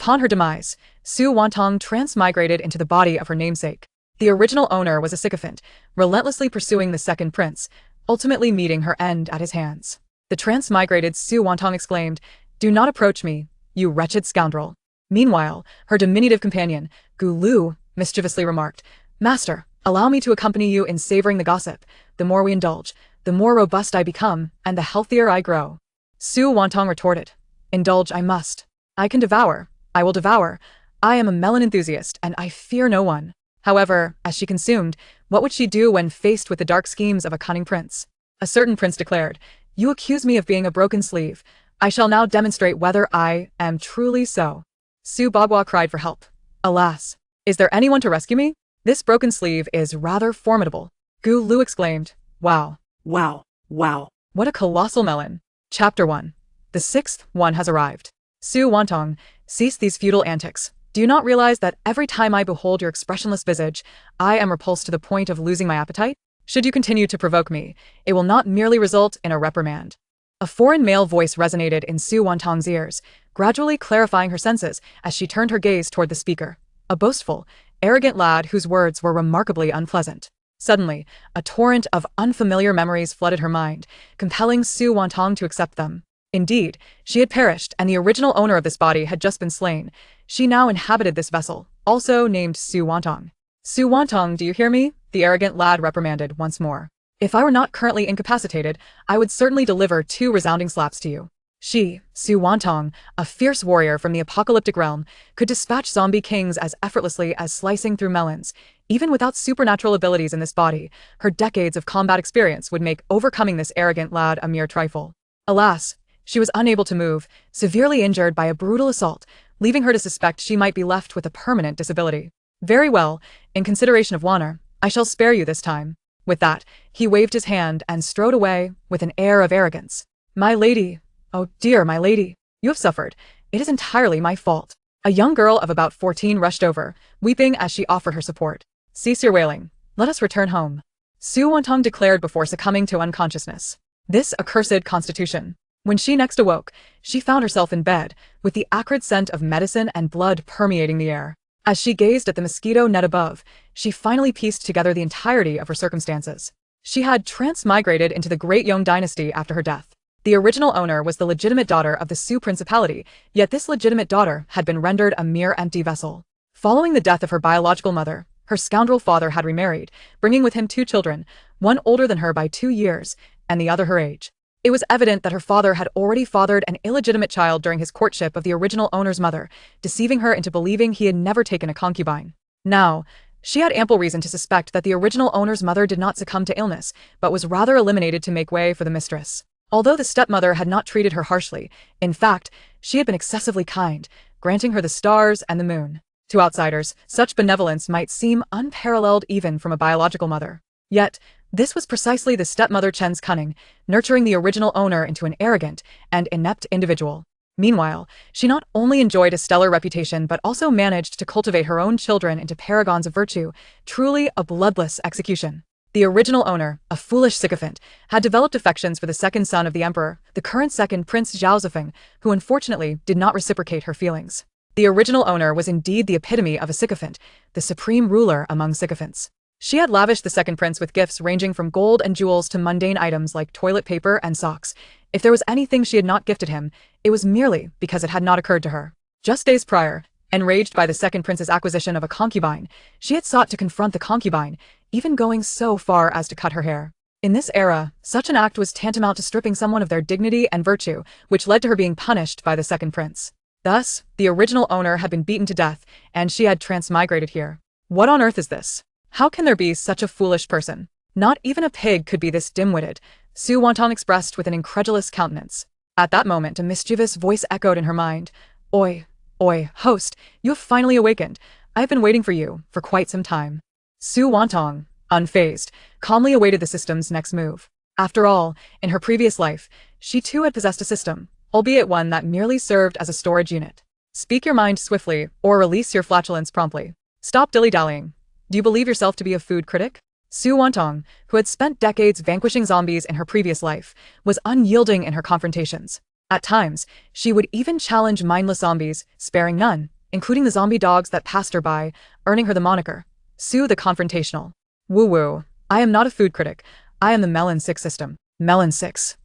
Upon her demise, Su Wantang transmigrated into the body of her namesake. The original owner was a sycophant, relentlessly pursuing the second prince, ultimately meeting her end at his hands. The transmigrated Su Wantang exclaimed, "Do not approach me, you wretched scoundrel." Meanwhile, her diminutive companion, Gua Liu, mischievously remarked, "Master, allow me to accompany you in savoring the gossip. The more we indulge, the more robust I become, and the healthier I grow." Su Wantang retorted, "Indulge I must. I can devour. I will devour. I am a melon enthusiast, and I fear no one." However, as she consumed, what would she do when faced with the dark schemes of a cunning prince? A certain prince declared, "You accuse me of being a broken sleeve. I shall now demonstrate whether I am truly so." Su Bagua cried for help. "Alas! Is there anyone to rescue me? This broken sleeve is rather formidable." Gua Liu exclaimed, "Wow. Wow. Wow. What a colossal melon." Chapter 1. The sixth one has arrived. Su Wantang, cease these futile antics. Do you not realize that every time I behold your expressionless visage, I am repulsed to the point of losing my appetite? Should you continue to provoke me, it will not merely result in a reprimand. A foreign male voice resonated in Su Wantang's ears, gradually clarifying her senses as she turned her gaze toward the speaker. A boastful, arrogant lad whose words were remarkably unpleasant. Suddenly, a torrent of unfamiliar memories flooded her mind, compelling Su Wantang to accept them. Indeed, she had perished, and the original owner of this body had just been slain. She now inhabited this vessel, also named Su Wantang. "Su Wantang, do you hear me?" the arrogant lad reprimanded once more. "If I were not currently incapacitated, I would certainly deliver 2 resounding slaps to you." She, Su Wantang, a fierce warrior from the apocalyptic realm, could dispatch zombie kings as effortlessly as slicing through melons. Even without supernatural abilities in this body, her decades of combat experience would make overcoming this arrogant lad a mere trifle. Alas, she was unable to move, severely injured by a brutal assault, leaving her to suspect she might be left with a permanent disability. "Very well, in consideration of honor, I shall spare you this time." With that, he waved his hand and strode away with an air of arrogance. "My lady, oh dear my lady, you have suffered. It is entirely my fault." A young girl of about 14 rushed over, weeping as she offered her support. "Cease your wailing. Let us return home," Su Wantang declared before succumbing to unconsciousness. This accursed constitution. When she next awoke, she found herself in bed, with the acrid scent of medicine and blood permeating the air. As she gazed at the mosquito net above, she finally pieced together the entirety of her circumstances. She had transmigrated into the Great Yong dynasty after her death. The original owner was the legitimate daughter of the Su principality, yet this legitimate daughter had been rendered a mere empty vessel. Following the death of her biological mother, her scoundrel father had remarried, bringing with him 2 children, one older than her by 2 years, and the other her age. It was evident that her father had already fathered an illegitimate child during his courtship of the original owner's mother, deceiving her into believing he had never taken a concubine. Now, she had ample reason to suspect that the original owner's mother did not succumb to illness, but was rather eliminated to make way for the mistress. Although the stepmother had not treated her harshly, in fact, she had been excessively kind, granting her the stars and the moon. To outsiders, such benevolence might seem unparalleled even from a biological mother. Yet, this was precisely the stepmother Chen's cunning, nurturing the original owner into an arrogant and inept individual. Meanwhile, she not only enjoyed a stellar reputation but also managed to cultivate her own children into paragons of virtue, truly a bloodless execution. The original owner, a foolish sycophant, had developed affections for the second son of the emperor, the current second Prince Zhao Zifeng, who unfortunately did not reciprocate her feelings. The original owner was indeed the epitome of a sycophant, the supreme ruler among sycophants. She had lavished the second prince with gifts ranging from gold and jewels to mundane items like toilet paper and socks. If there was anything she had not gifted him, it was merely because it had not occurred to her. Just days prior, enraged by the second prince's acquisition of a concubine, she had sought to confront the concubine, even going so far as to cut her hair. In this era, such an act was tantamount to stripping someone of their dignity and virtue, which led to her being punished by the second prince. Thus, the original owner had been beaten to death, and she had transmigrated here. What on earth is this? How can there be such a foolish person? Not even a pig could be this dim-witted, Su Wantang expressed with an incredulous countenance. At that moment, a mischievous voice echoed in her mind. Oi, host, you have finally awakened. I have been waiting for you for quite some time." Su Wantang, unfazed, calmly awaited the system's next move. After all, in her previous life, she too had possessed a system, albeit one that merely served as a storage unit. Speak your mind swiftly, or release your flatulence promptly. Stop dilly-dallying. Do you believe yourself to be a food critic? Su Wantang, who had spent decades vanquishing zombies in her previous life, was unyielding in her confrontations. At times, she would even challenge mindless zombies, sparing none, including the zombie dogs that passed her by, earning her the moniker, Su the Confrontational. Woo-woo. I am not a food critic. I am the Melon 6 system. Melon 6.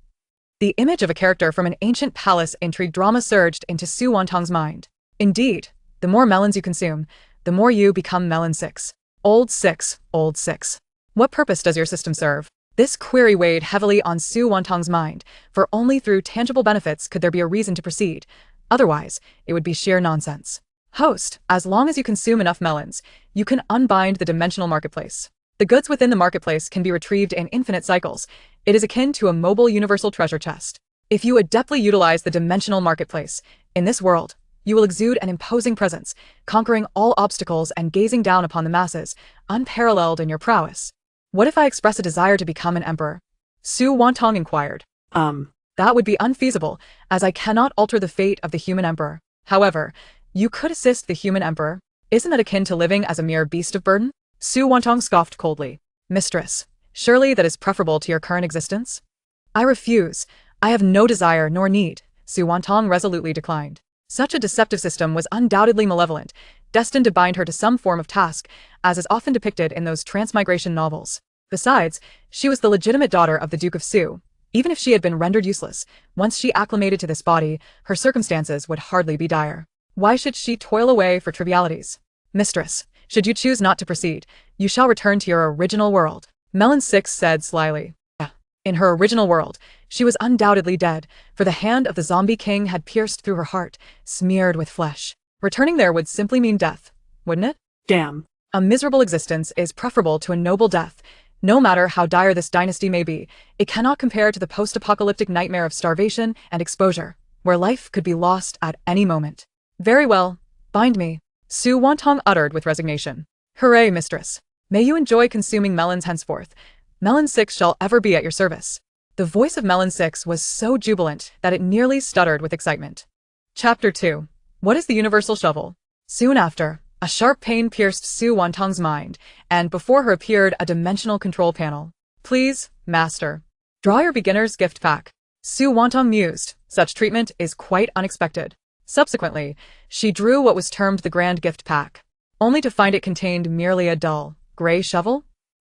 The image of a character from an ancient palace intrigue drama surged into Su Wantang's mind. Indeed, the more melons you consume, the more you become Melon 6. Old 6, old 6. What purpose does your system serve? This query weighed heavily on Su Wantang's mind, for only through tangible benefits could there be a reason to proceed. Otherwise, it would be sheer nonsense. Host, as long as you consume enough melons, you can unbind the dimensional marketplace. The goods within the marketplace can be retrieved in infinite cycles. It is akin to a mobile universal treasure chest. If you adeptly utilize the dimensional marketplace, in this world, you will exude an imposing presence, conquering all obstacles and gazing down upon the masses, unparalleled in your prowess. What if I express a desire to become an emperor? Su Wantang inquired. That would be unfeasible, as I cannot alter the fate of the human emperor. However, you could assist the human emperor. Isn't that akin to living as a mere beast of burden? Su Wantang scoffed coldly. Mistress, surely that is preferable to your current existence? I refuse. I have no desire nor need, Su Wantang resolutely declined. Such a deceptive system was undoubtedly malevolent, destined to bind her to some form of task, as is often depicted in those transmigration novels. Besides, she was the legitimate daughter of the Duke of Su. Even if she had been rendered useless, once she acclimated to this body, her circumstances would hardly be dire. Why should she toil away for trivialities? Mistress, should you choose not to proceed, you shall return to your original world, Melon 6 said slyly. In her original world, she was undoubtedly dead, for the hand of the zombie king had pierced through her heart, smeared with flesh. Returning there would simply mean death, wouldn't it? Damn. A miserable existence is preferable to a noble death. No matter how dire this dynasty may be, it cannot compare to the post-apocalyptic nightmare of starvation and exposure, where life could be lost at any moment. Very well, bind me, Su Wantang uttered with resignation. Hooray, mistress. May you enjoy consuming melons henceforth. Melon 6 shall ever be at your service. The voice of Melon 6 was so jubilant that it nearly stuttered with excitement. Chapter 2. What is the universal shovel? Soon after, a sharp pain pierced Su Wantang's mind, and before her appeared a dimensional control panel. Please, master. Draw your beginner's gift pack. Su Wantang mused. Such treatment is quite unexpected. Subsequently, she drew what was termed the grand gift pack, only to find it contained merely a dull, gray shovel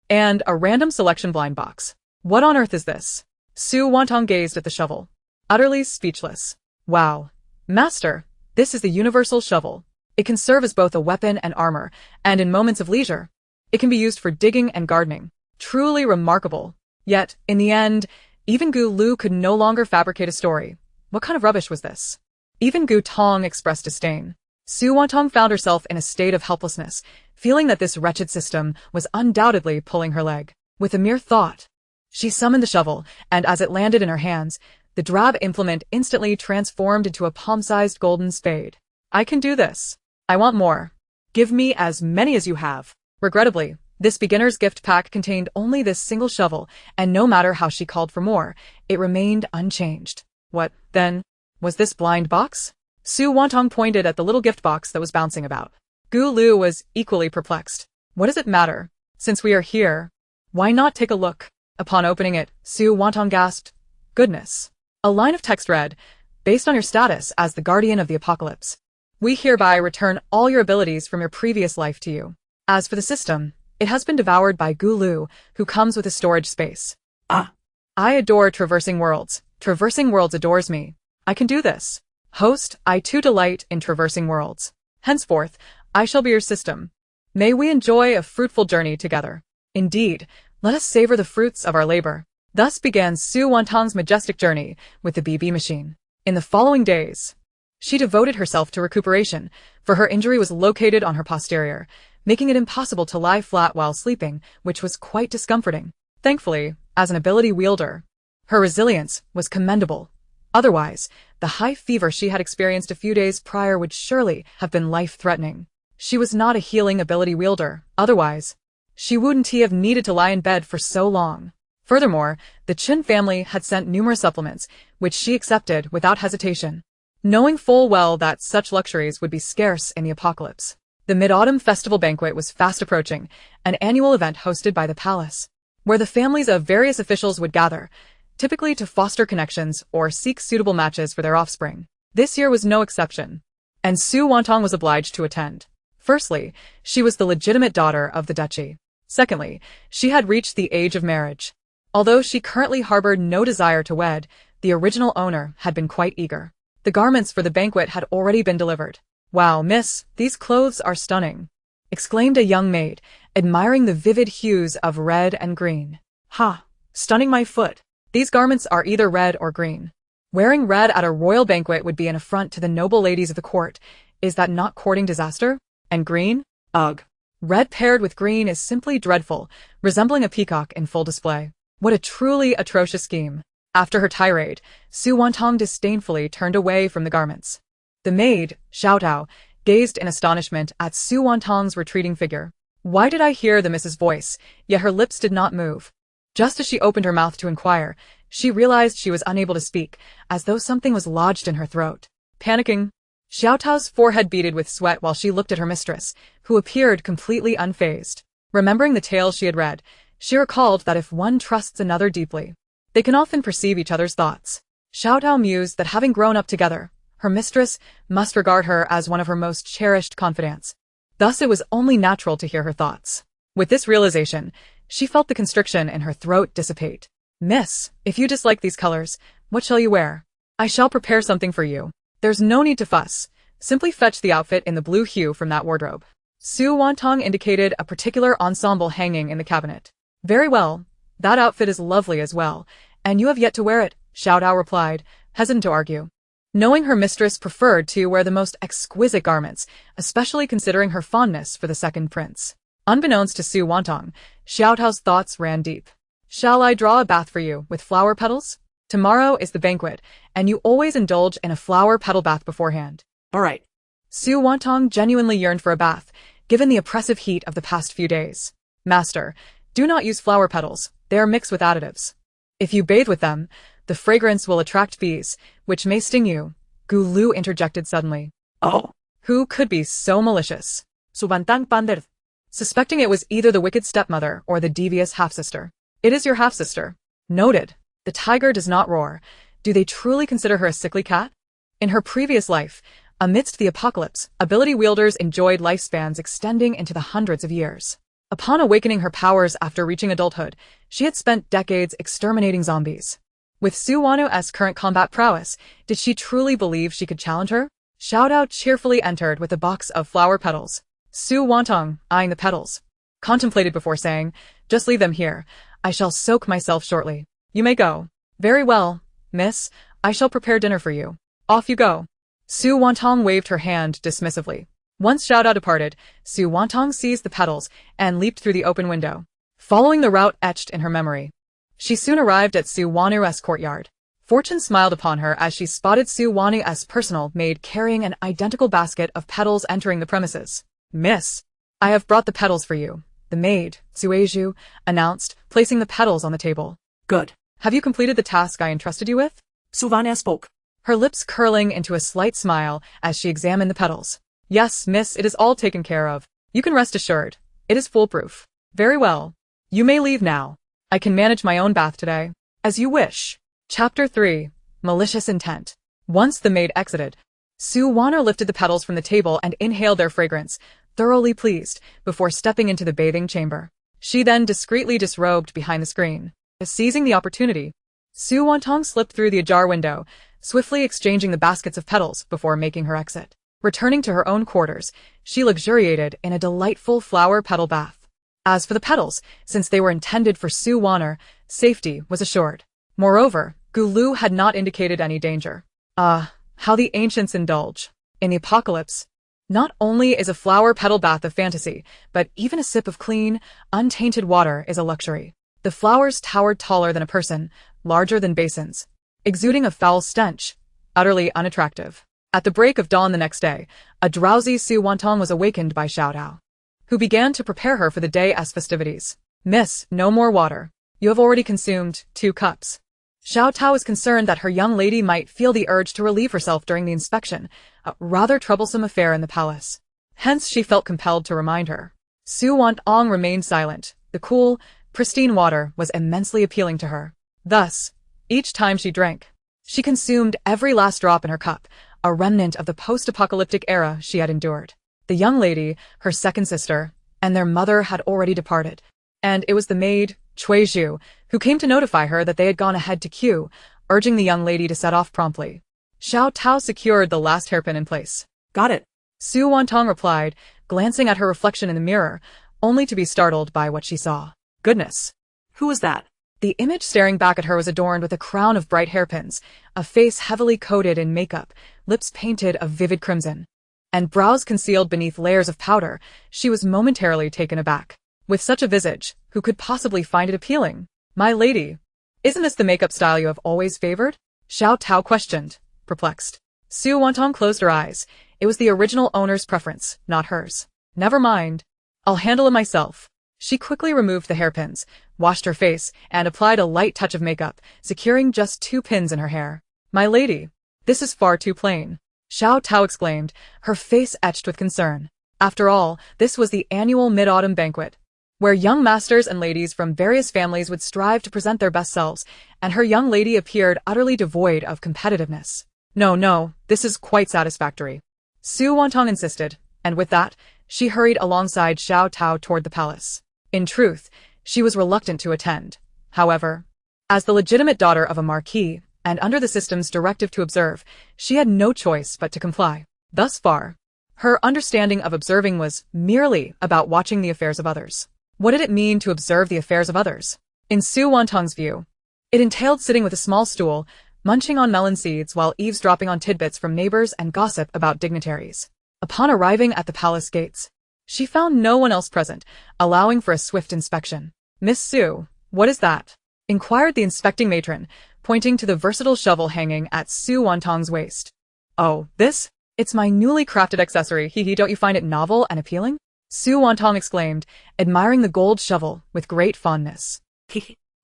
and a random selection blind box. What on earth is this? Su Wantang gazed at the shovel, utterly speechless. Wow. Master, this is the universal shovel. It can serve as both a weapon and armor, and in moments of leisure, it can be used for digging and gardening. Truly remarkable. Yet, in the end, even Gua Liu could no longer fabricate a story. What kind of rubbish was this? Even Gu Tong expressed disdain. Su Wantang found herself in a state of helplessness, feeling that this wretched system was undoubtedly pulling her leg. With a mere thought, she summoned the shovel, and as it landed in her hands, the drab implement instantly transformed into a palm-sized golden spade. I can do this. I want more. Give me as many as you have. Regrettably, this beginner's gift pack contained only this single shovel, and no matter how she called for more, it remained unchanged. What, then, was this blind box? Su Wantang pointed at the little gift box that was bouncing about. Gua Liu was equally perplexed. What does it matter? Since we are here, why not take a look? Upon opening it, Su Wantang gasped, Goodness. A line of text read, Based on your status as the guardian of the apocalypse, we hereby return all your abilities from your previous life to you. As for the system, it has been devoured by Gua Liu, who comes with a storage space. I adore traversing worlds. Traversing worlds adores me. I can do this. Host, I too delight in traversing worlds. Henceforth, I shall be your system. May we enjoy a fruitful journey together. Indeed, let us savor the fruits of our labor. Thus began Su Wantang's majestic journey with the BB machine. In the following days, she devoted herself to recuperation, for her injury was located on her posterior, making it impossible to lie flat while sleeping, which was quite discomforting. Thankfully, as an ability wielder, her resilience was commendable. Otherwise, the high fever she had experienced a few days prior would surely have been life-threatening. She was not a healing ability wielder. Otherwise, she wouldn't have needed to lie in bed for so long. Furthermore, the Chen family had sent numerous supplements, which she accepted without hesitation, knowing full well that such luxuries would be scarce in the apocalypse. The Mid-Autumn Festival Banquet was fast approaching, an annual event hosted by the palace, where the families of various officials would gather, typically to foster connections or seek suitable matches for their offspring. This year was no exception. and Su Wantang was obliged to attend. Firstly, she was the legitimate daughter of the duchy. Secondly, she had reached the age of marriage. Although she currently harbored no desire to wed, the original owner had been quite eager. The garments for the banquet had already been delivered. "Wow, miss, these clothes are stunning," exclaimed a young maid, admiring the vivid hues of red and green. "Ha! Stunning my foot. These garments are either red or green. Wearing red at a royal banquet would be an affront to the noble ladies of the court. Is that not courting disaster? And green? Ugh. Red paired with green is simply dreadful, resembling a peacock in full display. What a truly atrocious scheme." After her tirade, Su Wantang disdainfully turned away from the garments. The maid, Xiao Tao, gazed in astonishment at Su Wantang's retreating figure. Why did I hear the Mrs. voice, yet her lips did not move? Just as she opened her mouth to inquire, she realized she was unable to speak, as though something was lodged in her throat. Panicking, Xiao Tao's forehead beaded with sweat while she looked at her mistress, who appeared completely unfazed. Remembering the tale she had read, she recalled that if one trusts another deeply, they can often perceive each other's thoughts. Xiao Tao mused that having grown up together, her mistress must regard her as one of her most cherished confidants. Thus it was only natural to hear her thoughts. With this realization, she felt the constriction in her throat dissipate. "Miss, if you dislike these colors, what shall you wear? I shall prepare something for you. There's no need to fuss. Simply fetch the outfit in the blue hue from that wardrobe." Su Wantang indicated a particular ensemble hanging in the cabinet. "Very well. That outfit is lovely as well, and you have yet to wear it," Xiao Tao replied, hesitant to argue. Knowing her mistress preferred to wear the most exquisite garments, especially considering her fondness for the second prince. Unbeknownst to Su Wantang, Xiao Tao's thoughts ran deep. "Shall I draw a bath for you with flower petals? Tomorrow is the banquet, and you always indulge in a flower petal bath beforehand." "All right." Su Wantang genuinely yearned for a bath, given the oppressive heat of the past few days. "Master, do not use flower petals. They are mixed with additives. If you bathe with them, the fragrance will attract bees, which may sting you," Gua Liu interjected suddenly. "Oh, who could be so malicious?" Su Wantang pondered, suspecting it was either the wicked stepmother or the devious half-sister. "It is your half-sister." "Noted. The tiger does not roar. Do they truly consider her a sickly cat?" In her previous life, amidst the apocalypse, ability wielders enjoyed lifespans extending into the hundreds of years. Upon awakening her powers after reaching adulthood, she had spent decades exterminating zombies. With Su Wanu's current combat prowess, did she truly believe she could challenge her? Xiao Tao cheerfully entered with a box of flower petals. Su Wantang, eyeing the petals, contemplated before saying, "Just leave them here. I shall soak myself shortly. You may go." "Very well, miss. I shall prepare dinner for you. Off you go." Su Wantang waved her hand dismissively. Once Xiao Tao departed, Su Wantang seized the petals and leaped through the open window, following the route etched in her memory. She soon arrived at Su Wanu's courtyard. Fortune smiled upon her as she spotted Su Wanu's personal maid carrying an identical basket of petals entering the premises. "Miss, I have brought the petals for you," the maid, Sueju, announced, placing the petals on the table. "Good. Have you completed the task I entrusted you with?" Su Wantang spoke, her lips curling into a slight smile as she examined the petals. "Yes, miss, it is all taken care of. You can rest assured. It is foolproof." "Very well. You may leave now. I can manage my own bath today." "As you wish." Chapter 3. Malicious Intent. Once the maid exited, Su Wantang lifted the petals from the table and inhaled their fragrance, thoroughly pleased, before stepping into the bathing chamber. She then discreetly disrobed behind the screen. Seizing the opportunity, Su Wantang slipped through the ajar window, swiftly exchanging the baskets of petals before making her exit. Returning to her own quarters, she luxuriated in a delightful flower petal bath. As for the petals, since they were intended for Su Wantang, safety was assured. Moreover, Gua Liu had not indicated any danger. How the ancients indulge. In the apocalypse, not only is a flower petal bath a fantasy, but even a sip of clean, untainted water is a luxury. The flowers towered taller than a person, larger than basins, exuding a foul stench, utterly unattractive. At the break of dawn the next day, a drowsy Su Wantang was awakened by Xiao Tao, who began to prepare her for the day's festivities. "Miss, no more water. You have already consumed 2 cups." Xiao Tao was concerned that her young lady might feel the urge to relieve herself during the inspection, a rather troublesome affair in the palace. Hence she felt compelled to remind her. Su Wantang remained silent. The cool, pristine water was immensely appealing to her. Thus, each time she drank, she consumed every last drop in her cup, a remnant of the post-apocalyptic era she had endured. The young lady, her second sister, and their mother had already departed, and it was the maid, Cui Zhu, who came to notify her that they had gone ahead to Q, urging the young lady to set off promptly. Xiao Tao secured the last hairpin in place. Got it. Su Wantang replied, glancing at her reflection in the mirror, only to be startled by what she saw. Goodness! Who was that? The image staring back at her was adorned with a crown of bright hairpins, a face heavily coated in makeup, lips painted a vivid crimson, and brows concealed beneath layers of powder. She was momentarily taken aback. With such a visage, who could possibly find it appealing? My lady, isn't this the makeup style you have always favored? Xiao Tao questioned, perplexed. Su Wantang closed her eyes. It was the original owner's preference, not hers. Never mind. I'll handle it myself. She quickly removed the hairpins, washed her face, and applied a light touch of makeup, securing just 2 pins in her hair. My lady, this is far too plain. Xiao Tao exclaimed, her face etched with concern. After all, this was the annual Mid-Autumn Banquet, where young masters and ladies from various families would strive to present their best selves, and her young lady appeared utterly devoid of competitiveness. No, this is quite satisfactory. Su Wantang insisted, and with that, she hurried alongside Xiao Tao toward the palace. In truth, she was reluctant to attend. However, as the legitimate daughter of a marquis, and under the system's directive to observe, she had no choice but to comply. Thus far, her understanding of observing was merely about watching the affairs of others. What did it mean to observe the affairs of others? In Su Wantang's view, it entailed sitting with a small stool, munching on melon seeds while eavesdropping on tidbits from neighbors and gossip about dignitaries. Upon arriving at the palace gates, she found no one else present, allowing for a swift inspection. Miss Su, what is that? Inquired the inspecting matron, pointing to the versatile shovel hanging at Su Wantang's waist. Oh, this? It's my newly crafted accessory, don't you find it novel and appealing? Su Wantang exclaimed, admiring the gold shovel with great fondness.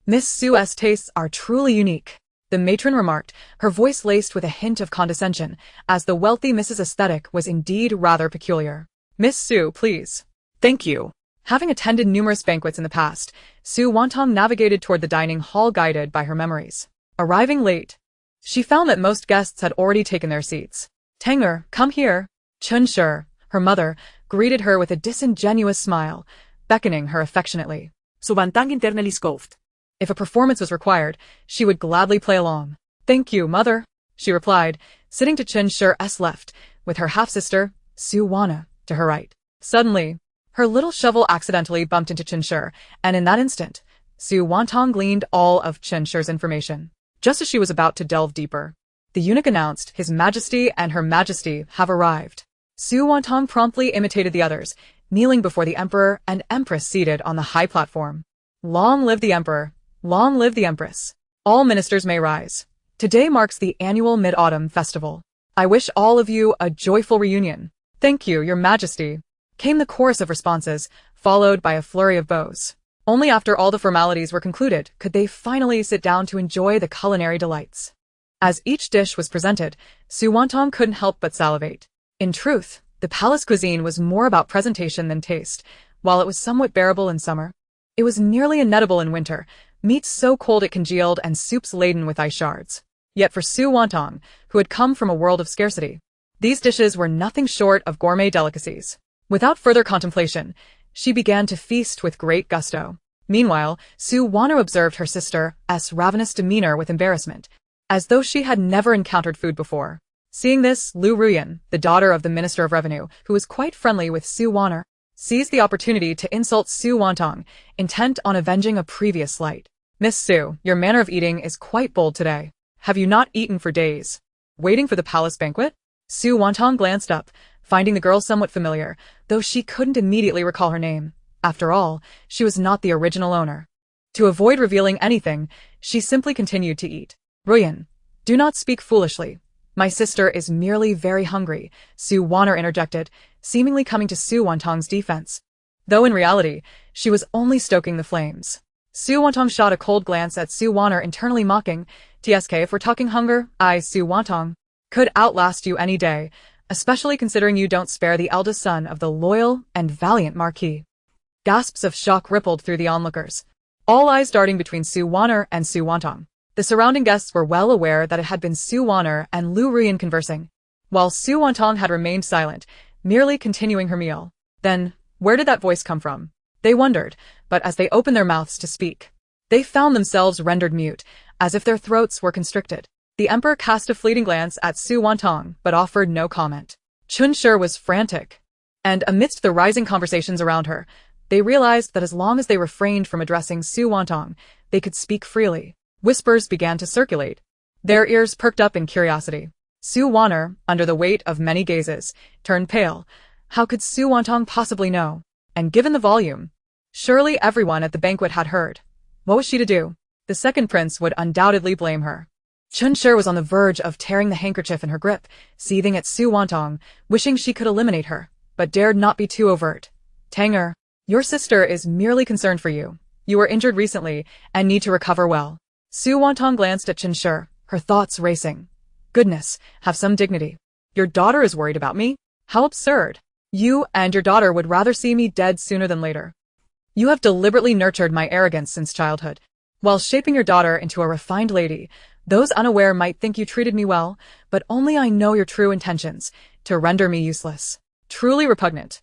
Miss Su's tastes are truly unique, the matron remarked, her voice laced with a hint of condescension, as the wealthy Mrs. Aesthetic was indeed rather peculiar. Miss Su, please. Thank you. Having attended numerous banquets in the past, Su Wantang navigated toward the dining hall guided by her memories. Arriving late, she found that most guests had already taken their seats. Tanger, come here. Chunshi, her mother, greeted her with a disingenuous smile, beckoning her affectionately. Su Wantang internally scoffed. If a performance was required, she would gladly play along. Thank you, mother, she replied, sitting to Chunshi's left, with her half-sister, Su Wana, to her right. Suddenly, her little shovel accidentally bumped into Chunshi, and in that instant, Su Wantang gleaned all of Chunshi's information. Just as she was about to delve deeper, the eunuch announced, His Majesty and Her Majesty have arrived. Su Wantang promptly imitated the others, kneeling before the Emperor and Empress seated on the high platform. Long live the Emperor! Long live the Empress! All ministers may rise. Today marks the annual Mid-Autumn Festival. I wish all of you a joyful reunion. Thank you, Your Majesty, came the chorus of responses, followed by a flurry of bows. Only after all the formalities were concluded could they finally sit down to enjoy the culinary delights. As each dish was presented, Su Wantang couldn't help but salivate. In truth, the palace cuisine was more about presentation than taste. While it was somewhat bearable in summer, it was nearly inedible in winter, meats so cold it congealed and soups laden with ice shards. Yet for Su Wantang, who had come from a world of scarcity, these dishes were nothing short of gourmet delicacies. Without further contemplation, she began to feast with great gusto. Meanwhile, Su Wana observed her sister's ravenous demeanor with embarrassment, as though she had never encountered food before. Seeing this, Lu Ruyan, the daughter of the Minister of Revenue, who was quite friendly with Su Wana, seized the opportunity to insult Su Wantang, intent on avenging a previous slight. Miss Su, your manner of eating is quite bold today. Have you not eaten for days? Waiting for the palace banquet? Su Wantang glanced up, finding the girl somewhat familiar, though she couldn't immediately recall her name. After all, she was not the original owner. To avoid revealing anything, she simply continued to eat. Ruyan, do not speak foolishly. My sister is merely very hungry, Su Wana interjected, seemingly coming to Su Wantang's defense. Though in reality, she was only stoking the flames. Su Wantang shot a cold glance at Su Wana, internally mocking, TSK, if we're talking hunger, I, Su Wantang, could outlast you any day, especially considering you don't spare the eldest son of the loyal and valiant Marquis. Gasps of shock rippled through the onlookers, all eyes darting between Su Wana and Su Wantang. The surrounding guests were well aware that it had been Su Wana and Lu Ruyan conversing, while Su Wantang had remained silent, merely continuing her meal. Then, where did that voice come from? They wondered, but as they opened their mouths to speak, they found themselves rendered mute, as if their throats were constricted. The emperor cast a fleeting glance at Su Wantang, but offered no comment. Chunshi was frantic, and amidst the rising conversations around her, they realized that as long as they refrained from addressing Su Wantang, they could speak freely. Whispers began to circulate. Their ears perked up in curiosity. Su Wantang, under the weight of many gazes, turned pale. How could Su Wantang possibly know? And given the volume, surely everyone at the banquet had heard. What was she to do? The second prince would undoubtedly blame her. Chunshi was on the verge of tearing the handkerchief in her grip, seething at Su Wantang, wishing she could eliminate her, but dared not be too overt. Tanger, your sister is merely concerned for you. You were injured recently and need to recover well. Su Wantang glanced at Chunshi, her thoughts racing. Goodness, have some dignity. Your daughter is worried about me? How absurd. You and your daughter would rather see me dead sooner than later. You have deliberately nurtured my arrogance since childhood. While shaping your daughter into a refined lady, those unaware might think you treated me well, but only I know your true intentions, to render me useless. Truly repugnant.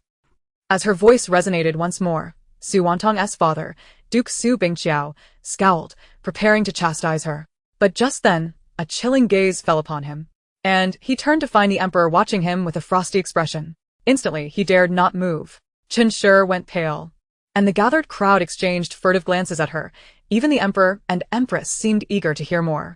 As her voice resonated once more, Su Wantang's father, Duke Su Bingqiao, scowled, preparing to chastise her. But just then, a chilling gaze fell upon him, and he turned to find the emperor watching him with a frosty expression. Instantly, he dared not move. Chunshi went pale, and the gathered crowd exchanged furtive glances at her. Even the emperor and empress seemed eager to hear more.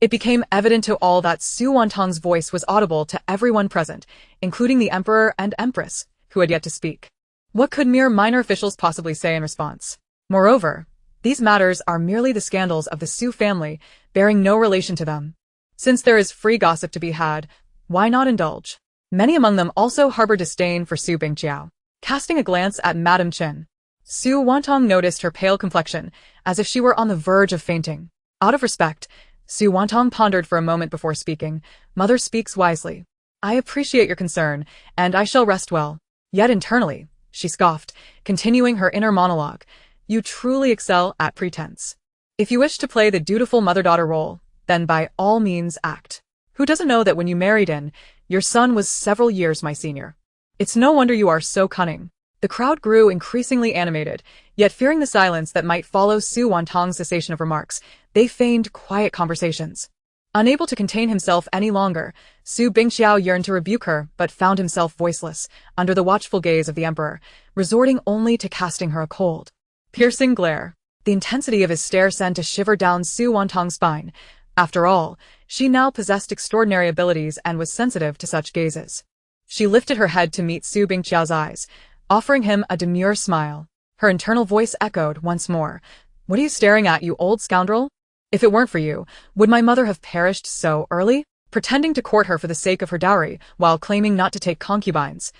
It became evident to all that Su Wantang's voice was audible to everyone present, including the emperor and empress, who had yet to speak. What could mere minor officials possibly say in response? Moreover, these matters are merely the scandals of the Su family, bearing no relation to them. Since there is free gossip to be had, why not indulge? Many among them also harbored disdain for Su Bingqiao. Casting a glance at Madame Chen, Su Wantang noticed her pale complexion, as if she were on the verge of fainting. Out of respect, Su Wantang pondered for a moment before speaking. Mother speaks wisely. I appreciate your concern, and I shall rest well. Yet internally, she scoffed, continuing her inner monologue. You truly excel at pretense. If you wish to play the dutiful mother-daughter role, then by all means act. Who doesn't know that when you married in, your son was several years my senior? It's no wonder you are so cunning. The crowd grew increasingly animated, yet fearing the silence that might follow Su Wantang's cessation of remarks, they feigned quiet conversations. Unable to contain himself any longer, Su Bingqiao yearned to rebuke her, but found himself voiceless, under the watchful gaze of the emperor, resorting only to casting her a cold, piercing glare. The intensity of his stare sent a shiver down Su Wantang's spine. After all, she now possessed extraordinary abilities and was sensitive to such gazes. She lifted her head to meet Su Bingqiao's eyes, offering him a demure smile. Her internal voice echoed once more. What are you staring at, you old scoundrel? If it weren't for you, would my mother have perished so early? Pretending to court her for the sake of her dowry, while claiming not to take concubines.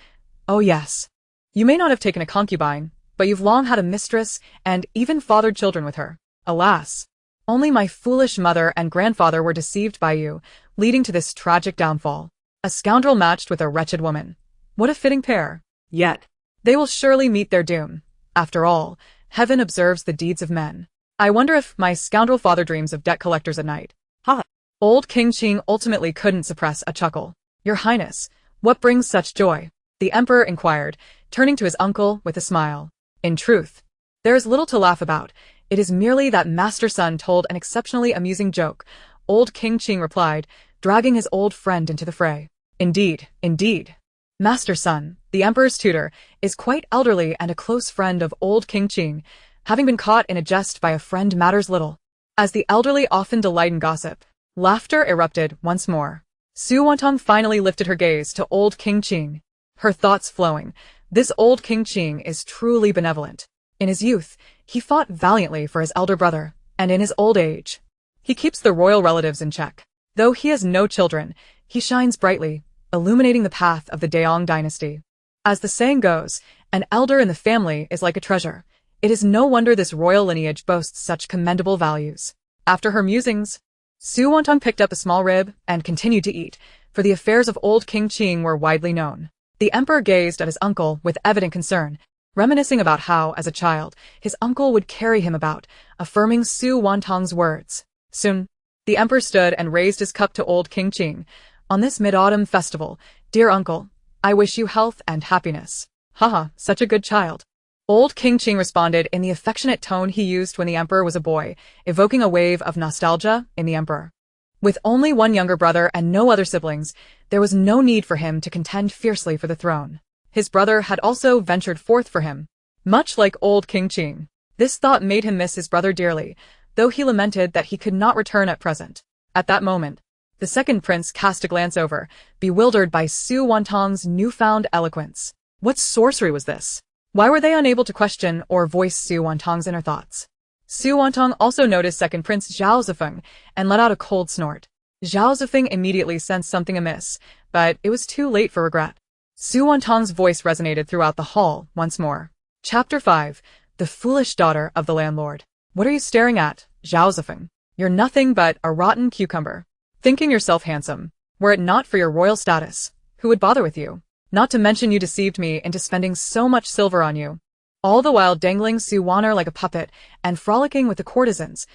Oh yes. You may not have taken a concubine, but you've long had a mistress and even fathered children with her. Alas. Only my foolish mother and grandfather were deceived by you, leading to this tragic downfall. A scoundrel matched with a wretched woman. What a fitting pair. Yet, they will surely meet their doom. After all, heaven observes the deeds of men. I wonder if my scoundrel father dreams of debt collectors at night. Ha! Old King Qing ultimately couldn't suppress a chuckle. Your Highness, what brings such joy? The emperor inquired, turning to his uncle with a smile. In truth, there is little to laugh about. It is merely that Master Sun told an exceptionally amusing joke. Old King Qing replied, dragging his old friend into the fray. Indeed, indeed. Master Sun, the emperor's tutor, is quite elderly and a close friend of old King Qing. Having been caught in a jest by a friend matters little. As the elderly often delight in gossip, laughter erupted once more. Su Wantang finally lifted her gaze to old King Qing, her thoughts flowing. This old King Qing is truly benevolent. In his youth, he fought valiantly for his elder brother, and in his old age, he keeps the royal relatives in check. Though he has no children, he shines brightly, illuminating the path of the Daong dynasty. As the saying goes, an elder in the family is like a treasure. It is no wonder this royal lineage boasts such commendable values. After her musings, Su Wantang picked up a small rib and continued to eat, for the affairs of old King Qing were widely known. The emperor gazed at his uncle with evident concern, reminiscing about how, as a child, his uncle would carry him about, affirming Su Wantang's words. Soon, the emperor stood and raised his cup to old King Qing, On this mid-autumn festival, dear uncle, I wish you health and happiness. Haha, such a good child. Old King Qing responded in the affectionate tone he used when the emperor was a boy, evoking a wave of nostalgia in the emperor. With only one younger brother and no other siblings, there was no need for him to contend fiercely for the throne. His brother had also ventured forth for him. Much like old King Qing, this thought made him miss his brother dearly, though he lamented that he could not return at present. At that moment, the second prince cast a glance over, bewildered by Su Wantang's newfound eloquence. What sorcery was this? Why were they unable to question or voice Su Wantang's inner thoughts? Su Wantang also noticed second prince Zhao Zifeng and let out a cold snort. Zhao Zifeng immediately sensed something amiss, but it was too late for regret. Su Wantang's voice resonated throughout the hall once more. Chapter 5. The Foolish Daughter of the Landlord. What are you staring at, Zhao Zifeng? You're nothing but a rotten cucumber. Thinking yourself handsome. Were it not for your royal status, who would bother with you? Not to mention you deceived me into spending so much silver on you. All the while dangling Su Wantang like a puppet and frolicking with the courtesans,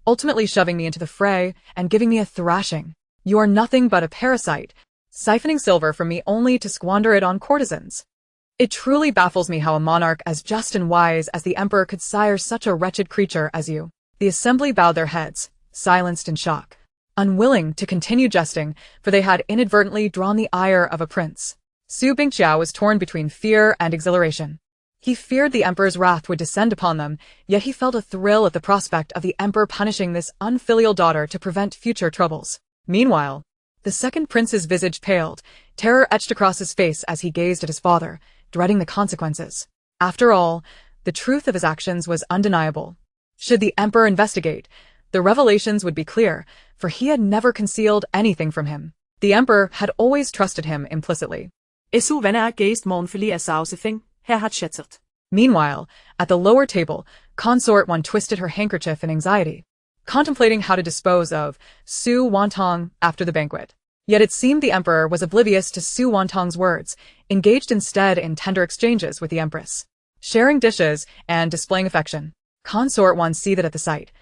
ultimately shoving me into the fray and giving me a thrashing. You are nothing but a parasite, siphoning silver from me only to squander it on courtesans. It truly baffles me how a monarch as just and wise as the emperor could sire such a wretched creature as you. The assembly bowed their heads, silenced in shock, unwilling to continue jesting, for they had inadvertently drawn the ire of a prince. Su Bingqiao was torn between fear and exhilaration. He feared the emperor's wrath would descend upon them, yet he felt a thrill at the prospect of the emperor punishing this unfilial daughter to prevent future troubles. Meanwhile, the second prince's visage paled, terror etched across his face as he gazed at his father, dreading the consequences. After all, the truth of his actions was undeniable. Should the emperor investigate, the revelations would be clear, for he had never concealed anything from him. The emperor had always trusted him implicitly. Su Wantang gazed mournfully at Zhao Zifeng. Her hat shattered. Meanwhile, at the lower table, Consort One twisted her handkerchief in anxiety, contemplating how to dispose of Su Wantang after the banquet. Yet it seemed the emperor was oblivious to Su Wantang's words, engaged instead in tender exchanges with the empress, sharing dishes and displaying affection. Consort One seethed at the sight.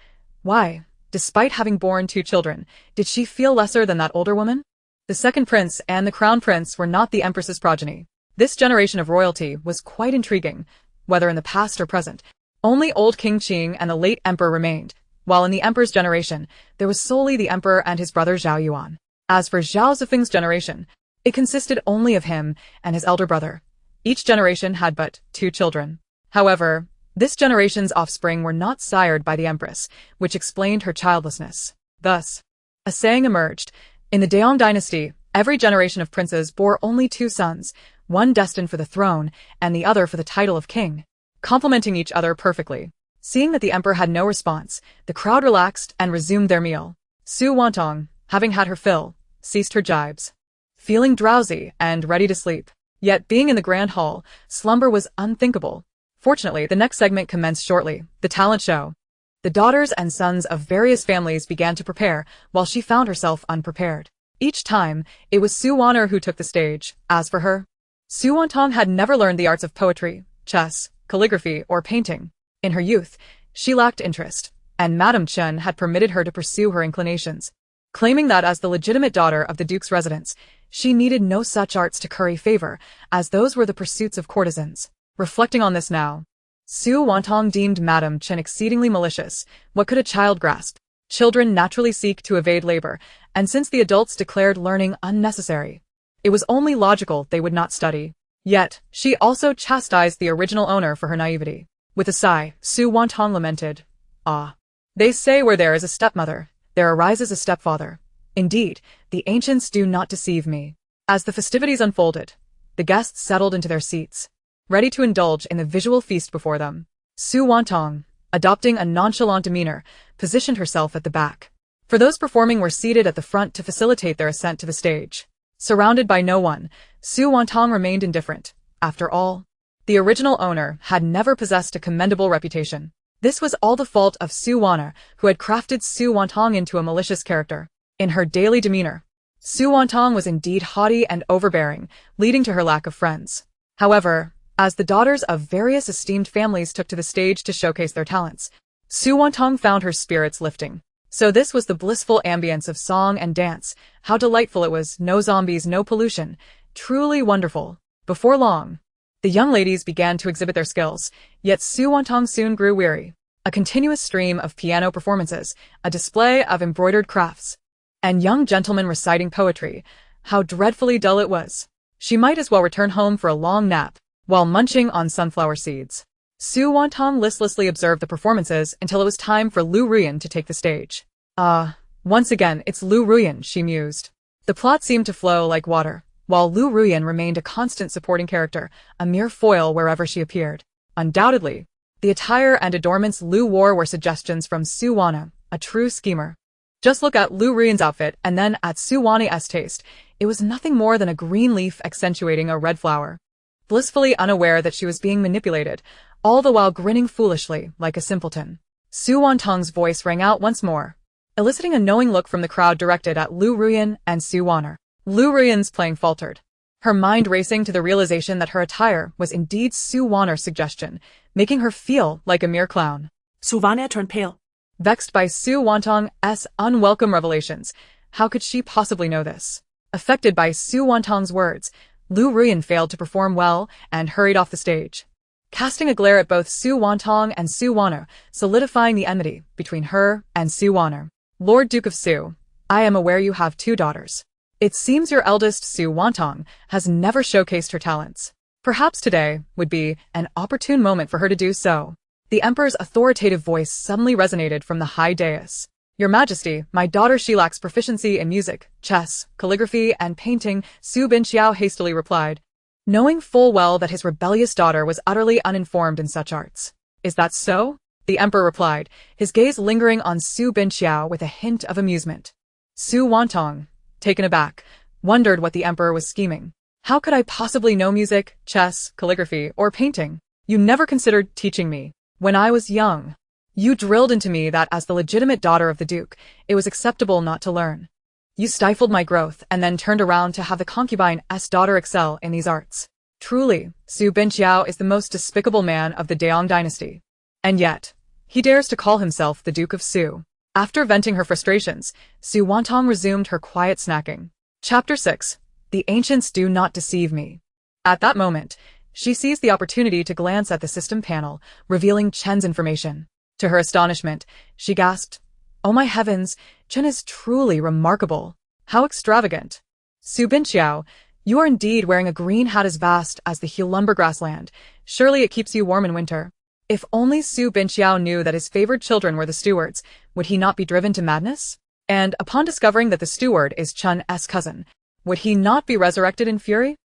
Why, despite having borne 2 children, did she feel lesser than that older woman? The second prince and the crown prince were not the empress's progeny. This generation of royalty was quite intriguing, whether in the past or present. Only old King Qing and the late emperor remained, while in the emperor's generation, there was solely the emperor and his brother Zhao Yuan. As for Zhao Zifeng's generation, it consisted only of him and his elder brother. Each generation had but 2 children. However, this generation's offspring were not sired by the empress, which explained her childlessness. Thus, a saying emerged. In the Daong dynasty, every generation of princes bore only 2 sons, one destined for the throne and the other for the title of king, complementing each other perfectly. Seeing that the emperor had no response, the crowd relaxed and resumed their meal. Su Wantang, having had her fill, ceased her jibes, feeling drowsy and ready to sleep. Yet being in the grand hall, slumber was unthinkable. Fortunately, the next segment commenced shortly, the talent show. The daughters and sons of various families began to prepare, while she found herself unprepared. Each time, it was Su Wantang who took the stage. As for her, Su Wantang had never learned the arts of poetry, chess, calligraphy, or painting. In her youth, she lacked interest, and Madame Chen had permitted her to pursue her inclinations, claiming that as the legitimate daughter of the duke's residence, she needed no such arts to curry favor, as those were the pursuits of courtesans. Reflecting on this now, Su Wantang deemed Madame Chen exceedingly malicious. What could a child grasp? Children naturally seek to evade labor, and since the adults declared learning unnecessary, it was only logical they would not study. Yet, she also chastised the original owner for her naivety. With a sigh, Su Wantang lamented, "Ah, they say where there is a stepmother, there arises a stepfather. Indeed, the ancients do not deceive me." As the festivities unfolded, the guests settled into their seats, ready to indulge in the visual feast before them. Su Wantang, adopting a nonchalant demeanor, positioned herself at the back. For those performing were seated at the front to facilitate their ascent to the stage. Surrounded by no one, Su Wantang remained indifferent. After all, the original owner had never possessed a commendable reputation. This was all the fault of Su Wantang, who had crafted Su Wantang into a malicious character. In her daily demeanor, Su Wantang was indeed haughty and overbearing, leading to her lack of friends. However, as the daughters of various esteemed families took to the stage to showcase their talents, Su Wantang found her spirits lifting. So this was the blissful ambience of song and dance. How delightful it was, no zombies, no pollution. Truly wonderful. Before long, the young ladies began to exhibit their skills, yet Su Wantang soon grew weary. A continuous stream of piano performances, a display of embroidered crafts, and young gentlemen reciting poetry. How dreadfully dull it was. She might as well return home for a long nap, while munching on sunflower seeds. Su Wantang listlessly observed the performances until it was time for Lu Ruyan to take the stage. Once again, it's Lu Ruyan, she mused. The plot seemed to flow like water, while Lu Ruyan remained a constant supporting character, a mere foil wherever she appeared. Undoubtedly, the attire and adornments Lu wore were suggestions from Su Wana, a true schemer. Just look at Lu Ruyan's outfit and then at Su Wani's taste. It was nothing more than a green leaf accentuating a red flower. Blissfully unaware that she was being manipulated, all the while grinning foolishly, like a simpleton. Su Wantang's voice rang out once more, eliciting a knowing look from the crowd directed at Lu Ruyan and Su Wana. Lu Ruyan's playing faltered, her mind racing to the realization that her attire was indeed Su Wana's suggestion, making her feel like a mere clown. Su Wana turned pale. Vexed by Su Wantang's unwelcome revelations, how could she possibly know this? Affected by Su Wantang's words, Lu Ruyan failed to perform well and hurried off the stage, casting a glare at both Su Wantang and Su Wana, solidifying the enmity between her and Su Wana. Lord Duke of Su, I am aware you have 2 daughters. It seems your eldest, Su Wantang, has never showcased her talents. Perhaps today would be an opportune moment for her to do so. The emperor's authoritative voice suddenly resonated from the high dais. Your Majesty, my daughter she lacks proficiency in music, chess, calligraphy, and painting, Su Binxiao hastily replied, knowing full well that his rebellious daughter was utterly uninformed in such arts. Is that so? The emperor replied, his gaze lingering on Su Binxiao with a hint of amusement. Su Wantang, taken aback, wondered what the emperor was scheming. How could I possibly know music, chess, calligraphy, or painting? You never considered teaching me. When I was young, you drilled into me that as the legitimate daughter of the Duke, it was acceptable not to learn. You stifled my growth and then turned around to have the concubine's daughter excel in these arts. Truly, Su Binxiao is the most despicable man of the Daong dynasty. And yet, he dares to call himself the Duke of Su. After venting her frustrations, Su Wantang resumed her quiet snacking. Chapter 6. The Ancients Do Not Deceive Me. At that moment, she seized the opportunity to glance at the system panel, revealing Chen's information. To her astonishment, she gasped, "Oh my heavens, Chen is truly remarkable. How extravagant. Su Binxiao, you are indeed wearing a green hat as vast as the Hulumber grassland. Surely it keeps you warm in winter." If only Su Binxiao knew that his favored children were the stewards, would he not be driven to madness? And upon discovering that the steward is Chen's cousin, would he not be resurrected in fury?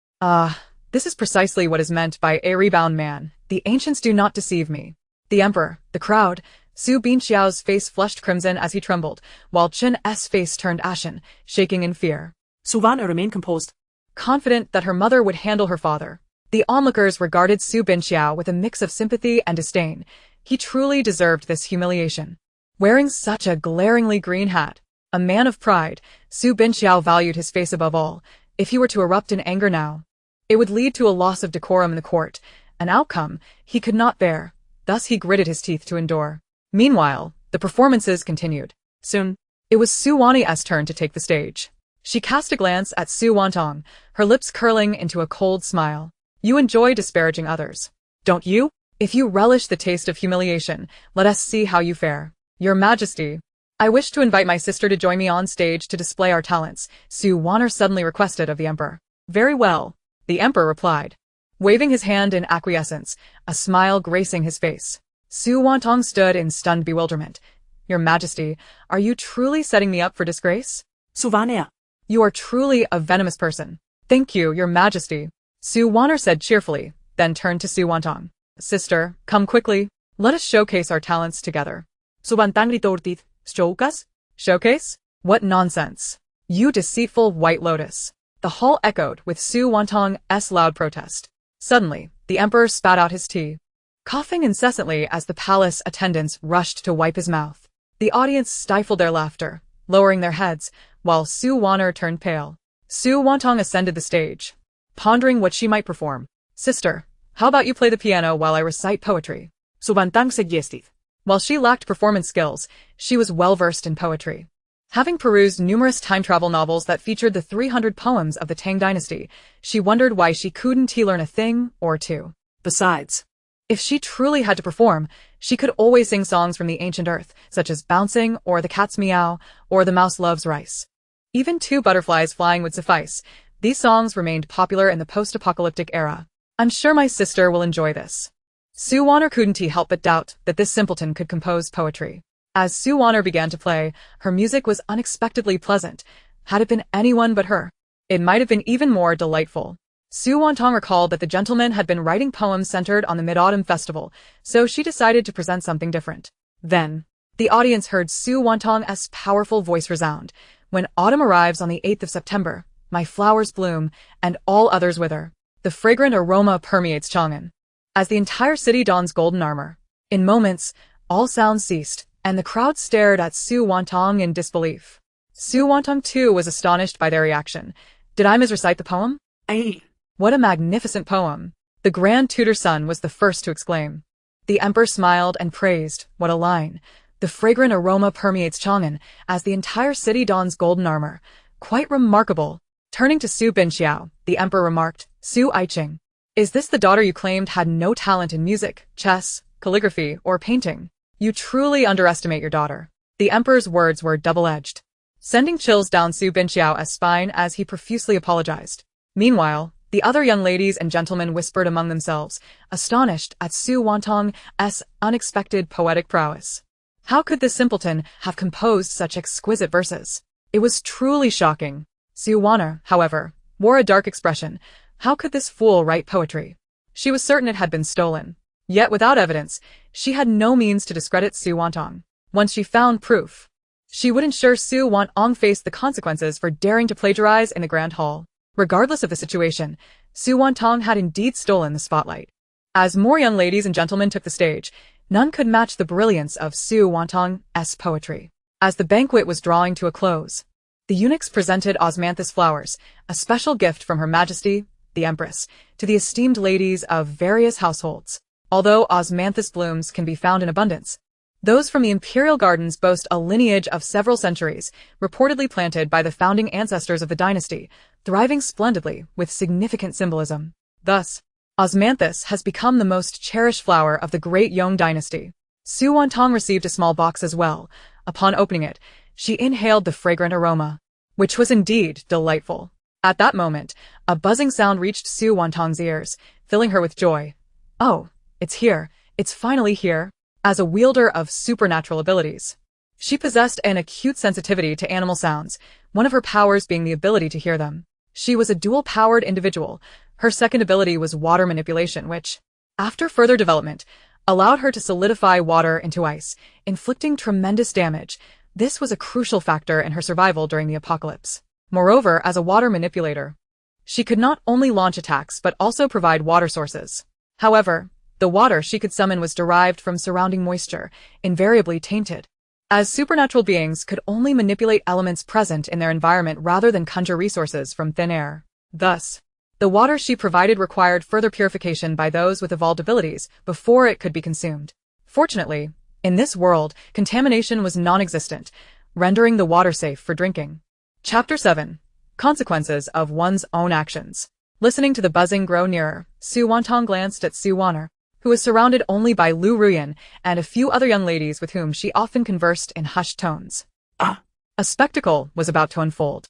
This is precisely what is meant by a rebound man. The ancients do not deceive me. The emperor, the crowd, Su Binxiao's face flushed crimson as he trembled, while Chen's face turned ashen, shaking in fear. Su Wana remained composed, confident that her mother would handle her father. The onlookers regarded Su Binxiao with a mix of sympathy and disdain. He truly deserved this humiliation. Wearing such a glaringly green hat, a man of pride, Su Binxiao valued his face above all. If he were to erupt in anger now, it would lead to a loss of decorum in the court, an outcome he could not bear. Thus he gritted his teeth to endure. Meanwhile, the performances continued. Soon, it was Su Wani's turn to take the stage. She cast a glance at Su Wantang, her lips curling into a cold smile. You enjoy disparaging others, don't you? If you relish the taste of humiliation, let us see how you fare. Your Majesty, I wish to invite my sister to join me on stage to display our talents, Su Wana suddenly requested of the emperor. Very well, the emperor replied, waving his hand in acquiescence, a smile gracing his face. Su Wantang stood in stunned bewilderment. Your Majesty, are you truly setting me up for disgrace? Su Wana. You are truly a venomous person. Thank you, Your Majesty, Su Wana said cheerfully, then turned to Su Wantang. Sister, come quickly. Let us showcase our talents together. Su Wantang retorted, Showcase? Showcase? What nonsense. You deceitful white lotus. The hall echoed with Su Wantang's loud protest. Suddenly, the emperor spat out his tea, coughing incessantly as the palace attendants rushed to wipe his mouth. The audience stifled their laughter, lowering their heads, while Su Wana turned pale. Su Wantang ascended the stage, pondering what she might perform. Sister, how about you play the piano while I recite poetry? Su Wantang suggested. While she lacked performance skills, she was well-versed in poetry. Having perused numerous time travel novels that featured the 300 poems of the Tang dynasty, she wondered why she couldn't learn a thing or two. Besides, If she truly had to perform, she could always sing songs from the ancient earth, such as Bouncing, or The Cat's Meow, or The Mouse Loves Rice. Even Two Butterflies Flying would suffice. These songs remained popular in the post-apocalyptic era. I'm sure my sister will enjoy this. Su Wantang couldn't help but doubt that this simpleton could compose poetry. As Su Wantang began to play, her music was unexpectedly pleasant. Had it been anyone but her, it might have been even more delightful. Su Wantang recalled that the gentleman had been writing poems centered on the Mid-Autumn Festival, so she decided to present something different. Then, the audience heard Su Wantang's powerful voice resound. When autumn arrives on the 8th of September, my flowers bloom, and all others wither. The fragrant aroma permeates Chang'an. As the entire city dons golden armor. In moments, all sounds ceased, and the crowd stared at Su Wantang in disbelief. Su Wantang too was astonished by their reaction. Did I misrecite the poem? Aye. What a magnificent poem! The Grand Tutor's son was the first to exclaim. The emperor smiled and praised. What a line! The fragrant aroma permeates Chang'an as the entire city dons golden armor. Quite remarkable. Turning to Su Binxiao, the emperor remarked, Su Aiqing, is this the daughter you claimed had no talent in music, chess, calligraphy, or painting? You truly underestimate your daughter. The emperor's words were double-edged, sending chills down Su Binxiao's spine as he profusely apologized. Meanwhile, the other young ladies and gentlemen whispered among themselves, astonished at Su Wantang's unexpected poetic prowess. How could this simpleton have composed such exquisite verses? It was truly shocking. Su Wantang, however, wore a dark expression. How could this fool write poetry? She was certain it had been stolen. Yet without evidence, she had no means to discredit Su Wantang. Once she found proof, she would ensure Su Wantang faced the consequences for daring to plagiarize in the Grand Hall. Regardless of the situation, Su Wantang had indeed stolen the spotlight. As more young ladies and gentlemen took the stage, none could match the brilliance of Su Wantang's poetry. As the banquet was drawing to a close, the eunuchs presented osmanthus flowers, a special gift from Her Majesty, the Empress, to the esteemed ladies of various households. Although osmanthus blooms can be found in abundance, those from the imperial gardens boast a lineage of several centuries, reportedly planted by the founding ancestors of the dynasty, thriving splendidly with significant symbolism. Thus, osmanthus has become the most cherished flower of the great Yong dynasty. Su Wantang received a small box as well. Upon opening it, she inhaled the fragrant aroma, which was indeed delightful. At that moment, a buzzing sound reached Su Wantang's ears, filling her with joy. Oh, it's here. It's finally here. As a wielder of supernatural abilities, she possessed an acute sensitivity to animal sounds, one of her powers being the ability to hear them. She was a dual-powered individual. Her second ability was water manipulation, which, after further development, allowed her to solidify water into ice, inflicting tremendous damage. This was a crucial factor in her survival during the apocalypse. Moreover, as a water manipulator, she could not only launch attacks but also provide water sources. However, the water she could summon was derived from surrounding moisture, invariably tainted, as supernatural beings could only manipulate elements present in their environment rather than conjure resources from thin air. Thus, the water she provided required further purification by those with evolved abilities before it could be consumed. Fortunately, in this world, contamination was non-existent, rendering the water safe for drinking. Chapter 7. Consequences of one's own actions. Listening to the buzzing grow nearer, Su Wantang glanced at Su Wantang, who was surrounded only by Lu Ruyan and a few other young ladies with whom she often conversed in hushed tones. A spectacle was about to unfold.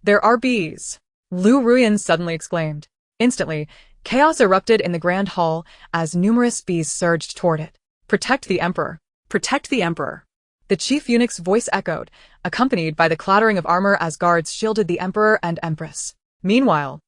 There are bees! Lu Ruyan suddenly exclaimed. Instantly, chaos erupted in the Grand Hall as numerous bees surged toward it. Protect the Emperor! Protect the Emperor! The chief eunuch's voice echoed, accompanied by the clattering of armor as guards shielded the Emperor and Empress. Meanwhile,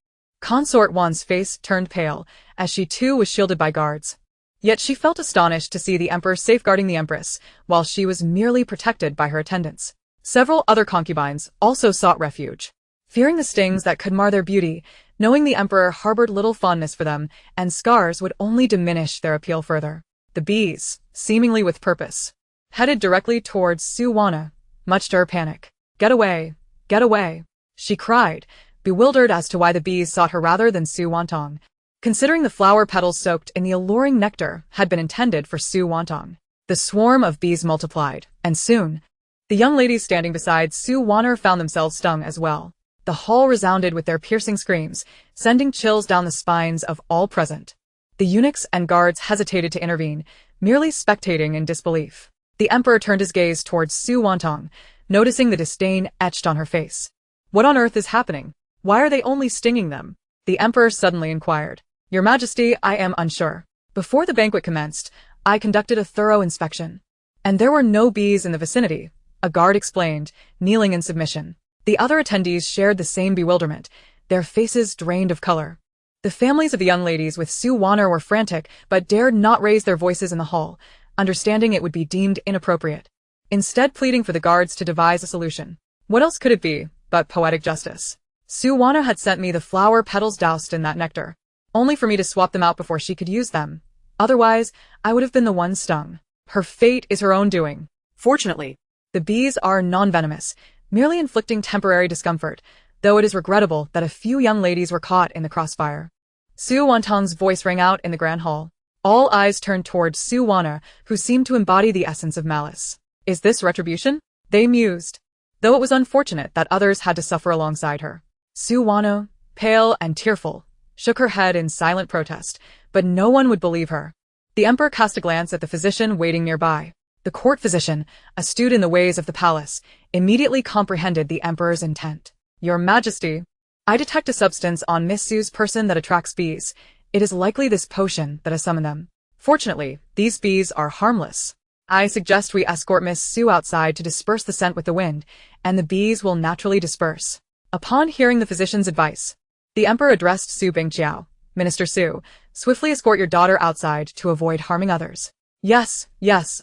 Consort Wan's face turned pale, as she too was shielded by guards. Yet she felt astonished to see the Emperor safeguarding the Empress, while she was merely protected by her attendants. Several other concubines also sought refuge, fearing the stings that could mar their beauty, knowing the Emperor harbored little fondness for them, and scars would only diminish their appeal further. The bees, seemingly with purpose, headed directly towards Su Wantang, much to her panic. Get away! Get away! She cried, bewildered as to why the bees sought her rather than Su Wantang. considering the flower petals soaked in the alluring nectar had been intended for Su Wantang. The swarm of bees multiplied, and soon, the young ladies standing beside Su Wantang found themselves stung as well. The hall resounded with their piercing screams, sending chills down the spines of all present. The eunuchs and guards hesitated to intervene, merely spectating in disbelief. The emperor turned his gaze towards Su Wantang, noticing the disdain etched on her face. What on earth is happening? Why are they only stinging them? The emperor suddenly inquired. Your Majesty, I am unsure. Before the banquet commenced, I conducted a thorough inspection. And there were no bees in the vicinity, a guard explained, kneeling in submission. The other attendees shared the same bewilderment, their faces drained of color. The families of the young ladies with Su Wantang were frantic, but dared not raise their voices in the hall, understanding it would be deemed inappropriate. Instead pleading for the guards to devise a solution. What else could it be but poetic justice? Su Wantang had sent me the flower petals doused in that nectar, only for me to swap them out before she could use them. Otherwise, I would have been the one stung. Her fate is her own doing. Fortunately, the bees are non-venomous, merely inflicting temporary discomfort, though it is regrettable that a few young ladies were caught in the crossfire. Su Wantang's voice rang out in the grand hall. All eyes turned towards Su Wantang, who seemed to embody the essence of malice. Is this retribution? They mused, though it was unfortunate that others had to suffer alongside her. Su Wantang, pale and tearful, shook her head in silent protest, but no one would believe her. The emperor cast a glance at the physician waiting nearby. The court physician, astute in the ways of the palace, immediately comprehended the emperor's intent. Your Majesty, I detect a substance on Miss Su's person that attracts bees. It is likely this potion that has summoned them. Fortunately, these bees are harmless. I suggest we escort Miss Su outside to disperse the scent with the wind, and the bees will naturally disperse. Upon hearing the physician's advice, the emperor addressed Su Bingqiao. Minister Su, swiftly escort your daughter outside to avoid harming others. Yes,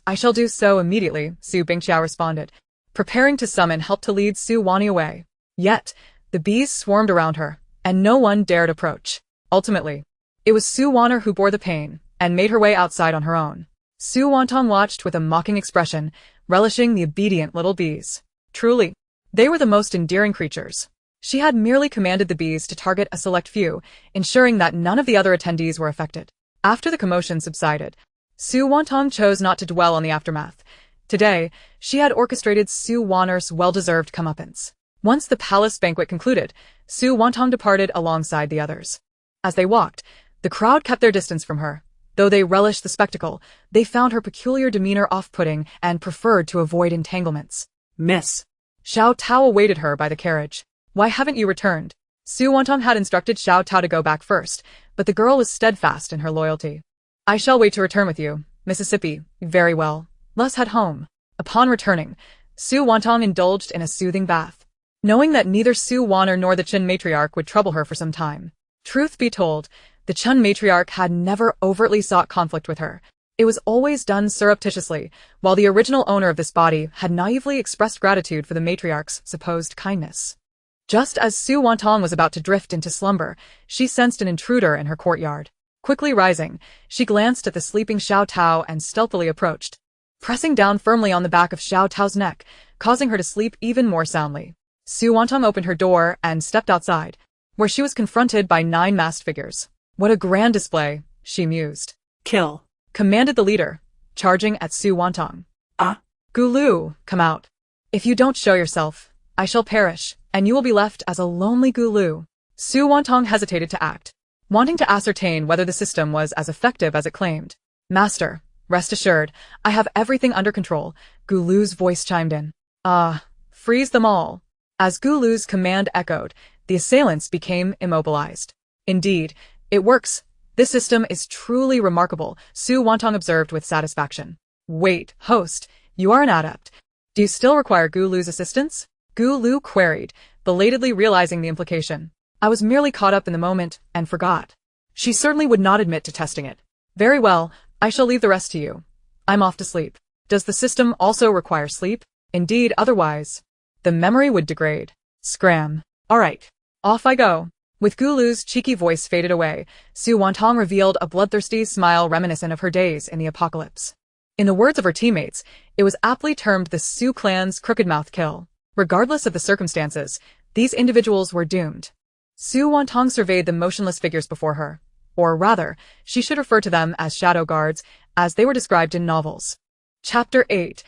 I shall do so immediately, Su Bingqiao responded, preparing to summon help to lead Su Wantang away. Yet, the bees swarmed around her, and no one dared approach. Ultimately, it was Su Wantang who bore the pain, and made her way outside on her own. Su Wantang watched with a mocking expression, relishing the obedient little bees. Truly, they were the most endearing creatures. She had merely commanded the bees to target a select few, ensuring that none of the other attendees were affected. After the commotion subsided, Su Wantang chose not to dwell on the aftermath. Today, she had orchestrated Su Wantang's well-deserved comeuppance. Once the palace banquet concluded, Su Wantang departed alongside the others. As they walked, the crowd kept their distance from her. Though they relished the spectacle, they found her peculiar demeanor off-putting and preferred to avoid entanglements. Miss Xiao Tao awaited her by the carriage. Why haven't you returned? Su Wantang had instructed Xiao Tao to go back first, but the girl was steadfast in her loyalty. I shall wait to return with you, Mississippi. Very well. Let's head home. Upon returning, Su Wantang indulged in a soothing bath, knowing that neither Su Wantang nor the Qin matriarch would trouble her for some time. Truth be told, the Qin matriarch had never overtly sought conflict with her. It was always done surreptitiously, while the original owner of this body had naively expressed gratitude for the matriarch's supposed kindness. Just as Su Wantang was about to drift into slumber, she sensed an intruder in her courtyard. Quickly rising, she glanced at the sleeping Xiao Tao and stealthily approached, pressing down firmly on the back of Xiao Tao's neck, causing her to sleep even more soundly. Su Wantang opened her door and stepped outside, where she was confronted by 9 masked figures. What a grand display, she mused. Kill, commanded the leader, charging at Su Wantang. Gua Liu, come out. If you don't show yourself, I shall perish, and you will be left as a lonely Gua Liu. Su Wantang hesitated to act, wanting to ascertain whether the system was as effective as it claimed. Master, rest assured, I have everything under control, Gua Liu's voice chimed in. Freeze them all. As Gua Liu's command echoed, the assailants became immobilized. Indeed, it works. This system is truly remarkable, Su Wantang observed with satisfaction. Wait, host, you are an adept. Do you still require Gua Liu's assistance? Gua Liu queried, belatedly realizing the implication. I was merely caught up in the moment and forgot. She certainly would not admit to testing it. Very well, I shall leave the rest to you. I'm off to sleep. Does the system also require sleep? Indeed, otherwise, the memory would degrade. Scram. All right, off I go. With Gua Liu's cheeky voice faded away, Su Wantang revealed a bloodthirsty smile reminiscent of her days in the apocalypse. In the words of her teammates, it was aptly termed the Su clan's crooked mouth kill. Regardless of the circumstances, these individuals were doomed. Su Wantang surveyed the motionless figures before her, or rather, she should refer to them as shadow guards, as they were described in novels. Chapter 8.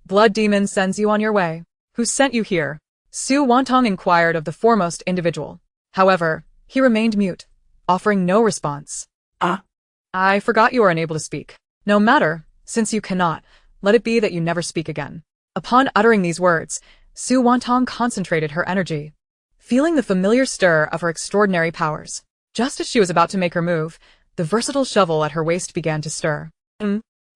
Blood Demon Sends You on Your Way. Who sent you here? Su Wantang inquired of the foremost individual. However, he remained mute, offering no response. I forgot you are unable to speak. No matter, since you cannot, let it be that you never speak again. Upon uttering these words, Su Wantang concentrated her energy, feeling the familiar stir of her extraordinary powers. Just as she was about to make her move, the versatile shovel at her waist began to stir.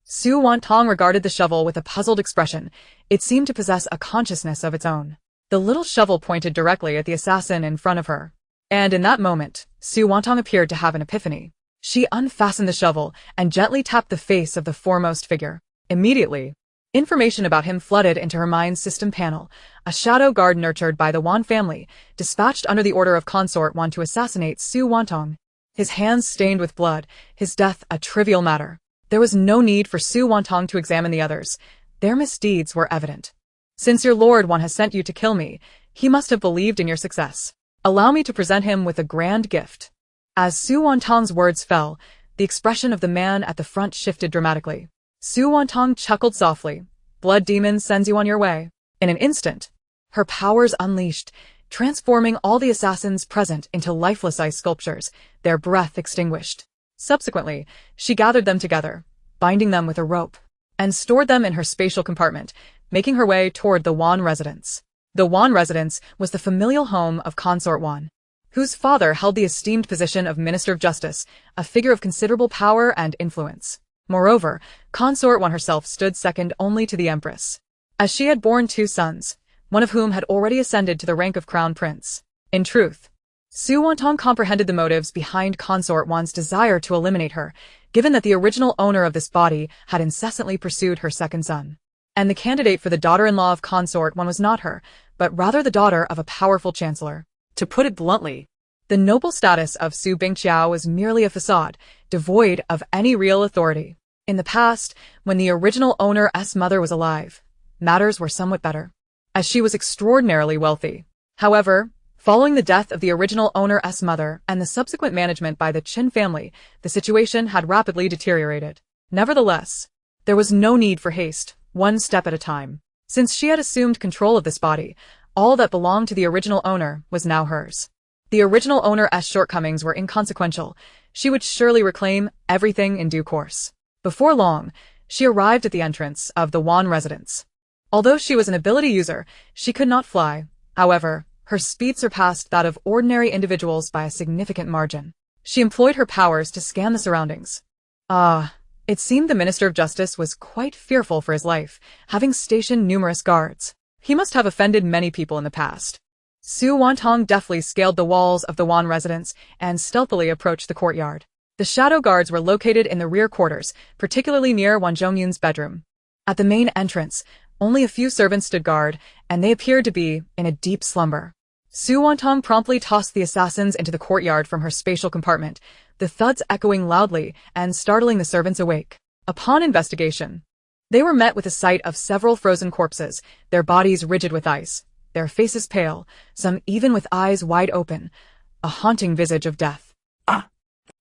Su Wantang regarded the shovel with a puzzled expression. It seemed to possess a consciousness of its own. The little shovel pointed directly at the assassin in front of her. And in that moment, Su Wantang appeared to have an epiphany. She unfastened the shovel and gently tapped the face of the foremost figure. Immediately, information about him flooded into her mind's system panel. A shadow guard nurtured by the Wan family, dispatched under the order of Consort Wan to assassinate Su Wantang. His hands stained with blood, his death a trivial matter. There was no need for Su Wantang to examine the others. Their misdeeds were evident. Since your Lord Wan has sent you to kill me, he must have believed in your success. Allow me to present him with a grand gift. As Su Wantang's words fell, the expression of the man at the front shifted dramatically. Su Wantang chuckled softly. Blood Demon sends you on your way. In an instant, her powers unleashed, transforming all the assassins present into lifeless ice sculptures, their breath extinguished. Subsequently, she gathered them together, binding them with a rope, and stored them in her spatial compartment, making her way toward the Wan residence. The Wan residence was the familial home of Consort Wan, whose father held the esteemed position of Minister of Justice, a figure of considerable power and influence. Moreover, Consort Wan herself stood second only to the Empress, as she had borne 2 sons, one of whom had already ascended to the rank of Crown Prince. In truth, Su Wantang comprehended the motives behind Consort Wan's desire to eliminate her, given that the original owner of this body had incessantly pursued her second son. And the candidate for the daughter-in-law of Consort Wan was not her, but rather the daughter of a powerful chancellor. To put it bluntly, the noble status of Su Bingqiao was merely a facade, devoid of any real authority. In the past, when the original owner's mother was alive, matters were somewhat better, as she was extraordinarily wealthy. However, following the death of the original owner's mother and the subsequent management by the Qin family, the situation had rapidly deteriorated. Nevertheless, there was no need for haste, one step at a time. Since she had assumed control of this body, all that belonged to the original owner was now hers. The original owner's shortcomings were inconsequential. She would surely reclaim everything in due course. Before long, she arrived at the entrance of the Wan residence. Although she was an ability user, she could not fly. However, her speed surpassed that of ordinary individuals by a significant margin. She employed her powers to scan the surroundings. It seemed the Minister of Justice was quite fearful for his life, having stationed numerous guards. He must have offended many people in the past. Su Wantang deftly scaled the walls of the Wan residence and stealthily approached the courtyard. The shadow guards were located in the rear quarters, particularly near Wan Zhongyun's bedroom. At the main entrance, only a few servants stood guard, and they appeared to be in a deep slumber. Su Wantang promptly tossed the assassins into the courtyard from her spatial compartment, the thuds echoing loudly and startling the servants awake. Upon investigation, they were met with a sight of several frozen corpses, their bodies rigid with ice, their faces pale, some even with eyes wide open, a haunting visage of death.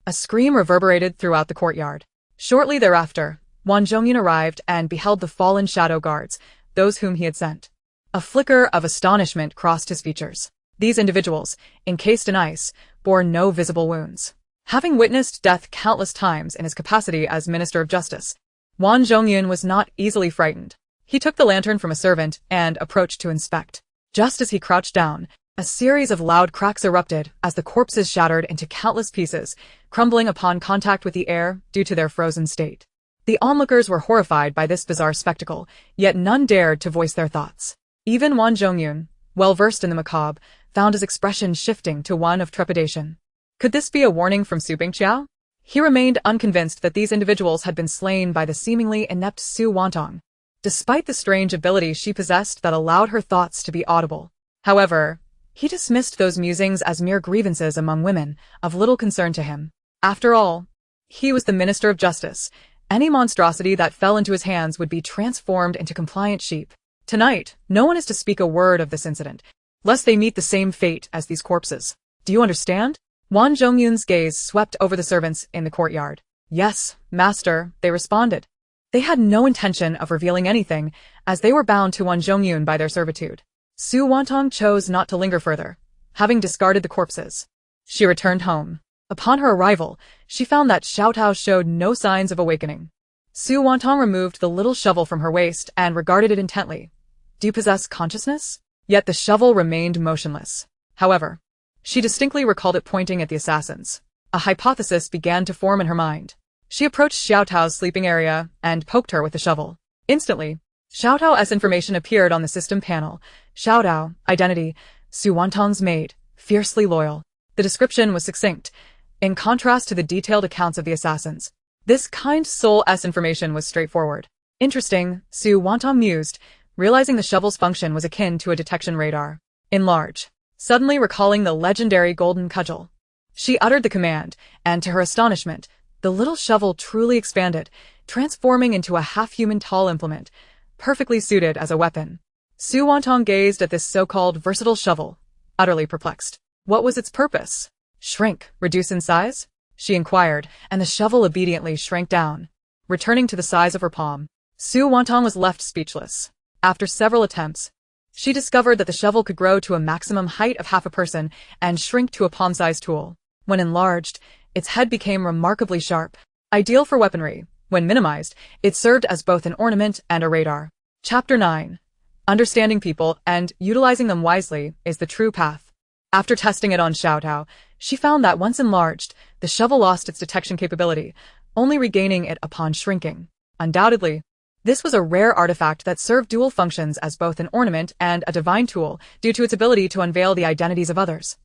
A scream reverberated throughout the courtyard. Shortly thereafter, Wan Zhongyun arrived and beheld the fallen shadow guards, those whom he had sent. A flicker of astonishment crossed his features. These individuals, encased in ice, bore no visible wounds. Having witnessed death countless times in his capacity as Minister of Justice, Wan Zhongyun was not easily frightened. He took the lantern from a servant and approached to inspect. Just as he crouched down, a series of loud cracks erupted as the corpses shattered into countless pieces, crumbling upon contact with the air due to their frozen state. The onlookers were horrified by this bizarre spectacle, yet none dared to voice their thoughts. Even Wan Zhongyun, well versed in the macabre, found his expression shifting to one of trepidation. Could this be a warning from Su Bingqiao? He remained unconvinced that these individuals had been slain by the seemingly inept Su Wantang, despite the strange ability she possessed that allowed her thoughts to be audible. However, he dismissed those musings as mere grievances among women, of little concern to him. After all, he was the Minister of Justice. Any monstrosity that fell into his hands would be transformed into compliant sheep. Tonight, no one is to speak a word of this incident, lest they meet the same fate as these corpses. Do you understand? Wang Zhongyun's gaze swept over the servants in the courtyard. Yes, master, they responded. They had no intention of revealing anything, as they were bound to Wang Zhongyun by their servitude. Su Wantang chose not to linger further, having discarded the corpses. She returned home. Upon her arrival, she found that Xiao Tao showed no signs of awakening. Su Wantang removed the little shovel from her waist and regarded it intently. Do you possess consciousness? Yet the shovel remained motionless. However, she distinctly recalled it pointing at the assassins. A hypothesis began to form in her mind. She approached Xiao Tao's sleeping area and poked her with the shovel. Instantly, Xiao Tao's information appeared on the system panel. Xiao Tao, identity, Su Wantang's maid, fiercely loyal. The description was succinct, in contrast to the detailed accounts of the assassins. This kind soul's information was straightforward. Interesting, Su Wantang mused, realizing the shovel's function was akin to a detection radar. Enlarge. Suddenly recalling the legendary golden cudgel. She uttered the command, and to her astonishment, the little shovel truly expanded, transforming into a half-human tall implement, perfectly suited as a weapon. Su Wantang gazed at this so-called versatile shovel, utterly perplexed. What was its purpose? Shrink, reduce in size? She inquired, and the shovel obediently shrank down, returning to the size of her palm. Su Wantang was left speechless. After several attempts, she discovered that the shovel could grow to a maximum height of half a person and shrink to a palm-sized tool. When enlarged, its head became remarkably sharp. Ideal for weaponry, when minimized, it served as both an ornament and a radar. Chapter 9. Understanding people and utilizing them wisely is the true path. After testing it on Xiao Tao, she found that once enlarged, the shovel lost its detection capability, only regaining it upon shrinking. Undoubtedly, this was a rare artifact that served dual functions as both an ornament and a divine tool due to its ability to unveil the identities of others.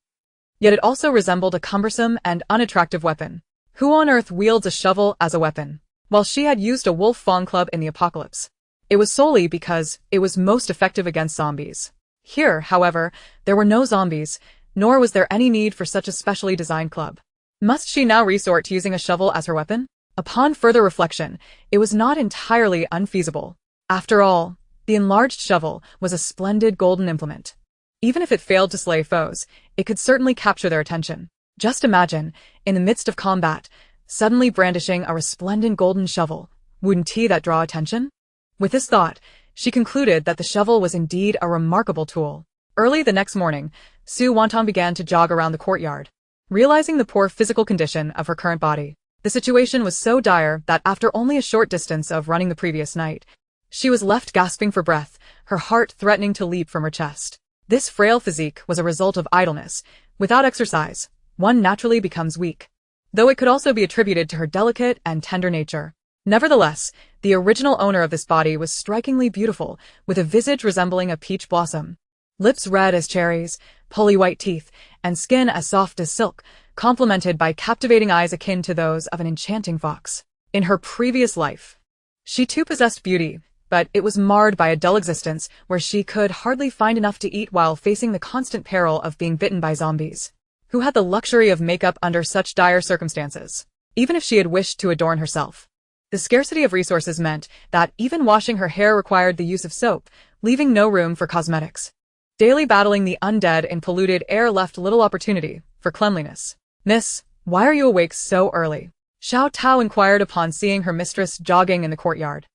Yet it also resembled a cumbersome and unattractive weapon. Who on earth wields a shovel as a weapon? While she had used a wolf fang club in the apocalypse, it was solely because it was most effective against zombies. Here, however, there were no zombies, nor was there any need for such a specially designed club. Must she now resort to using a shovel as her weapon? Upon further reflection, it was not entirely unfeasible. After all, the enlarged shovel was a splendid golden implement. Even if it failed to slay foes, it could certainly capture their attention. Just imagine, in the midst of combat, suddenly brandishing a resplendent golden shovel. Wouldn't that draw attention? With this thought, she concluded that the shovel was indeed a remarkable tool. Early the next morning, Su Wantang began to jog around the courtyard. Realizing the poor physical condition of her current body, the situation was so dire that after only a short distance of running the previous night, she was left gasping for breath, her heart threatening to leap from her chest. This frail physique was a result of idleness. Without exercise, one naturally becomes weak, though it could also be attributed to her delicate and tender nature. Nevertheless, the original owner of this body was strikingly beautiful, with a visage resembling a peach blossom. Lips red as cherries, pearly white teeth, and skin as soft as silk, complemented by captivating eyes akin to those of an enchanting fox. In her previous life, she too possessed beauty, but it was marred by a dull existence where she could hardly find enough to eat while facing the constant peril of being bitten by zombies. Who had the luxury of makeup under such dire circumstances? Even if she had wished to adorn herself, the scarcity of resources meant that even washing her hair required the use of soap, leaving no room for cosmetics. Daily battling the undead in polluted air left little opportunity for cleanliness. Miss, why are you awake so early? Xiao Tao inquired upon seeing her mistress jogging in the courtyard.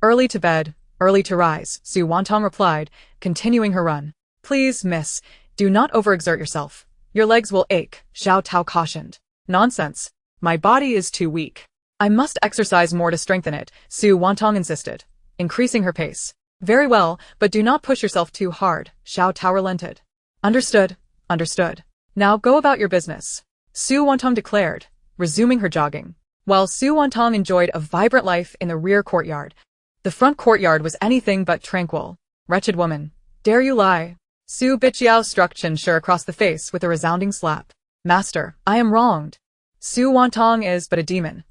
Early to bed, early to rise, Su Wantang replied, continuing her run. Please, miss, do not overexert yourself. Your legs will ache, Xiao Tao cautioned. Nonsense. My body is too weak. I must exercise more to strengthen it, Su Wantang insisted, increasing her pace. Very well, but do not push yourself too hard, Xiao Tao relented. Understood, understood. Now go about your business, Su Wantang declared, resuming her jogging. While Su Wantang enjoyed a vibrant life in the rear courtyard, the front courtyard was anything but tranquil. Wretched woman, dare you lie? Su Biqiao struck Chen Shi across the face with a resounding slap. Master, I am wronged. Su Wantang is but a demon.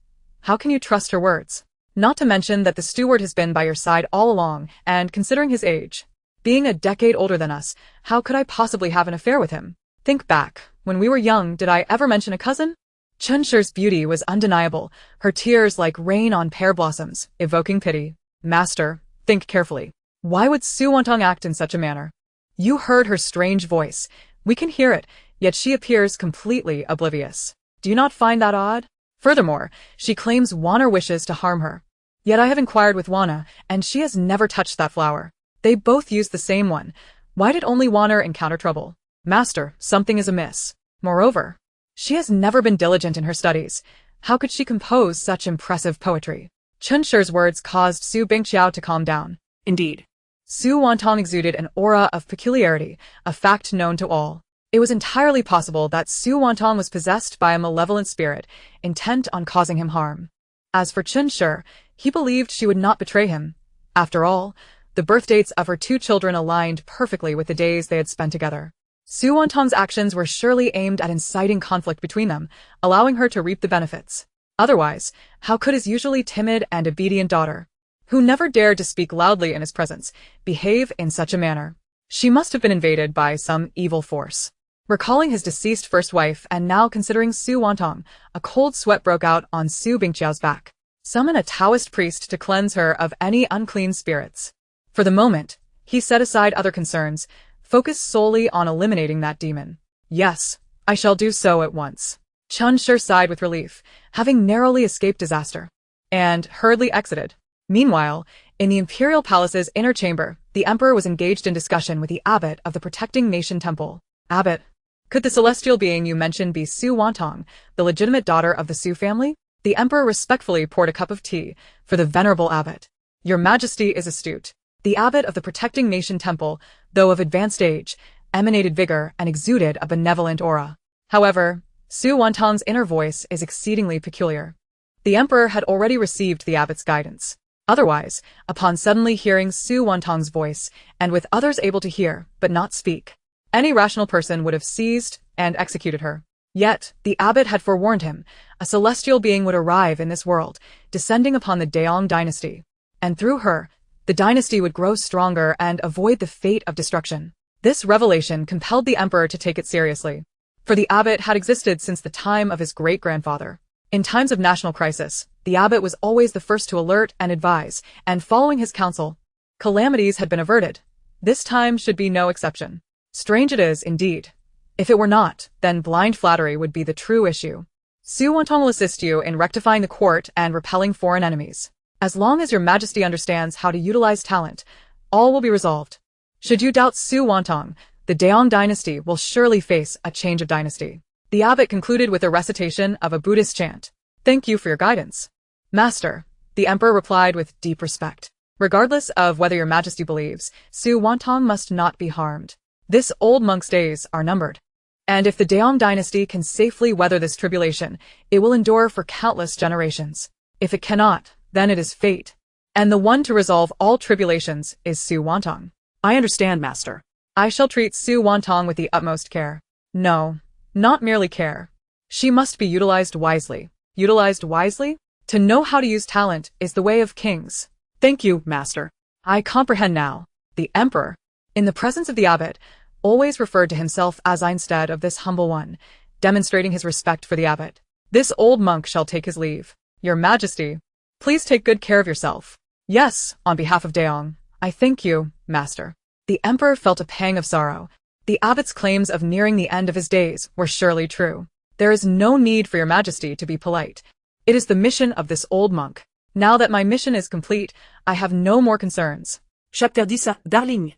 How can you trust her words? Not to mention that the steward has been by your side all along, and considering his age, being a decade older than us, how could I possibly have an affair with him? Think back, when we were young, did I ever mention a cousin? Chen Shi's beauty was undeniable, her tears like rain on pear blossoms, evoking pity. Master, think carefully. Why would Su Wantang act in such a manner? You heard her strange voice. We can hear it. yet she appears completely oblivious. Do you not find that odd? Furthermore, she claims Wana wishes to harm her. Yet I have inquired with Wana, and she has never touched that flower. They both use the same one. Why did only Wana encounter trouble? Master, something is amiss. Moreover, she has never been diligent in her studies. How could she compose such impressive poetry? Chunshi's words caused Su Bingqiao to calm down. Indeed. Su Wantang exuded an aura of peculiarity, a fact known to all. It was entirely possible that Su Wantang was possessed by a malevolent spirit, intent on causing him harm. As for Chunshi, he believed she would not betray him. After all, the birth dates of her two children aligned perfectly with the days they had spent together. Su Wantang's actions were surely aimed at inciting conflict between them, allowing her to reap the benefits. Otherwise, how could his usually timid and obedient daughter, who never dared to speak loudly in his presence, behave in such a manner? She must have been invaded by some evil force. Recalling his deceased first wife and now considering Su Wantang, a cold sweat broke out on Su Bingqiao's back. Summon a Taoist priest to cleanse her of any unclean spirits. For the moment, he set aside other concerns, focused solely on eliminating that demon. Yes, I shall do so at once. Chunshi sighed with relief, having narrowly escaped disaster, and hurriedly exited. Meanwhile, in the imperial palace's inner chamber, the emperor was engaged in discussion with the abbot of the protecting nation temple. Abbot, could the celestial being you mentioned be Su Wantang, the legitimate daughter of the Su family? The emperor respectfully poured a cup of tea for the venerable abbot. Your Majesty is astute. The abbot of the protecting nation temple, though of advanced age, emanated vigor and exuded a benevolent aura. However, Su Wantang's inner voice is exceedingly peculiar. The emperor had already received the abbot's guidance. Otherwise, upon suddenly hearing Su Wantang's voice, and with others able to hear but not speak, any rational person would have seized and executed her. Yet, the abbot had forewarned him, a celestial being would arrive in this world, descending upon the Daong dynasty. And through her, the dynasty would grow stronger and avoid the fate of destruction. This revelation compelled the emperor to take it seriously. For the abbot had existed since the time of his great-grandfather. In times of national crisis, the abbot was always the first to alert and advise, and following his counsel, calamities had been averted. This time should be no exception. Strange it is, indeed. If it were not, then blind flattery would be the true issue. Su Wantang will assist you in rectifying the court and repelling foreign enemies. As long as your Majesty understands how to utilize talent, all will be resolved. Should you doubt Su Wantang, the Daong dynasty will surely face a change of dynasty. The abbot concluded with a recitation of a Buddhist chant. Thank you for your guidance. Master, the emperor replied with deep respect. Regardless of whether your Majesty believes, Su Wantang must not be harmed. This old monk's days are numbered. And if the Daong dynasty can safely weather this tribulation, it will endure for countless generations. If it cannot, then it is fate. And the one to resolve all tribulations is Su Wantang. I understand, Master. I shall treat Su Wantang with the utmost care. No, not merely care. She must be utilized wisely. Utilized wisely? To know how to use talent is the way of kings. Thank you, Master. I comprehend now. The emperor, in the presence of the abbot, always referred to himself as I instead of this humble one, demonstrating his respect for the abbot. This old monk shall take his leave. Your Majesty, please take good care of yourself. Yes, on behalf of Daong, I thank you, Master. The emperor felt a pang of sorrow. The abbot's claims of nearing the end of his days were surely true. There is no need for your Majesty to be polite. It is the mission of this old monk. Now that my mission is complete, I have no more concerns. Chapter 10, darling.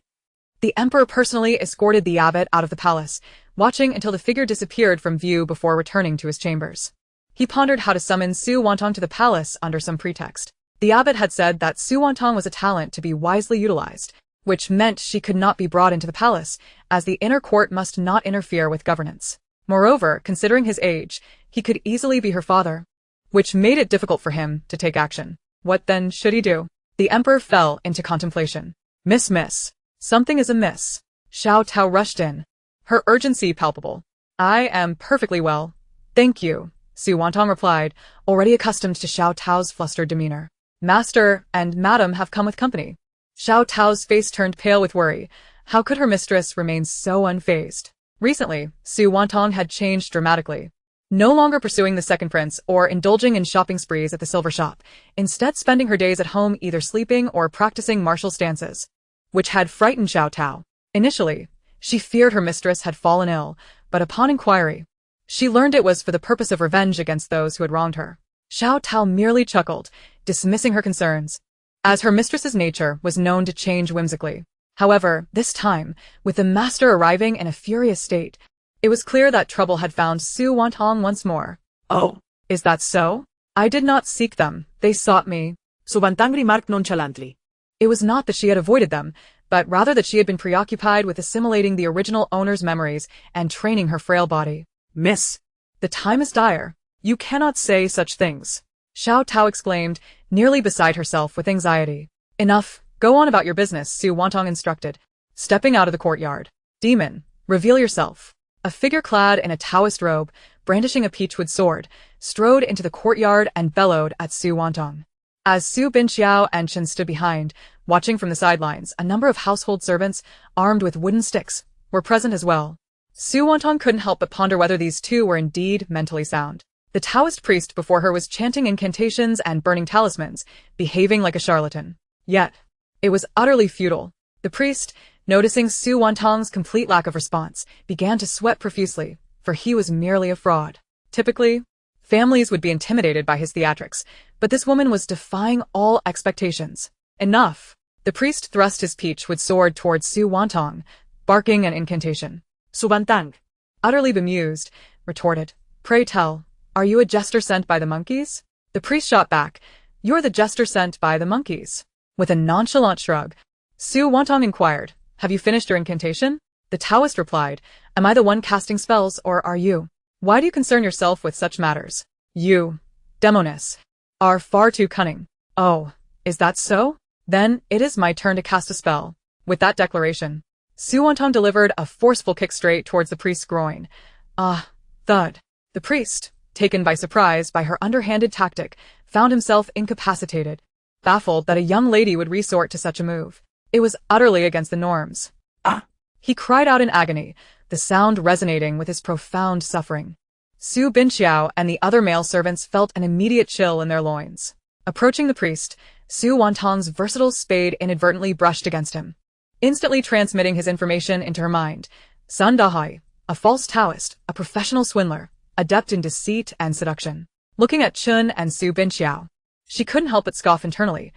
The emperor personally escorted the abbot out of the palace, watching until the figure disappeared from view before returning to his chambers. He pondered how to summon Su Wantang to the palace under some pretext. The abbot had said that Su Wantang was a talent to be wisely utilized, which meant she could not be brought into the palace, as the inner court must not interfere with governance. Moreover, considering his age, he could easily be her father, which made it difficult for him to take action. What then should he do? The emperor fell into contemplation. Miss. Something is amiss. Xiao Tao rushed in, her urgency palpable. I am perfectly well. Thank you, Su Wantang replied, already accustomed to Xiao Tao's flustered demeanor. Master and Madam have come with company. Xiao Tao's face turned pale with worry. How could her mistress remain so unfazed? Recently, Su Wantang had changed dramatically. No longer pursuing the second prince or indulging in shopping sprees at the silver shop, instead spending her days at home either sleeping or practicing martial stances, which had frightened Xiao Tao. Initially, she feared her mistress had fallen ill, but upon inquiry, she learned it was for the purpose of revenge against those who had wronged her. Xiao Tao merely chuckled, dismissing her concerns, as her mistress's nature was known to change whimsically. However, this time, with the master arriving in a furious state, it was clear that trouble had found Su Wantang once more. Oh, Is that so? I did not seek them, they sought me. Su Wantang remarked nonchalantly. It was not that she had avoided them, but rather that she had been preoccupied with assimilating the original owner's memories and training her frail body. Miss, The time is dire. You cannot say such things. Xiao Tao exclaimed, nearly beside herself with anxiety. Enough, go on about your business, Su Wantang instructed, stepping out of the courtyard. Demon, reveal yourself. A figure clad in a Taoist robe, brandishing a peachwood sword, strode into the courtyard and bellowed at Su Wantang. As Su Binxiao and Chen stood behind, watching from the sidelines, a number of household servants, armed with wooden sticks, were present as well. Su Wantang couldn't help but ponder whether these two were indeed mentally sound. The Taoist priest before her was chanting incantations and burning talismans, behaving like a charlatan. Yet, it was utterly futile. The priest, noticing Su Wantang's complete lack of response, began to sweat profusely, for he was merely a fraud. Typically, families would be intimidated by his theatrics, but this woman was defying all expectations. Enough! The priest thrust his peachwood sword towards Su Wantang, barking an incantation. Su Wantang, Utterly bemused, retorted, Pray tell, are you a jester sent by the monkeys? The priest shot back, You're the jester sent by the monkeys. With a nonchalant shrug, Su Wantang inquired, Have you finished your incantation? The Taoist replied, Am I the one casting spells, or are you? Why do you concern yourself with such matters? You, demoness, are far too cunning. Oh, is that so? Then it is my turn to cast a spell. With that declaration, Su Wantang delivered a forceful kick straight towards the priest's groin. Ah, thud. The priest, taken by surprise by her underhanded tactic, found himself incapacitated, baffled that a young lady would resort to such a move. It was utterly against the norms. Ah! He cried out in agony, the sound resonating with his profound suffering. Su Binxiao and the other male servants felt an immediate chill in their loins. Approaching the priest, Su Wantang's versatile spade inadvertently brushed against him, instantly transmitting his information into her mind. Sun Dahai, a false Taoist, a professional swindler, adept in deceit and seduction. Looking at Chun and Su Binxiao, she couldn't help but scoff internally.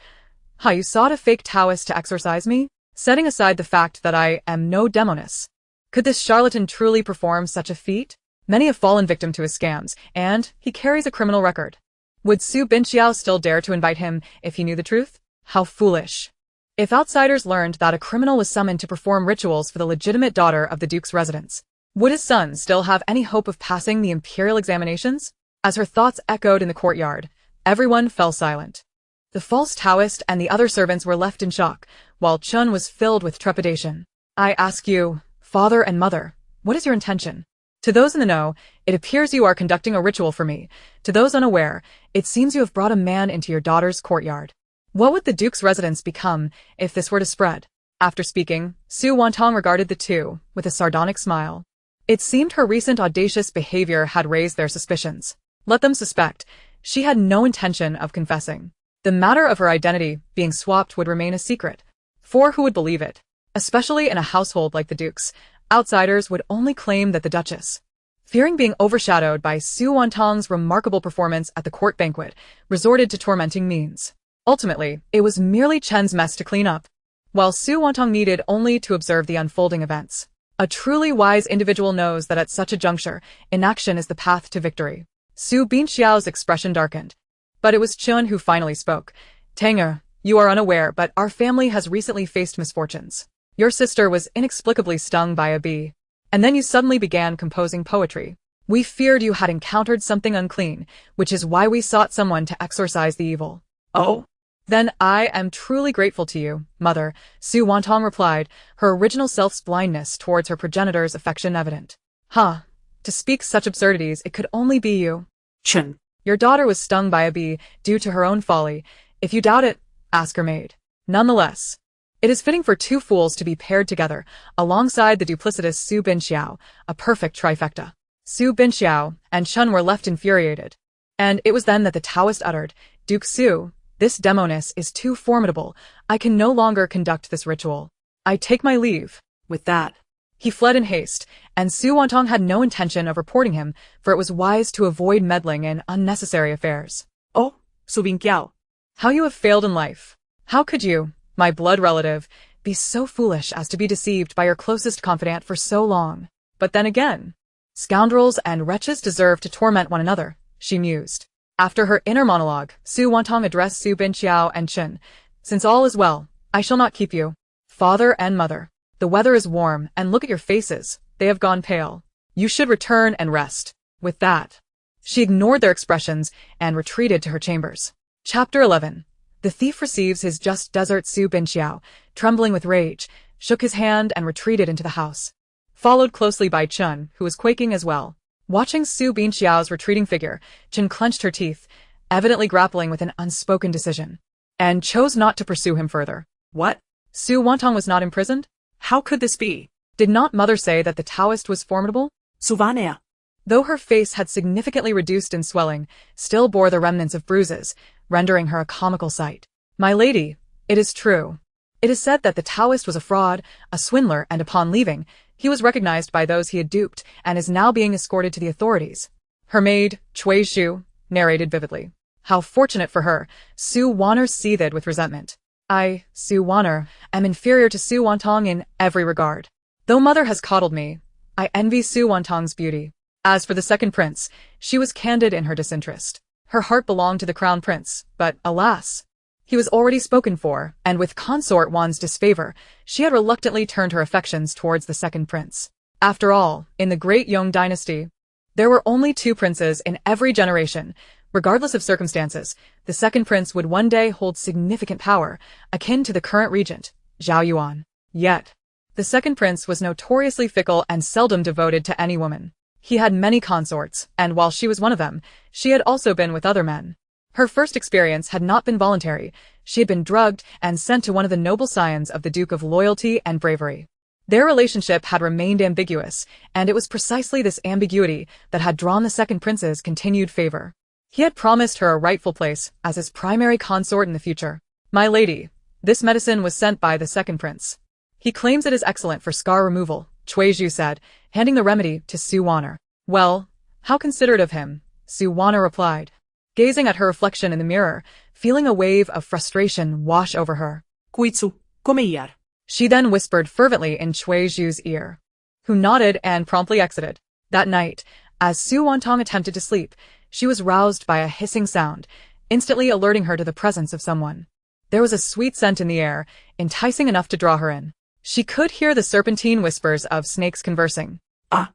Ha, you sought a fake Taoist to exorcise me? Setting aside the fact that I am no demoness, could this charlatan truly perform such a feat? Many have fallen victim to his scams, and he carries a criminal record. Would Su Binxiao still dare to invite him if he knew the truth? How foolish. If outsiders learned that a criminal was summoned to perform rituals for the legitimate daughter of the Duke's residence, would his son still have any hope of passing the imperial examinations? As her thoughts echoed in the courtyard, everyone fell silent. The false Taoist and the other servants were left in shock, while Chun was filled with trepidation. I ask you, father and mother, what is your intention? To those in the know, it appears you are conducting a ritual for me. To those unaware, it seems you have brought a man into your daughter's courtyard. What would the Duke's residence become if this were to spread? After speaking, Su Wantang regarded the two with a sardonic smile. It seemed her recent audacious behavior had raised their suspicions. Let them suspect. She had no intention of confessing. The matter of her identity being swapped would remain a secret. For who would believe it? Especially in a household like the Duke's, outsiders would only claim that the Duchess, fearing being overshadowed by Su Wantang's remarkable performance at the court banquet, resorted to tormenting means. Ultimately, it was merely Chen's mess to clean up, while Su Wantang needed only to observe the unfolding events. A truly wise individual knows that at such a juncture, inaction is the path to victory. Su Binxiao's expression darkened, but it was Chun who finally spoke. Tanger, you are unaware, but our family has recently faced misfortunes. Your sister was inexplicably stung by a bee, and then you suddenly began composing poetry. We feared you had encountered something unclean, which is why we sought someone to exorcise the evil. Oh? Then I am truly grateful to you, mother, Su Wantang replied, her original self's blindness towards her progenitor's affection evident. Huh. To speak such absurdities, it could only be you. Chun. Your daughter was stung by a bee due to her own folly. If you doubt it, ask her maid. Nonetheless, it is fitting for two fools to be paired together, alongside the duplicitous Su Binxiao, a perfect trifecta. Su Binxiao and Chun were left infuriated. And it was then that the Taoist uttered, Duke Su, this demoness is too formidable. I can no longer conduct this ritual. I take my leave. With that, He fled in haste, and Su Wantang had no intention of reporting him, for it was wise to avoid meddling in unnecessary affairs. Oh, Su Wantang. How you have failed in life. How could you, my blood relative, be so foolish as to be deceived by your closest confidant for so long? But then again, scoundrels and wretches deserve to torment one another, she mused. After her inner monologue, Su Wantang addressed Su Binqiao and Qin. Since all is well, I shall not keep you. Father and mother, the weather is warm, and look at your faces, they have gone pale. You should return and rest. With that, she ignored their expressions and retreated to her chambers. Chapter 11. The thief receives his just desert. Su Binqiao, trembling with rage, shook his hand and retreated into the house, followed closely by Chun, who was quaking as well. Watching Su Binqiao's retreating figure, Chun clenched her teeth, evidently grappling with an unspoken decision, and chose not to pursue him further. What? Su Wantang was not imprisoned? How could this be? Did not mother say that the Taoist was formidable? Su Wantang. Though her face had significantly reduced in swelling, still bore the remnants of bruises, rendering her a comical sight. My lady, it is true. It is said that the Taoist was a fraud, a swindler, and upon leaving, he was recognized by those he had duped and is now being escorted to the authorities. Her maid, Cui Shu, narrated vividly. How fortunate for her. Su Wantang seethed with resentment. I, Su Wantang, am inferior to Su Wantang in every regard. Though mother has coddled me, I envy Su Wantang's beauty. As for the second prince, she was candid in her disinterest. Her heart belonged to the crown prince, but alas, he was already spoken for, and with consort Wan's disfavor, she had reluctantly turned her affections towards the second prince. After all, in the great Yong dynasty, there were only two princes in every generation. Regardless of circumstances, the second prince would one day hold significant power, akin to the current regent, Zhao Yuan. Yet, the second prince was notoriously fickle and seldom devoted to any woman. He had many consorts, and while she was one of them, she had also been with other men. Her first experience had not been voluntary. She had been drugged and sent to one of the noble scions of the Duke of Loyalty and Bravery. Their relationship had remained ambiguous, and it was precisely this ambiguity that had drawn the second prince's continued favor. He had promised her a rightful place as his primary consort in the future. My lady, this medicine was sent by the second prince. He claims it is excellent for scar removal, Cui Zhu said, handing the remedy to Su Wantang. Well, how considerate of him, Su Wantang replied, gazing at her reflection in the mirror, feeling a wave of frustration wash over her. Kuitsu, come here. She then whispered fervently in Cui Zhu's ear, who nodded and promptly exited. That night, as Su Wantang attempted to sleep, she was roused by a hissing sound, instantly alerting her to the presence of someone. There was a sweet scent in the air, enticing enough to draw her in. She could hear the serpentine whispers of snakes conversing. Ah!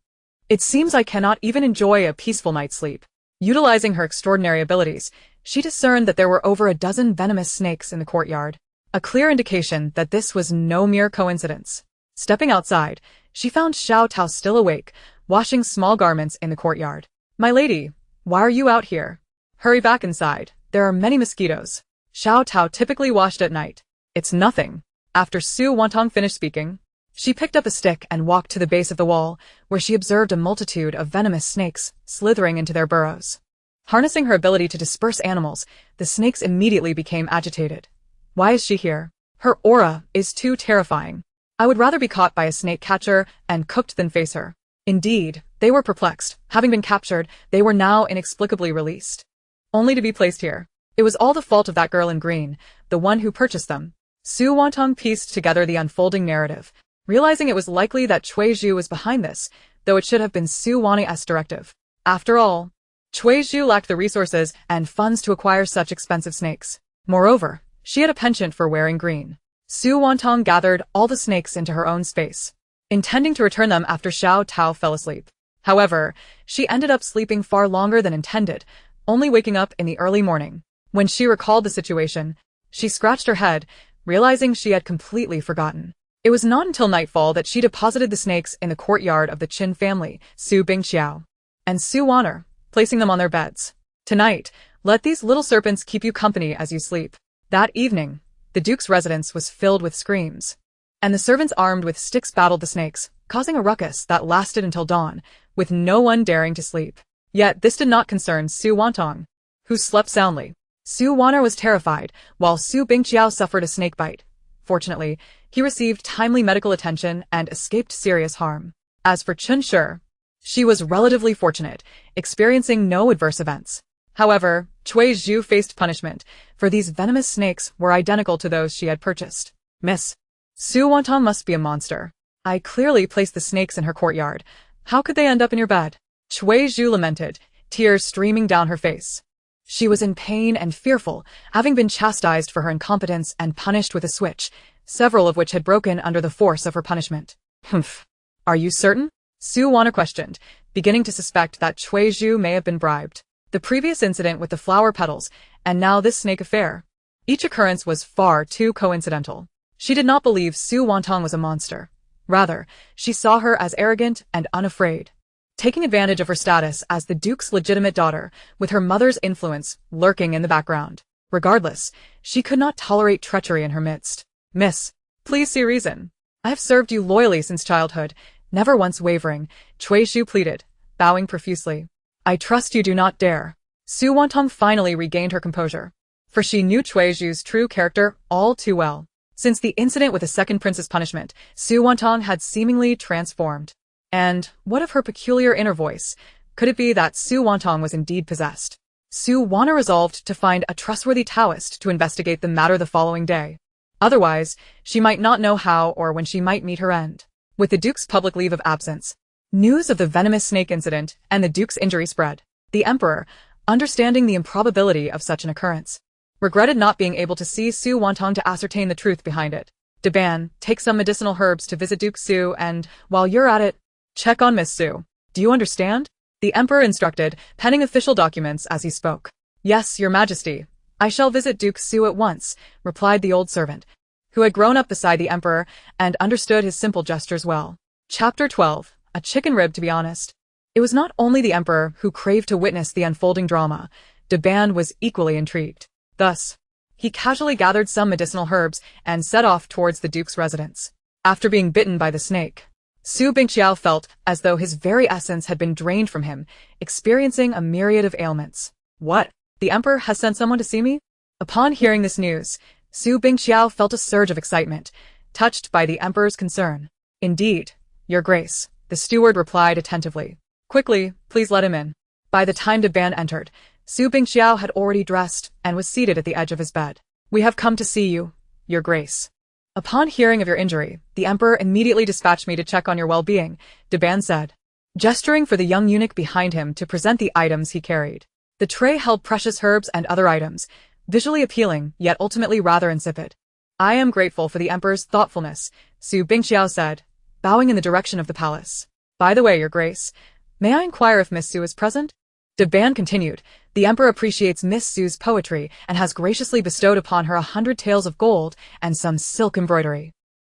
It seems I cannot even enjoy a peaceful night's sleep. Utilizing her extraordinary abilities, she discerned that there were over a dozen venomous snakes in the courtyard, a clear indication that this was no mere coincidence. Stepping outside, she found Xiao Tao still awake, washing small garments in the courtyard. My lady, why are you out here? Hurry back inside, there are many mosquitoes. Xiao Tao typically washed at night. It's nothing. After Su Wantang finished speaking, she picked up a stick and walked to the base of the wall, where she observed a multitude of venomous snakes slithering into their burrows. Harnessing her ability to disperse animals, the snakes immediately became agitated. Why is she here? Her aura is too terrifying. I would rather be caught by a snake catcher and cooked than face her. Indeed, they were perplexed. Having been captured, they were now inexplicably released, only to be placed here. It was all the fault of that girl in green, the one who purchased them. Su Wantang pieced together the unfolding narrative, realizing it was likely that Cui Zhu was behind this, though it should have been Su Wantang's directive. After all, Cui Zhu lacked the resources and funds to acquire such expensive snakes. Moreover, she had a penchant for wearing green. Su Wantang gathered all the snakes into her own space, intending to return them after Xiao Tao fell asleep. However, she ended up sleeping far longer than intended, only waking up in the early morning. When she recalled the situation, she scratched her head, realizing she had completely forgotten. It was not until nightfall that she deposited the snakes in the courtyard of the Qin family, Su Binqiao and Su Wantang, placing them on their beds. Tonight, let these little serpents keep you company as you sleep. That evening, the Duke's residence was filled with screams, and the servants armed with sticks battled the snakes, causing a ruckus that lasted until dawn, with no one daring to sleep. Yet this did not concern Su Wantang, who slept soundly. Su Wantang was terrified, while Su Binqiao suffered a snake bite. Fortunately, he received timely medical attention and escaped serious harm. As for Chunshi, she was relatively fortunate, experiencing no adverse events. However, Cui Zhu faced punishment, for these venomous snakes were identical to those she had purchased. Miss Su Wantang must be a monster. I clearly placed the snakes in her courtyard. How could they end up in your bed? Cui Zhu lamented, tears streaming down her face. She was in pain and fearful, having been chastised for her incompetence and punished with a switch, several of which had broken under the force of her punishment. Humph. Are you certain? Su Wantang questioned, beginning to suspect that Cui Zhu may have been bribed. The previous incident with the flower petals, and now this snake affair. Each occurrence was far too coincidental. She did not believe Su Wantang was a monster. Rather, she saw her as arrogant and unafraid, taking advantage of her status as the Duke's legitimate daughter, with her mother's influence lurking in the background. Regardless, she could not tolerate treachery in her midst. Miss, please see reason. I have served you loyally since childhood, never once wavering, Cui Zhu pleaded, bowing profusely. I trust you do not dare. Su Wantang finally regained her composure, for she knew Cui Zhu's true character all too well. Since the incident with the second prince's punishment, Su Wantang had seemingly transformed. And what of her peculiar inner voice? Could it be that Su Wantang was indeed possessed? Su Wantang resolved to find a trustworthy Taoist to investigate the matter the following day. Otherwise, she might not know how or when she might meet her end. With the Duke's public leave of absence, news of the venomous snake incident and the Duke's injury spread. The Emperor, understanding the improbability of such an occurrence, regretted not being able to see Su Wantang to ascertain the truth behind it. Deban, take some medicinal herbs to visit Duke Su and, while you're at it, check on Miss Su. Do you understand? The Emperor instructed, penning official documents as he spoke. Yes, Your Majesty. I shall visit Duke Su at once, replied the old servant, who had grown up beside the Emperor and understood his simple gestures well. Chapter 12. A chicken rib, to be honest. It was not only the Emperor who craved to witness the unfolding drama. Deban was equally intrigued. Thus, he casually gathered some medicinal herbs and set off towards the Duke's residence. After being bitten by the snake, Su Bingqiao felt as though his very essence had been drained from him, experiencing a myriad of ailments. What? The Emperor has sent someone to see me? Upon hearing this news, Su Bingqiao felt a surge of excitement, touched by the Emperor's concern. Indeed, Your Grace, the steward replied attentively. Quickly, please let him in. By the time Deban entered, Su Bingqiao had already dressed and was seated at the edge of his bed. We have come to see you, Your Grace. Upon hearing of your injury, the Emperor immediately dispatched me to check on your well-being, Deban said, gesturing for the young eunuch behind him to present the items he carried. The tray held precious herbs and other items, visually appealing, yet ultimately rather insipid. I am grateful for the Emperor's thoughtfulness, Su Bingqiao said, bowing in the direction of the palace. By the way, Your Grace, may I inquire if Miss Su is present? Deban continued, the Emperor appreciates Miss Su's poetry and has graciously bestowed upon her 100 taels of gold and some silk embroidery.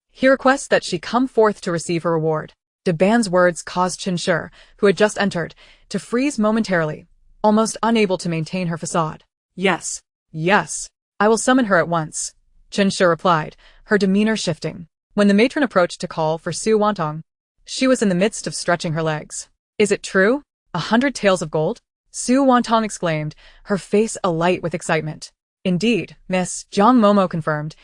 He requests that she come forth to receive her reward. Deban's words caused Chunshi, who had just entered, to freeze momentarily, almost unable to maintain her facade. Yes, I will summon her at once, Chunshi replied, her demeanor shifting. When the matron approached to call for Su Wantang, she was in the midst of stretching her legs. Is it true? 100 taels of gold? Su Wantang exclaimed, her face alight with excitement. Indeed, Miss Zhang Momo confirmed,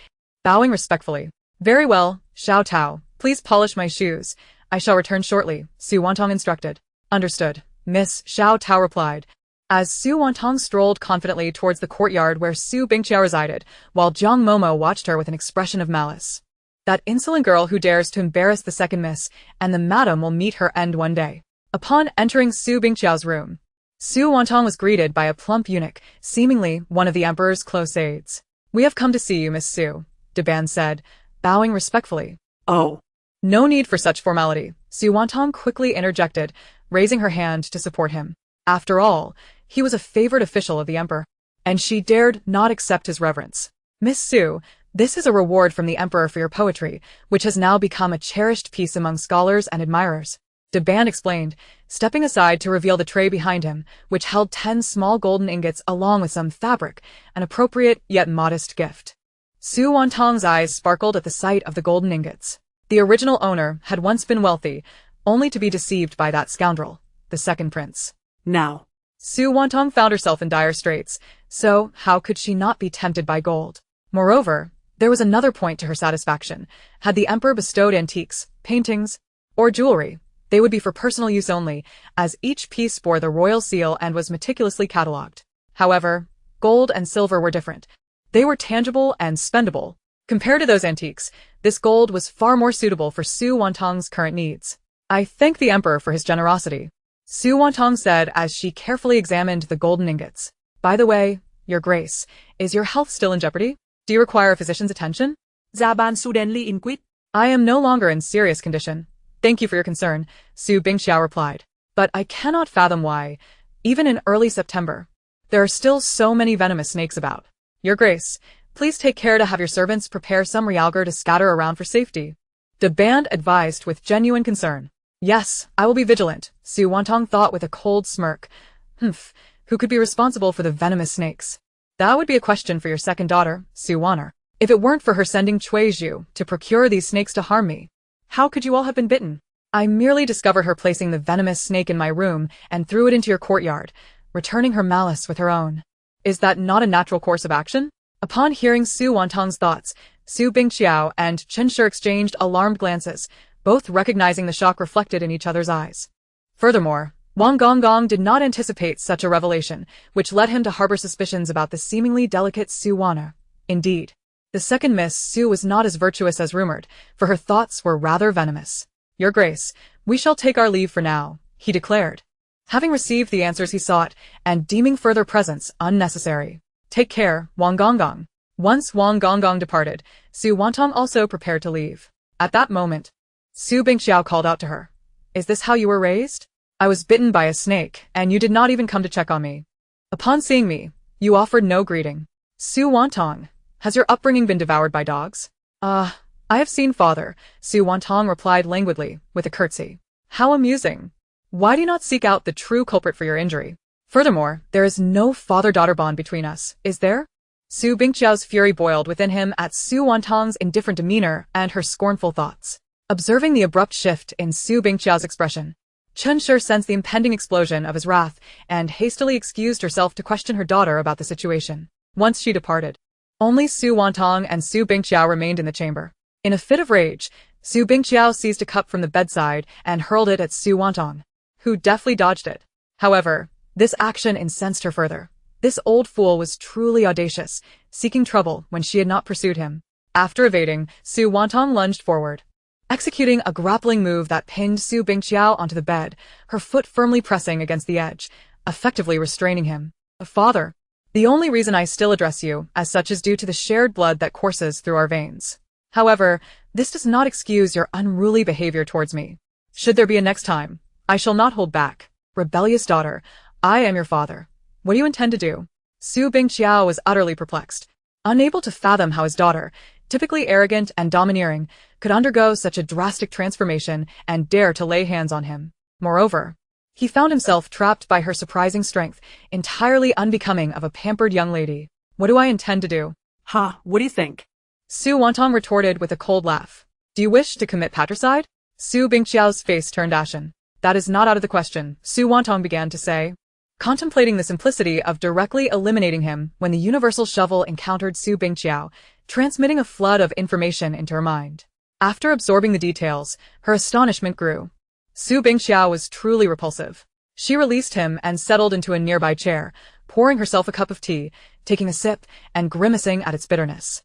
bowing respectfully. Very well, Xiao Tao, please polish my shoes. I shall return shortly, Su Wantang instructed. Understood, Miss Xiao Tao replied, as Su Wantang strolled confidently towards the courtyard where Su Bingqiao resided, while Zhang Momo watched her with an expression of malice. That insolent girl who dares to embarrass the second miss, and the madam will meet her end one day. Upon entering Su Bingqiao's room, Su Wantang was greeted by a plump eunuch, seemingly one of the Emperor's close aides. We have come to see you, Miss Su, Deban said, bowing respectfully. Oh. No need for such formality, Su Wantang quickly interjected, raising her hand to support him. After all, he was a favored official of the Emperor, and she dared not accept his reverence. Miss Su, this is a reward from the Emperor for your poetry, which has now become a cherished piece among scholars and admirers. Deban explained, stepping aside to reveal the tray behind him, which held 10 small golden ingots along with some fabric, an appropriate yet modest gift. Su Wantang's eyes sparkled at the sight of the golden ingots. The original owner had once been wealthy, only to be deceived by that scoundrel, the second prince. Now, Su Wantang found herself in dire straits, so how could she not be tempted by gold? Moreover, There was another point to her satisfaction. Had the emperor bestowed antiques, paintings, or jewelry, they would be for personal use only, as each piece bore the royal seal and was meticulously catalogued. However, gold and silver were different. They were tangible and spendable. Compared to those antiques, this gold was far more suitable for Su Wantang's current needs. I thank the emperor for his generosity, Su Wantang said as she carefully examined the golden ingots. By the way, Your Grace, is your health still in jeopardy? Do you require a physician's attention? Zaban suddenly inquired. I am no longer in serious condition. Thank you for your concern, Su Bingxiao replied. But I cannot fathom why, even in early September, there are still so many venomous snakes about. Your Grace, please take care to have your servants prepare some realgar to scatter around for safety. The band advised with genuine concern. Yes, I will be vigilant, Su Wantang thought with a cold smirk. Who could be responsible for the venomous snakes? That would be a question for your second daughter, Su Wantang. If it weren't for her sending Cui Zhu to procure these snakes to harm me, how could you all have been bitten? I merely discovered her placing the venomous snake in my room and threw it into your courtyard, returning her malice with her own. Is that not a natural course of action? Upon hearing Su Wantang's thoughts, Su Bingxiao and Chen Shi exchanged alarmed glances, both recognizing the shock reflected in each other's eyes. Furthermore, Wang Gonggong did not anticipate such a revelation, which led him to harbor suspicions about the seemingly delicate Su Wantang. Indeed, the second Miss Su was not as virtuous as rumored, for her thoughts were rather venomous. Your Grace, we shall take our leave for now, he declared, having received the answers he sought and deeming further presence unnecessary. Take care, Wang Gonggong. Once Wang Gonggong departed, Su Wantang also prepared to leave. At that moment, Su Bingxiao called out to her. Is this how you were raised? I was bitten by a snake, and you did not even come to check on me. Upon seeing me, you offered no greeting. Su Wantang, has your upbringing been devoured by dogs? I have seen father, Su Wantang replied languidly, with a curtsy. How amusing. Why do you not seek out the true culprit for your injury? Furthermore, there is no father-daughter bond between us, is there? Su Bingxiao's fury boiled within him at Su Wantang's indifferent demeanor and her scornful thoughts. Observing the abrupt shift in Su Bingxiao's expression, Chen Shi sensed the impending explosion of his wrath and hastily excused herself to question her daughter about the situation. Once she departed, only Su Wantang and Su Bingxiao remained in the chamber. In a fit of rage, Su Bingxiao seized a cup from the bedside and hurled it at Su Wantang, who deftly dodged it. However, this action incensed her further. This old fool was truly audacious, seeking trouble when she had not pursued him. After evading, Su Wantang lunged forward, executing a grappling move that pinned Su Bingxiao onto the bed, her foot firmly pressing against the edge, effectively restraining him. Father, the only reason I still address you as such is due to the shared blood that courses through our veins. However, this does not excuse your unruly behavior towards me. Should there be a next time, I shall not hold back. Rebellious daughter, I am your father. What do you intend to do? Su Bingxiao was utterly perplexed, unable to fathom how his daughter, typically arrogant and domineering, could undergo such a drastic transformation and dare to lay hands on him. Moreover, he found himself trapped by her surprising strength, entirely unbecoming of a pampered young lady. What do I intend to do? What do you think? Su Wantang retorted with a cold laugh. Do you wish to commit patricide? Su Bingxiao's face turned ashen. That is not out of the question, Su Wantang began to say, contemplating the simplicity of directly eliminating him when the universal shovel encountered Su Bingxiao, transmitting a flood of information into her mind. After absorbing the details, her astonishment grew. Su Bingxiao was truly repulsive. She released him and settled into a nearby chair, pouring herself a cup of tea, taking a sip, and grimacing at its bitterness.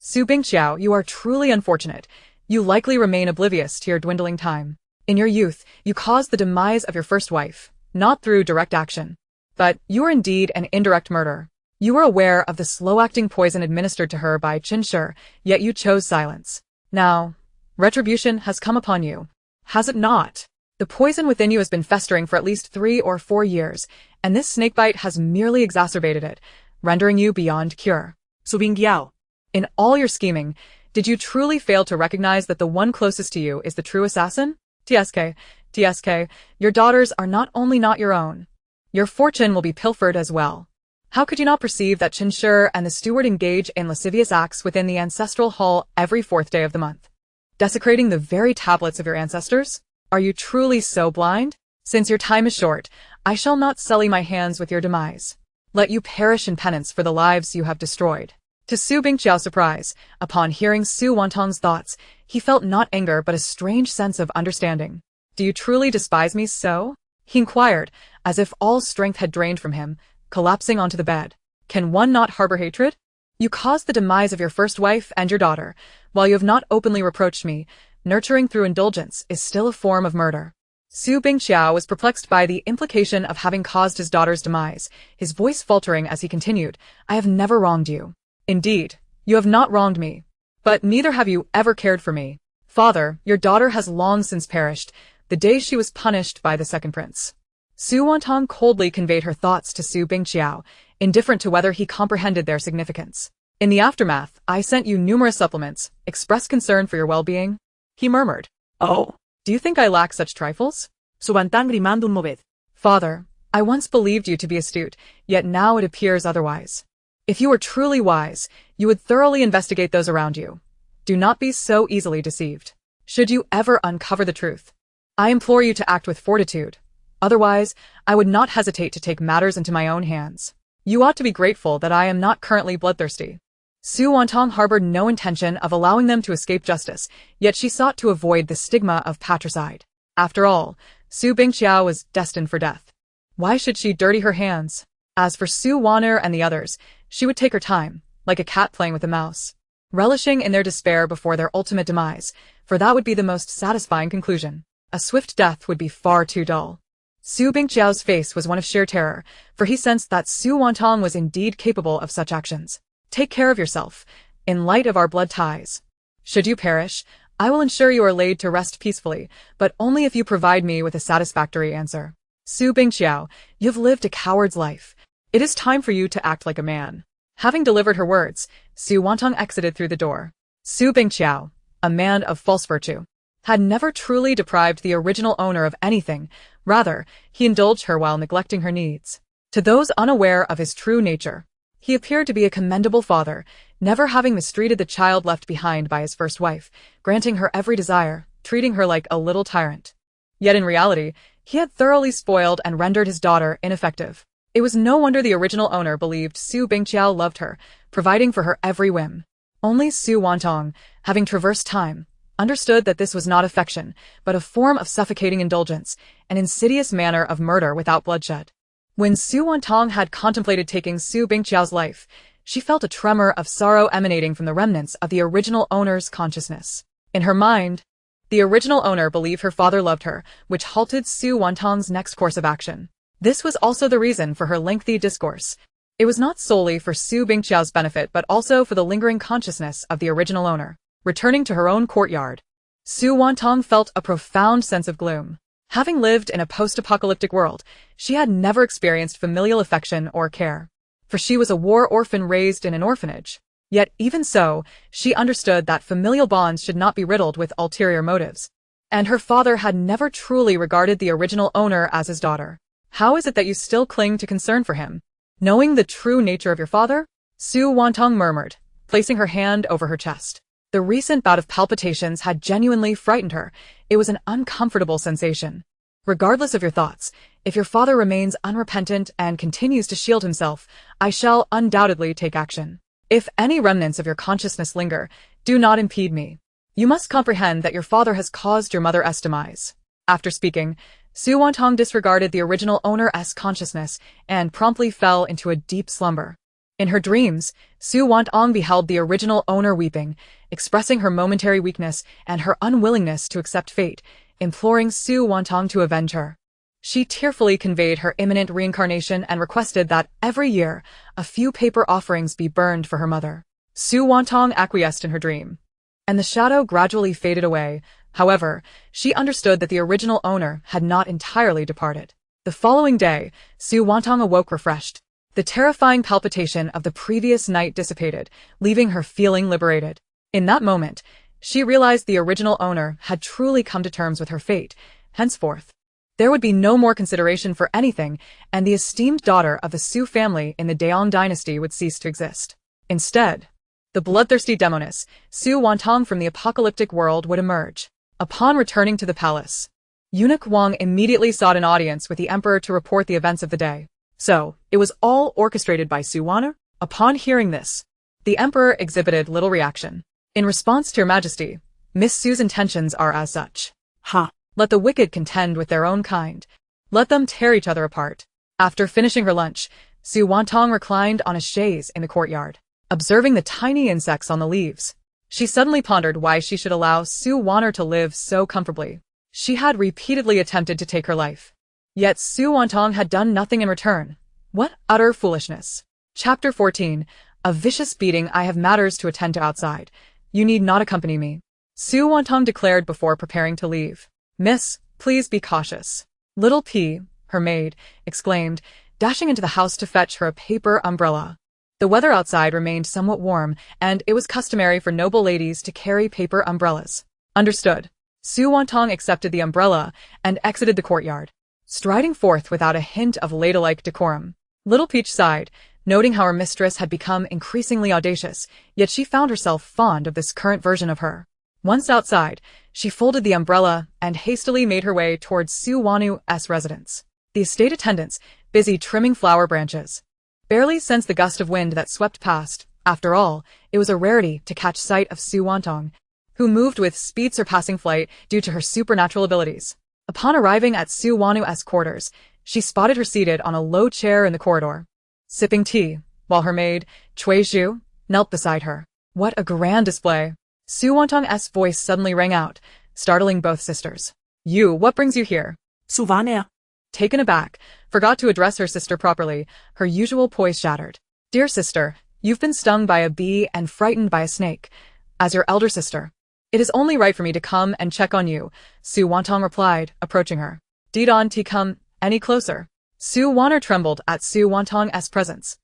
Su Bingxiao, you are truly unfortunate. You likely remain oblivious to your dwindling time. In your youth, you caused the demise of your first wife, not through direct action. But you are indeed an indirect murderer. You were aware of the slow-acting poison administered to her by Chen Shi, yet you chose silence. Now, retribution has come upon you. Has it not? The poison within you has been festering for at least 3 or 4 years, and this snakebite has merely exacerbated it, rendering you beyond cure. Su Bingxiao. In all your scheming, did you truly fail to recognize that the one closest to you is the true assassin? TSK, your daughters are not only not your own. Your fortune will be pilfered as well. How could you not perceive that Chen Shi and the steward engage in lascivious acts within the ancestral hall every 4th day of the month, desecrating the very tablets of your ancestors? Are you truly so blind? Since your time is short, I shall not sully my hands with your demise. Let you perish in penance for the lives you have destroyed. To Su Bingqiao's surprise, upon hearing Su Wantang's thoughts, he felt not anger but a strange sense of understanding. "Do you truly despise me so?" he inquired, as if all strength had drained from him, collapsing onto the bed. "Can one not harbor hatred? You caused the demise of your first wife and your daughter, while you have not openly reproached me. Nurturing through indulgence is still a form of murder." Su Bingqiao was perplexed by the implication of having caused his daughter's demise, his voice faltering as he continued, "I have never wronged you. Indeed, you have not wronged me. But neither have you ever cared for me. Father, your daughter has long since perished, the day she was punished by the second prince." Su Wantang coldly conveyed her thoughts to Su Bingqiao, indifferent to whether he comprehended their significance. "In the aftermath, I sent you numerous supplements, expressed concern for your well-being," he murmured. Oh. "Do you think I lack such trifles?" Su Wantang rimando un moved. "Father, I once believed you to be astute, yet now it appears otherwise. If you were truly wise, you would thoroughly investigate those around you. Do not be so easily deceived. Should you ever uncover the truth, I implore you to act with fortitude. Otherwise, I would not hesitate to take matters into my own hands. You ought to be grateful that I am not currently bloodthirsty." Su Wantang harbored no intention of allowing them to escape justice, yet she sought to avoid the stigma of patricide. After all, Su Bingqiao was destined for death. Why should she dirty her hands? As for Su Wantang and the others, she would take her time, like a cat playing with a mouse, relishing in their despair before their ultimate demise, for that would be the most satisfying conclusion. A swift death would be far too dull. Su Bingqiao's face was one of sheer terror, for he sensed that Su Wantang was indeed capable of such actions. "Take care of yourself, in light of our blood ties. Should you perish, I will ensure you are laid to rest peacefully, but only if you provide me with a satisfactory answer. Su Bingqiao, you have lived a coward's life. It is time for you to act like a man." Having delivered her words, Su Wantang exited through the door. Su Bingqiao, a man of false virtue, had never truly deprived the original owner of anything. Rather, he indulged her while neglecting her needs. To those unaware of his true nature, he appeared to be a commendable father, never having mistreated the child left behind by his first wife, granting her every desire, treating her like a little tyrant. Yet in reality, he had thoroughly spoiled and rendered his daughter ineffective. It was no wonder the original owner believed Su Bingqiao loved her, providing for her every whim. Only Su Wantang, having traversed time, understood that this was not affection, but a form of suffocating indulgence, an insidious manner of murder without bloodshed. When Su Wantang had contemplated taking Su Bingqiao's life, she felt a tremor of sorrow emanating from the remnants of the original owner's consciousness. In her mind, the original owner believed her father loved her, which halted Su Wantang's next course of action. This was also the reason for her lengthy discourse. It was not solely for Su Bingqiao's benefit but also for the lingering consciousness of the original owner. Returning to her own courtyard, Su Wantang felt a profound sense of gloom. Having lived in a post-apocalyptic world, she had never experienced familial affection or care, for she was a war orphan raised in an orphanage. Yet even so, she understood that familial bonds should not be riddled with ulterior motives, and her father had never truly regarded the original owner as his daughter. "How is it that you still cling to concern for him, knowing the true nature of your father?" Su Wantang murmured, placing her hand over her chest. The recent bout of palpitations had genuinely frightened her. It was an uncomfortable sensation. "Regardless of your thoughts, if your father remains unrepentant and continues to shield himself, I shall undoubtedly take action. If any remnants of your consciousness linger, do not impede me. You must comprehend that your father has caused your mother's demise." After speaking, Su Wantang disregarded the original owner's consciousness and promptly fell into a deep slumber. In her dreams, Su Wantang beheld the original owner weeping, expressing her momentary weakness and her unwillingness to accept fate, imploring Su Wantang to avenge her. She tearfully conveyed her imminent reincarnation and requested that every year a few paper offerings be burned for her mother. Su Wantang acquiesced in her dream, and the shadow gradually faded away. However, she understood that the original owner had not entirely departed. The following day, Su Wantang awoke refreshed. The terrifying palpitation of the previous night dissipated, leaving her feeling liberated. In that moment, she realized the original owner had truly come to terms with her fate. Henceforth, there would be no more consideration for anything, and the esteemed daughter of the Su family in the Daong dynasty would cease to exist. Instead, the bloodthirsty demoness, Su Wantang from the apocalyptic world, would emerge. Upon returning to the palace, Eunuch Wang immediately sought an audience with the emperor to report the events of the day. So, it was all orchestrated by Su Wantang? Upon hearing this, The emperor exhibited little reaction. In response to your majesty, Miss Su's intentions are as such. Ha! Let the wicked contend with their own kind. Let them tear each other apart. After finishing her lunch, Su Wantang reclined on a chaise in the courtyard, observing the tiny insects on the leaves. She suddenly pondered why she should allow Su Wantang to live so comfortably. She had repeatedly attempted to take her life. Yet Su Wantang had done nothing in return. What utter foolishness. Chapter 14. A vicious beating. I have matters to attend to outside. You need not accompany me. Su Wantang declared before preparing to leave. Miss, please be cautious. Little P, her maid, exclaimed, dashing into the house to fetch her a paper umbrella. The weather outside remained somewhat warm, and it was customary for noble ladies to carry paper umbrellas. Understood. Su Wantang accepted the umbrella and exited the courtyard, striding forth without a hint of ladylike decorum. Little Peach sighed, noting how her mistress had become increasingly audacious, yet she found herself fond of this current version of her. Once outside, she folded the umbrella and hastily made her way towards Su Wantang's residence. The estate attendants, busy trimming flower branches, barely sensed the gust of wind that swept past. After all, it was a rarity to catch sight of Su Wantang, who moved with speed surpassing flight due to her supernatural abilities. Upon arriving at Su Wantang's quarters, she spotted her seated on a low chair in the corridor, sipping tea, while her maid, Cui Zhu, knelt beside her. What a grand display! Su Wantang's voice suddenly rang out, startling both sisters. You, what brings you here? Su Wantang. Taken aback, forgot to address her sister properly, her usual poise shattered. Dear sister, you've been stung by a bee and frightened by a snake. As your elder sister, it is only right for me to come and check on you, Su Wantang replied, approaching her. Didn't he come any closer? Su Wantang trembled at Su Wantang's presence,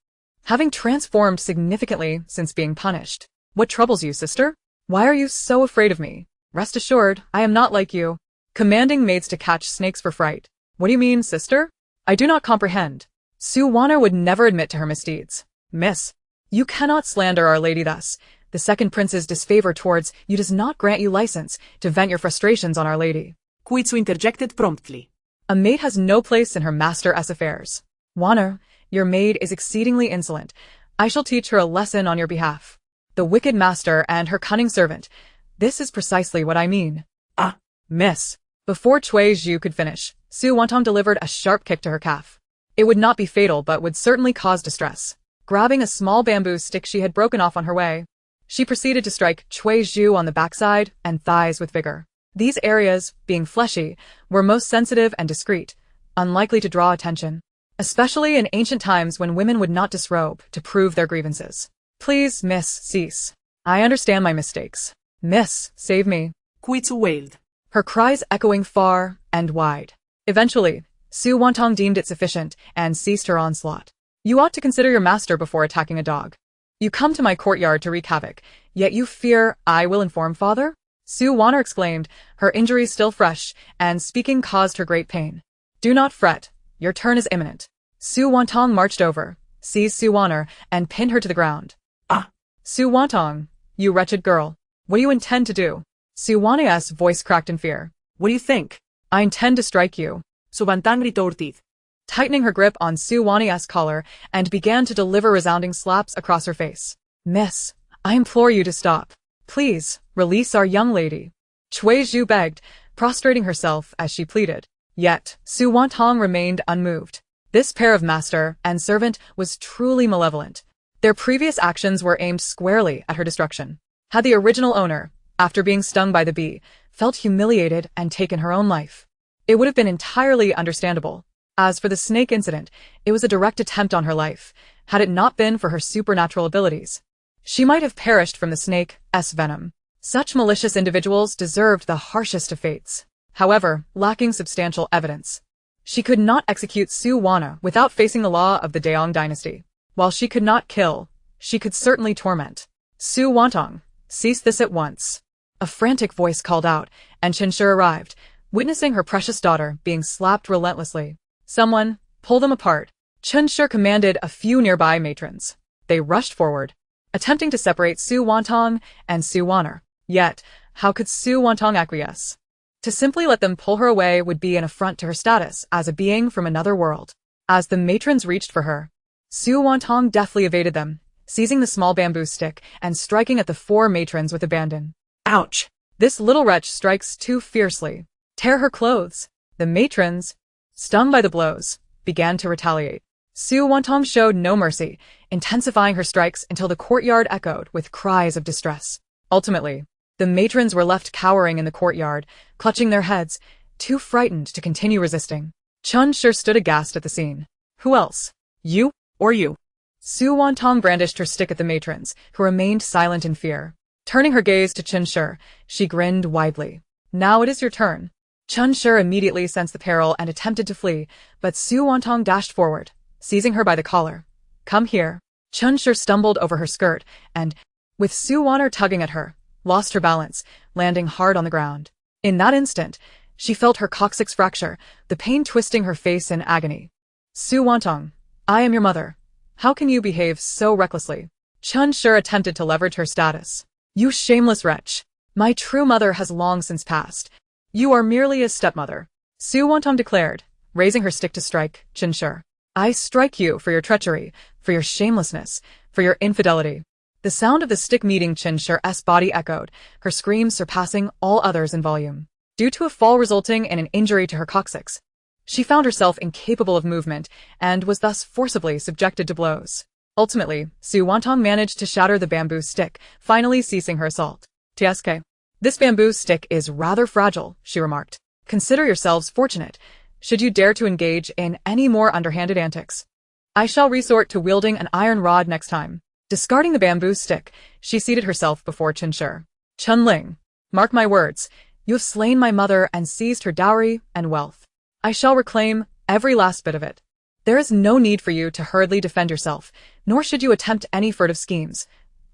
having transformed significantly since being punished. What troubles you, sister? Why are you so afraid of me? Rest assured, I am not like you, commanding maids to catch snakes for fright. What do you mean, sister? I do not comprehend. Su Wantang would never admit to her misdeeds. Miss, you cannot slander Our Lady thus. The second prince's disfavor towards you does not grant you license to vent your frustrations on Our Lady. Gua Liu interjected promptly. A maid has no place in her master's affairs. Wantang, your maid is exceedingly insolent. I shall teach her a lesson on your behalf. The wicked master and her cunning servant. This is precisely what I mean. Ah, Miss. Before Cui Zhu could finish, Su Wantang delivered a sharp kick to her calf. It would not be fatal but would certainly cause distress. Grabbing a small bamboo stick she had broken off on her way, she proceeded to strike Cui Zhu on the backside and thighs with vigor. These areas, being fleshy, were most sensitive and discreet, unlikely to draw attention, especially in ancient times when women would not disrobe to prove their grievances. Please, miss, cease. I understand my mistakes. Miss, save me. Gua Liu wailed, Her cries echoing far and wide. Eventually, Su Wantang deemed it sufficient and ceased her onslaught. You ought to consider your master before attacking a dog. You come to my courtyard to wreak havoc, yet you fear I will inform father? Su Wantang exclaimed, her injuries still fresh, and speaking caused her great pain. Do not fret, your turn is imminent. Su Wantang marched over, seized Su Wantang, and pinned her to the ground. Ah! Su Wantang, you wretched girl, what do you intend to do? Su Wantang's voice cracked in fear. What do you think? I intend to strike you. Su Wantang retorted, tightening her grip on Su Wantang's collar, and began to deliver resounding slaps across her face. Miss, I implore you to stop. Please, release our young lady. Cui Zhu begged, prostrating herself as she pleaded. Yet, Su Wantang remained unmoved. This pair of master and servant was truly malevolent. Their previous actions were aimed squarely at her destruction. Had the original owner, after being stung by the bee, felt humiliated and taken her own life, it would have been entirely understandable. As for the snake incident, it was a direct attempt on her life. Had it not been for her supernatural abilities, she might have perished from the snake's venom. Such malicious individuals deserved the harshest of fates. However, lacking substantial evidence, she could not execute Su Wantang without facing the law of the Daong dynasty. While she could not kill, she could certainly torment. Su Wantang, cease this at once. A frantic voice called out, and Chen arrived, witnessing her precious daughter being slapped relentlessly. Someone, pull them apart. Chen commanded a few nearby matrons. They rushed forward, attempting to separate Su Wantang and Su Wantang. Yet, how could Su Wantang acquiesce? To simply let them pull her away would be an affront to her status as a being from another world. As the matrons reached for her, Su Wantang deftly evaded them, seizing the small bamboo stick and striking at the four matrons with abandon. Ouch! This little wretch strikes too fiercely. Tear her clothes. The matrons, stung by the blows, began to retaliate. Su Wantang showed no mercy, intensifying her strikes until the courtyard echoed with cries of distress. Ultimately, the matrons were left cowering in the courtyard, clutching their heads, too frightened to continue resisting. Chun Shi stood aghast at the scene. Who else? You? Or you? Su Wantang brandished her stick at the matrons, who remained silent in fear. Turning her gaze to Chun Shi, she grinned widely. Now it is your turn. Chun Shi immediately sensed the peril and attempted to flee, but Su Wantang dashed forward, seizing her by the collar. Come here. Chun Shi stumbled over her skirt and, with Su Wantang tugging at her, lost her balance, landing hard on the ground. In that instant, she felt her coccyx fracture, the pain twisting her face in agony. Su Wantang, I am your mother. How can you behave so recklessly? Chun Shi attempted to leverage her status. You shameless wretch. My true mother has long since passed. You are merely a stepmother. Su Wantang declared, raising her stick to strike Chun Shi. I strike you for your treachery, for your shamelessness, for your infidelity. The sound of the stick meeting Chun Shi's body echoed, her screams surpassing all others in volume. Due to a fall resulting in an injury to her coccyx, she found herself incapable of movement and was thus forcibly subjected to blows. Ultimately, Su Wantang managed to shatter the bamboo stick, finally ceasing her assault. TSK. This bamboo stick is rather fragile, she remarked. Consider yourselves fortunate, should you dare to engage in any more underhanded antics. I shall resort to wielding an iron rod next time. Discarding the bamboo stick, she seated herself before Chun Shi. Chunling, mark my words, you have slain my mother and seized her dowry and wealth. I shall reclaim every last bit of it. There is no need for you to hurriedly defend yourself, nor should you attempt any furtive schemes.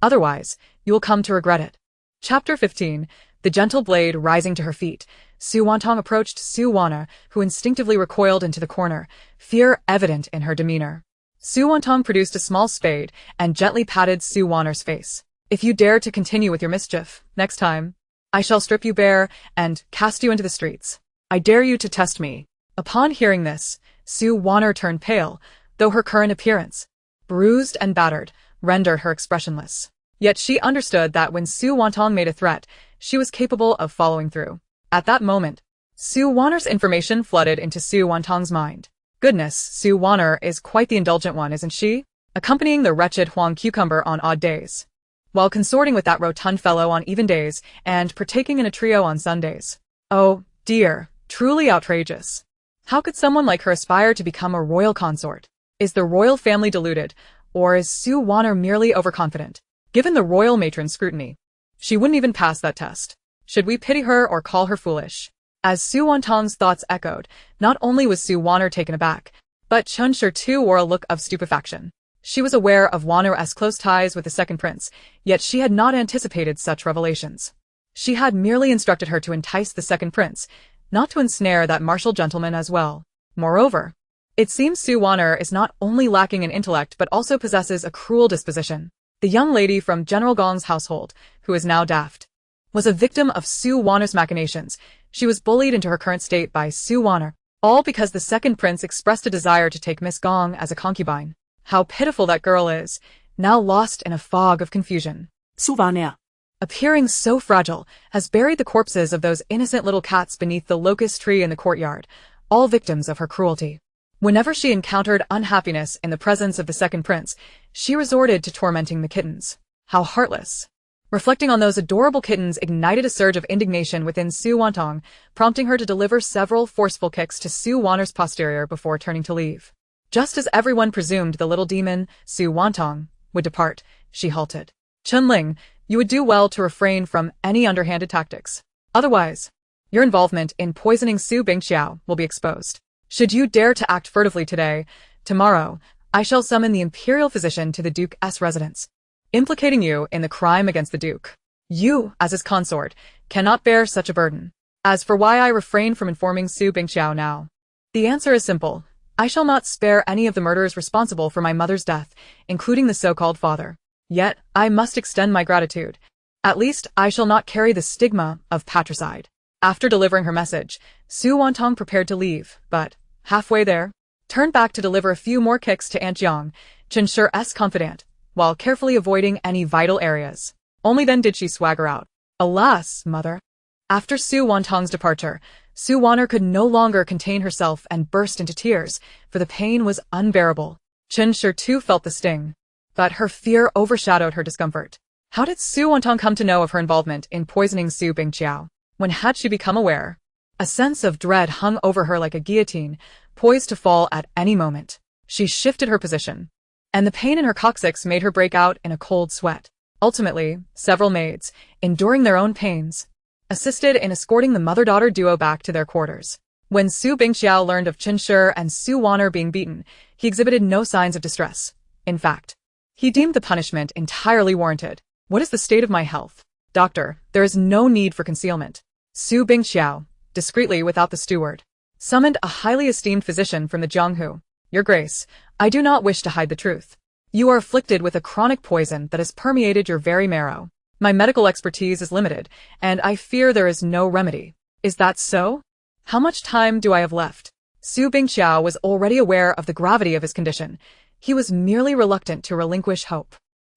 Otherwise, you will come to regret it. Chapter 15. The gentle blade rising to her feet, Su Wantang approached Su Wantang, who instinctively recoiled into the corner, fear evident in her demeanor. Su Wantang produced a small spade and gently patted Su Wantang's face. If you dare to continue with your mischief, next time, I shall strip you bare and cast you into the streets. I dare you to test me. Upon hearing this, Su Wantang turned pale, though her current appearance, bruised and battered, rendered her expressionless. Yet she understood that when Su Wantang made a threat, she was capable of following through. At that moment, Su Wantang's information flooded into Su Wantang's mind. Goodness, Su Wantang is quite the indulgent one, isn't she? Accompanying the wretched Huang Cucumber on odd days, while consorting with that rotund fellow on even days, and partaking in a trio on Sundays. Oh, dear, truly outrageous. How could someone like her aspire to become a royal consort? Is the royal family deluded, or is Su Wantang merely overconfident? Given the royal matron's scrutiny, she wouldn't even pass that test. Should we pity her or call her foolish? As Su Wantang's thoughts echoed, not only was Su Wantang taken aback, but Chun Shi too wore a look of stupefaction. She was aware of Wantang's close ties with the second prince, yet she had not anticipated such revelations. She had merely instructed her to entice the second prince, not to ensnare that martial gentleman as well. Moreover, it seems Su Wantang is not only lacking in intellect but also possesses a cruel disposition. The young lady from General Gong's household, who is now daft, was a victim of Su Wantang's machinations. She was bullied into her current state by Su Wantang, all because the second prince expressed a desire to take Miss Gong as a concubine. How pitiful that girl is, now lost in a fog of confusion. Su Wantang, appearing so fragile, has buried the corpses of those innocent little cats beneath the locust tree in the courtyard, all victims of her cruelty. Whenever she encountered unhappiness in the presence of the second prince, she resorted to tormenting the kittens. How heartless. Reflecting on those adorable kittens ignited a surge of indignation within Su Wantang, prompting her to deliver several forceful kicks to Su Wantang's posterior before turning to leave. Just as everyone presumed the little demon, Su Wantang, would depart, she halted. Chunling, you would do well to refrain from any underhanded tactics. Otherwise, your involvement in poisoning Su Bingqiao will be exposed. Should you dare to act furtively today, tomorrow, I shall summon the imperial physician to the Duke's residence, implicating you in the crime against the Duke. You, as his consort, cannot bear such a burden. As for why I refrain from informing Su Bingqiao now, the answer is simple. I shall not spare any of the murderers responsible for my mother's death, including the so-called father. Yet, I must extend my gratitude. At least, I shall not carry the stigma of patricide. After delivering her message, Su Wantang prepared to leave, but, halfway there, turned back to deliver a few more kicks to Aunt Jiang, Chun Shi's confidant, while carefully avoiding any vital areas. Only then did she swagger out. Alas, mother. After Su Wantang's departure, Su Wantang could no longer contain herself and burst into tears, for the pain was unbearable. Chen Shi too felt the sting, but her fear overshadowed her discomfort. How did Su Wantang come to know of her involvement in poisoning Su Bingqiao? When had she become aware? A sense of dread hung over her like a guillotine, poised to fall at any moment. She shifted her position, and the pain in her coccyx made her break out in a cold sweat. Ultimately, several maids, enduring their own pains, assisted in escorting the mother-daughter duo back to their quarters. When Su Bingqiao learned of Chen Shi and Su Wantang being beaten, he exhibited no signs of distress. In fact, he deemed the punishment entirely warranted. What is the state of my health? Doctor, there is no need for concealment. Su Bingqiao, discreetly without the steward, summoned a highly esteemed physician from the Jianghu. Your Grace, I do not wish to hide the truth. You are afflicted with a chronic poison that has permeated your very marrow. My medical expertise is limited, and I fear there is no remedy. Is that so? How much time do I have left? Su Bingqiao was already aware of the gravity of his condition. He was merely reluctant to relinquish hope.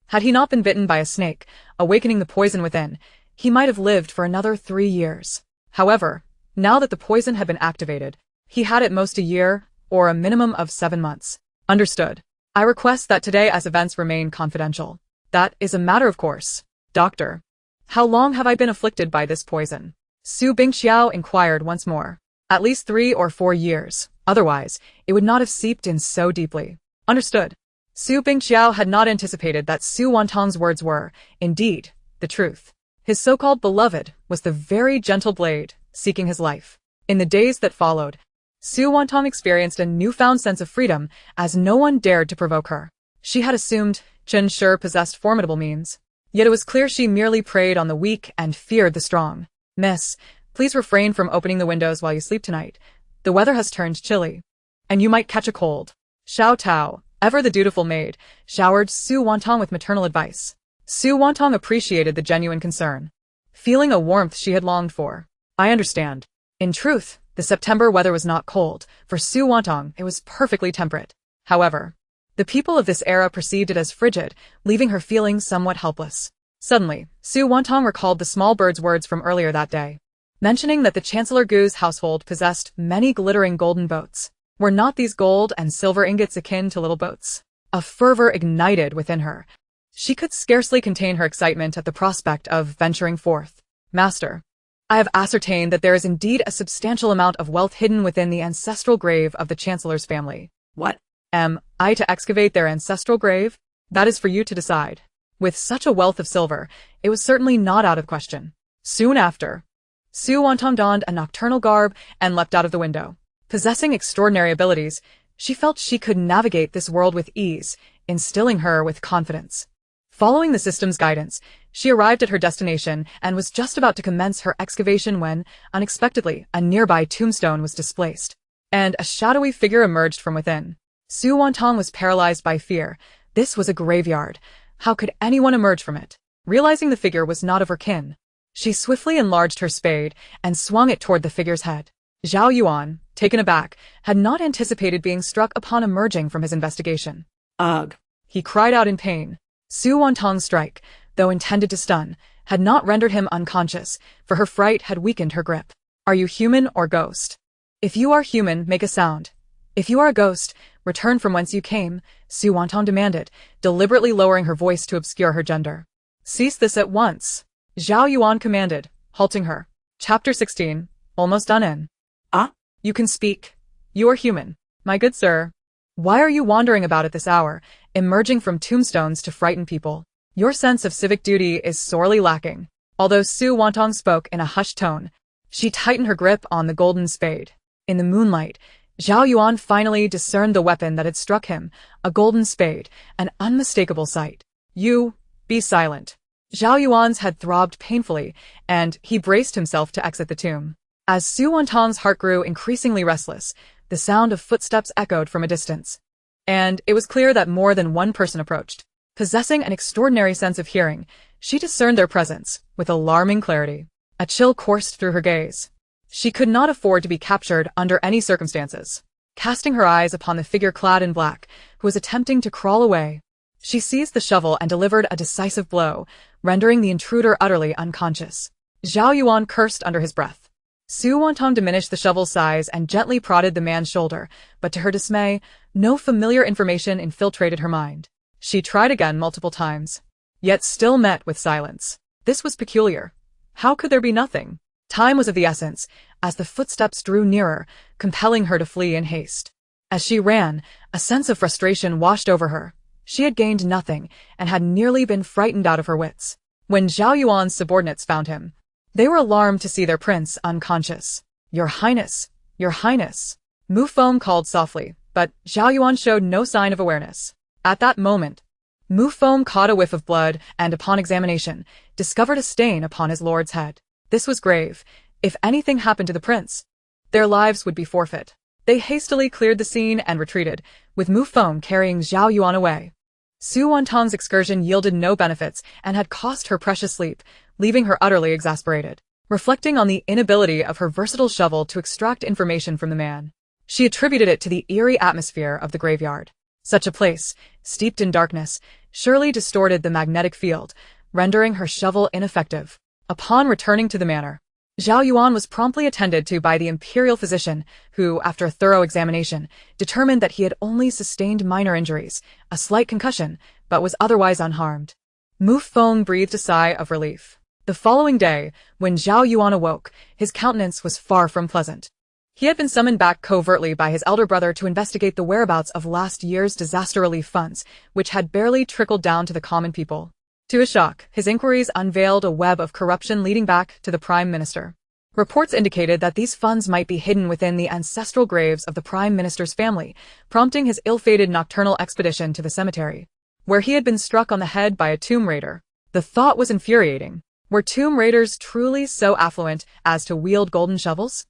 Had he not been bitten by a snake, awakening the poison within, he might have lived for another 3 years. However, now that the poison had been activated, he had at most a year, or a minimum of 7 months. Understood. I request that today as events remain confidential. That is a matter of course. Doctor, how long have I been afflicted by this poison? Su Bingqiao inquired once more. At least 3 or 4 years. Otherwise, it would not have seeped in so deeply. Understood. Su Bingqiao had not anticipated that Su Wantang's words were, indeed, the truth. His so-called beloved was the very gentle blade, seeking his life. In the days that followed, Su Wantang experienced a newfound sense of freedom, as no one dared to provoke her. She had assumed Chen Shi possessed formidable means, yet it was clear she merely preyed on the weak and feared the strong. Miss, please refrain from opening the windows while you sleep tonight. The weather has turned chilly, and you might catch a cold. Xiao Tao, ever the dutiful maid, showered Su Wantang with maternal advice. Su Wantang appreciated the genuine concern, feeling a warmth she had longed for. I understand. In truth, the September weather was not cold. For Su Wantang, it was perfectly temperate. However, the people of this era perceived it as frigid, leaving her feeling somewhat helpless. Suddenly, Su Wantang recalled the small bird's words from earlier that day, mentioning that the Chancellor Gu's household possessed many glittering golden boats. Were not these gold and silver ingots akin to little boats? A fervor ignited within her. She could scarcely contain her excitement at the prospect of venturing forth. Master, I have ascertained that there is indeed a substantial amount of wealth hidden within the ancestral grave of the Chancellor's family. What? Am I to excavate their ancestral grave? That is for you to decide. With such a wealth of silver, it was certainly not out of question. Soon after, Su Wantang donned a nocturnal garb and leapt out of the window. Possessing extraordinary abilities, she felt she could navigate this world with ease, instilling her with confidence. Following the system's guidance, she arrived at her destination and was just about to commence her excavation when, unexpectedly, a nearby tombstone was displaced, and a shadowy figure emerged from within. Su Wantang was paralyzed by fear. This was a graveyard. How could anyone emerge from it? Realizing the figure was not of her kin, she swiftly enlarged her spade and swung it toward the figure's head. Zhao Yuan, taken aback, had not anticipated being struck upon emerging from his investigation. Ugh. He cried out in pain. Su Wantang's strike, though intended to stun, had not rendered him unconscious, for her fright had weakened her grip. Are you human or ghost? If you are human, make a sound. If you are a ghost, return from whence you came, Su Wantang demanded, deliberately lowering her voice to obscure her gender. Cease this at once, Zhao Yuan commanded, halting her. Chapter 16, almost done in. Ah? You can speak. You are human, my good sir. Why are you wandering about at this hour, emerging from tombstones to frighten people? Your sense of civic duty is sorely lacking. Although Su Wantang spoke in a hushed tone, she tightened her grip on the golden spade. In the moonlight, Zhao Yuan finally discerned the weapon that had struck him, a golden spade, an unmistakable sight. You, be silent. Zhao Yuan's head throbbed painfully, and he braced himself to exit the tomb. As Su Wantang's heart grew increasingly restless, the sound of footsteps echoed from a distance, and it was clear that more than one person approached. Possessing an extraordinary sense of hearing, she discerned their presence with alarming clarity. A chill coursed through her gaze. She could not afford to be captured under any circumstances. Casting her eyes upon the figure clad in black, who was attempting to crawl away, She seized the shovel and delivered a decisive blow, rendering the intruder utterly unconscious. Zhao Yuan cursed under his breath. Su Wantang diminished the shovel's size and gently prodded the man's shoulder, but to her dismay, no familiar information infiltrated her mind. She tried again multiple times, yet still met with silence. This was peculiar. How could there be nothing? Time was of the essence, as the footsteps drew nearer, compelling her to flee in haste. As she ran, a sense of frustration washed over her. She had gained nothing, and had nearly been frightened out of her wits. When Zhao Yuan's subordinates found him, they were alarmed to see their prince unconscious. Your Highness, Your Highness. Mu Feng called softly, but Zhao Yuan showed no sign of awareness. At that moment, Mu Feng caught a whiff of blood and, upon examination, discovered a stain upon his lord's head. This was grave. If anything happened to the prince, their lives would be forfeit. They hastily cleared the scene and retreated, with Mu Feng carrying Zhao Yuan away. Su Wantang's excursion yielded no benefits and had cost her precious sleep, leaving her utterly exasperated. Reflecting on the inability of her versatile shovel to extract information from the man, she attributed it to the eerie atmosphere of the graveyard. Such a place, steeped in darkness, surely distorted the magnetic field, rendering her shovel ineffective. Upon returning to the manor, Zhao Yuan was promptly attended to by the imperial physician, who, after a thorough examination, determined that he had only sustained minor injuries, a slight concussion, but was otherwise unharmed. Mu Feng breathed a sigh of relief. The following day, when Zhao Yuan awoke, his countenance was far from pleasant. He had been summoned back covertly by his elder brother to investigate the whereabouts of last year's disaster relief funds, which had barely trickled down to the common people. To his shock, his inquiries unveiled a web of corruption leading back to the Prime Minister. Reports indicated that these funds might be hidden within the ancestral graves of the Prime Minister's family, prompting his ill-fated nocturnal expedition to the cemetery, where he had been struck on the head by a tomb raider. The thought was infuriating. Were tomb raiders truly so affluent as to wield golden shovels?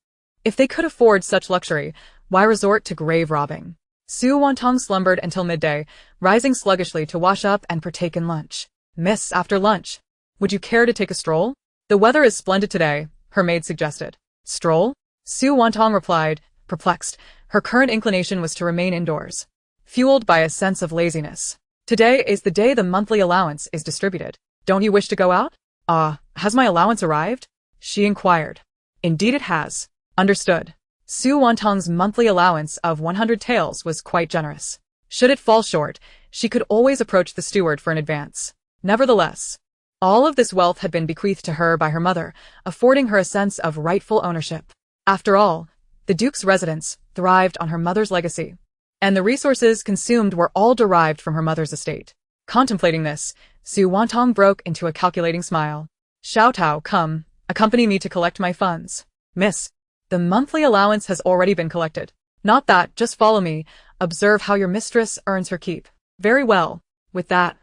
If they could afford such luxury, why resort to grave robbing? Su Wantang slumbered until midday, rising sluggishly to wash up and partake in lunch. Miss, after lunch, would you care to take a stroll? The weather is splendid today, her maid suggested. Stroll? Su Wantang replied, perplexed. Her current inclination was to remain indoors, fueled by a sense of laziness. Today is the day the monthly allowance is distributed. Don't you wish to go out? Has my allowance arrived? She inquired. Indeed it has. Understood. Su Wantang's monthly allowance of 100 taels was quite generous. Should it fall short, she could always approach the steward for an advance. Nevertheless, all of this wealth had been bequeathed to her by her mother, affording her a sense of rightful ownership. After all, the Duke's residence thrived on her mother's legacy, and the resources consumed were all derived from her mother's estate. Contemplating this, Su Wantang broke into a calculating smile. Xiao Tao, come, accompany me to collect my funds. Miss, the monthly allowance has already been collected. Not that, just follow me, observe how your mistress earns her keep. Very well. With that,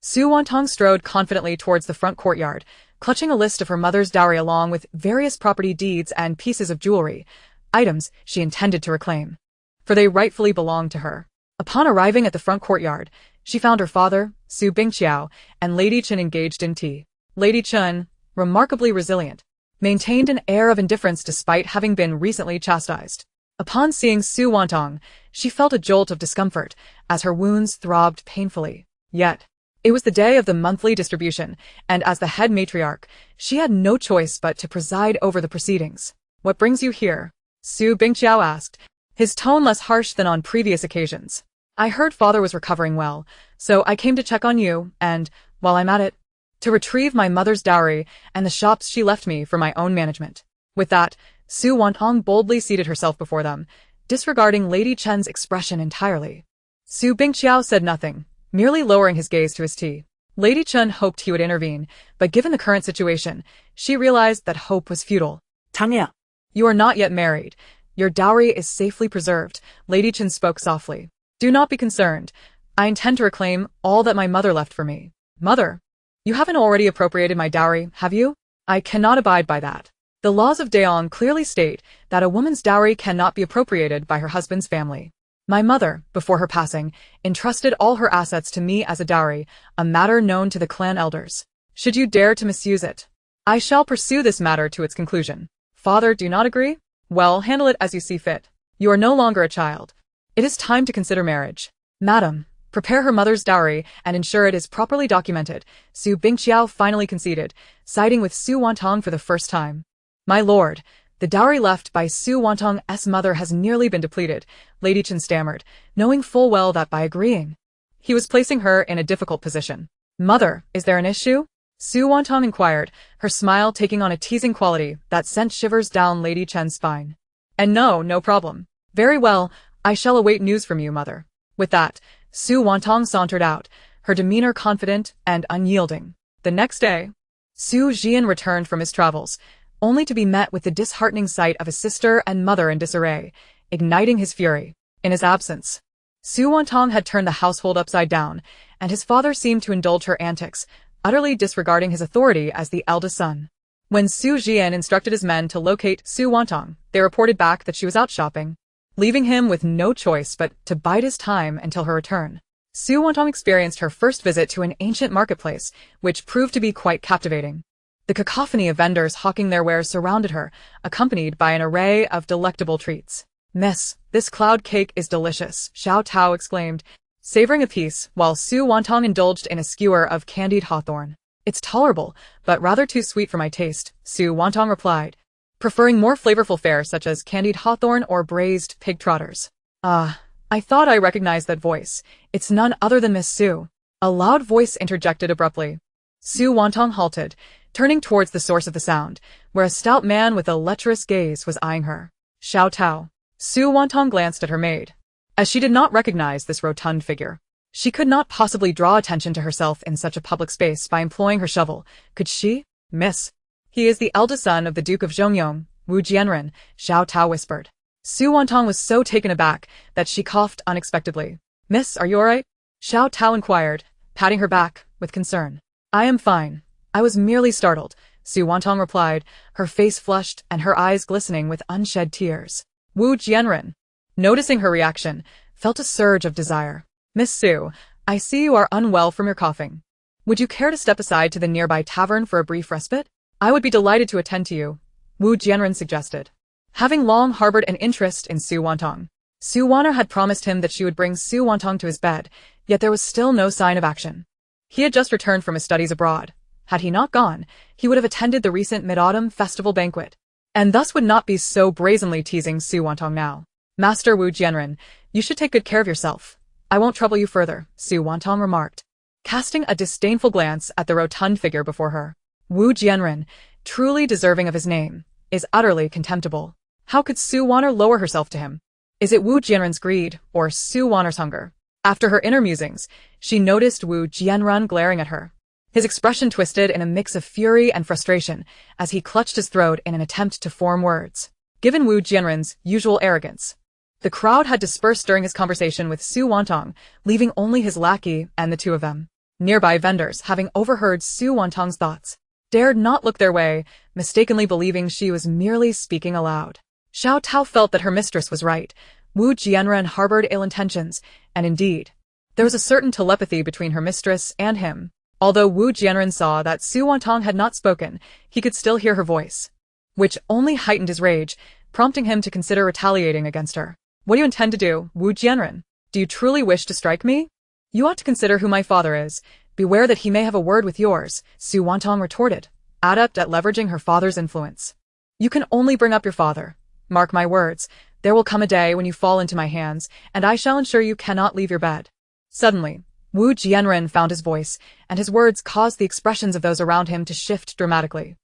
Su Wantang strode confidently towards the front courtyard, clutching a list of her mother's dowry along with various property deeds and pieces of jewelry, items she intended to reclaim, for they rightfully belonged to her. Upon arriving at the front courtyard, she found her father, Su Bingqiao, and Lady Chen engaged in tea. Lady Chen, remarkably resilient, maintained an air of indifference despite having been recently chastised. Upon seeing Su Wantang, she felt a jolt of discomfort, as her wounds throbbed painfully. Yet, it was the day of the monthly distribution, and as the head matriarch, she had no choice but to preside over the proceedings. What brings you here? Su Bingqiao asked, his tone less harsh than on previous occasions. I heard father was recovering well, so I came to check on you, and, while I'm at it, to retrieve my mother's dowry and the shops she left me for my own management. With that, Su Wantang boldly seated herself before them, disregarding Lady Chen's expression entirely. Su Bingqiao said nothing, merely lowering his gaze to his tea. Lady Chen hoped he would intervene, but given the current situation, she realized that hope was futile. Tanya. You are not yet married. Your dowry is safely preserved, Lady Chen spoke softly. Do not be concerned. I intend to reclaim all that my mother left for me. Mother? You haven't already appropriated my dowry, have you? I cannot abide by that. The laws of Daong clearly state that a woman's dowry cannot be appropriated by her husband's family. My mother, before her passing, entrusted all her assets to me as a dowry, a matter known to the clan elders. Should you dare to misuse it, I shall pursue this matter to its conclusion. Father, do you not agree? Well, handle it as you see fit. You are no longer a child. It is time to consider marriage. Madam, Prepare her mother's dowry and ensure it is properly documented, Su Bingqiao finally conceded, siding with Su Wantang for the first time. My lord, the dowry left by Su Wantang's mother has nearly been depleted, Lady Chen stammered, knowing full well that by agreeing, he was placing her in a difficult position. Mother, is there an issue? Su Wantang inquired, her smile taking on a teasing quality that sent shivers down Lady Chen's spine. And no problem. Very well, I shall await news from you, mother. With that, Su Wantang sauntered out, her demeanor confident and unyielding. The next day, Su Jian returned from his travels, only to be met with the disheartening sight of his sister and mother in disarray, igniting his fury. In his absence, Su Wantang had turned the household upside down, and his father seemed to indulge her antics, utterly disregarding his authority as the eldest son. When Su Jian instructed his men to locate Su Wantang, they reported back that she was out shopping, leaving him with no choice but to bide his time until her return. Su Wantang experienced her first visit to an ancient marketplace, which proved to be quite captivating. The cacophony of vendors hawking their wares surrounded her, accompanied by an array of delectable treats. Miss, this cloud cake is delicious, Xiao Tao exclaimed, savoring a piece while Su Wantang indulged in a skewer of candied hawthorn. It's tolerable, but rather too sweet for my taste, Su Wantang replied, preferring more flavorful fare such as candied hawthorn or braised pig trotters. I thought I recognized that voice. It's none other than Miss Su. A loud voice interjected abruptly. Su Wantang halted, turning towards the source of the sound, where a stout man with a lecherous gaze was eyeing her. Xiao Tao. Su Wantang glanced at her maid. As she did not recognize this rotund figure, she could not possibly draw attention to herself in such a public space by employing her shovel, could she? Miss. He is the eldest son of the Duke of Zhongyong, Wu Jianren, Xiao Tao whispered. Su Wantang was so taken aback that she coughed unexpectedly. Miss, are you all right? Xiao Tao inquired, patting her back with concern. I am fine. I was merely startled, Su Wantang replied, her face flushed and her eyes glistening with unshed tears. Wu Jianren, noticing her reaction, felt a surge of desire. Miss Su, I see you are unwell from your coughing. Would you care to step aside to the nearby tavern for a brief respite? I would be delighted to attend to you, Wu Jianren suggested. Having long harbored an interest in Su Wantang, Su Wantang had promised him that she would bring Su Wantang to his bed, yet there was still no sign of action. He had just returned from his studies abroad. Had he not gone, he would have attended the recent mid-autumn festival banquet, and thus would not be so brazenly teasing Su Wantang now. Master Wu Jianren, you should take good care of yourself. I won't trouble you further, Su Wantang remarked, casting a disdainful glance at the rotund figure before her. Wu Jianren, truly deserving of his name, is utterly contemptible. How could Su Wantang lower herself to him? Is it Wu Jianren's greed, or Su Wantang's hunger? After her inner musings, she noticed Wu Jianren glaring at her. His expression twisted in a mix of fury and frustration as he clutched his throat in an attempt to form words. Given Wu Jianren's usual arrogance, the crowd had dispersed during his conversation with Su Wantang, leaving only his lackey and the two of them. Nearby vendors, having overheard Su Wantang's thoughts, dared not look their way, mistakenly believing she was merely speaking aloud. Xiao Tao felt that her mistress was right. Wu Jianren harbored ill intentions, and indeed, there was a certain telepathy between her mistress and him. Although Wu Jianren saw that Su Wantang had not spoken, he could still hear her voice, which only heightened his rage, prompting him to consider retaliating against her. What do you intend to do, Wu Jianren? Do you truly wish to strike me? You ought to consider who my father is. Beware that he may have a word with yours, Su Wantang retorted, adept at leveraging her father's influence. You can only bring up your father. Mark my words, there will come a day when you fall into my hands, and I shall ensure you cannot leave your bed. Suddenly, Wu Jianren found his voice, and his words caused the expressions of those around him to shift dramatically.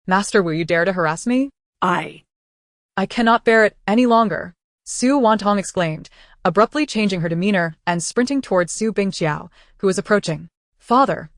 Master Wu, you dare to harass me? I cannot bear it any longer, Su Wantang exclaimed, abruptly changing her demeanor and sprinting towards Su Bingqiao, who was approaching. Father,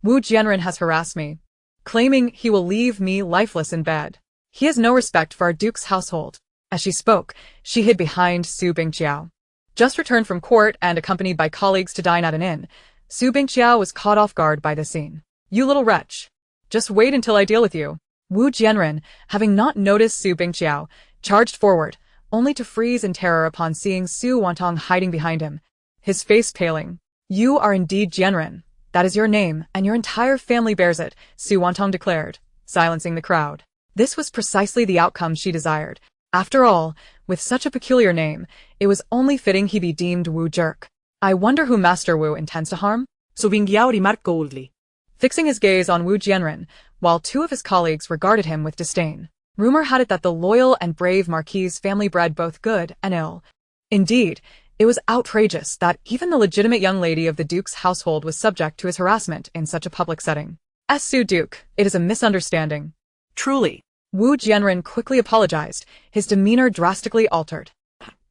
Wu Jianren has harassed me, claiming he will leave me lifeless in bed. He has no respect for our duke's household. As she spoke, she hid behind Su Bingqiao. Just returned from court and accompanied by colleagues to dine at an inn, Su Bingqiao was caught off guard by the scene. You little wretch. Just wait until I deal with you. Wu Jianren, having not noticed Su Bingqiao, charged forward, only to freeze in terror upon seeing Su Wantang hiding behind him, his face paling. You are indeed Jianren. That is your name, and your entire family bears it, Su Wantang declared, silencing the crowd. This was precisely the outcome she desired. After all, with such a peculiar name, it was only fitting he be deemed Wu Jerk. I wonder who Master Wu intends to harm? Su Wingqiao remarked coldly. Fixing his gaze on Wu Jianren, while two of his colleagues regarded him with disdain. Rumor had it that the loyal and brave Marquis's family bred both good and ill. Indeed, it was outrageous that even the legitimate young lady of the Duke's household was subject to his harassment in such a public setting. As Su Duke, it is a misunderstanding. Truly. Wu Jianren quickly apologized, his demeanor drastically altered.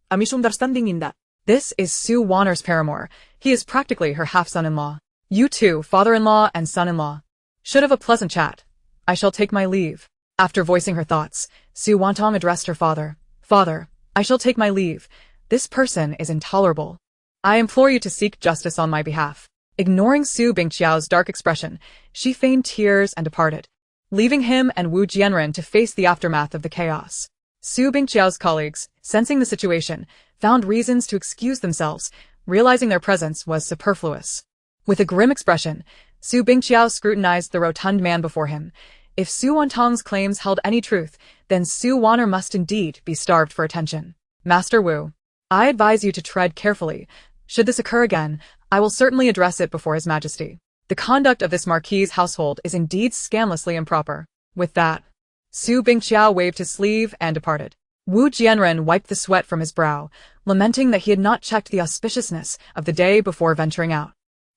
A misunderstanding in that. This is Su Wanner's paramour. He is practically her half-son-in-law. You two, father-in-law and son-in-law, should have a pleasant chat. I shall take my leave. After voicing her thoughts, Su Wantang addressed her father. Father, I shall take my leave. This person is intolerable. I implore you to seek justice on my behalf. Ignoring Su Bingqiao's dark expression, she feigned tears and departed, leaving him and Wu Jianren to face the aftermath of the chaos. Su Bingqiao's colleagues, sensing the situation, found reasons to excuse themselves, realizing their presence was superfluous. With a grim expression, Su Bingqiao scrutinized the rotund man before him. If Su Wantang's claims held any truth, then Su Wanner must indeed be starved for attention. Master Wu, I advise you to tread carefully. Should this occur again, I will certainly address it before His Majesty. The conduct of this Marquis's household is indeed scandalously improper. With that, Su Bingqiao waved his sleeve and departed. Wu Jianren wiped the sweat from his brow, lamenting that he had not checked the auspiciousness of the day before venturing out.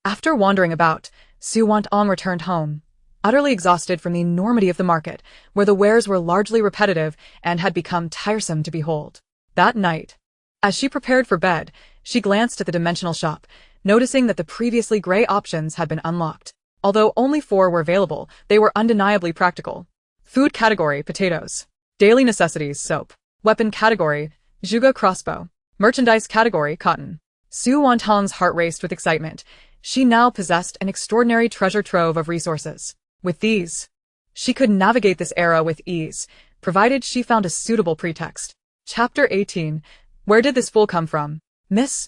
After wandering about, Su Wantang returned home, utterly exhausted from the enormity of the market, where the wares were largely repetitive and had become tiresome to behold. That night, as she prepared for bed, she glanced at the dimensional shop, noticing that the previously gray options had been unlocked. Although only 4 were available, they were undeniably practical. Food category, potatoes. Daily necessities, soap. Weapon category, Zhuge crossbow. Merchandise category, cotton. Su Wantang's heart raced with excitement. She now possessed an extraordinary treasure trove of resources. With these, she could navigate this era with ease, provided she found a suitable pretext. Chapter 18. Where did this fool come from? Miss,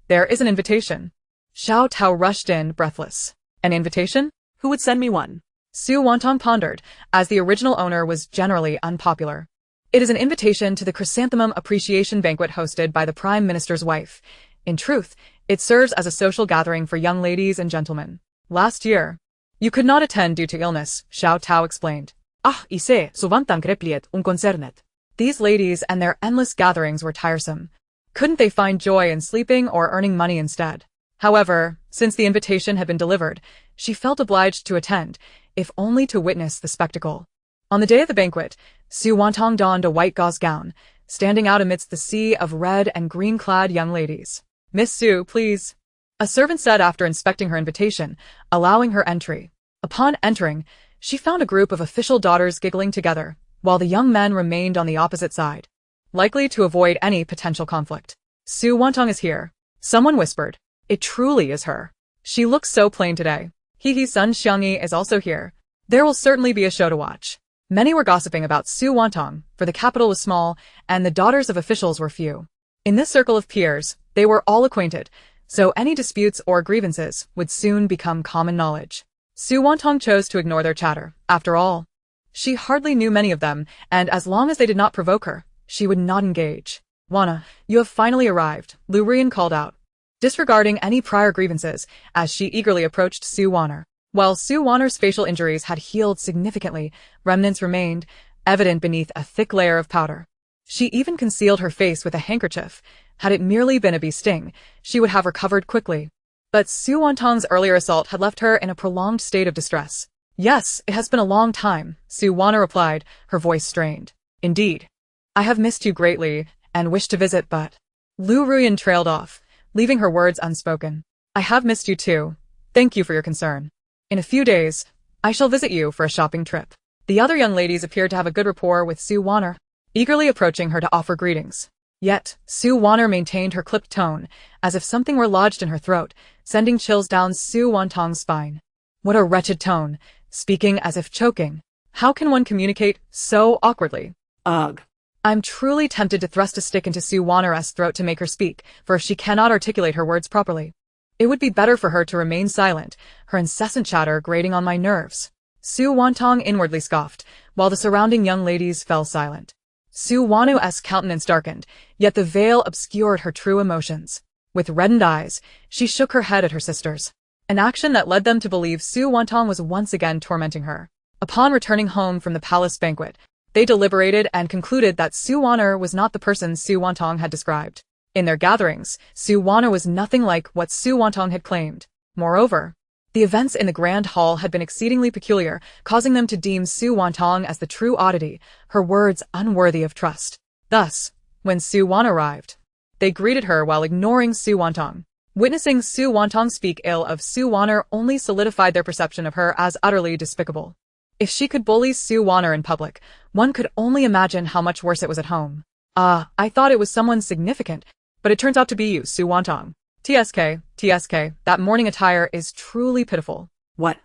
there is an invitation. Xiao Tao rushed in, breathless. An invitation? Who would send me one? Su Wantang pondered, as the original owner was generally unpopular. It is an invitation to the Chrysanthemum Appreciation Banquet hosted by the Prime Minister's wife. In truth, it serves as a social gathering for young ladies and gentlemen. Last year, you could not attend due to illness, Xiao Tao explained. Ise, Su Wantang replied, unconcernet. These ladies and their endless gatherings were tiresome. Couldn't they find joy in sleeping or earning money instead? However, since the invitation had been delivered, she felt obliged to attend, if only to witness the spectacle. On the day of the banquet, Su Wantang donned a white gauze gown, standing out amidst the sea of red and green-clad young ladies. Miss Su, please. A servant said after inspecting her invitation, allowing her entry. Upon entering, she found a group of official daughters giggling together, while the young men remained on the opposite side, likely to avoid any potential conflict. Su Wantang is here. Someone whispered. It truly is her. She looks so plain today. Sun Xiangyi is also here. There will certainly be a show to watch. Many were gossiping about Su Wantang, for the capital was small, and the daughters of officials were few. In this circle of peers, they were all acquainted, so any disputes or grievances would soon become common knowledge. Su Wantang chose to ignore their chatter. After all, she hardly knew many of them, and as long as they did not provoke her, she would not engage. Wana, you have finally arrived, Lu Ruyan called out, disregarding any prior grievances, as she eagerly approached Su Wanner. While Su Wanner's facial injuries had healed significantly, remnants remained, evident beneath a thick layer of powder. She even concealed her face with a handkerchief. Had it merely been a bee sting, she would have recovered quickly. But Su Wantang's earlier assault had left her in a prolonged state of distress. Yes, it has been a long time, Su Wanner replied, her voice strained. Indeed. I have missed you greatly, and wish to visit but... Lu Ruyan trailed off, leaving her words unspoken. I have missed you too. Thank you for your concern. In a few days, I shall visit you for a shopping trip. The other young ladies appeared to have a good rapport with Su Wanner, eagerly approaching her to offer greetings. Yet, Su Wanner maintained her clipped tone, as if something were lodged in her throat, sending chills down Su Wantang's spine. What a wretched tone, speaking as if choking. How can one communicate so awkwardly? Ugh. I'm truly tempted to thrust a stick into Su Wanner's throat to make her speak, for if she cannot articulate her words properly, it would be better for her to remain silent, her incessant chatter grating on my nerves. Su Wantang inwardly scoffed, while the surrounding young ladies fell silent. Su Wanu's countenance darkened, yet the veil obscured her true emotions. With reddened eyes, she shook her head at her sisters, an action that led them to believe Su Wantang was once again tormenting her. Upon returning home from the palace banquet, they deliberated and concluded that Su Wantang was not the person Su Wantang had described. In their gatherings, Su Wantang was nothing like what Su Wantang had claimed. Moreover, the events in the grand hall had been exceedingly peculiar, causing them to deem Su Wantang as the true oddity, her words unworthy of trust. Thus, when Su Wantang arrived, they greeted her while ignoring Su Wantang. Witnessing Su Wantang speak ill of Su Wantang only solidified their perception of her as utterly despicable. If she could bully Su Wantang in public, one could only imagine how much worse it was at home. I thought it was someone significant, but it turns out to be you, Su Wantang. TSK, that morning attire is truly pitiful. What?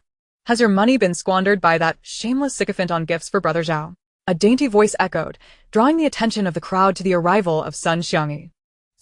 Has your money been squandered by that shameless sycophant on gifts for Brother Zhao? A dainty voice echoed, drawing the attention of the crowd to the arrival of Sun Xiangyi.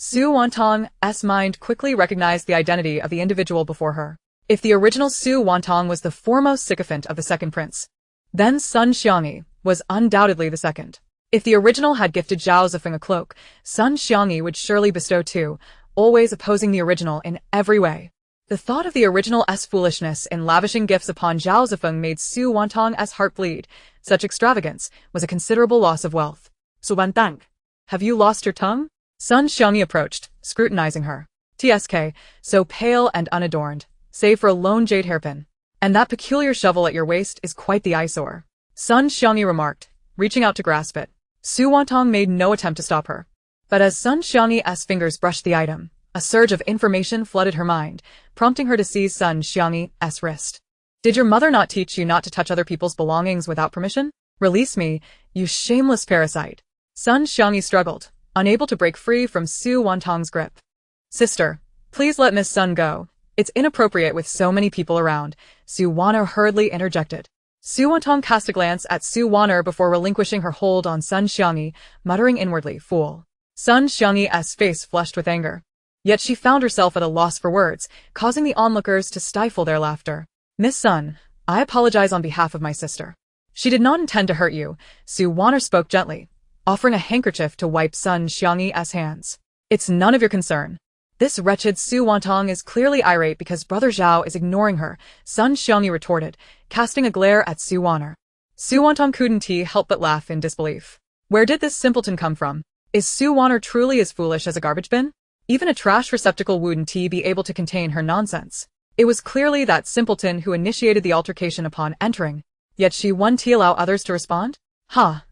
Su Wantang's mind quickly recognized the identity of the individual before her. If the original Su Wantang was the foremost sycophant of the second prince, then Sun Xiangyi was undoubtedly the second. If the original had gifted Zhao Zifeng a cloak, Sun Xiangyi would surely bestow too, always opposing the original in every way. The thought of the original's foolishness in lavishing gifts upon Zhao Zifeng made Su Wantang's heart bleed. Such extravagance was a considerable loss of wealth. Su Wantang. Have you lost your tongue? Sun Xiangyi approached, scrutinizing her. TSK, so pale and unadorned, save for a lone jade hairpin. And that peculiar shovel at your waist is quite the eyesore. Sun Xiangyi remarked, reaching out to grasp it. Su Wantang made no attempt to stop her. But as Sun Xiangyi's fingers brushed the item, a surge of information flooded her mind, prompting her to seize Sun Xiangyi's wrist. Did your mother not teach you not to touch other people's belongings without permission? Release me, you shameless parasite. Sun Xiangyi struggled, unable to break free from Su Wantang's grip. Sister, please let Miss Sun go. It's inappropriate with so many people around, Su Wantang hurriedly interjected. Su Wantang cast a glance at Su Wantang before relinquishing her hold on Sun Xiangyi, muttering inwardly, fool. Sun Xiangyi's face flushed with anger. Yet she found herself at a loss for words, causing the onlookers to stifle their laughter. Miss Sun, I apologize on behalf of my sister. She did not intend to hurt you, Su Wantang spoke gently, offering a handkerchief to wipe Sun Xiangyi's hands. It's none of your concern. This wretched Su Wantang is clearly irate because Brother Zhao is ignoring her, Sun Xiangyi retorted, casting a glare at Su Wantang. Su Wantang couldn't help but laugh in disbelief. Where did this simpleton come from? Is Su Wantang truly as foolish as a garbage bin? Even a trash receptacle wouldn't be able to contain her nonsense. It was clearly that simpleton who initiated the altercation upon entering, yet she wouldn't allow others to respond?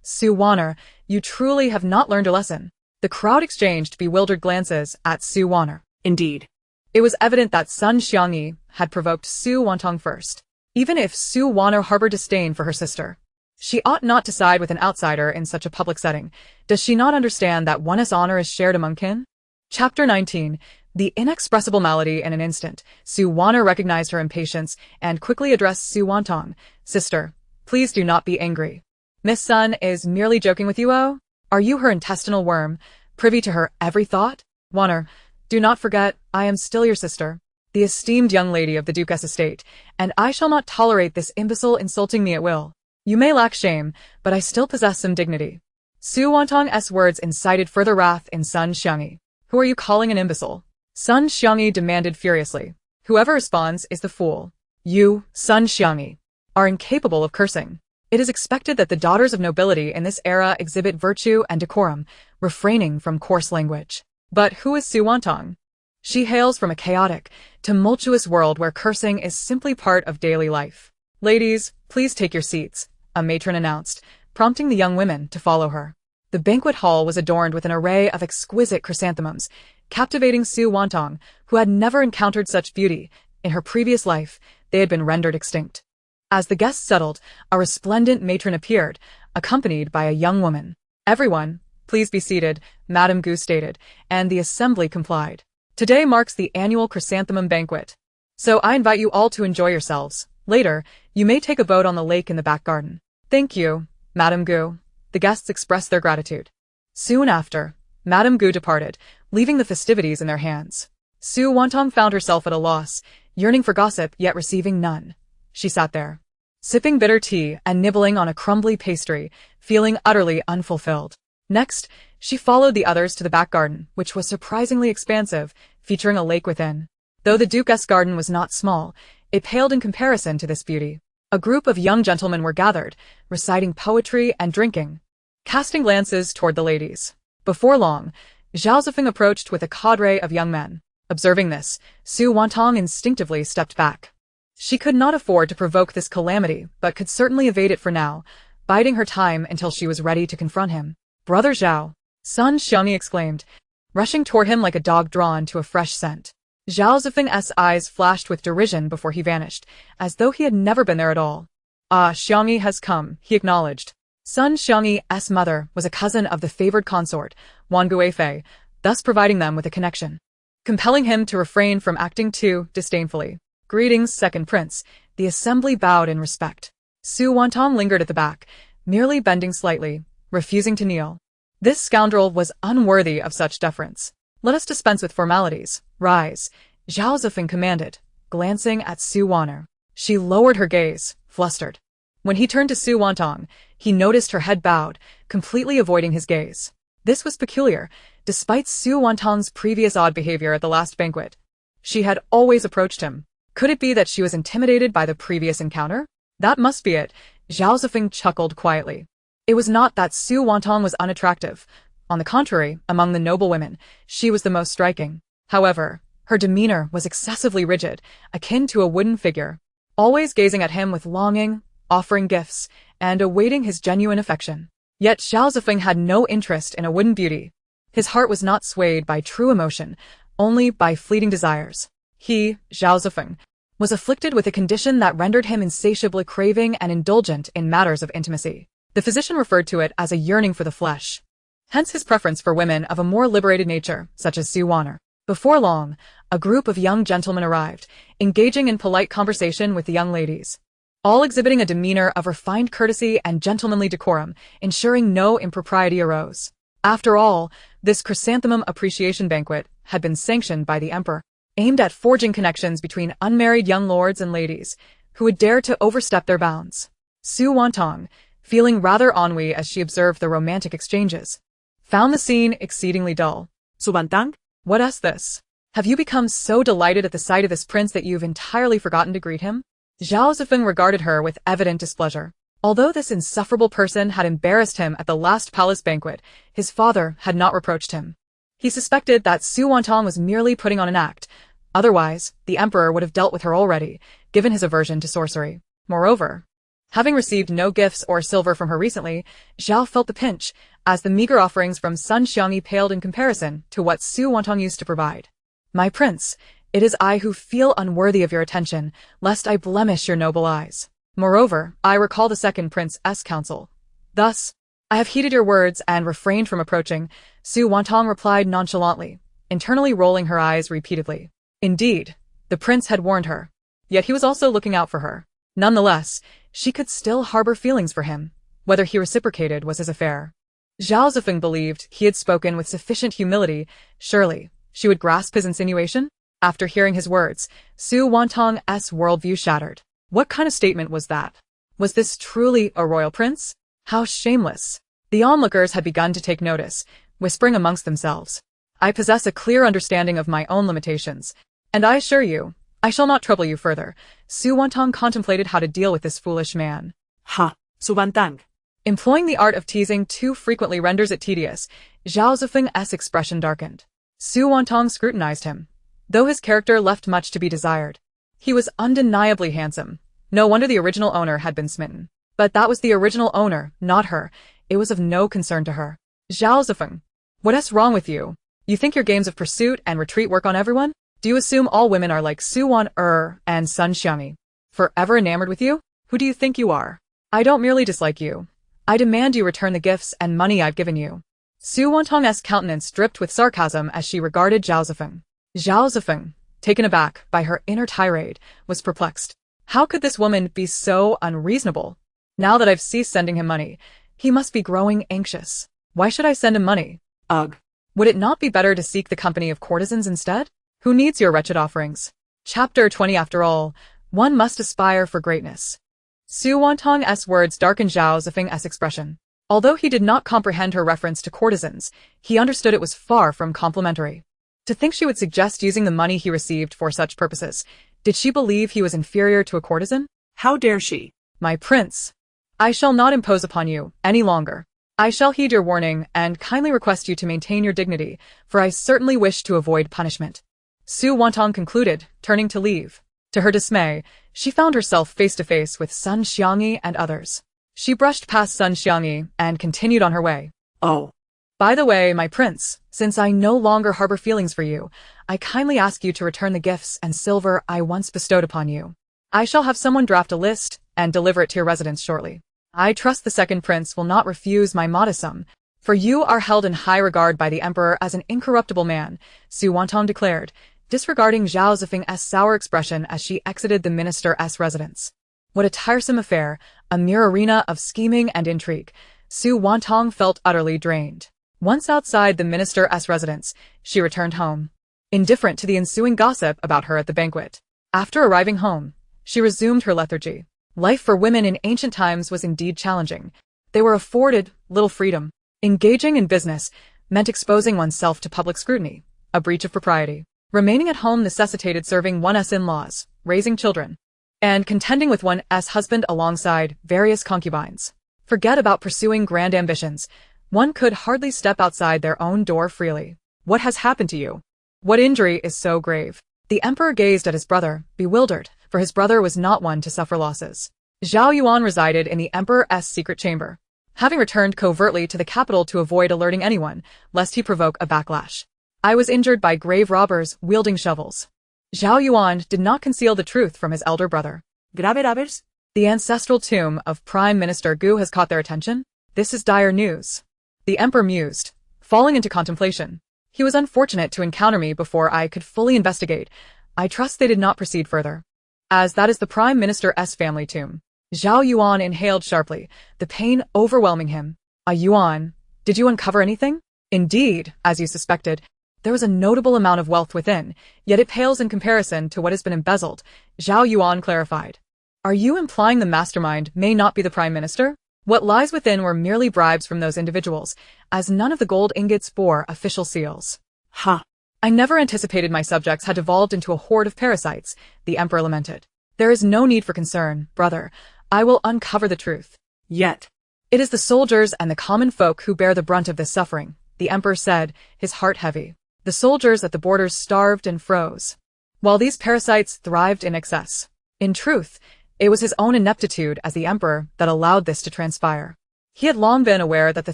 Su Wantang, you truly have not learned a lesson. The crowd exchanged bewildered glances at Su Wantang. Indeed. It was evident that Sun Xiangyi had provoked Su Wantang first. Even if Su Wantang harbored disdain for her sister, she ought not to side with an outsider in such a public setting. Does she not understand that one's honor is shared among kin? Chapter 19. The inexpressible malady in an instant. Su Wantang recognized her impatience and quickly addressed Su Wantang. Sister, please do not be angry. Miss Sun is merely joking with you, oh? Are you her intestinal worm, privy to her every thought? Wantang, do not forget, I am still your sister, the esteemed young lady of the Duke's estate, and I shall not tolerate this imbecile insulting me at will. You may lack shame, but I still possess some dignity. Su Wantang's words incited further wrath in Sun Xiangyi. Who are you calling an imbecile? Sun Xiangyi demanded furiously. Whoever responds is the fool. You, Sun Xiangyi, are incapable of cursing. It is expected that the daughters of nobility in this era exhibit virtue and decorum, refraining from coarse language. But who is Su Wantang? She hails from a chaotic, tumultuous world where cursing is simply part of daily life. Ladies, please take your seats, a matron announced, prompting the young women to follow her. The banquet hall was adorned with an array of exquisite chrysanthemums, captivating Su Wantang, who had never encountered such beauty. In her previous life, they had been rendered extinct. As the guests settled, a resplendent matron appeared, accompanied by a young woman. Everyone, please be seated, Madame Gu stated, and the assembly complied. Today marks the annual chrysanthemum banquet. So I invite you all to enjoy yourselves. Later, you may take a boat on the lake in the back garden. Thank you, Madame Gu. The guests expressed their gratitude. Soon after, Madame Gu departed, leaving the festivities in their hands. Su Wantang found herself at a loss, yearning for gossip yet receiving none. She sat there, sipping bitter tea and nibbling on a crumbly pastry, feeling utterly unfulfilled. Next, She followed the others to the back garden, which was surprisingly expansive, featuring a lake within. Though the Duke's garden was not small, it paled in comparison to this beauty. A group of young gentlemen were gathered, reciting poetry and drinking, casting glances toward the ladies. Before long, Zhao Zifeng approached with a cadre of young men. Observing this, Su Wantang instinctively stepped back. She could not afford to provoke this calamity, but could certainly evade it for now, biding her time until she was ready to confront him. "Brother Zhao!" Sun Xiangyi exclaimed, rushing toward him like a dog drawn to a fresh scent. Zhao Zifeng's eyes flashed with derision before he vanished, as though he had never been there at all. "Ah, Xiangyi has come," he acknowledged. Sun Xiangyi's mother was a cousin of the favored consort, Wan Guifei, thus providing them with a connection, compelling him to refrain from acting too disdainfully. "Greetings, second prince." The assembly bowed in respect. Su Wantang lingered at the back, merely bending slightly, refusing to kneel. This scoundrel was unworthy of such deference. "Let us dispense with formalities. Rise," Zhao Zifeng commanded, glancing at Su Wantang. She lowered her gaze, flustered. When he turned to Su Wantang, he noticed her head bowed, completely avoiding his gaze. This was peculiar, despite Su Wantang's previous odd behavior at the last banquet. She had always approached him. Could it be that she was intimidated by the previous encounter? That must be it, Zhao Zifeng chuckled quietly. It was not that Su Wantang was unattractive. On the contrary, among the noble women, she was the most striking. However, her demeanor was excessively rigid, akin to a wooden figure, always gazing at him with longing, offering gifts, and awaiting his genuine affection. Yet Zhao Zifeng had no interest in a wooden beauty. His heart was not swayed by true emotion, only by fleeting desires. He, Zhao Zifeng, was afflicted with a condition that rendered him insatiably craving and indulgent in matters of intimacy. The physician referred to it as a yearning for the flesh. Hence his preference for women of a more liberated nature, such as Su Wantang. Before long, a group of young gentlemen arrived, engaging in polite conversation with the young ladies, all exhibiting a demeanor of refined courtesy and gentlemanly decorum, ensuring no impropriety arose. After all, this chrysanthemum appreciation banquet had been sanctioned by the emperor, aimed at forging connections between unmarried young lords and ladies who would dare to overstep their bounds. Su Wantang, feeling rather ennui as she observed the romantic exchanges, found the scene exceedingly dull. Su Wantang? "What is this? Have you become so delighted at the sight of this prince that you've entirely forgotten to greet him?" Zhao Zifeng regarded her with evident displeasure. Although this insufferable person had embarrassed him at the last palace banquet, his father had not reproached him. He suspected that Su Wantang was merely putting on an act. Otherwise, the emperor would have dealt with her already, given his aversion to sorcery. Moreover, having received no gifts or silver from her recently, Zhao felt the pinch, as the meager offerings from Sun Xiangyi paled in comparison to what Su Wantang used to provide. "My prince, it is I who feel unworthy of your attention, lest I blemish your noble eyes. Moreover, I recall the second prince's counsel. Thus, I have heeded your words and refrained from approaching," Su Wantang replied nonchalantly, internally rolling her eyes repeatedly. Indeed, the prince had warned her. Yet he was also looking out for her. Nonetheless, she could still harbor feelings for him. Whether he reciprocated was his affair. Zhao Zifeng believed he had spoken with sufficient humility. Surely, she would grasp his insinuation? After hearing his words, Su Wantang's worldview shattered. What kind of statement was that? Was this truly a royal prince? How shameless. The onlookers had begun to take notice, whispering amongst themselves. "I possess a clear understanding of my own limitations, and I assure you, I shall not trouble you further." Su Wantang contemplated how to deal with this foolish man. Ha, Su Wantang. Employing the art of teasing too frequently renders it tedious. Zhao Zifeng's expression darkened. Su Wantang scrutinized him. Though his character left much to be desired, he was undeniably handsome. No wonder the original owner had been smitten. But that was the original owner, not her. It was of no concern to her. "Zhao Zifeng, what's wrong with you? You think your games of pursuit and retreat work on everyone? Do you assume all women are like Su Wantang and Sun Xiangyi, forever enamored with you? Who do you think you are? I don't merely dislike you. I demand you return the gifts and money I've given you." Su Wantang's countenance dripped with sarcasm as she regarded Zhao Zifeng. Zhao Zifeng, taken aback by her inner tirade, was perplexed. How could this woman be so unreasonable? Now that I've ceased sending him money, he must be growing anxious. Why should I send him money? Ugh. Would it not be better to seek the company of courtesans instead? Who needs your wretched offerings? Chapter 20. After all, one must aspire for greatness. Su Wantang's words darkened Zhao Zifeng's expression. Although he did not comprehend her reference to courtesans, he understood it was far from complimentary. To think she would suggest using the money he received for such purposes. Did she believe he was inferior to a courtesan? How dare she? My prince, I shall not impose upon you any longer. I shall heed your warning and kindly request you to maintain your dignity, for I certainly wish to avoid punishment. Su Wantang concluded, turning to leave. To her dismay, she found herself face to face with Sun Xiangyi and others. She brushed past Sun Xiangyi and continued on her way. Oh. By the way, my prince, since I no longer harbor feelings for you, I kindly ask you to return the gifts and silver I once bestowed upon you. I shall have someone draft a list and deliver it to your residence shortly. I trust the second prince will not refuse my modest sum, for you are held in high regard by the emperor as an incorruptible man, Su Wantang declared, disregarding Zhao Zifeng's sour expression as she exited the minister's residence. What a tiresome affair, a mere arena of scheming and intrigue. Su Wantang felt utterly drained. Once outside the minister's residence, she returned home, indifferent to the ensuing gossip about her at the banquet. After arriving home, she resumed her lethargy. Life for women in ancient times was indeed challenging. They were afforded little freedom. Engaging in business meant exposing oneself to public scrutiny, a breach of propriety. Remaining at home necessitated serving one's in-laws, raising children, and contending with one's husband alongside various concubines. Forget about pursuing grand ambitions. One could hardly step outside their own door freely. What has happened to you? What injury is so grave? The emperor gazed at his brother, bewildered, for his brother was not one to suffer losses. Zhao Yuan resided in the emperor's secret chamber, having returned covertly to the capital to avoid alerting anyone, lest he provoke a backlash. I was injured by grave robbers wielding shovels. Zhao Yuan did not conceal the truth from his elder brother. Grave robbers? The ancestral tomb of Prime Minister Gu has caught their attention? This is dire news. The emperor mused, falling into contemplation. He was unfortunate to encounter me before I could fully investigate. I trust they did not proceed further, as that is the Prime Minister's family tomb. Zhao Yuan inhaled sharply, the pain overwhelming him. Yuan, did you uncover anything? Indeed, as you suspected, there was a notable amount of wealth within, yet it pales in comparison to what has been embezzled, Zhao Yuan clarified. Are you implying the mastermind may not be the Prime Minister? What lies within were merely bribes from those individuals, as none of the gold ingots bore official seals. Ha! I never anticipated my subjects had devolved into a horde of parasites, the emperor lamented. There is no need for concern, brother. I will uncover the truth. Yet. It is the soldiers and the common folk who bear the brunt of this suffering, the emperor said, his heart heavy. The soldiers at the borders starved and froze, while these parasites thrived in excess. In truth, it was his own ineptitude as the emperor that allowed this to transpire. He had long been aware that the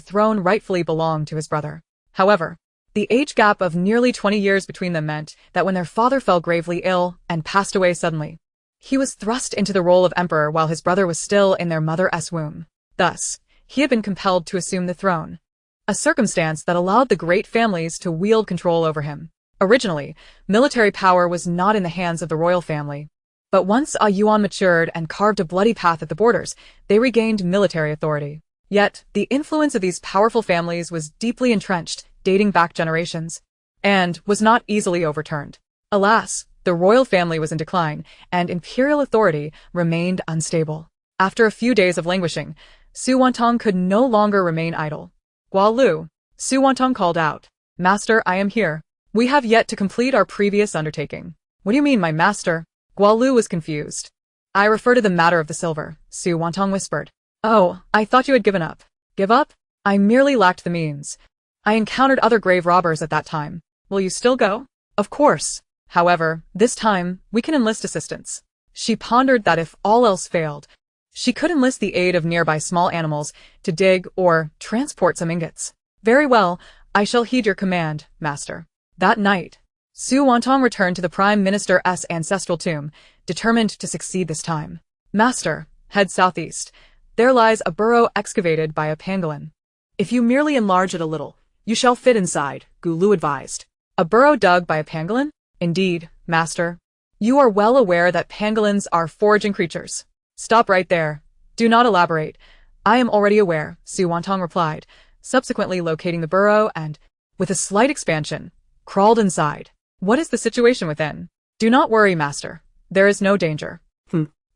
throne rightfully belonged to his brother. However, the age gap of nearly 20 years between them meant that when their father fell gravely ill and passed away suddenly, he was thrust into the role of emperor while his brother was still in their mother's womb. Thus, he had been compelled to assume the throne, a circumstance that allowed the great families to wield control over him. Originally, military power was not in the hands of the royal family. But once Yuan matured and carved a bloody path at the borders, they regained military authority. Yet, the influence of these powerful families was deeply entrenched, dating back generations, and was not easily overturned. Alas, the royal family was in decline, and imperial authority remained unstable. After a few days of languishing, Su Wantang could no longer remain idle. Gua Liu, Su Wantang called out. Master, I am here. We have yet to complete our previous undertaking. What do you mean, my master? Gua Liu was confused. I refer to the matter of the silver, Su Wantang whispered. Oh, I thought you had given up. Give up? I merely lacked the means. I encountered other grave robbers at that time. Will you still go? Of course. However, this time, we can enlist assistance. She pondered that if all else failed, she could enlist the aid of nearby small animals to dig or transport some ingots. Very well, I shall heed your command, master. That night, Su Wantang returned to the Prime Minister's ancestral tomb, determined to succeed this time. Master, head southeast. There lies a burrow excavated by a pangolin. If you merely enlarge it a little, you shall fit inside, Gua Liu advised. A burrow dug by a pangolin? Indeed, master. You are well aware that pangolins are foraging creatures. Stop right there. Do not elaborate. I am already aware, Su Wantang replied, subsequently locating the burrow and, with a slight expansion, crawled inside. What is the situation within? Do not worry, master. There is no danger.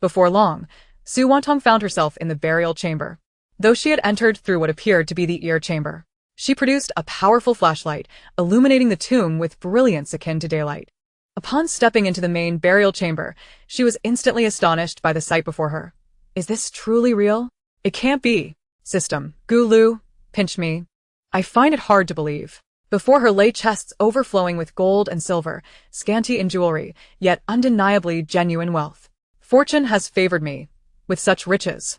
Before long, Su Wantang found herself in the burial chamber. though she had entered through what appeared to be the ear chamber. She produced a powerful flashlight, illuminating the tomb with brilliance akin to daylight. Upon stepping into the main burial chamber, she was instantly astonished by the sight before her. Is this truly real? It can't be. System. Gua Liu, pinch me. I find it hard to believe. Before her lay chests overflowing with gold and silver, scanty in jewelry, yet undeniably genuine wealth. Fortune has favored me with such riches.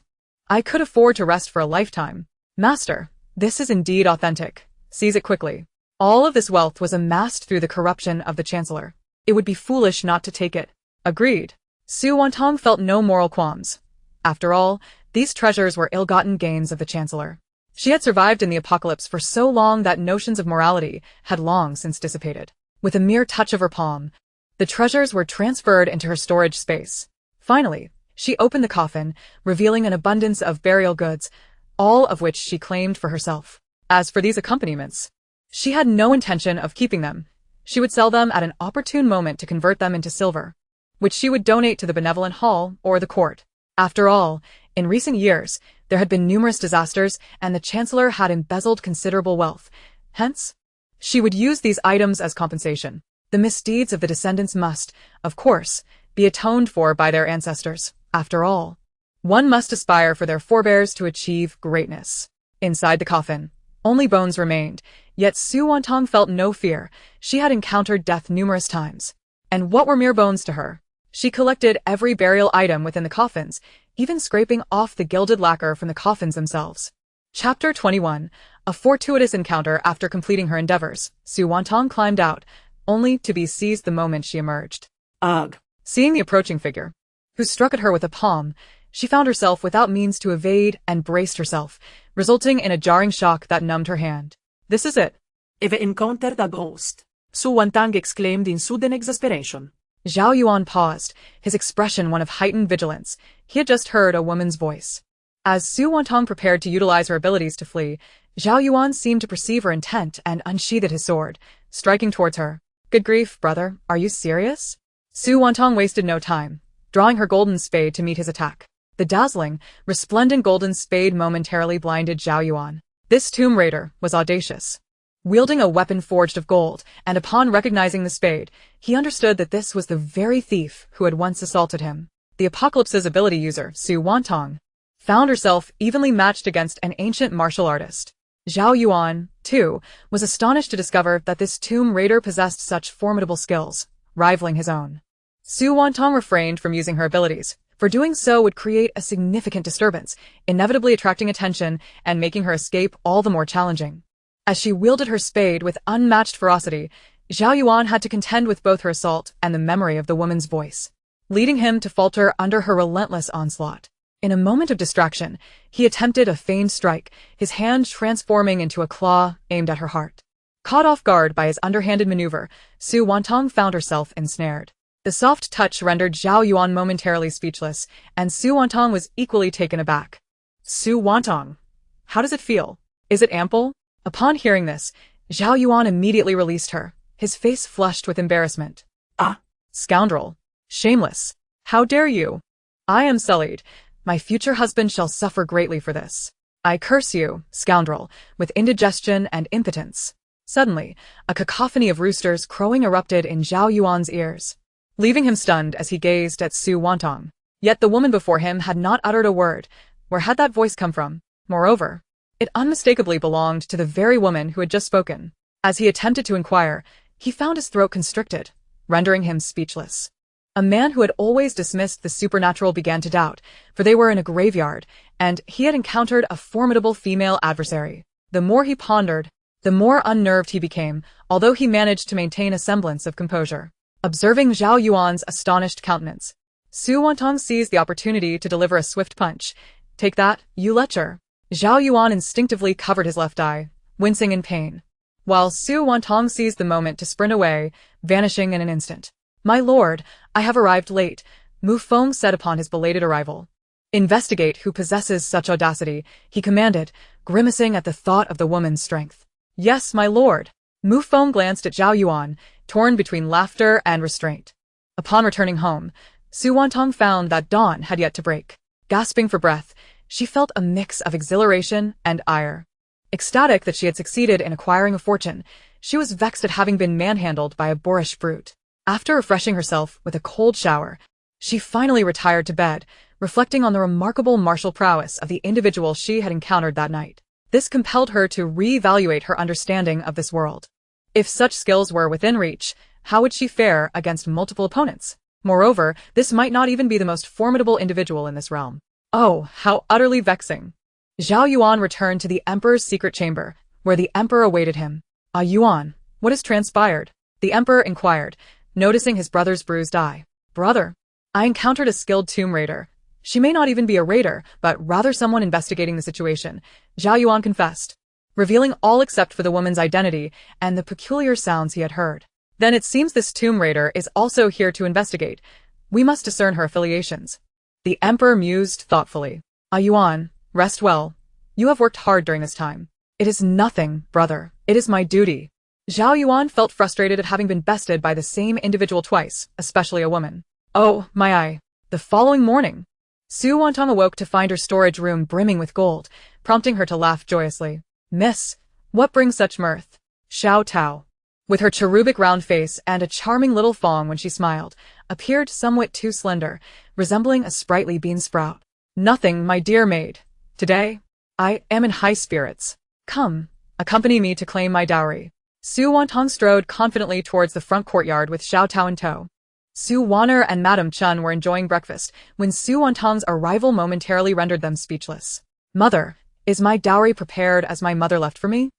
I could afford to rest for a lifetime. Master, this is indeed authentic. Seize it quickly. All of this wealth was amassed through the corruption of the Chancellor. It would be foolish not to take it. Agreed. Su Wantang felt no moral qualms. After all, these treasures were ill-gotten gains of the Chancellor. She had survived in the apocalypse for so long that notions of morality had long since dissipated. With a mere touch of her palm, the treasures were transferred into her storage space. Finally, she opened the coffin, revealing an abundance of burial goods, all of which she claimed for herself. As for these accompaniments, she had no intention of keeping them. She would sell them at an opportune moment to convert them into silver, which she would donate to the benevolent hall or the court. After all, in recent years, there had been numerous disasters and the Chancellor had embezzled considerable wealth. Hence, she would use these items as compensation. The misdeeds of the descendants must, of course, be atoned for by their ancestors. After all, one must aspire for their forebears to achieve greatness. Inside the coffin, only bones remained, yet Su Wantang felt no fear. She had encountered death numerous times. And what were mere bones to her? She collected every burial item within the coffins, even scraping off the gilded lacquer from the coffins themselves. Chapter 21. A fortuitous encounter. After completing her endeavors, Su Wantang climbed out, only to be seized the moment she emerged. Ugh. Seeing the approaching figure, who struck at her with a palm, she found herself without means to evade and braced herself, resulting in a jarring shock that numbed her hand. This is it. I've encountered a ghost, Su Wantang exclaimed in sudden exasperation. Zhao Yuan paused, his expression one of heightened vigilance. He had just heard a woman's voice. As Su Wantang prepared to utilize her abilities to flee, Zhao Yuan seemed to perceive her intent and unsheathed his sword, striking towards her. Good grief, brother, are you serious? Su Wantang wasted no time, drawing her golden spade to meet his attack. The dazzling, resplendent golden spade momentarily blinded Zhao Yuan. This tomb raider was audacious. Wielding a weapon forged of gold, and upon recognizing the spade, he understood that this was the very thief who had once assaulted him. The Apocalypse's ability user, Su Wantang, found herself evenly matched against an ancient martial artist. Zhao Yuan, too, was astonished to discover that this tomb raider possessed such formidable skills, rivaling his own. Su Wantang refrained from using her abilities, for doing so would create a significant disturbance, inevitably attracting attention and making her escape all the more challenging. As she wielded her spade with unmatched ferocity, Zhao Yuan had to contend with both her assault and the memory of the woman's voice, leading him to falter under her relentless onslaught. In a moment of distraction, he attempted a feigned strike, his hand transforming into a claw aimed at her heart. Caught off guard by his underhanded maneuver, Su Wantang found herself ensnared. The soft touch rendered Zhao Yuan momentarily speechless, and Su Wantang was equally taken aback. Su Wantang, how does it feel? Is it ample? Upon hearing this, Zhao Yuan immediately released her, his face flushed with embarrassment. Ah! Scoundrel! Shameless! How dare you! I am sullied. My future husband shall suffer greatly for this. I curse you, scoundrel, with indigestion and impotence. Suddenly, a cacophony of roosters crowing erupted in Zhao Yuan's ears, leaving him stunned as he gazed at Su Wantang. Yet the woman before him had not uttered a word. Where had that voice come from? Moreover, it unmistakably belonged to the very woman who had just spoken. As he attempted to inquire, he found his throat constricted, rendering him speechless. A man who had always dismissed the supernatural began to doubt, for they were in a graveyard, and he had encountered a formidable female adversary. The more he pondered, the more unnerved he became, although he managed to maintain a semblance of composure. Observing Zhao Yuan's astonished countenance, Su Wantang seized the opportunity to deliver a swift punch. Take that, you lecher! Zhao Yuan instinctively covered his left eye, wincing in pain, while Su Wantang seized the moment to sprint away, vanishing in an instant. My lord, I have arrived late, Mu Feng said upon his belated arrival. Investigate who possesses such audacity, he commanded, grimacing at the thought of the woman's strength. Yes, my lord. Mu Feng glanced at Zhao Yuan, torn between laughter and restraint. Upon returning home, Su Wantang found that dawn had yet to break. Gasping for breath, She felt a mix of exhilaration and ire. Ecstatic that she had succeeded in acquiring a fortune, she was vexed at having been manhandled by a boorish brute. After refreshing herself with a cold shower, she finally retired to bed, reflecting on the remarkable martial prowess of the individual she had encountered that night. This compelled her to re-evaluate her understanding of this world. If such skills were within reach, how would she fare against multiple opponents? Moreover, this might not even be the most formidable individual in this realm. Oh, how utterly vexing. Zhao Yuan returned to the emperor's secret chamber, where the emperor awaited him. Ah, Yuan, what has transpired? The emperor inquired, noticing his brother's bruised eye. Brother, I encountered a skilled tomb raider. She may not even be a raider, but rather someone investigating the situation, Zhao Yuan confessed, revealing all except for the woman's identity and the peculiar sounds he had heard. Then it seems this tomb raider is also here to investigate. We must discern her affiliations. The emperor mused thoughtfully. Ah, Yuan, rest well. You have worked hard during this time. It is nothing, brother. It is my duty. Zhao Yuan felt frustrated at having been bested by the same individual twice, especially a woman. Oh, my eye. The following morning, Su Wantang awoke to find her storage room brimming with gold, prompting her to laugh joyously. Miss, what brings such mirth? Xiao Tao, with her cherubic round face and a charming little fong when she smiled, appeared somewhat too slender, resembling a sprightly bean sprout. Nothing, my dear maid. Today, I am in high spirits. Come, accompany me to claim my dowry. Su Wantang strode confidently towards the front courtyard with Xiao Tao in tow. Su Wanner and Madame Chun were enjoying breakfast when Su Wantang's arrival momentarily rendered them speechless. Mother, is my dowry prepared as my mother left for me?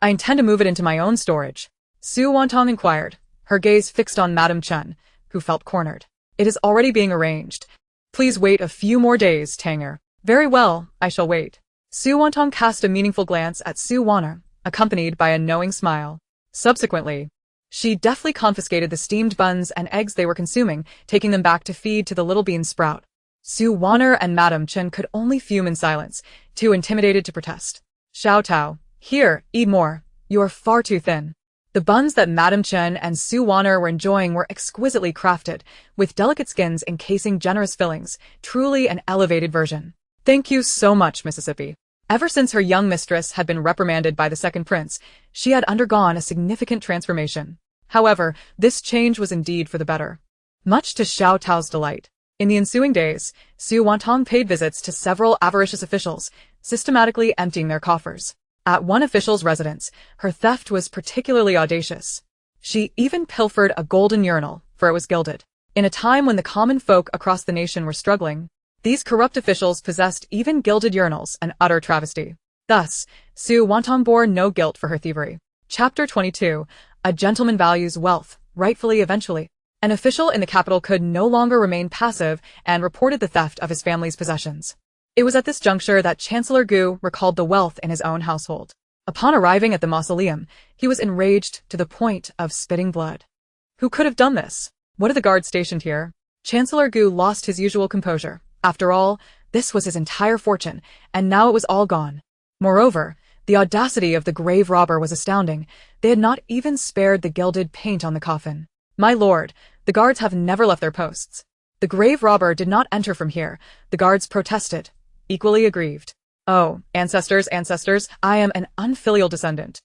I intend to move it into my own storage. Su Wantang inquired, her gaze fixed on Madame Chun, who felt cornered. It is already being arranged. Please wait a few more days, Tanger. Very well, I shall wait. Su Wantang cast a meaningful glance at Su Wanner, accompanied by a knowing smile. Subsequently, she deftly confiscated the steamed buns and eggs they were consuming, taking them back to feed to the little bean sprout. Su Wanner and Madame Chen could only fume in silence, too intimidated to protest. Xiao Tao, here, eat more. You are far too thin. The buns that Madame Chen and Su Wanner were enjoying were exquisitely crafted, with delicate skins encasing generous fillings, truly an elevated version. Thank you so much, Mississippi. Ever since her young mistress had been reprimanded by the second prince, she had undergone a significant transformation. However, this change was indeed for the better. Much to Xiao Tao's delight. In the ensuing days, Su Wantang paid visits to several avaricious officials, systematically emptying their coffers. At one official's residence, her theft was particularly audacious. She even pilfered a golden urinal, for it was gilded. In a time when the common folk across the nation were struggling, these corrupt officials possessed even gilded urinals, an utter travesty. Thus, Su Wantang bore no guilt for her thievery. Chapter 22. A gentleman values wealth, rightfully eventually. An official in the capital could no longer remain passive and reported the theft of his family's possessions. It was at this juncture that Chancellor Gu recalled the wealth in his own household. Upon arriving at the mausoleum, he was enraged to the point of spitting blood. Who could have done this? What are the guards stationed here? Chancellor Gu lost his usual composure. After all, this was his entire fortune, and now it was all gone. Moreover, the audacity of the grave robber was astounding. They had not even spared the gilded paint on the coffin. My lord, the guards have never left their posts. The grave robber did not enter from here, the guards protested, equally aggrieved. Oh, ancestors, I am an unfilial descendant.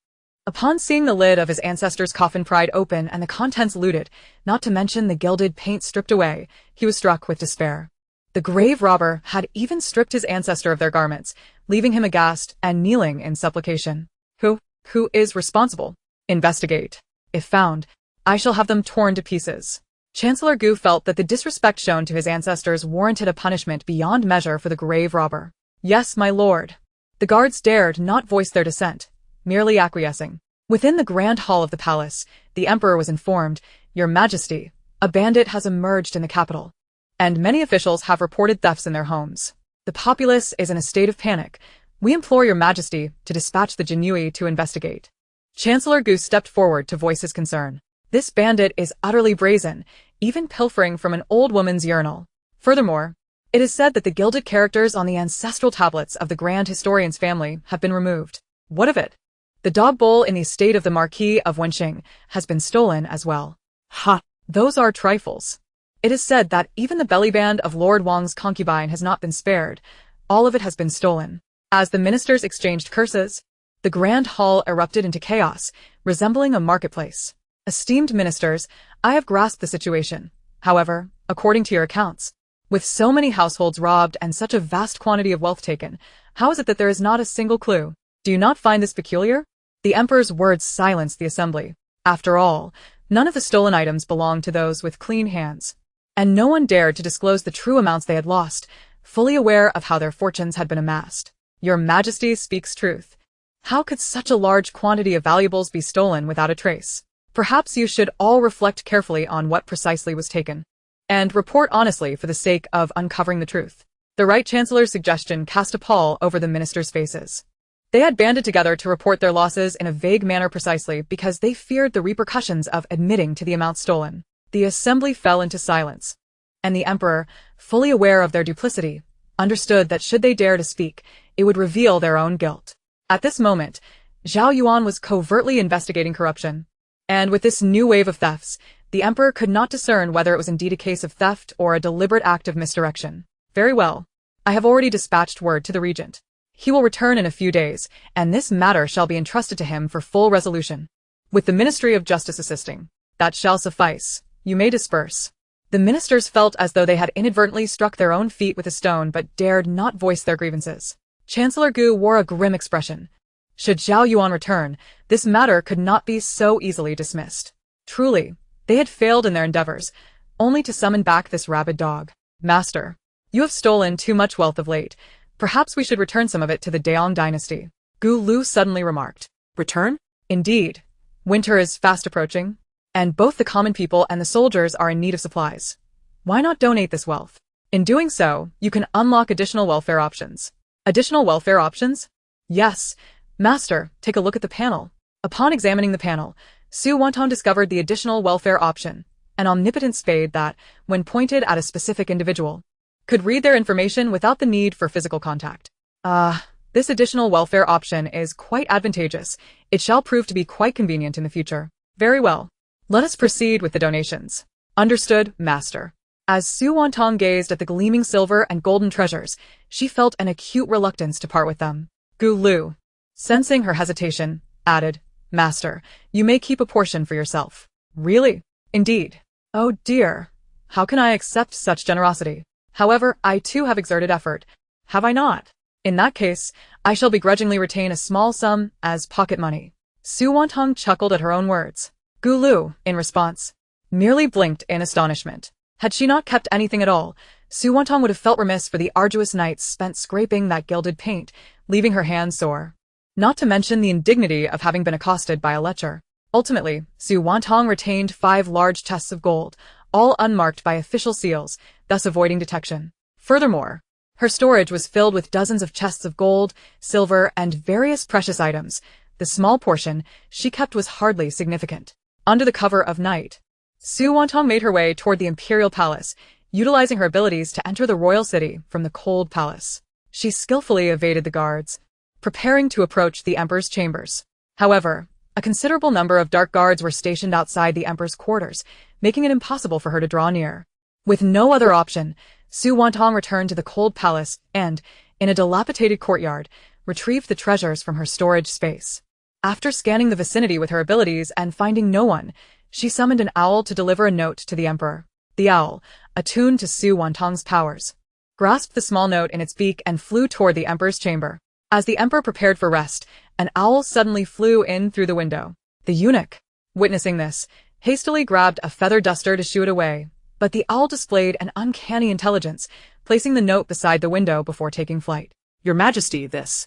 Upon seeing the lid of his ancestor's coffin pried open and the contents looted, not to mention the gilded paint stripped away, he was struck with despair. The grave robber had even stripped his ancestor of their garments, leaving him aghast and kneeling in supplication. Who is responsible? Investigate. If found, I shall have them torn to pieces. Chancellor Gu felt that the disrespect shown to his ancestors warranted a punishment beyond measure for the grave robber. Yes, my lord. The guards dared not voice their dissent, merely acquiescing. Within the grand hall of the palace, the emperor was informed, Your Majesty, a bandit has emerged in the capital, and many officials have reported thefts in their homes. The populace is in a state of panic. We implore Your Majesty to dispatch the Jinui to investigate. Chancellor Gu stepped forward to voice his concern. This bandit is utterly brazen, even pilfering from an old woman's urinal. Furthermore, it is said that the gilded characters on the ancestral tablets of the grand historian's family have been removed. What of it? The dog bowl in the estate of the Marquis of Wenxing has been stolen as well. Ha! Those are trifles. It is said that even the belly band of Lord Wang's concubine has not been spared, All of it has been stolen. As the ministers exchanged curses, the grand hall erupted into chaos, resembling a marketplace. Esteemed ministers, I have grasped the situation. However, according to your accounts, with so many households robbed and such a vast quantity of wealth taken, how is it that there is not a single clue? Do you not find this peculiar? The emperor's words silenced the assembly. After all, none of the stolen items belonged to those with clean hands, and no one dared to disclose the true amounts they had lost, fully aware of how their fortunes had been amassed. Your Majesty speaks truth. How could such a large quantity of valuables be stolen without a trace? Perhaps you should all reflect carefully on what precisely was taken, and report honestly for the sake of uncovering the truth. The Right Chancellor's suggestion cast a pall over the ministers' faces. They had banded together to report their losses in a vague manner precisely because they feared the repercussions of admitting to the amount stolen. The assembly fell into silence, and the emperor, fully aware of their duplicity, understood that should they dare to speak, it would reveal their own guilt. At this moment, Zhao Yuan was covertly investigating corruption, and with this new wave of thefts, the emperor could not discern whether it was indeed a case of theft or a deliberate act of misdirection. Very well. I have already dispatched word to the regent. He will return in a few days, and this matter shall be entrusted to him for full resolution. With the Ministry of Justice assisting, that shall suffice. You may disperse. The ministers felt as though they had inadvertently struck their own feet with a stone but dared not voice their grievances. Chancellor Gu wore a grim expression. Should Zhao Yuan return, this matter could not be so easily dismissed. Truly, they had failed in their endeavors, only to summon back this rabid dog. Master, you have stolen too much wealth of late. Perhaps we should return some of it to the Daong dynasty. Gua Liu suddenly remarked. Return? Indeed. Winter is fast approaching, and both the common people and the soldiers are in need of supplies. Why not donate this wealth? In doing so, you can unlock additional welfare options. Additional welfare options? Yes. Master, take a look at the panel. Upon examining the panel, Su Wantang discovered the additional welfare option, an omnipotent spade that, when pointed at a specific individual, could read their information without the need for physical contact. This additional welfare option is quite advantageous. It shall prove to be quite convenient in the future. Very well. Let us proceed with the donations. Understood, Master. As Su Wantang gazed at the gleaming silver and golden treasures, she felt an acute reluctance to part with them. Gua Liu, sensing her hesitation, added, Master, you may keep a portion for yourself. Really? Indeed. Oh dear. How can I accept such generosity? However, I too have exerted effort. Have I not? In that case, I shall begrudgingly retain a small sum as pocket money. Su Wantang chuckled at her own words. Gua Liu, in response, merely blinked in astonishment. Had she not kept anything at all, Su Wantang would have felt remiss for the arduous nights spent scraping that gilded paint, leaving her hands sore. Not to mention the indignity of having been accosted by a lecher. Ultimately, Su Wantang retained 5 large chests of gold, all unmarked by official seals, thus avoiding detection. Furthermore, her storage was filled with dozens of chests of gold, silver, and various precious items. The small portion she kept was hardly significant. Under the cover of night, Su Wantang made her way toward the imperial palace, utilizing her abilities to enter the royal city from the cold palace. She skillfully evaded the guards, preparing to approach the emperor's chambers. However, a considerable number of dark guards were stationed outside the emperor's quarters, making it impossible for her to draw near. With no other option, Su Wantang returned to the cold palace and, in a dilapidated courtyard, retrieved the treasures from her storage space. After scanning the vicinity with her abilities and finding no one, she summoned an owl to deliver a note to the emperor. The owl, attuned to Su Wantang's powers, grasped the small note in its beak and flew toward the emperor's chamber. As the emperor prepared for rest, an owl suddenly flew in through the window. The eunuch, witnessing this, hastily grabbed a feather duster to shoo it away, but the owl displayed an uncanny intelligence, placing the note beside the window before taking flight. Your Majesty, this.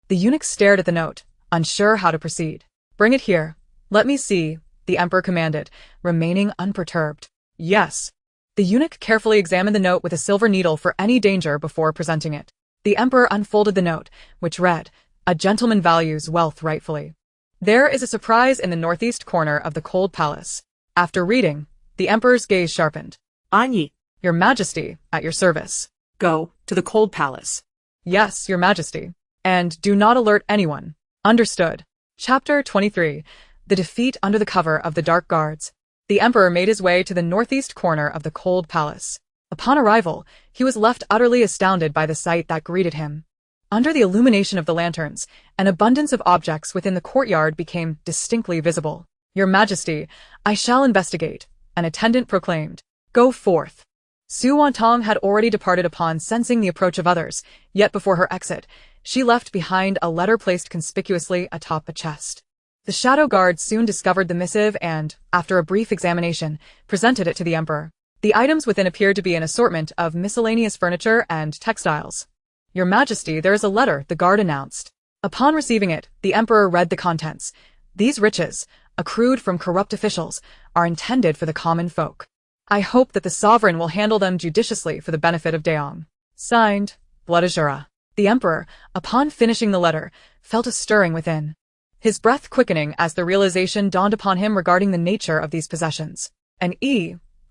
The eunuch stared at the note, unsure how to proceed. Bring it here. Let me see, the emperor commanded, remaining unperturbed. Yes. The eunuch carefully examined the note with a silver needle for any danger before presenting it. The emperor unfolded the note, which read, A gentleman values wealth rightfully. There is a surprise in the northeast corner of the cold palace. After reading, the emperor's gaze sharpened. Anyi. Your Majesty, at your service. Go to the cold palace. Yes, Your Majesty. And do not alert anyone. Understood. Chapter 23. The Defeat Under the Cover of the Dark Guards. The emperor made his way to the northeast corner of the cold palace. Upon arrival, he was left utterly astounded by the sight that greeted him. Under the illumination of the lanterns, an abundance of objects within the courtyard became distinctly visible. "Your Majesty, I shall investigate," an attendant proclaimed. "Go forth." Su Wantang had already departed upon sensing the approach of others, yet before her exit, she left behind a letter placed conspicuously atop a chest. The shadow guard soon discovered the missive and, after a brief examination, presented it to the emperor. The items within appeared to be an assortment of miscellaneous furniture and textiles. "Your Majesty, there is a letter," the guard announced. Upon receiving it, the emperor read the contents. "These riches, accrued from corrupt officials, are intended for the common folk. I hope that the sovereign will handle them judiciously for the benefit of Daong." Signed, Blood Azura. The emperor, upon finishing the letter, felt a stirring within, his breath quickening as the realization dawned upon him regarding the nature of these possessions.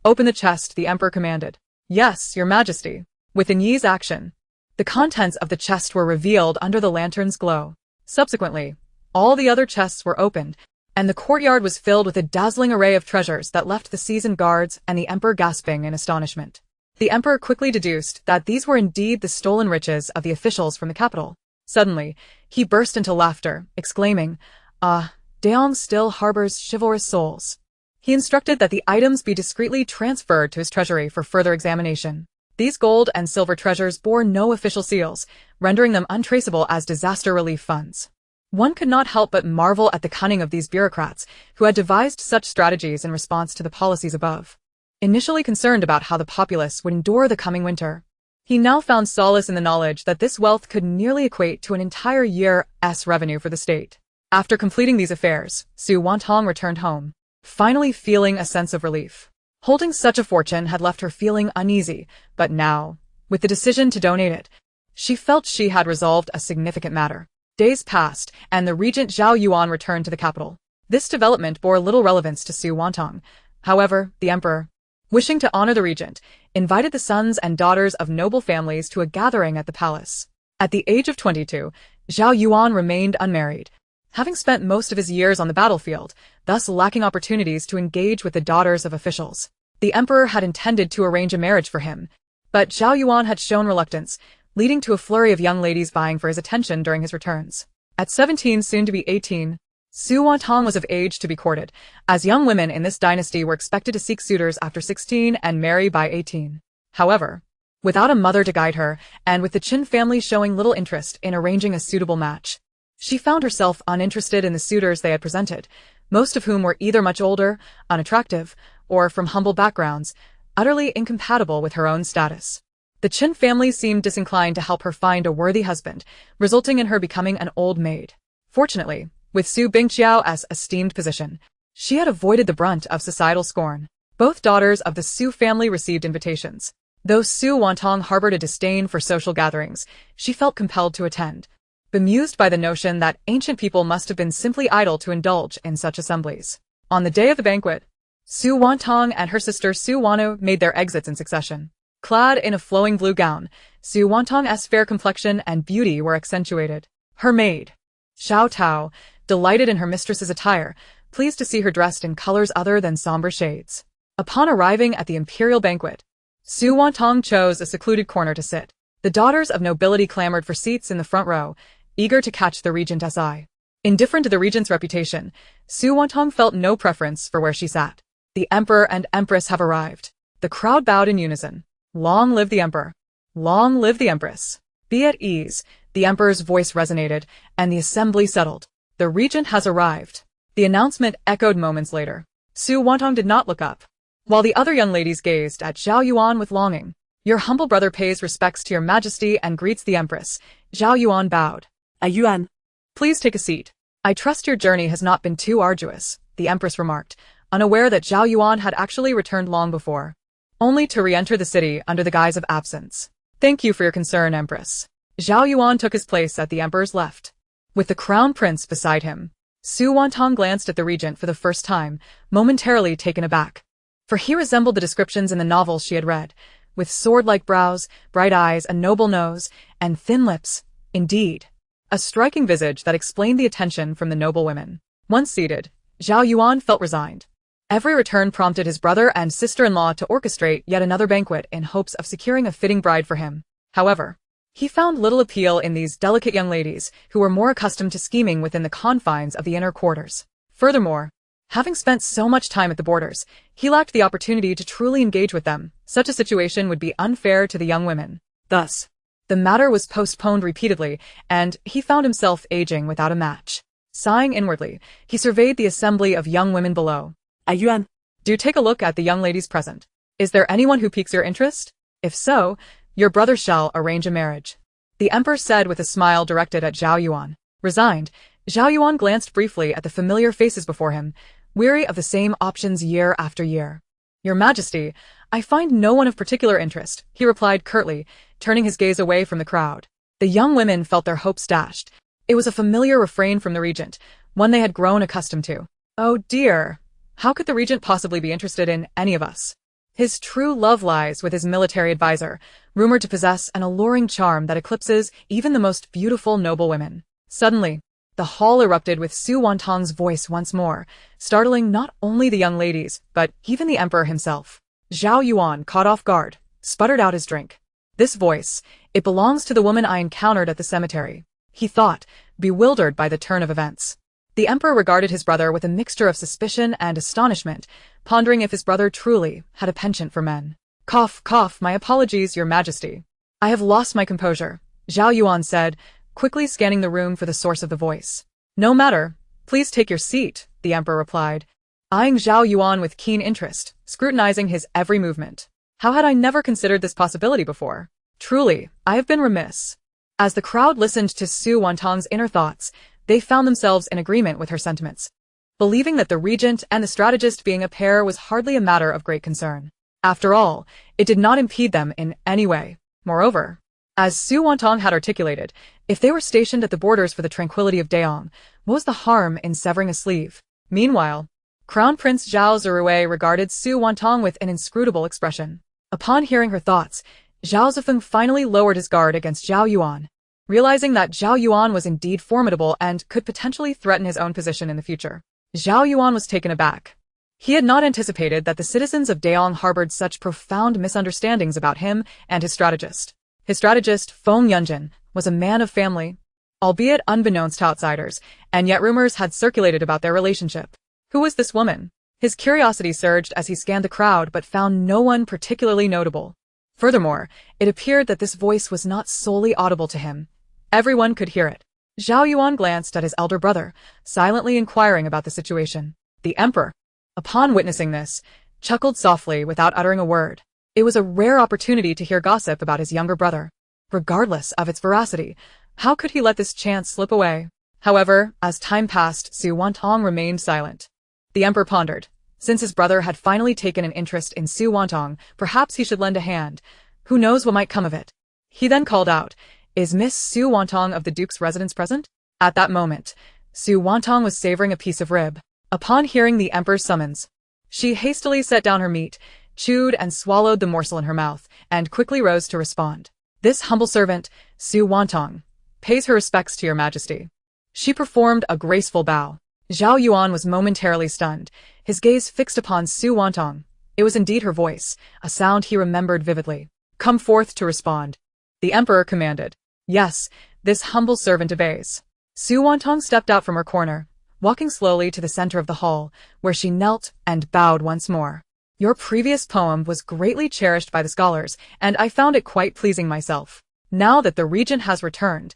Open the chest," the emperor commanded. "Yes, Your Majesty." Within Yi's action, the contents of the chest were revealed under the lantern's glow. Subsequently, all the other chests were opened, and the courtyard was filled with a dazzling array of treasures that left the seasoned guards and the emperor gasping in astonishment. The emperor quickly deduced that these were indeed the stolen riches of the officials from the capital. Suddenly, he burst into laughter, exclaiming, "Ah, Daong still harbors chivalrous souls." He instructed that the items be discreetly transferred to his treasury for further examination. These gold and silver treasures bore no official seals, rendering them untraceable as disaster relief funds. One could not help but marvel at the cunning of these bureaucrats, who had devised such strategies in response to the policies above. Initially concerned about how the populace would endure the coming winter, he now found solace in the knowledge that this wealth could nearly equate to an entire year's revenue for the state. After completing these affairs, Su Wantang returned home, finally feeling a sense of relief. Holding such a fortune had left her feeling uneasy, but now, with the decision to donate it, she felt she had resolved a significant matter. Days passed, and the regent Zhao Yuan returned to the capital. This development bore little relevance to Su Wantang. However, the emperor, wishing to honor the regent, invited the sons and daughters of noble families to a gathering at the palace. At the age of 22, Zhao Yuan remained unmarried, having spent most of his years on the battlefield, thus lacking opportunities to engage with the daughters of officials. The emperor had intended to arrange a marriage for him, but Zhao Yuan had shown reluctance, leading to a flurry of young ladies vying for his attention during his returns. At 17, soon to be 18, Su Wantang was of age to be courted, as young women in this dynasty were expected to seek suitors after 16 and marry by 18. However, without a mother to guide her, and with the Qin family showing little interest in arranging a suitable match, she found herself uninterested in the suitors they had presented, most of whom were either much older, unattractive, or from humble backgrounds, utterly incompatible with her own status. The Qin family seemed disinclined to help her find a worthy husband, resulting in her becoming an old maid. Fortunately, with Su Bingqiao's esteemed position, she had avoided the brunt of societal scorn. Both daughters of the Su family received invitations. Though Su Wantang harbored a disdain for social gatherings, she felt compelled to attend, bemused by the notion that ancient people must have been simply idle to indulge in such assemblies. On the day of the banquet, Su Wantang and her sister Su Wanu made their exits in succession. Clad in a flowing blue gown, Su Wantang's fair complexion and beauty were accentuated. Her maid, Xiao Tao, delighted in her mistress's attire, pleased to see her dressed in colors other than somber shades. Upon arriving at the imperial banquet, Su Wantang chose a secluded corner to sit. The daughters of nobility clamored for seats in the front row, eager to catch the regent's eye. Indifferent to the regent's reputation, Su Wantang felt no preference for where she sat. "The emperor and empress have arrived." The crowd bowed in unison. "Long live the emperor! Long live the empress!" "Be at ease," the emperor's voice resonated, and the assembly settled. "The regent has arrived." The announcement echoed moments later. Su Wantang did not look up, while the other young ladies gazed at Zhao Yuan with longing. "Your humble brother pays respects to your majesty and greets the empress." Zhao Yuan bowed. Yuan. "Please take a seat. I trust your journey has not been too arduous," the empress remarked, unaware that Zhao Yuan had actually returned long before, only to re-enter the city under the guise of absence. "Thank you for your concern, empress." Zhao Yuan took his place at the emperor's left, with the crown prince beside him. Su Wantang glanced at the regent for the first time, momentarily taken aback, for he resembled the descriptions in the novels she had read, with sword-like brows, bright eyes, a noble nose, and thin lips. Indeed, a striking visage that explained the attention from the noble women. Once seated, Zhao Yuan felt resigned. Every return prompted his brother and sister-in-law to orchestrate yet another banquet in hopes of securing a fitting bride for him. However, he found little appeal in these delicate young ladies who were more accustomed to scheming within the confines of the inner quarters. Furthermore, having spent so much time at the borders, he lacked the opportunity to truly engage with them. Such a situation would be unfair to the young women. Thus, the matter was postponed repeatedly, and he found himself aging without a match. Sighing inwardly, he surveyed the assembly of young women below. Yuan, Do take a look at the young ladies present. Is there anyone who piques your interest? If so, your brother shall arrange a marriage. The emperor said with a smile directed at Zhao Yuan. Resigned, Zhao Yuan glanced briefly at the familiar faces before him, weary of the same options year after year. Your Majesty, I find no one of particular interest, he replied curtly, turning his gaze away from the crowd. The young women felt their hopes dashed. It was a familiar refrain from the regent, one they had grown accustomed to. Oh dear, how could the regent possibly be interested in any of us? His true love lies with his military advisor, rumored to possess an alluring charm that eclipses even the most beautiful noble women. Suddenly, the hall erupted with Su Wantang's voice once more, startling not only the young ladies, but even the emperor himself. Zhao Yuan, caught off guard, sputtered out his drink. This voice, it belongs to the woman I encountered at the cemetery, he thought, bewildered by the turn of events. The emperor regarded his brother with a mixture of suspicion and astonishment, pondering if his brother truly had a penchant for men. Cough, cough, my apologies, your majesty. I have lost my composure, Zhao Yuan said, quickly scanning the room for the source of the voice. No matter, please take your seat, the emperor replied, eyeing Zhao Yuan with keen interest, scrutinizing his every movement. How had I never considered this possibility before? Truly, I have been remiss. As the crowd listened to Su Wantang's inner thoughts, they found themselves in agreement with her sentiments, believing that the regent and the strategist being a pair was hardly a matter of great concern. After all, it did not impede them in any way. Moreover, as Su Wantang had articulated, if they were stationed at the borders for the tranquility of Daong, what was the harm in severing a sleeve? Meanwhile, Crown Prince Zhao Zirui regarded Su Wantang with an inscrutable expression. Upon hearing her thoughts, Zhao Zifeng finally lowered his guard against Zhao Yuan, realizing that Zhao Yuan was indeed formidable and could potentially threaten his own position in the future. Zhao Yuan was taken aback. He had not anticipated that the citizens of Daong harbored such profound misunderstandings about him and his strategist. His strategist, Feng Yunjin, was a man of family, albeit unbeknownst to outsiders, and yet rumors had circulated about their relationship. Who was this woman? His curiosity surged as he scanned the crowd but found no one particularly notable. Furthermore, it appeared that this voice was not solely audible to him. Everyone could hear it. Zhao Yuan glanced at his elder brother, silently inquiring about the situation. The emperor, upon witnessing this, chuckled softly without uttering a word. It was a rare opportunity to hear gossip about his younger brother. Regardless of its veracity, how could he let this chance slip away? However, as time passed, Su Wantang remained silent. The emperor pondered. Since his brother had finally taken an interest in Su Wantang, perhaps he should lend a hand. Who knows what might come of it? He then called out, "Is Miss Su Wantang of the Duke's residence present?" At that moment, Su Wantang was savoring a piece of rib. Upon hearing the emperor's summons, she hastily set down her meat, chewed and swallowed the morsel in her mouth, and quickly rose to respond. "This humble servant, Su Wantang, pays her respects to your majesty." She performed a graceful bow. Zhao Yuan was momentarily stunned, his gaze fixed upon Su Wantang. It was indeed her voice, a sound he remembered vividly. "Come forth to respond," the emperor commanded. "Yes, this humble servant obeys." Su Wantang stepped out from her corner, walking slowly to the center of the hall, where she knelt and bowed once more. "Your previous poem was greatly cherished by the scholars, and I found it quite pleasing myself. Now that the regent has returned,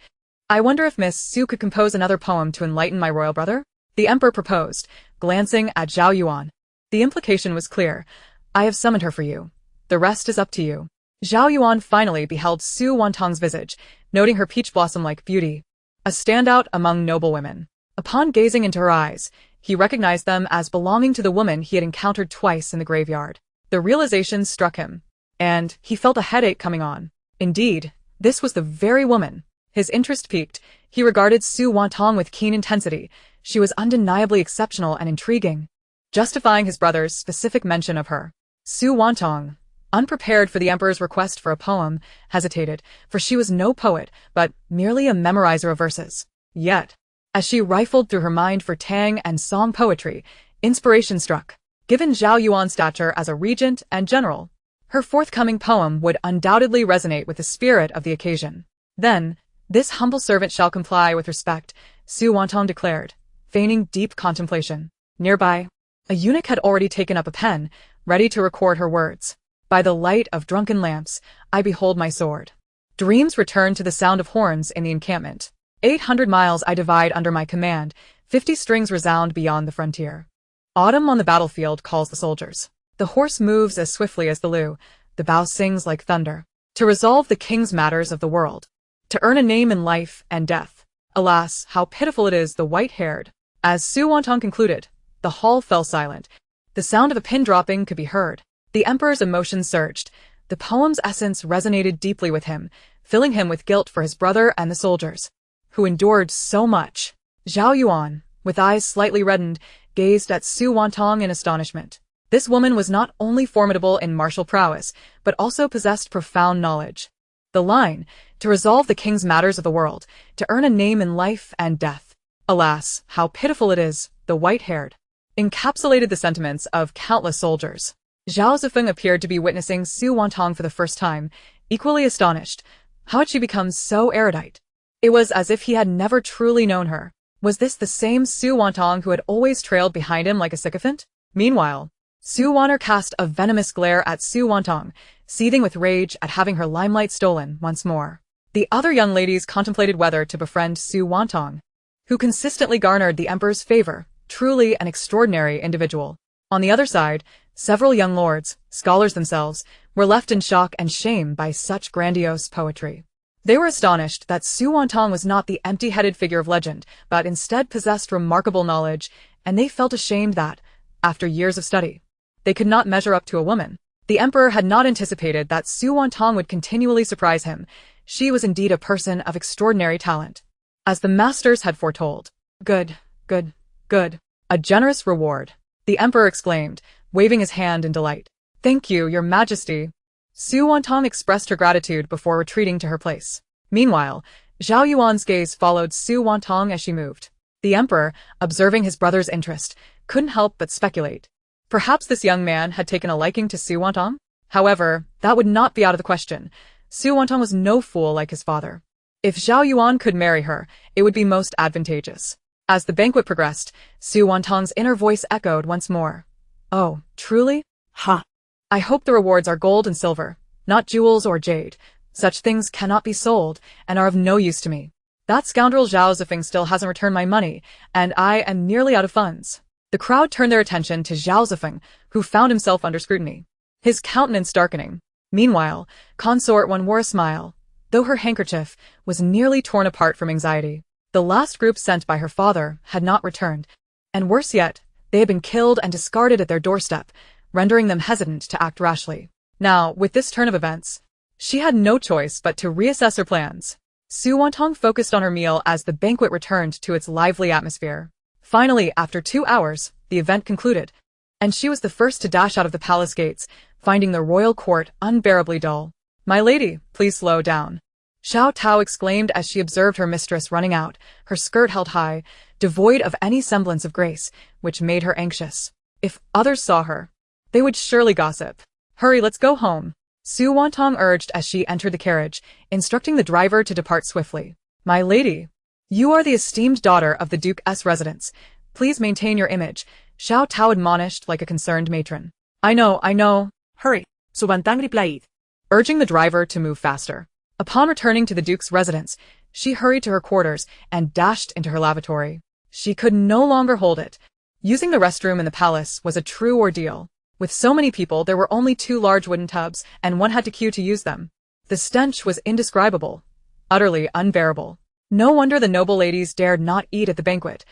I wonder if Miss Su could compose another poem to enlighten my royal brother?" The emperor proposed, glancing at Zhao Yuan. The implication was clear. "I have summoned her for you. The rest is up to you." Zhao Yuan finally beheld Su Wantang's visage, noting her peach blossom-like beauty, a standout among noble women. Upon gazing into her eyes, he recognized them as belonging to the woman he had encountered twice in the graveyard. The realization struck him, and he felt a headache coming on. Indeed, this was the very woman. His interest piqued. He regarded Su Wantang with keen intensity. She was undeniably exceptional and intriguing, justifying his brother's specific mention of her. Su Wantang, unprepared for the emperor's request for a poem, hesitated, for she was no poet, but merely a memorizer of verses. Yet, as she rifled through her mind for tang and song poetry, inspiration struck. given Zhao Yuan's stature as a regent and general. Her forthcoming poem would undoubtedly resonate with the spirit of the occasion. Then, this humble servant shall comply with respect, Su Wantang declared, feigning deep contemplation. Nearby, a eunuch had already taken up a pen, ready to record her words. By the light of drunken lamps, I behold my sword. Dreams return to the sound of horns in the encampment. 800 miles I divide under my command, 50 strings resound beyond the frontier. Autumn on the battlefield calls the soldiers. The horse moves as swiftly as the Liu, the bow sings like thunder. To resolve the king's matters of the world. To earn a name in life and death. Alas, how pitiful it is, the white-haired. As Su Wantang concluded, the hall fell silent. The sound of a pin dropping could be heard. The emperor's emotions surged. The poem's essence resonated deeply with him, filling him with guilt for his brother and the soldiers, who endured so much. Zhao Yuan, with eyes slightly reddened, gazed at Su Wantang in astonishment. This woman was not only formidable in martial prowess, but also possessed profound knowledge. The line, to resolve the king's matters of the world, to earn a name in life and death. Alas, how pitiful it is, the white-haired, encapsulated the sentiments of countless soldiers. Zhao Zifeng appeared to be witnessing Su Wantang for the first time, equally astonished. How had she become so erudite? It was as if he had never truly known her. Was this the same Su Wantang who had always trailed behind him like a sycophant? Meanwhile, Su Wantang cast a venomous glare at Su Wantang, seething with rage at having her limelight stolen once more. The other young ladies contemplated whether to befriend Su Wantang, who consistently garnered the emperor's favor, truly an extraordinary individual. On the other side, several young lords, scholars themselves, were left in shock and shame by such grandiose poetry. They were astonished that Su Wantang was not the empty-headed figure of legend, but instead possessed remarkable knowledge, and they felt ashamed that, after years of study, they could not measure up to a woman. The emperor had not anticipated that Su Wantang would continually surprise him. She was indeed a person of extraordinary talent, as the masters had foretold. Good, good, good. A generous reward, the emperor exclaimed, waving his hand in delight. Thank you, your majesty. Su Wantang expressed her gratitude before retreating to her place. Meanwhile, Zhao Yuan's gaze followed Su Wantang as she moved. The emperor, observing his brother's interest, couldn't help but speculate. Perhaps this young man had taken a liking to Su Wantang? However, that would not be out of the question. Su Wantang was no fool like his father. If Zhao Yuan could marry her, it would be most advantageous. As the banquet progressed, Su Wantang's inner voice echoed once more. Oh, truly? Ha! I hope the rewards are gold and silver, not jewels or jade. Such things cannot be sold, and are of no use to me. That scoundrel Zhao Zifeng still hasn't returned my money, and I am nearly out of funds. The crowd turned their attention to Zhao Zifeng, who found himself under scrutiny, his countenance darkening. Meanwhile, Consort One wore a smile, though her handkerchief was nearly torn apart from anxiety. The last group sent by her father had not returned, and worse yet, they had been killed and discarded at their doorstep, rendering them hesitant to act rashly. Now, with this turn of events, she had no choice but to reassess her plans. Su Wantang focused on her meal as the banquet returned to its lively atmosphere. Finally, after 2 hours, the event concluded, and she was the first to dash out of the palace gates, finding the royal court unbearably dull. My lady, please slow down. Xiao Tao exclaimed as she observed her mistress running out, her skirt held high, devoid of any semblance of grace, which made her anxious. If others saw her, they would surely gossip. Hurry, let's go home, Su Wantang urged as she entered the carriage, instructing the driver to depart swiftly. My lady, you are the esteemed daughter of the Duke's residence. Please maintain your image, Xiao Tao admonished like a concerned matron. I know. Hurry, Su Wantang replied, urging the driver to move faster. Upon returning to the Duke's residence, she hurried to her quarters and dashed into her lavatory. She could no longer hold it. Using the restroom in the palace was a true ordeal. With so many people, there were only 2 large wooden tubs, and one had to queue to use them. The stench was indescribable, utterly unbearable. No wonder the noble ladies dared not eat at the banquet.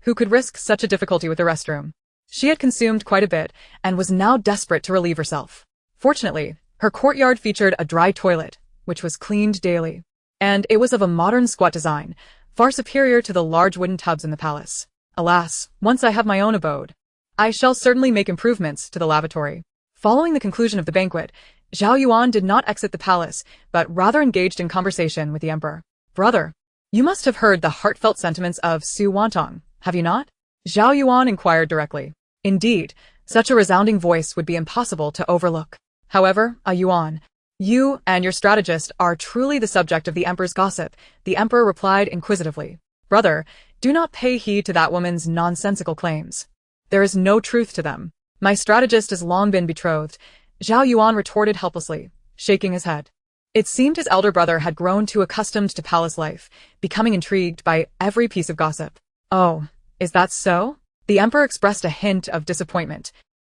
Who could risk such a difficulty with the restroom? She had consumed quite a bit, and was now desperate to relieve herself. Fortunately, her courtyard featured a dry toilet, which was cleaned daily. And it was of a modern squat design, far superior to the large wooden tubs in the palace. Alas, once I have my own abode, I shall certainly make improvements to the lavatory. Following the conclusion of the banquet, Zhao Yuan did not exit the palace, but rather engaged in conversation with the emperor. Brother, you must have heard the heartfelt sentiments of Su Wantang, have you not? Zhao Yuan inquired directly. Indeed, Such a resounding voice would be impossible to overlook. However, Yuan, you and your strategist are truly the subject of the emperor's gossip, the emperor replied inquisitively. Brother, do not pay heed to that woman's nonsensical claims. There is no truth to them. My strategist has long been betrothed, Zhao Yuan retorted helplessly, shaking his head. It seemed his elder brother had grown too accustomed to palace life, becoming intrigued by every piece of gossip. Oh, is that so? The emperor expressed a hint of disappointment.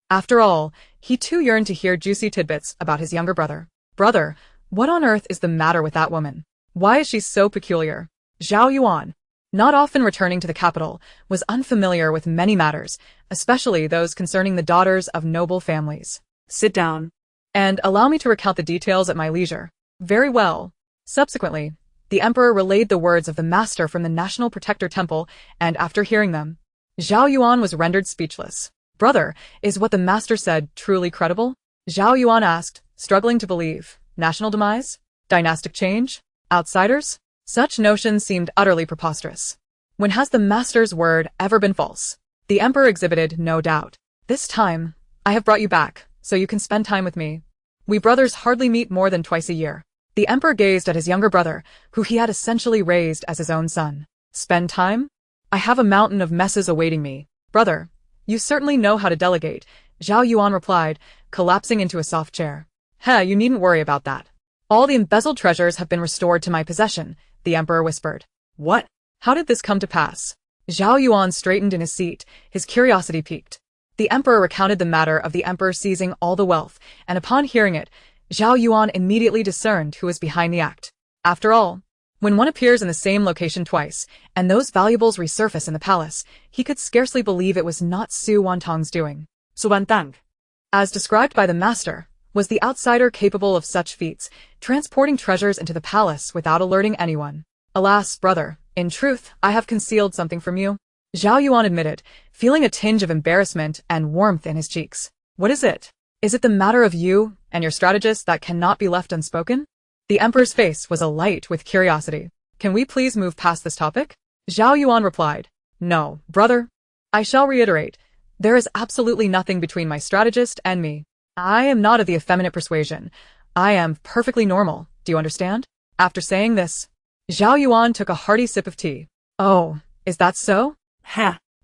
After all, he too yearned to hear juicy tidbits about his younger brother. Brother, what on earth is the matter with that woman? Why is she so peculiar? Zhao Yuan, not often returning to the capital, was unfamiliar with many matters, especially those concerning the daughters of noble families. Sit down. And allow me to recount the details at my leisure. Very well. Subsequently, the emperor relayed the words of the master from the National Protector Temple, and after hearing them, Zhao Yuan was rendered speechless. Brother, is what the master said truly credible? Zhao Yuan asked, struggling to believe. National demise? Dynastic change? Outsiders? Such notions seemed utterly preposterous. When has the master's word ever been false? The emperor exhibited no doubt. This time, I have brought you back, so you can spend time with me. We brothers hardly meet more than twice a year. The emperor gazed at his younger brother, who he had essentially raised as his own son. Spend time? I have a mountain of messes awaiting me. Brother, you certainly know how to delegate, Zhao Yuan replied, collapsing into a soft chair. You needn't worry about that. All the embezzled treasures have been restored to my possession, the emperor whispered. What? How did this come to pass? Zhao Yuan straightened in his seat, his curiosity piqued. The emperor recounted the matter of the emperor seizing all the wealth, and upon hearing it, Zhao Yuan immediately discerned who was behind the act. After all, when one appears in the same location twice, and those valuables resurface in the palace, he could scarcely believe it was not Su Wantang's doing. Su Wantang, as described by the master, was the outsider capable of such feats, transporting treasures into the palace without alerting anyone. Alas, brother, in truth, I have concealed something from you, Zhao Yuan admitted, feeling a tinge of embarrassment and warmth in his cheeks. What is it? Is it the matter of you and your strategist that cannot be left unspoken? The emperor's face was alight with curiosity. Can we please move past this topic? Zhao Yuan replied. No, brother. I shall reiterate. There is absolutely nothing between my strategist and me. I am not of the effeminate persuasion. I am perfectly normal, do you understand? After saying this, Zhao Yuan took a hearty sip of tea. Oh, is that so?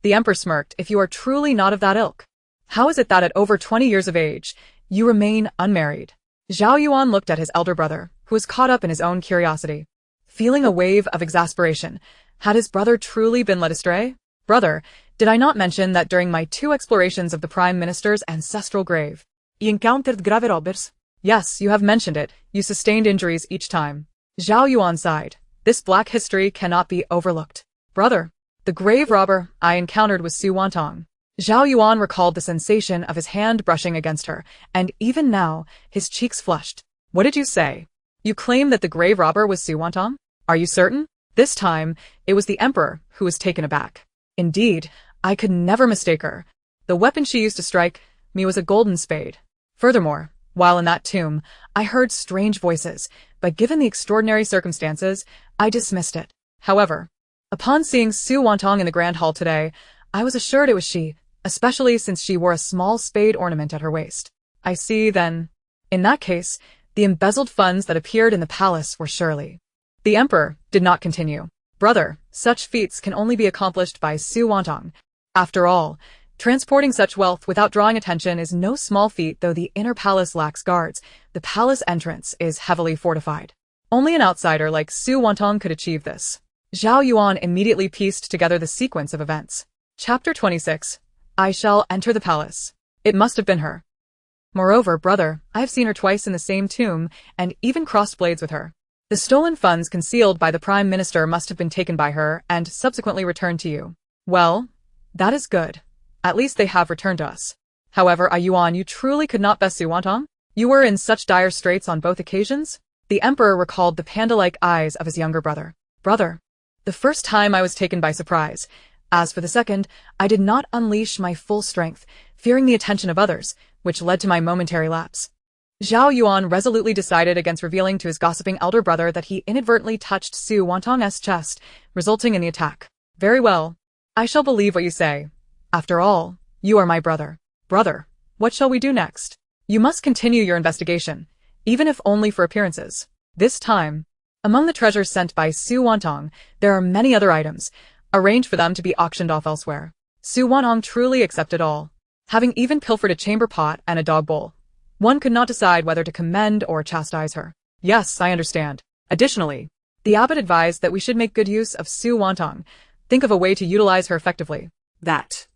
The emperor smirked. If you are truly not of that ilk, how is it that at over 20 years of age, you remain unmarried? Zhao Yuan looked at his elder brother, who was caught up in his own curiosity. Feeling a wave of exasperation, had his brother truly been led astray? Brother, did I not mention that during my 2 explorations of the Prime Minister's ancestral grave, you encountered grave robbers? Yes, you have mentioned it. You sustained injuries each time. Zhao Yuan sighed. This black history cannot be overlooked. Brother, the grave robber I encountered was Su Wantang. Zhao Yuan recalled the sensation of his hand brushing against her, and even now, his cheeks flushed. What did you say? You claim that the grave robber was Su Wantang? Are you certain? This time, it was the emperor who was taken aback. Indeed, I could never mistake her. The weapon she used to strike me was a golden spade. Furthermore, while in that tomb, I heard strange voices, but given the extraordinary circumstances, I dismissed it. However, upon seeing Su Wantang in the Grand Hall today, I was assured it was she, especially since she wore a small spade ornament at her waist. I see, then. In that case, the embezzled funds that appeared in the palace were surely. The emperor did not continue. Brother, such feats can only be accomplished by Su Wantang. After all, transporting such wealth without drawing attention is no small feat. Though the inner palace lacks guards, the palace entrance is heavily fortified. Only an outsider like Su Wantang could achieve this. Zhao Yuan immediately pieced together the sequence of events. Chapter 26. I shall enter the palace. It must have been her. Moreover, brother, I have seen her twice in the same tomb, and even crossed blades with her. The stolen funds concealed by the Prime Minister must have been taken by her and subsequently returned to you. Well, that is good. At least they have returned to us. However, Yuan, you truly could not best Su Wantang? You were in such dire straits on both occasions? The emperor recalled the panda-like eyes of his younger brother. Brother, the first time I was taken by surprise. As for the second, I did not unleash my full strength, fearing the attention of others, which led to my momentary lapse. Zhao Yuan resolutely decided against revealing to his gossiping elder brother that he inadvertently touched Su Wantang's chest, resulting in the attack. Very well. I shall believe what you say. After all, you are my brother. Brother, what shall we do next? You must continue your investigation, even if only for appearances. This time, among the treasures sent by Su Wantang, there are many other items, arranged for them to be auctioned off elsewhere. Su Wantang truly accepted all. Having even pilfered a chamber pot and a dog bowl, one could not decide whether to commend or chastise her. Yes, I understand. Additionally, the abbot advised that we should make good use of Su Wantang, think of a way to utilize her effectively. That.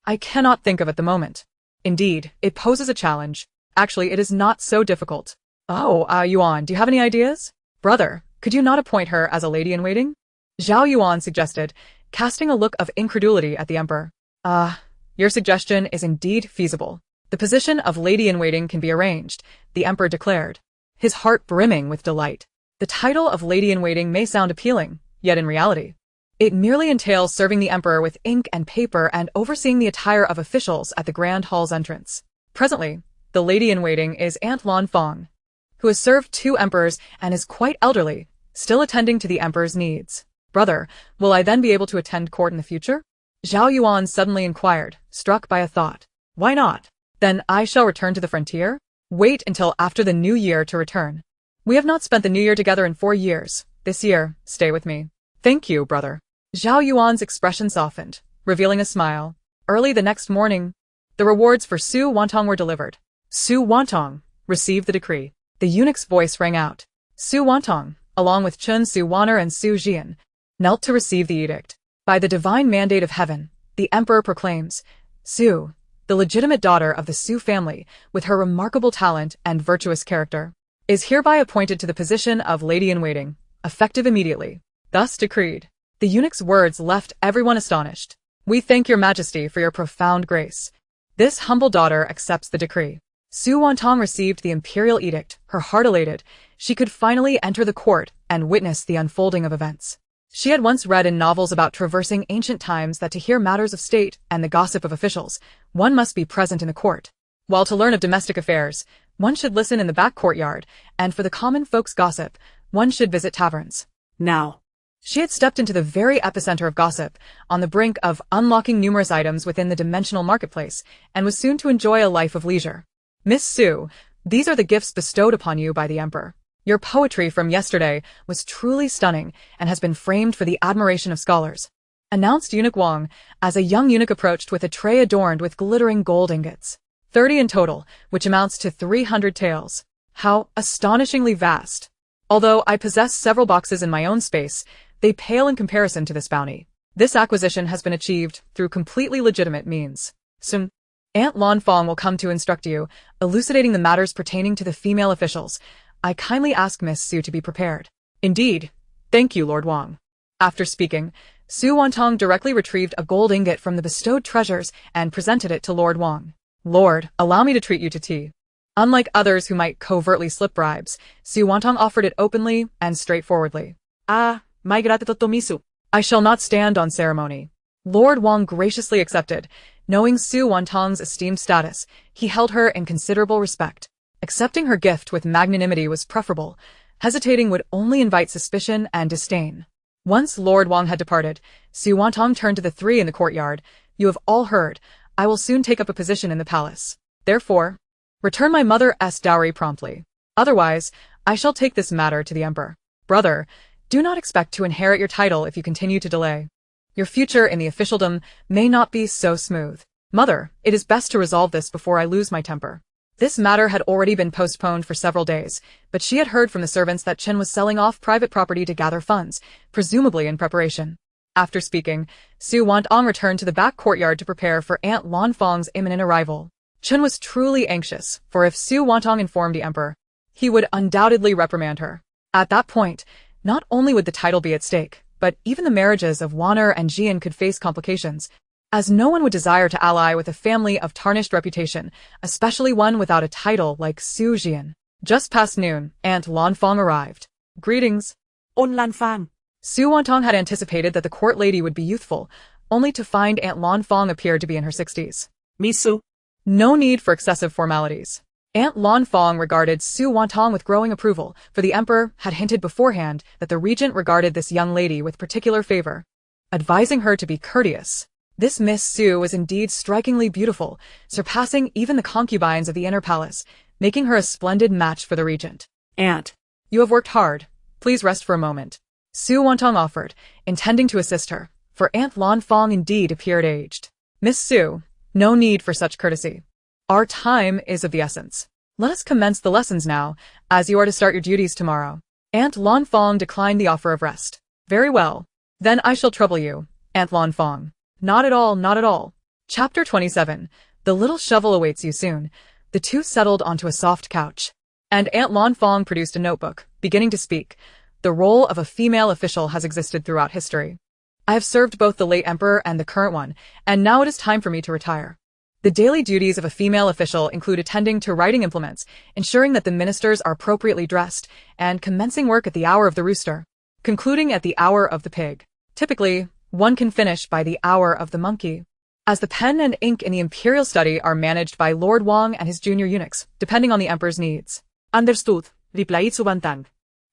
I cannot think of at the moment. Indeed, it poses a challenge. Actually, it is not so difficult. Oh, Yuan, do you have any ideas? Brother, could you not appoint her as a lady-in-waiting? Zhao Yuan suggested, casting a look of incredulity at the emperor. Your suggestion is indeed feasible. The position of lady-in-waiting can be arranged, the emperor declared, his heart brimming with delight. The title of lady-in-waiting may sound appealing, yet in reality, it merely entails serving the emperor with ink and paper and overseeing the attire of officials at the Grand Hall's entrance. Presently, the lady-in-waiting is Aunt Lan Fong, who has served 2 emperors and is quite elderly, still attending to the emperor's needs. Brother, will I then be able to attend court in the future? Zhao Yuan suddenly inquired, struck by a thought. Why not? Then I shall return to the frontier? Wait until after the new year to return. We have not spent the new year together in 4 years. This year, stay with me. Thank you, brother. Zhao Yuan's expression softened, revealing a smile. Early the next morning, the rewards for Su Wantang were delivered. Su Wantang received the decree. The eunuch's voice rang out. Su Wantang, along with Chun Su Waner and Su Jian, knelt to receive the edict. By the divine mandate of heaven, the emperor proclaims, Su, the legitimate daughter of the Su family, with her remarkable talent and virtuous character, is hereby appointed to the position of lady-in-waiting, effective immediately. Thus decreed. The eunuch's words left everyone astonished. We thank your majesty for your profound grace. This humble daughter accepts the decree. Su Wantang received the imperial edict, her heart elated. She could finally enter the court and witness the unfolding of events. She had once read in novels about traversing ancient times that to hear matters of state and the gossip of officials, one must be present in the court. While to learn of domestic affairs, one should listen in the back courtyard, and for the common folks' gossip, one should visit taverns. Now, she had stepped into the very epicenter of gossip, on the brink of unlocking numerous items within the dimensional marketplace, and was soon to enjoy a life of leisure. Miss Su, these are the gifts bestowed upon you by the emperor. Your poetry from yesterday was truly stunning and has been framed for the admiration of scholars, announced Eunuch Wang, as a young eunuch approached with a tray adorned with glittering gold ingots. 30 in total, which amounts to 300 taels. How astonishingly vast. Although I possess several boxes in my own space, they pale in comparison to this bounty. This acquisition has been achieved through completely legitimate means. Soon, Aunt Lan Fong will come to instruct you, elucidating the matters pertaining to the female officials. I kindly ask Miss Su to be prepared. Indeed. Thank you, Lord Wang. After speaking, Su Wantang directly retrieved a gold ingot from the bestowed treasures and presented it to Lord Wang. Lord, allow me to treat you to tea. Unlike others who might covertly slip bribes, Su Wantang offered it openly and straightforwardly. My gratitude, Misu. I shall not stand on ceremony. Lord Wang graciously accepted. Knowing Su Wantang's esteemed status, he held her in considerable respect. Accepting her gift with magnanimity was preferable. Hesitating would only invite suspicion and disdain. Once Lord Wang had departed, Su Wantang turned to the 3 in the courtyard. You have all heard. I will soon take up a position in the palace. Therefore, return my mother's dowry promptly. Otherwise, I shall take this matter to the emperor. Brother, do not expect to inherit your title if you continue to delay. Your future in the officialdom may not be so smooth. Mother, it is best to resolve this before I lose my temper. This matter had already been postponed for several days, but she had heard from the servants that Chen was selling off private property to gather funds, presumably in preparation. After speaking, Su Wantang returned to the back courtyard to prepare for Aunt Lan Fong's imminent arrival. Chen was truly anxious, for if Su Wantang informed the emperor, he would undoubtedly reprimand her. At that point, not only would the title be at stake, but even the marriages of Waner and Jian could face complications, as no one would desire to ally with a family of tarnished reputation, especially one without a title like Su Jian. Just past noon, Aunt Lan Fong arrived. Greetings. On Lan Fang. Su Wantang had anticipated that the court lady would be youthful, only to find Aunt Lan Fong appeared to be in her 60s. Misu. No need for excessive formalities. Aunt Lan Fong regarded Su Wantang with growing approval, for the emperor had hinted beforehand that the regent regarded this young lady with particular favor, advising her to be courteous. This Miss Su was indeed strikingly beautiful, surpassing even the concubines of the inner palace, making her a splendid match for the regent. Aunt. You have worked hard. Please rest for a moment. Su Wantang offered, intending to assist her, for Aunt Lan Fong indeed appeared aged. Miss Su, no need for such courtesy. Our time is of the essence. Let us commence the lessons now, as you are to start your duties tomorrow. Aunt Lan Fong declined the offer of rest. Very well. Then I shall trouble you, Aunt Lan Fong. Not at all, not at all. Chapter 27. The little shovel awaits you soon. The two settled onto a soft couch, and Aunt Lan Fong produced a notebook, beginning to speak. The role of a female official has existed throughout history. I have served both the late emperor and the current one, and now it is time for me to retire. The daily duties of a female official include attending to writing implements, ensuring that the ministers are appropriately dressed, and commencing work at the hour of the rooster, concluding at the hour of the pig. Typically, one can finish by the hour of the monkey. As the pen and ink in the imperial study are managed by Lord Wang and his junior eunuchs, depending on the emperor's needs. Understood, replied Su Wantang.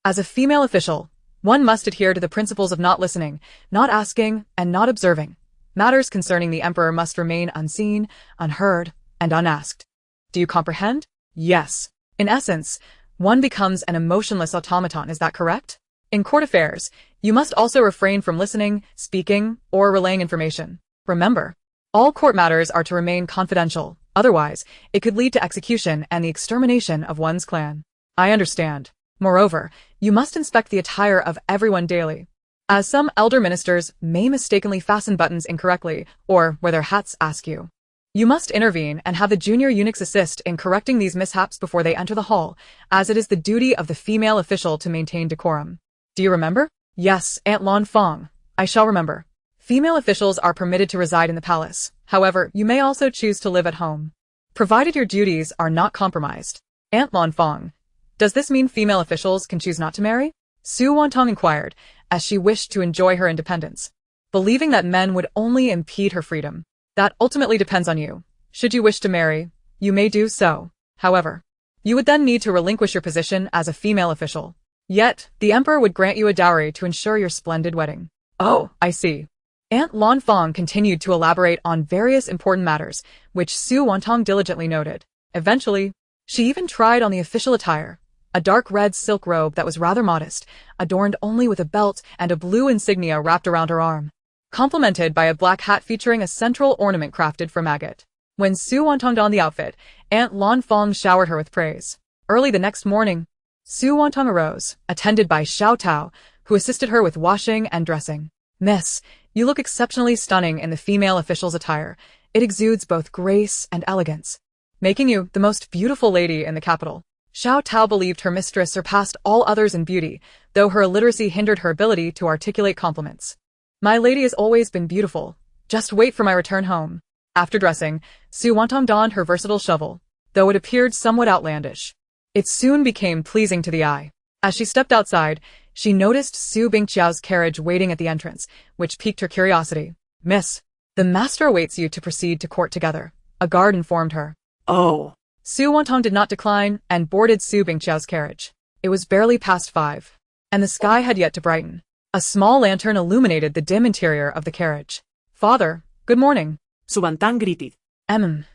As a female official, one must adhere to the principles of not listening, not asking, and not observing. Matters concerning the emperor must remain unseen, unheard, and unasked. Do you comprehend? Yes. In essence, one becomes an emotionless automaton, is that correct? In court affairs, you must also refrain from listening, speaking, or relaying information. Remember, all court matters are to remain confidential, otherwise, it could lead to execution and the extermination of one's clan. I understand. Moreover, you must inspect the attire of everyone daily, as some elder ministers may mistakenly fasten buttons incorrectly or wear their hats askew. You must intervene and have the junior eunuchs assist in correcting these mishaps before they enter the hall, as it is the duty of the female official to maintain decorum. Do you remember? Yes, Aunt Lan Fong. I shall remember. Female officials are permitted to reside in the palace. However, you may also choose to live at home, provided your duties are not compromised. Aunt Lan Fong. Does this mean female officials can choose not to marry? Su Wantang inquired, as she wished to enjoy her independence, believing that men would only impede her freedom. That ultimately depends on you. Should you wish to marry, you may do so. However, you would then need to relinquish your position as a female official. Yet, the emperor would grant you a dowry to ensure your splendid wedding. Oh, I see. Aunt Lan Fong continued to elaborate on various important matters, which Su Wantang diligently noted. Eventually, she even tried on the official attire. A dark red silk robe that was rather modest, adorned only with a belt and a blue insignia wrapped around her arm, complemented by a black hat featuring a central ornament crafted from agate. When Su Wantang donned the outfit, Aunt Lan Fong showered her with praise. Early the next morning, Su Wantang arose, attended by Xiao Tao, who assisted her with washing and dressing. Miss, you look exceptionally stunning in the female official's attire. It exudes both grace and elegance, making you the most beautiful lady in the capital. Xiao Tao believed her mistress surpassed all others in beauty, though her illiteracy hindered her ability to articulate compliments. My lady has always been beautiful. Just wait for my return home. After dressing, Su Wantang donned her versatile shovel, though it appeared somewhat outlandish. It soon became pleasing to the eye. As she stepped outside, she noticed Su Bingqiao's carriage waiting at the entrance, which piqued her curiosity. Miss, the master awaits you to proceed to court together, a guard informed her. Oh. Su Wantang did not decline and boarded Su Bingqiao's carriage. It was barely past 5, and the sky had yet to brighten. A small lantern illuminated the dim interior of the carriage. Father, good morning. Su Wantang greeted.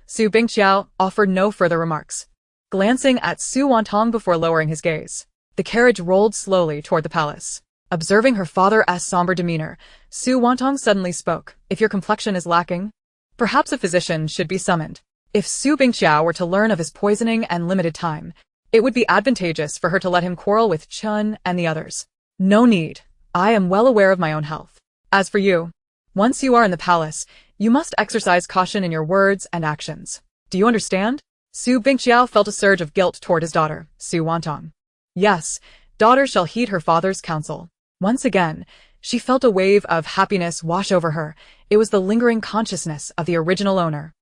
Su Bingqiao offered no further remarks, glancing at Su Wantang before lowering his gaze. The carriage rolled slowly toward the palace. Observing her father's somber demeanor, Su Wantang suddenly spoke. If your complexion is lacking, perhaps a physician should be summoned. If Su Bingqiao were to learn of his poisoning and limited time, it would be advantageous for her to let him quarrel with Chun and the others. No need. I am well aware of my own health. As for you, once you are in the palace, you must exercise caution in your words and actions. Do you understand? Su Bingqiao felt a surge of guilt toward his daughter, Su Wantang. Yes, daughter shall heed her father's counsel. Once again, she felt a wave of happiness wash over her. It was the lingering consciousness of the original owner.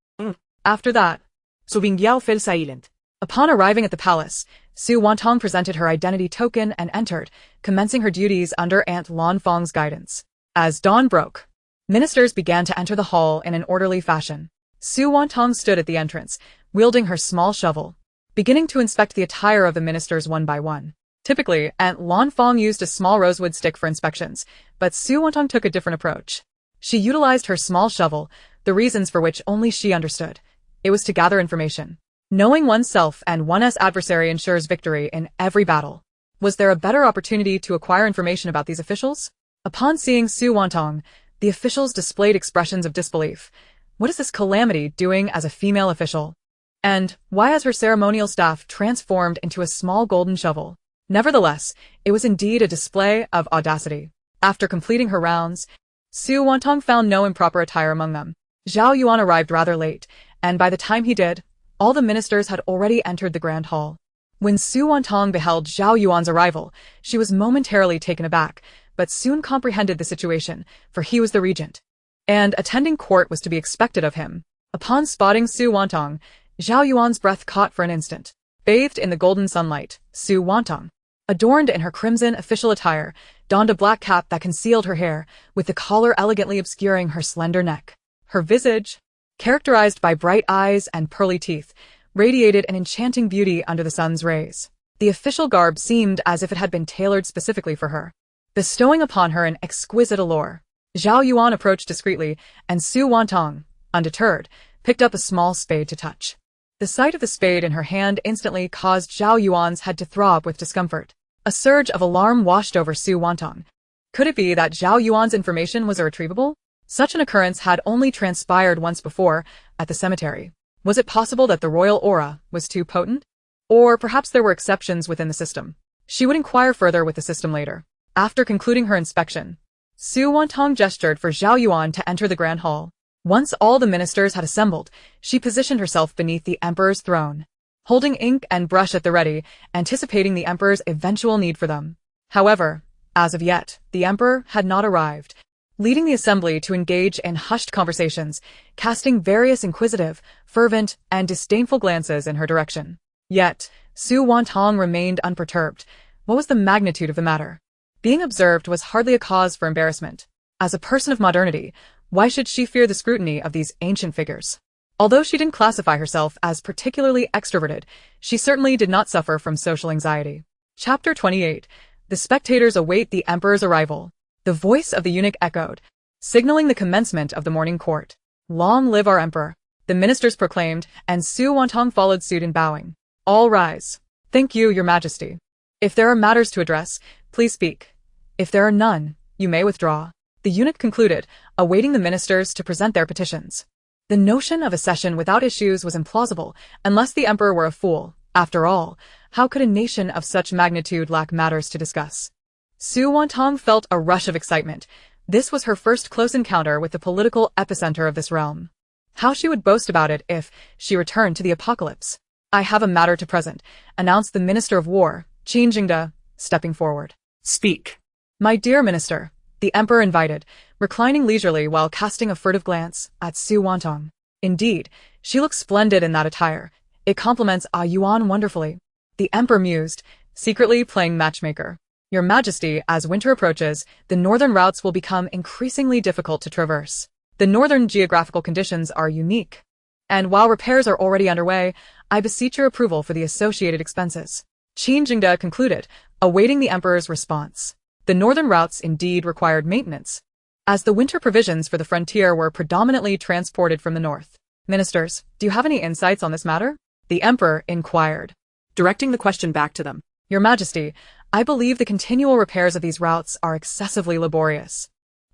After that, Su Bingqiao fell silent. Upon arriving at the palace, Su Wantang presented her identity token and entered, commencing her duties under Aunt Lan Fong's guidance. As dawn broke, ministers began to enter the hall in an orderly fashion. Su Wantang stood at the entrance, wielding her small shovel, beginning to inspect the attire of the ministers one by one. Typically, Aunt Lan Fong used a small rosewood stick for inspections, but Su Wantang took a different approach. She utilized her small shovel, the reasons for which only she understood. It was to gather information. Knowing oneself and one's adversary ensures victory in every battle. Was there a better opportunity to acquire information about these officials? Upon seeing Su Wantang, the officials displayed expressions of disbelief. What is this calamity doing as a female official? And why has her ceremonial staff transformed into a small golden shovel? Nevertheless, it was indeed a display of audacity. After completing her rounds, Su Wantang found no improper attire among them. Zhao Yuan arrived rather late, and by the time he did, all the ministers had already entered the grand hall. When Su Wantang beheld Zhao Yuan's arrival, she was momentarily taken aback, but soon comprehended the situation, for he was the regent. And attending court was to be expected of him. Upon spotting Su Wantang, Zhao Yuan's breath caught for an instant. Bathed in the golden sunlight, Su Wantang, adorned in her crimson official attire, donned a black cap that concealed her hair, with the collar elegantly obscuring her slender neck. Her visage, characterized by bright eyes and pearly teeth, radiated an enchanting beauty under the sun's rays. The official garb seemed as if it had been tailored specifically for her, bestowing upon her an exquisite allure. Zhao Yuan approached discreetly, and Su Wantang, undeterred, picked up a small spade to touch. The sight of the spade in her hand instantly caused Zhao Yuan's head to throb with discomfort. A surge of alarm washed over Su Wantang. Could it be that Zhao Yuan's information was irretrievable? Such an occurrence had only transpired once before, at the cemetery. Was it possible that the royal aura was too potent? Or perhaps there were exceptions within the system. She would inquire further with the system later. After concluding her inspection, Su Wantang gestured for Zhao Yuan to enter the grand hall. Once all the ministers had assembled, she positioned herself beneath the emperor's throne, holding ink and brush at the ready, anticipating the emperor's eventual need for them. However, as of yet, the emperor had not arrived, leading the assembly to engage in hushed conversations, casting various inquisitive, fervent, and disdainful glances in her direction. Yet, Su Wantang remained unperturbed. What was the magnitude of the matter? Being observed was hardly a cause for embarrassment. As a person of modernity, why should she fear the scrutiny of these ancient figures? Although she didn't classify herself as particularly extroverted, she certainly did not suffer from social anxiety. Chapter 28. The spectators await the emperor's arrival. The voice of the eunuch echoed, signaling the commencement of the morning court. Long live our emperor, the ministers proclaimed, and Su Wantang followed suit in bowing. All rise. Thank you, your majesty. If there are matters to address, please speak. If there are none, you may withdraw. The eunuch concluded, awaiting the ministers to present their petitions. The notion of a session without issues was implausible, unless the emperor were a fool. After all, how could a nation of such magnitude lack matters to discuss? Su Wantang felt a rush of excitement. This was her first close encounter with the political epicenter of this realm. How she would boast about it if she returned to the apocalypse. I have a matter to present, announced the Minister of War, Qin Jingde, stepping forward. Speak. My dear minister, the emperor invited, reclining leisurely while casting a furtive glance at Su Wantang. Indeed, she looks splendid in that attire. It complements Yuan wonderfully. The emperor mused, secretly playing matchmaker. Your majesty, as winter approaches, the northern routes will become increasingly difficult to traverse. The northern geographical conditions are unique. And while repairs are already underway, I beseech your approval for the associated expenses. Qin Jingde concluded, awaiting the emperor's response. The northern routes indeed required maintenance, as the winter provisions for the frontier were predominantly transported from the north. Ministers, do you have any insights on this matter? The emperor inquired, Directing the question back to them. Your majesty, I believe the continual repairs of these routes are excessively laborious.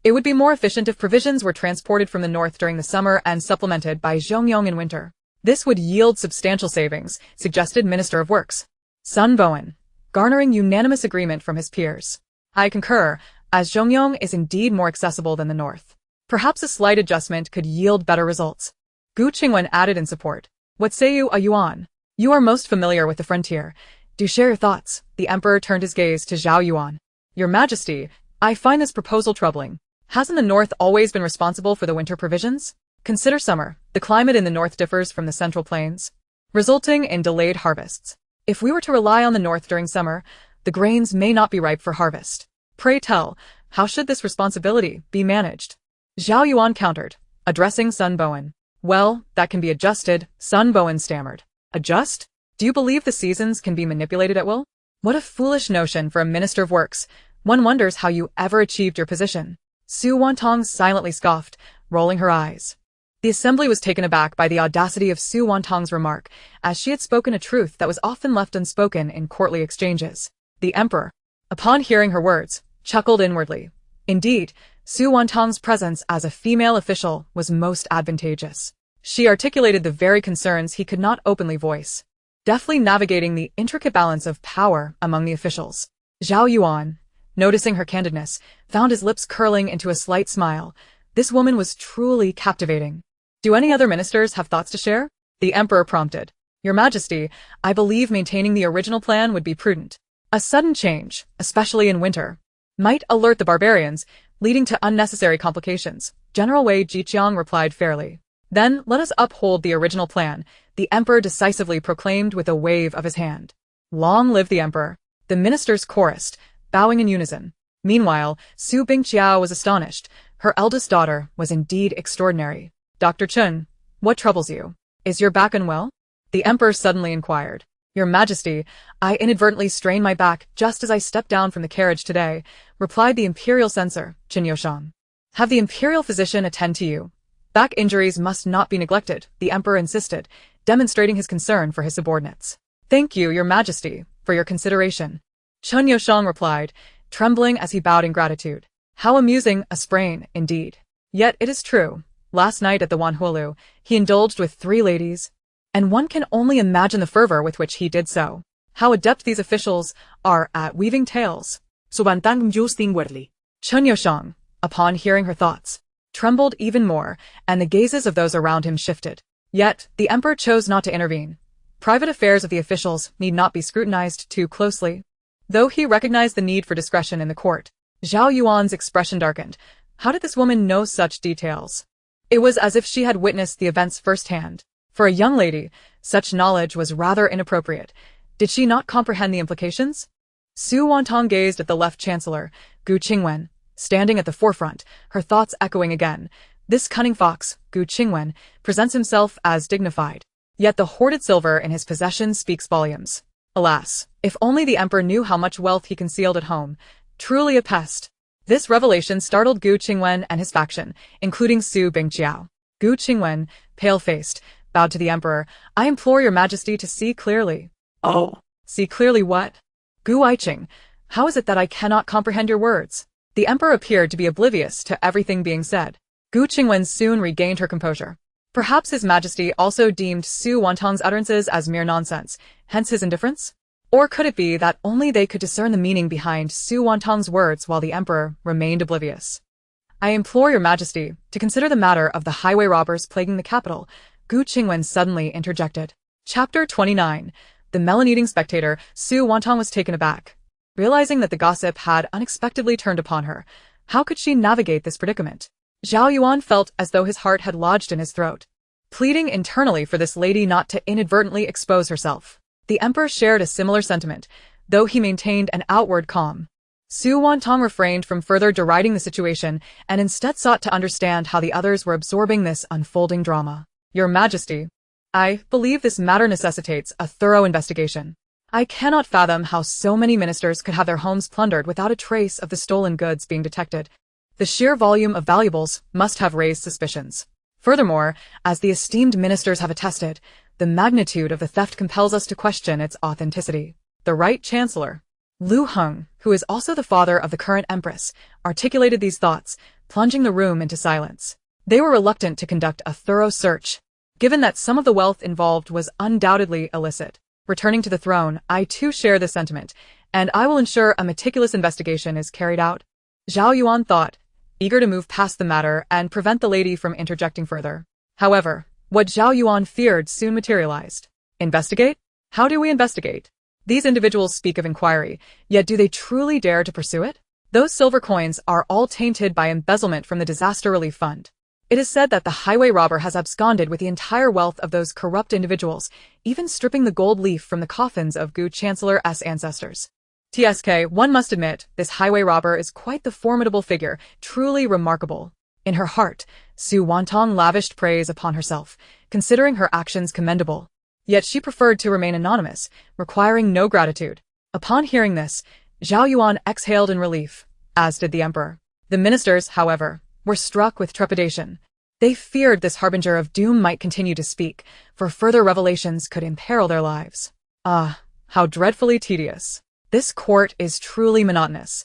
It would be more efficient if provisions were transported from the north during the summer and supplemented by Zhongyong in winter. This would yield substantial savings, suggested Minister of Works Sun Bowen, garnering unanimous agreement from his peers. I concur, as Zhongyong is indeed more accessible than the north. Perhaps a slight adjustment could yield better results. Gu Qingwen added in support. What say you, Yuan? You are most familiar with the frontier. Do share your thoughts. The emperor turned his gaze to Zhao Yuan. Your majesty, I find this proposal troubling. Hasn't the north always been responsible for the winter provisions? Consider summer. The climate in the north differs from the central plains, resulting in delayed harvests. If we were to rely on the north during summer, the grains may not be ripe for harvest. Pray tell, how should this responsibility be managed? Zhao Yuan countered, addressing Sun Bowen. Well, that can be adjusted, Sun Bowen stammered. Adjust? Do you believe the seasons can be manipulated at will? What a foolish notion for a minister of works. One wonders how you ever achieved your position. Su Wantang silently scoffed, rolling her eyes. The assembly was taken aback by the audacity of Su Wantang's remark, as she had spoken a truth that was often left unspoken in courtly exchanges. The emperor, upon hearing her words, chuckled inwardly. Indeed, Su Wantang's presence as a female official was most advantageous. She articulated the very concerns he could not openly voice, deftly navigating the intricate balance of power among the officials. Zhao Yuan, noticing her candidness, found his lips curling into a slight smile. This woman was truly captivating. Do any other ministers have thoughts to share? The emperor prompted. Your Majesty, I believe maintaining the original plan would be prudent. A sudden change, especially in winter, might alert the barbarians, leading to unnecessary complications. General Wei Jiqiang replied fairly. Then let us uphold the original plan, the emperor decisively proclaimed with a wave of his hand. Long live the emperor! The ministers chorused, bowing in unison. Meanwhile, Su Bingqiao was astonished. Her eldest daughter was indeed extraordinary. Dr. Chun, what troubles you? Is your back unwell? The emperor suddenly inquired. Your Majesty, I inadvertently strained my back just as I stepped down from the carriage today, replied the imperial censor, Qin Youshang. Have the imperial physician attend to you. Back injuries must not be neglected, the emperor insisted, demonstrating his concern for his subordinates. Thank you, Your Majesty, for your consideration. Qin Youshang replied, trembling as he bowed in gratitude. How amusing a sprain, indeed. Yet it is true. Last night at the Wanhuolu, he indulged with 3 ladies, and one can only imagine the fervor with which he did so. How adept these officials are at weaving tales. Su Wantang mused inwardly. Qin Youshang, upon hearing her thoughts, trembled even more, and the gazes of those around him shifted. Yet, the emperor chose not to intervene. Private affairs of the officials need not be scrutinized too closely. Though he recognized the need for discretion in the court, Zhao Yuan's expression darkened. How did this woman know such details? It was as if she had witnessed the events firsthand. For a young lady, such knowledge was rather inappropriate. Did she not comprehend the implications? Su Wantang gazed at the left chancellor, Gu Qingwen, standing at the forefront, her thoughts echoing again. This cunning fox, Gu Qingwen, presents himself as dignified. Yet the hoarded silver in his possession speaks volumes. Alas, if only the emperor knew how much wealth he concealed at home. Truly a pest. This revelation startled Gu Qingwen and his faction, including Su Bingqiao. Gu Qingwen, pale-faced, bowed to the emperor. I implore your Majesty to see clearly. Oh. See clearly what? Gu Aiqing, how is it that I cannot comprehend your words? The emperor appeared to be oblivious to everything being said. Gu Qingwen soon regained her composure. Perhaps his Majesty also deemed Su Wantang's utterances as mere nonsense, hence his indifference? Or could it be that only they could discern the meaning behind Su Wantang's words while the emperor remained oblivious? I implore your Majesty to consider the matter of the highway robbers plaguing the capital, Gu Qingwen suddenly interjected. Chapter 29. The melon-eating spectator. Su Wantang was taken aback. Realizing that the gossip had unexpectedly turned upon her, how could she navigate this predicament? Zhao Yuan felt as though his heart had lodged in his throat, pleading internally for this lady not to inadvertently expose herself. The emperor shared a similar sentiment, though he maintained an outward calm. Su Wantang refrained from further deriding the situation and instead sought to understand how the others were absorbing this unfolding drama. Your Majesty, I believe this matter necessitates a thorough investigation. I cannot fathom how so many ministers could have their homes plundered without a trace of the stolen goods being detected. The sheer volume of valuables must have raised suspicions. Furthermore, as the esteemed ministers have attested, the magnitude of the theft compels us to question its authenticity. The Right Chancellor, Lu Heng, who is also the father of the current empress, articulated these thoughts, plunging the room into silence. They were reluctant to conduct a thorough search, given that some of the wealth involved was undoubtedly illicit. Returning to the throne, I too share this sentiment, and I will ensure a meticulous investigation is carried out. Zhao Yuan thought, eager to move past the matter and prevent the lady from interjecting further. However, what Zhao Yuan feared soon materialized. Investigate? How do we investigate? These individuals speak of inquiry, yet do they truly dare to pursue it? Those silver coins are all tainted by embezzlement from the disaster relief fund. It is said that the highway robber has absconded with the entire wealth of those corrupt individuals, even stripping the gold leaf from the coffins of Gu Chancellor's ancestors. TSK, one must admit, this highway robber is quite the formidable figure, truly remarkable. In her heart, Su Wantang lavished praise upon herself, considering her actions commendable. Yet she preferred to remain anonymous, requiring no gratitude. Upon hearing this, Zhao Yuan exhaled in relief, as did the emperor. The ministers, however, were struck with trepidation. They feared this harbinger of doom might continue to speak, for further revelations could imperil their lives. Ah, how dreadfully tedious. This court is truly monotonous.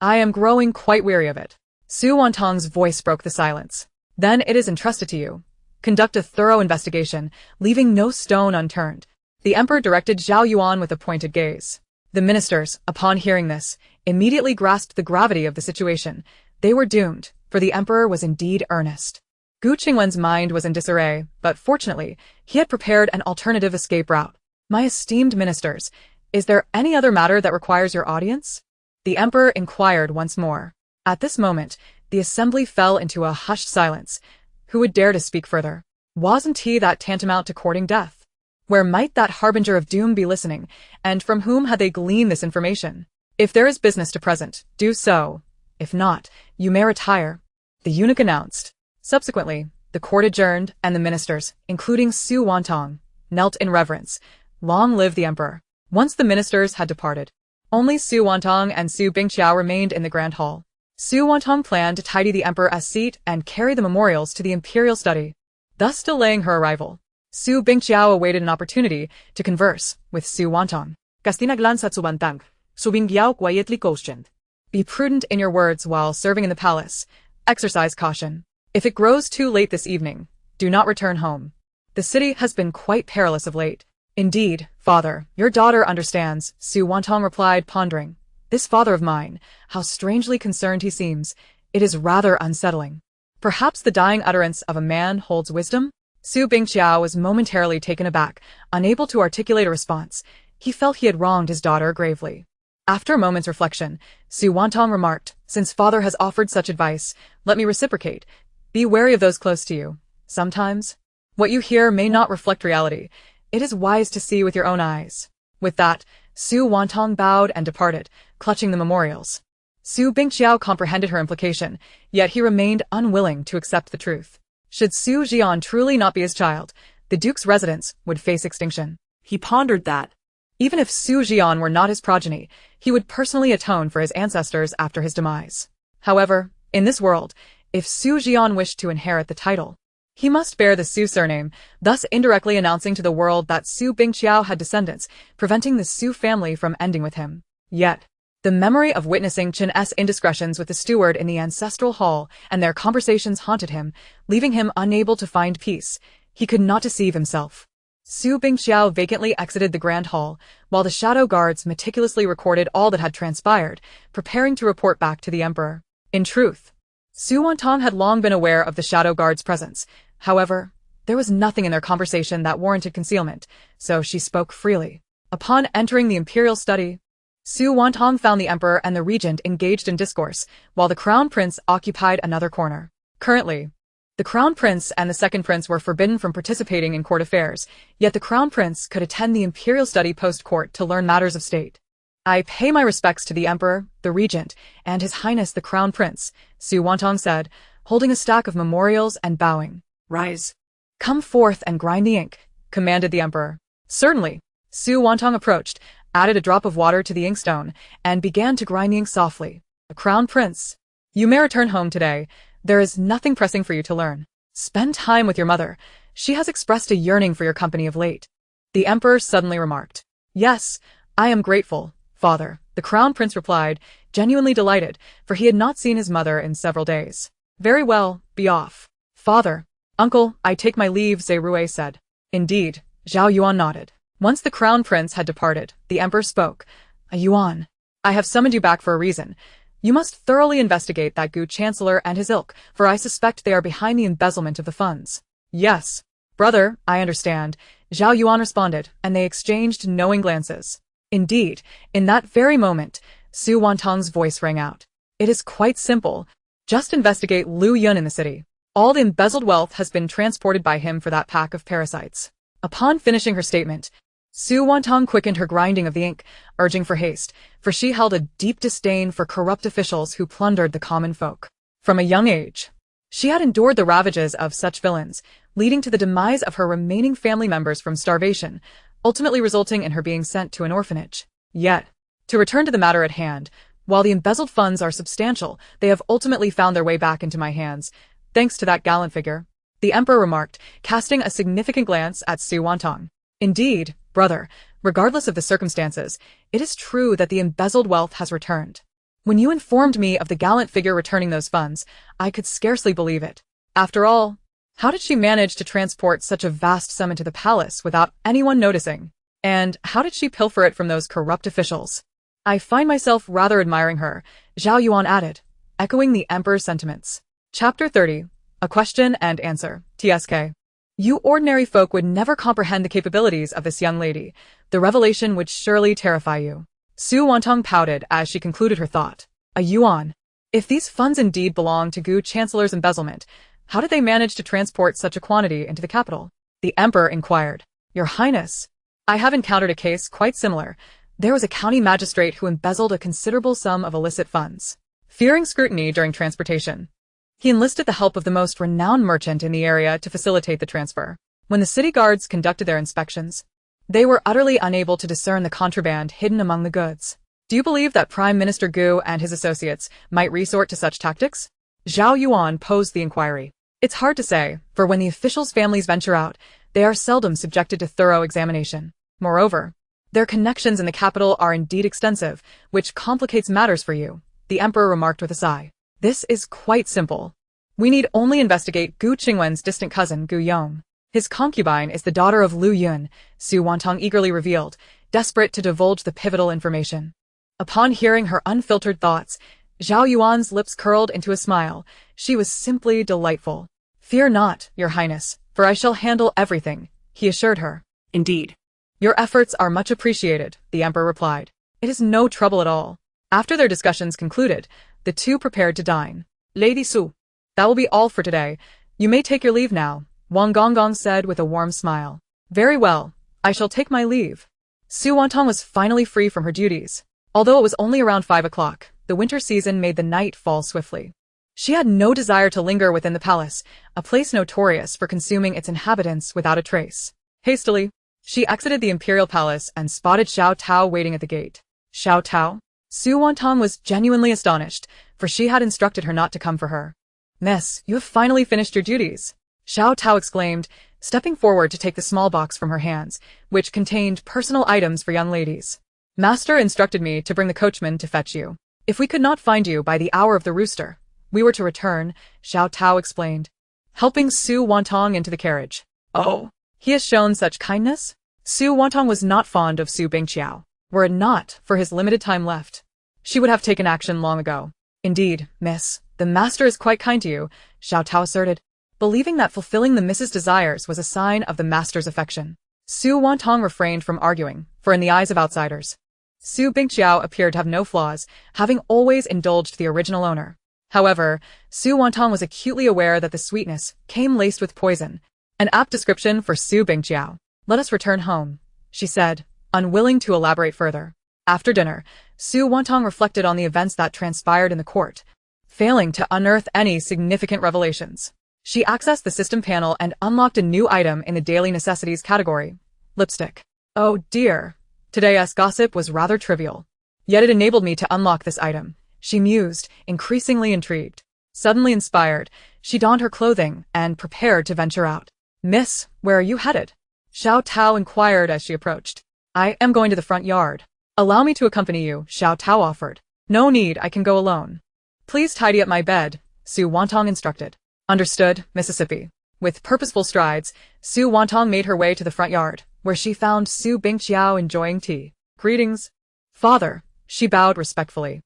I am growing quite weary of it. Su Wantang's voice broke the silence. Then it is entrusted to you. Conduct a thorough investigation, leaving no stone unturned. The emperor directed Zhao Yuan with a pointed gaze. The ministers, upon hearing this, immediately grasped the gravity of the situation. They were doomed, for the emperor was indeed earnest. Gu Qingwen's mind was in disarray, but fortunately, he had prepared an alternative escape route. My esteemed ministers, is there any other matter that requires your audience? The emperor inquired once more. At this moment, the assembly fell into a hushed silence. Who would dare to speak further? Wasn't he that tantamount to courting death? Where might that harbinger of doom be listening, and from whom had they gleaned this information? If there is business to present, do so. If not, you may retire, the eunuch announced. Subsequently, the court adjourned, and the ministers, including Su Wantang, knelt in reverence. Long live the emperor. Once the ministers had departed, only Su Wantang and Su Bingqiao remained in the grand hall. Su Wantang planned to tidy the emperor's seat and carry the memorials to the imperial study, thus delaying her arrival. Su Bingqiao awaited an opportunity to converse with Su Wantang. Castina glanced at Su Wantang. Su Bingqiao quietly questioned. Be prudent in your words while serving in the palace. Exercise caution. If it grows too late this evening, do not return home. The city has been quite perilous of late. Indeed, father, your daughter understands, Su Wantang replied, pondering. This father of mine, how strangely concerned he seems. It is rather unsettling. Perhaps the dying utterance of a man holds wisdom? Su Bingqiao was momentarily taken aback, unable to articulate a response. He felt he had wronged his daughter gravely. After a moment's reflection, Su Wantang remarked, since father has offered such advice, let me reciprocate. Be wary of those close to you. Sometimes, what you hear may not reflect reality. It is wise to see with your own eyes. With that, Su Wantang bowed and departed, clutching the memorials. Su Bingqiao comprehended her implication, yet he remained unwilling to accept the truth. Should Su Jian truly not be his child, the duke's residence would face extinction. He pondered that. Even if Su Jian were not his progeny, he would personally atone for his ancestors after his demise. However, in this world, if Su Jian wished to inherit the title, he must bear the Su surname, thus indirectly announcing to the world that Su Bingqiao had descendants, preventing the Su family from ending with him. Yet, the memory of witnessing Chen's indiscretions with the steward in the ancestral hall and their conversations haunted him, leaving him unable to find peace. He could not deceive himself. Su Bingqiao vacantly exited the grand hall, while the shadow guards meticulously recorded all that had transpired, preparing to report back to the emperor. In truth, Su Wantang had long been aware of the shadow guards' presence. However, there was nothing in their conversation that warranted concealment, so she spoke freely. Upon entering the imperial study, Su Wantang found the emperor and the regent engaged in discourse, while the crown prince occupied another corner. Currently, the crown prince and the second prince were forbidden from participating in court affairs, yet the crown prince could attend the imperial study post-court to learn matters of state. I pay my respects to the emperor, the regent, and his highness the crown prince, Su Wantang said, holding a stack of memorials and bowing. Rise. Come forth and grind the ink, commanded the emperor. Certainly. Su Wantang approached, added a drop of water to the inkstone, and began to grind the ink softly. The crown prince. You may return home today. There is nothing pressing for you to learn. Spend time with your mother. She has expressed a yearning for your company of late. The emperor suddenly remarked. Yes, I am grateful, father, the crown prince replied, genuinely delighted, for he had not seen his mother in several days. Very well, be off. Father. Uncle, I take my leave, Zerue said. Indeed, Zhao Yuan nodded. Once the crown prince had departed, the emperor spoke. Yuan, I have summoned you back for a reason. You must thoroughly investigate that Gu chancellor and his ilk, for I suspect they are behind the embezzlement of the funds. Yes, brother, I understand, Zhao Yuan responded, and they exchanged knowing glances. Indeed, in that very moment, Su Wantang's voice rang out. It is quite simple. Just investigate Liu Yun in the city. All the embezzled wealth has been transported by him for that pack of parasites. Upon finishing her statement, Su Wantang quickened her grinding of the ink, urging for haste, for she held a deep disdain for corrupt officials who plundered the common folk. From a young age, she had endured the ravages of such villains, leading to the demise of her remaining family members from starvation, ultimately resulting in her being sent to an orphanage. Yet, to return to the matter at hand, While the embezzled funds are substantial, they have ultimately found their way back into my hands, thanks to that gallant figure," the emperor remarked, casting a significant glance at Su Wantang. "Indeed, brother, regardless of the circumstances, it is true that the embezzled wealth has returned. When you informed me of the gallant figure returning those funds, I could scarcely believe it. After all, how did she manage to transport such a vast sum into the palace without anyone noticing? And how did she pilfer it from those corrupt officials? I find myself rather admiring her," Zhao Yuan added, echoing the emperor's sentiments. Chapter 30. A Question and Answer. TSK. You ordinary folk would never comprehend the capabilities of this young lady. The revelation would surely terrify you. Su Wantang pouted as she concluded her thought. A yuan. If these funds indeed belong to Gu Chancellor's embezzlement, how did they manage to transport such a quantity into the capital? The emperor inquired. Your Highness, I have encountered a case quite similar. There was a county magistrate who embezzled a considerable sum of illicit funds. Fearing scrutiny during transportation, he enlisted the help of the most renowned merchant in the area to facilitate the transfer. When the city guards conducted their inspections, they were utterly unable to discern the contraband hidden among the goods. Do you believe that Prime Minister Gu and his associates might resort to such tactics? Zhao Yuan posed the inquiry. It's hard to say, for when the officials' families venture out, they are seldom subjected to thorough examination. Moreover, their connections in the capital are indeed extensive, which complicates matters for you, the emperor remarked with a sigh. This is quite simple. We need only investigate Gu Qingwen's distant cousin, Gu Yong. His concubine is the daughter of Lu Yun, Su Wantang eagerly revealed, desperate to divulge the pivotal information. Upon hearing her unfiltered thoughts, Zhao Yuan's lips curled into a smile. She was simply delightful. Fear not, Your Highness, for I shall handle everything, he assured her. Indeed. Your efforts are much appreciated, the emperor replied. It is no trouble at all. After their discussions concluded, the two prepared to dine. Lady Su, that will be all for today. You may take your leave now, Wang Gonggong said with a warm smile. Very well, I shall take my leave. Su Wantang was finally free from her duties. Although it was only around 5 o'clock, the winter season made the night fall swiftly. She had no desire to linger within the palace, a place notorious for consuming its inhabitants without a trace. Hastily, she exited the imperial palace and spotted Xiao Tao waiting at the gate. Xiao Tao? Su Wantang was genuinely astonished, for she had instructed her not to come for her. Miss, you have finally finished your duties, Xiao Tao exclaimed, stepping forward to take the small box from her hands, which contained personal items for young ladies. Master instructed me to bring the coachman to fetch you. If we could not find you by the hour of the rooster, we were to return, Xiao Tao explained, helping Su Wantang into the carriage. Oh, he has shown such kindness? Su Wantang was not fond of Su Bingqiao. Were it not for his limited time left, she would have taken action long ago. Indeed, miss, the master is quite kind to you, Xiao Tao asserted, believing that fulfilling the miss's desires was a sign of the master's affection. Su Wantang refrained from arguing, for in the eyes of outsiders, Su Bingqiao appeared to have no flaws, having always indulged the original owner. However, Su Wantang was acutely aware that the sweetness came laced with poison, an apt description for Su Bingqiao. Let us return home, she said, unwilling to elaborate further. After dinner, Su Wantang reflected on the events that transpired in the court, failing to unearth any significant revelations. She accessed the system panel and unlocked a new item in the daily necessities category, lipstick. Oh dear, today's gossip was rather trivial. Yet it enabled me to unlock this item, she mused, increasingly intrigued. Suddenly inspired, she donned her clothing and prepared to venture out. Miss, where are you headed? Xiao Tao inquired as she approached. I am going to the front yard. Allow me to accompany you, Xiao Tao offered. No need, I can go alone. Please tidy up my bed, Su Wantang instructed. Understood, Mississippi. With purposeful strides, Su Wantang made her way to the front yard, where she found Su Bingqiao enjoying tea. Greetings. Father, she bowed respectfully.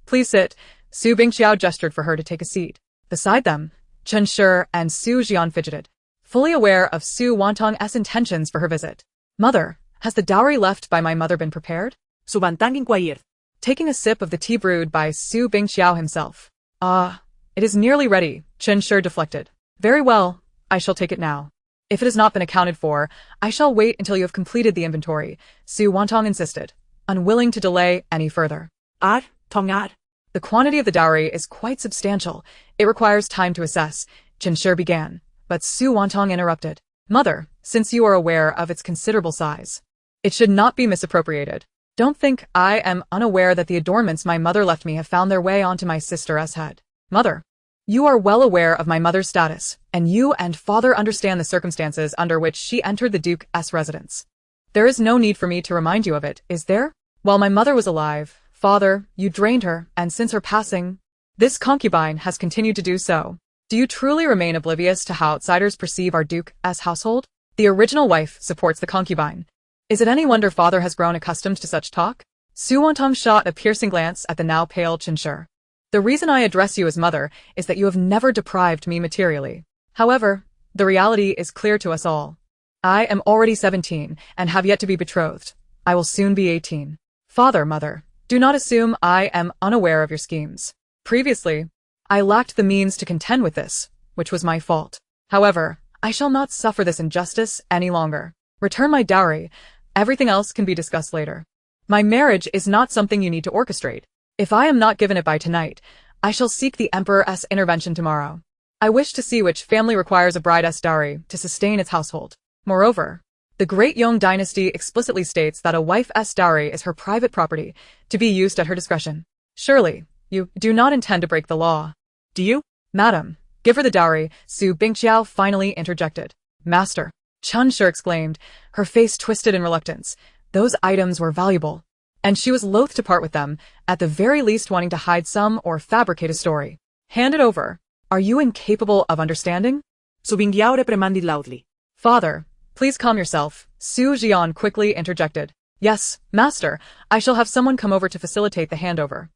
Please sit. Su Bingqiao gestured for her to take a seat. Beside them, Chen Shi and Su Jian fidgeted, fully aware of Su Wantang's intentions for her visit. Mother, has the dowry left by my mother been prepared? Su Wantang inquired, taking a sip of the tea brewed by Su Bingqiao himself. It is nearly ready, Chen Shi deflected. Very well, I shall take it now. If it has not been accounted for, I shall wait until you have completed the inventory, Su Wantang insisted, unwilling to delay any further. The quantity of the dowry is quite substantial. It requires time to assess, Chen Shi began, but Su Wantang interrupted. Mother, since you are aware of its considerable size, it should not be misappropriated. Don't think I am unaware that the adornments my mother left me have found their way onto my sister's head. Mother, you are well aware of my mother's status, and you and father understand the circumstances under which she entered the Duke's residence. There is no need for me to remind you of it, is there? While my mother was alive, father, you drained her, and since her passing, this concubine has continued to do so. Do you truly remain oblivious to how outsiders perceive our Duke's household? The original wife supports the concubine. Is it any wonder father has grown accustomed to such talk? Su Wantang shot a piercing glance at the now pale Chinshi. The reason I address you as mother is that you have never deprived me materially. However, the reality is clear to us all. I am already 17 and have yet to be betrothed. I will soon be 18. Father, mother, do not assume I am unaware of your schemes. Previously, I lacked the means to contend with this, which was my fault. However, I shall not suffer this injustice any longer. Return my dowry. Everything else can be discussed later. My marriage is not something you need to orchestrate. If I am not given it by tonight, I shall seek the Emperor's intervention tomorrow. I wish to see which family requires a bride's dowry to sustain its household. Moreover, the Great Yong dynasty explicitly states that a wife's dowry is her private property, to be used at her discretion. Surely, you do not intend to break the law. Do you? Madam, give her the dowry, Su Bingqiao finally interjected. Master, Cunshi exclaimed, her face twisted in reluctance. Those items were valuable, and she was loath to part with them, at the very least wanting to hide some or fabricate a story. Hand it over. Are you incapable of understanding? Su Bingqiao reprimanded loudly. Father, please calm yourself, Su Jian quickly interjected. Yes, master, I shall have someone come over to facilitate the handover.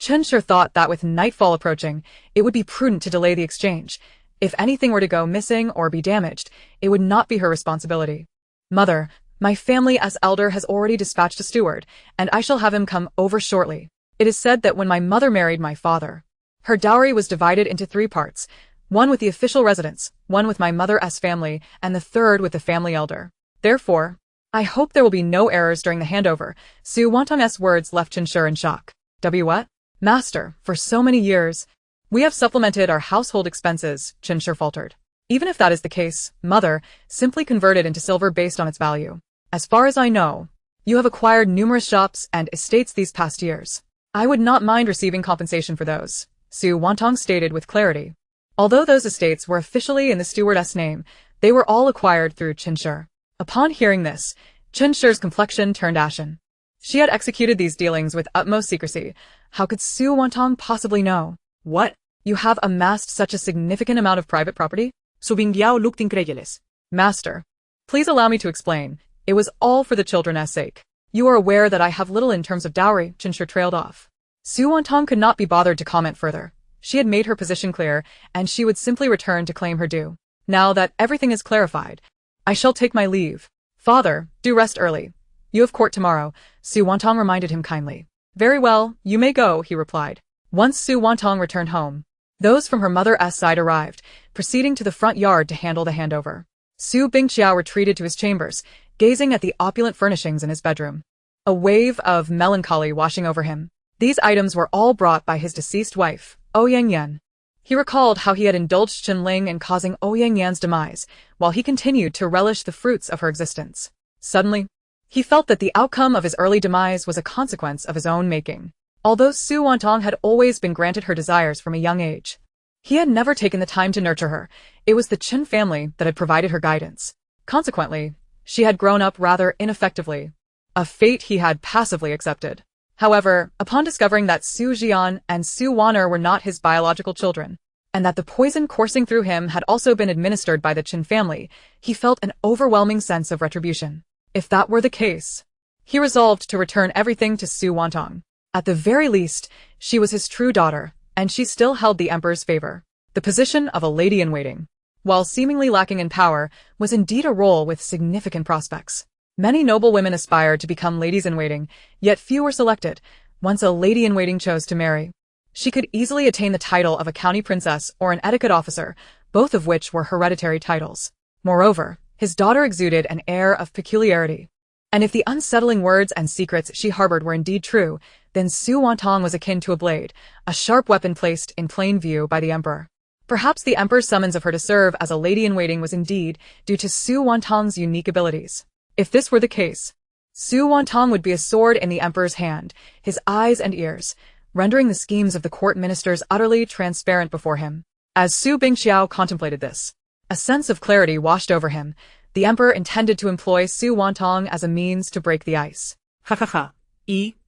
Cunshi thought that with nightfall approaching, it would be prudent to delay the exchange. If anything were to go missing or be damaged, it would not be her responsibility. Mother, my family as elder has already dispatched a steward, and I shall have him come over shortly. It is said that when my mother married my father, her dowry was divided into 3 parts, one with the official residence, one with my mother's family, and the third with the family elder. Therefore, I hope there will be no errors during the handover. Su Wantang's words left Chinshi in shock. What? Master, for so many years, we have supplemented our household expenses, Chinshi faltered. Even if that is the case, mother, simply convert it into silver based on its value. As far as I know, you have acquired numerous shops and estates these past years. I would not mind receiving compensation for those, Su Wantang stated with clarity. Although those estates were officially in the stewardess name, they were all acquired through Chinshi. Upon hearing this, Chinshi's complexion turned ashen. She had executed these dealings with utmost secrecy. How could Su Wantang possibly know? What? You have amassed such a significant amount of private property? Su Bingqiao looked incredulous. Master, please allow me to explain. It was all for the children's sake. You are aware that I have little in terms of dowry, Chinshi trailed off. Su Wantang could not be bothered to comment further. She had made her position clear, and she would simply return to claim her due. Now that everything is clarified, I shall take my leave. Father, do rest early. You have court tomorrow, Su Wantang reminded him kindly. Very well, you may go, he replied. Once Su Wantang returned home, those from her mother's side arrived, proceeding to the front yard to handle the handover. Su Bingqiao retreated to his chambers, gazing at the opulent furnishings in his bedroom. A wave of melancholy washing over him. These items were all brought by his deceased wife, Ouyang Yan. He recalled how he had indulged Chen Ling in causing Ouyang Yan's demise, while he continued to relish the fruits of her existence. Suddenly, he felt that the outcome of his early demise was a consequence of his own making. Although Su Wantang had always been granted her desires from a young age, he had never taken the time to nurture her. It was the Chen family that had provided her guidance. Consequently, she had grown up rather ineffectively, a fate he had passively accepted. However, upon discovering that Su Jian and Su Wan'er were not his biological children, and that the poison coursing through him had also been administered by the Chen family, he felt an overwhelming sense of retribution. If that were the case, he resolved to return everything to Su Wantang. At the very least, she was his true daughter, and she still held the emperor's favor. The position of a lady-in-waiting, while seemingly lacking in power, was indeed a role with significant prospects. Many noble women aspired to become ladies-in-waiting, yet few were selected. Once a lady-in-waiting chose to marry, she could easily attain the title of a county princess or an etiquette officer, both of which were hereditary titles. Moreover, his daughter exuded an air of peculiarity. And if the unsettling words and secrets she harbored were indeed true, then Su Wantang was akin to a blade, a sharp weapon placed in plain view by the emperor. Perhaps the emperor's summons of her to serve as a lady-in-waiting was indeed due to Su Wantang's unique abilities. If this were the case, Su Wantang would be a sword in the emperor's hand, his eyes and ears, rendering the schemes of the court ministers utterly transparent before him. As Su Bingxiao contemplated this, a sense of clarity washed over him. The emperor intended to employ Su Wantang as a means to break the ice. Ha ha ha.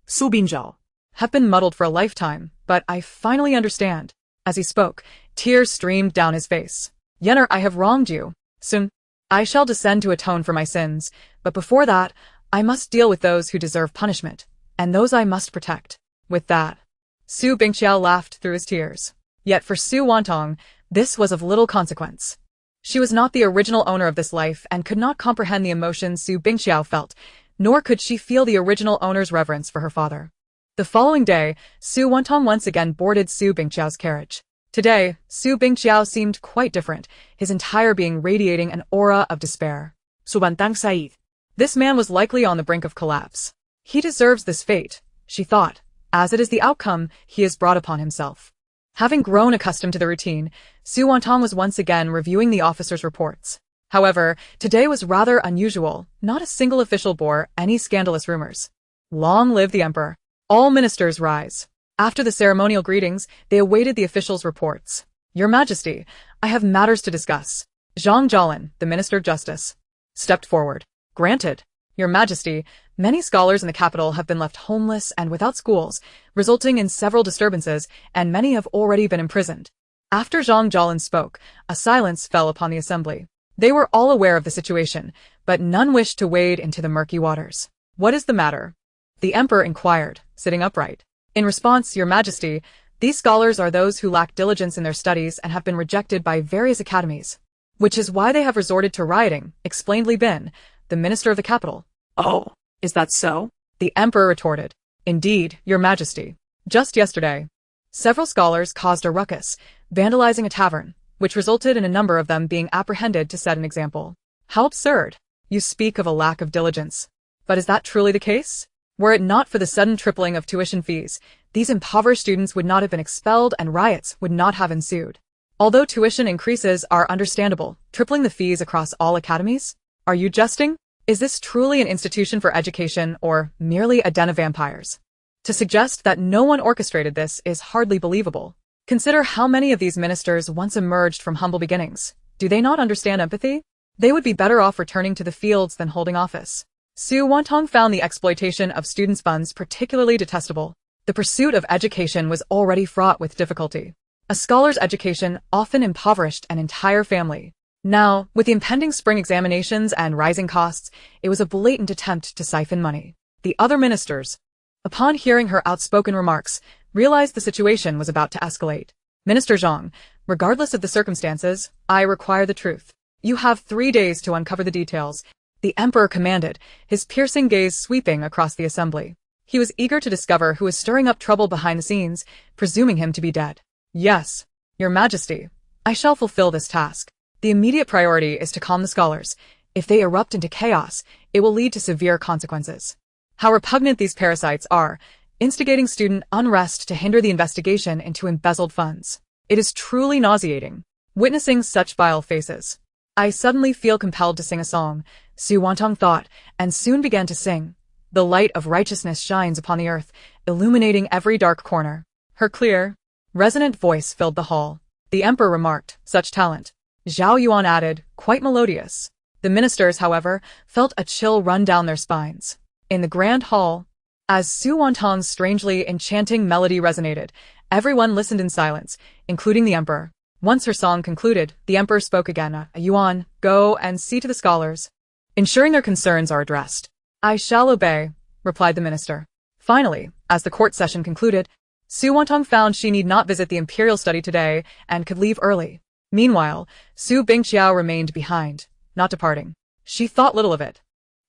Su Bingxiao. Have been muddled for a lifetime, but I finally understand. As he spoke, tears streamed down his face. Yenner, I have wronged you. Soon, I shall descend to atone for my sins, but before that, I must deal with those who deserve punishment, and those I must protect. With that, Su Bingxiao laughed through his tears. Yet for Su Wantang, this was of little consequence. She was not the original owner of this life and could not comprehend the emotions Su Bingxiao felt, nor could she feel the original owner's reverence for her father. The following day, Su Wantang once again boarded Su Bingxiao's carriage. Today, Su Bingxiao seemed quite different, his entire being radiating an aura of despair. Su Wantang Said. This man was likely on the brink of collapse. He deserves this fate, she thought, as it is the outcome he has brought upon himself. Having grown accustomed to the routine, Su Wantang was once again reviewing the officers' reports. However, today was rather unusual. Not a single official bore any scandalous rumors. Long live the emperor. All ministers rise. After the ceremonial greetings, they awaited the officials' reports. Your Majesty, I have matters to discuss. Zhang Jialin, the Minister of Justice, stepped forward. Granted. Your Majesty, many scholars in the capital have been left homeless and without schools, resulting in several disturbances, and many have already been imprisoned. After Zhang Jialin spoke, a silence fell upon the assembly. They were all aware of the situation, but none wished to wade into the murky waters. What is the matter? The emperor inquired, sitting upright. In response, Your Majesty, these scholars are those who lack diligence in their studies and have been rejected by various academies. Which is why they have resorted to rioting, explained Li Bin, the minister of the capital. Oh, is that so? The emperor retorted. Indeed, Your Majesty. Just yesterday, several scholars caused a ruckus, vandalizing a tavern, which resulted in a number of them being apprehended to set an example. How absurd. You speak of a lack of diligence. But is that truly the case? Were it not for the sudden tripling of tuition fees, these impoverished students would not have been expelled and riots would not have ensued. Although tuition increases are understandable, tripling the fees across all academies? Are you jesting? Is this truly an institution for education or merely a den of vampires? To suggest that no one orchestrated this is hardly believable. Consider how many of these ministers once emerged from humble beginnings. Do they not understand empathy? They would be better off returning to the fields than holding office. Su Wantang found the exploitation of students' funds particularly detestable. The pursuit of education was already fraught with difficulty. A scholar's education often impoverished an entire family. Now, with the impending spring examinations and rising costs, it was a blatant attempt to siphon money. The other ministers, upon hearing her outspoken remarks, realized the situation was about to escalate. Minister Zhang, regardless of the circumstances, I require the truth. You have 3 days to uncover the details, the emperor commanded, his piercing gaze sweeping across the assembly. He was eager to discover who was stirring up trouble behind the scenes, presuming him to be dead. Yes, Your Majesty, I shall fulfill this task. The immediate priority is to calm the scholars. If they erupt into chaos, it will lead to severe consequences. How repugnant these parasites are, instigating student unrest to hinder the investigation into embezzled funds. It is truly nauseating, witnessing such vile faces. I suddenly feel compelled to sing a song, Su Wantang thought, and soon began to sing. The light of righteousness shines upon the earth, illuminating every dark corner. Her clear, resonant voice filled the hall. The emperor remarked, such talent. Zhao Yuan added, quite melodious. The ministers, however, felt a chill run down their spines. In the grand hall, as Su Wantang's strangely enchanting melody resonated, everyone listened in silence, including the emperor. Once her song concluded, the emperor spoke again. Yuan, go and see to the scholars, ensuring their concerns are addressed. I shall obey, replied the minister. Finally, as the court session concluded, Su Wantang found she need not visit the imperial study today and could leave early. Meanwhile, Su Bingxiao remained behind, not departing. She thought little of it,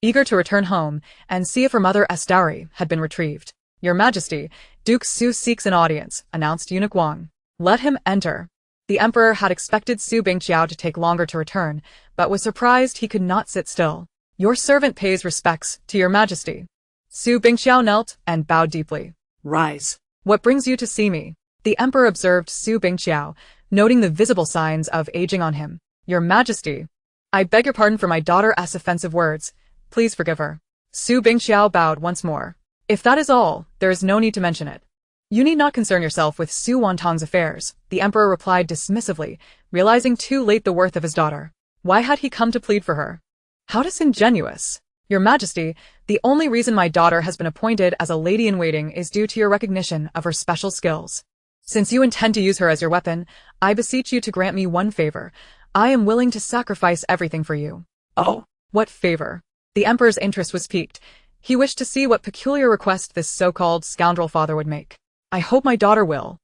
eager to return home and see if her mother's dowry had been retrieved. Your Majesty, Duke Su seeks an audience, announced Eunuch Wang. Let him enter. The emperor had expected Su Bingxiao to take longer to return, but was surprised he could not sit still. Your servant pays respects to Your Majesty. Su Bingxiao knelt and bowed deeply. Rise. What brings you to see me? The emperor observed Su Bingxiao, noting the visible signs of aging on him. Your Majesty, I beg your pardon for my daughter's offensive words. Please forgive her. Su Bingxiao bowed once more. If that is all, there is no need to mention it. You need not concern yourself with Su Wantang's affairs, the emperor replied dismissively, realizing too late the worth of his daughter. Why had he come to plead for her? How disingenuous. Your Majesty, the only reason my daughter has been appointed as a lady-in-waiting is due to your recognition of her special skills. Since you intend to use her as your weapon, I beseech you to grant me one favor. I am willing to sacrifice everything for you. Oh, What favor? The emperor's interest was piqued. He wished to see what peculiar request this so-called scoundrel father would make. I hope my daughter will.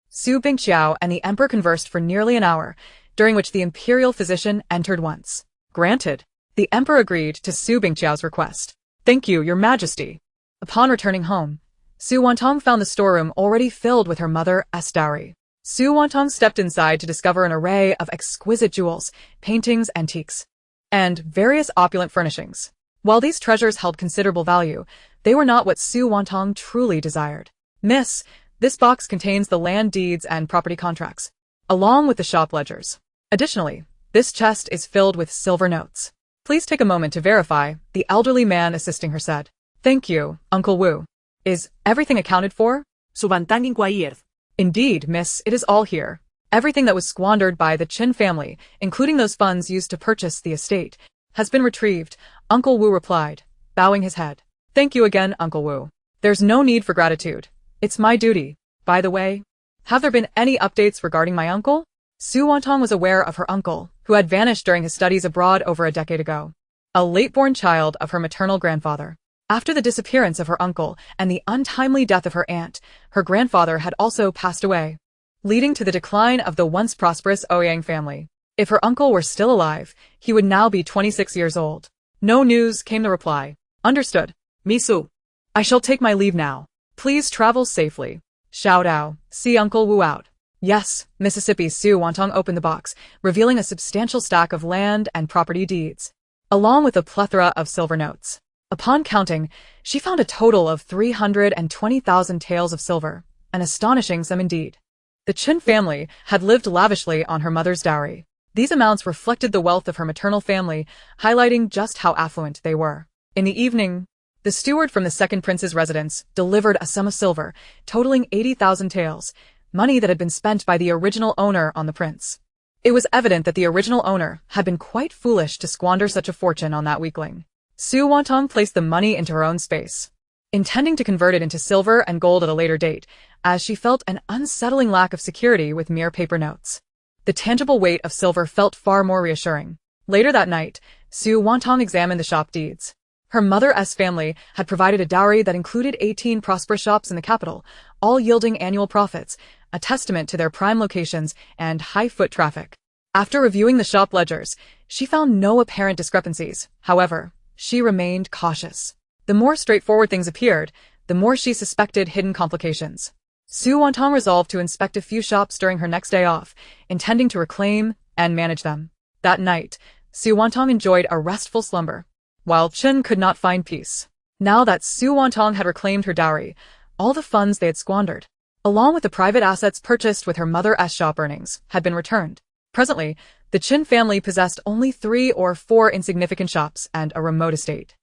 Su Bingxiao and the emperor conversed for nearly an hour, during which the imperial physician entered once. Granted. The emperor agreed to Su Bingxiao's request. Thank you, your majesty. Upon returning home, Su Wantang found the storeroom already filled with her mother's dowry. Su Wantang stepped inside to discover an array of exquisite jewels, paintings, antiques, and various opulent furnishings. While these treasures held considerable value, they were not what Su Wantang truly desired. Miss, this box contains the land deeds and property contracts, along with the shop ledgers. Additionally, this chest is filled with silver notes. Please take a moment to verify, the elderly man assisting her said. Thank you, Uncle Wu. Is everything accounted for? Su Wantang inquired. Indeed, miss, it is all here. Everything that was squandered by the Qin family, including those funds used to purchase the estate, has been retrieved, Uncle Wu replied, bowing his head. Thank you again, Uncle Wu. There's no need for gratitude. It's my duty. By the way, have there been any updates regarding my uncle? Su Wantang was aware of her uncle, who had vanished during his studies abroad over a decade ago. A late-born child of her maternal grandfather. After the disappearance of her uncle and the untimely death of her aunt, her grandfather had also passed away, leading to the decline of the once prosperous Ouyang family. If her uncle were still alive, he would now be 26 years old. No news, came the reply. Understood. Misu. I shall take my leave now. Please travel safely. Xiao Dao, see Uncle Wu out. Yes, Mississippi. Su Wantang opened the box, revealing a substantial stack of land and property deeds, along with a plethora of silver notes. Upon counting, she found a total of 320,000 taels of silver, an astonishing sum indeed. The Qin family had lived lavishly on her mother's dowry. These amounts reflected the wealth of her maternal family, highlighting just how affluent they were. In the evening, the steward from the second prince's residence delivered a sum of silver, totaling 80,000 taels, money that had been spent by the original owner on the prince. It was evident that the original owner had been quite foolish to squander such a fortune on that weakling. Su Wantang placed the money into her own space, intending to convert it into silver and gold at a later date, as she felt an unsettling lack of security with mere paper notes. The tangible weight of silver felt far more reassuring. Later that night, Su Wantang examined the shop deeds. Her mother's family had provided a dowry that included 18 prosperous shops in the capital, all yielding annual profits, a testament to their prime locations and high foot traffic. After reviewing the shop ledgers, she found no apparent discrepancies. However, she remained cautious. The more straightforward things appeared, the more she suspected hidden complications. Su Wantang resolved to inspect a few shops during her next day off, intending to reclaim and manage them. That night, Su Wantang enjoyed a restful slumber, while Qin could not find peace. Now that Su Wantang had reclaimed her dowry, all the funds they had squandered, along with the private assets purchased with her mother's shop earnings, had been returned. Presently, the Qin family possessed only 3 or 4 insignificant shops and a remote estate.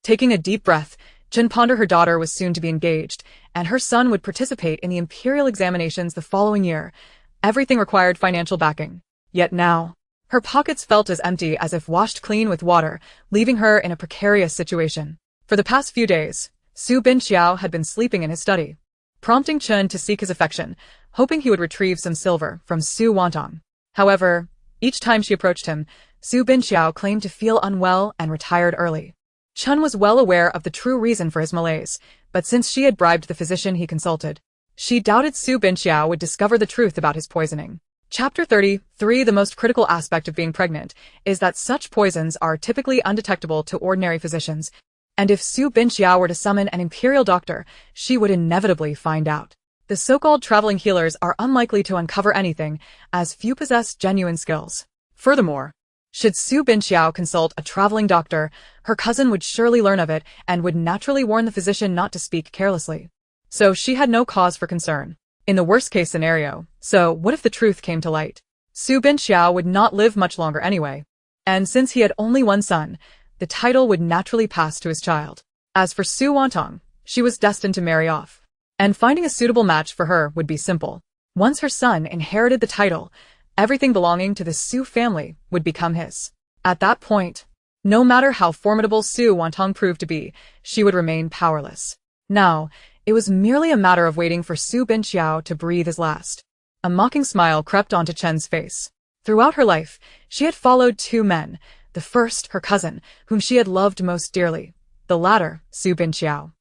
Taking a deep breath, Qin pondered her daughter was soon to be engaged, and her son would participate in the imperial examinations the following year. Everything required financial backing. Yet now, her pockets felt as empty as if washed clean with water, leaving her in a precarious situation. For the past few days, Su Bingxiao had been sleeping in his study, prompting Qin to seek his affection, hoping he would retrieve some silver from Su Wantang. However, each time she approached him, Su Bingxiao claimed to feel unwell and retired early. Qin was well aware of the true reason for his malaise, but since she had bribed the physician he consulted, she doubted Su Bingxiao would discover the truth about his poisoning. Chapter 33. The most critical aspect of being pregnant is that such poisons are typically undetectable to ordinary physicians, and if Su Bingxiao were to summon an imperial doctor, she would inevitably find out. The so-called traveling healers are unlikely to uncover anything, as few possess genuine skills. Furthermore, should Su Bingxiao consult a traveling doctor, her cousin would surely learn of it and would naturally warn the physician not to speak carelessly. So she had no cause for concern. In the worst-case scenario, so what if the truth came to light? Su Bingxiao would not live much longer anyway, and since he had only one son, the title would naturally pass to his child. As for Su Wantang, she was destined to marry off. And finding a suitable match for her would be simple. Once her son inherited the title, everything belonging to the Su family would become his. At that point, no matter how formidable Su Wantang proved to be, she would remain powerless. Now, it was merely a matter of waiting for Su Binxiao to breathe his last. A mocking smile crept onto Chen's face. Throughout her life, she had followed two men, the first her cousin, whom she had loved most dearly, the latter, Su Binxiao,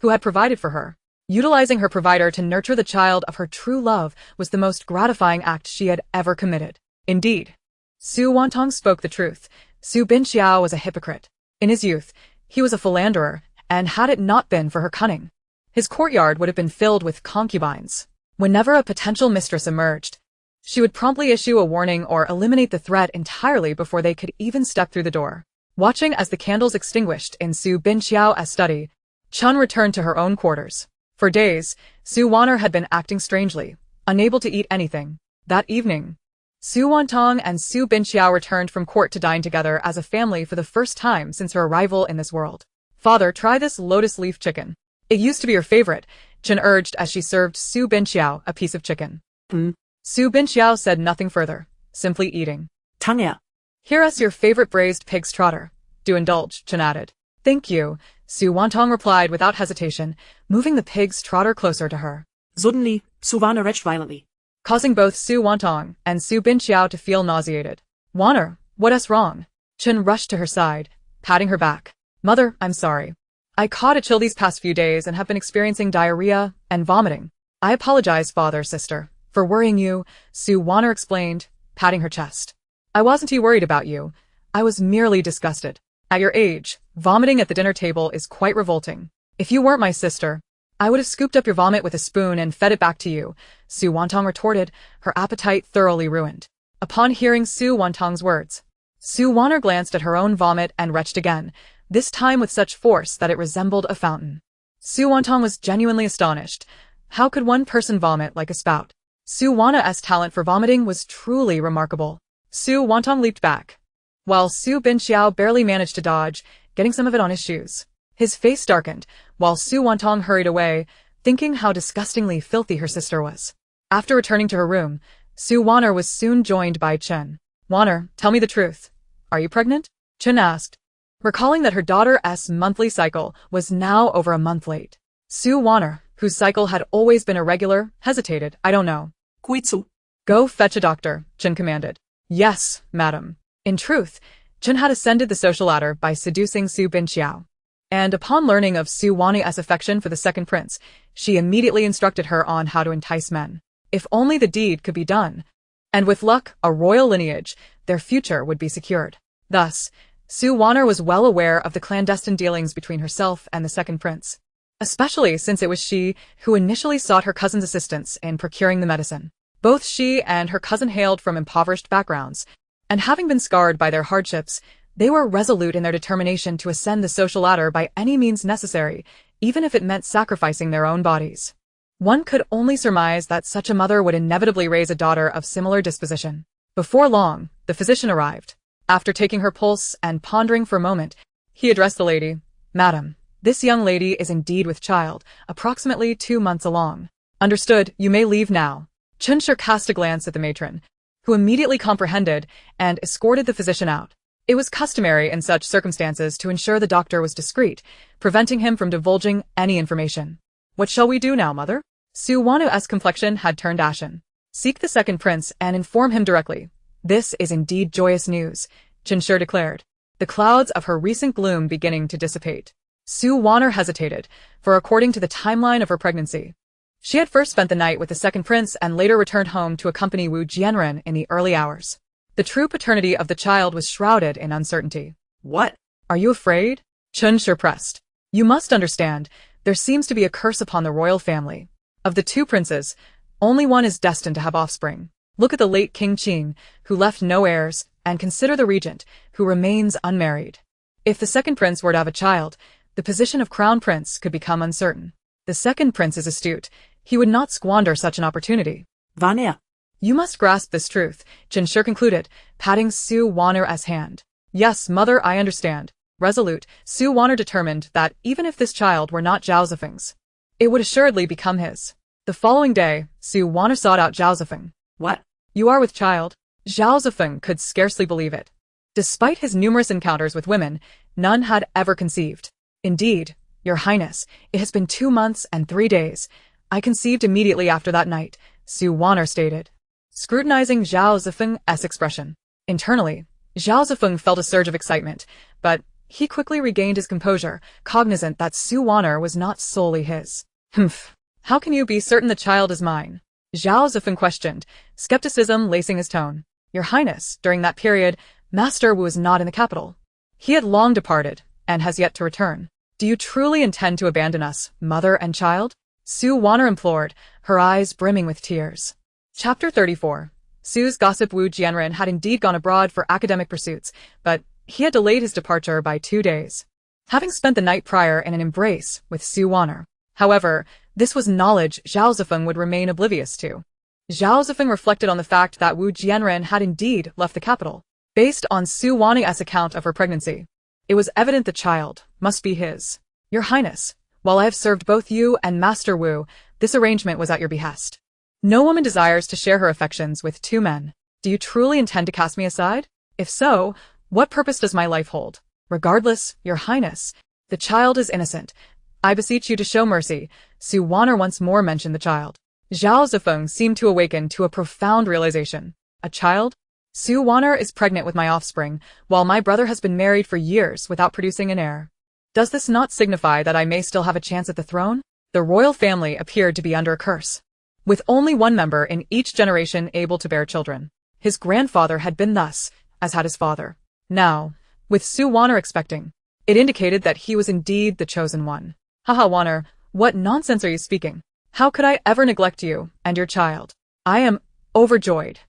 who had provided for her. Utilizing her provider to nurture the child of her true love was the most gratifying act she had ever committed. Indeed, Su Wantang spoke the truth. Su Binxiao was a hypocrite. In his youth, he was a philanderer, and had it not been for her cunning, his courtyard would have been filled with concubines. Whenever a potential mistress emerged, she would promptly issue a warning or eliminate the threat entirely before they could even step through the door. Watching as the candles extinguished in Su Binxiao's study, Chen returned to her own quarters. For days, Su Wantang had been acting strangely, unable to eat anything. That evening, Su Wantang and Su Binxiao returned from court to dine together as a family for the first time since her arrival in this world. "Father, try this lotus leaf chicken. It used to be your favorite," Chen urged as she served Su Binxiao a piece of chicken. Su Binxiao said nothing further, simply eating. "당야." "Hear us your favorite braised pig's trotter. Do indulge," Chen added. "Thank you," Su Wantang replied without hesitation, moving the pig's trotter closer to her. Suddenly, Su Wantang retched violently, Causing both Su Wantang and Su Binxiao to feel nauseated. "Wantang, what's wrong?" Chen rushed to her side, patting her back. "Mother, I'm sorry. I caught a chill these past few days and have been experiencing diarrhea and vomiting. I apologize, father, sister, for worrying you," Su Wantang explained, patting her chest. "I wasn't too worried about you. I was merely disgusted. At your age, vomiting at the dinner table is quite revolting. If you weren't my sister, I would have scooped up your vomit with a spoon and fed it back to you," Su Wantang retorted, her appetite thoroughly ruined. Upon hearing Su Wantang's words, Su Wantang glanced at her own vomit and retched again, this time with such force that it resembled a fountain. Su Wantang was genuinely astonished. How could one person vomit like a spout? Su Wantang's talent for vomiting was truly remarkable. Su Wantang leaped back, while Su Binxiao barely managed to dodge, getting some of it on his shoes. His face darkened, while Su Wantang hurried away, thinking how disgustingly filthy her sister was. After returning to her room, Su Wantang was soon joined by Chen. "Wantang, tell me the truth. Are you pregnant?" Chen asked, recalling that her daughter's monthly cycle was now over a month late. Su Wantang, whose cycle had always been irregular, hesitated. "I don't know." "구이츠." "Go fetch a doctor," Chen commanded. "Yes, madam." In truth, Chen had ascended the social ladder by seducing Su Binxiao. And upon learning of Su Wantang's affection for the second prince, she immediately instructed her on how to entice men. If only the deed could be done. And with luck, a royal lineage, their future would be secured. Thus, Su Wantang was well aware of the clandestine dealings between herself and the second prince, especially since it was she who initially sought her cousin's assistance in procuring the medicine. Both she and her cousin hailed from impoverished backgrounds, and having been scarred by their hardships, they were resolute in their determination to ascend the social ladder by any means necessary, even if it meant sacrificing their own bodies. One could only surmise that such a mother would inevitably raise a daughter of similar disposition. Before long, the physician arrived. After taking her pulse and pondering for a moment, he addressed the lady. "Madam, this young lady is indeed with child, approximately 2 months along." "Understood, you may leave now." Chen cast a glance at the matron, who immediately comprehended and escorted the physician out. It was customary in such circumstances to ensure the doctor was discreet, preventing him from divulging any information. "What shall we do now, mother?" Su Wantang's complexion had turned ashen. "Seek the second prince and inform him directly. This is indeed joyous news," Chen declared, the clouds of her recent gloom beginning to dissipate. Su Wantang hesitated, for according to the timeline of her pregnancy, she had first spent the night with the second prince and later returned home to accompany Wu Jianren in the early hours. The true paternity of the child was shrouded in uncertainty. "What? Are you afraid?" Chen pressed. "You must understand, there seems to be a curse upon the royal family. Of the 2 princes, only one is destined to have offspring. Look at the late King Qing, who left no heirs, and consider the regent, who remains unmarried. If the second prince were to have a child, the position of crown prince could become uncertain. The second prince is astute. He would not squander such an opportunity." "Vanya." "You must grasp this truth," Chen concluded, patting Su Wantang's hand. "Yes, mother, I understand. Resolute, Su Wantang determined that even if this child were not Zhao Zifeng's, it would assuredly become his. The following day, Su Wantang sought out Zhao Zifeng. What? You are with child? Zhao Zifeng could scarcely believe it. Despite his numerous encounters with women, none had ever conceived. Indeed, Your Highness, it has been 2 months and 3 days. I conceived immediately after that night, Su Wantang stated, scrutinizing Zhao Zifeng's expression. Internally, Zhao Zifeng felt a surge of excitement, but he quickly regained his composure, cognizant that Su Wantang was not solely his. Humph. How can you be certain the child is mine? Zhao Zifeng questioned, skepticism lacing his tone. Your Highness, during that period, Master Wu was not in the capital. He had long departed, and has yet to return. Do you truly intend to abandon us, mother and child? Su Wantang implored, her eyes brimming with tears. Chapter 34. Su's gossip Wu Jianren had indeed gone abroad for academic pursuits, but he had delayed his departure by 2 days, having spent the night prior in an embrace with Su Wantang. However, this was knowledge Zhao Zifeng would remain oblivious to. Zhao Zifeng reflected on the fact that Wu Jianren had indeed left the capital. Based on Su Wantang's account of her pregnancy, it was evident the child must be his. Your Highness, while I have served both you and Master Wu, this arrangement was at your behest. No woman desires to share her affections with 2 men. Do you truly intend to cast me aside? If so, what purpose does my life hold? Regardless, Your Highness, the child is innocent. I beseech you to show mercy. Su Wantang once more mentioned the child. Zhao Zifeng seemed to awaken to a profound realization. A child? Su Wantang is pregnant with my offspring, while my brother has been married for years without producing an heir. Does this not signify that I may still have a chance at the throne? The royal family appeared to be under a curse, with only 1 member in each generation able to bear children. His grandfather had been thus, as had his father. Now, with Su Wantang expecting, it indicated that he was indeed the chosen one. Haha, Wantang, what nonsense are you speaking? How could I ever neglect you and your child? I am overjoyed,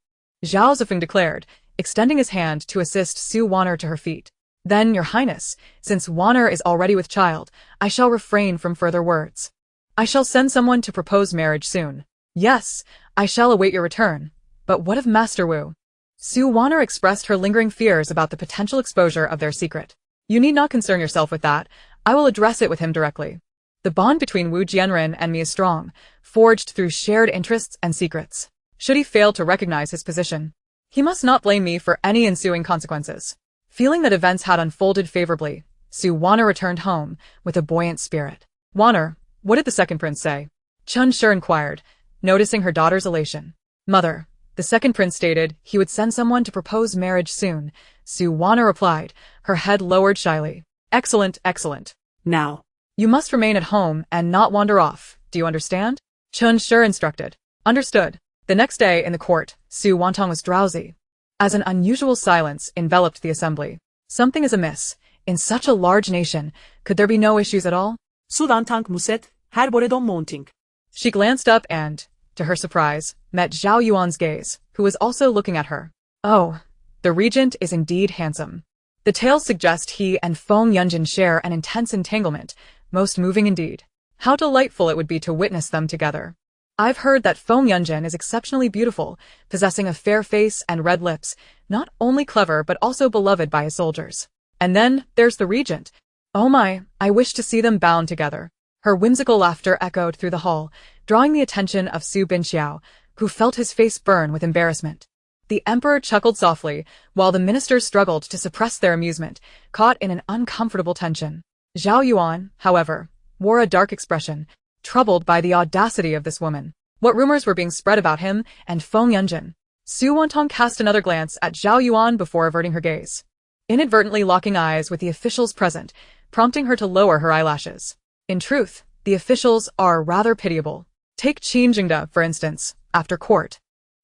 Zhao Zifeng declared, extending his hand to assist Su Wantang to her feet. Then, Your Highness, since Wantang is already with child, I shall refrain from further words. I shall send someone to propose marriage soon. Yes, I shall await your return. But what of Master Wu? Su Wantang expressed her lingering fears about the potential exposure of their secret. You need not concern yourself with that. I will address it with him directly. The bond between Wu Jianren and me is strong, forged through shared interests and secrets. Should he fail to recognize his position, he must not blame me for any ensuing consequences. Feeling that events had unfolded favorably, Su Wantang returned home with a buoyant spirit. Wantang, what did the second prince say? Chun Shi inquired, noticing her daughter's elation. Mother, the second prince stated he would send someone to propose marriage soon. Su Wantang replied, her head lowered shyly. Excellent, excellent. Now, you must remain at home and not wander off, do you understand? Chun Shi instructed. Understood. The next day in the court, Su Wantang was drowsy, as an unusual silence enveloped the assembly. Something is amiss. In such a large nation, could there be no issues at all? Su Wantang muset, her boredom mounting. She glanced up and, to her surprise, met Zhao Yuan's gaze, who was also looking at her. Oh, the regent is indeed handsome. The tales suggest he and Feng Yunjin share an intense entanglement, most moving indeed. How delightful it would be to witness them together. I've heard that Feng Yunjin is exceptionally beautiful, possessing a fair face and red lips, not only clever but also beloved by his soldiers. And then, there's the regent. Oh my, I wish to see them bound together. Her whimsical laughter echoed through the hall, drawing the attention of Su Binxiao, who felt his face burn with embarrassment. The emperor chuckled softly, while the ministers struggled to suppress their amusement, caught in an uncomfortable tension. Zhao Yuan, however, wore a dark expression, troubled by the audacity of this woman. What rumors were being spread about him and Feng Yunjin? Su Wantang cast another glance at Zhao Yuan before averting her gaze, inadvertently locking eyes with the officials present, prompting her to lower her eyelashes. In truth, the officials are rather pitiable. Take Qin Jingde, for instance, after court.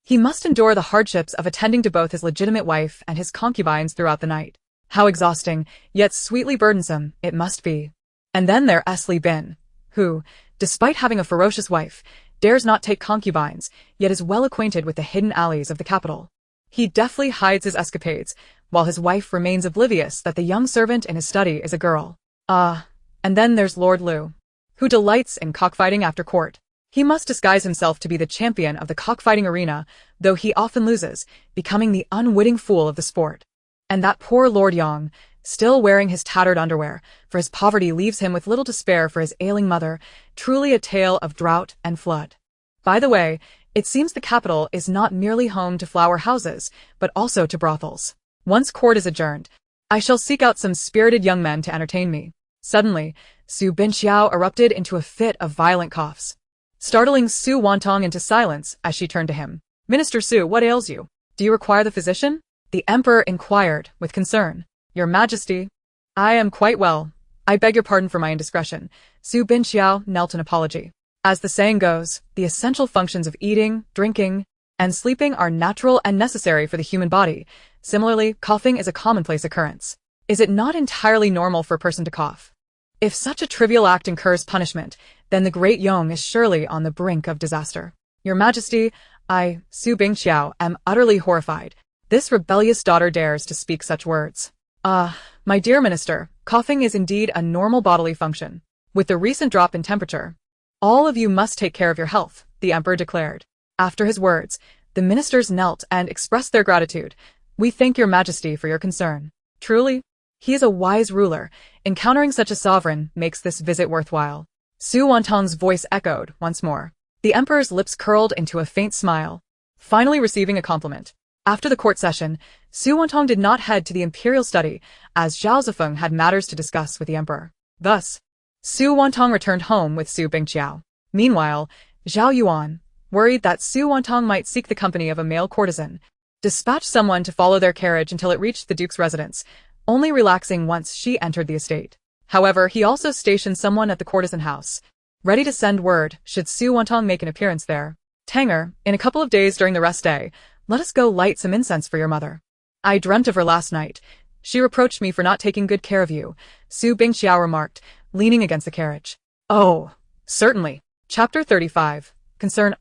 He must endure the hardships of attending to both his legitimate wife and his concubines throughout the night. How exhausting, yet sweetly burdensome, it must be. And then there's Li Bin, who, despite having a ferocious wife, dares not take concubines, yet is well acquainted with the hidden alleys of the capital. He deftly hides his escapades, while his wife remains oblivious that the young servant in his study is a girl. And then there's Lord Liu, who delights in cockfighting after court. He must disguise himself to be the champion of the cockfighting arena, though he often loses, becoming the unwitting fool of the sport. And that poor Lord Yang, still wearing his tattered underwear, for his poverty leaves him with little to spare for his ailing mother, truly a tale of drought and flood. By the way, it seems the capital is not merely home to flower houses, but also to brothels. Once court is adjourned, I shall seek out some spirited young men to entertain me. Suddenly, Su Bingqiao erupted into a fit of violent coughs, startling Su Wantang into silence as she turned to him. Minister Su, what ails you? Do you require the physician? The emperor inquired with concern. Your Majesty, I am quite well. I beg your pardon for my indiscretion. Su Bingqiao knelt in apology. As the saying goes, the essential functions of eating, drinking, and sleeping are natural and necessary for the human body. Similarly, coughing is a commonplace occurrence. Is it not entirely normal for a person to cough? If such a trivial act incurs punishment, then the great Yong is surely on the brink of disaster. Your Majesty, I, Su Bingqiao, am utterly horrified. This rebellious daughter dares to speak such words. My dear minister, coughing is indeed a normal bodily function. With the recent drop in temperature, all of you must take care of your health, the emperor declared. After his words, the ministers knelt and expressed their gratitude. We thank your Majesty for your concern. Truly, he is a wise ruler. Encountering such a sovereign makes this visit worthwhile. Su Wantang's voice echoed once more. The emperor's lips curled into a faint smile, finally receiving a compliment. After the court session, Su Wantang did not head to the imperial study, as Zhao Zifeng had matters to discuss with the emperor. Thus, Su Wantang returned home with Su Bingqiao. Meanwhile, Zhao Yuan, worried that Su Wantang might seek the company of a male courtesan, dispatched someone to follow their carriage until it reached the duke's residence, only relaxing once she entered the estate. However, he also stationed someone at the courtesan house, ready to send word should Su Wantang make an appearance there. Tanger, in a couple of days during the rest day, let us go light some incense for your mother. I dreamt of her last night. She reproached me for not taking good care of you, Su Bingqiao remarked, leaning against the carriage. Oh, certainly. Chapter 35. Concern.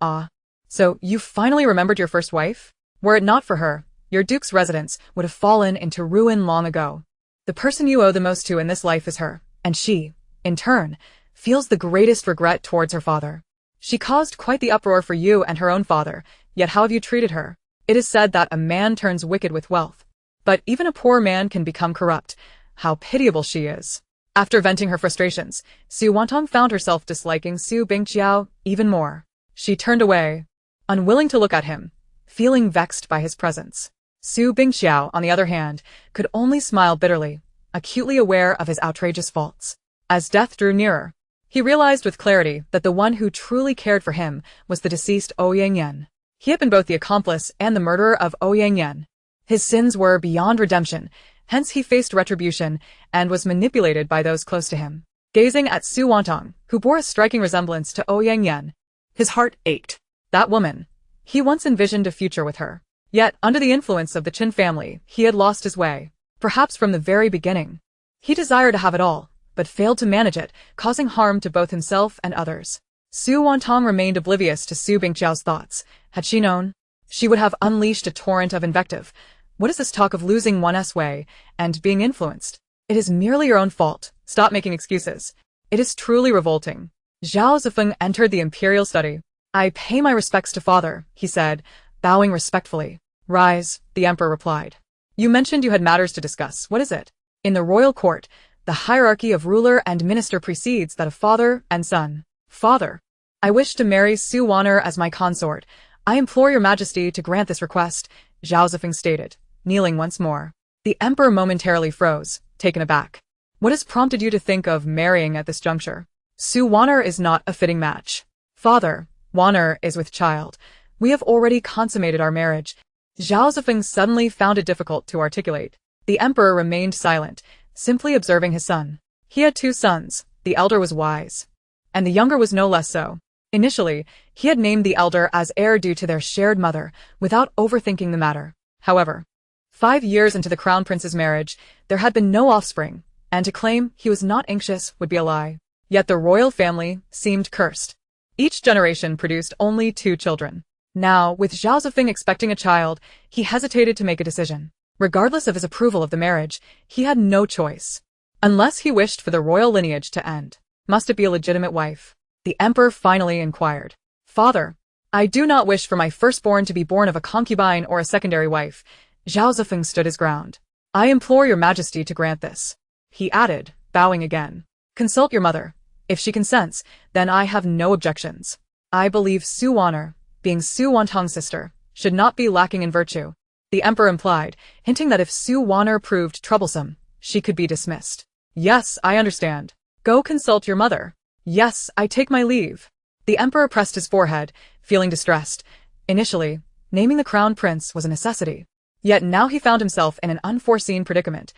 So you finally remembered your first wife? Were it not for her, your duke's residence would have fallen into ruin long ago. The person you owe the most to in this life is her, and she, in turn, feels the greatest regret towards her father. She caused quite the uproar for you and her own father, yet how have you treated her? It is said that a man turns wicked with wealth, but even a poor man can become corrupt. How pitiable she is. After venting her frustrations, Su Wantang found herself disliking Su Bingqiao even more. She turned away, unwilling to look at him, feeling vexed by his presence. Su Bingqiao, on the other hand, could only smile bitterly, acutely aware of his outrageous faults. As death drew nearer, he realized with clarity that the one who truly cared for him was the deceased Ouyang Yan. He had been both the accomplice and the murderer of Ouyang Yan. His sins were beyond redemption, hence he faced retribution and was manipulated by those close to him. Gazing at Su Wantang, who bore a striking resemblance to Ouyang Yan, his heart ached. That woman. He once envisioned a future with her. Yet, under the influence of the Qin family, he had lost his way. Perhaps from the very beginning. He desired to have it all, but failed to manage it, causing harm to both himself and others. Su Wantang remained oblivious to Su Bingqiao's thoughts. Had she known, she would have unleashed a torrent of invective. What is this talk of losing one's way and being influenced? It is merely your own fault. Stop making excuses. It is truly revolting. Zhao Zifeng entered the imperial study. I pay my respects to father, he said, bowing respectfully. Rise, the emperor replied. You mentioned you had matters to discuss. What is it? In the royal court, the hierarchy of ruler and minister precedes that of father and son. Father, I wish to marry Su Wantang as my consort. I implore your majesty to grant this request, Zhao Zifeng stated, kneeling once more. The emperor momentarily froze, taken aback. What has prompted you to think of marrying at this juncture? Su Wantang is not a fitting match. Father, Wantang is with child. We have already consummated our marriage. Zhao Zifeng suddenly found it difficult to articulate. The emperor remained silent, simply observing his son. He had 2 sons. The elder was wise, and the younger was no less so. Initially, he had named the elder as heir due to their shared mother, without overthinking the matter. However, 5 years into the crown prince's marriage, there had been no offspring, and to claim he was not anxious would be a lie. Yet the royal family seemed cursed. Each generation produced only 2 children. Now, with Zhao Zifeng expecting a child, he hesitated to make a decision. Regardless of his approval of the marriage, he had no choice. Unless he wished for the royal lineage to end. Must it be a legitimate wife? The emperor finally inquired. Father, I do not wish for my firstborn to be born of a concubine or a secondary wife. Zhao Zifeng stood his ground. I implore your majesty to grant this. He added, bowing again. Consult your mother. If she consents, then I have no objections. I believe Su Wantang, being Su Wantang's sister, should not be lacking in virtue. The emperor implied, hinting that if Su Wantang proved troublesome, she could be dismissed. Yes, I understand. Go consult your mother. Yes, I take my leave. The emperor pressed his forehead, feeling distressed. Initially, naming the crown prince was a necessity. Yet now he found himself in an unforeseen predicament.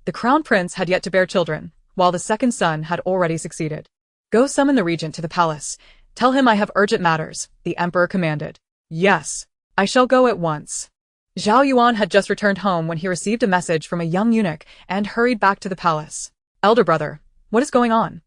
The crown prince had yet to bear children, while the second son had already succeeded. Go summon the regent to the palace. Tell him I have urgent matters, the emperor commanded. Yes, I shall go at once. Zhao Yuan had just returned home when he received a message from a young eunuch and hurried back to the palace. Elder brother, what is going on?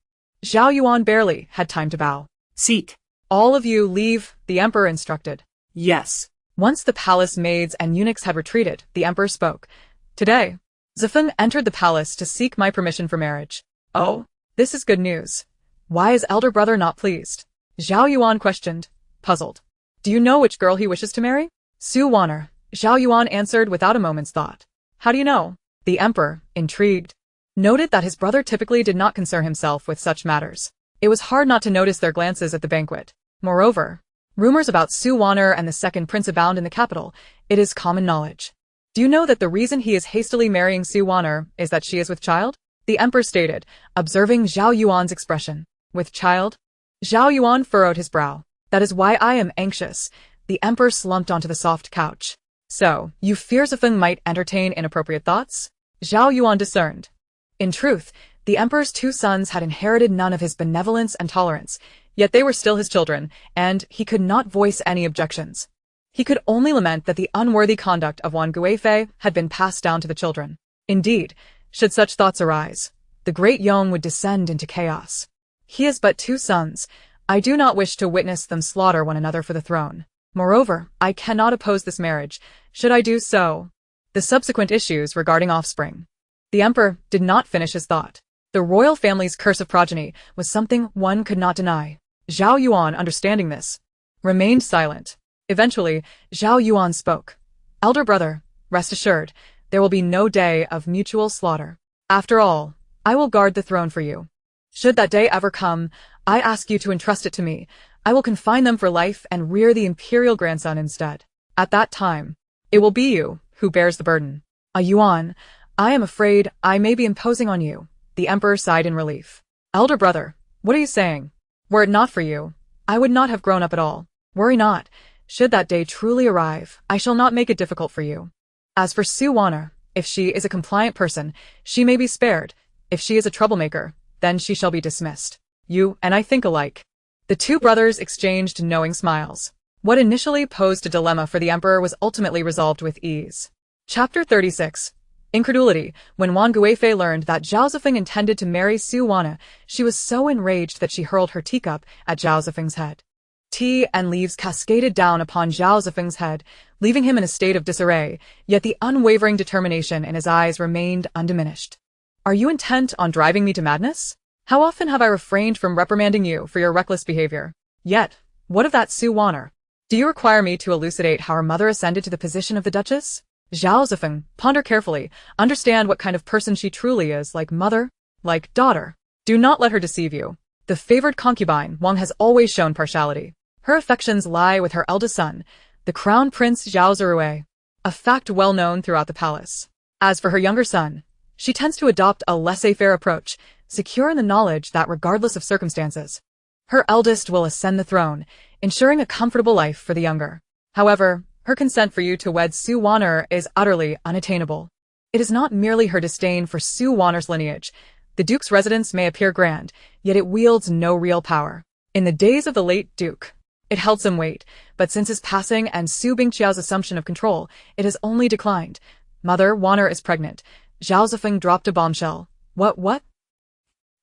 Zhao Yuan barely had time to bow. Seek. All of you leave, the emperor instructed. Yes. Once the palace maids and eunuchs had retreated, the emperor spoke. Today, Zifeng entered the palace to seek my permission for marriage. Oh, this is good news. Why is elder brother not pleased? Zhao Yuan questioned, puzzled. Do you know which girl he wishes to marry? Su Wantang, Zhao Yuan answered without a moment's thought. How do you know? The emperor, intrigued, noted that his brother typically did not concern himself with such matters. It was hard not to notice their glances at the banquet. Moreover, rumors about Su Wantang and the second prince abound in the capital. It is common knowledge. Do you know that the reason he is hastily marrying Su Wantang is that she is with child? The emperor stated, observing Zhao Yuan's expression. With child? Zhao Yuan furrowed his brow. That is why I am anxious. The emperor slumped onto the soft couch. So, you fear Zifeng might entertain inappropriate thoughts? Zhao Yuan discerned. In truth, the emperor's two sons had inherited none of his benevolence and tolerance, yet they were still his children, and he could not voice any objections. He could only lament that the unworthy conduct of Wang Guifei had been passed down to the children. Indeed, should such thoughts arise, the great Yong would descend into chaos. He has but two sons. I do not wish to witness them slaughter one another for the throne. Moreover, I cannot oppose this marriage. Should I do so? The subsequent issues regarding offspring. The emperor did not finish his thought. The royal family's curse of progeny was something one could not deny. Zhao Yuan, understanding this, remained silent. Eventually, Zhao Yuan spoke. Elder brother, rest assured, there will be no day of mutual slaughter. After all, I will guard the throne for you. Should that day ever come, I ask you to entrust it to me. I will confine them for life and rear the imperial grandson instead. At that time, it will be you who bears the burden. Yuan, I am afraid I may be imposing on you. The emperor sighed in relief. Elder brother, what are you saying? Were it not for you, I would not have grown up at all. Worry not. Should that day truly arrive, I shall not make it difficult for you. As for Su Wantang, if she is a compliant person, she may be spared. If she is a troublemaker, then she shall be dismissed. You and I think alike. The two brothers exchanged knowing smiles. What initially posed a dilemma for the emperor was ultimately resolved with ease. Chapter 36. Incredulity. When Wang Guifei learned that Zhao Zifeng intended to marry Su Wantang, she was so enraged that she hurled her teacup at Zhao Zifeng's head. Tea and leaves cascaded down upon Zhao Zifeng's head, leaving him in a state of disarray, yet the unwavering determination in his eyes remained undiminished. Are you intent on driving me to madness? How often have I refrained from reprimanding you for your reckless behavior? Yet, what of that Su Wantang? Do you require me to elucidate how her mother ascended to the position of the Duchess? Zhao Zifeng, ponder carefully, understand what kind of person she truly is, like mother, like daughter. Do not let her deceive you. The favored concubine, Wang, has always shown partiality. Her affections lie with her eldest son, the crown prince Zhao Zirui, a fact well known throughout the palace. As for her younger son, she tends to adopt a laissez-faire approach, secure in the knowledge that regardless of circumstances, her eldest will ascend the throne, ensuring a comfortable life for the younger. However, her consent for you to wed Su Wantang is utterly unattainable. It is not merely her disdain for Su Wantang's lineage. The duke's residence may appear grand, yet it wields no real power. In the days of the late duke, it held some weight, but since his passing and Su Bingqiao's assumption of control, it has only declined. Mother, Wantang is pregnant. Zhao Zifeng dropped a bombshell. What?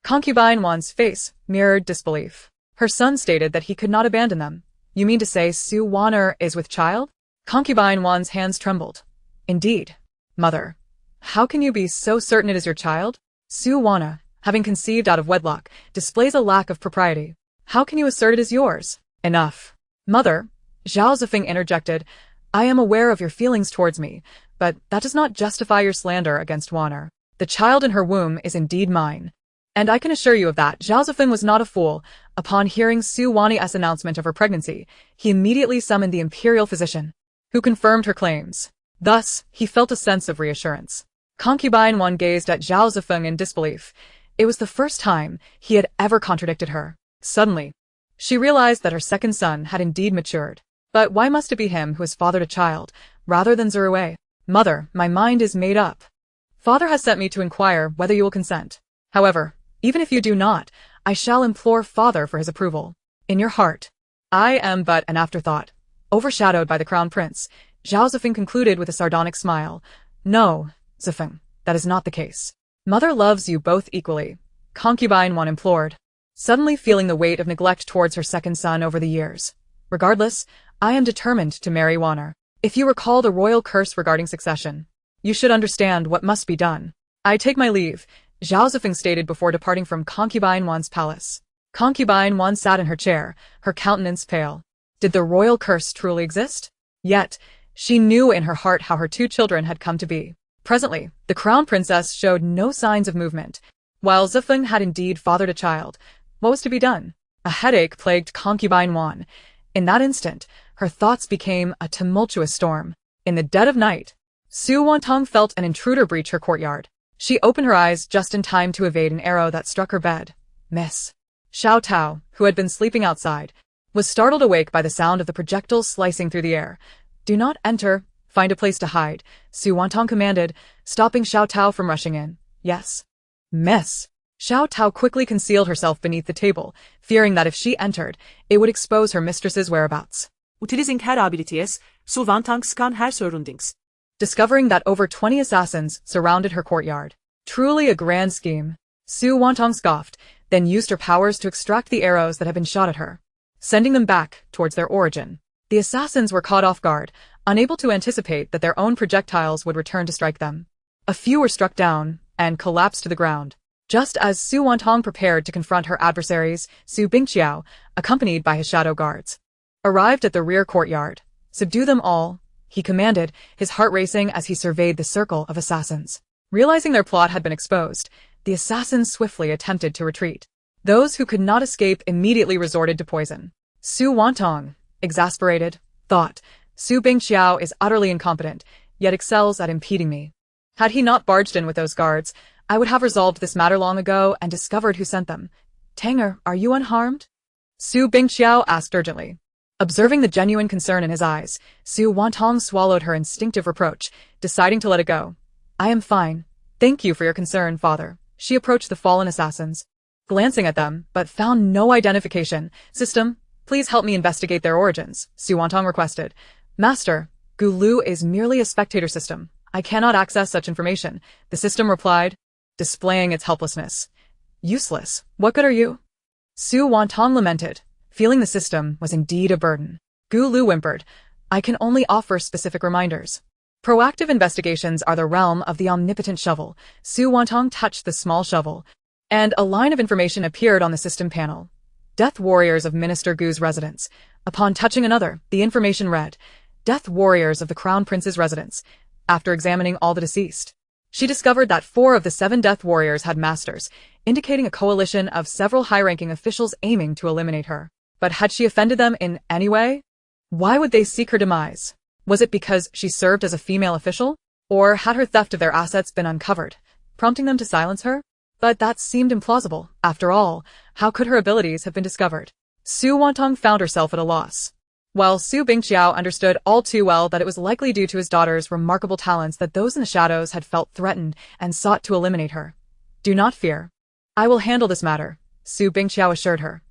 Concubine Wan's face mirrored disbelief. Her son stated that he could not abandon them. You mean to say Su Wantang is with child? Concubine Wan's hands trembled. Indeed. Mother, how can you be so certain it is your child? Su Wantang, having conceived out of wedlock, displays a lack of propriety. How can you assert it is yours? Enough. Mother, Zhao Zifeng interjected, I am aware of your feelings towards me, but that does not justify your slander against Wanner. The child in her womb is indeed mine. And I can assure you of that. Zhao Zifeng was not a fool. Upon hearing Su Wantang's announcement of her pregnancy, he immediately summoned the imperial physician, who confirmed her claims. Thus, he felt a sense of reassurance. Concubine Wan gazed at Zhao Zifeng in disbelief. It was the first time he had ever contradicted her. Suddenly, she realized that her second son had indeed matured. But why must it be him who has fathered a child, rather than Zirui? Mother, my mind is made up. Father has sent me to inquire whether you will consent. However, even if you do not, I shall implore Father for his approval. In your heart, I am but an afterthought. Overshadowed by the crown prince, Zhao Zifeng concluded with a sardonic smile. No, Zifeng, that is not the case. Mother loves you both equally, Concubine Wan implored, suddenly feeling the weight of neglect towards her second son over the years. Regardless, I am determined to marry Wanner. If you recall the royal curse regarding succession, you should understand what must be done. I take my leave, Zhao Zifeng stated before departing from Concubine Wan's palace. Concubine Wan sat in her chair, her countenance pale. Did the royal curse truly exist? Yet, she knew in her heart how her two children had come to be. Presently, the crown princess showed no signs of movement. While Zifeng had indeed fathered a child, what was to be done? A headache plagued Concubine Wan. In that instant, her thoughts became a tumultuous storm. In the dead of night, Su Wantang felt an intruder breach her courtyard. She opened her eyes just in time to evade an arrow that struck her bed. Miss Xiao Tao, who had been sleeping outside, was startled awake by the sound of the projectile slicing through the air. Do not enter. Find a place to hide, Su Wantang commanded, stopping Xiao Tao from rushing in. Yes. Miss. Xiao Tao quickly concealed herself beneath the table, fearing that if she entered, it would expose her mistress's whereabouts. Utilizing her abilities, Su Wantang scan her surroundings. Discovering that over 20 assassins surrounded her courtyard. Truly a grand scheme. Su Wantang scoffed, then used her powers to extract the arrows that had been shot at her, sending them back towards their origin. The assassins were caught off guard, unable to anticipate that their own projectiles would return to strike them. A few were struck down and collapsed to the ground. Just as Su Wantang prepared to confront her adversaries, Su Bingqiao, accompanied by his shadow guards, arrived at the rear courtyard. Subdue them all, he commanded, his heart racing as he surveyed the circle of assassins. Realizing their plot had been exposed, the assassins swiftly attempted to retreat. Those who could not escape immediately resorted to poison. Su Wantang, exasperated, thought, Su Bingqiao is utterly incompetent, yet excels at impeding me. Had he not barged in with those guards, I would have resolved this matter long ago and discovered who sent them. Tanger, are you unharmed? Su Bingqiao asked urgently. Observing the genuine concern in his eyes, Su Wantang swallowed her instinctive reproach, deciding to let it go. I am fine. Thank you for your concern, father. She approached the fallen assassins, glancing at them, but found no identification. System, please help me investigate their origins, Su Wantang requested. Master, Gua Liu is merely a spectator system. I cannot access such information, the system replied, displaying its helplessness. Useless. What good are you? Su Wantang lamented, feeling the system was indeed a burden. Gua Liu whimpered, I can only offer specific reminders. Proactive investigations are the realm of the omnipotent shovel. Su Wantang touched the small shovel, and a line of information appeared on the system panel. Death Warriors of Minister Gu's residence. Upon touching another, the information read, Death Warriors of the Crown Prince's residence. After examining all the deceased, she discovered that 4 of the 7 Death Warriors had masters, indicating a coalition of several high-ranking officials aiming to eliminate her. But had she offended them in any way? Why would they seek her demise? Was it because she served as a female official? Or had her theft of their assets been uncovered, prompting them to silence her? But that seemed implausible. After all, how could her abilities have been discovered? Su Wantang found herself at a loss. While Su Bingqiao understood all too well that it was likely due to his daughter's remarkable talents that those in the shadows had felt threatened and sought to eliminate her. Do not fear. I will handle this matter, Su Bingqiao assured her.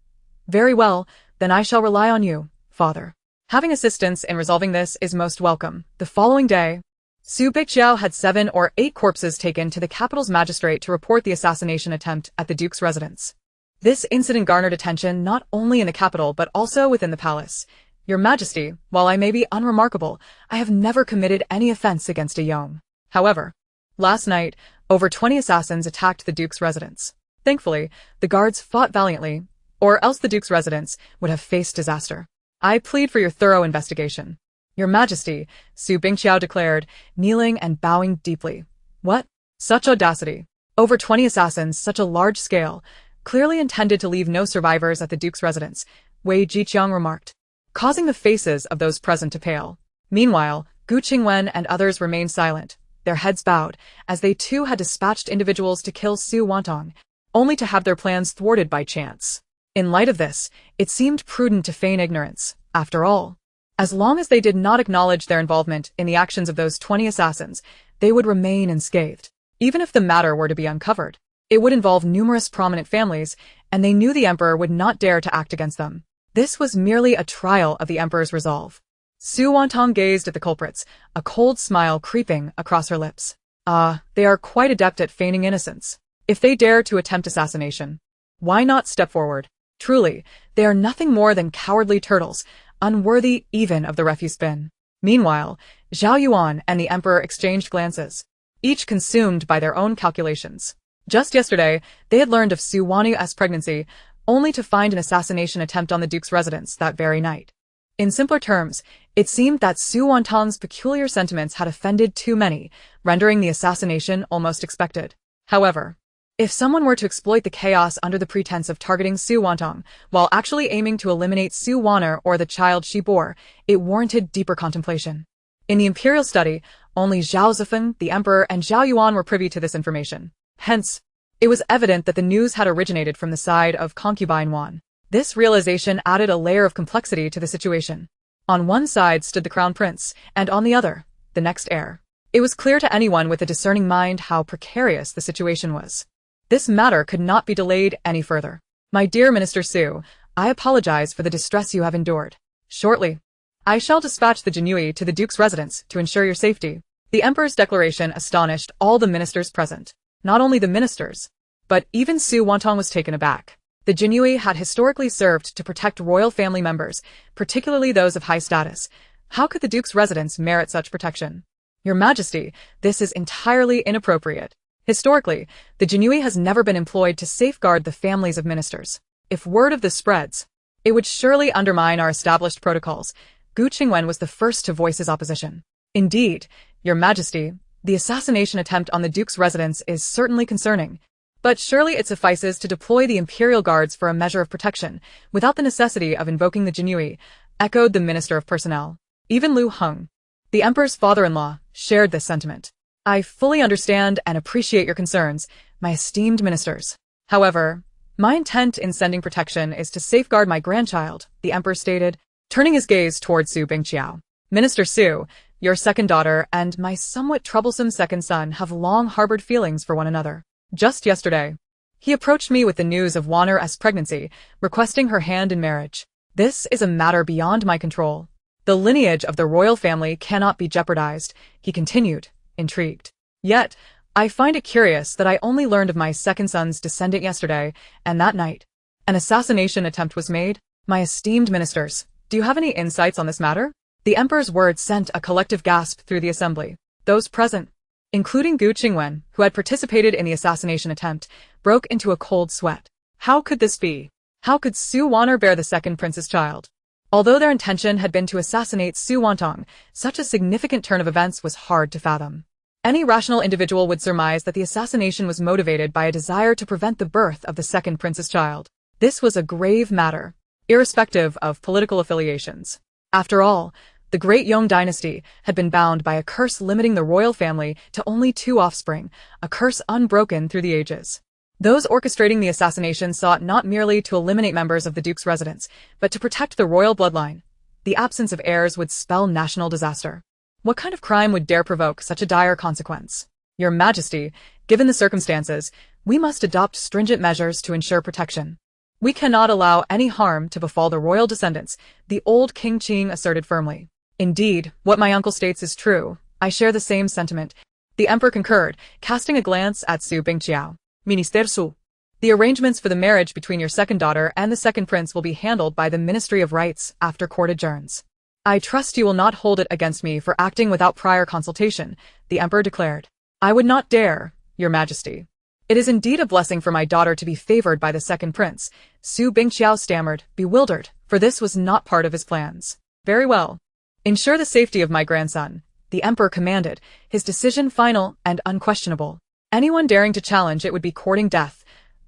Very well, then I shall rely on you, father. Having assistance in resolving this is most welcome. The following day, Su Bingqiao had 7 or 8 corpses taken to the capital's magistrate to report the assassination attempt at the Duke's residence. This incident garnered attention not only in the capital but also within the palace. Your Majesty, while I may be unremarkable, I have never committed any offense against a Yong. However, last night, over 20 assassins attacked the Duke's residence. Thankfully, the guards fought valiantly, or else the Duke's residence would have faced disaster. I plead for your thorough investigation. Your Majesty, Su Bingqiao declared, kneeling and bowing deeply. What? Such audacity. Over 20 assassins, such a large scale, clearly intended to leave no survivors at the Duke's residence, Wei Jiqiang remarked, causing the faces of those present to pale. Meanwhile, Gu Qingwen and others remained silent, their heads bowed, as they too had dispatched individuals to kill Su Wantang, only to have their plans thwarted by chance. In light of this, it seemed prudent to feign ignorance, after all. As long as they did not acknowledge their involvement in the actions of those 20 assassins, they would remain unscathed. Even if the matter were to be uncovered, it would involve numerous prominent families, and they knew the emperor would not dare to act against them. This was merely a trial of the emperor's resolve. Su Wantang gazed at the culprits, a cold smile creeping across her lips. They are quite adept at feigning innocence. If they dare to attempt assassination, why not step forward? Truly, they are nothing more than cowardly turtles, unworthy even of the refuse bin. Meanwhile, Zhao Yuan and the emperor exchanged glances, each consumed by their own calculations. Just yesterday, they had learned of Su Wantang's pregnancy, only to find an assassination attempt on the Duke's residence that very night. In simpler terms, it seemed that Su Wantang's peculiar sentiments had offended too many, rendering the assassination almost expected. However, if someone were to exploit the chaos under the pretense of targeting Su Wantang, while actually aiming to eliminate Su Wanner or the child she bore, it warranted deeper contemplation. In the imperial study, only Zhao Zifeng, the emperor, and Zhao Yuan were privy to this information. Hence, it was evident that the news had originated from the side of concubine Wan. This realization added a layer of complexity to the situation. On one side stood the crown prince, and on the other, the next heir. It was clear to anyone with a discerning mind how precarious the situation was. This matter could not be delayed any further. My dear Minister Su, I apologize for the distress you have endured. Shortly, I shall dispatch the Jinui to the Duke's residence to ensure your safety. The Emperor's declaration astonished all the ministers present. Not only the ministers, but even Su Wantang was taken aback. The Jinui had historically served to protect royal family members, particularly those of high status. How could the Duke's residence merit such protection? Your Majesty, this is entirely inappropriate. Historically, the Jinui has never been employed to safeguard the families of ministers. If word of this spreads, it would surely undermine our established protocols. Gu Qingwen was the first to voice his opposition. Indeed, Your Majesty, the assassination attempt on the Duke's residence is certainly concerning, but surely it suffices to deploy the imperial guards for a measure of protection, without the necessity of invoking the Jinui, echoed the Minister of Personnel. Even Lu Heng, the Emperor's father-in-law, shared this sentiment. I fully understand and appreciate your concerns, my esteemed ministers. However, my intent in sending protection is to safeguard my grandchild, the Emperor stated, turning his gaze toward Su Bingqiao. Minister Su, your second daughter and my somewhat troublesome second son have long harbored feelings for one another. Just yesterday, he approached me with the news of Wanner's pregnancy, requesting her hand in marriage. This is a matter beyond my control. The lineage of the royal family cannot be jeopardized, he continued, intrigued. Yet, I find it curious that I only learned of my second son's descendant yesterday, and that night, an assassination attempt was made. My esteemed ministers, do you have any insights on this matter? The Emperor's words sent a collective gasp through the assembly. Those present, including Gu Qingwen, who had participated in the assassination attempt, broke into a cold sweat. How could this be? How could Su Wanner bear the second prince's child? Although their intention had been to assassinate Su Wantang, such a significant turn of events was hard to fathom. Any rational individual would surmise that the assassination was motivated by a desire to prevent the birth of the second prince's child. This was a grave matter, irrespective of political affiliations. After all, the Great Yong dynasty had been bound by a curse limiting the royal family to only 2 offspring, a curse unbroken through the ages. Those orchestrating the assassination sought not merely to eliminate members of the Duke's residence, but to protect the royal bloodline. The absence of heirs would spell national disaster. What kind of crime would dare provoke such a dire consequence? Your Majesty, given the circumstances, we must adopt stringent measures to ensure protection. We cannot allow any harm to befall the royal descendants, the old King Qing asserted firmly. Indeed, what my uncle states is true. I share the same sentiment. The Emperor concurred, casting a glance at Su Bingqiao. Minister Su, the arrangements for the marriage between your second daughter and the second prince will be handled by the Ministry of Rights after court adjourns. I trust you will not hold it against me for acting without prior consultation, the Emperor declared. I would not dare, Your Majesty. It is indeed a blessing for my daughter to be favored by the second prince, Su Bingqiao stammered, bewildered, for this was not part of his plans. Very well. Ensure the safety of my grandson, the emperor commanded, his decision final and unquestionable. Anyone daring to challenge it would be courting death,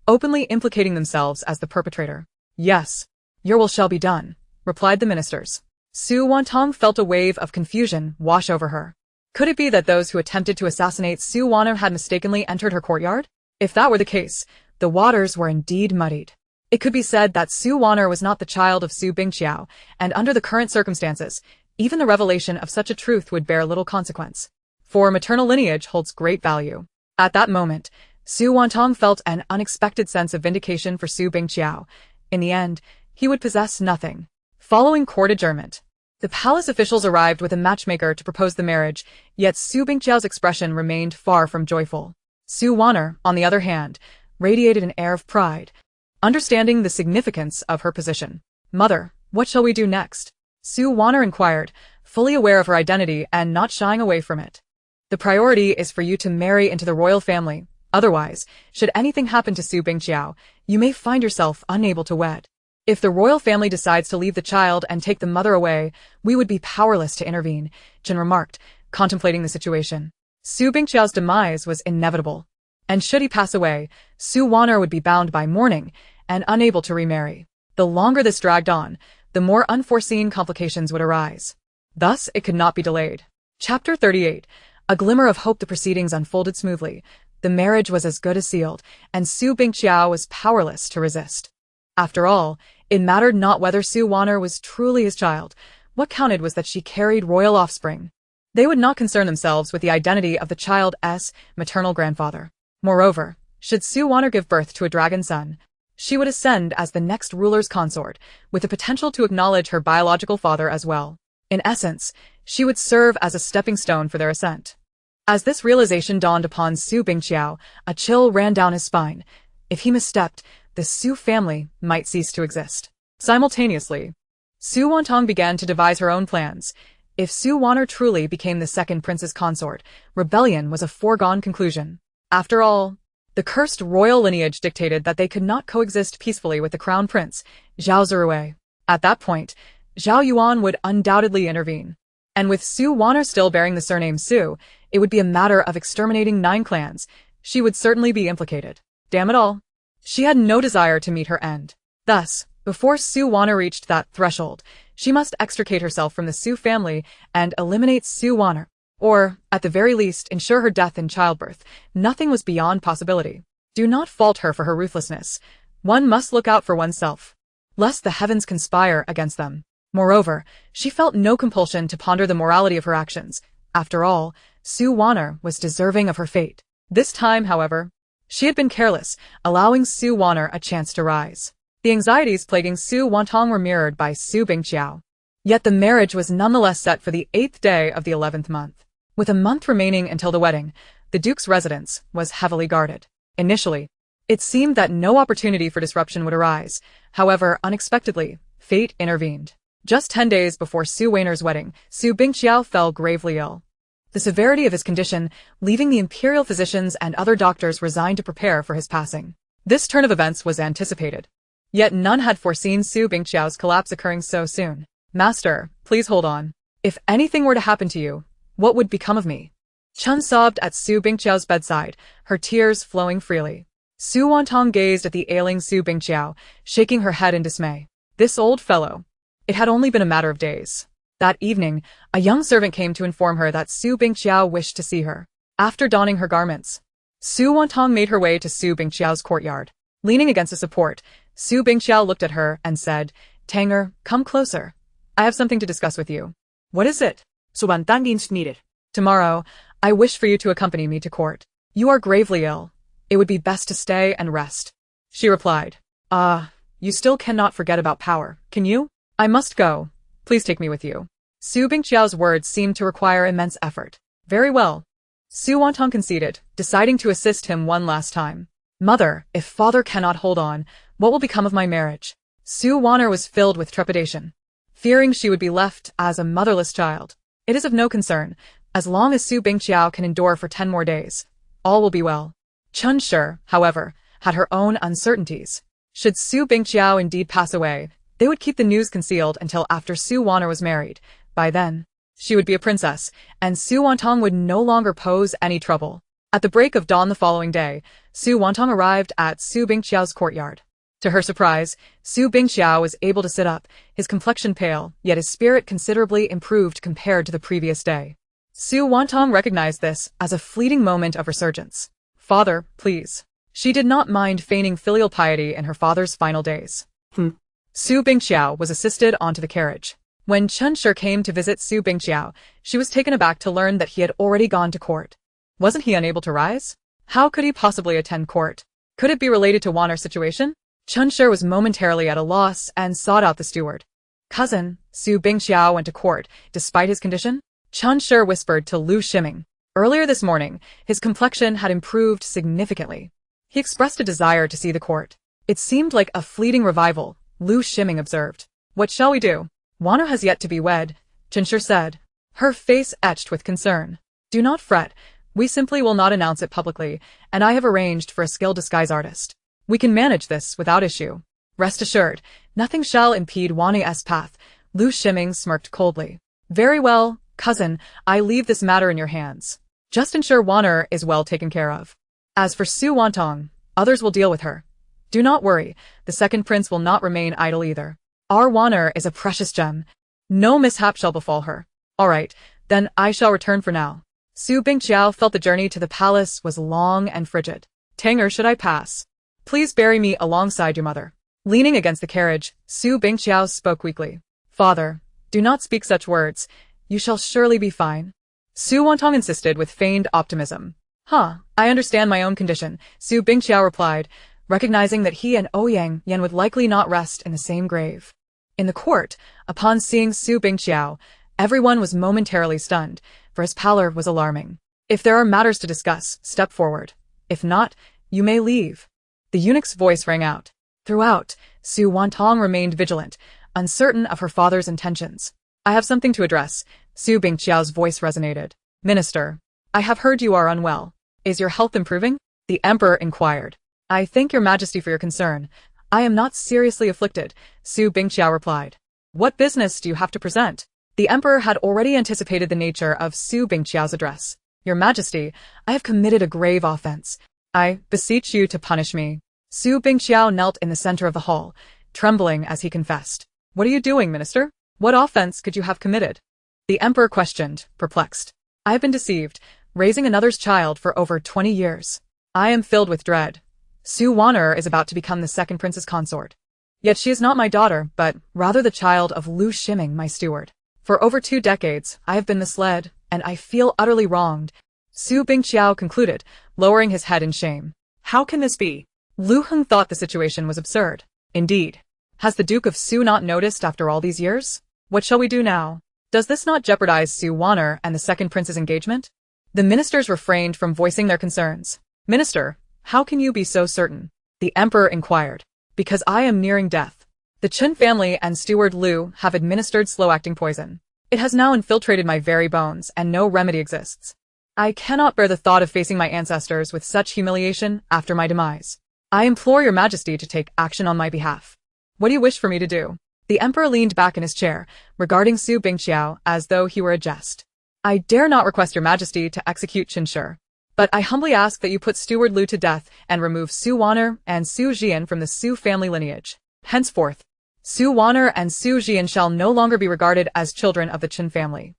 openly implicating themselves as the perpetrator. Yes, your will shall be done, replied the ministers. Su Wantang felt a wave of confusion wash over her. Could it be that those who attempted to assassinate Su Wantang had mistakenly entered her courtyard? If that were the case, the waters were indeed muddied. It could be said that Su Wantang was not the child of Su Bingqiao, and under the current circumstances, even the revelation of such a truth would bear little consequence. For maternal lineage holds great value. At that moment, Su Wantang felt an unexpected sense of vindication for Su Bingqiao. In the end, he would possess nothing. Following court adjournment, the palace officials arrived with a matchmaker to propose the marriage, yet Su Bingqiao's expression remained far from joyful. Su Wantang, on the other hand, radiated an air of pride, understanding the significance of her position. Mother, what shall we do next? Su Wantang inquired, fully aware of her identity and not shying away from it. The priority is for you to marry into the royal family. Otherwise, should anything happen to Su Bingqiao, you may find yourself unable to wed. If the royal family decides to leave the child and take the mother away, we would be powerless to intervene, Jin remarked, contemplating the situation. Su Bingqiao's demise was inevitable. And should he pass away, Su Wantang would be bound by mourning and unable to remarry. The longer this dragged on, the more unforeseen complications would arise. Thus, it could not be delayed. Chapter 38. A glimmer of hope. The proceedings unfolded smoothly. The marriage was as good as sealed, and Su Bingqiao was powerless to resist. After all, it mattered not whether Su Wantang was truly his child. What counted was that she carried royal offspring. They would not concern themselves with the identity of the child's maternal grandfather. Moreover, should Su Wantang give birth to a dragon son, she would ascend as the next ruler's consort, with the potential to acknowledge her biological father as well. In essence, she would serve as a stepping stone for their ascent. As this realization dawned upon Su Bingqiao, a chill ran down his spine. If he misstepped, the Su family might cease to exist. Simultaneously, Su Wantang began to devise her own plans. If Su Wantang truly became the second prince's consort, rebellion was a foregone conclusion. After all, the cursed royal lineage dictated that they could not coexist peacefully with the crown prince, Zhao Zirui. At that point, Zhao Yuan would undoubtedly intervene. And with Su Wantang still bearing the surname Su, it would be a matter of exterminating 9 clans. She would certainly be implicated. Damn it all. She had no desire to meet her end. Thus, before Su Wantang reached that threshold, she must extricate herself from the Su family and eliminate Su Wantang. Or, at the very least, ensure her death in childbirth. Nothing was beyond possibility. Do not fault her for her ruthlessness. One must look out for oneself, lest the heavens conspire against them. Moreover, she felt no compulsion to ponder the morality of her actions. After all, Su Wantang was deserving of her fate. This time, however, she had been careless, allowing Su Wantang a chance to rise. The anxieties plaguing Su Wantang were mirrored by Su Bingqiao. Yet the marriage was nonetheless set for the 8th day of the 11th month. With a month remaining until the wedding, the Duke's residence was heavily guarded. Initially, it seemed that no opportunity for disruption would arise. However, unexpectedly, fate intervened. Just 10 days before Su Wantang's wedding, Su Bingqiao fell gravely ill. The severity of his condition, leaving the imperial physicians and other doctors resigned to prepare for his passing. This turn of events was anticipated. Yet none had foreseen Su Bingqiao's collapse occurring so soon. Master, please hold on. If anything were to happen to you, what would become of me? Chun sobbed at Su Bingqiao's bedside, her tears flowing freely. Su Wantang gazed at the ailing Su Bingqiao, shaking her head in dismay. This old fellow. It had only been a matter of days. That evening, a young servant came to inform her that Su Bingqiao wished to see her. After donning her garments, Su Wantang made her way to Su Bingqiao's courtyard. Leaning against a support, Su Bingqiao looked at her and said, "Tanger, come closer. I have something to discuss with you." "What is it?" Su Wantang needed. "Tomorrow, I wish for you to accompany me to court. You are gravely ill. It would be best to stay and rest." She replied, You still cannot forget about power, can you?" "I must go. Please take me with you." Su Bingqiao's words seemed to require immense effort. "Very well." Su Wantang conceded, deciding to assist him one last time. "Mother, if father cannot hold on, what will become of my marriage?" Su Wantang was filled with trepidation, fearing she would be left as a motherless child. "It is of no concern. As long as Su Bingqiao can endure for 10 more days, all will be well." Chun Shi, however, had her own uncertainties. Should Su Bingqiao indeed pass away, they would keep the news concealed until after Su Wantang was married. By then, she would be a princess, and Su Wantang would no longer pose any trouble. At the break of dawn the following day, Su Wantang arrived at Su Bingqiao's courtyard. To her surprise, Su Bingqiao was able to sit up, his complexion pale, yet his spirit considerably improved compared to the previous day. Su Wantang recognized this as a fleeting moment of resurgence. "Father, please." She did not mind feigning filial piety in her father's final days. Su Bingqiao was assisted onto the carriage. When Chen Shi came to visit Su Bingqiao, she was taken aback to learn that he had already gone to court. Wasn't he unable to rise? How could he possibly attend court? Could it be related to Wanner's situation? Chen Shi was momentarily at a loss and sought out the steward. "Cousin, Su Bingqiao went to court, despite his condition?" Chen Shi whispered to Lu Ximing. Earlier this morning, his complexion had improved significantly. He expressed a desire to see the court. "It seemed like a fleeting revival," Lu Ximing observed. "What shall we do? Wanner has yet to be wed," Chen Shi said, her face etched with concern. "Do not fret. We simply will not announce it publicly, and I have arranged for a skilled disguise artist. We can manage this without issue. Rest assured, nothing shall impede Wanner's path." Lu Ximing smirked coldly. "Very well, cousin, I leave this matter in your hands. Just ensure Wanner is well taken care of. As for Su Wantang, others will deal with her. Do not worry, the second prince will not remain idle either. Our Wanner is a precious gem. No mishap shall befall her. All right, then I shall return for now." Su Bingqiao felt the journey to the palace was long and frigid. "Tanger, should I pass? Please bury me alongside your mother." Leaning against the carriage, Su Bingqiao spoke weakly. "Father, do not speak such words. You shall surely be fine." Su Wantang insisted with feigned optimism. I understand my own condition," Su Bingqiao replied, recognizing that he and Ouyang Yan would likely not rest in the same grave. In the court, upon seeing Su Bingqiao, everyone was momentarily stunned, for his pallor was alarming. "If there are matters to discuss, step forward. If not, you may leave." The eunuch's voice rang out. Throughout, Su Wantang remained vigilant, uncertain of her father's intentions. "I have something to address," Su Bingqiao's voice resonated. "Minister, I have heard you are unwell. Is your health improving?" The emperor inquired. "I thank your majesty for your concern. I am not seriously afflicted," Su Bingqiao replied. "What business do you have to present?" The emperor had already anticipated the nature of Su Bingqiao's address. "Your majesty, I have committed a grave offense. I beseech you to punish me." Su Bingqiao knelt in the center of the hall, trembling as he confessed. "What are you doing, minister? What offense could you have committed?" The emperor questioned, perplexed. "I have been deceived, raising another's child for over 20 years. I am filled with dread. Su Wanner is about to become the second prince's consort. Yet she is not my daughter, but rather the child of Lu Ximing, my steward. For over 2 decades, I have been misled, and I feel utterly wronged," Su Bingqiao concluded, lowering his head in shame. "How can this be?" Lu Heng thought the situation was absurd. "Indeed. Has the Duke of Su not noticed after all these years? What shall we do now? Does this not jeopardize Su Wanner and the second prince's engagement?" The ministers refrained from voicing their concerns. "Minister, how can you be so certain?" the emperor inquired. "Because I am nearing death. The Chen family and steward Liu have administered slow-acting poison. It has now infiltrated my very bones, and no remedy exists. I cannot bear the thought of facing my ancestors with such humiliation after my demise. I implore your majesty to take action on my behalf. What do you wish for me to do?" The emperor leaned back in his chair, regarding Su Bingqiao as though he were a jest. "I dare not request your majesty to execute Chen Shi, but I humbly ask that you put Steward Liu to death and remove Su Wanner and Su Jian from the Su family lineage. Henceforth, Su Wanner and Su Jian shall no longer be regarded as children of the Chen family."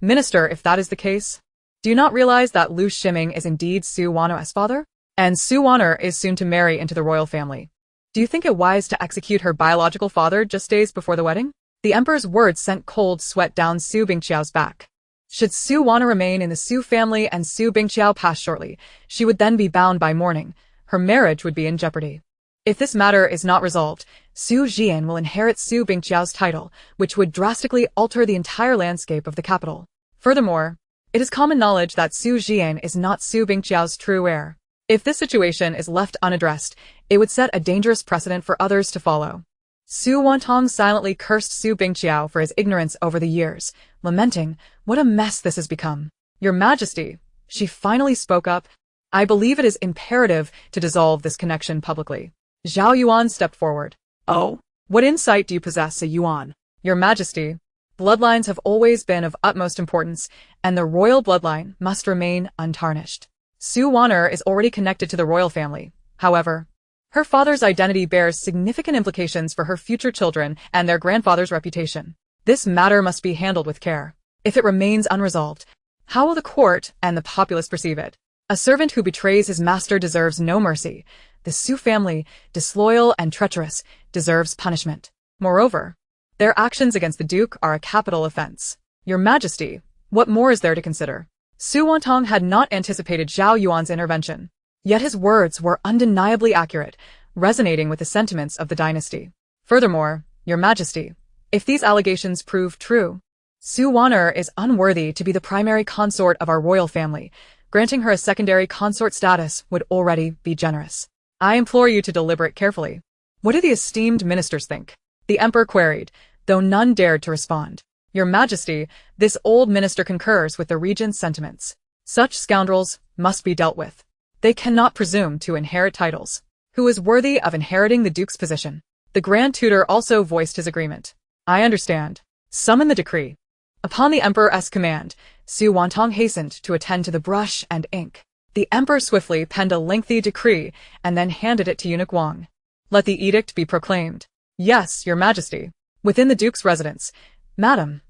Minister, if that is the case, do you not realize that Lu Ximing is indeed Su Wanner's father? And Su Wanner is soon to marry into the royal family. Do you think it wise to execute her biological father just days before the wedding? The emperor's words sent cold sweat down Su Bingqiao's back. Should Su Wanner remain in the Su family and Su Bingqiao pass shortly, she would then be bound by mourning. Her marriage would be in jeopardy. If this matter is not resolved, Su Jian will inherit Su Bingqiao's title, which would drastically alter the entire landscape of the capital. Furthermore, it is common knowledge that Su Jian is not Su Bingqiao's true heir. If this situation is left unaddressed, it would set a dangerous precedent for others to follow. Su Wantang silently cursed Su Bingqiao for his ignorance over the years, lamenting, "What a mess this has become." "Your Majesty," she finally spoke up, "I believe it is imperative to dissolve this connection publicly." Zhao Yuan stepped forward. "Oh, what insight do you possess, a Yuan?" "Your Majesty, Bloodlines have always been of utmost importance, and the royal bloodline must remain untarnished. Su Wantang is already connected to the royal family. However, her father's identity bears significant implications for her future children and their grandfather's reputation. This matter must be handled with care. If it remains unresolved, how will the court and the populace perceive it? A servant who betrays his master deserves no mercy. The Su family, disloyal and treacherous, deserves punishment. Moreover, their actions against the Duke are a capital offense. Your Majesty, what more is there to consider? Su Wantang had not anticipated Zhao Yuan's intervention. Yet his words were undeniably accurate, resonating with the sentiments of the dynasty. Furthermore, Your Majesty, if these allegations prove true, Su Wantang is unworthy to be the primary consort of our royal family. Granting her a secondary consort status would already be generous. I implore you to deliberate carefully. What do the esteemed ministers think? The emperor queried, though none dared to respond. Your Majesty, this old minister concurs with the regent's sentiments. Such scoundrels must be dealt with. They cannot presume to inherit titles. Who is worthy of inheriting the Duke's position? The Grand Tutor also voiced his agreement. I understand. Summon the decree. Upon the emperor's command, Su Wantang hastened to attend to the brush and ink. The emperor swiftly penned a lengthy decree and then handed it to Eunuch Wang. Let the edict be proclaimed. Yes, Your Majesty. Within the Duke's residence. Madam,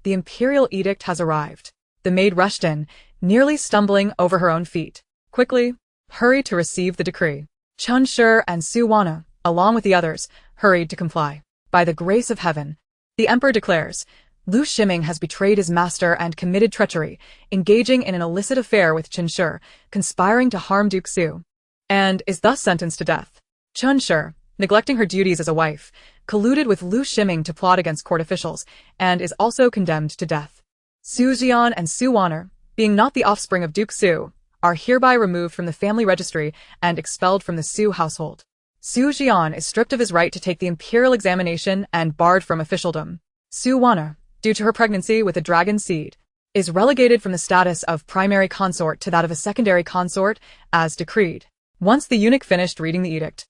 the imperial edict has arrived. The maid rushed in, nearly stumbling over her own feet. Quickly, hurried to receive the decree. Chun Shi and Su Wantang, along with the others, hurried to comply. By the grace of heaven, the emperor declares, Lu Shiming has betrayed his master and committed treachery, engaging in an illicit affair with Chun Shi, conspiring to harm Duke Su, and is thus sentenced to death. Chun Shi, neglecting her duties as a wife, colluded with Lu Shiming to plot against court officials, and is also condemned to death. Su Jian and Su Wantang, being not the offspring of Duke Su, are hereby removed from the family registry and expelled from the Su household. Su Jian is stripped of his right to take the imperial examination and barred from officialdom. Su Wantang, due to her pregnancy with a dragon seed, is relegated from the status of primary consort to that of a secondary consort, as decreed. Once the eunuch finished reading the edict,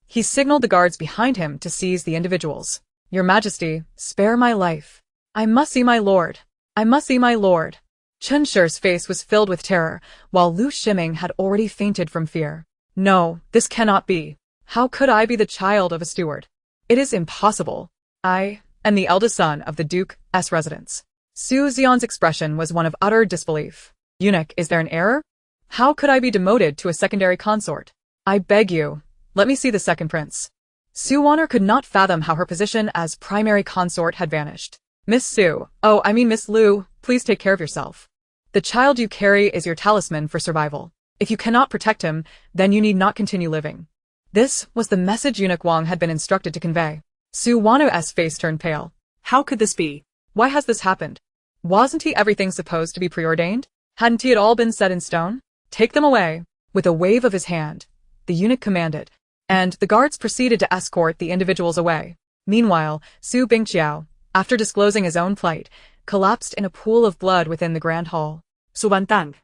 he signaled the guards behind him to seize the individuals. Your Majesty, spare my life. I must see my lord. I must see my lord. Chun Shi's face was filled with terror, while Lu Shiming had already fainted from fear. No, this cannot be. How could I be the child of a steward? It is impossible. I am the eldest son of the Duke's residence. Su Xian's expression was one of utter disbelief. Eunuch, is there an error? How could I be demoted to a secondary consort? I beg you, let me see the second prince. Su Wantang could not fathom how her position as primary consort had vanished. Miss Lu, please take care of yourself. The child you carry is your talisman for survival. If you cannot protect him, then you need not continue living. This was the message Eunuch Wang had been instructed to convey. Su Wantang's face turned pale. How could this be? Why has this happened? Wasn't he everything supposed to be preordained? Hadn't he it all been set in stone? Take them away. With a wave of his hand, the eunuch commanded, and the guards proceeded to escort the individuals away. Meanwhile, Su Bingqiao, after disclosing his own plight, collapsed in a pool of blood within the grand hall. Su Wantang,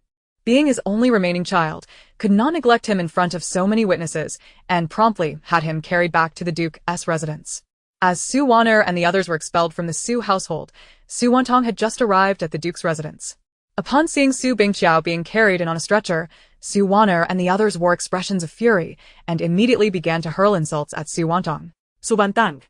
being his only remaining child, could not neglect him in front of so many witnesses, and promptly had him carried back to the Duke's residence. As Su Wantang and the others were expelled from the Su household, Su Wantang had just arrived at the Duke's residence. Upon seeing Su Bingqiao being carried in on a stretcher, Su Wantang and the others wore expressions of fury, and immediately began to hurl insults at Su Wantang. Su Wantang,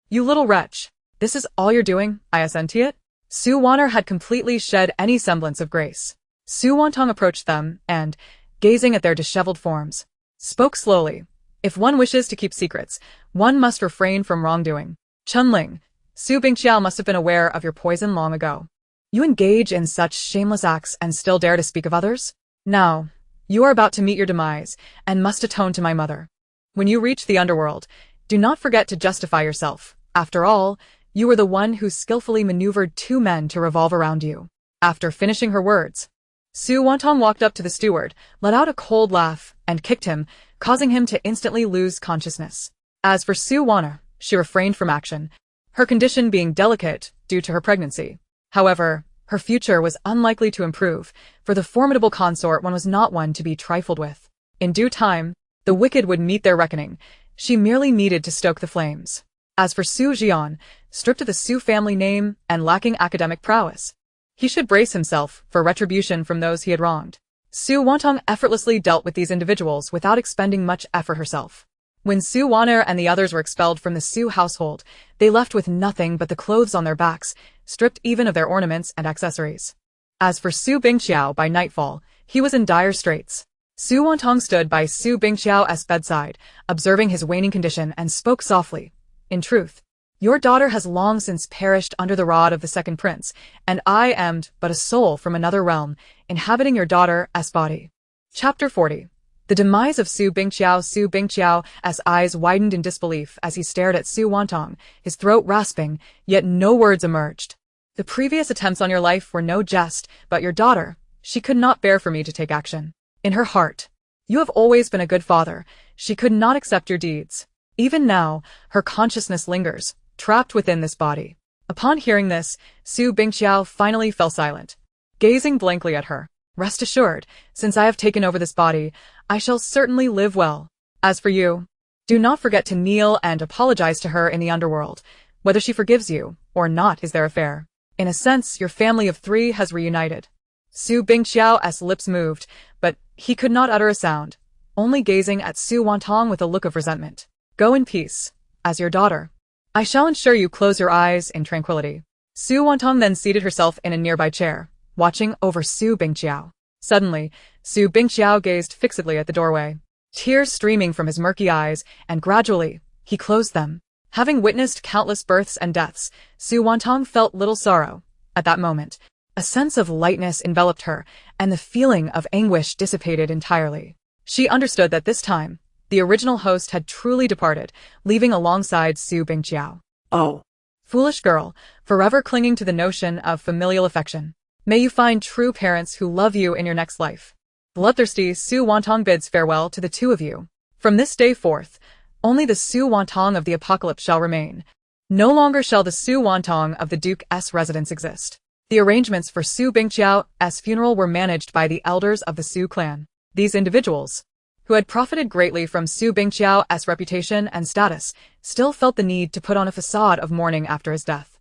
You little wretch! This is all you're doing, isn't it? Su Wantang had completely shed any semblance of grace. Su Wantang approached them and, gazing at their disheveled forms, spoke slowly. If one wishes to keep secrets, one must refrain from wrongdoing. Chunling, Su Bingqiao must have been aware of your poison long ago. You engage in such shameless acts and still dare to speak of others? Now, you are about to meet your demise, and must atone to my mother. When you reach the underworld, do not forget to justify yourself. After all, you were the one who skillfully maneuvered 2 men to revolve around you. After finishing her words, Su Wantang walked up to the steward, let out a cold laugh, and kicked him, causing him to instantly lose consciousness. As for Su Wantang, she refrained from action, her condition being delicate due to her pregnancy. However, her future was unlikely to improve, for the formidable consort one was not one to be trifled with. In due time, the wicked would meet their reckoning. She merely needed to stoke the flames. As for Su Jian, stripped of the Su family name and lacking academic prowess, he should brace himself for retribution from those he had wronged. Su Wantang effortlessly dealt with these individuals without expending much effort herself. When Su Wan'er and the others were expelled from the Su household, they left with nothing but the clothes on their backs, stripped even of their ornaments and accessories. As for Su Bingqiao, by nightfall, he was in dire straits. Su Wantang stood by Su Bingqiao's bedside, observing his waning condition, and spoke softly. In truth, your daughter has long since perished under the rod of the second prince, and I am but a soul from another realm, inhabiting your daughter's body. Chapter 40. The demise of Su Bingqiao. Su Bingqiao's eyes widened in disbelief as he stared at Su Wantang, his throat rasping, yet no words emerged. The previous attempts on your life were no jest, but your daughter, she could not bear for me to take action. In her heart, you have always been a good father. She could not accept your deeds. Even now, her consciousness lingers, trapped within this body. Upon hearing this, Su Bingqiao finally fell silent, gazing blankly at her. Rest assured, since I have taken over this body, I shall certainly live well. As for you, do not forget to kneel and apologize to her in the underworld. Whether she forgives you or not is their affair. In a sense, your family of three has reunited. Su Bingqiao's lips moved, but he could not utter a sound, only gazing at Su Wantang with a look of resentment. Go in peace. As your daughter, I shall ensure you close your eyes in tranquility. Su Wantang then seated herself in a nearby chair, watching over Su Bingqiao. Suddenly, Su Bingqiao gazed fixedly at the doorway, tears streaming from his murky eyes, and gradually, he closed them. Having witnessed countless births and deaths, Su Wantang felt little sorrow. At that moment, a sense of lightness enveloped her, and the feeling of anguish dissipated entirely. She understood that this time, the original host had truly departed, leaving alongside Su Bingqiao. Oh, Foolish girl, forever clinging to the notion of familial affection. May you find true parents who love you in your next life. Bloodthirsty Su Wantang bids farewell to the two of you. From this day forth, only the Su Wantang of the apocalypse shall remain. No longer shall the Su Wantang of the Duke's residence exist. The arrangements for Su Bingqiao's funeral were managed by the elders of the Su clan. These individuals, who had profited greatly from Su Bingqiao's reputation and status, still felt the need to put on a facade of mourning after his death.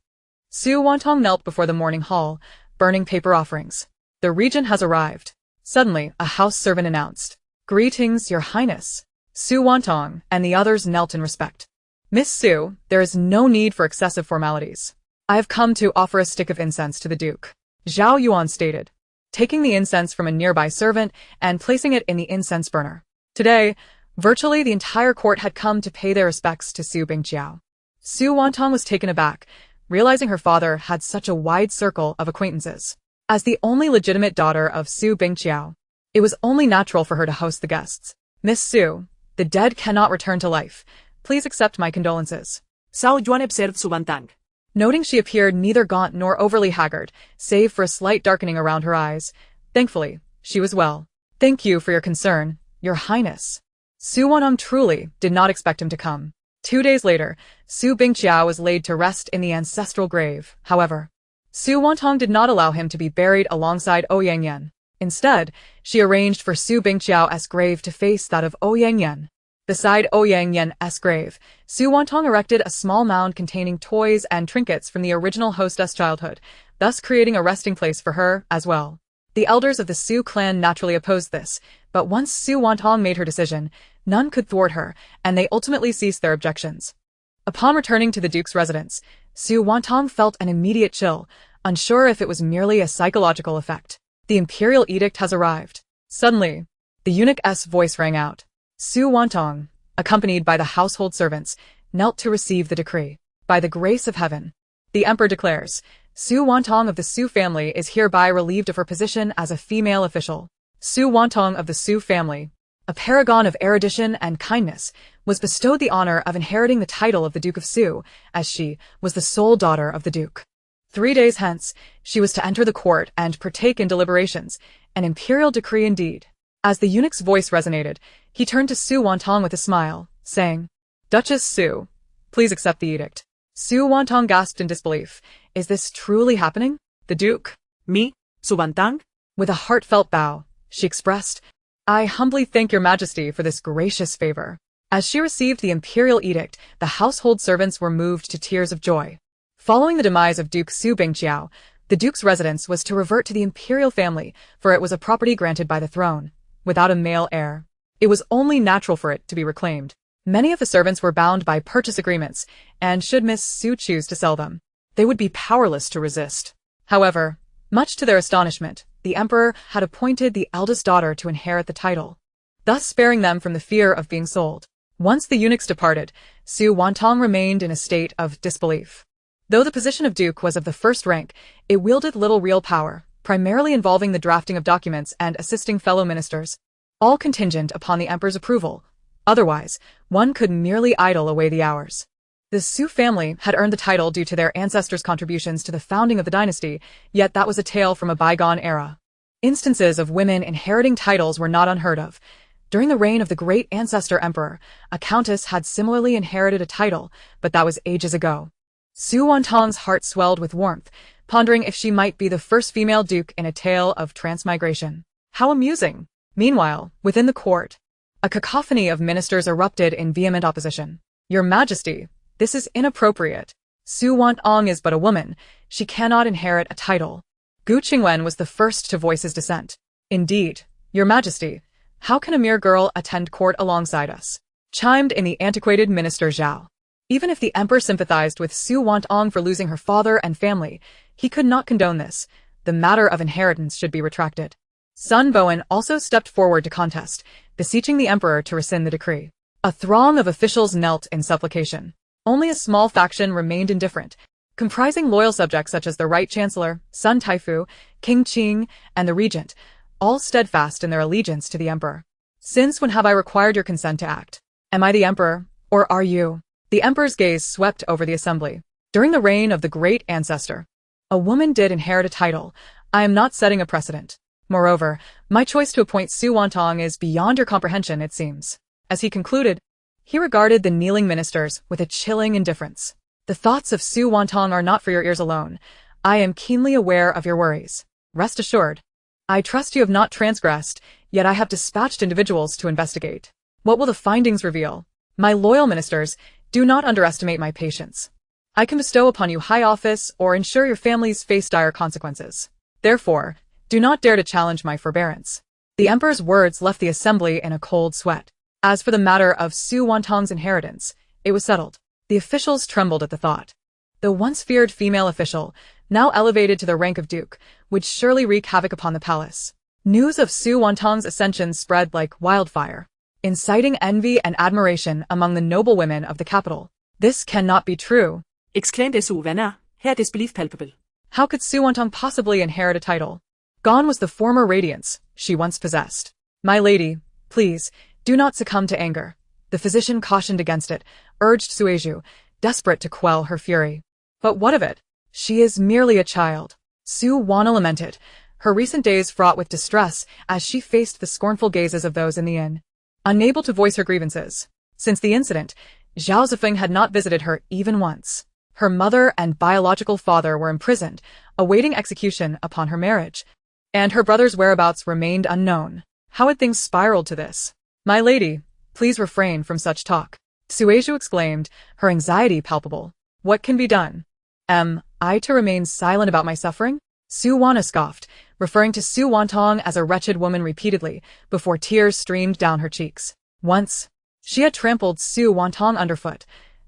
Su Wantang knelt before the mourning hall, burning paper offerings. The regent has arrived. Suddenly, a house servant announced. Greetings, your highness. Su Wantang and the others knelt in respect. Miss Su, there is no need for excessive formalities. I have come to offer a stick of incense to the duke, Zhao Yuan stated, taking the incense from a nearby servant and placing it in the incense burner. Today, virtually the entire court had come to pay their respects to Su Bingqiao. Su Wantang was taken aback, realizing her father had such a wide circle of acquaintances. As the only legitimate daughter of Su Bingqiao, it was only natural for her to host the guests. Miss Su, the dead cannot return to life. Please accept my condolences. Sao Juan observed Su Wantang. Noting she appeared neither gaunt nor overly haggard, save for a slight darkening around her eyes. Thankfully, she was well. Thank you for your concern, your highness. Su Wantang truly did not expect him to come. 2 days later, Su Bingqiao was laid to rest in the ancestral grave. However, Su Wantang did not allow him to be buried alongside Ouyang Yan. Instead, she arranged for Su Bingqiao's grave to face that of Ouyang Yan. Beside Ouyang Yan's grave, Su Wantang erected a small mound containing toys and trinkets from the original hostess' childhood, thus creating a resting place for her as well. The elders of the Su clan naturally opposed this, but once Su Wantang made her decision, none could thwart her, and they ultimately ceased their objections. Upon returning to the duke's residence, Su Wantang felt an immediate chill, unsure if it was merely a psychological effect. The imperial edict has arrived. Suddenly, the eunuch's voice rang out. Su Wantang, accompanied by the household servants, knelt to receive the decree. By the grace of heaven, the emperor declares, Su Wantang of the Su family is hereby relieved of her position as a female official. Su Wantang of the Su family, a paragon of erudition and kindness, was bestowed the honor of inheriting the title of the Duke of Su, as she was the sole daughter of the Duke. 3 days hence, she was to enter the court and partake in deliberations, an imperial decree indeed. As the eunuch's voice resonated, he turned to Su Wantang with a smile, saying, Duchess Su, please accept the edict. Su Wantang gasped in disbelief. Is this truly happening? The Duke? Me, Su Wantang? With a heartfelt bow, she expressed, I humbly thank your majesty for this gracious favor. As she received the imperial edict, the household servants were moved to tears of joy. Following the demise of Duke Su Bingqiao, the duke's residence was to revert to the imperial family, for it was a property granted by the throne, without a male heir. It was only natural for it to be reclaimed. Many of the servants were bound by purchase agreements, and should Miss Su choose to sell them, they would be powerless to resist. However, much to their astonishment, the emperor had appointed the eldest daughter to inherit the title, thus sparing them from the fear of being sold. Once the eunuchs departed, Su Wantang remained in a state of disbelief. Though the position of duke was of the first rank, it wielded little real power, primarily involving the drafting of documents and assisting fellow ministers, all contingent upon the emperor's approval. Otherwise, one could merely idle away the hours. The Su family had earned the title due to their ancestors' contributions to the founding of the dynasty, yet that was a tale from a bygone era. Instances of women inheriting titles were not unheard of. During the reign of the great ancestor emperor, a countess had similarly inherited a title, but that was ages ago. Su Wantang's heart swelled with warmth, pondering if she might be the first female duke in a tale of transmigration. How amusing! Meanwhile, within the court, a cacophony of ministers erupted in vehement opposition. Your Majesty, this is inappropriate. Su Wantang is but a woman. She cannot inherit a title. Gu Qingwen was the first to voice his dissent. Indeed, Your Majesty, how can a mere girl attend court alongside us? Chimed in the antiquated minister Zhao. Even if the emperor sympathized with Su Wantang for losing her father and family, he could not condone this. The matter of inheritance should be retracted. Sun Bowen also stepped forward to contest, beseeching the emperor to rescind the decree. A throng of officials knelt in supplication. Only a small faction remained indifferent, comprising loyal subjects such as the Right Chancellor, Sun Taifu, King Qing, and the Regent, all steadfast in their allegiance to the emperor. Since when have I required your consent to act? Am I the emperor, or are you? The emperor's gaze swept over the assembly. During the reign of the great ancestor, a woman did inherit a title. I am not setting a precedent. Moreover, my choice to appoint Su Wantang is beyond your comprehension, it seems. As he concluded, he regarded the kneeling ministers with a chilling indifference. The thoughts of Su Wantang are not for your ears alone. I am keenly aware of your worries. Rest assured. I trust you have not transgressed, yet I have dispatched individuals to investigate. What will the findings reveal? My loyal ministers, do not underestimate my patience. I can bestow upon you high office or ensure your families face dire consequences. Therefore, do not dare to challenge my forbearance. The emperor's words left the assembly in a cold sweat. As for the matter of Su Wantang's inheritance, it was settled. The officials trembled at the thought. The once feared female official, now elevated to the rank of duke, would surely wreak havoc upon the palace. News of Su Wantang's ascension spread like wildfire, inciting envy and admiration among the noble women of the capital. This cannot be true, exclaimed Su Wantang, her disbelief palpable. How could Su Wantang possibly inherit a title? Gone was the former radiance she once possessed. My lady, please, do not succumb to anger. The physician cautioned against it, urged Sueju, desperate to quell her fury. But what of it? She is merely a child. Su Wantang lamented, her recent days fraught with distress as she faced the scornful gazes of those in the inn. Unable to voice her grievances. Since the incident, Zhao Zifeng had not visited her even once. Her mother and biological father were imprisoned, awaiting execution upon her marriage, and her brother's whereabouts remained unknown. How had things spiraled to this? My lady, please refrain from such talk, Sueju exclaimed, her anxiety palpable. What can be done? Am I to remain silent about my suffering? Su Wantang scoffed, referring to Su Wantang as a wretched woman repeatedly, before tears streamed down her cheeks. Once, she had trampled Su Wantang underfoot.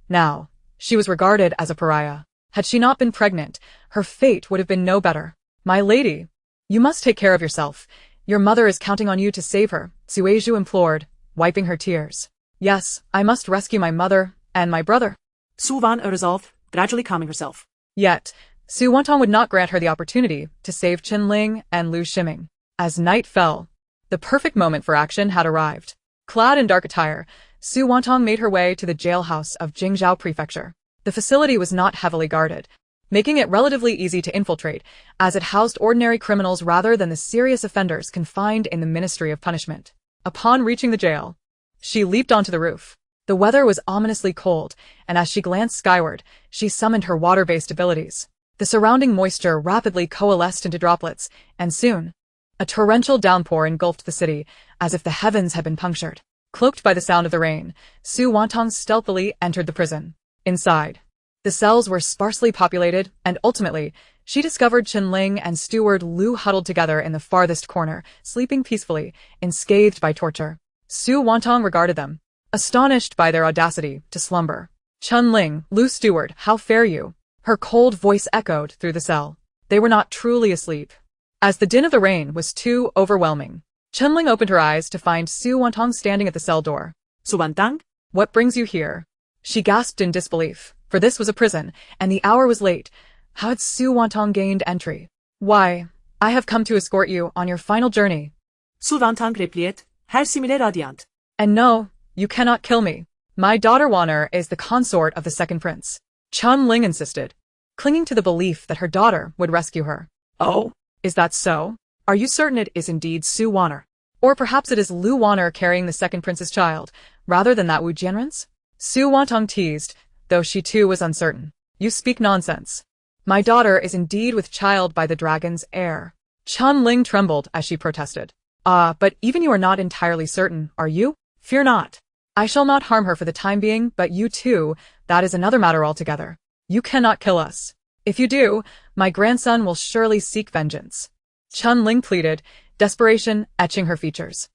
Now, she was regarded as a pariah. Had she not been pregnant, her fate would have been no better. My lady, you must take care of yourself. Your mother is counting on you to save her, Sueju implored, wiping her tears. Yes, I must rescue my mother and my brother. Su Wantang resolved, gradually calming herself. Yet, Su Wantang would not grant her the opportunity to save Qin Ling and Lu Shiming. As night fell, the perfect moment for action had arrived. Clad in dark attire, Su Wantang made her way to the jailhouse of Jingzhou Prefecture. The facility was not heavily guarded, making it relatively easy to infiltrate, as it housed ordinary criminals rather than the serious offenders confined in the Ministry of Punishment. Upon reaching the jail, she leaped onto the roof. The weather was ominously cold, and as she glanced skyward, she summoned her water-based abilities. The surrounding moisture rapidly coalesced into droplets, and soon, a torrential downpour engulfed the city, as if the heavens had been punctured. Cloaked by the sound of the rain, Su Wantang stealthily entered the prison. Inside, the cells were sparsely populated, and ultimately, she discovered Chen and Steward Lu huddled together in the farthest corner, sleeping peacefully, unscathed by torture. Su Wantang regarded them, astonished by their audacity to slumber. Chen, Lu Steward, how fare you? Her cold voice echoed through the cell. They were not truly asleep, as the din of the rain was too overwhelming. Chen opened her eyes to find Su Wantang standing at the cell door. Su Wantang? What brings you here? She gasped in disbelief, for this was a prison, and the hour was late. How had Su Wantang gained entry? Why, I have come to escort you on your final journey. Su Wantang replied, her simile radiant. And no, you cannot kill me. My daughter Wanner is the consort of the second prince. Chen insisted, clinging to the belief that her daughter would rescue her. Oh? Is that so? Are you certain it is indeed Su Wanner? Or perhaps it is Lu Wanner carrying the second prince's child, rather than that Wu Jianren's? Su Wantang teased, though she too was uncertain. You speak nonsense. My daughter is indeed with child by the dragon's heir. Chen trembled as she protested. But even you are not entirely certain, are you? Fear not. I shall not harm her for the time being, but you too, that is another matter altogether. You cannot kill us. If you do, my grandson will surely seek vengeance. Chen pleaded, desperation etching her features.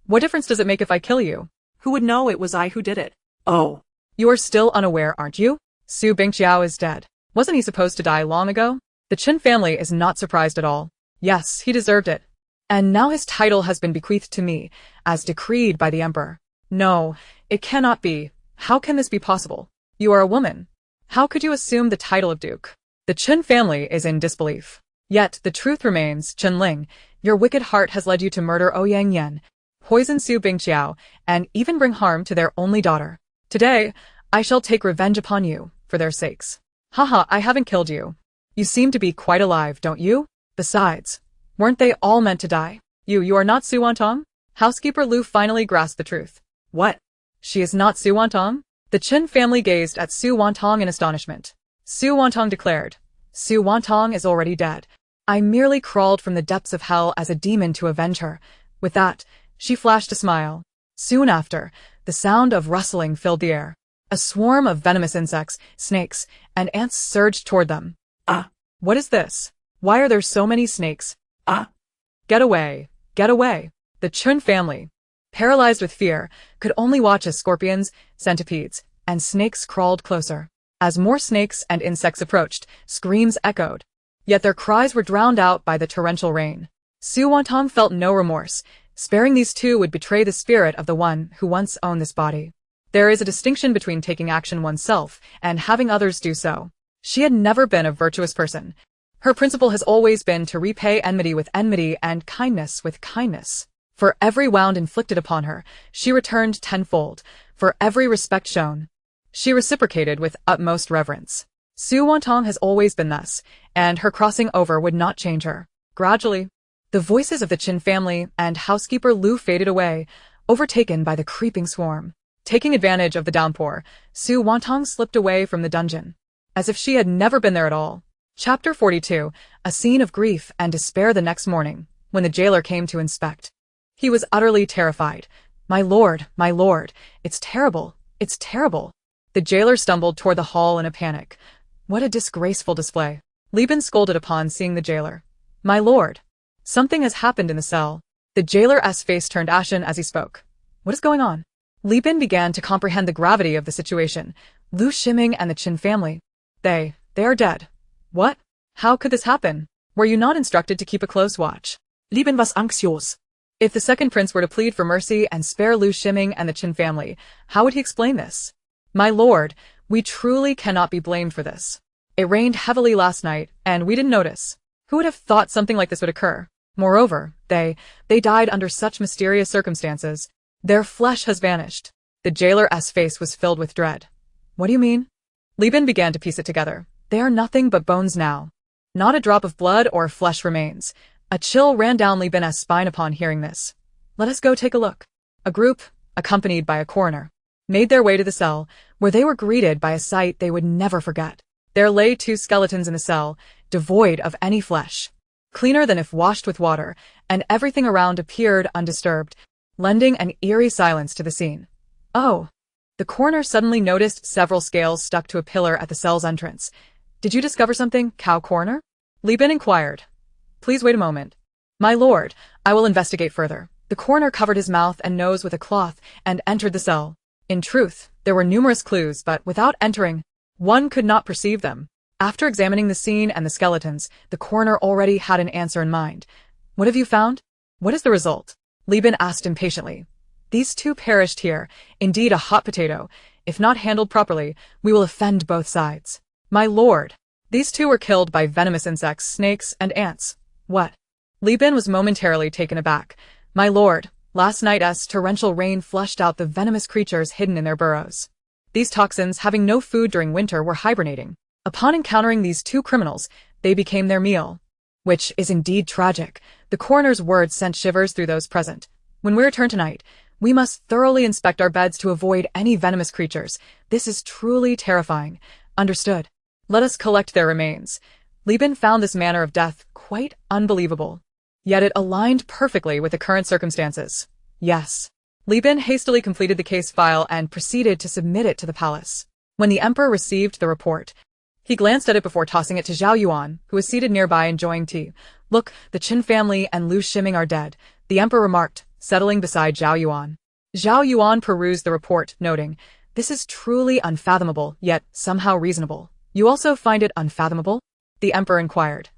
What difference does it make if I kill you? Who would know it was I who did it? Oh. You are still unaware, aren't you? Su Bingqiao is dead. Wasn't he supposed to die long ago? The Qin family is not surprised at all. Yes, he deserved it. And now his title has been bequeathed to me, as decreed by the emperor. No, it cannot be. How can this be possible? You are a woman. How could you assume the title of duke? The Qin family is in disbelief. Yet, the truth remains, Chen your wicked heart has led you to murder Ouyang Yan, poison Su Bingqiao, and even bring harm to their only daughter. Today, I shall take revenge upon you, for their sakes. I haven't killed you. You seem to be quite alive, don't you? Besides, weren't they all meant to die? You are not Su Wantang? Housekeeper Lu finally grasped the truth. What? She is not Su Wantang? The Qin family gazed at Su Wantang in astonishment. Su Wantang declared, Su Wantang is already dead. I merely crawled from the depths of hell as a demon to avenge her. With that, she flashed a smile. Soon after, the sound of rustling filled the air. A swarm of venomous insects, snakes, and ants surged toward them. What is this? Why are there so many snakes? Get away, get away. The Chun family, paralyzed with fear, could only watch as scorpions, centipedes, and snakes crawled closer. As more snakes and insects approached, screams echoed. Yet their cries were drowned out by the torrential rain. Su Wantang felt no remorse. Sparing these two would betray the spirit of the one who once owned this body. There is a distinction between taking action oneself and having others do so. She had never been a virtuous person. Her principle has always been to repay enmity with enmity and kindness with kindness. For every wound inflicted upon her, she returned tenfold. For every respect shown, she reciprocated with utmost reverence. Su Wantang has always been thus, and her crossing over would not change her. Gradually, the voices of the Qin family and housekeeper Lu faded away, overtaken by the creeping swarm. Taking advantage of the downpour, Su Wantang slipped away from the dungeon, as if she had never been there at all. Chapter 42, a scene of grief and despair the next morning, when the jailer came to inspect. He was utterly terrified. My lord, it's terrible, it's terrible. The jailer stumbled toward the hall in a panic. What a disgraceful display. Li Bin scolded upon seeing the jailer. My lord, something has happened in the cell. The jailer's face turned ashen as he spoke. What is going on? Li Bin began to comprehend the gravity of the situation. Lu Shiming and the Qin family. They are dead. What? How could this happen? Were you not instructed to keep a close watch? Li Bin was anxious. If the second prince were to plead for mercy and spare Lu Shiming and the Qin family, how would he explain this? My lord, we truly cannot be blamed for this. It rained heavily last night, and we didn't notice. Who would have thought something like this would occur? Moreover, they died under such mysterious circumstances. Their flesh has vanished. The jailer's face was filled with dread. What do you mean? Li Bin began to piece it together. They are nothing but bones now. Not a drop of blood or flesh remains. A chill ran down Li Bin's spine upon hearing this. Let us go take a look. A group, accompanied by a coroner, made their way to the cell, where they were greeted by a sight they would never forget. There lay two skeletons in the cell, devoid of any flesh, cleaner than if washed with water, and everything around appeared undisturbed. lending an eerie silence to the scene. Oh. The coroner suddenly noticed several scales stuck to a pillar at the cell's entrance. Did you discover something, Cow Coroner? Li Bin inquired. Please wait a moment. My lord, I will investigate further. The coroner covered his mouth and nose with a cloth and entered the cell. In truth, there were numerous clues, but without entering, one could not perceive them. After examining the scene and the skeletons, the coroner already had an answer in mind. What have you found? What is the result? Li Bin asked impatiently. These two perished here, indeed a hot potato. If not handled properly, we will offend both sides. My lord, these two were killed by venomous insects, snakes, and ants. What? Li Bin was momentarily taken aback. My lord, last night's torrential rain flushed out the venomous creatures hidden in their burrows. These toxins, having no food during winter, were hibernating. Upon encountering these two criminals, they became their meal. Which is indeed tragic. The coroner's words sent shivers through those present. When we return tonight, we must thoroughly inspect our beds to avoid any venomous creatures. This is truly terrifying. Understood. Let us collect their remains. Li Bin found this manner of death quite unbelievable. Yet it aligned perfectly with the current circumstances. Yes. Li Bin hastily completed the case file and proceeded to submit it to the palace. When the emperor received the report, he glanced at it before tossing it to Zhao Yuan, who was seated nearby enjoying tea. Look, the Qin family and Lu Shiming are dead, the emperor remarked, settling beside Zhao Yuan. Zhao Yuan perused the report, noting, this is truly unfathomable, yet somehow reasonable. You also find it unfathomable? The emperor inquired.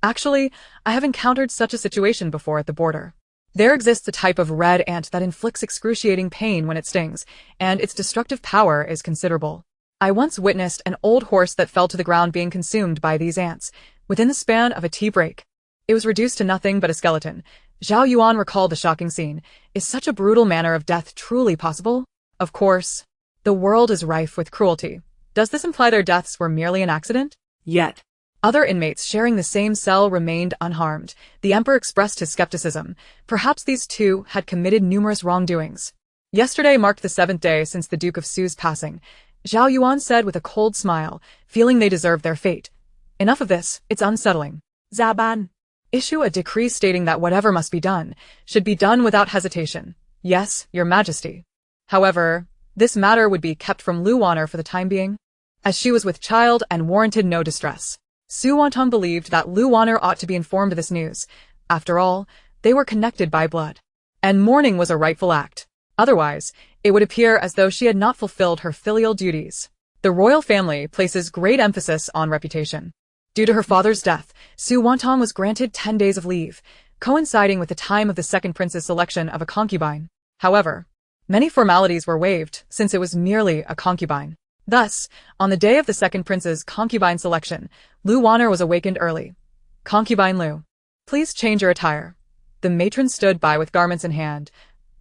Actually, I have encountered such a situation before at the border. There exists a type of red ant that inflicts excruciating pain when it stings, and its destructive power is considerable. I once witnessed an old horse that fell to the ground being consumed by these ants. Within the span of a tea break, it was reduced to nothing but a skeleton. Zhao Yuan recalled the shocking scene. Is such a brutal manner of death truly possible? Of course. The world is rife with cruelty. Does this imply their deaths were merely an accident? Yet. Other inmates sharing the same cell remained unharmed. The emperor expressed his skepticism. Perhaps these two had committed numerous wrongdoings. Yesterday marked the 7th day since the Duke of Su's passing. Zhao Yuan said with a cold smile, feeling they deserved their fate. Enough of this, it's unsettling. Zaban. Issue a decree stating that whatever must be done should be done without hesitation. Yes, your majesty. However, this matter would be kept from Lu Wanner for the time being, as she was with child and warranted no distress. Su Wantang believed that Lu Wanner ought to be informed of this news. After all, they were connected by blood, and mourning was a rightful act. Otherwise, it would appear as though she had not fulfilled her filial duties. The royal family places great emphasis on reputation. Due to her father's death, Su Wantang was granted 10 days of leave, coinciding with the time of the second prince's selection of a concubine. However, many formalities were waived since it was merely a concubine. Thus, on the day of the second prince's concubine selection, Lu Wanner was awakened early. Concubine Lu, please change your attire. The matron stood by with garments in hand.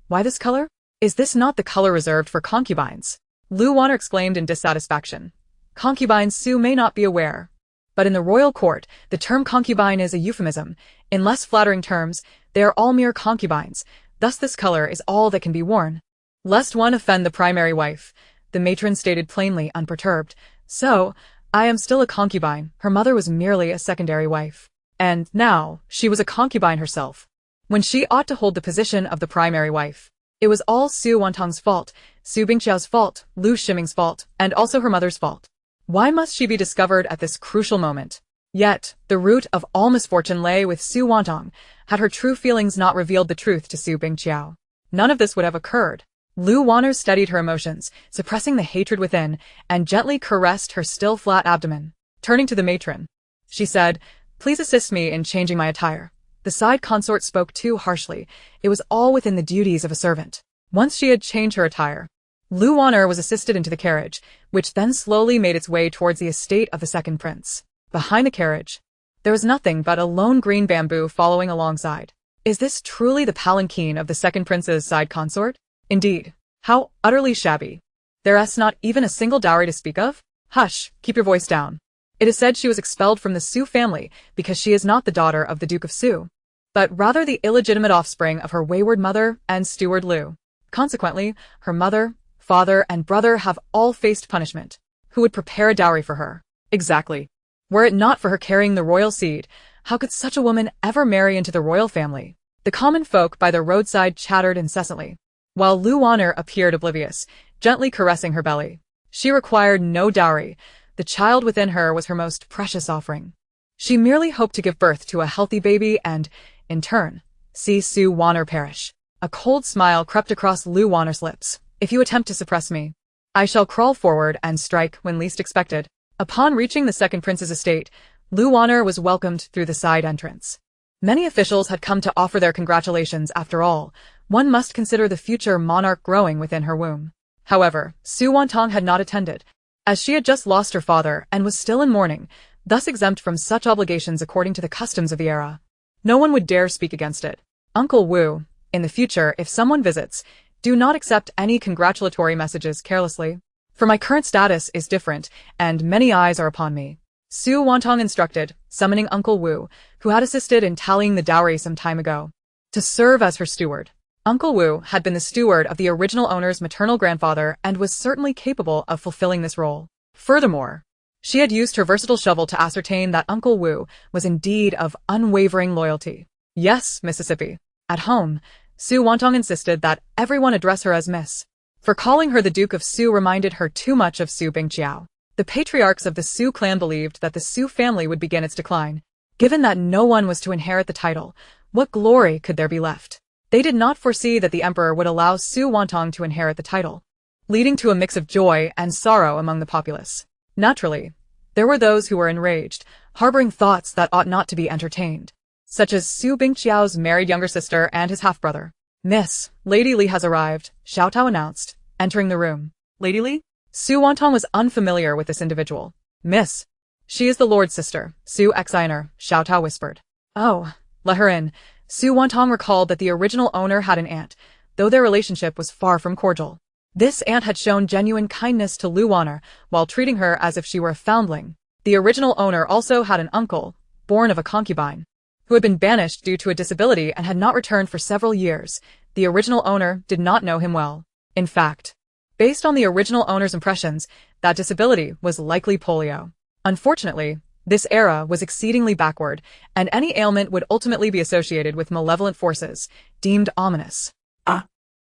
Why this color? Is this not the color reserved for concubines? Lu Wanner exclaimed in dissatisfaction. Concubines Su may not be aware, but in the royal court, the term concubine is a euphemism. In less flattering terms, they are all mere concubines. Thus this color is all that can be worn. Lest one offend the primary wife, the matron stated plainly, unperturbed. So, I am still a concubine. Her mother was merely a secondary wife. And now, she was a concubine herself, when she ought to hold the position of the primary wife. It was all Su Wantang's fault, Su Bingqiao's fault, Lu Shiming's fault, and also her mother's fault. Why must she be discovered at this crucial moment? Yet, the root of all misfortune lay with Su Wantang. Had her true feelings not revealed the truth to Su Bingqiao, none of this would have occurred. Lu Wanner steadied her emotions, suppressing the hatred within, and gently caressed her still flat abdomen. Turning to the matron, she said, please assist me in changing my attire. The side consort spoke too harshly. It was all within the duties of a servant. Once she had changed her attire, Lu Wanner was assisted into the carriage, which then slowly made its way towards the estate of the second prince. Behind the carriage, there was nothing but a lone green bamboo following alongside. Is this truly the palanquin of the second prince's side consort? Indeed. How utterly shabby. There's not even a single dowry to speak of? Hush, keep your voice down. It is said she was expelled from the Su family because she is not the daughter of the Duke of Su, but rather the illegitimate offspring of her wayward mother and steward Lu. Consequently, her mother, father, and brother have all faced punishment. Who would prepare a dowry for her? Exactly. Were it not for her carrying the royal seed, how could such a woman ever marry into the royal family? The common folk by the roadside chattered incessantly, while Lu Wanner appeared oblivious, gently caressing her belly. She required no dowry. The child within her was her most precious offering. She merely hoped to give birth to a healthy baby and, in turn, see Su Wanner perish. A cold smile crept across Lu Wanner's lips. If you attempt to suppress me, I shall crawl forward and strike when least expected. Upon reaching the second prince's estate, Lu Wanner was welcomed through the side entrance. Many officials had come to offer their congratulations. After all, one must consider the future monarch growing within her womb. However, Su Wantang had not attended, as she had just lost her father and was still in mourning, thus exempt from such obligations according to the customs of the era. No one would dare speak against it. Uncle Wu, in the future, if someone visits, do not accept any congratulatory messages carelessly. For my current status is different, and many eyes are upon me. Su Wantang instructed, summoning Uncle Wu, who had assisted in tallying the dowry some time ago, to serve as her steward. Uncle Wu had been the steward of the original owner's maternal grandfather and was certainly capable of fulfilling this role. Furthermore, she had used her versatile shovel to ascertain that Uncle Wu was indeed of unwavering loyalty. Yes, Mississippi. At home, Su Wantang insisted that everyone address her as Miss, for calling her the Duke of Su reminded her too much of Su Bingqiao. The patriarchs of the Su clan believed that the Su family would begin its decline. Given that no one was to inherit the title, what glory could there be left? They did not foresee that the emperor would allow Su Wantang to inherit the title, leading to a mix of joy and sorrow among the populace. Naturally, there were those who were enraged, harboring thoughts that ought not to be entertained, such as Su Bingqiao's married younger sister and his half-brother. Miss, Lady Li has arrived, Xiao Tao announced, entering the room. Lady Li? Su Wantang was unfamiliar with this individual. Miss, she is the Lord's sister, Su Xiner, Xiao Tao whispered. Oh, let her in. Su Wantang recalled that the original owner had an aunt, though their relationship was far from cordial. This aunt had shown genuine kindness to Lu Wanner while treating her as if she were a foundling. The original owner also had an uncle, born of a concubine, who had been banished due to a disability and had not returned for several years. The original owner did not know him well. In fact, based on the original owner's impressions, that disability was likely polio. Unfortunately, this era was exceedingly backward, and any ailment would ultimately be associated with malevolent forces, deemed ominous.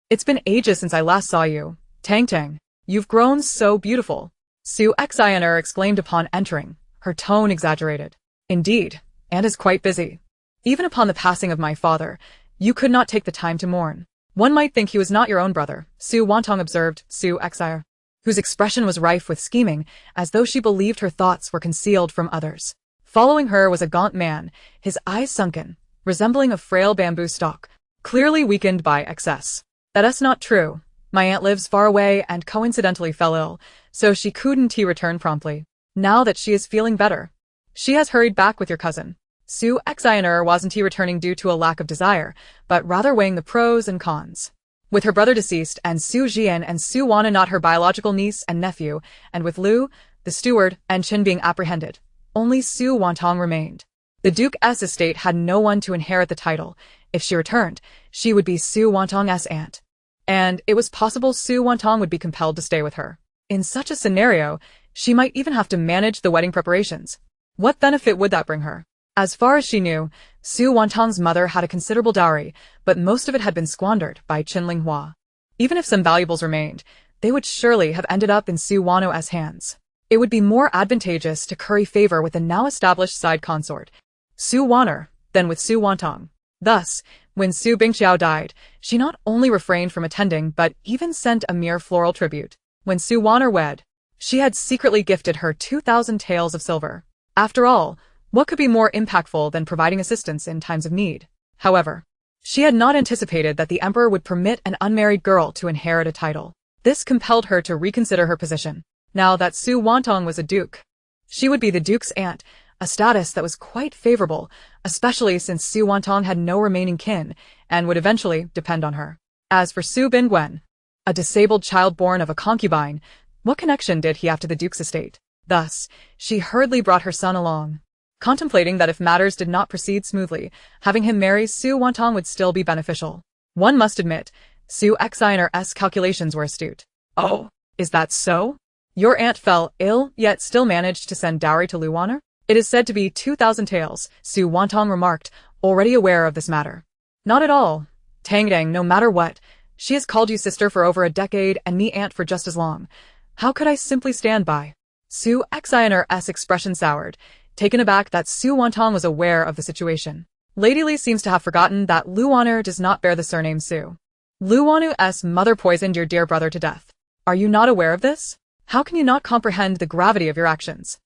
It's been ages since I last saw you. Tang Tang, you've grown so beautiful. Su Xiner exclaimed upon entering, her tone exaggerated. Indeed, and is quite busy. Even upon the passing of my father, you could not take the time to mourn. One might think he was not your own brother, Su Wantang observed, Su Xiner, whose expression was rife with scheming, as though she believed her thoughts were concealed from others. Following her was a gaunt man, his eyes sunken, resembling a frail bamboo stalk, clearly weakened by excess. That's not true. My aunt lives far away and coincidentally fell ill, so she couldn't return promptly. Now that she is feeling better, she has hurried back with your cousin. Su Xiner wasn't returning due to a lack of desire, but rather weighing the pros and cons. With her brother deceased and Su Jian and Su Wana not her biological niece and nephew, and with Lu, the steward, and Qin being apprehended, only Su Wantang remained. The Duke's estate had no one to inherit the title. If she returned, she would be Su Wantang's aunt. And it was possible Su Wantang would be compelled to stay with her. In such a scenario, she might even have to manage the wedding preparations. What benefit would that bring her? As far as she knew, Su Wantang's mother had a considerable dowry, but most of it had been squandered by Qin Linghua. Even if some valuables remained, they would surely have ended up in Su Wano's hands. It would be more advantageous to curry favor with the now-established side consort, Su Wanner, than with Su Wantang. Thus, when Su Bingqiao died, she not only refrained from attending but even sent a mere floral tribute. When Su Wanner wed, she had secretly gifted her 2,000 taels of silver. After all, what could be more impactful than providing assistance in times of need? However, she had not anticipated that the emperor would permit an unmarried girl to inherit a title. This compelled her to reconsider her position. Now that Su Wantang was a duke, she would be the duke's aunt, a status that was quite favorable, especially since Su Wantang had no remaining kin and would eventually depend on her. As for Su Bingwen, a disabled child born of a concubine, what connection did he have to the duke's estate? Thus, she hurriedly brought her son along, contemplating that if matters did not proceed smoothly, having him marry Su Wantang would still be beneficial. One must admit, Su Xiner's calculations were astute. Oh, is that so? Your aunt fell ill, yet still managed to send dowry to Lu Wanner? It is said to be 2,000 taels, Su Wantang remarked, already aware of this matter. Not at all. Tangdang, no matter what. She has called you sister for over a decade and me aunt for just as long. How could I simply stand by? Su Xinr's expression soured, taken aback that Su Wantang was aware of the situation. Lady Li seems to have forgotten that Lu Wanu does not bear the surname Su. Lu Wanu's mother poisoned your dear brother to death. Are you not aware of this? How can you not comprehend the gravity of your actions?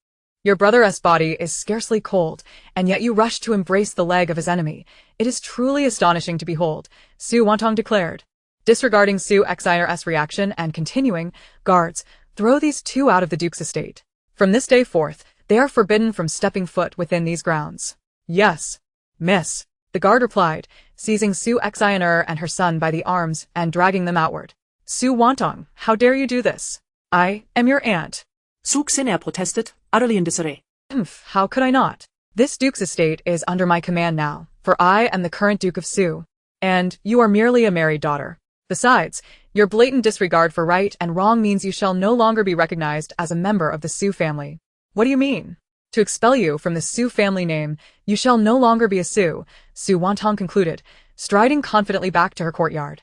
Your brother's body is scarcely cold, and yet you rush to embrace the leg of his enemy. It is truly astonishing to behold, Su Wantang declared. Disregarding Su Xinr's reaction and continuing, guards, throw these two out of the Duke's estate. From this day forth, they are forbidden from stepping foot within these grounds. Yes, miss, the guard replied, seizing Su Xinr and her son by the arms and dragging them outward. Su Wantang, how dare you do this? I am your aunt. Su Xinr protested, utterly in disarray. How could I not? This Duke's estate is under my command now, for I am the current Duke of Su. And you are merely a married daughter. Besides, your blatant disregard for right and wrong means you shall no longer be recognized as a member of the Su family. What do you mean? To expel you from the Su family name, you shall no longer be a Su, Su Wantang concluded, striding confidently back to her courtyard.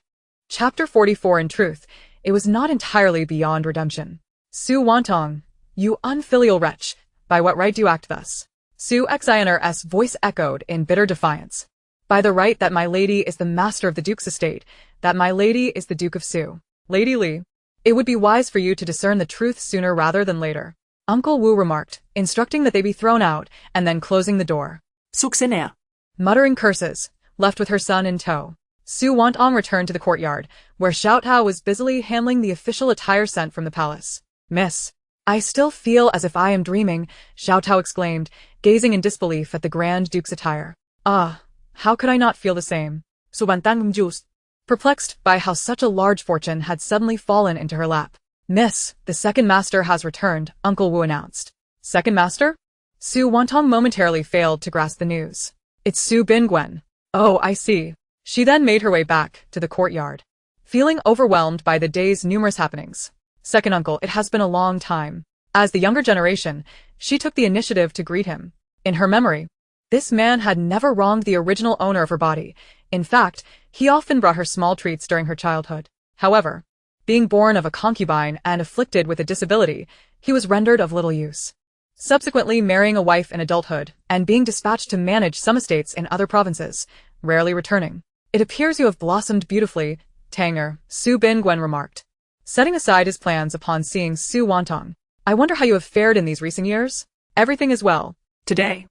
Chapter 44. In truth, it was not entirely beyond redemption. Su Wantang, you unfilial wretch, by what right do you act thus? Su Xinr's voice echoed in bitter defiance. By the right that my lady is the master of the Duke's estate, that my lady is the Duke of Su. Lady Li, it would be wise for you to discern the truth sooner rather than later, Uncle Wu remarked, instructing that they be thrown out, and then closing the door. Su Xinr, muttering curses, left with her son in tow. Su Wantang returned to the courtyard, where Xiao Tao was busily handling the official attire sent from the palace. Miss, I still feel as if I am dreaming, Xiao Tao exclaimed, gazing in disbelief at the Grand Duke's attire. Ah, how could I not feel the same? Su Wantang just perplexed by how such a large fortune had suddenly fallen into her lap. Miss, the second master has returned, Uncle Wu announced. Second master? Su Wantang momentarily failed to grasp the news. It's Su Bingwen. Oh, I see. She then made her way back to the courtyard, feeling overwhelmed by the day's numerous happenings. Second uncle, it has been a long time. As the younger generation, she took the initiative to greet him. In her memory, this man had never wronged the original owner of her body. In fact, he often brought her small treats during her childhood. However, being born of a concubine and afflicted with a disability, he was rendered of little use. Subsequently marrying a wife in adulthood and being dispatched to manage some estates in other provinces, rarely returning. It appears you have blossomed beautifully, Tanger, Su Bingwen remarked, setting aside his plans upon seeing Su Wantang. I wonder how you have fared in these recent years? Everything is well. Today,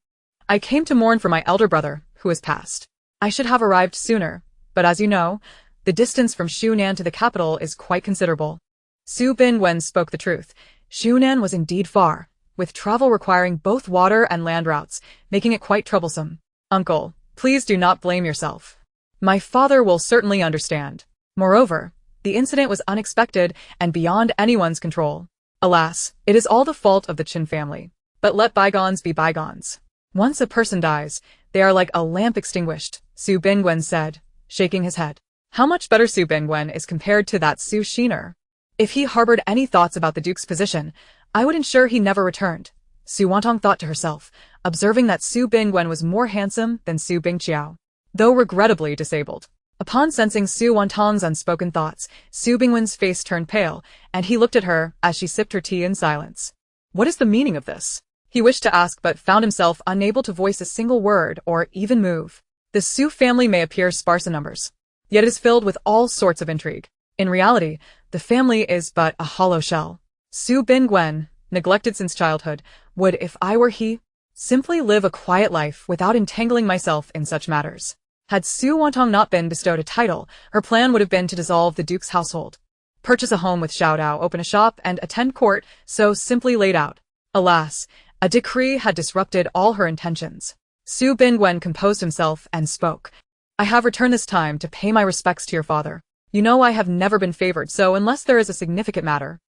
I came to mourn for my elder brother, who has passed. I should have arrived sooner, but as you know, the distance from Shunan to the capital is quite considerable. Su Bingwen spoke the truth. Shunan was indeed far, with travel requiring both water and land routes, making it quite troublesome. Uncle, please do not blame yourself. My father will certainly understand. Moreover, the incident was unexpected and beyond anyone's control. Alas, it is all the fault of the Qin family. But let bygones be bygones. Once a person dies, they are like a lamp extinguished, Su Bingwen said, shaking his head. How much better Su Bingwen is compared to that Su Xinr. If he harbored any thoughts about the Duke's position, I would ensure he never returned. Su Wantang thought to herself, observing that Su Bingwen was more handsome than Su Bingqiao, though regrettably disabled. Upon sensing Su Wantang's unspoken thoughts, Su Bingwen's face turned pale, and he looked at her as she sipped her tea in silence. What is the meaning of this? He wished to ask but found himself unable to voice a single word or even move. The Su family may appear sparse in numbers, yet it is filled with all sorts of intrigue. In reality, the family is but a hollow shell. Su Bingwen, neglected since childhood, would, if I were he, simply live a quiet life without entangling myself in such matters. Had Su Wantang not been bestowed a title, her plan would have been to dissolve the Duke's household, purchase a home with Xiao Dao, open a shop, and attend court, so simply laid out. Alas, a decree had disrupted all her intentions. Su Bingwen composed himself and spoke. I have returned this time to pay my respects to your father. You know I have never been favored, so unless there is a significant matter,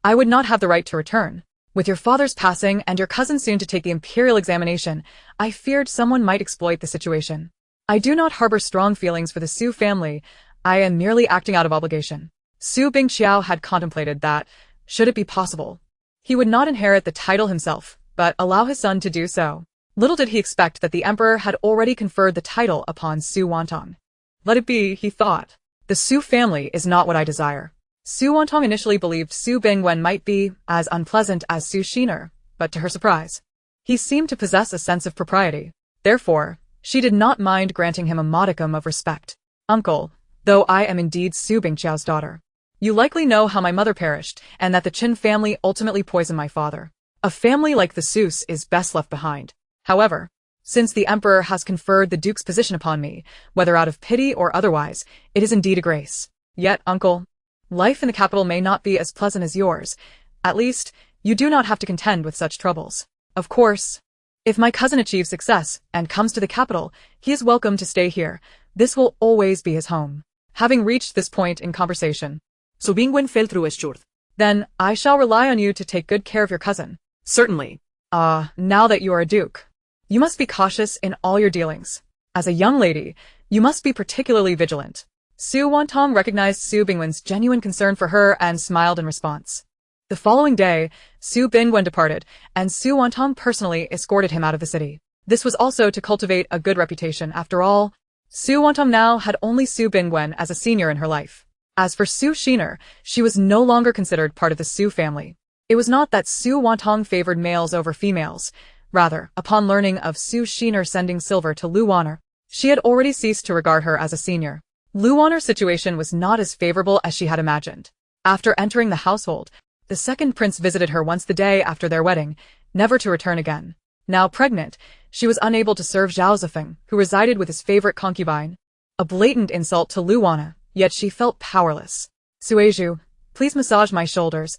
I would not have the right to return. With your father's passing and your cousin soon to take the imperial examination, I feared someone might exploit the situation. I do not harbor strong feelings for the Su family. I am merely acting out of obligation. Su Bingqiao had contemplated that, should it be possible, he would not inherit the title himself, but allow his son to do so. Little did he expect that the emperor had already conferred the title upon Su Wantang. Let it be, he thought. The Su family is not what I desire. Su Wantang initially believed Su Bingwen might be as unpleasant as Su Shiner, but to her surprise, he seemed to possess a sense of propriety. Therefore, she did not mind granting him a modicum of respect. Uncle, though I am indeed Su Bingqiao's daughter, you likely know how my mother perished and that the Qin family ultimately poisoned my father. A family like the Sus is best left behind. However, since the emperor has conferred the duke's position upon me, whether out of pity or otherwise, it is indeed a grace. Yet, uncle, life in the capital may not be as pleasant as yours. At least, you do not have to contend with such troubles. Of course, if my cousin achieves success and comes to the capital, he is welcome to stay here. This will always be his home. Having reached this point in conversation, Su Bingwen fell through his truth. then I shall rely on you to take good care of your cousin. Certainly. Now that you are a duke, you must be cautious in all your dealings. As a young lady, you must be particularly vigilant. Su Wantang recognized Su Bingwen's genuine concern for her and smiled in response. The following day, Su Bingwen departed, and Su Wantang personally escorted him out of the city. This was also to cultivate a good reputation. After all, Su Wantang now had only Su Bingwen as a senior in her life. As for Su Shiner, she was no longer considered part of the Su family. It was not that Su Wantang favored males over females. Rather, upon learning of Su Shiner sending silver to Lu Wanner, she had already ceased to regard her as a senior. Lu Wanner's situation was not as favorable as she had imagined. After entering the household, the second prince visited her once the day after their wedding, never to return again. Now pregnant, she was unable to serve Zhao Zifeng, who resided with his favorite concubine. A blatant insult to Lu Wanner, yet she felt powerless. Suizhu, please massage my shoulders.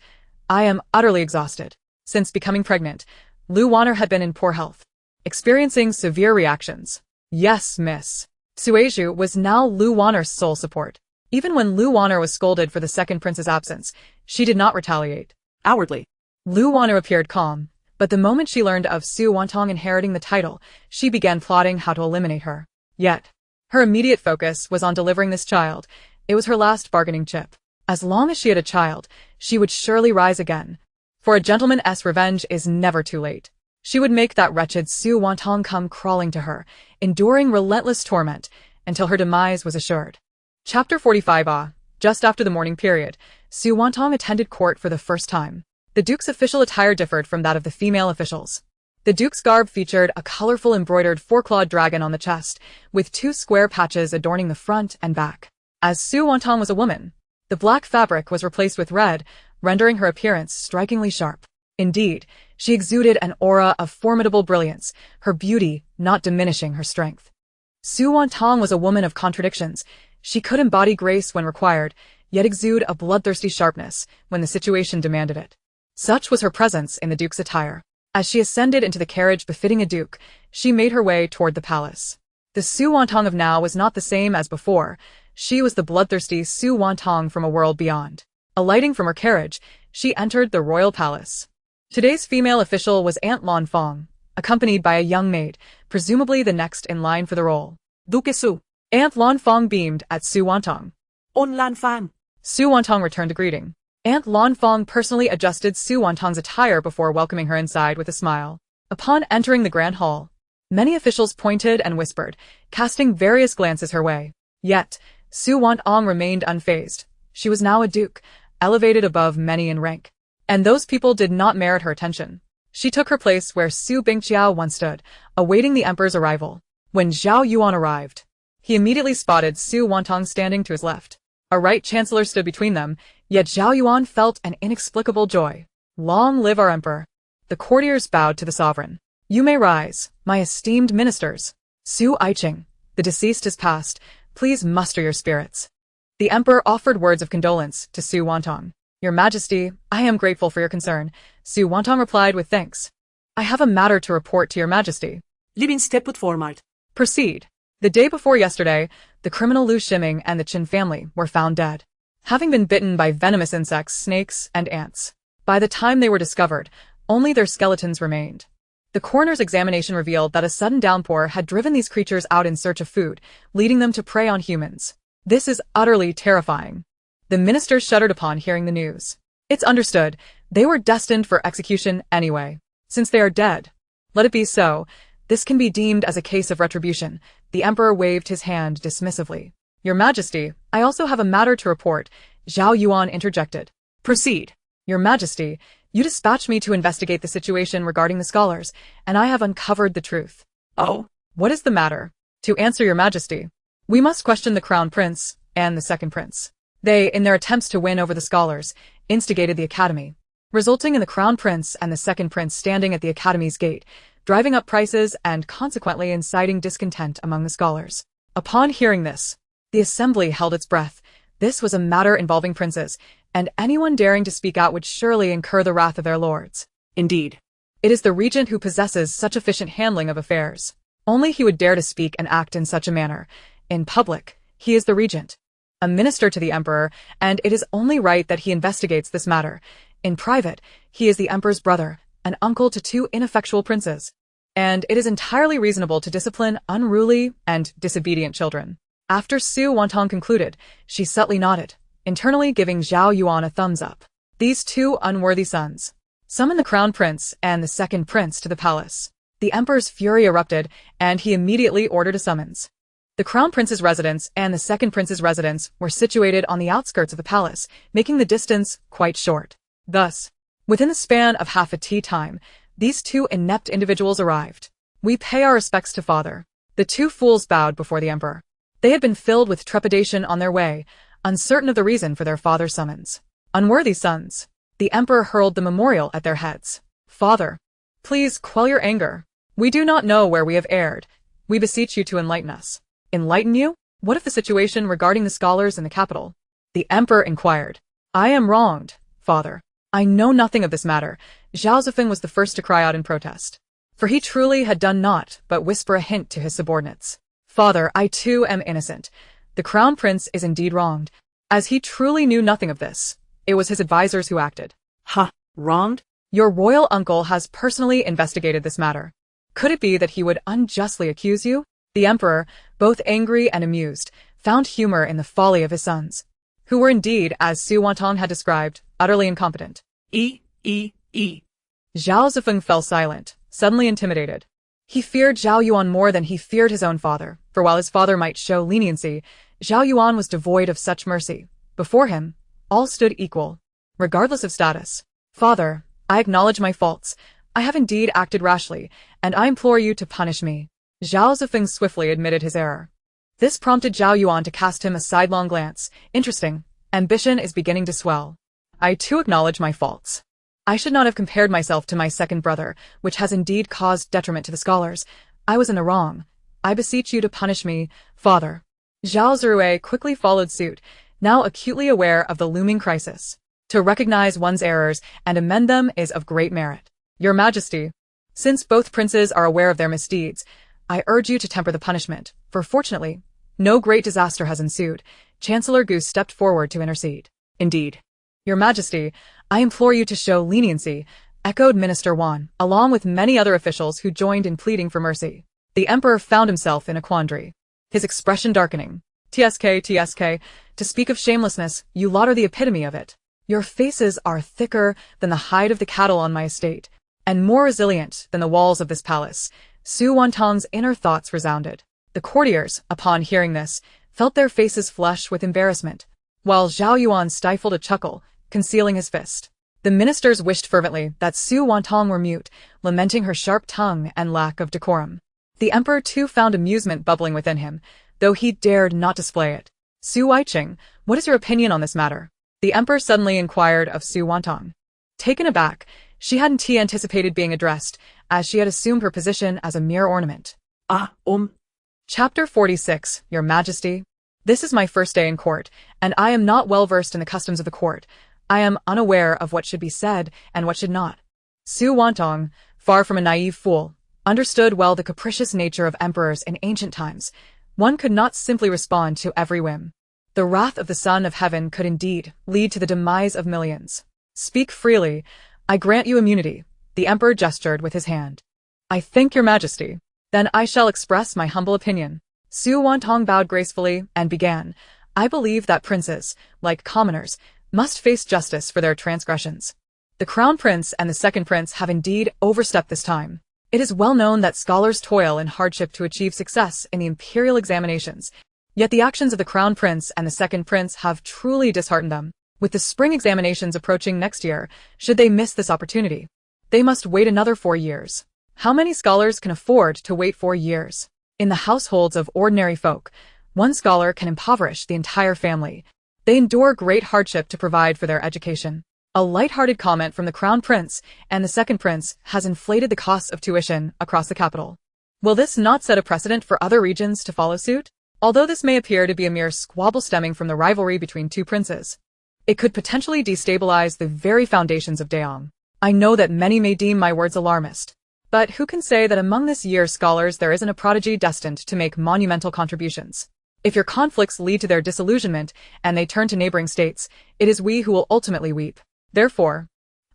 I am utterly exhausted. Since becoming pregnant, Lu Wanner had been in poor health, experiencing severe reactions. Yes, miss. Suizhu was now Lu Wanner's sole support. Even when Lu Wanner was scolded for the second prince's absence, she did not retaliate. Outwardly, Lu Wanner appeared calm, but the moment she learned of Su Wantang inheriting the title, she began plotting how to eliminate her. Yet, her immediate focus was on delivering this child. It was her last bargaining chip. As long as she had a child, she would surely rise again. For a gentleman's revenge is never too late. She would make that wretched Su Wantang come crawling to her, enduring relentless torment, until her demise was assured. Chapter 45. Just after the mourning period, Su Wantang attended court for the first time. The duke's official attire differed from that of the female officials. The duke's garb featured a colorful embroidered four-clawed dragon on the chest, with 2 square patches adorning the front and back. As Su Wantang was a woman, the black fabric was replaced with red, rendering her appearance strikingly sharp. Indeed, she exuded an aura of formidable brilliance, her beauty not diminishing her strength. Su Wantang was a woman of contradictions. She could embody grace when required, yet exude a bloodthirsty sharpness when the situation demanded it. Such was her presence in the duke's attire. As she ascended into the carriage befitting a duke, she made her way toward the palace. The Su Wantang of now was not the same as before. She was the bloodthirsty Su Wantang from a world beyond. Alighting from her carriage, she entered the royal palace. Today's female official was Aunt Lan Fong, accompanied by a young maid, presumably the next in line for the role. Duke Su. Aunt Lan Fong beamed at Su Wantang. On Lan Fang. Su Wantang returned a greeting. Aunt Lan Fong personally adjusted Su Wantang's attire before welcoming her inside with a smile. Upon entering the grand hall, many officials pointed and whispered, casting various glances her way. Yet, Su Wantang remained unfazed. She was now a duke, elevated above many in rank. And those people did not merit her attention. She took her place where Su Bingqiao once stood, awaiting the emperor's arrival. When Zhao Yuan arrived, he immediately spotted Su Wantang standing to his left. A right chancellor stood between them, yet Zhao Yuan felt an inexplicable joy. Long live our emperor. The courtiers bowed to the sovereign. You may rise, my esteemed ministers. Su Aiqing, the deceased is passed. Please muster your spirits. The emperor offered words of condolence to Su Wantang. Your Majesty, I am grateful for your concern. Su Wantang replied with thanks. I have a matter to report to your Majesty. Living step with format. Proceed. The day before yesterday, the criminal Lu Shiming and the Qin family were found dead, having been bitten by venomous insects, snakes, and ants. By the time they were discovered, only their skeletons remained. The coroner's examination revealed that a sudden downpour had driven these creatures out in search of food, leading them to prey on humans. This is utterly terrifying. The ministers shuddered upon hearing the news. It's understood, they were destined for execution anyway. Since they are dead, let it be so. This can be deemed as a case of retribution. The emperor waved his hand dismissively. Your Majesty, I also have a matter to report, Zhao Yuan interjected. Proceed. Your Majesty, you dispatched me to investigate the situation regarding the scholars, and I have uncovered the truth. Oh? What is the matter? To answer Your Majesty, we must question the Crown Prince and the Second Prince. They, in their attempts to win over the scholars, instigated the Academy, resulting in the Crown Prince and the Second Prince standing at the Academy's gate, driving up prices and consequently inciting discontent among the scholars. Upon hearing this, the assembly held its breath. This was a matter involving princes, and anyone daring to speak out would surely incur the wrath of their lords. Indeed. It is the regent who possesses such efficient handling of affairs. Only he would dare to speak and act in such a manner. In public, he is the regent, a minister to the emperor, and it is only right that he investigates this matter. In private, he is the emperor's brother, an uncle to two ineffectual princes, and it is entirely reasonable to discipline unruly and disobedient children. After Su Wantang concluded, she subtly nodded, internally giving Zhao Yuan a thumbs up. These two unworthy sons summoned the Crown Prince and the Second Prince to the palace. The emperor's fury erupted, and he immediately ordered a summons. The Crown Prince's residence and the Second Prince's residence were situated on the outskirts of the palace, making the distance quite short. Thus, within the span of half a tea time, these two inept individuals arrived. We pay our respects to father. The two fools bowed before the emperor. They had been filled with trepidation on their way, uncertain of the reason for their father's summons. Unworthy sons. The emperor hurled the memorial at their heads. Father, please quell your anger. We do not know where we have erred. We beseech you to enlighten us. Enlighten you? What of the situation regarding the scholars in the capital? The emperor inquired. I am wronged, father. I know nothing of this matter. Zhao Zifeng was the first to cry out in protest, for he truly had done naught but whisper a hint to his subordinates. Father, I too am innocent. The Crown Prince is indeed wronged, as he truly knew nothing of this. It was his advisors who acted. Ha, wronged? Your royal uncle has personally investigated this matter. Could it be that he would unjustly accuse you? The emperor, both angry and amused, found humor in the folly of his sons, who were indeed, as Su Wantang had described, utterly incompetent. Zhao Zifeng fell silent, suddenly intimidated. He feared Zhao Yuan more than he feared his own father, for while his father might show leniency, Zhao Yuan was devoid of such mercy. Before him, all stood equal, regardless of status. Father, I acknowledge my faults. I have indeed acted rashly, and I implore you to punish me. Zhao Zifeng swiftly admitted his error. This prompted Zhao Yuan to cast him a sidelong glance. Interesting. Ambition is beginning to swell. I too acknowledge my faults. I should not have compared myself to my second brother, which has indeed caused detriment to the scholars. I was in the wrong. I beseech you to punish me, father. Zhao Zirui quickly followed suit, now acutely aware of the looming crisis. To recognize one's errors and amend them is of great merit. Your Majesty, since both princes are aware of their misdeeds, I urge you to temper the punishment, for fortunately, no great disaster has ensued. Chancellor Gu stepped forward to intercede. Indeed. Your Majesty, I implore you to show leniency, echoed Minister Wan, along with many other officials who joined in pleading for mercy. The emperor found himself in a quandary, his expression darkening. TSK, to speak of shamelessness, you lot are the epitome of it. Your faces are thicker than the hide of the cattle on my estate, and more resilient than the walls of this palace. Su Wantang's inner thoughts resounded. The courtiers, upon hearing this, felt their faces flush with embarrassment, while Zhao Yuan stifled a chuckle, concealing his fist. The ministers wished fervently that Su Wantang were mute, lamenting her sharp tongue and lack of decorum. The emperor too found amusement bubbling within him, though he dared not display it. Su Waiqing, what is your opinion on this matter? The emperor suddenly inquired of Su Wantang. Taken aback, she hadn't anticipated being addressed, as she had assumed her position as a mere ornament. Chapter 46, Your Majesty. This is my first day in court, and I am not well versed in the customs of the court. I am unaware of what should be said and what should not. Su Wantang, far from a naive fool, understood well the capricious nature of emperors in ancient times. One could not simply respond to every whim. The wrath of the Son of Heaven could indeed lead to the demise of millions. Speak freely. I grant you immunity. The emperor gestured with his hand. I thank your Majesty. Then I shall express my humble opinion. Su Wantang bowed gracefully and began. I believe that princes, like commoners, must face justice for their transgressions. The Crown Prince and the Second Prince have indeed overstepped this time. It is well known that scholars toil in hardship to achieve success in the imperial examinations, Yet the actions of the crown prince and the second prince have truly disheartened them. With the spring examinations approaching next year, should they miss this opportunity, they must wait another 4 years. How many scholars can afford to wait 4 years? In the households of ordinary folk, one scholar can impoverish the entire family. They endure great hardship to provide for their education. A light-hearted comment from the crown prince and the second prince has inflated the costs of tuition across the capital. Will this not set a precedent for other regions to follow suit? Although this may appear to be a mere squabble stemming from the rivalry between two princes, it could potentially destabilize the very foundations of Daeong. I know that many may deem my words alarmist, but who can say that among this year's scholars there isn't a prodigy destined to make monumental contributions? If your conflicts lead to their disillusionment and they turn to neighboring states, it is we who will ultimately weep. Therefore,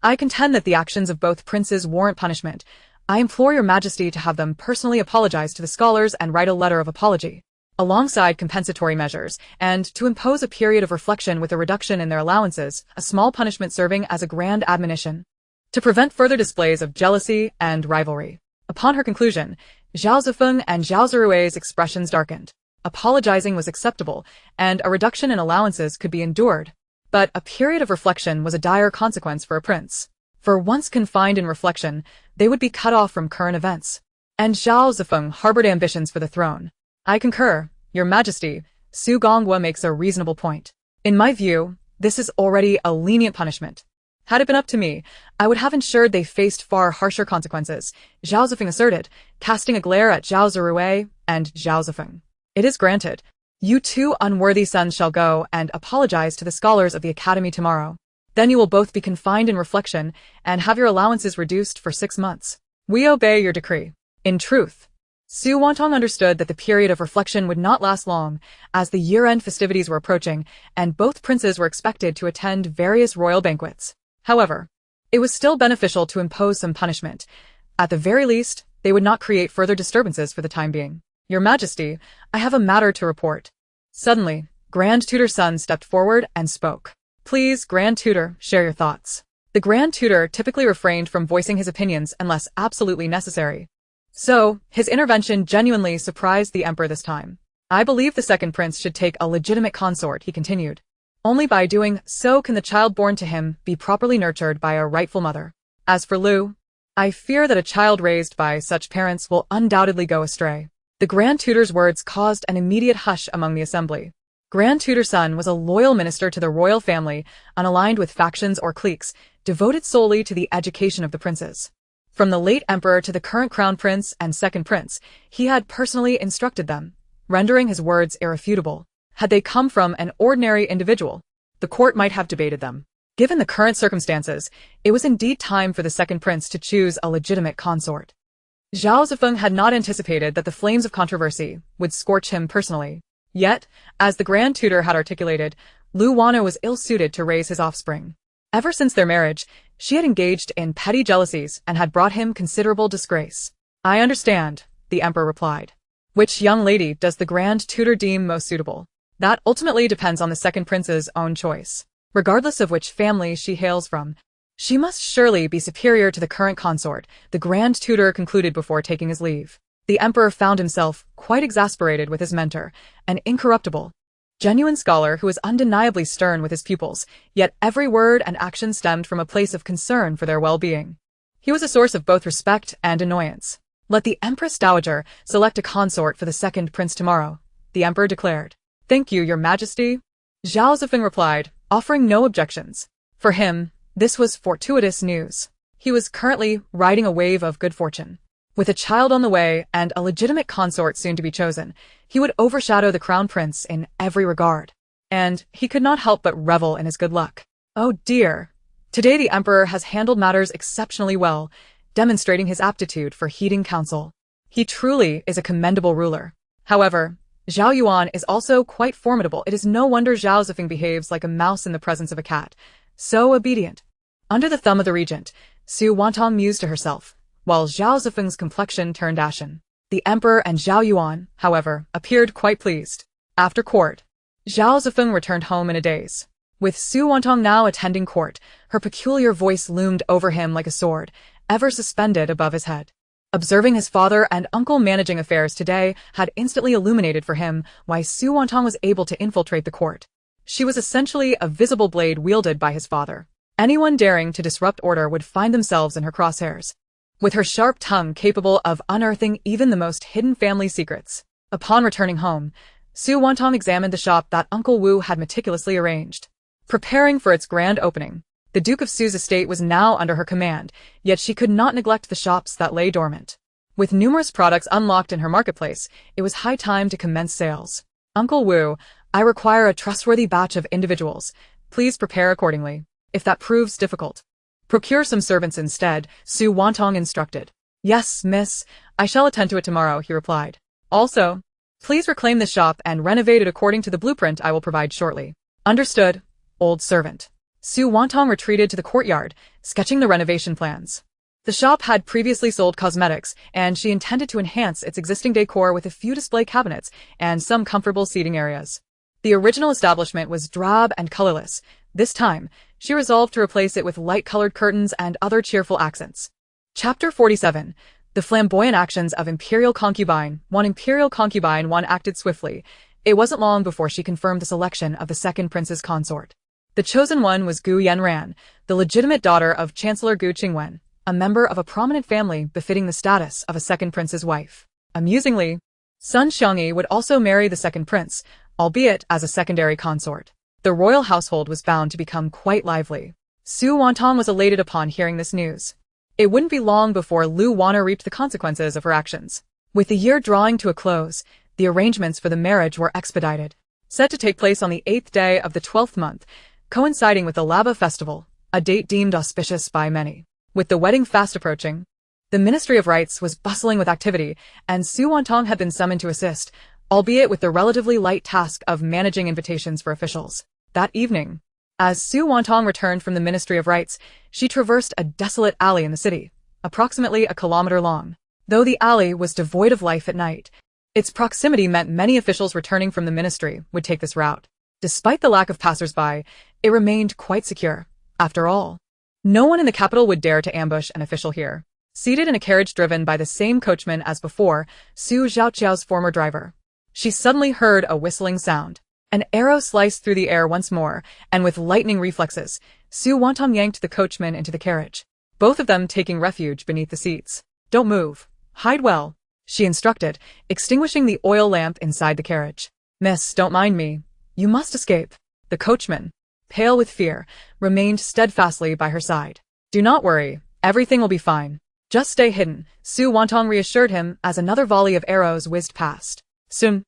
I contend that the actions of both princes warrant punishment. I implore your majesty to have them personally apologize to the scholars and write a letter of apology, alongside compensatory measures, and to impose a period of reflection with a reduction in their allowances, a small punishment serving as a grand admonition, to prevent further displays of jealousy and rivalry. Upon her conclusion, Zhao Zifeng and Zhao Zirui's expressions darkened. Apologizing was acceptable, and a reduction in allowances could be endured. But a period of reflection was a dire consequence for a prince. For once confined in reflection, they would be cut off from current events. And Zhao Zifeng harbored ambitions for the throne. I concur, your majesty. Su Gongwa makes a reasonable point. In my view, this is already a lenient punishment. Had it been up to me, I would have ensured they faced far harsher consequences, Zhao Zifeng asserted, casting a glare at Zhao Zirui and Zhao Zifeng. It is granted. You two unworthy sons shall go and apologize to the scholars of the academy tomorrow. Then you will both be confined in reflection and have your allowances reduced for 6 months. We obey your decree. In truth, Su Wantang understood that the period of reflection would not last long, as the year-end festivities were approaching, and both princes were expected to attend various royal banquets. However, it was still beneficial to impose some punishment. At the very least, they would not create further disturbances for the time being. Your Majesty, I have a matter to report. Suddenly, Grand Tutor's son stepped forward and spoke. Please, Grand Tutor, share your thoughts. The Grand Tutor typically refrained from voicing his opinions unless absolutely necessary. So, his intervention genuinely surprised the Emperor this time. I believe the second prince should take a legitimate consort, he continued. Only by doing so can the child born to him be properly nurtured by a rightful mother. As for Liu, I fear that a child raised by such parents will undoubtedly go astray. The Grand Tutor's words caused an immediate hush among the assembly. Grand Tutor's son was a loyal minister to the royal family, unaligned with factions or cliques, devoted solely to the education of the princes. From the late emperor to the current crown prince and second prince, he had personally instructed them, rendering his words irrefutable. Had they come from an ordinary individual, the court might have debated them. Given the current circumstances, it was indeed time for the second prince to choose a legitimate consort. Zhao Zifeng had not anticipated that the flames of controversy would scorch him personally. Yet, as the Grand Tutor had articulated, Lu Wana was ill-suited to raise his offspring. Ever since their marriage, she had engaged in petty jealousies and had brought him considerable disgrace. I understand, the Emperor replied. Which young lady does the Grand Tutor deem most suitable? That ultimately depends on the second prince's own choice. Regardless of which family she hails from, she must surely be superior to the current consort, the Grand Tutor concluded before taking his leave. The Emperor found himself quite exasperated with his mentor, an incorruptible, genuine scholar who was undeniably stern with his pupils, yet every word and action stemmed from a place of concern for their well-being. He was a source of both respect and annoyance. Let the Empress Dowager select a consort for the second prince tomorrow, the Emperor declared. Thank you, your Majesty. Zhao Zifeng replied, offering no objections. For him, this was fortuitous news. He was currently riding a wave of good fortune. With a child on the way and a legitimate consort soon to be chosen, he would overshadow the crown prince in every regard. And he could not help but revel in his good luck. Oh dear. Today the Emperor has handled matters exceptionally well, demonstrating his aptitude for heeding counsel. He truly is a commendable ruler. However, Zhao Yuan is also quite formidable. It is no wonder Zhao Zifeng behaves like a mouse in the presence of a cat. So obedient. Under the thumb of the regent, Su Wantang mused to herself, while Zhao Zifeng's complexion turned ashen. The Emperor and Zhao Yuan, however, appeared quite pleased. After court, Zhao Zifeng returned home in a daze. With Su Wantang now attending court, her peculiar voice loomed over him like a sword, ever suspended above his head. Observing his father and uncle managing affairs today had instantly illuminated for him why Su Wantang was able to infiltrate the court. She was essentially a visible blade wielded by his father. Anyone daring to disrupt order would find themselves in her crosshairs, with her sharp tongue capable of unearthing even the most hidden family secrets. Upon returning home, Su Wantang examined the shop that Uncle Wu had meticulously arranged, preparing for its grand opening. The Duke of Su's estate was now under her command, yet she could not neglect the shops that lay dormant. With numerous products unlocked in her marketplace, it was high time to commence sales. Uncle Wu, I require a trustworthy batch of individuals. Please prepare accordingly. If that proves difficult, procure some servants instead, Su Wantang instructed. Yes, miss, I shall attend to it tomorrow, he replied. Also, please reclaim the shop and renovate it according to the blueprint I will provide shortly. Understood, old servant. Su Wantang retreated to the courtyard, sketching the renovation plans. The shop had previously sold cosmetics, and she intended to enhance its existing decor with a few display cabinets and some comfortable seating areas. The original establishment was drab and colorless. This time, she resolved to replace it with light-colored curtains and other cheerful accents. Chapter 47. The flamboyant actions of Imperial Concubine. One Imperial Concubine acted swiftly. It wasn't long before she confirmed the selection of the second prince's consort. The chosen one was Gu Yanran, the legitimate daughter of Chancellor Gu Qingwen, a member of a prominent family befitting the status of a second prince's wife. Amusingly, Sun Xiangyi would also marry the second prince, albeit as a secondary consort. The royal household was bound to become quite lively. Su Wantang was elated upon hearing this news. It wouldn't be long before Lu Wanner reaped the consequences of her actions. With the year drawing to a close, the arrangements for the marriage were expedited. Set to take place on the 8th day of the 12th month, coinciding with the Lava Festival, a date deemed auspicious by many. With the wedding fast approaching, the Ministry of Rites was bustling with activity, and Su Wantang had been summoned to assist, albeit with the relatively light task of managing invitations for officials. That evening, as Su Wantang returned from the Ministry of Rites, she traversed a desolate alley in the city, approximately a kilometer long. Though the alley was devoid of life at night, its proximity meant many officials returning from the ministry would take this route. Despite the lack of passers-by, it remained quite secure. After all, no one in the capital would dare to ambush an official here. Seated in a carriage driven by the same coachman as before, Su Zhaoqiao's former driver, she suddenly heard a whistling sound. An arrow sliced through the air once more, and with lightning reflexes, Su Wantang yanked the coachman into the carriage, both of them taking refuge beneath the seats. Don't move. Hide well, she instructed, extinguishing the oil lamp inside the carriage. Miss, don't mind me. You must escape. The coachman, pale with fear, remained steadfastly by her side. Do not worry. Everything will be fine. Just stay hidden, Su Wantang reassured him as another volley of arrows whizzed past. Soon,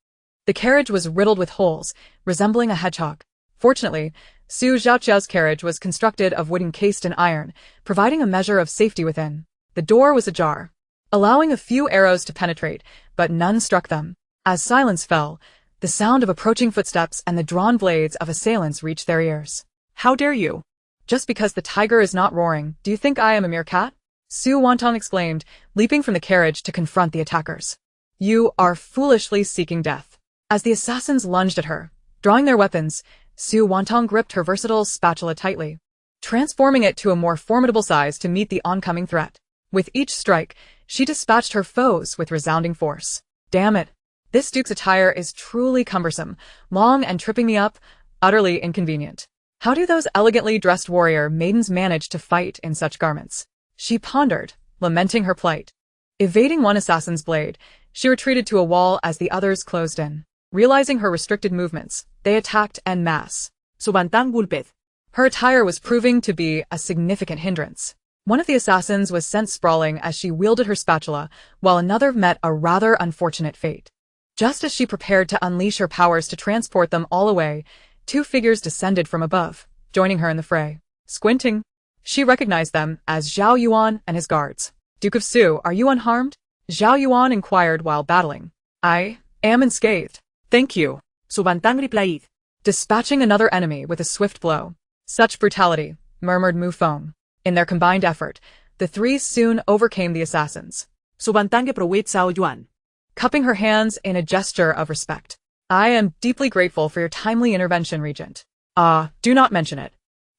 the carriage was riddled with holes, resembling a hedgehog. Fortunately, Su Zhaoqiao's carriage was constructed of wood encased in iron, providing a measure of safety within. The door was ajar, allowing a few arrows to penetrate, but none struck them. As silence fell, the sound of approaching footsteps and the drawn blades of assailants reached their ears. How dare you? Just because the tiger is not roaring, do you think I am a mere cat? Su Wantang exclaimed, leaping from the carriage to confront the attackers. You are foolishly seeking death. As the assassins lunged at her, drawing their weapons, Su Wantang gripped her versatile spatula tightly, transforming it to a more formidable size to meet the oncoming threat. With each strike, she dispatched her foes with resounding force. Damn it. This duke's attire is truly cumbersome, long and tripping me up, utterly inconvenient. How do those elegantly dressed warrior maidens manage to fight in such garments? She pondered, lamenting her plight. Evading one assassin's blade, she retreated to a wall as the others closed in. Realizing her restricted movements, they attacked en masse. Su Wantang gulped. Her attire was proving to be a significant hindrance. One of the assassins was sent sprawling as she wielded her spatula, while another met a rather unfortunate fate. Just as she prepared to unleash her powers to transport them all away, two figures descended from above, joining her in the fray. Squinting, she recognized them as Zhao Yuan and his guards. Duke of Su, are you unharmed? Zhao Yuan inquired while battling. I am unscathed. Thank you, Su Wantang replied, dispatching another enemy with a swift blow. Such brutality, murmured Mu Feng. In their combined effort, the three soon overcame the assassins. Su Wantang approached Zhao Yuan, cupping her hands in a gesture of respect. I am deeply grateful for your timely intervention, Regent. Do not mention it.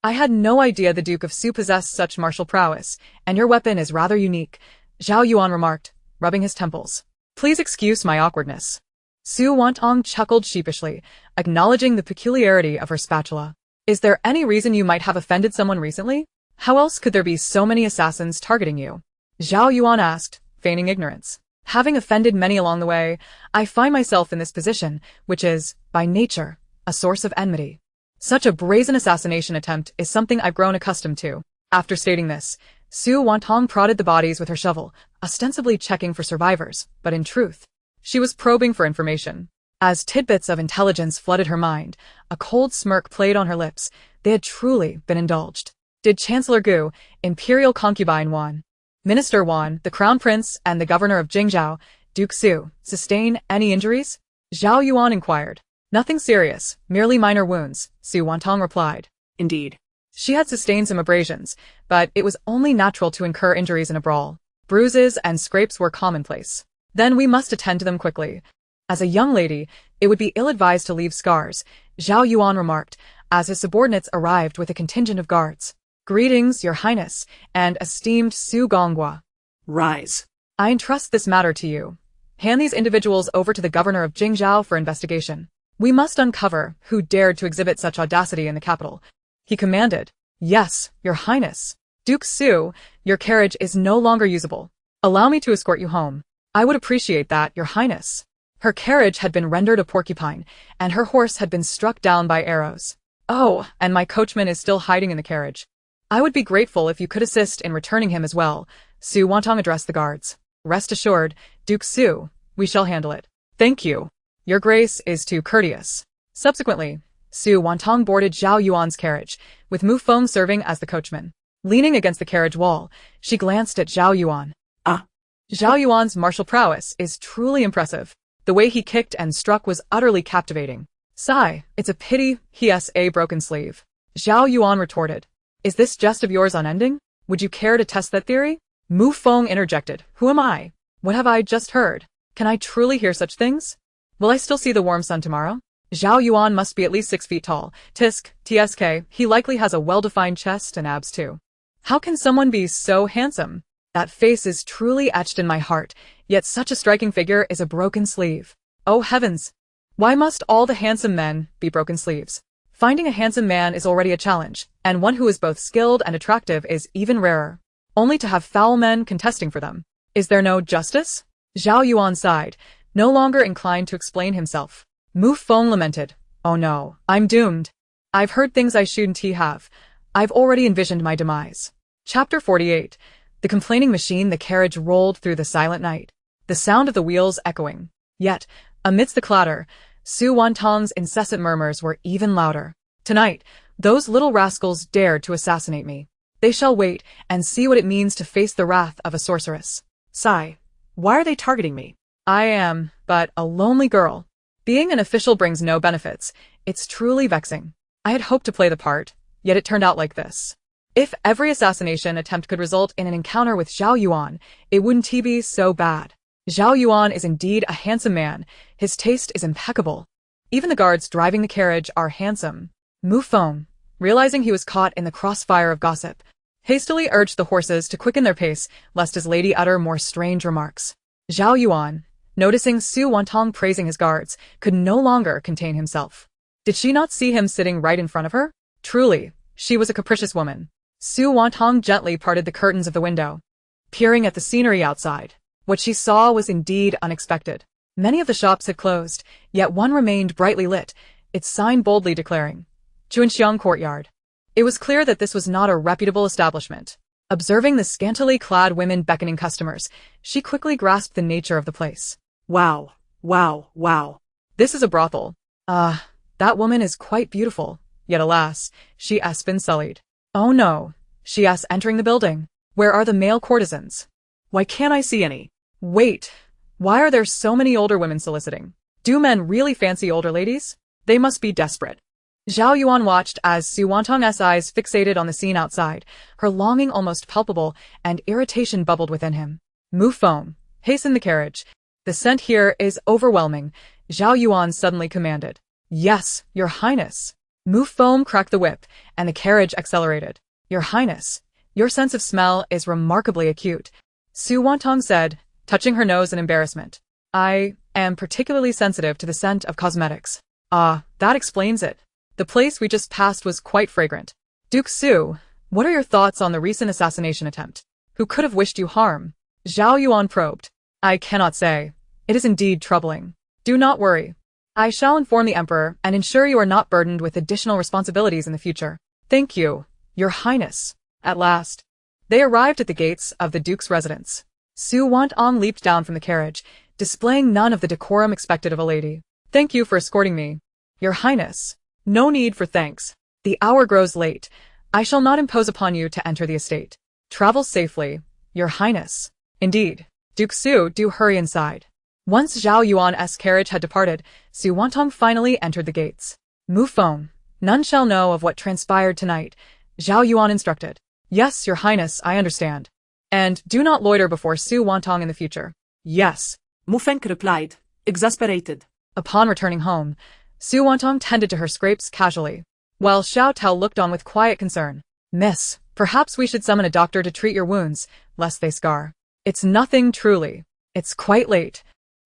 I had no idea the Duke of Su possessed such martial prowess, and your weapon is rather unique. Zhao Yuan remarked, rubbing his temples. Please excuse my awkwardness. Su Wantang chuckled sheepishly, acknowledging the peculiarity of her spatula. Is there any reason you might have offended someone recently? How else could there be so many assassins targeting you? Zhao Yuan asked, feigning ignorance. Having offended many along the way, I find myself in this position, which is, by nature, a source of enmity. Such a brazen assassination attempt is something I've grown accustomed to. After stating this, Su Wantang prodded the bodies with her shovel, ostensibly checking for survivors, but in truth, she was probing for information. As tidbits of intelligence flooded her mind, a cold smirk played on her lips. They had truly been indulged. Did Chancellor Gu, Imperial Concubine Wan, Minister Wan, the Crown Prince, and the Governor of Jingzhou, Duke Su, sustain any injuries? Zhao Yuan inquired. Nothing serious, merely minor wounds, Su Wantang replied. Indeed. She had sustained some abrasions, but it was only natural to incur injuries in a brawl. Bruises and scrapes were commonplace. Then we must attend to them quickly. As a young lady, it would be ill-advised to leave scars, Zhao Yuan remarked, as his subordinates arrived with a contingent of guards. Greetings, Your Highness, and esteemed Su Gonghua. Rise. I entrust this matter to you. Hand these individuals over to the governor of Jingzhou for investigation. We must uncover who dared to exhibit such audacity in the capital. He commanded. Yes, Your Highness. Duke Su, your carriage is no longer usable. Allow me to escort you home. I would appreciate that, Your Highness. Her carriage had been rendered a porcupine, and her horse had been struck down by arrows. Oh, and my coachman is still hiding in the carriage. I would be grateful if you could assist in returning him as well, Su Wantang addressed the guards. Rest assured, Duke Su, we shall handle it. Thank you. Your grace is too courteous. Subsequently, Su Wantang boarded Zhao Yuan's carriage, with Mu Feng serving as the coachman. Leaning against the carriage wall, she glanced at Zhao Yuan. Zhao Yuan's martial prowess is truly impressive. The way he kicked and struck was utterly captivating. Sigh, it's a pity he has a broken sleeve. Zhao Yuan retorted. Is this jest of yours unending? Would you care to test that theory? Mu Feng interjected. Who am I? What have I just heard? Can I truly hear such things? Will I still see the warm sun tomorrow? Zhao Yuan must be at least 6 feet tall. TSK, he likely has a well-defined chest and abs too. How can someone be so handsome? That face is truly etched in my heart, yet such a striking figure is a broken sleeve. Oh heavens! Why must all the handsome men be broken sleeves? Finding a handsome man is already a challenge, and one who is both skilled and attractive is even rarer. Only to have foul men contesting for them. Is there no justice? Zhao Yuan sighed, no longer inclined to explain himself. Mu Feng lamented. Oh no, I'm doomed. I've heard things I shouldn't have. I've already envisioned my demise. Chapter 48. The complaining machine. The carriage rolled through the silent night, the sound of the wheels echoing. Yet, amidst the clatter, Su Wantang's incessant murmurs were even louder. Tonight, those little rascals dared to assassinate me. They shall wait and see what it means to face the wrath of a sorceress. Sigh. Why are they targeting me? I am but a lonely girl. Being an official brings no benefits. It's truly vexing. I had hoped to play the part, yet it turned out like this. If every assassination attempt could result in an encounter with Zhao Yuan, it wouldn't be so bad. Zhao Yuan is indeed a handsome man. His taste is impeccable. Even the guards driving the carriage are handsome. Mu Feng, realizing he was caught in the crossfire of gossip, hastily urged the horses to quicken their pace, lest his lady utter more strange remarks. Zhao Yuan, noticing Su Wantang praising his guards, could no longer contain himself. Did she not see him sitting right in front of her? Truly, she was a capricious woman. Su Wantang gently parted the curtains of the window, peering at the scenery outside. What she saw was indeed unexpected. Many of the shops had closed, yet one remained brightly lit, its sign boldly declaring, Chuanxiang Courtyard. It was clear that this was not a reputable establishment. Observing the scantily clad women beckoning customers, she quickly grasped the nature of the place. Wow, wow, wow. This is a brothel. That woman is quite beautiful, yet alas, she has been sullied. Oh no, she asks entering the building. Where are the male courtesans? Why can't I see any? Wait, why are there so many older women soliciting? Do men really fancy older ladies? They must be desperate. Zhao Yuan watched as Su Wantang's eyes fixated on the scene outside, her longing almost palpable, and irritation bubbled within him. Mu Feng, hasten the carriage. The scent here is overwhelming, Zhao Yuan suddenly commanded. Yes, Your Highness. Mu Feng cracked the whip, and the carriage accelerated. Your Highness, your sense of smell is remarkably acute. Su Wantang said, touching her nose in embarrassment. I am particularly sensitive to the scent of cosmetics. Ah, that explains it. The place we just passed was quite fragrant. Duke Su, what are your thoughts on the recent assassination attempt? Who could have wished you harm? Zhao Yuan probed. I cannot say. It is indeed troubling. Do not worry. I shall inform the Emperor and ensure you are not burdened with additional responsibilities in the future. Thank you, Your Highness. At last, they arrived at the gates of the Duke's residence. Su Wantang leaped down from the carriage, displaying none of the decorum expected of a lady. Thank you for escorting me. Your Highness. No need for thanks. The hour grows late. I shall not impose upon you to enter the estate. Travel safely, Your Highness. Indeed. Duke Su, do hurry inside. Once Zhao Yuan's carriage had departed, Su Wantang finally entered the gates. Mufeng, none shall know of what transpired tonight, Zhao Yuan instructed. Yes, Your Highness, I understand. And do not loiter before Su Wantang in the future. Yes, Mufeng replied, exasperated. Upon returning home, Su Wantang tended to her scrapes casually, while Xiao Tao looked on with quiet concern. Miss, perhaps we should summon a doctor to treat your wounds, lest they scar. It's nothing truly. It's quite late.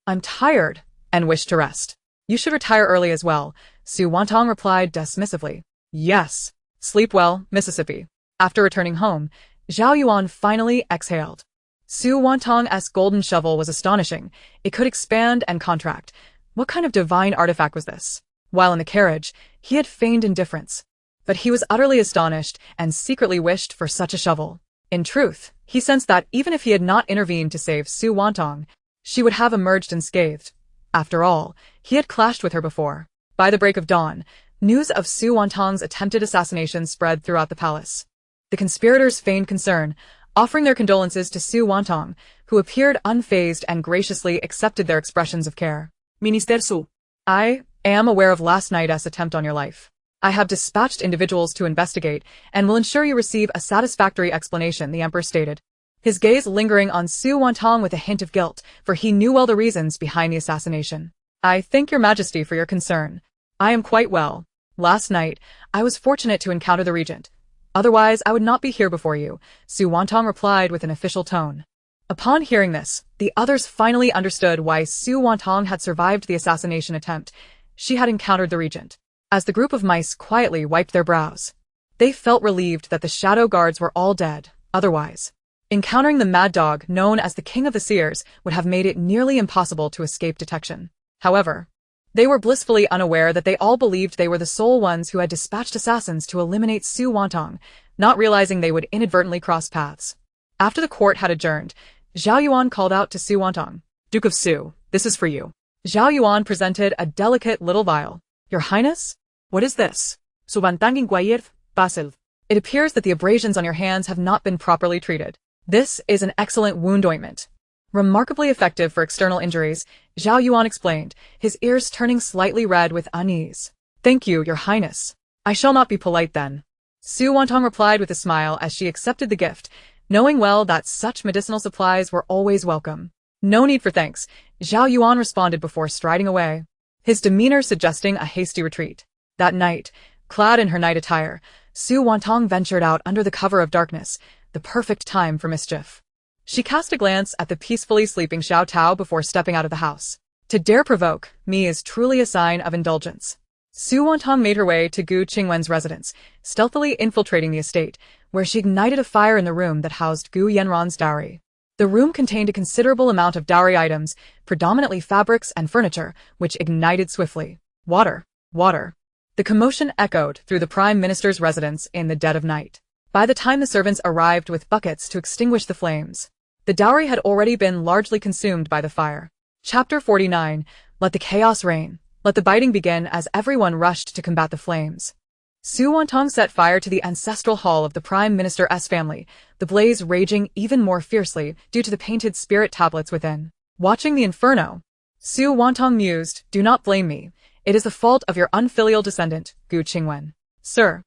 I'm tired and wish to rest. You should retire early as well, Su Wantang replied dismissively. Yes. Sleep well, Mississippi. After returning home, Zhao Yuan finally exhaled. Su Wantang's golden shovel was astonishing. It could expand and contract. What kind of divine artifact was this? While in the carriage, he had feigned indifference. But he was utterly astonished and secretly wished for such a shovel. In truth, he sensed that even if he had not intervened to save Su Wantang, she would have emerged unscathed. After all, he had clashed with her before. By the break of dawn, news of Su Wantang's attempted assassination spread throughout the palace. The conspirators feigned concern, offering their condolences to Su Wantang, who appeared unfazed and graciously accepted their expressions of care. Minister Su. I am aware of last night's attempt on your life. I have dispatched individuals to investigate and will ensure you receive a satisfactory explanation, the Emperor stated, his gaze lingering on Su Wantang with a hint of guilt, for he knew well the reasons behind the assassination. I thank your Majesty for your concern. I am quite well. Last night, I was fortunate to encounter the regent. Otherwise, I would not be here before you, Su Wantang replied with an official tone. Upon hearing this, the others finally understood why Su Wantang had survived the assassination attempt. She had encountered the regent. As the group of mice quietly wiped their brows, they felt relieved that the shadow guards were all dead. Otherwise, encountering the mad dog known as the King of the Seers would have made it nearly impossible to escape detection. However, they were blissfully unaware that they all believed they were the sole ones who had dispatched assassins to eliminate Su Wantang, not realizing they would inadvertently cross paths. After the court had adjourned, Zhao Yuan called out to Su Wantang. Duke of Su, this is for you. Zhao Yuan presented a delicate little vial. Your Highness? What is this? Su Wantang inquired, Basil. It appears that the abrasions on your hands have not been properly treated. This is an excellent wound ointment. Remarkably effective for external injuries, Zhao Yuan explained, his ears turning slightly red with unease. Thank you, Your Highness. I shall not be polite then. Su Wantang replied with a smile as she accepted the gift, knowing well that such medicinal supplies were always welcome. No need for thanks, Zhao Yuan responded before striding away, his demeanor suggesting a hasty retreat. That night, clad in her night attire, Su Wantang ventured out under the cover of darkness, the perfect time for mischief. She cast a glance at the peacefully sleeping Xiao Tao before stepping out of the house. To dare provoke me is truly a sign of indulgence. Su Wantang made her way to Gu Qingwen's residence, stealthily infiltrating the estate, where she ignited a fire in the room that housed Gu Yanran's dowry. The room contained a considerable amount of dowry items, predominantly fabrics and furniture, which ignited swiftly. Water, water. The commotion echoed through the Prime Minister's residence in the dead of night. By the time the servants arrived with buckets to extinguish the flames, the dowry had already been largely consumed by the fire. Chapter 49. Let the chaos reign. Let the biting begin as everyone rushed to combat the flames. Su Wantang set fire to the ancestral hall of the Prime Minister's family, the blaze raging even more fiercely due to the painted spirit tablets within. Watching the inferno, Su Wantang mused, do not blame me. It is the fault of your unfilial descendant, Gu Qingwen. Sir,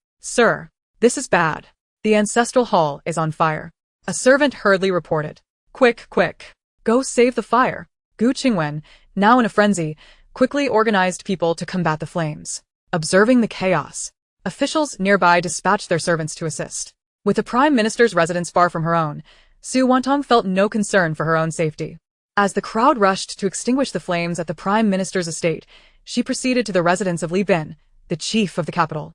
this is bad. The ancestral hall is on fire. A servant hurriedly reported. Quick, go save the fire. Gu Qingwen, now in a frenzy, quickly organized people to combat the flames. Observing the chaos, officials nearby dispatched their servants to assist. With the Prime Minister's residence far from her own, Su Wantang felt no concern for her own safety. As the crowd rushed to extinguish the flames at the Prime Minister's estate, she proceeded to the residence of Li Bin, the chief of the capital.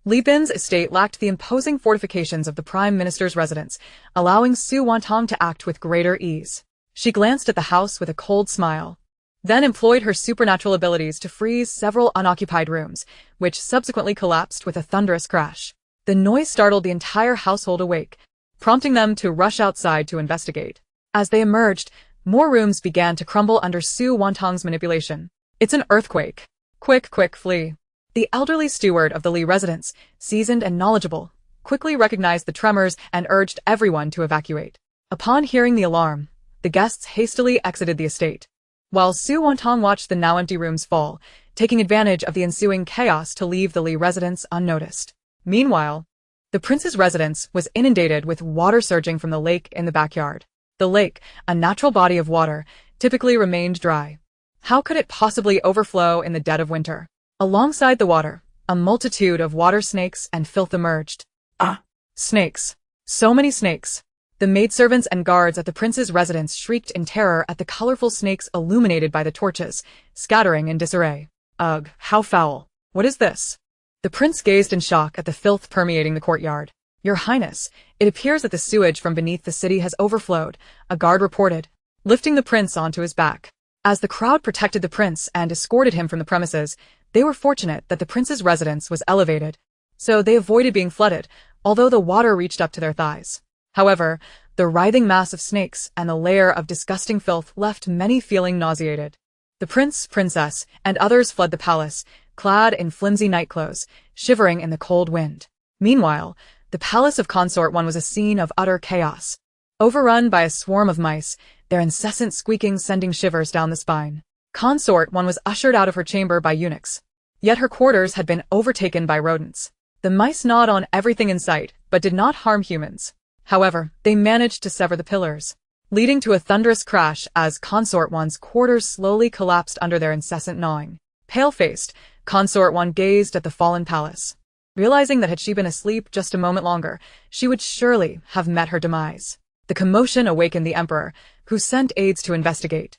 Li Bin's estate lacked the imposing fortifications of the Prime Minister's residence, allowing Su Wantang to act with greater ease. She glanced at the house with a cold smile, then employed her supernatural abilities to freeze several unoccupied rooms, which subsequently collapsed with a thunderous crash. The noise startled the entire household awake, prompting them to rush outside to investigate. As they emerged, more rooms began to crumble under Su Wantang's manipulation. "It's an earthquake. Quick, quick, flee." The elderly steward of the Li residence, seasoned and knowledgeable, quickly recognized the tremors and urged everyone to evacuate. Upon hearing the alarm, the guests hastily exited the estate, while Su Wantang watched the now empty rooms fall, taking advantage of the ensuing chaos to leave the Li residence unnoticed. Meanwhile, the prince's residence was inundated with water surging from the lake in the backyard. The lake, a natural body of water, typically remained dry. How could it possibly overflow in the dead of winter? Alongside the water, a multitude of water snakes and filth emerged. Snakes. So many snakes. The maidservants and guards at the prince's residence shrieked in terror at the colorful snakes illuminated by the torches, scattering in disarray. Ugh, how foul. What is this? The prince gazed in shock at the filth permeating the courtyard. "Your Highness, it appears that the sewage from beneath the city has overflowed," a guard reported, lifting the prince onto his back. As the crowd protected the prince and escorted him from the premises, they were fortunate that the prince's residence was elevated, so they avoided being flooded, although the water reached up to their thighs. However, the writhing mass of snakes and the layer of disgusting filth left many feeling nauseated. The prince, princess, and others fled the palace, clad in flimsy nightclothes, shivering in the cold wind. Meanwhile, the palace of Consort 1 was a scene of utter chaos. Overrun by a swarm of mice, their incessant squeaking sending shivers down the spine. Consort 1 was ushered out of her chamber by eunuchs. Yet her quarters had been overtaken by rodents. The mice gnawed on everything in sight, but did not harm humans. However, they managed to sever the pillars, leading to a thunderous crash as Consort 1's quarters slowly collapsed under their incessant gnawing. Pale-faced, Consort 1 gazed at the fallen palace, realizing that had she been asleep just a moment longer, she would surely have met her demise. The commotion awakened the emperor, who sent aides to investigate.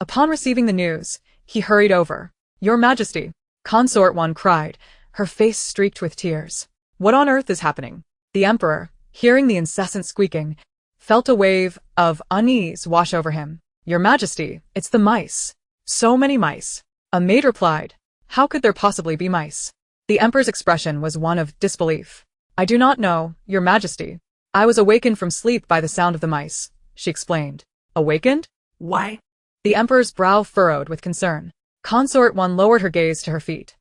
Upon receiving the news, he hurried over. "Your Majesty," Consort 1 cried, her face streaked with tears. "What on earth is happening?" The emperor, hearing the incessant squeaking, felt a wave of unease wash over him. "Your Majesty, it's the mice. So many mice." A maid replied, "How could there possibly be mice?" The emperor's expression was one of disbelief. "I do not know, Your Majesty. I was awakened from sleep by the sound of the mice," she explained. "Awakened? Why?" The emperor's brow furrowed with concern. Consort 1 lowered her gaze to her feet.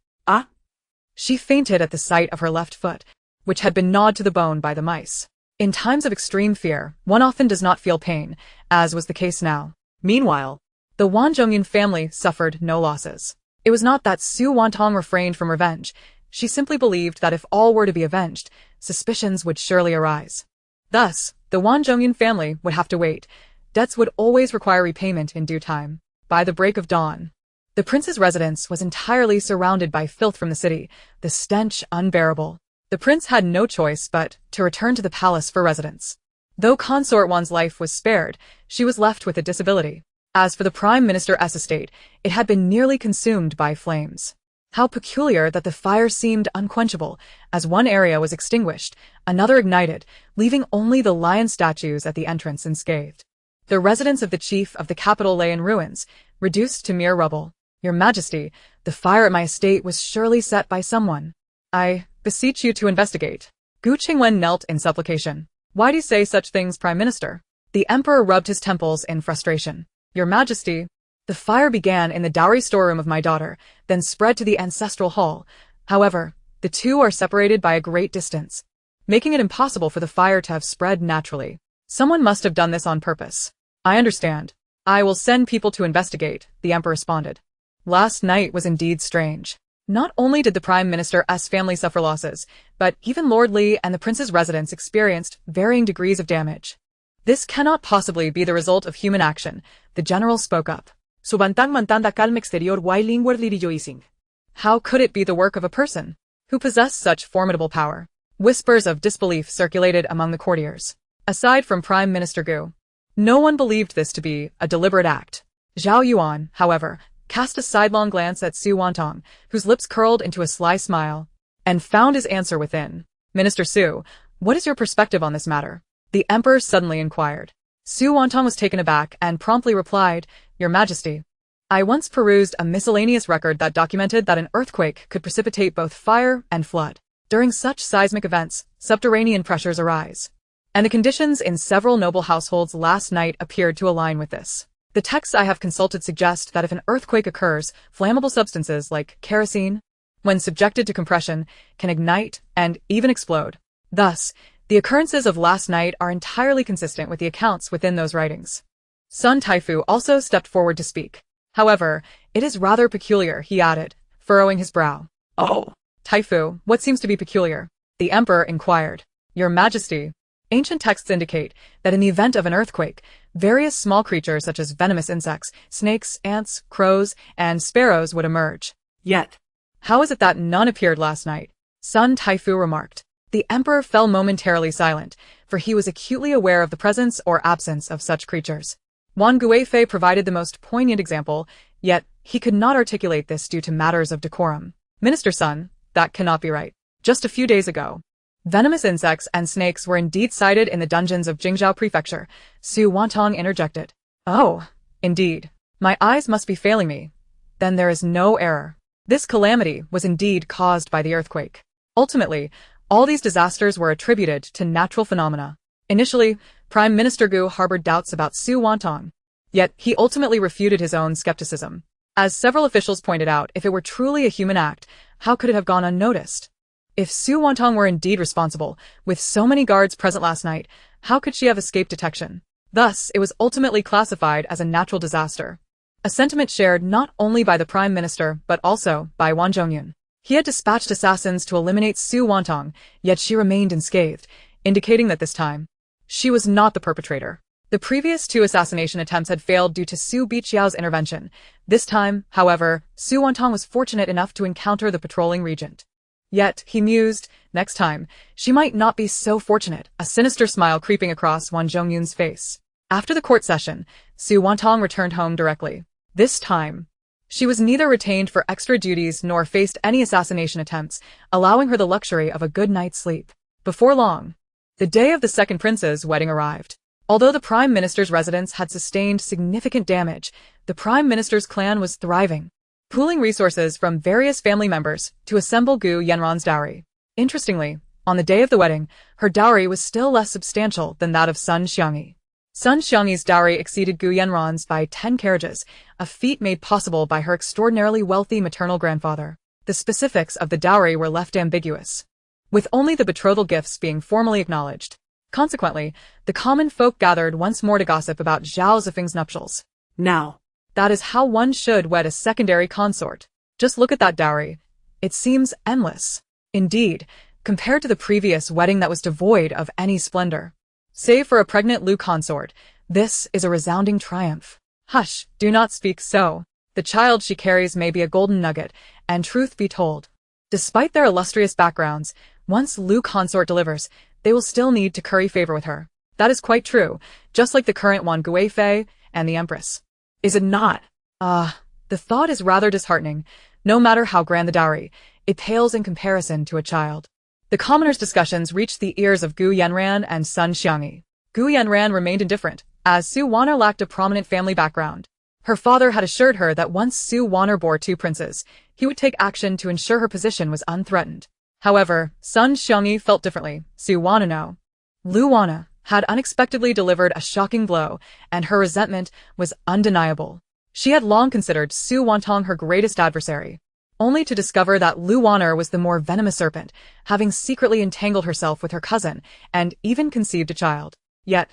She fainted at the sight of her left foot, which had been gnawed to the bone by the mice. In times of extreme fear, one often does not feel pain, as was the case now. Meanwhile, the Wanzhongyan family suffered no losses. It was not that Su Wantang refrained from revenge. She simply believed that if all were to be avenged, suspicions would surely arise. Thus, the Wanzhongyan family would have to wait. Debts would always require repayment in due time. By the break of dawn, the prince's residence was entirely surrounded by filth from the city, the stench unbearable. The prince had no choice but to return to the palace for residence. Though Consort 1's life was spared, she was left with a disability. As for the Prime Minister's estate, it had been nearly consumed by flames. How peculiar that the fire seemed unquenchable. As one area was extinguished, another ignited, leaving only the lion statues at the entrance unscathed. The residence of the chief of the capital lay in ruins, reduced to mere rubble. "Your Majesty, the fire at my estate was surely set by someone. I beseech you to investigate." Gu Qingwen knelt in supplication. "Why do you say such things, Prime Minister?" The emperor rubbed his temples in frustration. "Your Majesty, the fire began in the dowry storeroom of my daughter, then spread to the ancestral hall. However, the two are separated by a great distance, making it impossible for the fire to have spread naturally. Someone must have done this on purpose." "I understand. I will send people to investigate," the emperor responded. Last night was indeed strange. Not only did the Prime Minister's family suffer losses, but even Lord Li and the prince's residence experienced varying degrees of damage. "This cannot possibly be the result of human action," the general spoke up. Su Wantang mantanda calma exterior while inwardly rejoicing. How could it be the work of a person who possessed such formidable power? Whispers of disbelief circulated among the courtiers. aside from Prime Minister Gu. No one believed this to be a deliberate act. Zhao Yuan, however, cast a sidelong glance at Su Wantang, whose lips curled into a sly smile, and found his answer within. Minister Su, what is your perspective on this matter? The emperor suddenly inquired. Su Wantang was taken aback and promptly replied, Your Majesty, I once perused a miscellaneous record that documented that an earthquake could precipitate both fire and flood. During such seismic events, subterranean pressures arise. And the conditions in several noble households last night appeared to align with this. The texts I have consulted suggest that if an earthquake occurs, flammable substances like kerosene, when subjected to compression, can ignite and even explode. Thus, the occurrences of last night are entirely consistent with the accounts within those writings. Sun Taifu also stepped forward to speak. However, it is rather peculiar, he added, furrowing his brow. Oh, Taifu, what seems to be peculiar? The emperor inquired. Your Majesty, ancient texts indicate that in the event of an earthquake, various small creatures such as venomous insects, snakes, ants, crows, and sparrows would emerge. Yet, how is it that none appeared last night? Sun Taifu remarked. The emperor fell momentarily silent, for he was acutely aware of the presence or absence of such creatures. Wan Guifei provided the most poignant example, yet he could not articulate this due to matters of decorum. Minister Sun, that cannot be right. Just a few days ago, venomous insects and snakes were indeed sighted in the dungeons of Jingzhou Prefecture, Su Wantang interjected. Oh, indeed. My eyes must be failing me. Then there is no error. This calamity was indeed caused by the earthquake. Ultimately, all these disasters were attributed to natural phenomena. Initially, Prime Minister Gu harbored doubts about Su Wantang. Yet, he ultimately refuted his own skepticism. As several officials pointed out, if it were truly a human act, how could it have gone unnoticed? If Su Wantang were indeed responsible, with so many guards present last night, how could she have escaped detection? Thus, it was ultimately classified as a natural disaster. A sentiment shared not only by the Prime Minister, but also by Wang Zhongyun. He had dispatched assassins to eliminate Su Wantang, yet she remained unscathed, indicating that this time, she was not the perpetrator. The previous 2 assassination attempts had failed due to Su Biqiao's intervention. This time, however, Su Wantang was fortunate enough to encounter the patrolling regent. Yet, he mused, next time, she might not be so fortunate, a sinister smile creeping across Wang Zhongyun's face. After the court session, Su Wantang returned home directly. This time, she was neither retained for extra duties nor faced any assassination attempts, allowing her the luxury of a good night's sleep. Before long, the day of the second prince's wedding arrived. Although the Prime Minister's residence had sustained significant damage, the Prime Minister's clan was thriving, pooling resources from various family members to assemble Gu Yanran's dowry. Interestingly, on the day of the wedding, her dowry was still less substantial than that of Sun Xiangyi. Sun Xiangyi's dowry exceeded Gu Yanran's by 10 carriages, a feat made possible by her extraordinarily wealthy maternal grandfather. The specifics of the dowry were left ambiguous, with only the betrothal gifts being formally acknowledged. Consequently, the common folk gathered once more to gossip about Zhao Zifeng's nuptials. Now, that is how one should wed a secondary consort. Just look at that dowry. It seems endless. Indeed, compared to the previous wedding that was devoid of any splendor. Save for a pregnant Liu consort, this is a resounding triumph. Hush, do not speak so. The child she carries may be a golden nugget, and truth be told, despite their illustrious backgrounds, once Liu consort delivers, they will still need to curry favor with her. That is quite true, just like the current Wan Guifei and the Empress. Is it not? The thought is rather disheartening. No matter how grand the dowry, it pales in comparison to a child. The commoners' discussions reached the ears of Gu Yanran and Sun Xiangyi. Gu Yanran remained indifferent, as Su Wantang lacked a prominent family background. Her father had assured her that once Su Wantang bore 2 princes, he would take action to ensure her position was unthreatened. However, Sun Xiangyi felt differently. Su Wantang, Liu Wantang, had unexpectedly delivered a shocking blow, and her resentment was undeniable. She had long considered Su Wantang her greatest adversary, only to discover that Liu Wantang was the more venomous serpent, having secretly entangled herself with her cousin and even conceived a child. Yet,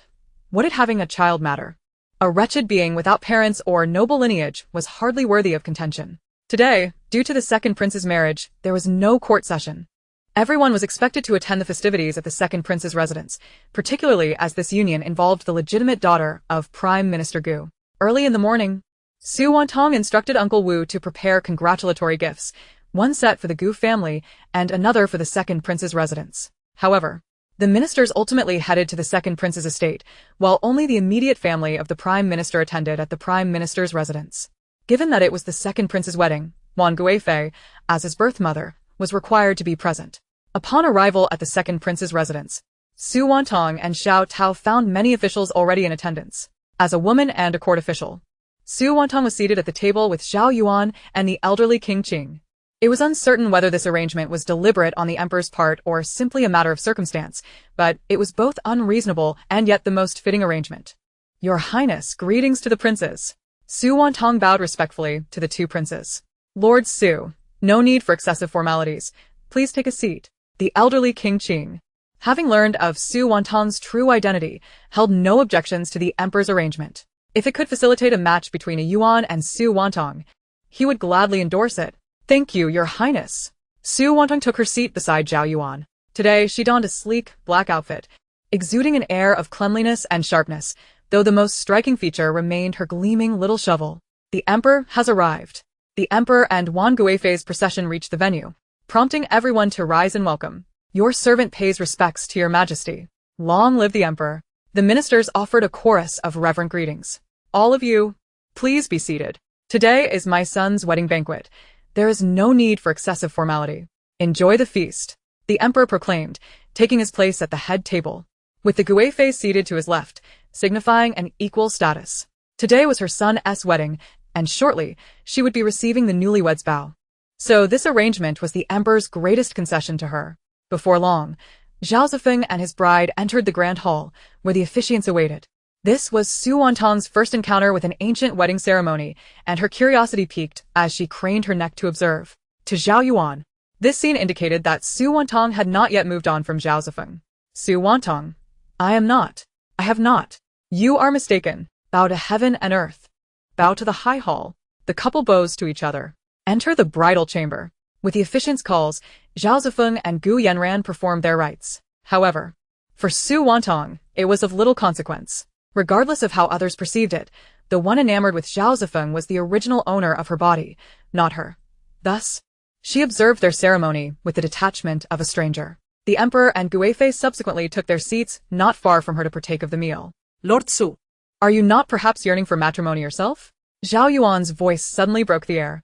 what did having a child matter? A wretched being without parents or noble lineage was hardly worthy of contention. Today, due to the second prince's marriage, there was no court session. Everyone was expected to attend the festivities at the second prince's residence, particularly as this union involved the legitimate daughter of Prime Minister Gu. Early in the morning, Su Wantang instructed Uncle Wu to prepare congratulatory gifts, one set for the Gu family and another for the second prince's residence. However, The ministers ultimately headed to the second prince's estate, while only the immediate family of the prime minister attended at the prime minister's residence. Given that it was the second prince's wedding, Wan Guifei, as his birth mother, was required to be present. Upon arrival at the second prince's residence, Su Wantang and Xiao Tao found many officials already in attendance. As a woman and a court official, Su Wantang was seated at the table with Zhao Yuan and the elderly King Qing. It was uncertain whether this arrangement was deliberate on the emperor's part or simply a matter of circumstance, but it was both unreasonable and yet the most fitting arrangement. Your Highness, greetings to the princes. Su Wantang bowed respectfully to the two princes. Lord Su, no need for excessive formalities. Please take a seat. The elderly King Qing, having learned of Su Wantang's true identity, held no objections to the emperor's arrangement. If it could facilitate a match between a Yuan and Su Wantang, he would gladly endorse it. Thank you, Your Highness. Su Wantang took her seat beside Zhao Yuan. Today, she donned a sleek, black outfit, exuding an air of cleanliness and sharpness, though the most striking feature remained her gleaming little shovel. The emperor has arrived. The emperor and Wan Guifei's procession reached the venue, prompting everyone to rise and welcome. Your servant pays respects to your majesty. Long live the emperor. The ministers offered a chorus of reverent greetings. All of you, please be seated. Today is my son's wedding banquet. There is no need for excessive formality. Enjoy the feast, the emperor proclaimed, taking his place at the head table, with the Guifei seated to his left, signifying an equal status. Today was her son's wedding, and shortly, she would be receiving the newlywed's vow. So this arrangement was the emperor's greatest concession to her. Before long, Zhao Zifeng and his bride entered the grand hall, where the officiants awaited. This was Su Wantang's first encounter with an ancient wedding ceremony, and her curiosity piqued as she craned her neck to observe. To Zhao Yuan, this scene indicated that Su Wantang had not yet moved on from Zhao Zifeng. Su Wantang, I have not. You are mistaken. Bow to heaven and earth. Bow to the high hall. The couple bows to each other. Enter the bridal chamber. With the officiants' calls, Zhao Zifeng and Gu Yanran performed their rites. However, for Su Wantang, it was of little consequence. Regardless of how others perceived it, the one enamored with Zhao Zifeng was the original owner of her body, not her. Thus, she observed their ceremony with the detachment of a stranger. The emperor and Guifei subsequently took their seats not far from her to partake of the meal. Lord Su, Are you not perhaps yearning for matrimony yourself? Zhao Yuan's voice suddenly broke the air.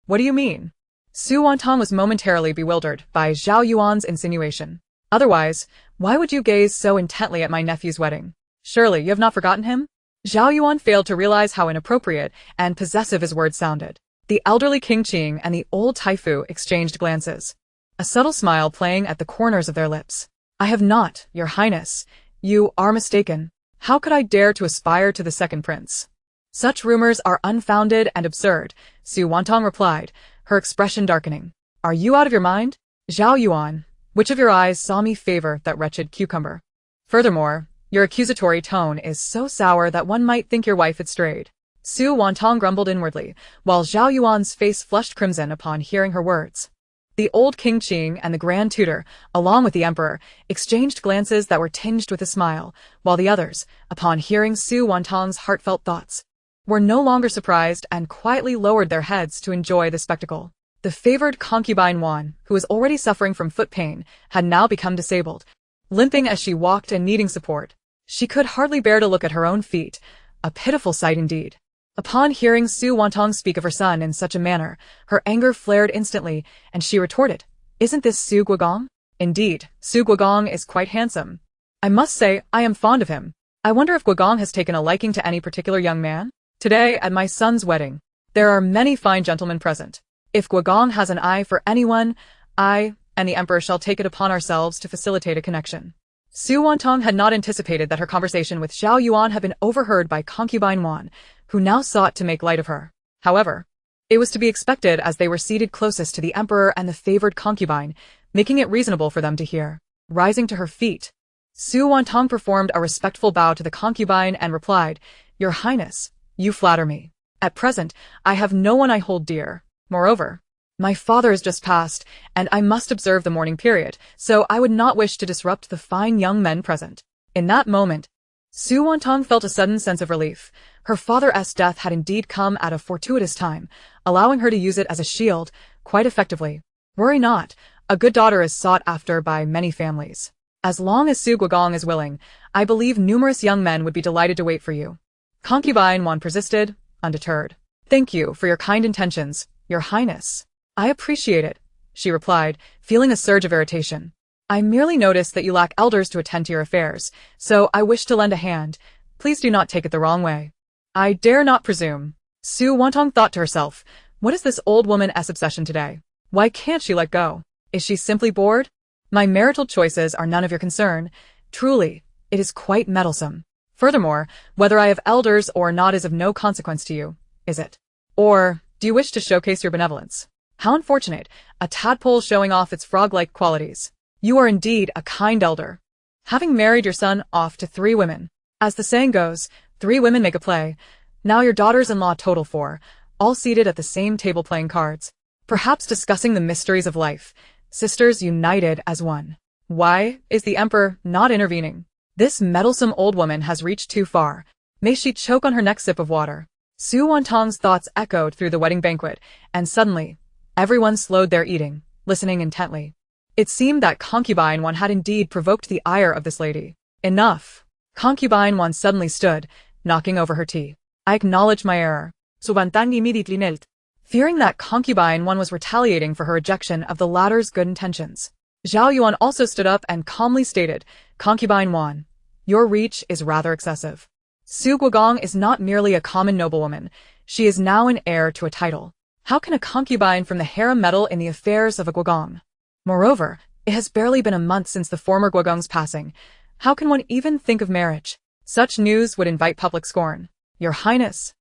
What do you mean? Su Wantang was momentarily bewildered by Zhao Yuan's insinuation. Otherwise, why would you gaze so intently at my nephew's wedding? Surely you have not forgotten him? Zhao Yuan failed to realize how inappropriate and possessive his words sounded. The elderly King Qing and the old Taifu exchanged glances, a subtle smile playing at the corners of their lips. I have not, Your Highness. You are mistaken. How could I dare to aspire to the second prince? Such rumors are unfounded and absurd, Su Wantang replied, her expression darkening. Are you out of your mind? Zhao Yuan, which of your eyes saw me favor that wretched cucumber? Furthermore, your accusatory tone is so sour that one might think your wife had strayed. Su Wantang grumbled inwardly, while Zhao Yuan's face flushed crimson upon hearing her words. The old King Qing and the Grand Tutor, along with the Emperor, exchanged glances that were tinged with a smile, while the others, upon hearing Su Wantang's heartfelt thoughts, were no longer surprised and quietly lowered their heads to enjoy the spectacle. The favored concubine Wan, who was already suffering from foot pain, had now become disabled, limping as she walked and needing support. She could hardly bear to look at her own feet, a pitiful sight indeed. Upon hearing Su Wantang speak of her son in such a manner, her anger flared instantly, and she retorted, Isn't this Su Guogong? Indeed, Su Guogong is quite handsome. I must say, I am fond of him. I wonder if Guogong has taken a liking to any particular young man? Today, at my son's wedding, there are many fine gentlemen present. If Guogong has an eye for anyone, I and the Emperor shall take it upon ourselves to facilitate a connection. Su Wantang had not anticipated that her conversation with Zhao Yuan had been overheard by concubine Wan, who now sought to make light of her. However, it was to be expected as they were seated closest to the Emperor and the favored concubine, making it reasonable for them to hear. Rising to her feet, Su Wantang performed a respectful bow to the concubine and replied, Your Highness, you flatter me. At present, I have no one I hold dear. Moreover, my father has just passed, and I must observe the mourning period, so I would not wish to disrupt the fine young men present. In that moment, Su Wantang felt a sudden sense of relief. Her father's death had indeed come at a fortuitous time, allowing her to use it as a shield, quite effectively. Worry not, a good daughter is sought after by many families. As long as Su Guogong is willing, I believe numerous young men would be delighted to wait for you. Concubine Wan persisted, undeterred. Thank you for your kind intentions, Your Highness. I appreciate it, she replied, feeling a surge of irritation. I merely noticed that you lack elders to attend to your affairs, so I wish to lend a hand. Please do not take it the wrong way. I dare not presume. Su Wantang thought to herself, what is this old woman's obsession today? Why can't she let go? Is she simply bored? My marital choices are none of your concern. Truly, it is quite meddlesome. Furthermore, whether I have elders or not is of no consequence to you, is it? Or, do you wish to showcase your benevolence? How unfortunate, a tadpole showing off its frog-like qualities. You are indeed a kind elder. Having married your son off to 3 women. As the saying goes, 3 women make a play. Now your daughters-in-law total 4, all seated at the same table playing cards. Perhaps discussing the mysteries of life. Sisters united as one. Why is the emperor not intervening? This meddlesome old woman has reached too far. May she choke on her next sip of water. Su Wantang's thoughts echoed through the wedding banquet, and suddenly, everyone slowed their eating, listening intently. It seemed that Concubine Wan had indeed provoked the ire of this lady. Enough. Concubine Wan suddenly stood, knocking over her tea. I acknowledge my error. Su Wantang immediately knelt, fearing that Concubine Wan was retaliating for her rejection of the latter's good intentions. Zhao Yuan also stood up and calmly stated, Concubine Wan, your reach is rather excessive. Su Guogong is not merely a common noblewoman, she is now an heir to a title. How can a concubine from the harem meddle in the affairs of a Guogong? Moreover, it has barely been a month since the former Guogong's passing. How can one even think of marriage? Such news would invite public scorn. Your Highness,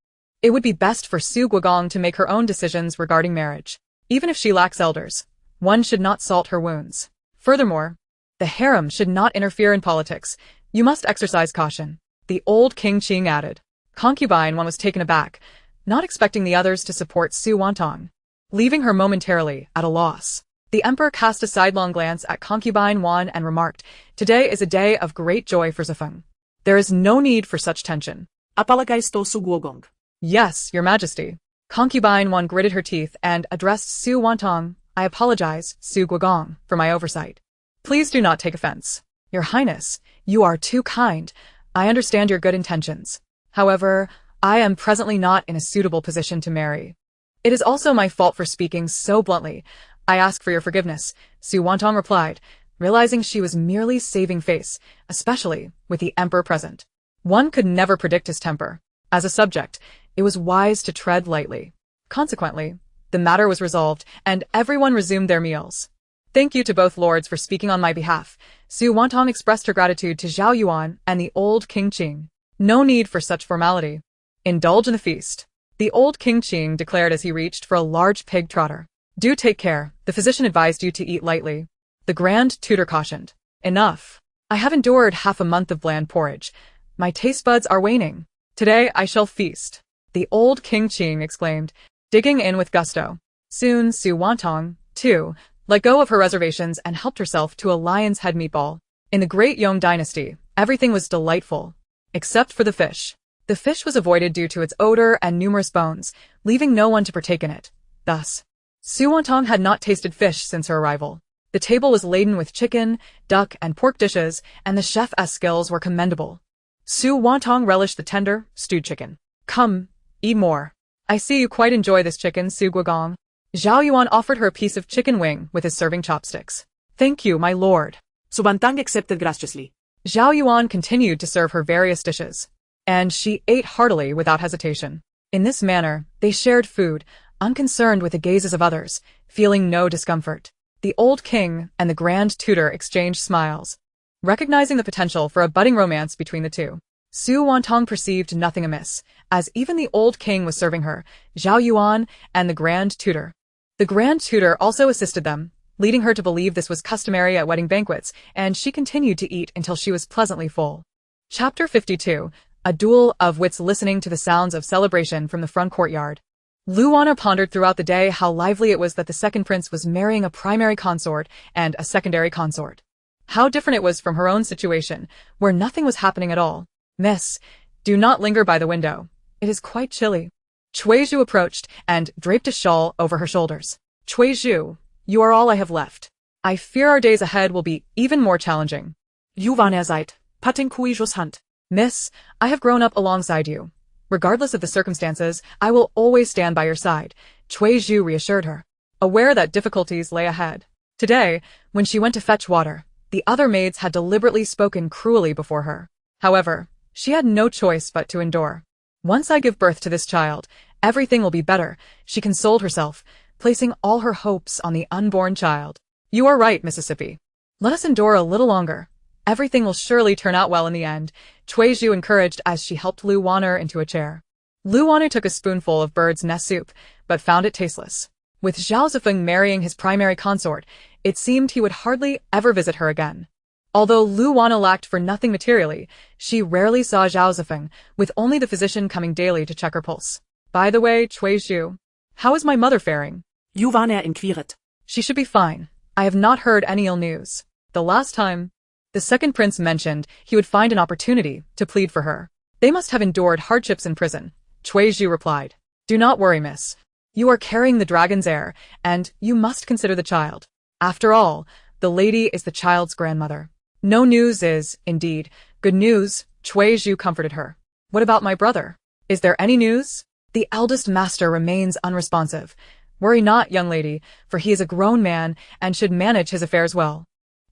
it would be best for Su Guogong to make her own decisions regarding marriage. Even if she lacks elders, one should not salt her wounds. Furthermore, the harem should not interfere in politics. You must exercise caution. The old King Qing added. Concubine Wan was taken aback, not expecting the others to support Su Wantang, leaving her momentarily at a loss. The emperor cast a sidelong glance at Concubine Wan and remarked, Today is a day of great joy for Zifeng. There is no need for such tension. Apalagaisto Su Guogong. Yes, Your Majesty. Concubine Wan gritted her teeth and addressed Su Wantang. I apologize, Su Guogong, for my oversight. Please do not take offense. Your Highness, you are too kind. I understand your good intentions. However, I am presently not in a suitable position to marry. It is also my fault for speaking so bluntly. I ask for your forgiveness, Su Wantang replied, realizing she was merely saving face, especially with the emperor present. One could never predict his temper. As a subject, it was wise to tread lightly. Consequently, the matter was resolved, and everyone resumed their meals. Thank you to both lords for speaking on my behalf. Su Wantang expressed her gratitude to Zhao Yuan and the old King Qing. No need for such formality. Indulge in the feast. The old King Qing declared as he reached for a large pig trotter. Do take care, the physician advised you to eat lightly. The Grand Tutor cautioned. Enough. I have endured half a month of bland porridge. My taste buds are waning. Today I shall feast. The old King Qing exclaimed, digging in with gusto. Soon Su Wantang, too, let go of her reservations and helped herself to a lion's head meatball. In the Great Yong dynasty, everything was delightful, except for the fish. The fish was avoided due to its odor and numerous bones, leaving no one to partake in it. Thus, Su Wantang had not tasted fish since her arrival. The table was laden with chicken, duck, and pork dishes, and the chef's skills were commendable. Su Wantang relished the tender, stewed chicken. Come, eat more. I see you quite enjoy this chicken, Su Guogong. Zhao Yuan offered her a piece of chicken wing with his serving chopsticks. Thank you, my lord. Su Wantang accepted graciously. Zhao Yuan continued to serve her various dishes, and she ate heartily without hesitation. In this manner, they shared food, unconcerned with the gazes of others, feeling no discomfort. The old king and the Grand Tutor exchanged smiles, recognizing the potential for a budding romance between the two. Su Wantang perceived nothing amiss, as even the old king was serving her, Zhao Yuan, and the Grand Tutor. The Grand Tutor also assisted them, leading her to believe this was customary at wedding banquets, and she continued to eat until she was pleasantly full. Chapter 52. A duel of wits listening to the sounds of celebration from the front courtyard. Luana pondered throughout the day how lively it was that the second prince was marrying a primary consort and a secondary consort. How different it was from her own situation, where nothing was happening at all. Miss, do not linger by the window. It is quite chilly. Cui Zhu approached and draped a shawl over her shoulders. Cui Zhu, you are all I have left. I fear our days ahead will be even more challenging. You wanna seid, Patin Kuijus Hand. Miss, I have grown up alongside you. Regardless of the circumstances, I will always stand by your side, Cui Zhu reassured her, aware that difficulties lay ahead. Today, when she went to fetch water, the other maids had deliberately spoken cruelly before her. However, she had no choice but to endure. Once I give birth to this child, everything will be better, she consoled herself, placing all her hopes on the unborn child. You are right, Mississippi. Let us endure a little longer. Everything will surely turn out well in the end, Cui Zhu encouraged as she helped Lu Wanner into a chair. Lu Wanner took a spoonful of bird's nest soup, but found it tasteless. With Zhao Zifeng marrying his primary consort, it seemed he would hardly ever visit her again. Although Lu Wanner lacked for nothing materially, she rarely saw Zhao Zifeng, with only the physician coming daily to check her pulse. By the way, Cui Zhu, how is my mother faring? You wanna inquiret. She should be fine. I have not heard any ill news. The last time, the second prince mentioned he would find an opportunity to plead for her. They must have endured hardships in prison, Cui Zhu replied. Do not worry, miss. You are carrying the dragon's heir, and you must consider the child. After all, the lady is the child's grandmother. No news is, indeed, good news, Cui Zhu comforted her. What about my brother? Is there any news? The eldest master remains unresponsive. Worry not, young lady, for he is a grown man and should manage his affairs well.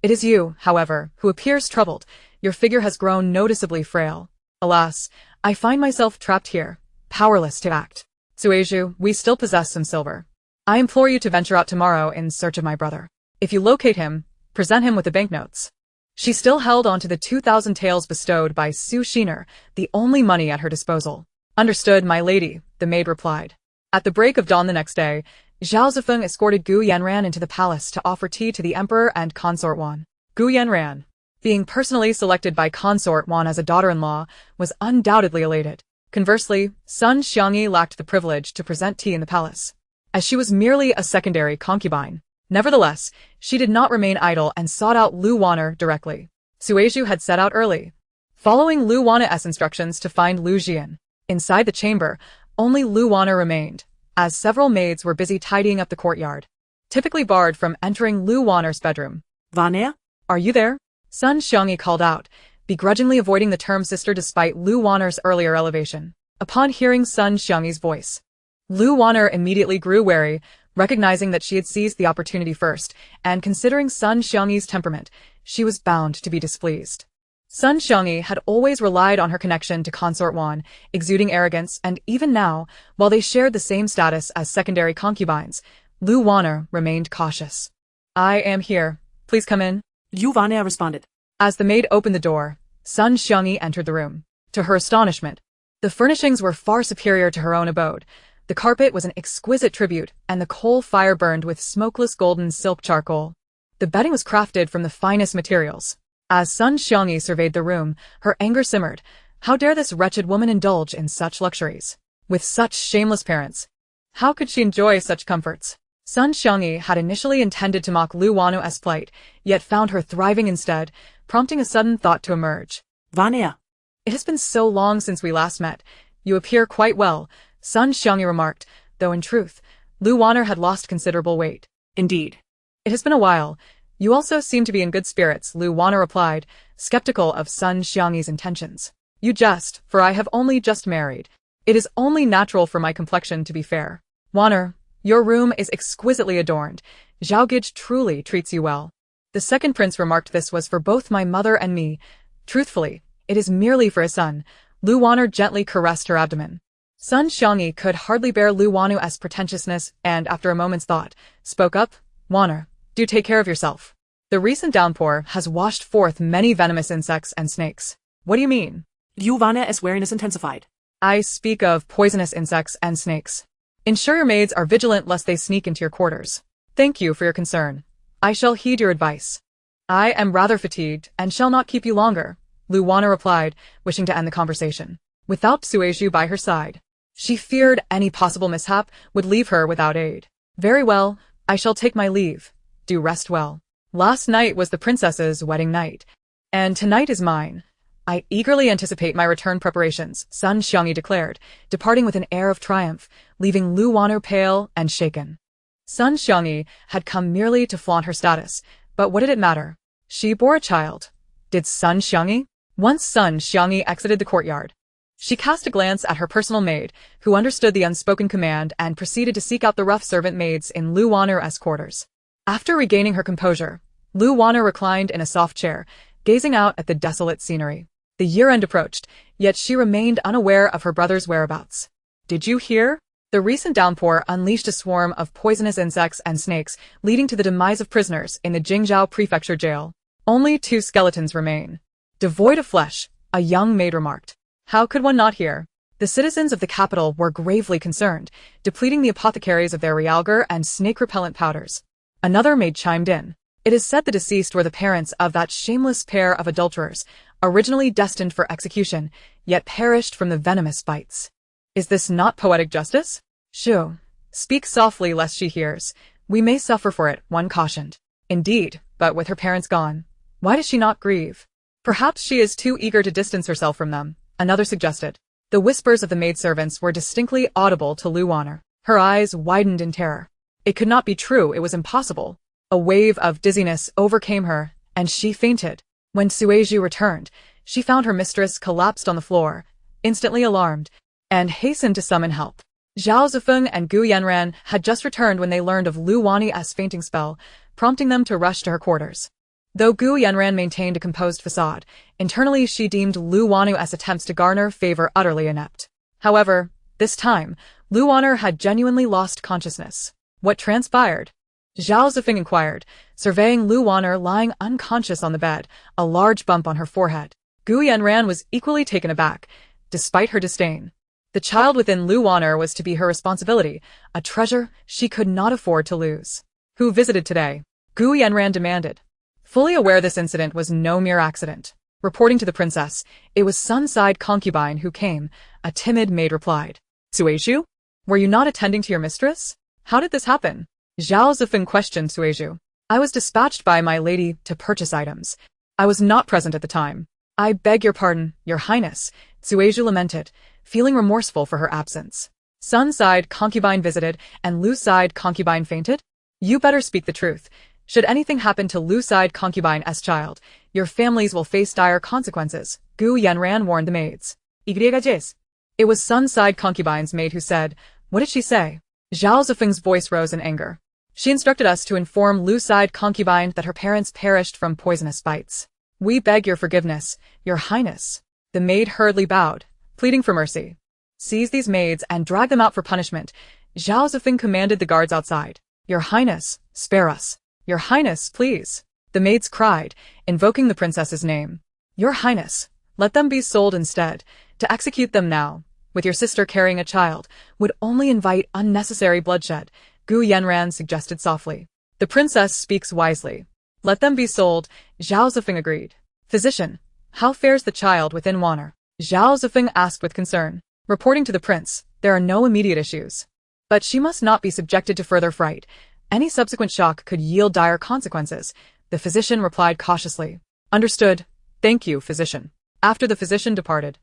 It is you, however, who appears troubled. Your figure has grown noticeably frail. Alas, I find myself trapped here, powerless to act. Sueju, we still possess some silver. I implore you to venture out tomorrow in search of my brother. If you locate him, present him with the banknotes. She still held on to the 2,000 taels bestowed by Su Shiner, the only money at her disposal. Understood, my lady, the maid replied. At the break of dawn the next day, Zhao Zifeng escorted Gu Yanran into the palace to offer tea to the emperor and consort Wan. Gu Yanran, being personally selected by consort Wan as a daughter-in-law, was undoubtedly elated. Conversely, Sun Xiangyi lacked the privilege to present tea in the palace, as she was merely a secondary concubine. Nevertheless, she did not remain idle and sought out Lu Wanner directly. Sueju had set out early, following Lu Wanner's instructions to find Lu Jian. Inside the chamber, only Lu Wanner remained, as several maids were busy tidying up the courtyard, typically barred from entering Lu Wanner's bedroom. Wanner? Are you there? Sun Xiangyi called out, begrudgingly avoiding the term sister despite Lu Wanner's earlier elevation. Upon hearing Sun Xiangyi's voice, Lu Wanner immediately grew wary, recognizing that she had seized the opportunity first, and considering Sun Xiangyi's temperament, she was bound to be displeased. Sun Xiangyi had always relied on her connection to consort Wan, exuding arrogance, and even now, while they shared the same status as secondary concubines, Lu Wanner remained cautious. I am here. Please come in. Lu Wanner responded. As the maid opened the door, Sun Xiangyi entered the room. To her astonishment, the furnishings were far superior to her own abode. The carpet was an exquisite tribute, and the coal fire burned with smokeless golden silk charcoal. The bedding was crafted from the finest materials. As Sun Xiangyi surveyed the room, her anger simmered. How dare this wretched woman indulge in such luxuries? With such shameless parents, how could she enjoy such comforts? Sun Xiangyi had initially intended to mock Lu Wanner's plight, yet found her thriving instead, prompting a sudden thought to emerge. Wanner. It has been so long since we last met. You appear quite well, Sun Xiangyi remarked, though in truth, Lu Wanner had lost considerable weight. Indeed. It has been a while. You also seem to be in good spirits, Lu Wanner replied, skeptical of Sun Xiangyi's intentions. You jest, for I have only just married. It is only natural for my complexion to be fair. Wanner, your room is exquisitely adorned. Zhao Gij truly treats you well. The second prince remarked this was for both my mother and me. Truthfully, it is merely for a son. Lu Wanner gently caressed her abdomen. Sun Xiangyi could hardly bear Lu Wanner's pretentiousness and, after a moment's thought, spoke up. Wanner, do take care of yourself. The recent downpour has washed forth many venomous insects and snakes. What do you mean? Lu Wanner's wariness intensified. I speak of poisonous insects and snakes. Ensure your maids are vigilant lest they sneak into your quarters. Thank you for your concern. I shall heed your advice. I am rather fatigued and shall not keep you longer, Lu Wanner replied, wishing to end the conversation. Without Sueju by her side, she feared any possible mishap would leave her without aid. Very well, I shall take my leave. Do rest well. Last night was the princess's wedding night, and tonight is mine. I eagerly anticipate my return preparations, Sun Xiangyi declared, departing with an air of triumph, leaving Lu Wanner pale and shaken. Sun Xiangyi had come merely to flaunt her status, but what did it matter? She bore a child. Did Sun Xiangyi? Once Sun Xiangyi exited the courtyard, she cast a glance at her personal maid, who understood the unspoken command and proceeded to seek out the rough servant maids in Lu Wanner's quarters. After regaining her composure, Lu Wanner reclined in a soft chair, gazing out at the desolate scenery. The year-end approached, yet she remained unaware of her brother's whereabouts. Did you hear? The recent downpour unleashed a swarm of poisonous insects and snakes, leading to the demise of prisoners in the Jingzhou prefecture jail. Only 2 skeletons remain. Devoid of flesh, a young maid remarked. How could one not hear? The citizens of the capital were gravely concerned, depleting the apothecaries of their realgar and snake-repellent powders. Another maid chimed in. It is said the deceased were the parents of that shameless pair of adulterers, originally destined for execution, yet perished from the venomous bites. Is this not poetic justice? Shu, speak softly lest she hears. We may suffer for it, one cautioned. Indeed, but with her parents gone, why does she not grieve? Perhaps she is too eager to distance herself from them, another suggested. The whispers of the maidservants were distinctly audible to Lu Wanner. Her eyes widened in terror. It could not be true, it was impossible. A wave of dizziness overcame her, and she fainted. When Sueju returned, she found her mistress collapsed on the floor, instantly alarmed, and hastened to summon help. Zhao Zifeng and Gu Yanran had just returned when they learned of Lu Wanner's fainting spell, prompting them to rush to her quarters. Though Gu Yanran maintained a composed facade, internally she deemed Lu Wanner's attempts to garner favor utterly inept. However, this time, Lu Wanner had genuinely lost consciousness. What transpired? Zhao Zifeng inquired, surveying Lu Wanner lying unconscious on the bed, a large bump on her forehead. Gu Yanran was equally taken aback, despite her disdain. The child within Lu Wanner was to be her responsibility, a treasure she could not afford to lose. Who visited today? Gu Yanran demanded. Fully aware this incident was no mere accident. Reporting to the princess, it was Sun-side concubine who came, a timid maid replied. Sueju? Were you not attending to your mistress? How did this happen? Zhao Zifeng questioned Sueju. I was dispatched by my lady to purchase items. I was not present at the time. I beg your pardon, your highness, Sueju lamented, feeling remorseful for her absence. Sun-side concubine visited, and Lu-side concubine fainted? You better speak the truth. Should anything happen to Lu-side concubine's child, your families will face dire consequences, Gu Yanran warned the maids. It was Sun-side concubine's maid who said, what did she say? Zhao Zifeng's voice rose in anger. She instructed us to inform Lu-side concubine that her parents perished from poisonous bites. We beg your forgiveness, your highness. The maid hurriedly bowed, pleading for mercy. Seize these maids and drag them out for punishment, Zhao Zifeng commanded the guards outside. Your highness, spare us. Your highness, please. The maids cried, invoking the princess's name. Your highness, let them be sold instead. To execute them now, with your sister carrying a child, would only invite unnecessary bloodshed, Gu Yanran suggested softly. The princess speaks wisely. Let them be sold, Zhao Zifeng agreed. Physician, how fares the child within Wanner? Zhao Zifeng asked with concern. Reporting to the prince, there are no immediate issues. But she must not be subjected to further fright. Any subsequent shock could yield dire consequences, the physician replied cautiously. Understood. Thank you, physician. After the physician departed,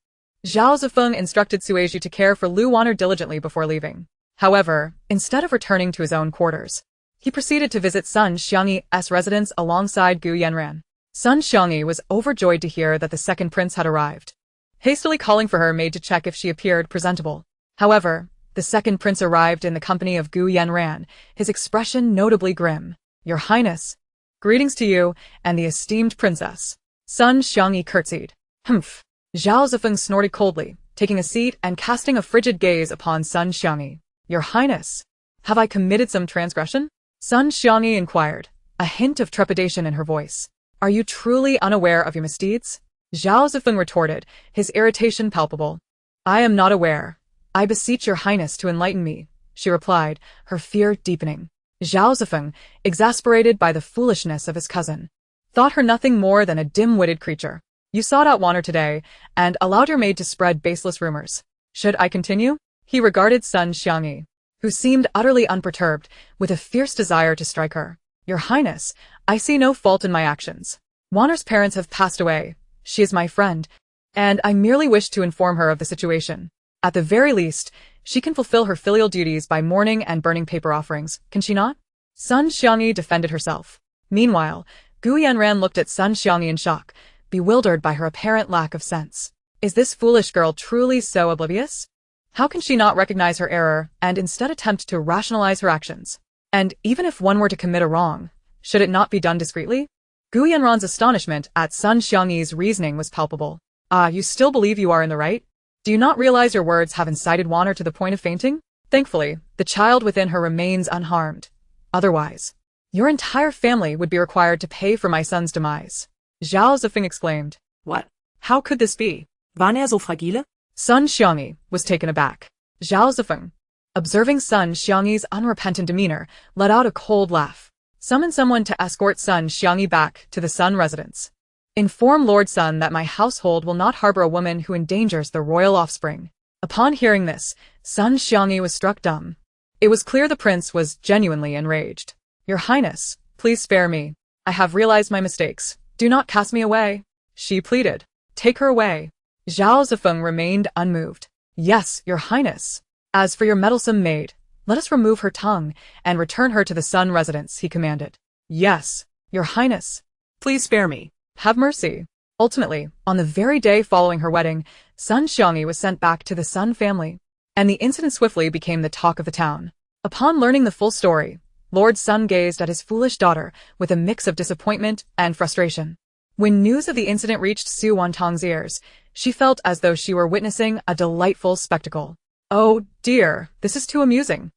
Zhao Zifeng instructed Sueju to care for Lu Wanner diligently before leaving. However, instead of returning to his own quarters, he proceeded to visit Sun Xiangyi's residence alongside Gu Yanran. Sun Xiangyi was overjoyed to hear that the second prince had arrived, hastily calling for her maid to check if she appeared presentable. However, the second prince arrived in the company of Gu Yanran, his expression notably grim. Your highness. Greetings to you and the esteemed princess. Sun Xiangyi curtsied. Humph. Zhao Zifeng snorted coldly, taking a seat and casting a frigid gaze upon Sun Xiangyi. Your highness. Have I committed some transgression? Sun Xiangyi inquired, a hint of trepidation in her voice. Are you truly unaware of your misdeeds? Zhao Zifeng retorted, his irritation palpable. I am not aware. I beseech your highness to enlighten me, she replied, her fear deepening. Zhao Zifeng, exasperated by the foolishness of his cousin, thought her nothing more than a dim-witted creature. You sought out Wanner today, and allowed your maid to spread baseless rumors. Should I continue? He regarded Sun Xiangyi, who seemed utterly unperturbed, with a fierce desire to strike her. Your highness, I see no fault in my actions. Wanner's parents have passed away. She is my friend, and I merely wish to inform her of the situation. At the very least, she can fulfill her filial duties by mourning and burning paper offerings, can she not? Sun Xiangyi defended herself. Meanwhile, Gu Yanran looked at Sun Xiangyi in shock, bewildered by her apparent lack of sense. Is this foolish girl truly so oblivious? How can she not recognize her error and instead attempt to rationalize her actions? And even if one were to commit a wrong, should it not be done discreetly? Gu Yanran's astonishment at Sun Xiangyi's reasoning was palpable. Ah, you still believe you are in the right? Do you not realize your words have incited Wanner to the point of fainting? Thankfully, the child within her remains unharmed. Otherwise, your entire family would be required to pay for my son's demise. Zhao Zifeng exclaimed. What? How could this be? War er so fragile? Sun Xiangyi was taken aback. Zhao Zifeng, observing Sun Xiangyi's unrepentant demeanor, let out a cold laugh. Summon someone to escort Sun Xiangyi back to the Sun residence. Inform Lord Sun that my household will not harbor a woman who endangers the royal offspring. Upon hearing this, Sun Xiangyi was struck dumb. It was clear the prince was genuinely enraged. Your Highness, please spare me. I have realized my mistakes. Do not cast me away. She pleaded. Take her away. Zhao Zifeng remained unmoved. Yes, Your Highness. As for your meddlesome maid, let us remove her tongue and return her to the Sun residence, he commanded. Yes, Your Highness. Please spare me. Have mercy. Ultimately, on the very day following her wedding, Sun Xiangyi was sent back to the Sun family, and the incident swiftly became the talk of the town. Upon learning the full story, Lord Sun gazed at his foolish daughter with a mix of disappointment and frustration. When news of the incident reached Su Wantang's ears, she felt as though she were witnessing a delightful spectacle. Oh dear, this is too amusing.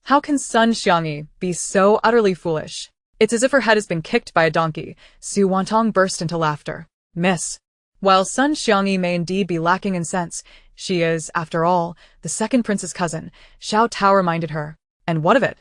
How can Sun Xiangyi be so utterly foolish? It's as if her head has been kicked by a donkey. Su Wantang burst into laughter. Miss, while Sun Xiangyi may indeed be lacking in sense, she is, after all, the second prince's cousin, Xiao Tao reminded her. And what of it?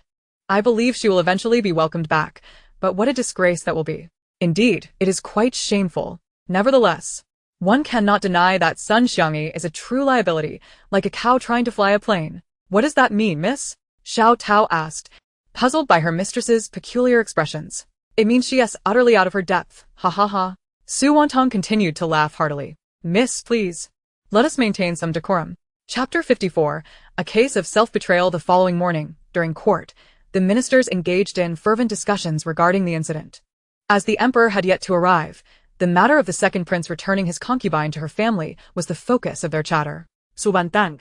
I believe she will eventually be welcomed back, but what a disgrace that will be. Indeed, it is quite shameful. Nevertheless, one cannot deny that Sun Xiangyi is a true liability, like a cow trying to fly a plane. What does that mean, miss? Xiao Tao asked, puzzled by her mistress's peculiar expressions. It means she is utterly out of her depth. Ha ha ha. Su Wantang continued to laugh heartily. Miss, please. Let us maintain some decorum. Chapter 54, a case of self-betrayal. The following morning, during court, the ministers engaged in fervent discussions regarding the incident. As the emperor had yet to arrive, the matter of the second prince returning his concubine to her family was the focus of their chatter. Su Wantang,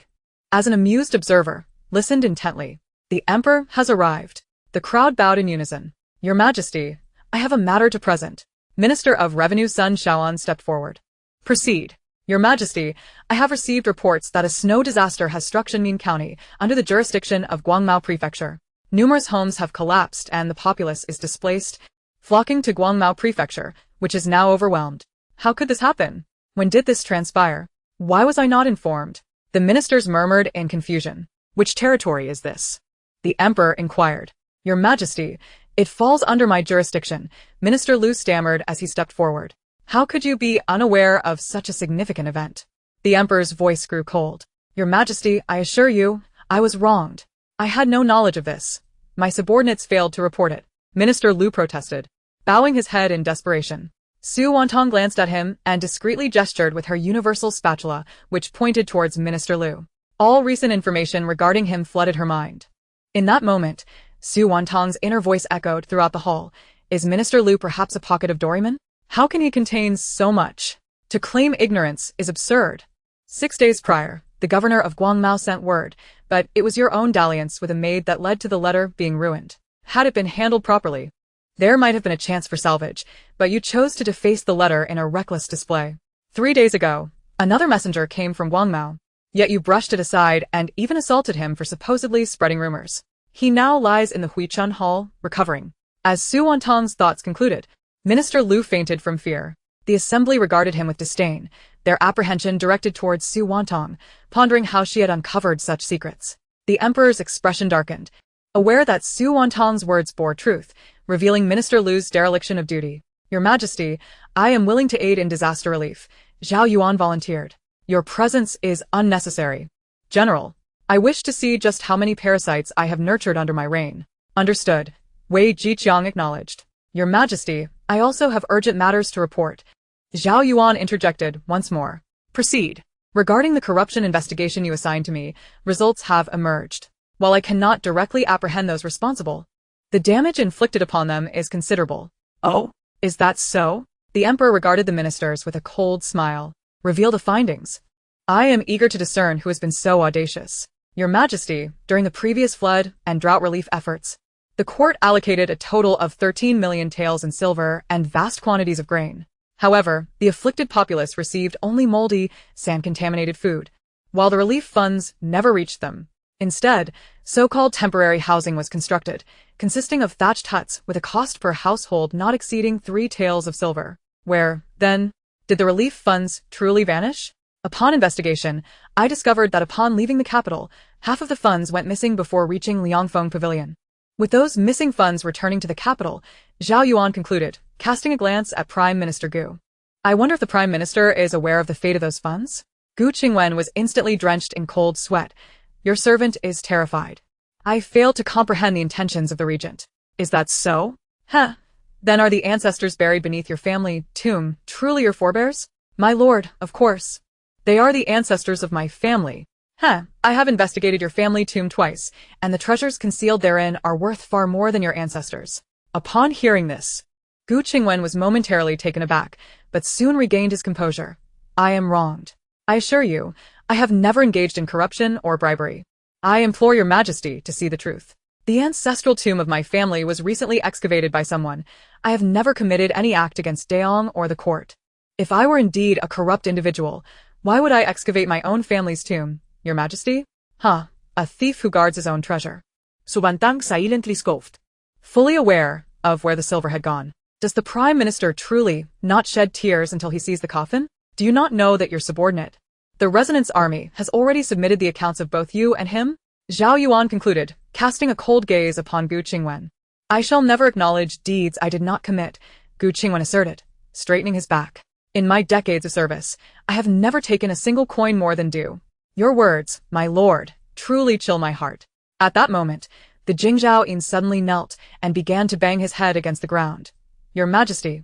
as an amused observer, listened intently. The emperor has arrived. The crowd bowed in unison. Your Majesty, I have a matter to present. Minister of Revenue Sun Shaoan stepped forward. Proceed. Your Majesty, I have received reports that a snow disaster has struck Shenmin County under the jurisdiction of Guangmao Prefecture. Numerous homes have collapsed and the populace is displaced, flocking to Guangmao Prefecture, which is now overwhelmed. How could this happen? When did this transpire? Why was I not informed? The ministers murmured in confusion. Which territory is this? The emperor inquired. Your Majesty, it falls under my jurisdiction, Minister Lu stammered as he stepped forward. How could you be unaware of such a significant event? The emperor's voice grew cold. Your Majesty, I assure you, I was wronged. I had no knowledge of this. My subordinates failed to report it. Minister Lu protested, bowing his head in desperation. Su Wantang glanced at him and discreetly gestured with her universal spatula, which pointed towards Minister Lu. All recent information regarding him flooded her mind. In that moment, Su Wantang's inner voice echoed throughout the hall. Is Minister Lu perhaps a pocket of Doraemon? How can he contain so much? To claim ignorance is absurd. 6 days prior, the governor of Guangmao sent word, but it was your own dalliance with a maid that led to the letter being ruined. Had it been handled properly, there might have been a chance for salvage, but you chose to deface the letter in a reckless display. 3 days ago, another messenger came from Guangmao, yet you brushed it aside and even assaulted him for supposedly spreading rumors. He now lies in the Huichun Hall, recovering. As Su Wantang's thoughts concluded, Minister Lu fainted from fear. The assembly regarded him with disdain, their apprehension directed towards Su Wantang, pondering how she had uncovered such secrets. The emperor's expression darkened, aware that Su Wantang's words bore truth, revealing Minister Lu's dereliction of duty. Your Majesty, I am willing to aid in disaster relief. Zhao Yuan volunteered. Your presence is unnecessary. General, I wish to see just how many parasites I have nurtured under my reign. Understood. Wei Jiqiang acknowledged. Your Majesty, I also have urgent matters to report. Zhao Yuan interjected once more. Proceed. Regarding the corruption investigation you assigned to me, results have emerged. While I cannot directly apprehend those responsible, the damage inflicted upon them is considerable. Oh? Is that so? The emperor regarded the ministers with a cold smile. Reveal the findings. I am eager to discern who has been so audacious. Your Majesty, during the previous flood and drought relief efforts, the court allocated a total of 13 million taels in silver and vast quantities of grain. However, the afflicted populace received only moldy, sand-contaminated food, while the relief funds never reached them. Instead, so-called temporary housing was constructed, consisting of thatched huts with a cost per household not exceeding 3 taels of silver. Where, then, did the relief funds truly vanish? Upon investigation, I discovered that upon leaving the capital, half of the funds went missing before reaching Liangfeng Pavilion. With those missing funds returning to the capital, Zhao Yuan concluded, casting a glance at Prime Minister Gu. I wonder if the Prime Minister is aware of the fate of those funds? Gu Qingwen was instantly drenched in cold sweat. Your servant is terrified. I failed to comprehend the intentions of the regent. Is that so? Huh. Then are the ancestors buried beneath your family tomb truly your forebears? My lord, of course. They are the ancestors of my family. I have investigated your family tomb twice, and the treasures concealed therein are worth far more than your ancestors. Upon hearing this, Gu Qingwen was momentarily taken aback, but soon regained his composure. I am wronged. I assure you, I have never engaged in corruption or bribery. I implore your majesty to see the truth. The ancestral tomb of my family was recently excavated by someone. I have never committed any act against Daong or the court. If I were indeed a corrupt individual, why would I excavate my own family's tomb, your majesty? A thief who guards his own treasure. Su Wantang silently scoffed. Fully aware of where the silver had gone, does the prime minister truly not shed tears until he sees the coffin? Do you not know that your subordinate, the Resonance Army, has already submitted the accounts of both you and him? Zhao Yuan concluded, casting a cold gaze upon Gu Qingwen. I shall never acknowledge deeds I did not commit, Gu Qingwen asserted, straightening his back. In my decades of service, I have never taken a single coin more than due. Your words, my lord, truly chill my heart. At that moment, the Jingzhaoyin suddenly knelt and began to bang his head against the ground. Your Majesty,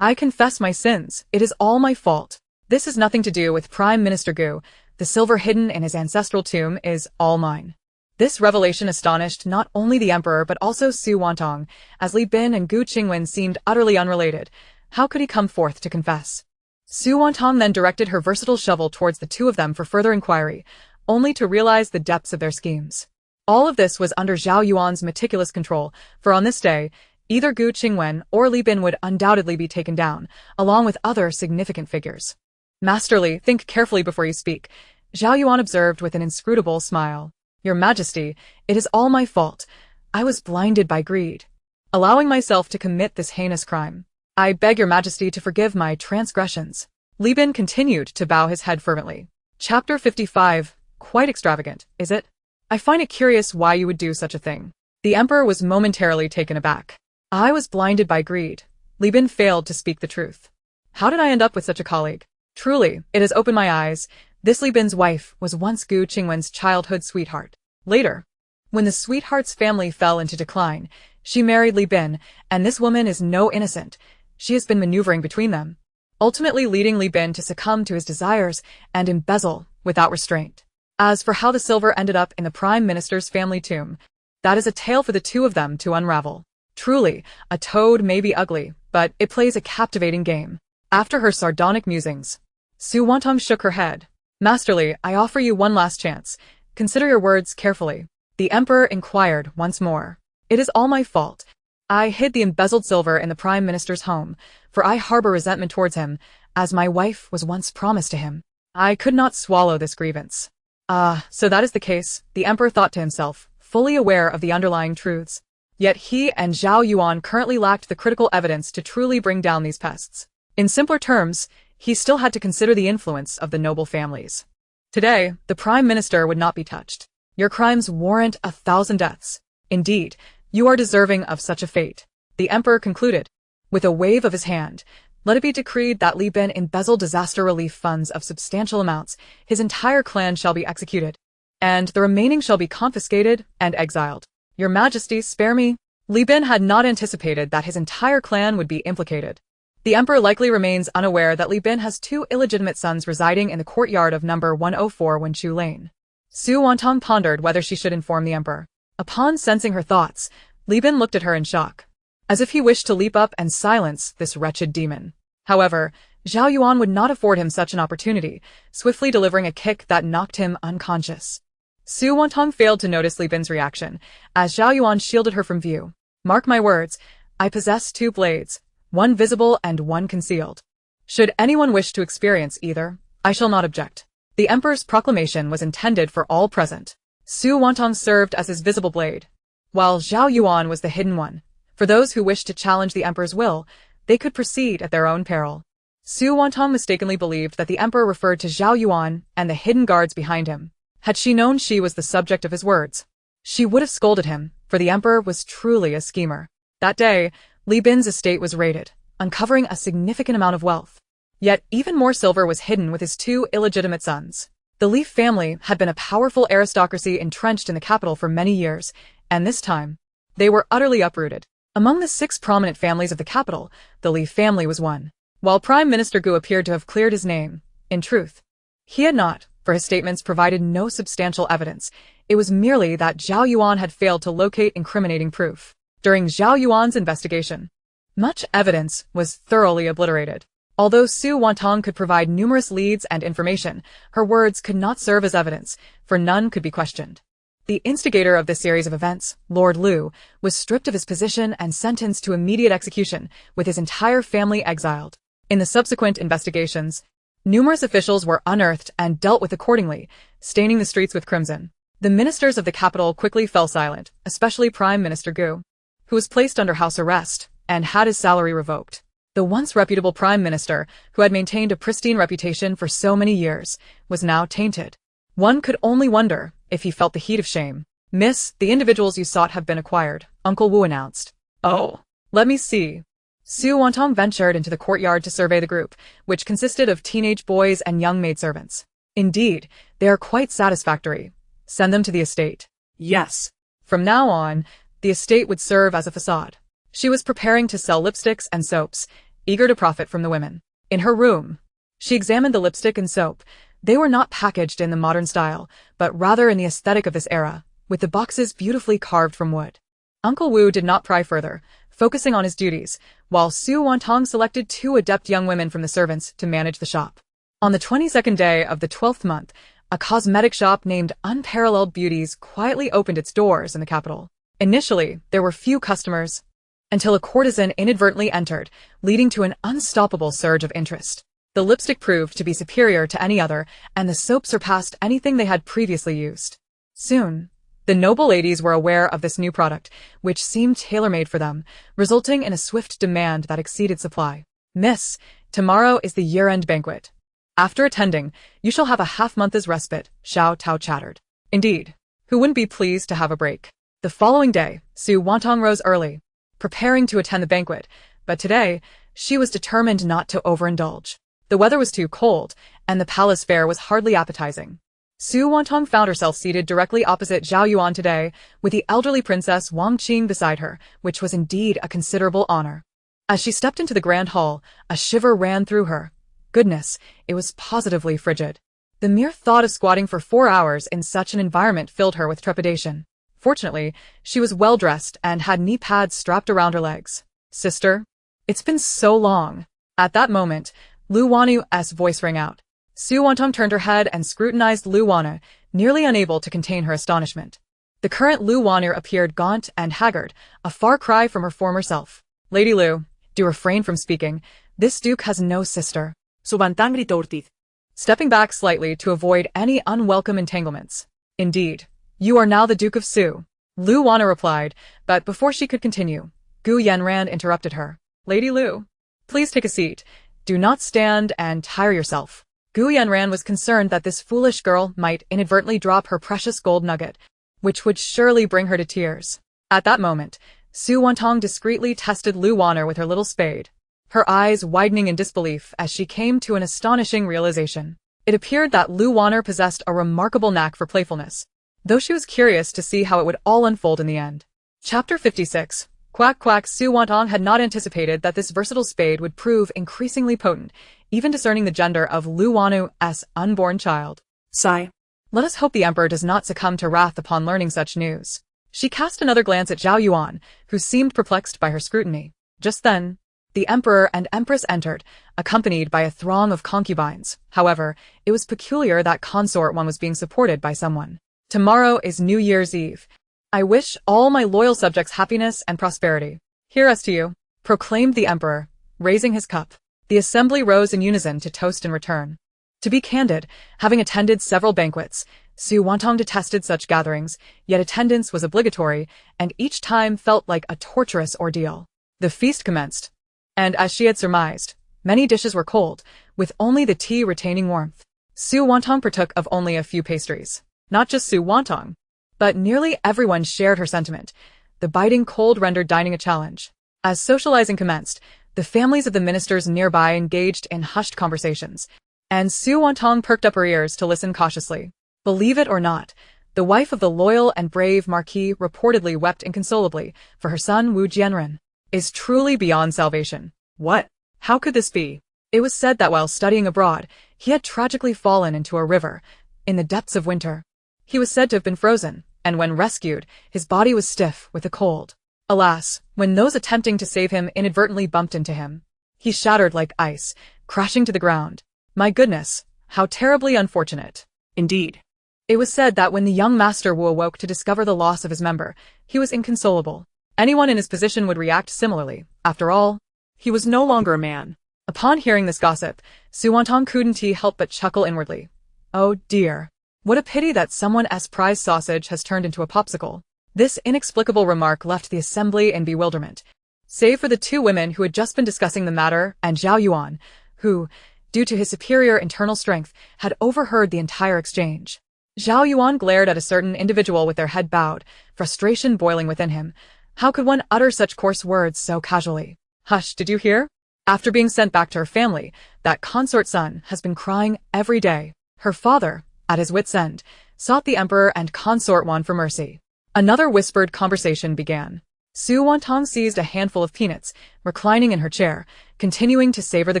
I confess my sins. It is all my fault. This has nothing to do with Prime Minister Gu. The silver hidden in his ancestral tomb is all mine. This revelation astonished not only the emperor but also Su Wantang, as Li Bin and Gu Qingwen seemed utterly unrelated. How could he come forth to confess? Su Wantang then directed her versatile shovel towards the two of them for further inquiry, only to realize the depths of their schemes. All of this was under Zhao Yuan's meticulous control, for on this day, either Gu Qingwen or Li Bin would undoubtedly be taken down, along with other significant figures. Masterly, think carefully before you speak, Zhao Yuan observed with an inscrutable smile. Your Majesty, it is all my fault. I was blinded by greed, allowing myself to commit this heinous crime. I beg your Majesty to forgive my transgressions. Li Bin continued to bow his head fervently. Chapter 55. Quite extravagant, is it? I find it curious why you would do such a thing. The emperor was momentarily taken aback. I was blinded by greed. Li Bin failed to speak the truth. How did I end up with such a colleague? Truly, it has opened my eyes. This Li Bin's wife was once Gu Qingwen's childhood sweetheart. Later, when the sweetheart's family fell into decline, she married Li Bin, and this woman is no innocent. She has been maneuvering between them, ultimately leading Li Bin to succumb to his desires and embezzle without restraint. As for how the silver ended up in the Prime Minister's family tomb, that is a tale for the two of them to unravel. Truly, a toad may be ugly, but it plays a captivating game. After her sardonic musings, Su Wantang shook her head. Masterly, I offer you one last chance. Consider your words carefully. The emperor inquired once more. It is all my fault. I hid the embezzled silver in the Prime Minister's home, for I harbor resentment towards him, as my wife was once promised to him. I could not swallow this grievance. So that is the case, the emperor thought to himself, fully aware of the underlying truths. Yet he and Zhao Yuan currently lacked the critical evidence to truly bring down these pests. In simpler terms, he still had to consider the influence of the noble families. Today, the Prime Minister would not be touched. Your crimes warrant 1,000 deaths. Indeed, you are deserving of such a fate, the emperor concluded. With a wave of his hand, let it be decreed that Li Bin embezzled disaster relief funds of substantial amounts. His entire clan shall be executed, and the remaining shall be confiscated and exiled. Your Majesty, spare me. Li Bin had not anticipated that his entire clan would be implicated. The emperor likely remains unaware that Li Bin has 2 illegitimate sons residing in the courtyard of number 104 Wenchu Lane. Su Wantang pondered whether she should inform the emperor. Upon sensing her thoughts, Li Bin looked at her in shock, as if he wished to leap up and silence this wretched demon. However, Zhao Yuan would not afford him such an opportunity, swiftly delivering a kick that knocked him unconscious. Su Wantang failed to notice Li Bin's reaction, as Zhao Yuan shielded her from view. Mark my words, I possess two blades, one visible and one concealed. Should anyone wish to experience either, I shall not object. The emperor's proclamation was intended for all present. Su Wantang served as his visible blade, while Zhao Yuan was the hidden one. For those who wished to challenge the emperor's will, they could proceed at their own peril. Su Wantang mistakenly believed that the emperor referred to Zhao Yuan and the hidden guards behind him. Had she known she was the subject of his words, she would have scolded him, for the emperor was truly a schemer. That day, Li Bin's estate was raided, uncovering a significant amount of wealth. Yet even more silver was hidden with his two illegitimate sons. The Li family had been a powerful aristocracy entrenched in the capital for many years, and this time, they were utterly uprooted. Among the 6 prominent families of the capital, the Li family was one. While Prime Minister Gu appeared to have cleared his name, in truth, he had not, for his statements provided no substantial evidence. It was merely that Zhao Yuan had failed to locate incriminating proof. During Zhao Yuan's investigation, much evidence was thoroughly obliterated. Although Su Wantang could provide numerous leads and information, her words could not serve as evidence, for none could be questioned. The instigator of this series of events, Lord Liu, was stripped of his position and sentenced to immediate execution, with his entire family exiled. In the subsequent investigations, numerous officials were unearthed and dealt with accordingly, staining the streets with crimson. The ministers of the capital quickly fell silent, especially Prime Minister Gu, who was placed under house arrest and had his salary revoked. The once reputable prime minister, who had maintained a pristine reputation for so many years, was now tainted. One could only wonder if he felt the heat of shame. Miss, the individuals you sought have been acquired, Uncle Wu announced. Oh, let me see. Su Wantang ventured into the courtyard to survey the group, which consisted of teenage boys and young maidservants. Indeed, they are quite satisfactory. Send them to the estate. Yes. From now on, the estate would serve as a facade. She was preparing to sell lipsticks and soaps, eager to profit from the women. In her room, she examined the lipstick and soap. They were not packaged in the modern style, but rather in the aesthetic of this era, with the boxes beautifully carved from wood. Uncle Wu did not pry further, focusing on his duties, while Su Wantang selected 2 adept young women from the servants to manage the shop. On the 22nd day of the 12th month, a cosmetic shop named Unparalleled Beauties quietly opened its doors in the capital. Initially, there were few customers, until a courtesan inadvertently entered, leading to an unstoppable surge of interest. The lipstick proved to be superior to any other, and the soap surpassed anything they had previously used. Soon, the noble ladies were aware of this new product, which seemed tailor-made for them, resulting in a swift demand that exceeded supply. Miss, tomorrow is the year-end banquet. After attending, you shall have a half-month's respite, Xiao Tao chattered. Indeed, who wouldn't be pleased to have a break? The following day, Su Wantang rose early, preparing to attend the banquet, but today, she was determined not to overindulge. The weather was too cold, and the palace fare was hardly appetizing. Su Wantang found herself seated directly opposite Zhao Yuan today, with the elderly princess Wang Qing beside her, which was indeed a considerable honor. As she stepped into the grand hall, a shiver ran through her. Goodness, it was positively frigid. The mere thought of squatting for 4 hours in such an environment filled her with trepidation. Fortunately, she was well-dressed and had knee pads strapped around her legs. Sister, it's been so long. At that moment, Lu Wanu's voice rang out. Su Wantang turned her head and scrutinized Lu Wanu, nearly unable to contain her astonishment. The current Lu Wanu appeared gaunt and haggard, a far cry from her former self. Lady Lu, do refrain from speaking. This duke has no sister. Su Wantang gritó Ortiz, Stepping back slightly to avoid any unwelcome entanglements. Indeed, you are now the Duke of Su. Lu Wanu replied, but before she could continue, Gu Yanran interrupted her. Lady Lu, please take a seat. Do not stand and tire yourself. Gu Yanran was concerned that this foolish girl might inadvertently drop her precious gold nugget, which would surely bring her to tears. At that moment, Su Wantang discreetly tested Lu Wanu with her little spade, her eyes widening in disbelief as she came to an astonishing realization. It appeared that Lu Wanu possessed a remarkable knack for playfulness, though she was curious to see how it would all unfold in the end. Chapter 56. Quack quack. Su Wantang had not anticipated that this versatile spade would prove increasingly potent, even discerning the gender of Lu Wanu's unborn child. Sigh. Let us hope the emperor does not succumb to wrath upon learning such news. She cast another glance at Zhao Yuan, who seemed perplexed by her scrutiny. Just then, The emperor and empress entered, accompanied by a throng of concubines. However, it was peculiar that consort one was being supported by someone. Tomorrow is New Year's Eve. I wish all my loyal subjects happiness and prosperity. Here's to you, proclaimed the emperor, raising his cup. The assembly rose in unison to toast in return. To be candid, having attended several banquets, Su Wantang detested such gatherings, yet attendance was obligatory, and each time felt like a torturous ordeal. The feast commenced, and as she had surmised, many dishes were cold, with only the tea retaining warmth. Su Wantang partook of only a few pastries. Not just Su Wantang, but nearly everyone shared her sentiment. The biting cold rendered dining a challenge. As socializing commenced, the families of the ministers nearby engaged in hushed conversations, and Su Wantang perked up her ears to listen cautiously. Believe it or not, the wife of the loyal and brave marquis reportedly wept inconsolably for her son Wu Jianren. Is truly beyond salvation. What? How could this be? It was said that while studying abroad, he had tragically fallen into a river, in the depths of winter. He was said to have been frozen, and when rescued, his body was stiff with the cold. Alas, when those attempting to save him inadvertently bumped into him, he shattered like ice, crashing to the ground. My goodness, how terribly unfortunate. Indeed. It was said that when the young Master Wu awoke to discover the loss of his member, he was inconsolable. Anyone in his position would react similarly. After all, he was no longer a man. Upon hearing this gossip, Su Wantang couldn't help but chuckle inwardly. Oh dear. What a pity that someone's prized sausage has turned into a popsicle. This inexplicable remark left the assembly in bewilderment, save for the two women who had just been discussing the matter and Zhao Yuan, who, due to his superior internal strength, had overheard the entire exchange. Zhao Yuan glared at a certain individual with their head bowed, frustration boiling within him. How could one utter such coarse words so casually? Hush, did you hear? After being sent back to her family, that consort son has been crying every day. Her father, at his wit's end, sought the emperor and consort one for mercy. Another whispered conversation began. Su Wantang seized a handful of peanuts, reclining in her chair, continuing to savor the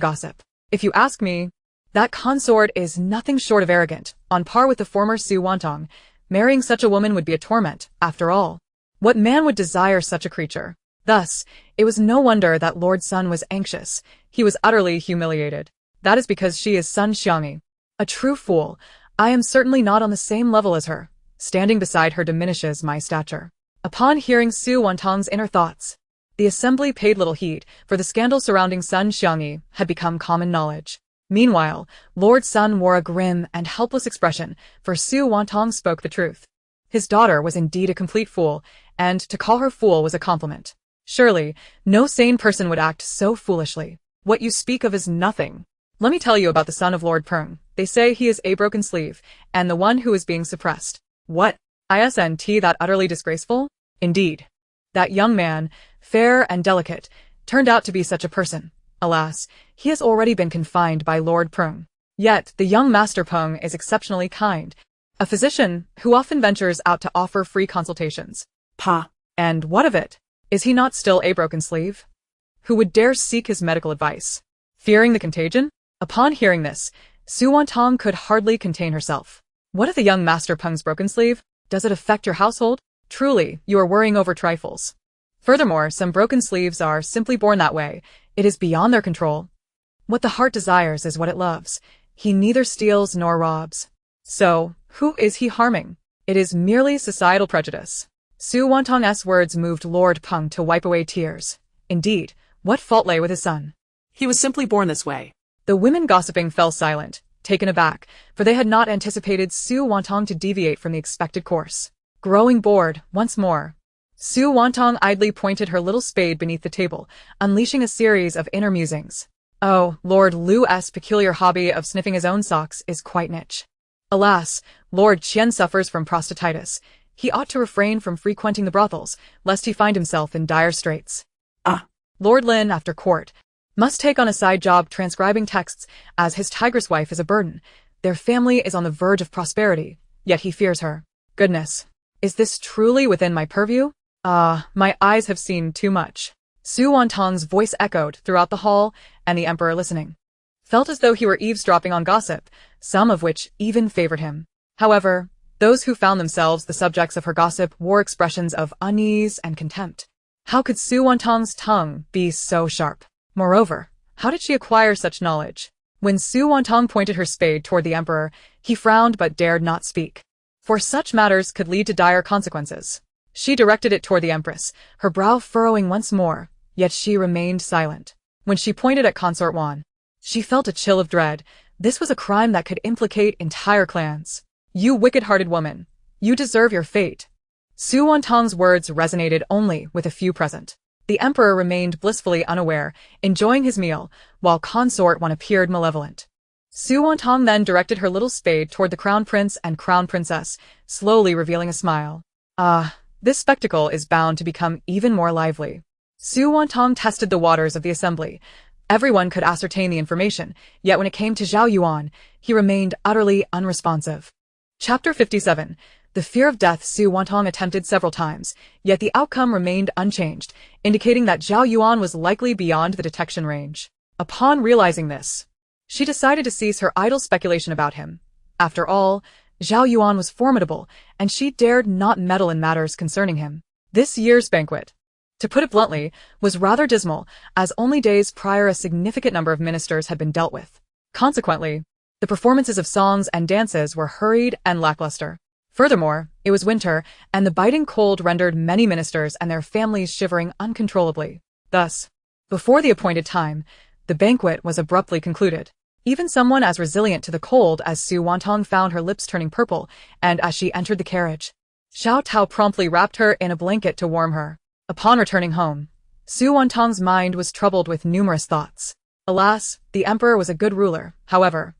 gossip. If you ask me, that consort is nothing short of arrogant, on par with the former Su Wantang. Marrying such a woman would be a torment, after all. What man would desire such a creature? Thus, it was no wonder that Lord Sun was anxious. He was utterly humiliated. That is because she is Sun Xiangyi. A true fool. I am certainly not on the same level as her. Standing beside her diminishes my stature. Upon hearing Su Wantang's inner thoughts, the assembly paid little heed, for the scandal surrounding Sun Xiangyi had become common knowledge. Meanwhile, Lord Sun wore a grim and helpless expression, for Su Wantang spoke the truth. His daughter was indeed a complete fool, and to call her fool was a compliment. Surely, no sane person would act so foolishly. What you speak of is nothing. Let me tell you about the son of Lord Peng. They say he is a broken sleeve, and the one who is being suppressed. What? Isn't that utterly disgraceful? Indeed. That young man, fair and delicate, turned out to be such a person. Alas, he has already been confined by Lord Peng. Yet, the young Master Peng is exceptionally kind, a physician who often ventures out to offer free consultations. Pa. And what of it? Is he not still a broken sleeve? Who would dare seek his medical advice? Fearing the contagion? Upon hearing this, Su Wantang could hardly contain herself. What of the young Master Peng's broken sleeve? Does it affect your household? Truly, you are worrying over trifles. Furthermore, some broken sleeves are simply born that way. It is beyond their control. What the heart desires is what it loves. He neither steals nor robs. So, who is he harming? It is merely societal prejudice. Su Wantang's words moved Lord Peng to wipe away tears. Indeed, what fault lay with his son? He was simply born this way. The women gossiping fell silent, taken aback, for they had not anticipated Su Wantang to deviate from the expected course. Growing bored, once more, Su Wantang idly pointed her little spade beneath the table, unleashing a series of inner musings. Oh, Lord Liu's peculiar hobby of sniffing his own socks is quite niche. Alas, Lord Qian suffers from prostatitis. He ought to refrain from frequenting the brothels, lest he find himself in dire straits. Lord Lin, after court, must take on a side job transcribing texts, as his tigress wife is a burden. Their family is on the verge of prosperity, yet he fears her. Goodness, is this truly within my purview? My eyes have seen too much. Su Wantang's voice echoed throughout the hall, and the emperor, listening, felt as though he were eavesdropping on gossip, some of which even favored him. However, those who found themselves the subjects of her gossip wore expressions of unease and contempt. How could Su Wantang's tongue be so sharp? Moreover, how did she acquire such knowledge? When Su Wantang pointed her spade toward the emperor, he frowned but dared not speak. For such matters could lead to dire consequences. She directed it toward the empress, her brow furrowing once more, yet she remained silent. When she pointed at Consort Wan, she felt a chill of dread. This was a crime that could implicate entire clans. You wicked-hearted woman. You deserve your fate. Su Wantang's words resonated only with a few present. The emperor remained blissfully unaware, enjoying his meal, while Consort Wan appeared malevolent. Su Wantang then directed her little spade toward the crown prince and crown princess, slowly revealing a smile. Ah, this spectacle is bound to become even more lively. Su Wantang tested the waters of the assembly. Everyone could ascertain the information, yet when it came to Zhao Yuan, he remained utterly unresponsive. Chapter 57. The fear of death. Su Wantang attempted several times, yet the outcome remained unchanged, indicating that Zhao Yuan was likely beyond the detection range. Upon realizing this, she decided to cease her idle speculation about him. After all, Zhao Yuan was formidable, and she dared not meddle in matters concerning him. This year's banquet, to put it bluntly, was rather dismal, as only days prior a significant number of ministers had been dealt with. Consequently, the performances of songs and dances were hurried and lackluster. Furthermore, it was winter, and the biting cold rendered many ministers and their families shivering uncontrollably. Thus, before the appointed time, the banquet was abruptly concluded. Even someone as resilient to the cold as Su Wantang found her lips turning purple, and as she entered the carriage, Xiao Tao promptly wrapped her in a blanket to warm her. Upon returning home, Su Wantang's mind was troubled with numerous thoughts. Alas, the emperor was a good ruler. However,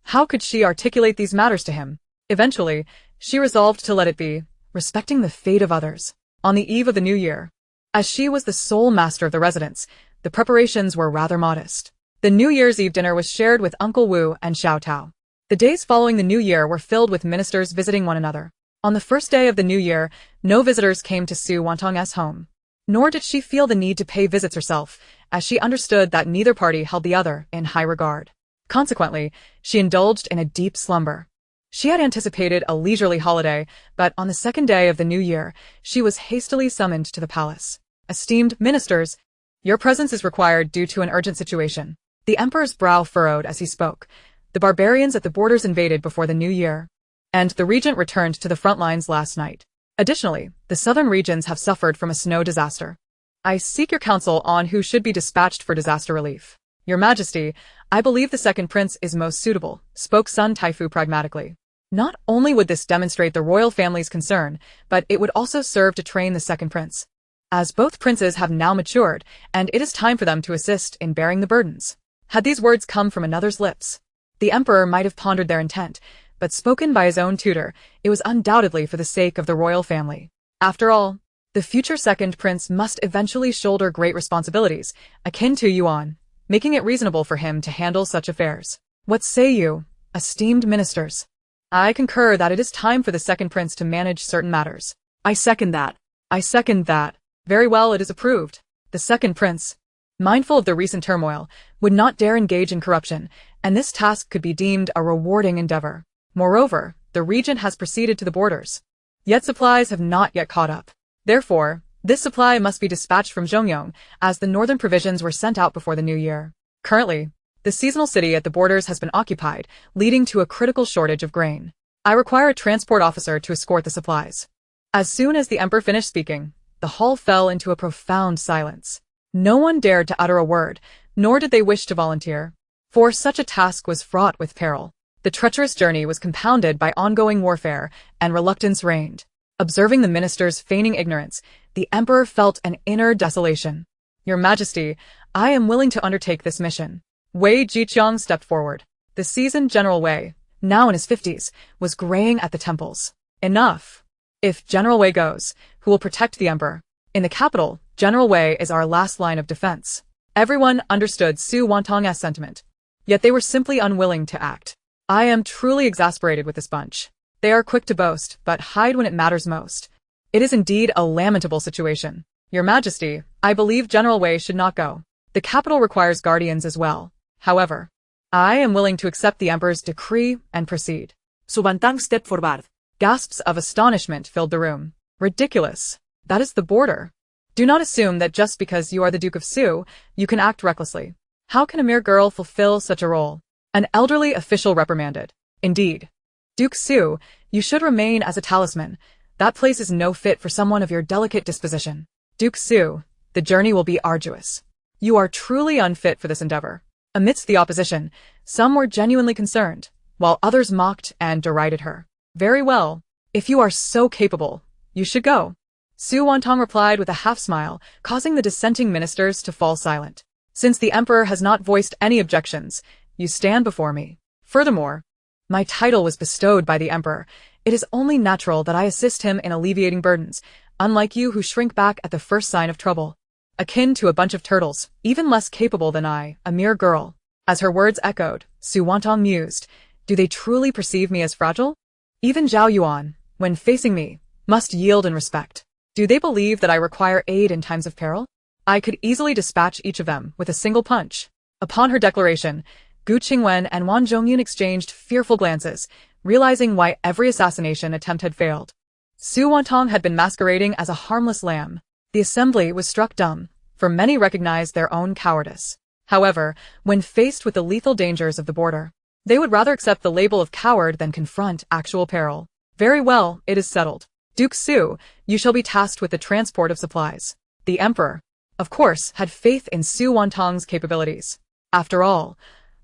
how could she articulate these matters to him? Eventually, she resolved to let it be, respecting the fate of others. On the eve of the new year, as she was the sole master of the residence, the preparations were rather modest. The New Year's Eve dinner was shared with Uncle Wu and Xiao Tao. The days following the New Year were filled with ministers visiting one another. On the first day of the New Year, no visitors came to Su Wantang's home. Nor did she feel the need to pay visits herself, as she understood that neither party held the other in high regard. Consequently, she indulged in a deep slumber. She had anticipated a leisurely holiday, but on the second day of the new year, she was hastily summoned to the palace. Esteemed ministers, your presence is required due to an urgent situation. The emperor's brow furrowed as he spoke. The barbarians at the borders invaded before the new year, and the regent returned to the front lines last night. Additionally, the southern regions have suffered from a snow disaster. I seek your counsel on who should be dispatched for disaster relief. Your Majesty, I believe the second prince is most suitable, spoke Sun Taifu pragmatically. Not only would this demonstrate the royal family's concern, but it would also serve to train the second prince, as both princes have now matured, and it is time for them to assist in bearing the burdens. Had these words come from another's lips, the emperor might have pondered their intent, but spoken by his own tutor, it was undoubtedly for the sake of the royal family. After all, the future second prince must eventually shoulder great responsibilities, akin to Yuan, making it reasonable for him to handle such affairs. What say you, esteemed ministers? I concur that it is time for the second prince to manage certain matters. I second that. I second that. Very well, it is approved. The second prince, mindful of the recent turmoil, would not dare engage in corruption, and this task could be deemed a rewarding endeavor. Moreover, the regent has proceeded to the borders, yet supplies have not yet caught up. Therefore, this supply must be dispatched from Zhongyong, as the northern provisions were sent out before the new year. Currently, the seasonal city at the borders has been occupied, leading to a critical shortage of grain. I require a transport officer to escort the supplies. As soon as the emperor finished speaking, the hall fell into a profound silence. No one dared to utter a word, nor did they wish to volunteer, for such a task was fraught with peril. The treacherous journey was compounded by ongoing warfare, and reluctance reigned. Observing the ministers feigning ignorance, the emperor felt an inner desolation. Your Majesty, I am willing to undertake this mission. Wei Jiqiang stepped forward. The seasoned General Wei, now in his 50s, was graying at the temples. Enough. If General Wei goes, who will protect the emperor? In the capital, General Wei is our last line of defense. Everyone understood Su Wantang's sentiment, yet they were simply unwilling to act. I am truly exasperated with this bunch. They are quick to boast, but hide when it matters most. It is indeed a lamentable situation. Your Majesty, I believe General Wei should not go. The capital requires guardians as well. However, I am willing to accept the emperor's decree and proceed. Su Wantang stepped forward. Gasps of astonishment filled the room. Ridiculous. That is the border. Do not assume that just because you are the Duke of Su, you can act recklessly. How can a mere girl fulfill such a role? An elderly official reprimanded. Indeed. Duke Su, you should remain as a talisman. That place is no fit for someone of your delicate disposition. Duke Su, the journey will be arduous. You are truly unfit for this endeavor. Amidst the opposition, some were genuinely concerned, while others mocked and derided her. Very well. If you are so capable, you should go. Su Wantang replied with a half-smile, causing the dissenting ministers to fall silent. Since the emperor has not voiced any objections, you stand before me. Furthermore, my title was bestowed by the emperor. It is only natural that I assist him in alleviating burdens, unlike you who shrink back at the first sign of trouble. Akin to a bunch of turtles, even less capable than I, a mere girl. As her words echoed, Su Wantang mused, do they truly perceive me as fragile? Even Zhao Yuan, when facing me, must yield in respect. Do they believe that I require aid in times of peril? I could easily dispatch each of them with a single punch. Upon her declaration, Gu Qingwen and Wan Zhongyun exchanged fearful glances, realizing why every assassination attempt had failed. Su Wantang had been masquerading as a harmless lamb. The assembly was struck dumb, for many recognized their own cowardice. However, when faced with the lethal dangers of the border, they would rather accept the label of coward than confront actual peril. Very well, it is settled. Duke Su, you shall be tasked with the transport of supplies. The emperor, of course, had faith in Su Wantang's capabilities. After all,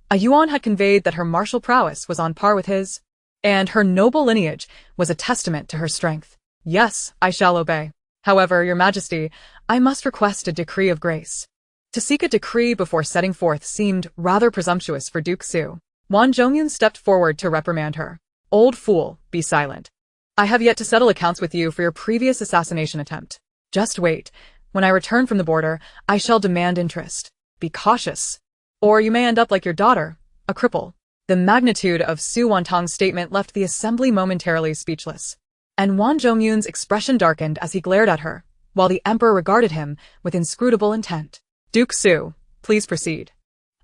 a Yuan had conveyed that her martial prowess was on par with his, and her noble lineage was a testament to her strength. Yes, I shall obey. However, your majesty, I must request a decree of grace. To seek a decree before setting forth seemed rather presumptuous for Duke Su. Wan Zhongyun stepped forward to reprimand her. Old fool, be silent. I have yet to settle accounts with you for your previous assassination attempt. Just wait. When I return from the border, I shall demand interest. Be cautious, or you may end up like your daughter, a cripple. The magnitude of Su Wantang's statement left the assembly momentarily speechless, and Wan Zhongyun's expression darkened as he glared at her, while the emperor regarded him with inscrutable intent. Duke Su, please proceed.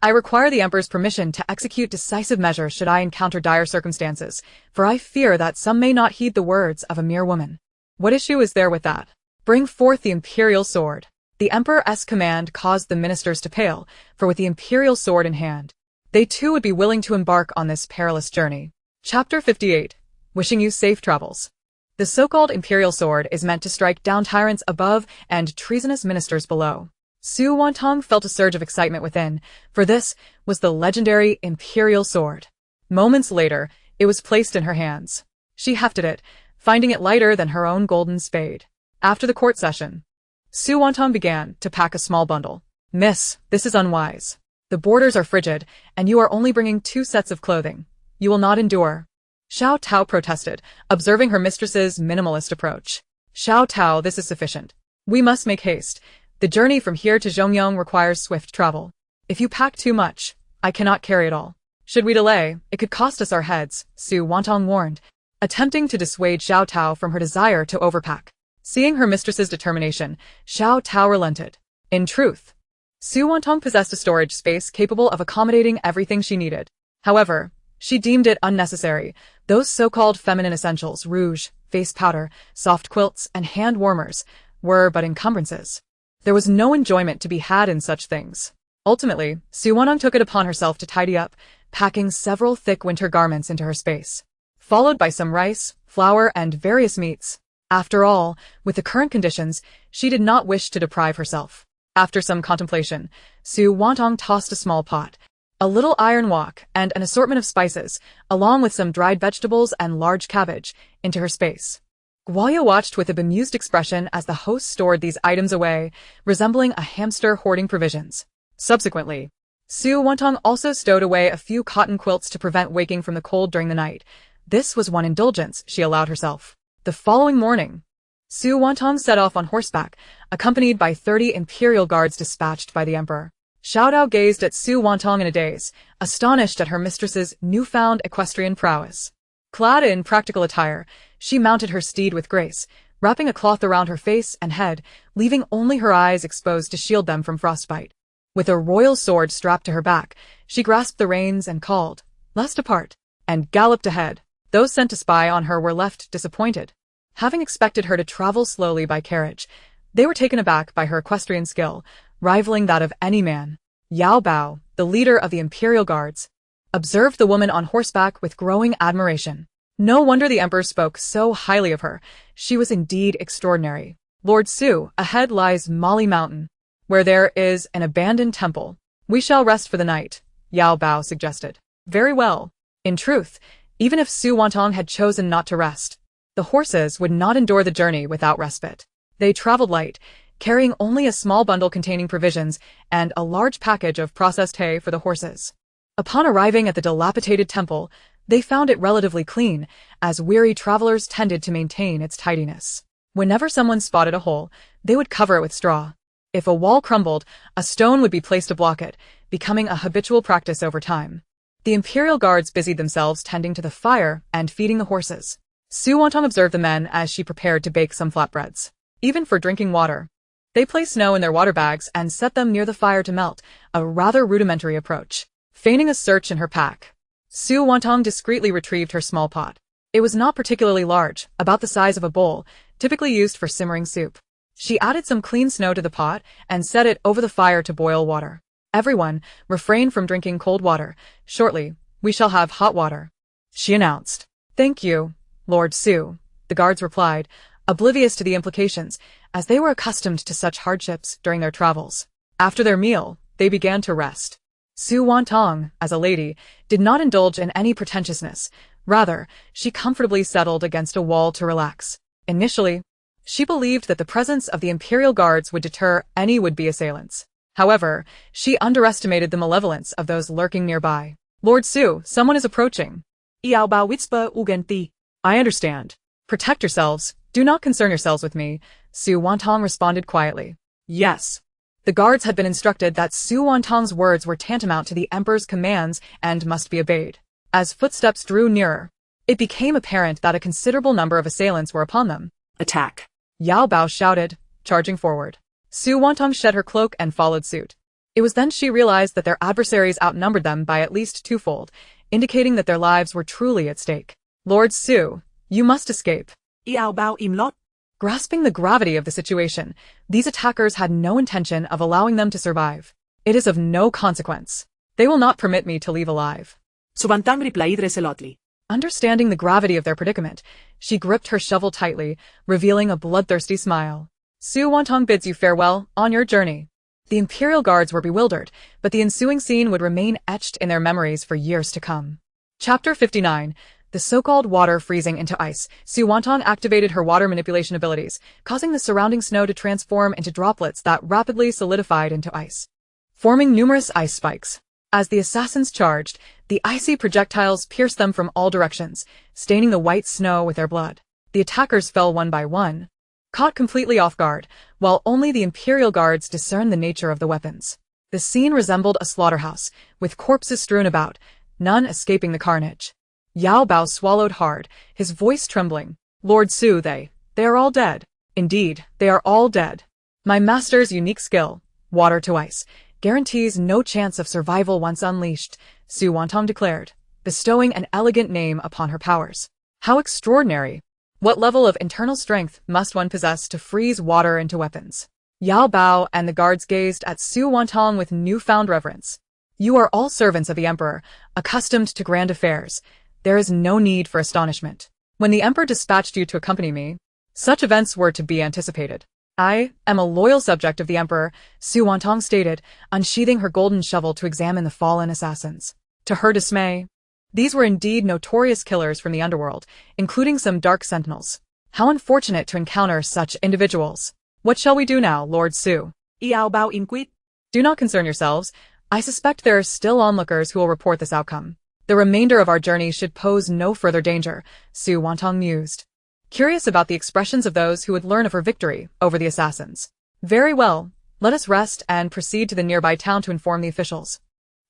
I require the emperor's permission to execute decisive measures should I encounter dire circumstances, for I fear that some may not heed the words of a mere woman. What issue is there with that? Bring forth the imperial sword. The emperor's command caused the ministers to pale, for with the imperial sword in hand, they too would be willing to embark on this perilous journey. Chapter 58. Wishing you safe travels. The so-called imperial sword is meant to strike down tyrants above and treasonous ministers below. Su Wantang felt a surge of excitement within, for this was the legendary imperial sword. Moments later, it was placed in her hands. She hefted it, finding it lighter than her own golden spade. After the court session, Su Wantang began to pack a small bundle. Miss, this is unwise. The borders are frigid, and you are only bringing 2 sets of clothing. You will not endure. Xiao Tao protested, observing her mistress's minimalist approach. Xiao Tao, this is sufficient. We must make haste. The journey from here to Zhongyang requires swift travel. If you pack too much, I cannot carry it all. Should we delay, it could cost us our heads, Su Wantang warned, attempting to dissuade Xiao Tao from her desire to overpack. Seeing her mistress's determination, Xiao Tao relented. In truth, Su Wantang possessed a storage space capable of accommodating everything she needed. However, she deemed it unnecessary. Those so-called feminine essentials, rouge, face powder, soft quilts, and hand warmers, were but encumbrances. There was no enjoyment to be had in such things. Ultimately, Su Wantang took it upon herself to tidy up, packing several thick winter garments into her space, followed by some rice, flour, and various meats. After all, with the current conditions, she did not wish to deprive herself. After some contemplation, Su Wantang tossed a small pot, a little iron wok, and an assortment of spices, along with some dried vegetables and large cabbage, into her space. Gua Liu watched with a bemused expression as the host stored these items away, resembling a hamster hoarding provisions. Subsequently, Su Wantang also stowed away a few cotton quilts to prevent waking from the cold during the night. This was one indulgence she allowed herself. The following morning, Su Wantang set off on horseback, accompanied by 30 imperial guards dispatched by the emperor. Xiao Dao gazed at Su Wantang in a daze, astonished at her mistress's newfound equestrian prowess. Clad in practical attire, she mounted her steed with grace, wrapping a cloth around her face and head, leaving only her eyes exposed to shield them from frostbite. With a royal sword strapped to her back, she grasped the reins and called, "Let's depart," and galloped ahead. Those sent to spy on her were left disappointed. Having expected her to travel slowly by carriage, They were taken aback by her equestrian skill, rivaling that of any man. Yao Bao, the leader of the Imperial Guards, observed the woman on horseback with growing admiration. No wonder the emperor spoke so highly of her. She was indeed extraordinary. Lord Su, ahead lies Mali Mountain, where there is an abandoned temple. We shall rest for the night, Yao Bao suggested. Very well. In truth, even if Su Wantang had chosen not to rest, the horses would not endure the journey without respite. They traveled light, carrying only a small bundle containing provisions and a large package of processed hay for the horses. Upon arriving at the dilapidated temple, they found it relatively clean, as weary travelers tended to maintain its tidiness. Whenever someone spotted a hole, they would cover it with straw. If a wall crumbled, a stone would be placed to block it, becoming a habitual practice over time. The Imperial Guards busied themselves tending to the fire and feeding the horses. Su Wantang observed the men as she prepared to bake some flatbreads. Even for drinking water, they placed snow in their water bags and set them near the fire to melt, a rather rudimentary approach. Feigning a search in her pack, Su Wantang discreetly retrieved her small pot. It was not particularly large, about the size of a bowl, typically used for simmering soup. She added some clean snow to the pot and set it over the fire to boil water. Everyone, refrain from drinking cold water. Shortly, we shall have hot water, she announced. Thank you, Lord Su, the guards replied, oblivious to the implications, as they were accustomed to such hardships during their travels. After their meal, they began to rest. Su Wantang, as a lady, did not indulge in any pretentiousness. Rather, she comfortably settled against a wall to relax. Initially, she believed that the presence of the Imperial Guards would deter any would-be assailants. However, she underestimated the malevolence of those lurking nearby. Lord Su, someone is approaching. Yao Bao whispered urgently. I understand. Protect yourselves. Do not concern yourselves with me, Su Wantang responded quietly. Yes. The guards had been instructed that Su Wantang's words were tantamount to the emperor's commands and must be obeyed. As footsteps drew nearer, it became apparent that a considerable number of assailants were upon them. Attack. Yao Bao shouted, charging forward. Su Wantang shed her cloak and followed suit. It was then she realized that their adversaries outnumbered them by at least twofold, indicating that their lives were truly at stake. Lord Su, you must escape. Yao Bao imlot. Grasping the gravity of the situation, these attackers had no intention of allowing them to survive. It is of no consequence. They will not permit me to leave alive. Su Wantang replied resolutely. Understanding the gravity of their predicament, she gripped her shovel tightly, revealing a bloodthirsty smile. Su Wantang bids you farewell on your journey. The Imperial Guards were bewildered, but the ensuing scene would remain etched in their memories for years to come. Chapter 59. The so-called water freezing into ice. Su Wantang activated her water manipulation abilities, causing the surrounding snow to transform into droplets that rapidly solidified into ice, forming numerous ice spikes. As the assassins charged, the icy projectiles pierced them from all directions, staining the white snow with their blood. The attackers fell one by one, caught completely off guard, while only the Imperial Guards discerned the nature of the weapons. The scene resembled a slaughterhouse, with corpses strewn about, none escaping the carnage. Yao Bao swallowed hard, his voice trembling. Lord Su, they are all dead. Indeed, they are all dead. My master's unique skill, water to ice, guarantees no chance of survival once unleashed, Su Wantang declared, bestowing an elegant name upon her powers. How extraordinary! What level of internal strength must one possess to freeze water into weapons? Yao Bao and the guards gazed at Su Wantang with newfound reverence. You are all servants of the emperor, accustomed to grand affairs. There is no need for astonishment. When the emperor dispatched you to accompany me, such events were to be anticipated. I am a loyal subject of the emperor, Su Wantang stated, unsheathing her golden shovel to examine the fallen assassins. To her dismay, these were indeed notorious killers from the underworld, including some dark sentinels. How unfortunate to encounter such individuals. What shall we do now, Lord Su? Yao Bao inquired. Do not concern yourselves. I suspect there are still onlookers who will report this outcome. The remainder of our journey should pose no further danger, Su Wantang mused, curious about the expressions of those who would learn of her victory over the assassins. Very well, let us rest and proceed to the nearby town to inform the officials,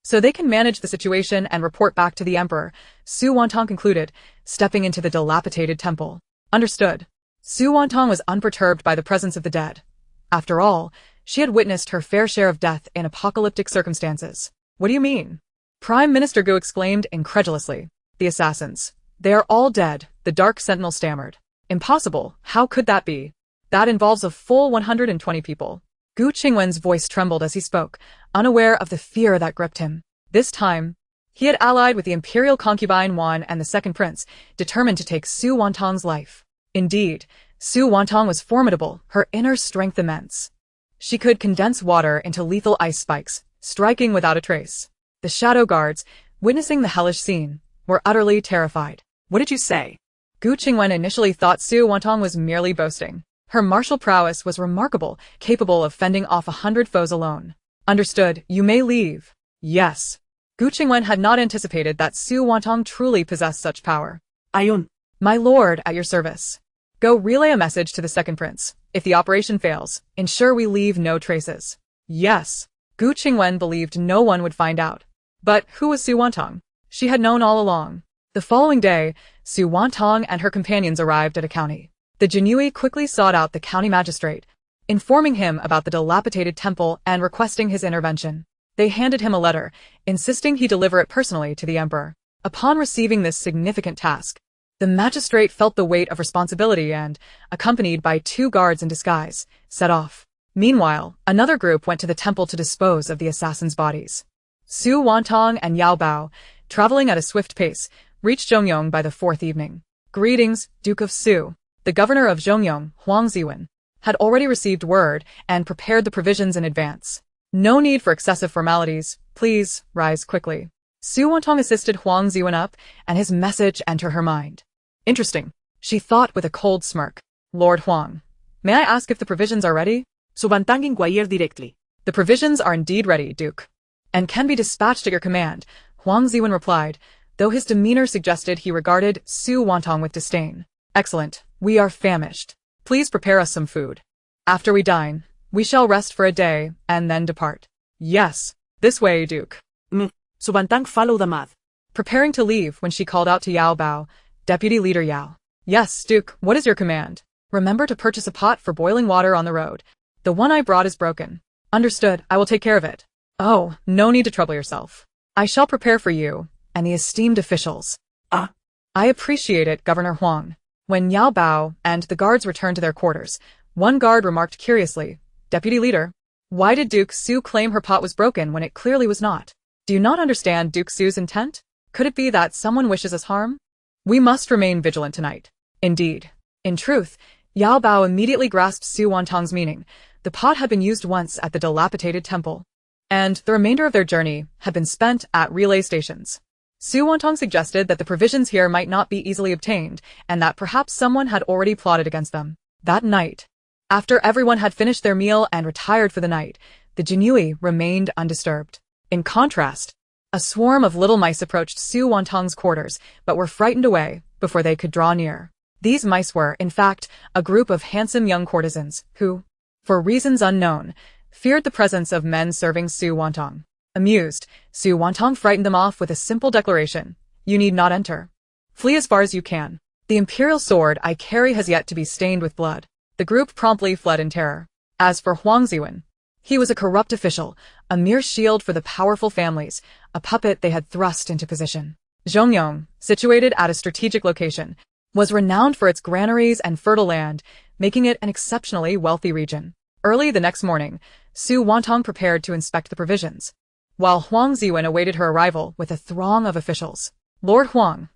so they can manage the situation and report back to the emperor, Su Wantang concluded, stepping into the dilapidated temple. Understood. Su Wantang was unperturbed by the presence of the dead. After all, she had witnessed her fair share of death in apocalyptic circumstances. What do you mean? Prime Minister Gu exclaimed incredulously. The assassins. They are all dead, the Dark Sentinel stammered. Impossible, how could that be? That involves a full 120 people. Gu Qingwen's voice trembled as he spoke, unaware of the fear that gripped him. This time, he had allied with the imperial concubine Wan and the second prince, determined to take Su Wantang's life. Indeed, Su Wantang was formidable, her inner strength immense. She could condense water into lethal ice spikes, striking without a trace. The shadow guards, witnessing the hellish scene, were utterly terrified. What did you say? Gu Qingwen initially thought Su Wantang was merely boasting. Her martial prowess was remarkable, capable of fending off 100 foes alone. Understood, you may leave. Yes. Gu Qingwen had not anticipated that Su Wantang truly possessed such power. Ayun. My lord, at your service. Go relay a message to the second prince. If the operation fails, ensure we leave no traces. Yes. Gu Qingwen believed no one would find out. But who was Su Wantang? She had known all along. The following day, Su Wantang and her companions arrived at a county. The Jinui quickly sought out the county magistrate, informing him about the dilapidated temple and requesting his intervention. They handed him a letter, insisting he deliver it personally to the emperor. Upon receiving this significant task, the magistrate felt the weight of responsibility and, accompanied by 2 guards in disguise, set off. Meanwhile, another group went to the temple to dispose of the assassins' bodies. Su Wantang and Yao Bao, traveling at a swift pace, reached Zhongyong by the 4th evening. Greetings, Duke of Su. The governor of Zhongyong, Huang Ziwen, had already received word and prepared the provisions in advance. No need for excessive formalities. Please, rise quickly. Su Wantang assisted Huang Ziwen up, and his message entered her mind. Interesting, she thought with a cold smirk. Lord Huang, may I ask if the provisions are ready? Su Wantang inquired directly. The provisions are indeed ready, Duke, and can be dispatched at your command, Huang Ziwen replied, though his demeanor suggested he regarded Su Wantang with disdain. Excellent, we are famished. Please prepare us some food. After we dine, we shall rest for a day and then depart. Yes, this way, Duke. Su Wantang followed Ahmad, Preparing to leave when she called out to Yao Bao, Deputy Leader Yao. Yes, Duke, what is your command? Remember to purchase a pot for boiling water on the road. The one I brought is broken. Understood, I will take care of it. Oh, no need to trouble yourself. I shall prepare for you and the esteemed officials. I appreciate it, Governor Huang. When Yao Bao and the guards returned to their quarters, one guard remarked curiously, Deputy Leader, why did Duke Su claim her pot was broken when it clearly was not? Do you not understand Duke Su's intent? Could it be that someone wishes us harm? We must remain vigilant tonight. Indeed. In truth, Yao Bao immediately grasped Su Wantang's meaning. The pot had been used once at the dilapidated temple, and the remainder of their journey had been spent at relay stations. Su Wantang suggested that the provisions here might not be easily obtained, and that perhaps someone had already plotted against them. That night, after everyone had finished their meal and retired for the night, the Jinui remained undisturbed. In contrast, a swarm of little mice approached Su Wantang's quarters, but were frightened away before they could draw near. These mice were, in fact, a group of handsome young courtesans who, for reasons unknown, feared the presence of men serving Su Wantang. Amused, Su Wantang frightened them off with a simple declaration, you need not enter. Flee as far as you can. The imperial sword I carry has yet to be stained with blood. The group promptly fled in terror. As for Huang Ziwen, he was a corrupt official, a mere shield for the powerful families, a puppet they had thrust into position. Zhongyong, situated at a strategic location, was renowned for its granaries and fertile land, making it an exceptionally wealthy region. Early the next morning, Su Wantang prepared to inspect the provisions, while Huang Ziwen awaited her arrival with a throng of officials. Lord Huang,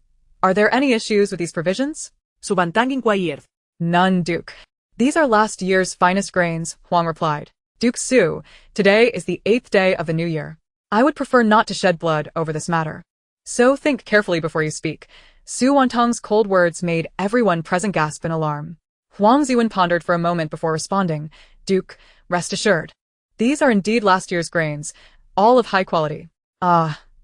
are there any issues with these provisions? Su Wantang inquired. None, Duke. These are last year's finest grains, Huang replied. Duke Su, today is the 8th day of the new year. I would prefer not to shed blood over this matter. So think carefully before you speak. Su Wantang's cold words made everyone present gasp in alarm. Huang Ziwen pondered for a moment before responding, Duke, rest assured. These are indeed last year's grains, all of high quality.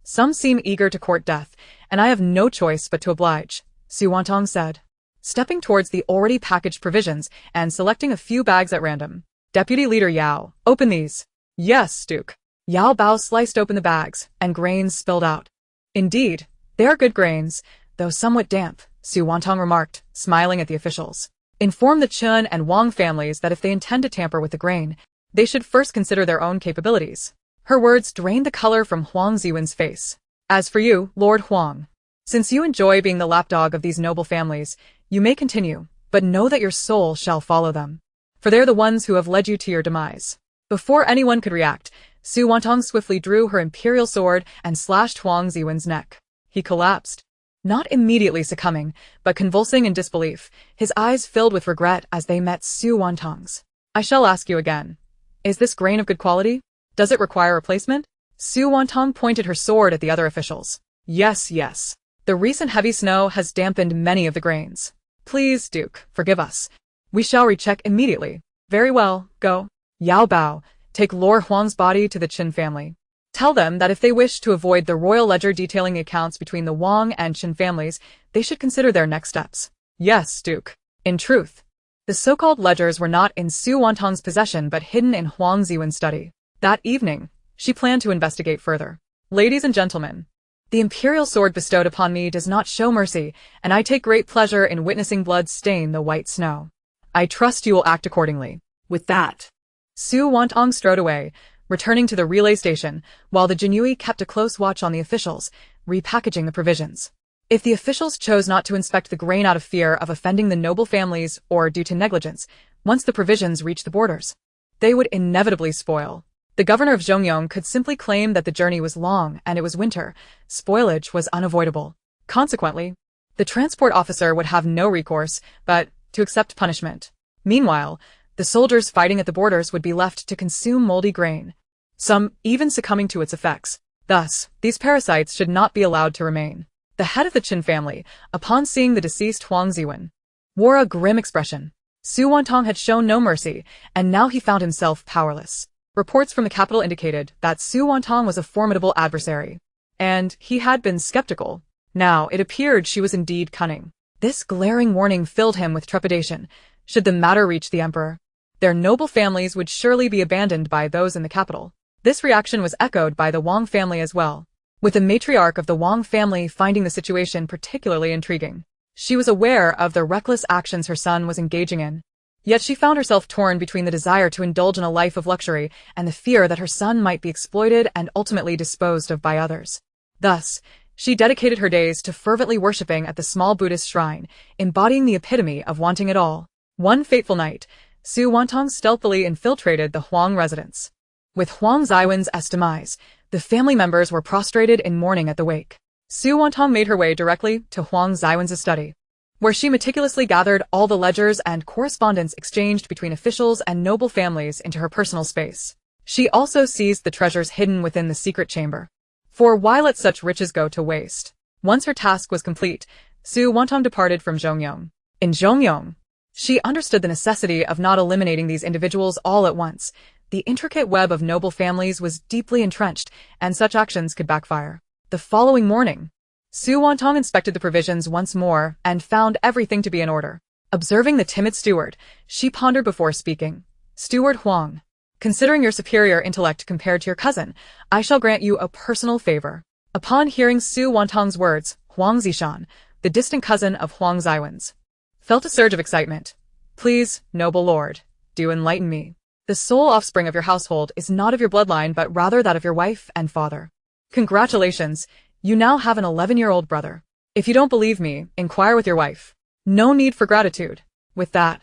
Some seem eager to court death, and I have no choice but to oblige, Su Wantang said, stepping towards the already packaged provisions and selecting a few bags at random. Deputy Leader Yao, open these. Yes, Duke. Yao Bao sliced open the bags, and grains spilled out. Indeed, they are good grains, though somewhat damp, Su Wantang remarked, smiling at the officials. Inform the Chun and Wang families that if they intend to tamper with the grain, they should first consider their own capabilities. Her words drained the color from Huang Ziwen's face. As for you, Lord Huang, since you enjoy being the lapdog of these noble families, you may continue, but know that your soul shall follow them. for they're the ones who have led you to your demise. Before anyone could react, Su Wantang swiftly drew her imperial sword and slashed Huang Ziwen's neck. He collapsed, not immediately succumbing, but convulsing in disbelief, his eyes filled with regret as they met Su Wantang's. I shall ask you again. Is this grain of good quality? Does it require replacement? Su Wantang pointed her sword at the other officials. Yes, yes. The recent heavy snow has dampened many of the grains. Please, Duke, forgive us. We shall recheck immediately. Very well, go. Yao Bao, take Lord Huang's body to the Qin family. Tell them that if they wish to avoid the royal ledger detailing the accounts between the Wang and Qin families, they should consider their next steps. Yes, Duke. In truth, the so-called ledgers were not in Su Wantang's possession but hidden in Huang Ziwen's study. That evening, she planned to investigate further. Ladies and gentlemen, the imperial sword bestowed upon me does not show mercy, and I take great pleasure in witnessing blood stain the white snow. I trust you will act accordingly. With that, Su Wantang strode away, returning to the relay station, while the Jinui kept a close watch on the officials, repackaging the provisions. If the officials chose not to inspect the grain out of fear of offending the noble families or due to negligence, once the provisions reached the borders, they would inevitably spoil. The governor of Zhongyong could simply claim that the journey was long and it was winter. Spoilage was unavoidable. Consequently, the transport officer would have no recourse but to accept punishment. Meanwhile, the soldiers fighting at the borders would be left to consume moldy grain, some even succumbing to its effects. Thus, these parasites should not be allowed to remain. The head of the Qin family, upon seeing the deceased Huang Ziwen, wore a grim expression. Su Wantang had shown no mercy, and now he found himself powerless. Reports from the capital indicated that Su Wantang was a formidable adversary, and he had been skeptical. Now it appeared she was indeed cunning. This glaring warning filled him with trepidation. Should the matter reach the emperor, their noble families would surely be abandoned by those in the capital. This reaction was echoed by the Wang family as well, with the matriarch of the Wang family finding the situation particularly intriguing. She was aware of the reckless actions her son was engaging in, yet she found herself torn between the desire to indulge in a life of luxury and the fear that her son might be exploited and ultimately disposed of by others. Thus, she dedicated her days to fervently worshipping at the small Buddhist shrine, embodying the epitome of wanting it all. One fateful night, Su Wantang stealthily infiltrated the Huang residence. With Huang Ziwen's demise, the family members were prostrated in mourning at the wake. Su Wantang made her way directly to Huang Ziwen's study, where she meticulously gathered all the ledgers and correspondence exchanged between officials and noble families into her personal space. She also seized the treasures hidden within the secret chamber. For why let such riches go to waste? Once her task was complete, Su Wantang departed from Zhongyong. In Zhongyong, she understood the necessity of not eliminating these individuals all at once. The intricate web of noble families was deeply entrenched, and such actions could backfire. The following morning, Su Wantang inspected the provisions once more and found everything to be in order. Observing the timid steward, she pondered before speaking. Steward Huang, considering your superior intellect compared to your cousin, I shall grant you a personal favor. Upon hearing Su Wantang's words, Huang Zishan, the distant cousin of Huang Ziwen's, felt a surge of excitement. Please, noble lord, do enlighten me. The sole offspring of your household is not of your bloodline but rather that of your wife and father. Congratulations, you now have an 11-year-old brother. If you don't believe me, inquire with your wife. No need for gratitude. With that,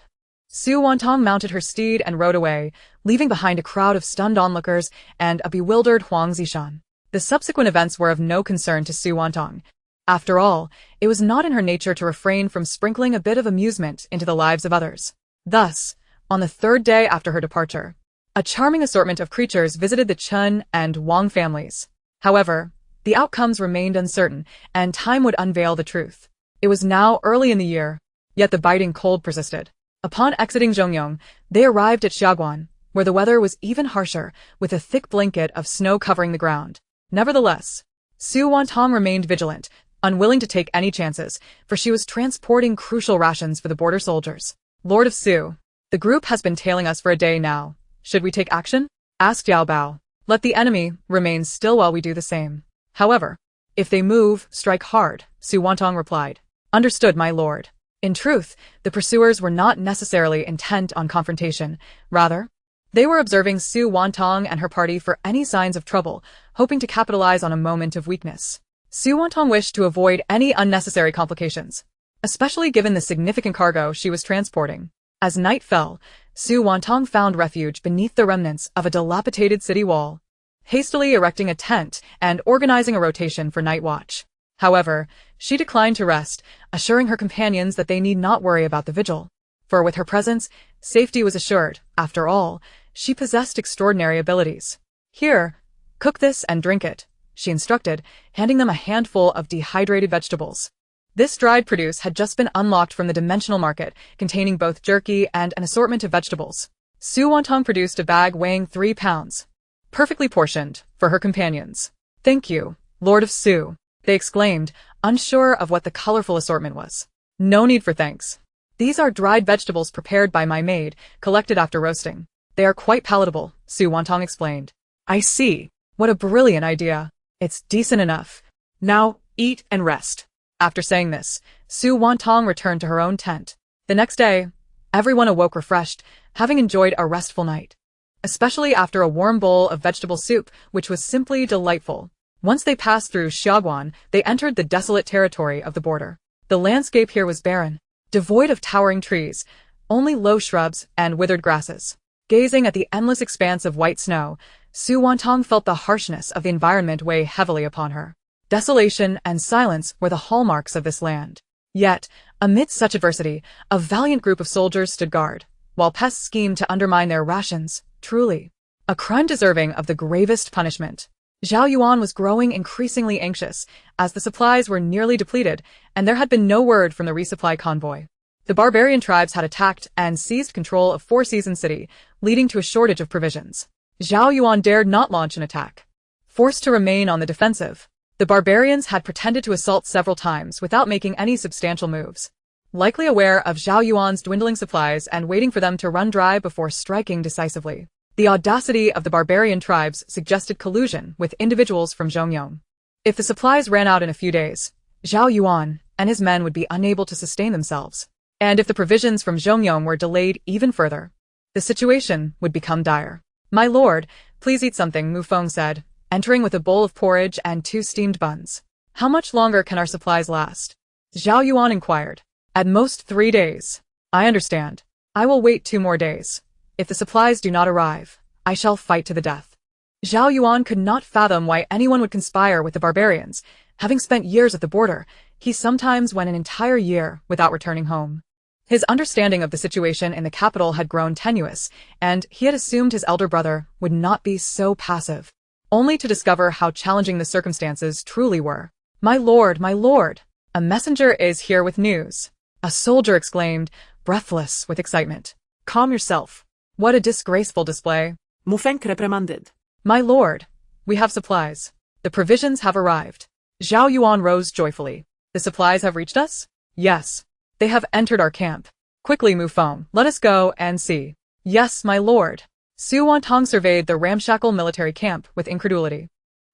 Su Wantang mounted her steed and rode away, leaving behind a crowd of stunned onlookers and a bewildered Huang Zishan. The subsequent events were of no concern to Su Wantang. After all, it was not in her nature to refrain from sprinkling a bit of amusement into the lives of others. Thus, on the third day after her departure, a charming assortment of creatures visited the Chen and Wang families. However, the outcomes remained uncertain, and time would unveil the truth. It was now early in the year, yet the biting cold persisted. Upon exiting Zhongyong, they arrived at Xiaguan, where the weather was even harsher, with a thick blanket of snow covering the ground. Nevertheless, Su Wantang remained vigilant, unwilling to take any chances, for she was transporting crucial rations for the border soldiers. Lord of Su, the group has been tailing us for a day now. Should we take action? Asked Yao Bao. Let the enemy remain still while we do the same. However, if they move, strike hard, Su Wantang replied. Understood, my lord. In truth, the pursuers were not necessarily intent on confrontation. Rather, they were observing Su Wantang and her party for any signs of trouble, hoping to capitalize on a moment of weakness. Su Wantang wished to avoid any unnecessary complications, especially given the significant cargo she was transporting. As night fell, Su Wantang found refuge beneath the remnants of a dilapidated city wall, hastily erecting a tent and organizing a rotation for night watch. However, she declined to rest, assuring her companions that they need not worry about the vigil. For with her presence, safety was assured. After all, she possessed extraordinary abilities. "Here, cook this and drink it," she instructed, handing them a handful of dehydrated vegetables. This dried produce had just been unlocked from the dimensional market, containing both jerky and an assortment of vegetables. Su Wantang produced a bag weighing 3 pounds, perfectly portioned, for her companions. "Thank you, Lord of Su," they exclaimed, unsure of what the colorful assortment was. "No need for thanks. These are dried vegetables prepared by my maid, collected after roasting. They are quite palatable," Su Wantang explained. "I see. What a brilliant idea. It's decent enough. Now, eat and rest." After saying this, Su Wantang returned to her own tent. The next day, everyone awoke refreshed, having enjoyed a restful night, especially after a warm bowl of vegetable soup, which was simply delightful. Once they passed through Xiaoguan, they entered the desolate territory of the border. The landscape here was barren, devoid of towering trees, only low shrubs and withered grasses. Gazing at the endless expanse of white snow, Su Wantang felt the harshness of the environment weigh heavily upon her. Desolation and silence were the hallmarks of this land. Yet, amid such adversity, a valiant group of soldiers stood guard, while pests schemed to undermine their rations. Truly, a crime deserving of the gravest punishment. Zhao Yuan was growing increasingly anxious, as the supplies were nearly depleted, and there had been no word from the resupply convoy. The barbarian tribes had attacked and seized control of Four Seasons City, leading to a shortage of provisions. Zhao Yuan dared not launch an attack. Forced to remain on the defensive, the barbarians had pretended to assault several times without making any substantial moves. Likely aware of Zhao Yuan's dwindling supplies and waiting for them to run dry before striking decisively, the audacity of the barbarian tribes suggested collusion with individuals from Zhongyong. If the supplies ran out in a few days, Zhao Yuan and his men would be unable to sustain themselves. And if the provisions from Zhongyong were delayed even further, the situation would become dire. "My lord, please eat something," Mu Feng said, entering with a bowl of porridge and 2 steamed buns. "How much longer can our supplies last?" Zhao Yuan inquired. "At most 3 days. I understand. I will wait 2 more days. If the supplies do not arrive, I shall fight to the death." Zhao Yuan could not fathom why anyone would conspire with the barbarians. Having spent years at the border, he sometimes went an entire year without returning home. His understanding of the situation in the capital had grown tenuous, and he had assumed his elder brother would not be so passive, only to discover how challenging the circumstances truly were. My lord, a messenger is here with news," a soldier exclaimed, breathless with excitement. "Calm yourself. What a disgraceful display." Mu Feng reprimanded. "My lord, we have supplies. The provisions have arrived." Zhao Yuan rose joyfully. "The supplies have reached us?" "Yes. They have entered our camp. Quickly, Mu Feng, let us go and see." "Yes, my lord." Su Wantang surveyed the ramshackle military camp with incredulity.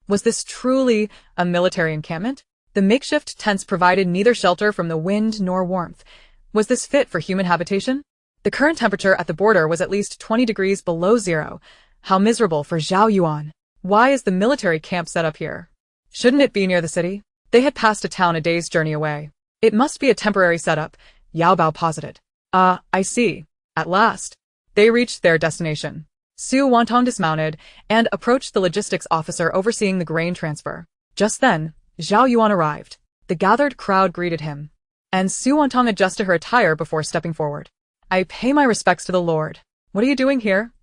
Was this truly a military encampment? The makeshift tents provided neither shelter from the wind nor warmth. Was this fit for human habitation? The current temperature at the border was at least 20 degrees below zero. How miserable for Zhao Yuan. Why is the military camp set up here? Shouldn't it be near the city? They had passed a town a day's journey away. It must be a temporary setup, Yao Bao posited. I see. At last, they reached their destination. Su Wantang dismounted and approached the logistics officer overseeing the grain transfer. Just then, Zhao Yuan arrived. The gathered crowd greeted him, and Su Wantang adjusted her attire before stepping forward. "I pay my respects to the lord. What are you doing here?"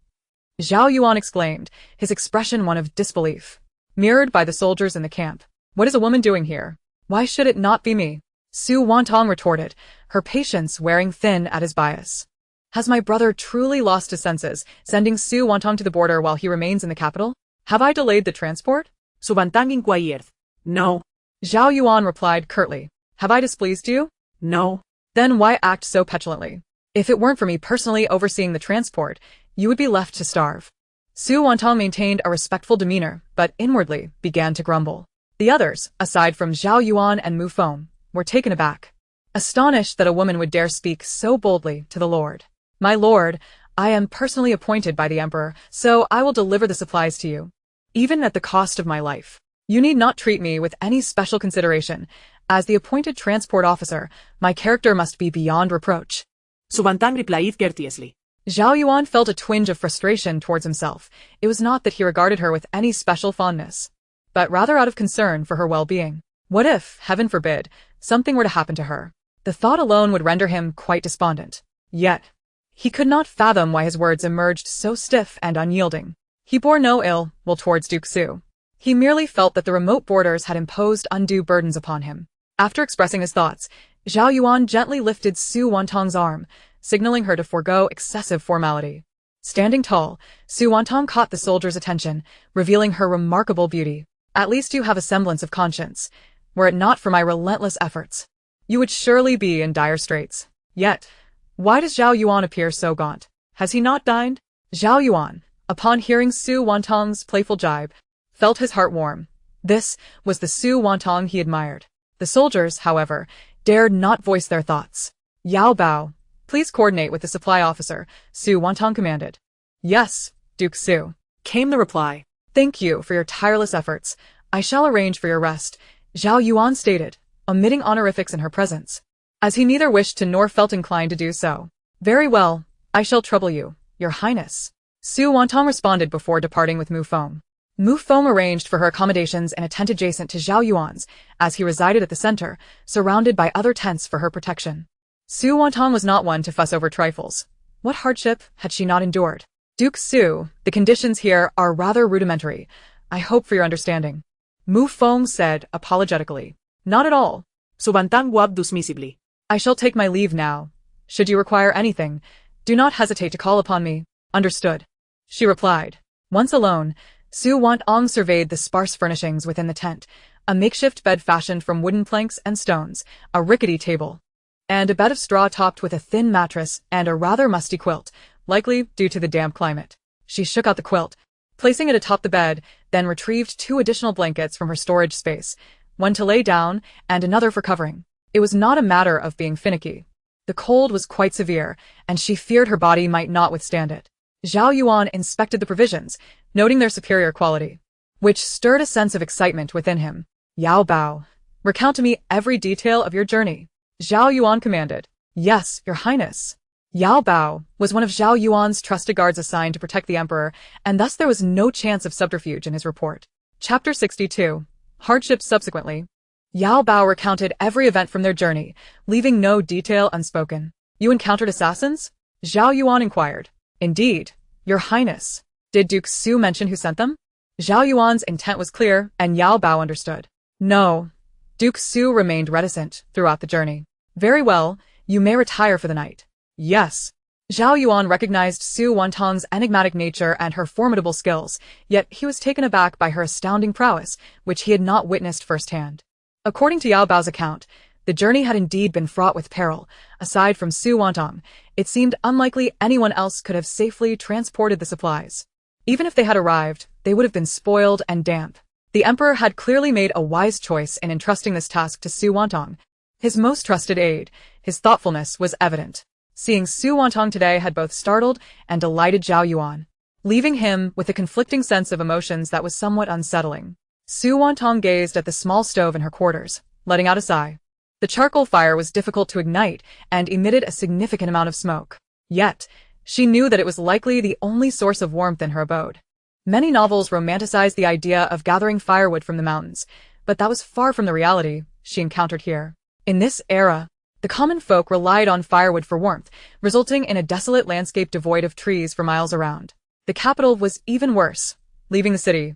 Zhao Yuan exclaimed, his expression one of disbelief, mirrored by the soldiers in the camp. "What is a woman doing here? Why should it not be me?" Su Wantang retorted, her patience wearing thin at his bias. Has my brother truly lost his senses, sending Su Wantang to the border while he remains in the capital? Have I delayed the transport? Su Wantang inquired. "No." Zhao Yuan replied curtly. Have I displeased you? "No." Then why act so petulantly? If it weren't for me personally overseeing the transport, you would be left to starve. Su Wantang maintained a respectful demeanor, but inwardly began to grumble. The others, aside from Zhao Yuan and Mu Feng, were taken aback, astonished that a woman would dare speak so boldly to the lord. "My lord, I am personally appointed by the emperor, so I will deliver the supplies to you, even at the cost of my life. You need not treat me with any special consideration. As the appointed transport officer, my character must be beyond reproach." Su Wantang replied courteously. Zhao Yuan felt a twinge of frustration towards himself. It was not that he regarded her with any special fondness, but rather out of concern for her well-being. What if, heaven forbid, something were to happen to her? The thought alone would render him quite despondent. Yet, he could not fathom why his words emerged so stiff and unyielding. He bore no ill will towards Duke Su. He merely felt that the remote borders had imposed undue burdens upon him. After expressing his thoughts, Zhao Yuan gently lifted Su Wantang's arm, signaling her to forego excessive formality. Standing tall, Su Wantang caught the soldier's attention, revealing her remarkable beauty. At least you have a semblance of conscience. Were it not for my relentless efforts, you would surely be in dire straits. Yet, why does Zhao Yuan appear so gaunt? Has he not dined? Zhao Yuan, upon hearing Su Wantang's playful jibe, felt his heart warm. This was the Su Wantang he admired. The soldiers, however, dared not voice their thoughts. Yao Bao, please coordinate with the supply officer, Su Wantang commanded. Yes, Duke Su, came the reply. Thank you for your tireless efforts. I shall arrange for your rest, Zhao Yuan stated, omitting honorifics in her presence, as he neither wished to nor felt inclined to do so. Very well, I shall trouble you, Your Highness. Su Wantang responded before departing with Mu Feng. Mu Feng arranged for her accommodations in a tent adjacent to Zhao Yuan's, as he resided at the center, surrounded by other tents for her protection. Su Wantang was not one to fuss over trifles. What hardship had she not endured? Duke Su, the conditions here are rather rudimentary. I hope for your understanding. Mu Feng said apologetically. Not at all. Su Wantang wabbed dismissively. I shall take my leave now. Should you require anything, do not hesitate to call upon me. Understood, she replied. Once alone, Su Wantang surveyed the sparse furnishings within the tent, a makeshift bed fashioned from wooden planks and stones, a rickety table, and a bed of straw topped with a thin mattress and a rather musty quilt, likely due to the damp climate. She shook out the quilt, placing it atop the bed, then retrieved 2 additional blankets from her storage space, one to lay down and another for covering. It was not a matter of being finicky. The cold was quite severe, and she feared her body might not withstand it. Zhao Yuan inspected the provisions, noting their superior quality, which stirred a sense of excitement within him. Yao Bao, recount to me every detail of your journey, Zhao Yuan commanded. Yes, Your Highness. Yao Bao was one of Zhao Yuan's trusted guards assigned to protect the emperor, and thus there was no chance of subterfuge in his report. Chapter 62. Hardships subsequently. Yao Bao recounted every event from their journey, leaving no detail unspoken. You encountered assassins? Zhao Yuan inquired. Indeed, Your Highness. Did Duke Su mention who sent them? Zhao Yuan's intent was clear, and Yao Bao understood. No. Duke Su remained reticent throughout the journey. Very well, you may retire for the night. Yes. Zhao Yuan recognized Su Wantang's enigmatic nature and her formidable skills, yet he was taken aback by her astounding prowess, which he had not witnessed firsthand. According to Yao Bao's account, the journey had indeed been fraught with peril. Aside from Su Wantang, it seemed unlikely anyone else could have safely transported the supplies. Even if they had arrived, they would have been spoiled and damp. The emperor had clearly made a wise choice in entrusting this task to Su Wantang, his most trusted aide. His thoughtfulness was evident. Seeing Su Wantang today had both startled and delighted Zhao Yuan, leaving him with a conflicting sense of emotions that was somewhat unsettling. Su Wantang gazed at the small stove in her quarters, letting out a sigh. The charcoal fire was difficult to ignite and emitted a significant amount of smoke. Yet, she knew that it was likely the only source of warmth in her abode. Many novels romanticize the idea of gathering firewood from the mountains, but that was far from the reality she encountered here. In this era, the common folk relied on firewood for warmth, resulting in a desolate landscape devoid of trees for miles around. The capital was even worse. Leaving the city,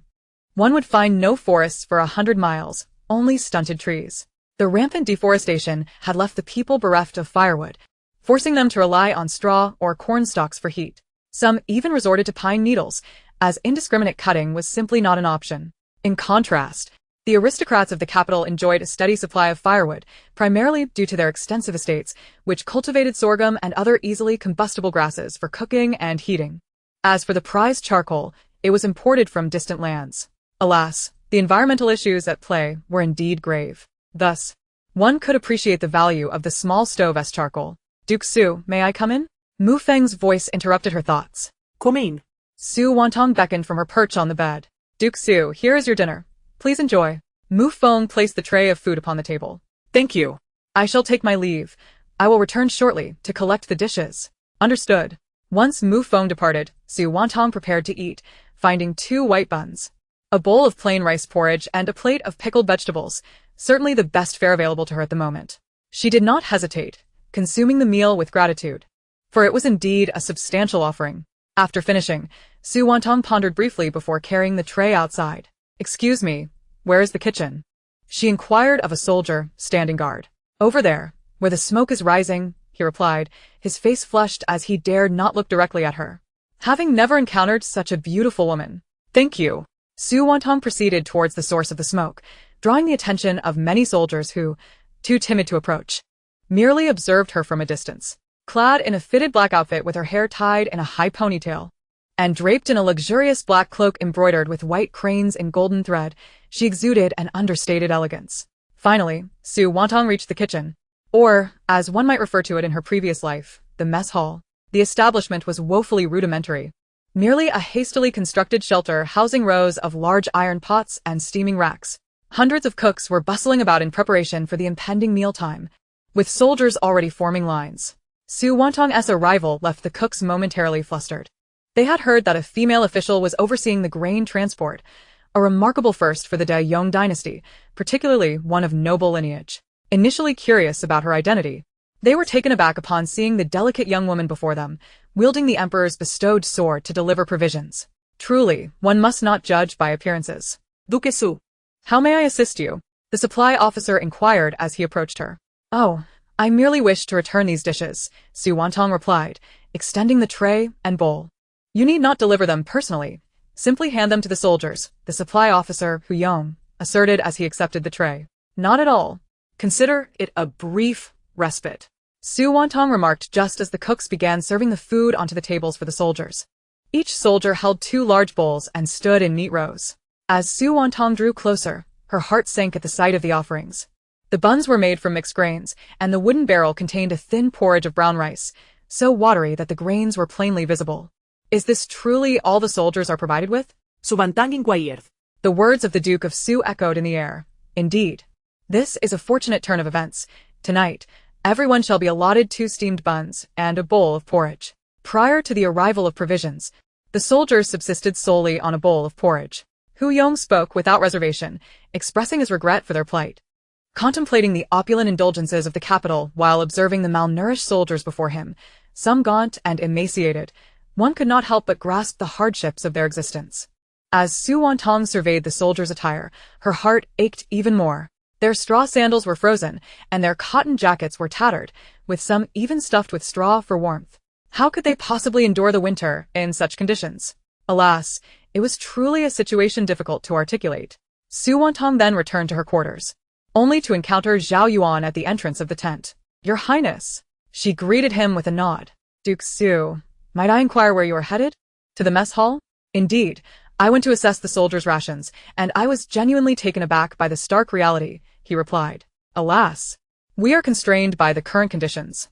one would find no forests for 100 miles, only stunted trees. The rampant deforestation had left the people bereft of firewood, forcing them to rely on straw or corn stalks for heat. Some even resorted to pine needles, as indiscriminate cutting was simply not an option. In contrast, the aristocrats of the capital enjoyed a steady supply of firewood, primarily due to their extensive estates, which cultivated sorghum and other easily combustible grasses for cooking and heating. As for the prized charcoal, it was imported from distant lands. Alas, the environmental issues at play were indeed grave. Thus, one could appreciate the value of the small stove as charcoal. Duke Su, may I come in? Mu Feng's voice interrupted her thoughts. Come in. Su Wantang beckoned from her perch on the bed. Duke Su, here is your dinner. Please enjoy. Mu Feng placed the tray of food upon the table. Thank you. I shall take my leave. I will return shortly to collect the dishes. Understood. Once Mu Feng departed, Su Wantang prepared to eat, finding 2 white buns, a bowl of plain rice porridge, and a plate of pickled vegetables, certainly the best fare available to her at the moment. She did not hesitate, consuming the meal with gratitude, for it was indeed a substantial offering. After finishing, Su Wantang pondered briefly before carrying the tray outside. "Excuse me, where is the kitchen?" she inquired of a soldier standing guard. "Over there, where the smoke is rising," he replied, his face flushed as he dared not look directly at her, having never encountered such a beautiful woman. "Thank you." Su Wantang proceeded towards the source of the smoke, drawing the attention of many soldiers who, too timid to approach, merely observed her from a distance. Clad in a fitted black outfit with her hair tied in a high ponytail, and draped in a luxurious black cloak embroidered with white cranes in golden thread, she exuded an understated elegance. Finally, Su Wantang reached the kitchen, or, as one might refer to it in her previous life, the mess hall. The establishment was woefully rudimentary, merely a hastily constructed shelter housing rows of large iron pots and steaming racks. Hundreds of cooks were bustling about in preparation for the impending mealtime, with soldiers already forming lines. Su Wantang's arrival left the cooks momentarily flustered. They had heard that a female official was overseeing the grain transport, a remarkable first for the Daiyong dynasty, particularly one of noble lineage. Initially curious about her identity, they were taken aback upon seeing the delicate young woman before them, wielding the emperor's bestowed sword to deliver provisions. Truly, one must not judge by appearances. Duque Su. "How may I assist you?" the supply officer inquired as he approached her. "Oh, I merely wish to return these dishes," Su Wantang replied, extending the tray and bowl. "You need not deliver them personally. Simply hand them to the soldiers," the supply officer, Hu Yong, asserted as he accepted the tray. "Not at all. Consider it a brief respite," Su Wantang remarked just as the cooks began serving the food onto the tables for the soldiers. Each soldier held 2 large bowls and stood in neat rows. As Su Wantang drew closer, her heart sank at the sight of the offerings. The buns were made from mixed grains, and the wooden barrel contained a thin porridge of brown rice, so watery that the grains were plainly visible. "Is this truly all the soldiers are provided with?" Su Wantang inquired. The words of the Duke of Su echoed in the air. "Indeed. This is a fortunate turn of events. Tonight, everyone shall be allotted 2 steamed buns and a bowl of porridge." Prior to the arrival of provisions, the soldiers subsisted solely on a bowl of porridge. Hu Yong spoke without reservation, expressing his regret for their plight. Contemplating the opulent indulgences of the capital while observing the malnourished soldiers before him, some gaunt and emaciated, one could not help but grasp the hardships of their existence. As Su Wantang surveyed the soldiers' attire, her heart ached even more. Their straw sandals were frozen, and their cotton jackets were tattered, with some even stuffed with straw for warmth. How could they possibly endure the winter in such conditions? Alas, it was truly a situation difficult to articulate. Su Wantang then returned to her quarters, only to encounter Zhao Yuan at the entrance of the tent. "Your Highness." She greeted him with a nod. "Duke Su, might I inquire where you are headed?" "To the mess hall?" "Indeed. I went to assess the soldiers' rations, and I was genuinely taken aback by the stark reality," he replied. "Alas, we are constrained by the current conditions."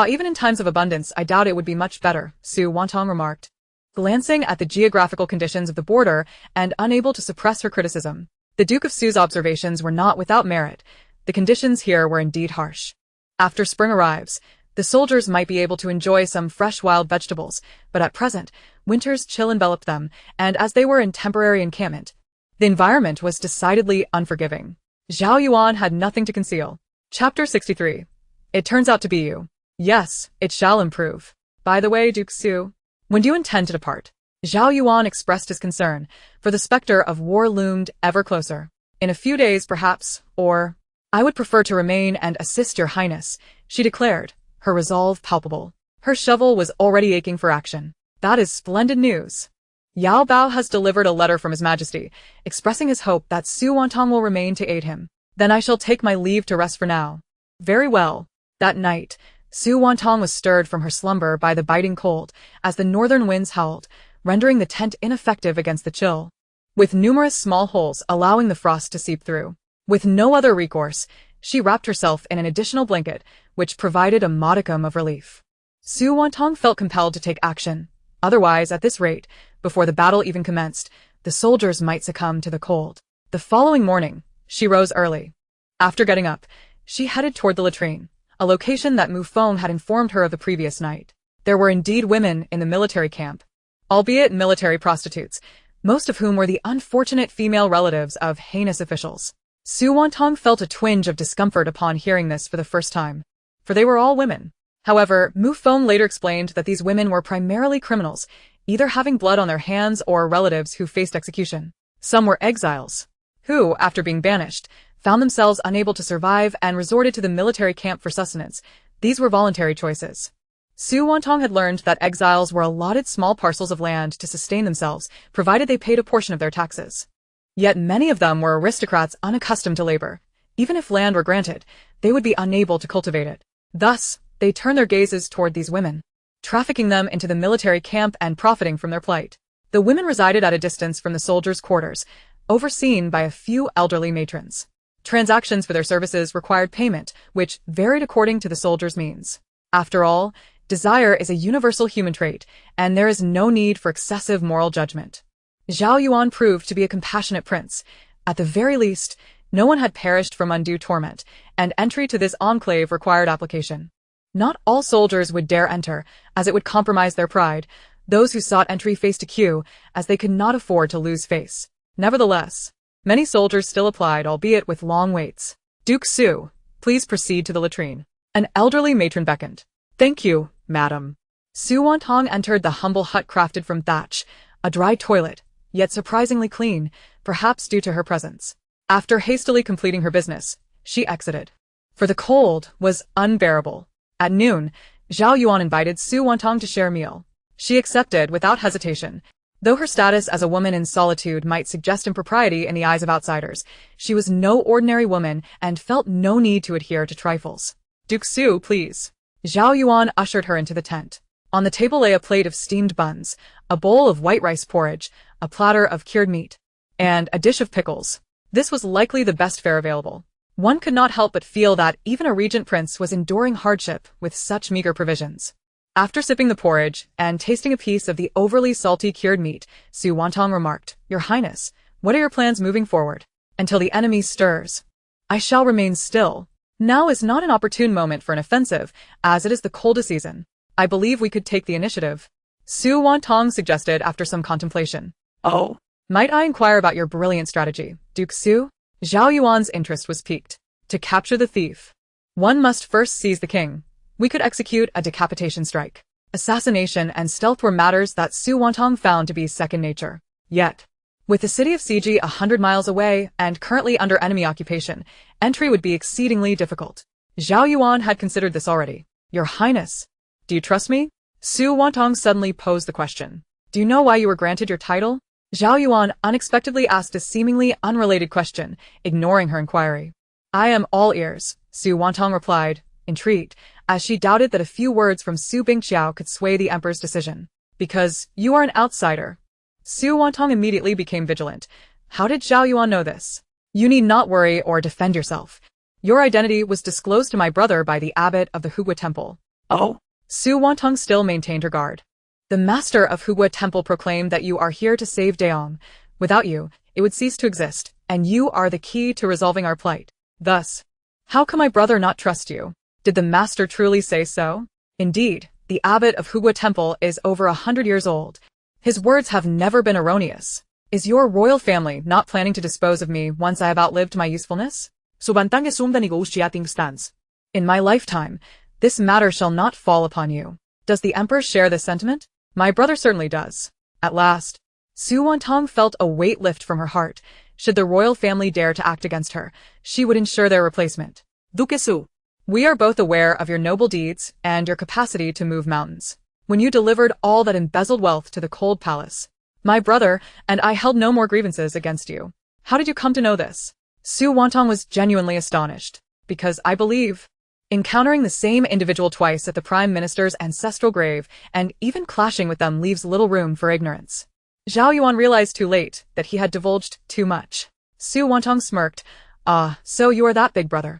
Even in times of abundance, I doubt it would be much better," Su Wantang remarked, glancing at the geographical conditions of the border and unable to suppress her criticism. The Duke of Su's observations were not without merit. The conditions here were indeed harsh. After spring arrives, the soldiers might be able to enjoy some fresh wild vegetables, but at present, winter's chill enveloped them, and as they were in temporary encampment, the environment was decidedly unforgiving. Zhao Yuan had nothing to conceal. Chapter 63. It turns out to be you. Yes, it shall improve. By the way, Duke Su, when do you intend to depart? Zhao Yuan expressed his concern, for the specter of war loomed ever closer. In a few days, perhaps, or... "I would prefer to remain and assist your highness," she declared, her resolve palpable. Her shovel was already aching for action. "That is splendid news. Yao Bao has delivered a letter from His Majesty, expressing his hope that Su Wantang will remain to aid him. Then I shall take my leave to rest for now." "Very well." That night, Su Wantang was stirred from her slumber by the biting cold, as the northern winds howled, rendering the tent ineffective against the chill, with numerous small holes allowing the frost to seep through. With no other recourse, she wrapped herself in an additional blanket, which provided a modicum of relief. Su Wantang felt compelled to take action. Otherwise, at this rate, before the battle even commenced, the soldiers might succumb to the cold. The following morning, she rose early. After getting up, she headed toward the latrine, a location that Mu Feng had informed her of the previous night. There were indeed women in the military camp, albeit military prostitutes, most of whom were the unfortunate female relatives of heinous officials. Su Wantang felt a twinge of discomfort upon hearing this for the first time, for they were all women. However, Mu Feng later explained that these women were primarily criminals, either having blood on their hands or relatives who faced execution. Some were exiles, who, after being banished, found themselves unable to survive and resorted to the military camp for sustenance. These were voluntary choices. Su Wantang had learned that exiles were allotted small parcels of land to sustain themselves, provided they paid a portion of their taxes. Yet many of them were aristocrats unaccustomed to labor. Even if land were granted, they would be unable to cultivate it. Thus, they turned their gazes toward these women, trafficking them into the military camp and profiting from their plight. The women resided at a distance from the soldiers' quarters, overseen by a few elderly matrons. Transactions for their services required payment, which varied according to the soldiers' means. After all, desire is a universal human trait, and there is no need for excessive moral judgment. Zhao Yuan proved to be a compassionate prince. At the very least, no one had perished from undue torment, and entry to this enclave required application. Not all soldiers would dare enter, as it would compromise their pride. Those who sought entry faced a queue, as they could not afford to lose face. Nevertheless, many soldiers still applied, albeit with long waits. Duke Su, please proceed to the latrine. An elderly matron beckoned. Thank you, madam. Su Wantang entered the humble hut crafted from thatch, a dry toilet, yet surprisingly clean, perhaps due to her presence. After hastily completing her business, she exited, for the cold was unbearable. At noon, Zhao Yuan invited Su Wantang to share a meal. She accepted without hesitation. Though her status as a woman in solitude might suggest impropriety in the eyes of outsiders, she was no ordinary woman and felt no need to adhere to trifles. Duke Su, please. Zhao Yuan ushered her into the tent. On the table lay a plate of steamed buns, a bowl of white rice porridge, a platter of cured meat, and a dish of pickles. This was likely the best fare available. One could not help but feel that even a regent prince was enduring hardship with such meager provisions. After sipping the porridge and tasting a piece of the overly salty cured meat, Su Wantang remarked, Your Highness, what are your plans moving forward? Until the enemy stirs, I shall remain still. Now is not an opportune moment for an offensive, as it is the coldest season. I believe we could take the initiative. Su Wantang suggested after some contemplation. Oh. Might I inquire about your brilliant strategy, Duke Su? Zhao Yuan's interest was piqued. To capture the thief, one must first seize the king. We could execute a decapitation strike. Assassination and stealth were matters that Su Wantang found to be second nature. Yet, with the city of Siji 100 miles away and currently under enemy occupation, entry would be exceedingly difficult. Zhao Yuan had considered this already. Your Highness, do you trust me? Su Wantang suddenly posed the question. Do you know why you were granted your title? Zhao Yuan unexpectedly asked a seemingly unrelated question, ignoring her inquiry. I am all ears, Su Wantang replied, intrigued, as she doubted that a few words from Su Bingqiao could sway the emperor's decision. Because you are an outsider. Su Wantang immediately became vigilant. How did Zhao Yuan know this? You need not worry or defend yourself. Your identity was disclosed to my brother by the abbot of the Hugua Temple. Oh? Su Wantang still maintained her guard. The master of Hugua Temple proclaimed that you are here to save Daong. Without you, it would cease to exist, and you are the key to resolving our plight. Thus, how can my brother not trust you? Did the master truly say so? Indeed, the abbot of Hugua Temple is over 100 years old. His words have never been erroneous. Is your royal family not planning to dispose of me once I have outlived my usefulness? Su Wantang assumed the negotiating stance. In my lifetime, this matter shall not fall upon you. Does the emperor share this sentiment? My brother certainly does. At last, Su Wantang felt a weight lift from her heart. Should the royal family dare to act against her, she would ensure their replacement. Duke Su, we are both aware of your noble deeds and your capacity to move mountains. When you delivered all that embezzled wealth to the cold palace, my brother and I held no more grievances against you. How did you come to know this? Su Wantang was genuinely astonished, because I believe, encountering the same individual twice at the Prime Minister's ancestral grave and even clashing with them leaves little room for ignorance. Zhao Yuan realized too late that he had divulged too much. Su Wantang smirked. Ah, so you are that big brother.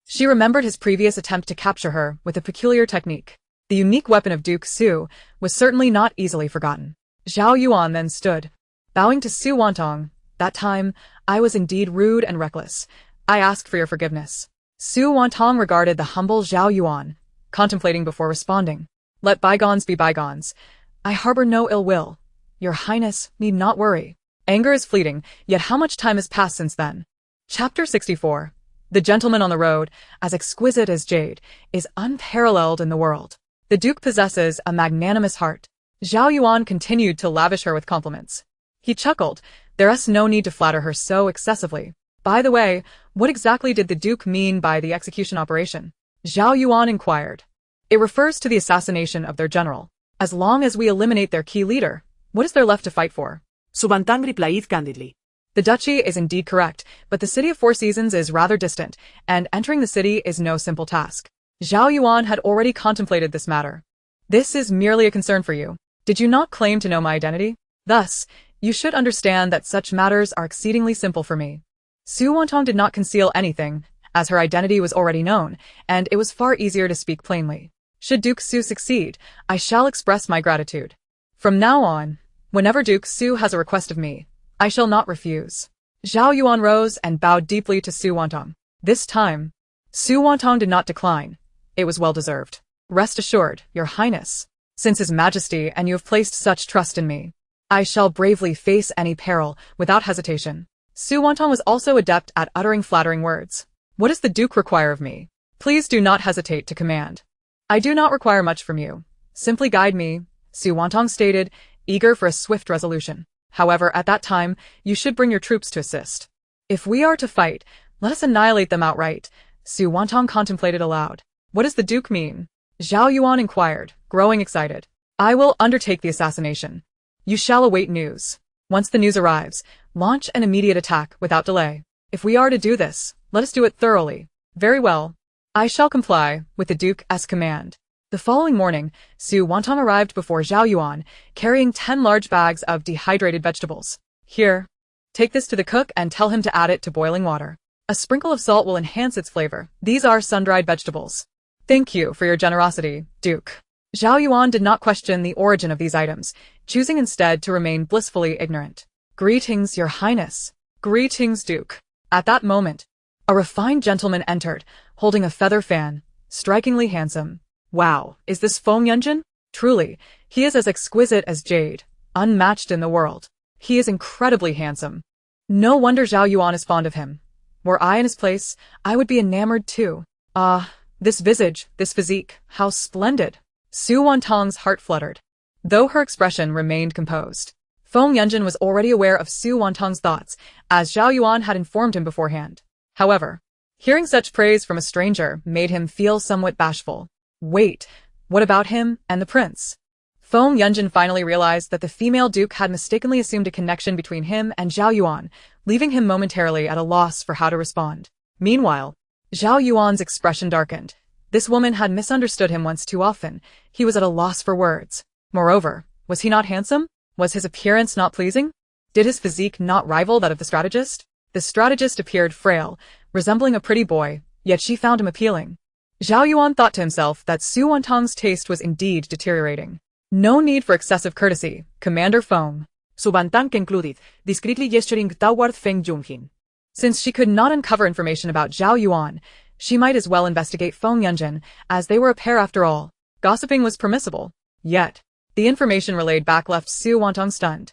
She remembered his previous attempt to capture her with a peculiar technique. The unique weapon of Duke Su was certainly not easily forgotten. Zhao Yuan then stood, bowing to Su Wantang. That time, I was indeed rude and reckless. I ask for your forgiveness. Su Wantang regarded the humble Zhao Yuan, contemplating before responding. Let bygones be bygones. I harbor no ill will. Your Highness need not worry. Anger is fleeting, yet how much time has passed since then? Chapter 64. The gentleman on the road, as exquisite as jade, is unparalleled in the world. The Duke possesses a magnanimous heart. Zhao Yuan continued to lavish her with compliments. He chuckled. There's no need to flatter her so excessively. By the way, what exactly did the Duke mean by the execution operation? Zhao Yuan inquired. It refers to the assassination of their general. As long as we eliminate their key leader, what is there left to fight for? Su Wantang replied candidly. The duchy is indeed correct, but the city of Four Seasons is rather distant, and entering the city is no simple task. Zhao Yuan had already contemplated this matter. This is merely a concern for you. Did you not claim to know my identity? Thus, you should understand that such matters are exceedingly simple for me. Su Wantang did not conceal anything, as her identity was already known, and it was far easier to speak plainly. Should Duke Su succeed, I shall express my gratitude. From now on, whenever Duke Su has a request of me, I shall not refuse. Zhao Yuan rose and bowed deeply to Su Wantang. This time, Su Wantang did not decline. It was well deserved. Rest assured, Your Highness, since His Majesty and you have placed such trust in me, I shall bravely face any peril without hesitation. Su Wantang was also adept at uttering flattering words. What does the Duke require of me? Please do not hesitate to command. I do not require much from you. Simply guide me, Su Wantang stated, eager for a swift resolution. However, at that time, you should bring your troops to assist. If we are to fight, let us annihilate them outright, Su Wantang contemplated aloud. What does the Duke mean? Zhao Yuan inquired, growing excited. I will undertake the assassination. You shall await news. Once the news arrives, launch an immediate attack without delay. If we are to do this, let us do it thoroughly. Very well. I shall comply with the Duke's command. The following morning, Su Wantang arrived before Zhao Yuan, carrying 10 large bags of dehydrated vegetables. Here, take this to the cook and tell him to add it to boiling water. A sprinkle of salt will enhance its flavor. These are sun-dried vegetables. Thank you for your generosity, Duke. Zhao Yuan did not question the origin of these items, choosing instead to remain blissfully ignorant. Greetings, Your Highness. Greetings, Duke. At that moment, a refined gentleman entered, holding a feather fan, strikingly handsome. Wow, is this Feng Yunjin? Truly, he is as exquisite as jade, unmatched in the world. He is incredibly handsome. No wonder Zhao Yuan is fond of him. Were I in his place, I would be enamored too. Ah, this visage, this physique, how splendid. Su Wantang's heart fluttered, though her expression remained composed. Feng Yunjin was already aware of Su Wantang's thoughts, as Zhao Yuan had informed him beforehand. However, hearing such praise from a stranger made him feel somewhat bashful. Wait, what about him and the prince? Feng Yunjin finally realized that the female duke had mistakenly assumed a connection between him and Zhao Yuan, leaving him momentarily at a loss for how to respond. Meanwhile, Zhao Yuan's expression darkened. This woman had misunderstood him once too often. He was at a loss for words. Moreover, was he not handsome? Was his appearance not pleasing? Did his physique not rival that of the strategist? The strategist appeared frail, resembling a pretty boy, yet she found him appealing. Zhao Yuan thought to himself that Su Wantang's taste was indeed deteriorating. No need for excessive courtesy, Commander Feng. Su Wantang concluded, discreetly gesturing toward Feng Yunjin. Since she could not uncover information about Zhao Yuan, she might as well investigate Feng Yunjin, as they were a pair after all. Gossiping was permissible. Yet, the information relayed back left Su Wantang stunned.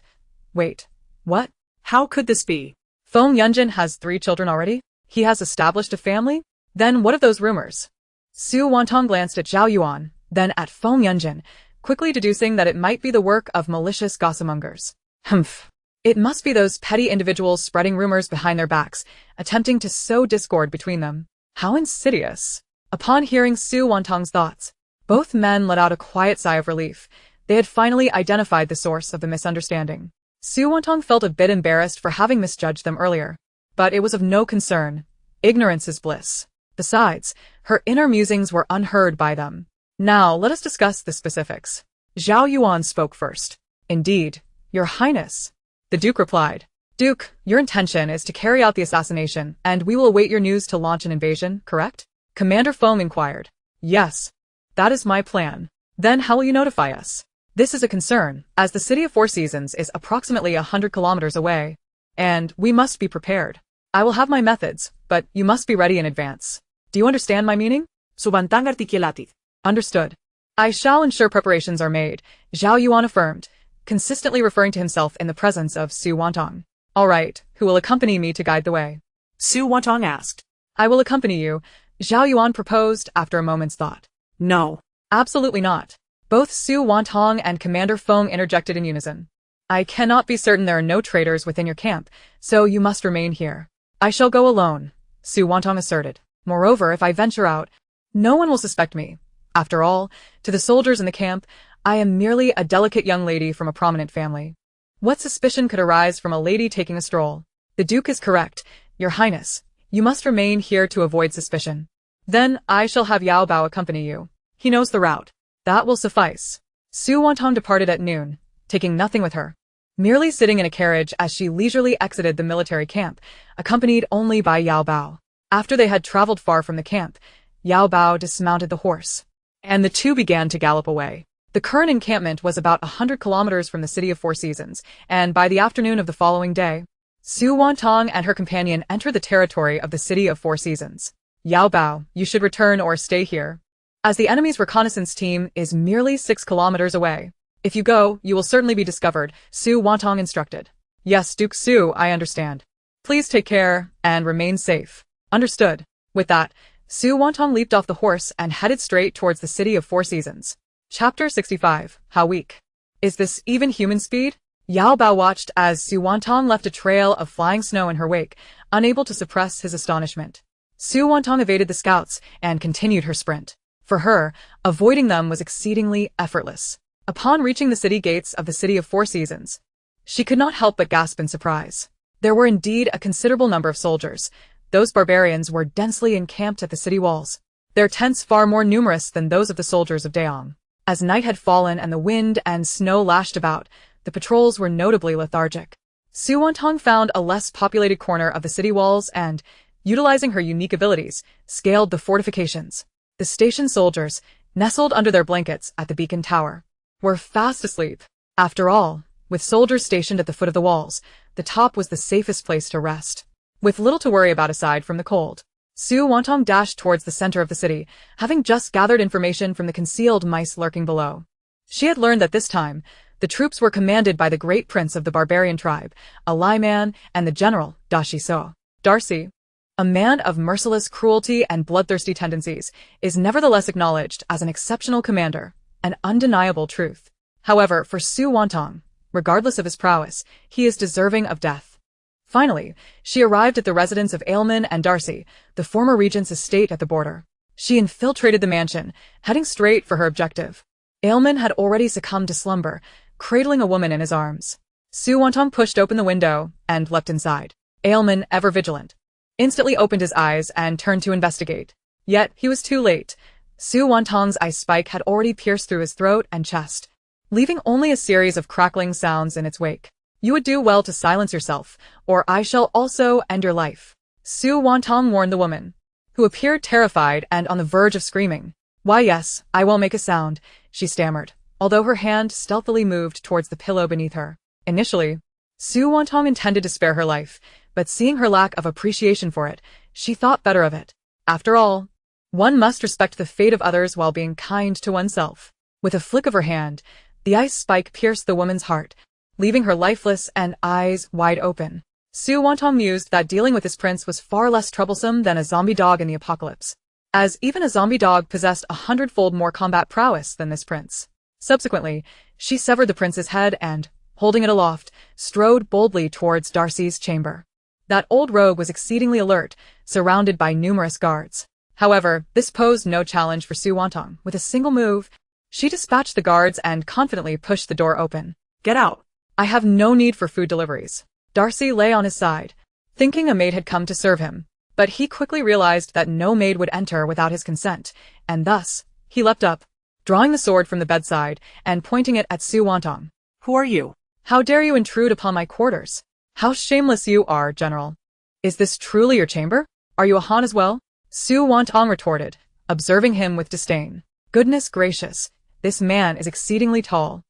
Wait, what? How could this be? Feng Yunjin has 3 children already? He has established a family? Then what of those rumors? Su Wantang glanced at Zhao Yuan, then at Feng Yunjin, quickly deducing that it might be the work of malicious gossipmongers. Humph. It must be those petty individuals spreading rumors behind their backs, attempting to sow discord between them. How insidious. Upon hearing Su Wantang's thoughts, both men let out a quiet sigh of relief. They had finally identified the source of the misunderstanding. Su Wantang felt a bit embarrassed for having misjudged them earlier, but it was of no concern. Ignorance is bliss. Besides, her inner musings were unheard by them. Now, let us discuss the specifics. Zhao Yuan spoke first. Indeed, Your Highness. The Duke replied. Duke, your intention is to carry out the assassination, and we will await your news to launch an invasion, correct? Commander Feng inquired. Yes. That is my plan. Then how will you notify us? This is a concern, as the city of Four Seasons is approximately 100 kilometers away, and we must be prepared. I will have my methods, but you must be ready in advance. Do you understand my meaning? Su Wantang articulated. Understood. I shall ensure preparations are made, Zhao Yuan affirmed, consistently referring to himself in the presence of Su Wantang. All right, who will accompany me to guide the way? Su Wantang asked. I will accompany you, Zhao Yuan proposed after a moment's thought. No. Absolutely not. Both Su Wantang and Commander Feng interjected in unison. I cannot be certain there are no traitors within your camp, so you must remain here. I shall go alone, Su Wantang asserted. Moreover, if I venture out, no one will suspect me. After all, to the soldiers in the camp, I am merely a delicate young lady from a prominent family. What suspicion could arise from a lady taking a stroll? The Duke is correct, Your Highness. You must remain here to avoid suspicion. Then I shall have Yao Bao accompany you. He knows the route. That will suffice. Su Wantang departed at noon, taking nothing with her. Merely sitting in a carriage as she leisurely exited the military camp, accompanied only by Yao Bao. After they had traveled far from the camp, Yao Bao dismounted the horse, and the two began to gallop away. The current encampment was about 100 kilometers from the city of Four Seasons, and by the afternoon of the following day, Su Wantang and her companion entered the territory of the city of Four Seasons. Yao Bao, you should return or stay here, as the enemy's reconnaissance team is merely 6 kilometers away. If you go, you will certainly be discovered, Su Wantang instructed. Yes, Duke Su, I understand. Please take care and remain safe. Understood. With that, Su Wantang leaped off the horse and headed straight towards the city of Four Seasons. Chapter 65. How weak. Is this even human speed? Yao Bao watched as Su Wantang left a trail of flying snow in her wake, unable to suppress his astonishment. Su Wantang evaded the scouts and continued her sprint. For her, avoiding them was exceedingly effortless. Upon reaching the city gates of the city of Four Seasons, she could not help but gasp in surprise. There were indeed a considerable number of soldiers. Those barbarians were densely encamped at the city walls, their tents far more numerous than those of the soldiers of Daong. As night had fallen and the wind and snow lashed about, the patrols were notably lethargic. Su Wantang found a less populated corner of the city walls and, utilizing her unique abilities, scaled the fortifications. The station soldiers, nestled under their blankets at the beacon tower, were fast asleep. After all, with soldiers stationed at the foot of the walls, the top was the safest place to rest. With little to worry about aside from the cold, Su Wantang dashed towards the center of the city, having just gathered information from the concealed mice lurking below. She had learned that this time, the troops were commanded by the great prince of the barbarian tribe, a Li-man, and the general, Dashi So. Darcy, a man of merciless cruelty and bloodthirsty tendencies, is nevertheless acknowledged as an exceptional commander, an undeniable truth. However, for Su Wantang, regardless of his prowess, he is deserving of death. Finally, she arrived at the residence of Aylman and Darcy, the former regent's estate at the border. She infiltrated the mansion, heading straight for her objective. Aylman had already succumbed to slumber, cradling a woman in his arms. Su Wantang pushed open the window and leapt inside. Aylman, ever vigilant, instantly opened his eyes and turned to investigate. Yet he was too late. Su Wantang's ice spike had already pierced through his throat and chest, leaving only a series of crackling sounds in its wake. You would do well to silence yourself, or I shall also end your life, Su Wantang warned the woman, who appeared terrified and on the verge of screaming. Why yes, I won't make a sound, she stammered, although her hand stealthily moved towards the pillow beneath her. Initially, Su Wantang intended to spare her life, but seeing her lack of appreciation for it, she thought better of it. After all, one must respect the fate of others while being kind to oneself. With a flick of her hand, the ice spike pierced the woman's heart, leaving her lifeless and eyes wide open. Su Wantang mused that dealing with this prince was far less troublesome than a zombie dog in the apocalypse, as even a zombie dog possessed 100-fold more combat prowess than this prince. Subsequently, she severed the prince's head and, holding it aloft, strode boldly towards Darcy's chamber. That old rogue was exceedingly alert, surrounded by numerous guards. However, this posed no challenge for Su Wantang. With a single move, she dispatched the guards and confidently pushed the door open. Get out. I have no need for food deliveries. Darcy lay on his side, thinking a maid had come to serve him, but he quickly realized that no maid would enter without his consent, and thus, he leapt up, drawing the sword from the bedside and pointing it at Su Wantang. Who are you? How dare you intrude upon my quarters? How shameless you are, General. Is this truly your chamber? Are you a Han as well? Su Wantang retorted, observing him with disdain. Goodness gracious, this man is exceedingly tall.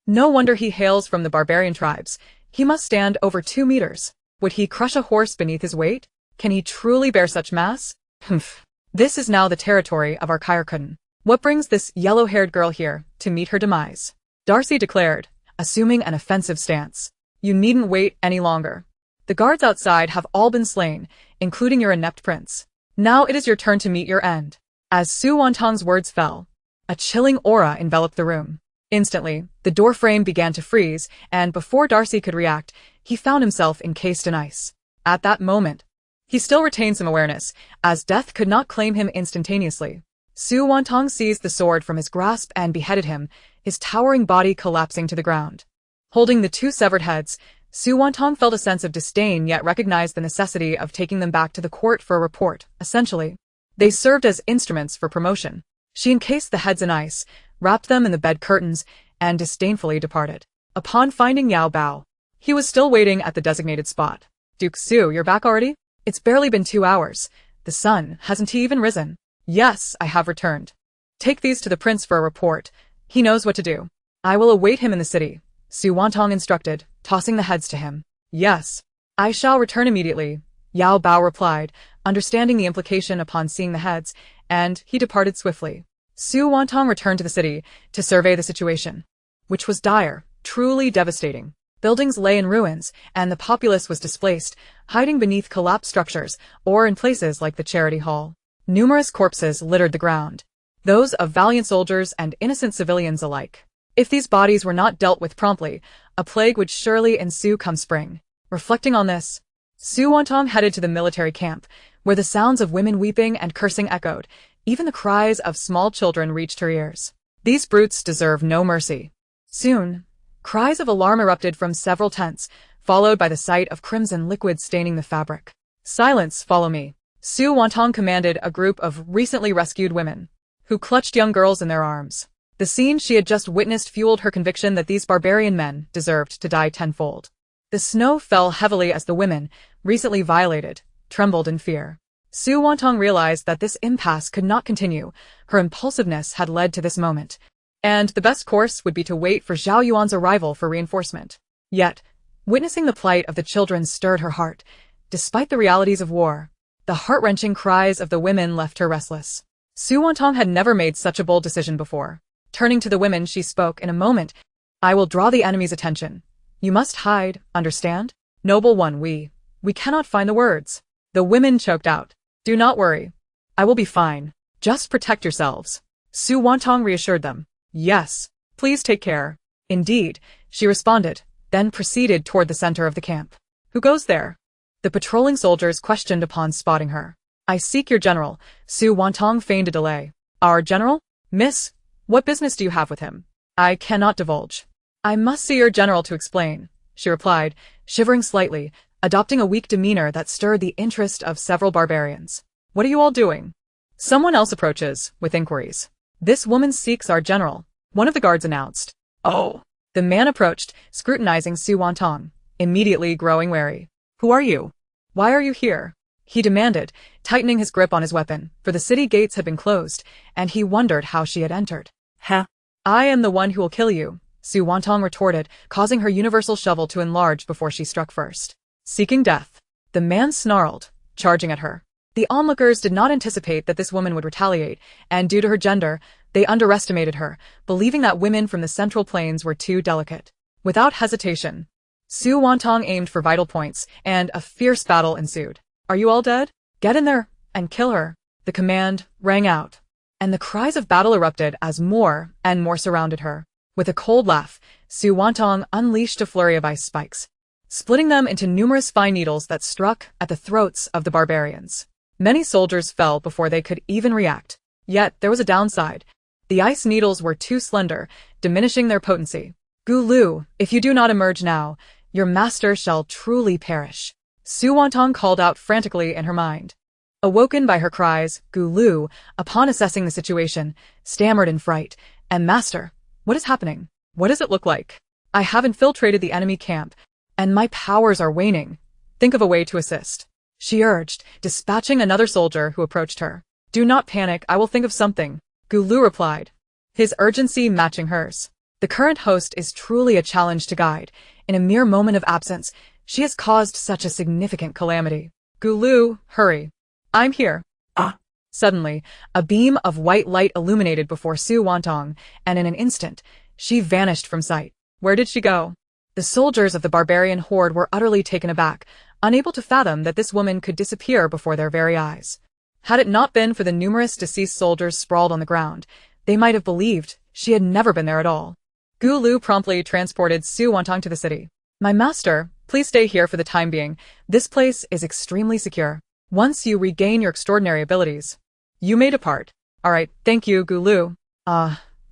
No wonder he hails from the barbarian tribes. He must stand over 2 meters. Would he crush a horse beneath his weight? Can he truly bear such mass? Humph. This is now the territory of our Kairkuden. What brings this yellow-haired girl here to meet her demise? Darcy declared, assuming an offensive stance. You needn't wait any longer. The guards outside have all been slain, including your inept prince. Now it is your turn to meet your end. As Su Wantang's words fell, a chilling aura enveloped the room. Instantly, the doorframe began to freeze, and before Darcy could react, he found himself encased in ice. At that moment, he still retained some awareness, as death could not claim him instantaneously. Su Wantang seized the sword from his grasp and beheaded him, his towering body collapsing to the ground. Holding the two severed heads, Su Wantang felt a sense of disdain yet recognized the necessity of taking them back to the court for a report. Essentially, they served as instruments for promotion. She encased the heads in ice, wrapped them in the bed curtains, and disdainfully departed. Upon finding Yao Bao, he was still waiting at the designated spot. Duke Su, you're back already? It's barely been 2 hours. The sun, hasn't he even risen? Yes, I have returned. Take these to the prince for a report. He knows what to do. I will await him in the city, Su Wantang instructed, tossing the heads to him. Yes. I shall return immediately, Yao Bao replied, understanding the implication upon seeing the heads, and he departed swiftly. Su Wantang returned to the city to survey the situation, which was dire, truly devastating. Buildings lay in ruins, and the populace was displaced, hiding beneath collapsed structures or in places like the Charity Hall. Numerous corpses littered the ground, those of valiant soldiers and innocent civilians alike. If these bodies were not dealt with promptly, a plague would surely ensue come spring. Reflecting on this, Su Wantang headed to the military camp, where the sounds of women weeping and cursing echoed. Even the cries of small children reached her ears. These brutes deserve no mercy. Soon, cries of alarm erupted from several tents, followed by the sight of crimson liquid staining the fabric. Silence, follow me. Su Wantang commanded a group of recently rescued women, who clutched young girls in their arms. The scene she had just witnessed fueled her conviction that these barbarian men deserved to die tenfold. The snow fell heavily as the women, recently violated, trembled in fear. Su Wantang realized that this impasse could not continue. Her impulsiveness had led to this moment, and the best course would be to wait for Zhao Yuan's arrival for reinforcement. Yet, witnessing the plight of the children stirred her heart. Despite the realities of war, the heart-wrenching cries of the women left her restless. Su Wantang had never made such a bold decision before. Turning to the women, she spoke in a moment. I will draw the enemy's attention. You must hide, understand? Noble one, we cannot find the words. The women choked out. Do not worry. I will be fine. Just protect yourselves. Su Wantang reassured them. Yes. Please take care. Indeed, she responded, then proceeded toward the center of the camp. Who goes there? The patrolling soldiers questioned upon spotting her. I seek your general. Su Wantang feigned a delay. Our general? Miss, what business do you have with him? I cannot divulge. I must see your general to explain, she replied, shivering slightly, adopting a weak demeanor that stirred the interest of several barbarians. What are you all doing? Someone else approaches, with inquiries. This woman seeks our general, one of the guards announced. Oh. The man approached, scrutinizing Su Wantang, immediately growing wary. Who are you? Why are you here? He demanded, tightening his grip on his weapon, for the city gates had been closed, and he wondered how she had entered. Huh? I am the one who will kill you, Su Wantang retorted, causing her universal shovel to enlarge before she struck first. Seeking death. The man snarled, charging at her. The onlookers did not anticipate that this woman would retaliate, and due to her gender, they underestimated her, believing that women from the Central Plains were too delicate. Without hesitation, Su Wantang aimed for vital points, and a fierce battle ensued. Are you all dead? Get in there, and kill her. The command rang out, and the cries of battle erupted as more and more surrounded her. With a cold laugh, Su Wantang unleashed a flurry of ice spikes, splitting them into numerous fine needles that struck at the throats of the barbarians. Many soldiers fell before they could even react. Yet there was a downside. The ice needles were too slender, diminishing their potency. Gua Liu, if you do not emerge now, your master shall truly perish. Su Wantang called out frantically in her mind. Awoken by her cries, Gua Liu, upon assessing the situation, stammered in fright. And master, what is happening? What does it look like? I have infiltrated the enemy camp, and my powers are waning. Think of a way to assist, she urged, dispatching another soldier who approached her. Do not panic, I will think of something, Gua Liu replied, his urgency matching hers. The current host is truly a challenge to guide. In a mere moment of absence, she has caused such a significant calamity. Gua Liu, hurry. I'm here. Ah. Suddenly, a beam of white light illuminated before Su Wantang, and in an instant, she vanished from sight. Where did she go? The soldiers of the barbarian horde were utterly taken aback, unable to fathom that this woman could disappear before their very eyes. Had it not been for the numerous deceased soldiers sprawled on the ground, they might have believed she had never been there at all. Gua Liu promptly transported Su Wantang to the city. My master, please stay here for the time being. This place is extremely secure. Once you regain your extraordinary abilities, you may depart. All right, thank you, Gua Liu.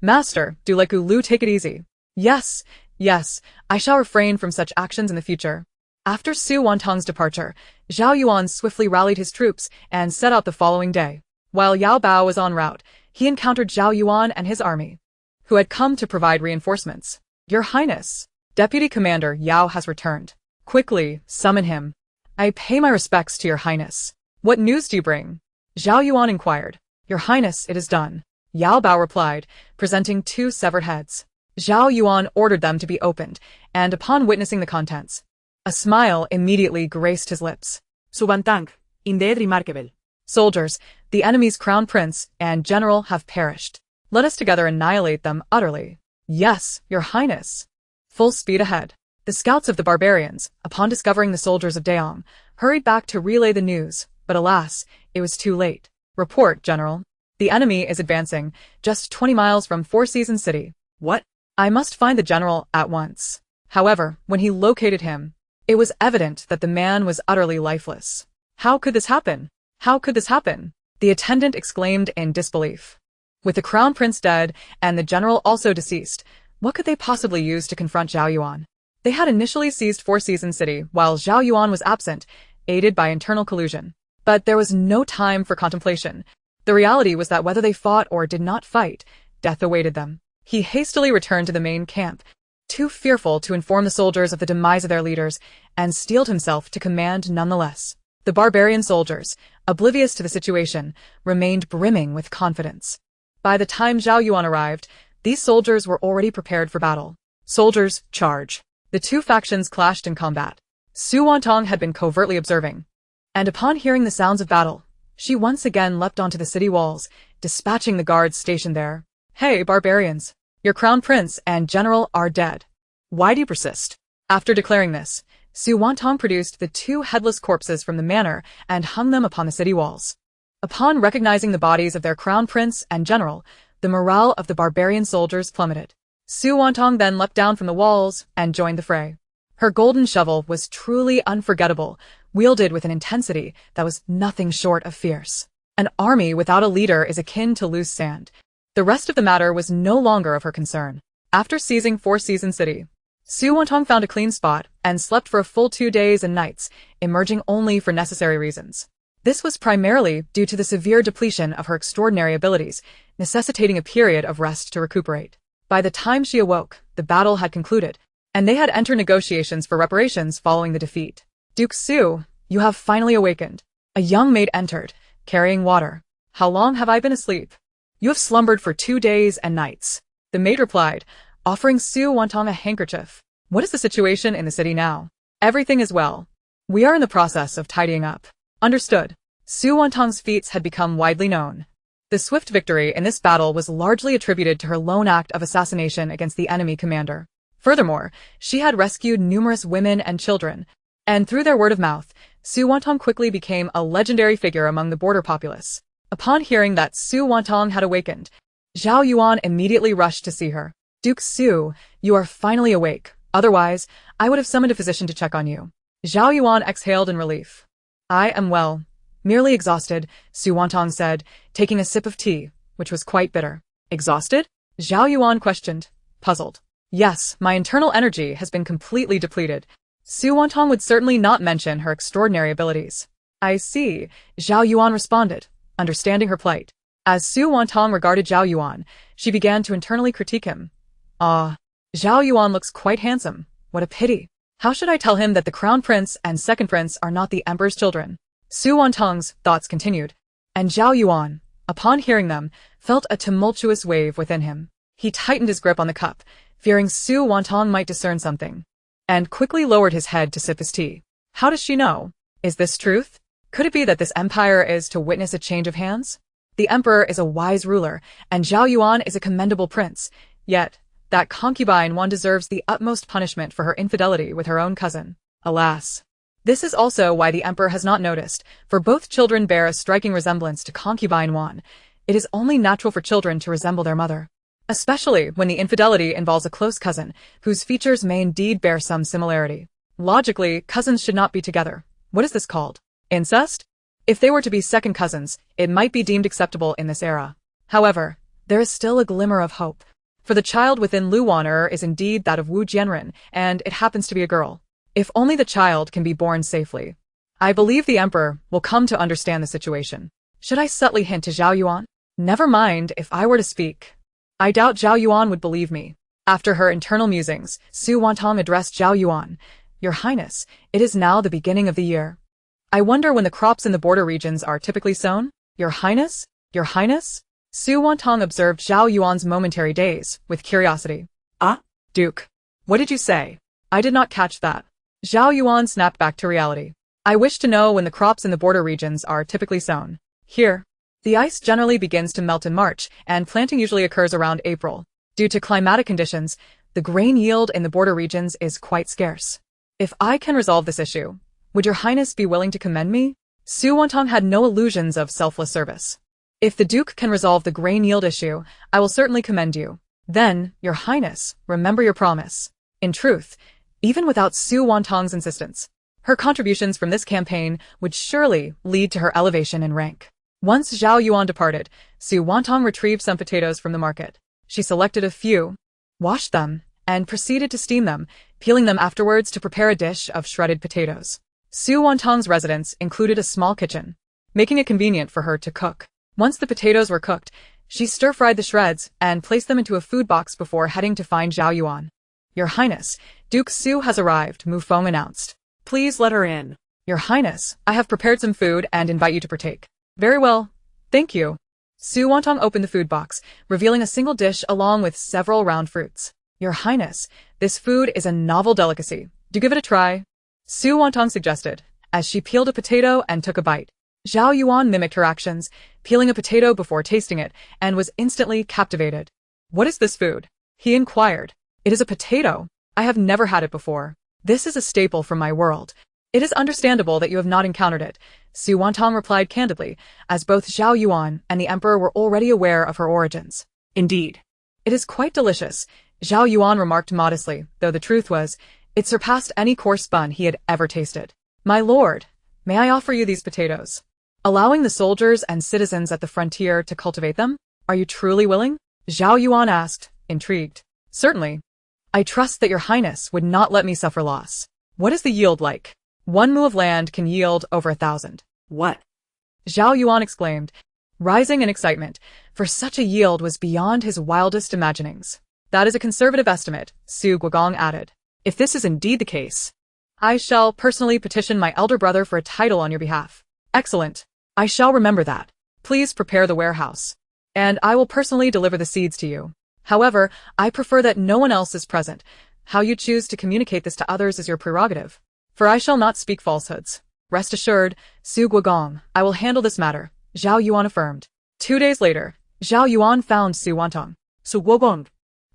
Master, do let Gua Liu take it easy. Yes, I shall refrain from such actions in the future. After Su Wantang's departure, Zhao Yuan swiftly rallied his troops and set out the following day. While Yao Bao was en route, he encountered Zhao Yuan and his army, who had come to provide reinforcements. Your Highness, Deputy Commander Yao has returned. Quickly, summon him. I pay my respects to Your Highness. What news do you bring? Zhao Yuan inquired. Your Highness, it is done. Yao Bao replied, presenting 2 severed heads. Zhao Yuan ordered them to be opened, and upon witnessing the contents, a smile immediately graced his lips. Su Wantang, indeed remarkable. Soldiers, the enemy's crown prince and general have perished. Let us together annihilate them utterly. Yes, Your Highness. Full speed ahead. The scouts of the barbarians, upon discovering the soldiers of Daong, hurried back to relay the news, but alas, it was too late. Report, General. The enemy is advancing, just 20 miles from Four Seasons City. What? I must find the general at once. However, when he located him, it was evident that the man was utterly lifeless. How could this happen? How could this happen? The attendant exclaimed in disbelief. With the crown prince dead and the general also deceased, what could they possibly use to confront Zhao Yuan? They had initially seized Four Seasons City while Zhao Yuan was absent, aided by internal collusion. But there was no time for contemplation. The reality was that whether they fought or did not fight, death awaited them. He hastily returned to the main camp, too fearful to inform the soldiers of the demise of their leaders, and steeled himself to command nonetheless. The barbarian soldiers, oblivious to the situation, remained brimming with confidence. By the time Zhao Yuan arrived, these soldiers were already prepared for battle. Soldiers, charge. The 2 factions clashed in combat. Su Wantang had been covertly observing, and upon hearing the sounds of battle, she once again leapt onto the city walls, dispatching the guards stationed there. Hey, barbarians! Your crown prince and general are dead. Why do you persist? After declaring this, Su Wantang produced the 2 headless corpses from the manor and hung them upon the city walls. Upon recognizing the bodies of their crown prince and general, the morale of the barbarian soldiers plummeted. Su Wantang then leapt down from the walls and joined the fray. Her golden shovel was truly unforgettable, wielded with an intensity that was nothing short of fierce. An army without a leader is akin to loose sand. The rest of the matter was no longer of her concern. After seizing Four Seasons City, Su Wantang found a clean spot and slept for a full 2 days and nights, emerging only for necessary reasons. This was primarily due to the severe depletion of her extraordinary abilities, necessitating a period of rest to recuperate. By the time she awoke, the battle had concluded, and they had entered negotiations for reparations following the defeat. Duke Su, you have finally awakened. A young maid entered, carrying water. How long have I been asleep? You have slumbered for 2 days and nights. The maid replied, offering Su Wantang a handkerchief. What is the situation in the city now? Everything is well. We are in the process of tidying up. Understood. Su Wantang's feats had become widely known. The swift victory in this battle was largely attributed to her lone act of assassination against the enemy commander. Furthermore, she had rescued numerous women and children, and through their word of mouth, Su Wantang quickly became a legendary figure among the border populace. Upon hearing that Su Wantang had awakened, Zhao Yuan immediately rushed to see her. Duke Su, you are finally awake. Otherwise, I would have summoned a physician to check on you. Zhao Yuan exhaled in relief. I am well. Merely exhausted, Su Wantang said, taking a sip of tea, which was quite bitter. Exhausted? Zhao Yuan questioned, puzzled. Yes, my internal energy has been completely depleted. Su Wantang would certainly not mention her extraordinary abilities. I see, Zhao Yuan responded, understanding her plight. As Su Wantang regarded Zhao Yuan, she began to internally critique him. Zhao Yuan looks quite handsome. What a pity. How should I tell him that the crown prince and second prince are not the emperor's children? Su Wantang's thoughts continued, and Zhao Yuan, upon hearing them, felt a tumultuous wave within him. He tightened his grip on the cup, fearing Su Wantang might discern something, and quickly lowered his head to sip his tea. How does she know? Is this truth? Could it be that this empire is to witness a change of hands? The emperor is a wise ruler, and Zhao Yuan is a commendable prince. Yet, that concubine Wan deserves the utmost punishment for her infidelity with her own cousin. Alas. This is also why the emperor has not noticed, for both children bear a striking resemblance to concubine Wan. It is only natural for children to resemble their mother, especially when the infidelity involves a close cousin, whose features may indeed bear some similarity. Logically, cousins should not be together. What is this called? Incest? If they were to be second cousins, it might be deemed acceptable in this era. However, there is still a glimmer of hope. For the child within Lu Wan'er is indeed that of Wu Jianren, and it happens to be a girl. If only the child can be born safely. I believe the emperor will come to understand the situation. Should I subtly hint to Zhao Yuan? Never mind if I were to speak. I doubt Zhao Yuan would believe me. After her internal musings, Su Wantang addressed Zhao Yuan. Your Highness, it is now the beginning of the year. I wonder when the crops in the border regions are typically sown? Your Highness? Your Highness? Su Wantang observed Zhao Yuan's momentary daze, with curiosity. Ah? Duke. What did you say? I did not catch that. Zhao Yuan snapped back to reality. I wish to know when the crops in the border regions are typically sown. Here. The ice generally begins to melt in March, and planting usually occurs around April. Due to climatic conditions, the grain yield in the border regions is quite scarce. If I can resolve this issue, would your Highness be willing to commend me? Su Wantang had no illusions of selfless service. If the Duke can resolve the grain yield issue, I will certainly commend you. Then, your Highness, remember your promise. In truth, even without Su Wantang's insistence, her contributions from this campaign would surely lead to her elevation in rank. Once Zhao Yuan departed, Su Wantang retrieved some potatoes from the market. She selected a few, washed them, and proceeded to steam them, peeling them afterwards to prepare a dish of shredded potatoes. Su Wantang's residence included a small kitchen, making it convenient for her to cook. Once the potatoes were cooked, she stir-fried the shreds and placed them into a food box before heading to find Zhao Yuan. Your Highness, Duke Su has arrived, Mu Feng announced. Please let her in. Your Highness, I have prepared some food and invite you to partake. Very well. Thank you. Su Wantang opened the food box, revealing a single dish along with several round fruits. Your Highness, this food is a novel delicacy. Do give it a try. Su Wantang suggested, as she peeled a potato and took a bite. Zhao Yuan mimicked her actions, peeling a potato before tasting it, and was instantly captivated. What is this food? He inquired. It is a potato. I have never had it before. This is a staple from my world. It is understandable that you have not encountered it, Su Wantang replied candidly, as both Zhao Yuan and the emperor were already aware of her origins. Indeed. It is quite delicious, Zhao Yuan remarked modestly, though the truth was, it surpassed any coarse bun he had ever tasted. My lord, may I offer you these potatoes? Allowing the soldiers and citizens at the frontier to cultivate them? Are you truly willing? Zhao Yuan asked, intrigued. Certainly. I trust that your Highness would not let me suffer loss. What is the yield like? 1 mu of land can yield over 1,000. What? Zhao Yuan exclaimed, rising in excitement, for such a yield was beyond his wildest imaginings. That is a conservative estimate, Su Guogong added. If this is indeed the case, I shall personally petition my elder brother for a title on your behalf. Excellent. I shall remember that. Please prepare the warehouse, and I will personally deliver the seeds to you. However, I prefer that no one else is present. How you choose to communicate this to others is your prerogative. For I shall not speak falsehoods. Rest assured, Su Guogong, I will handle this matter, Zhao Yuan affirmed. 2 days later, Zhao Yuan found Su Wantang. Su Guogong.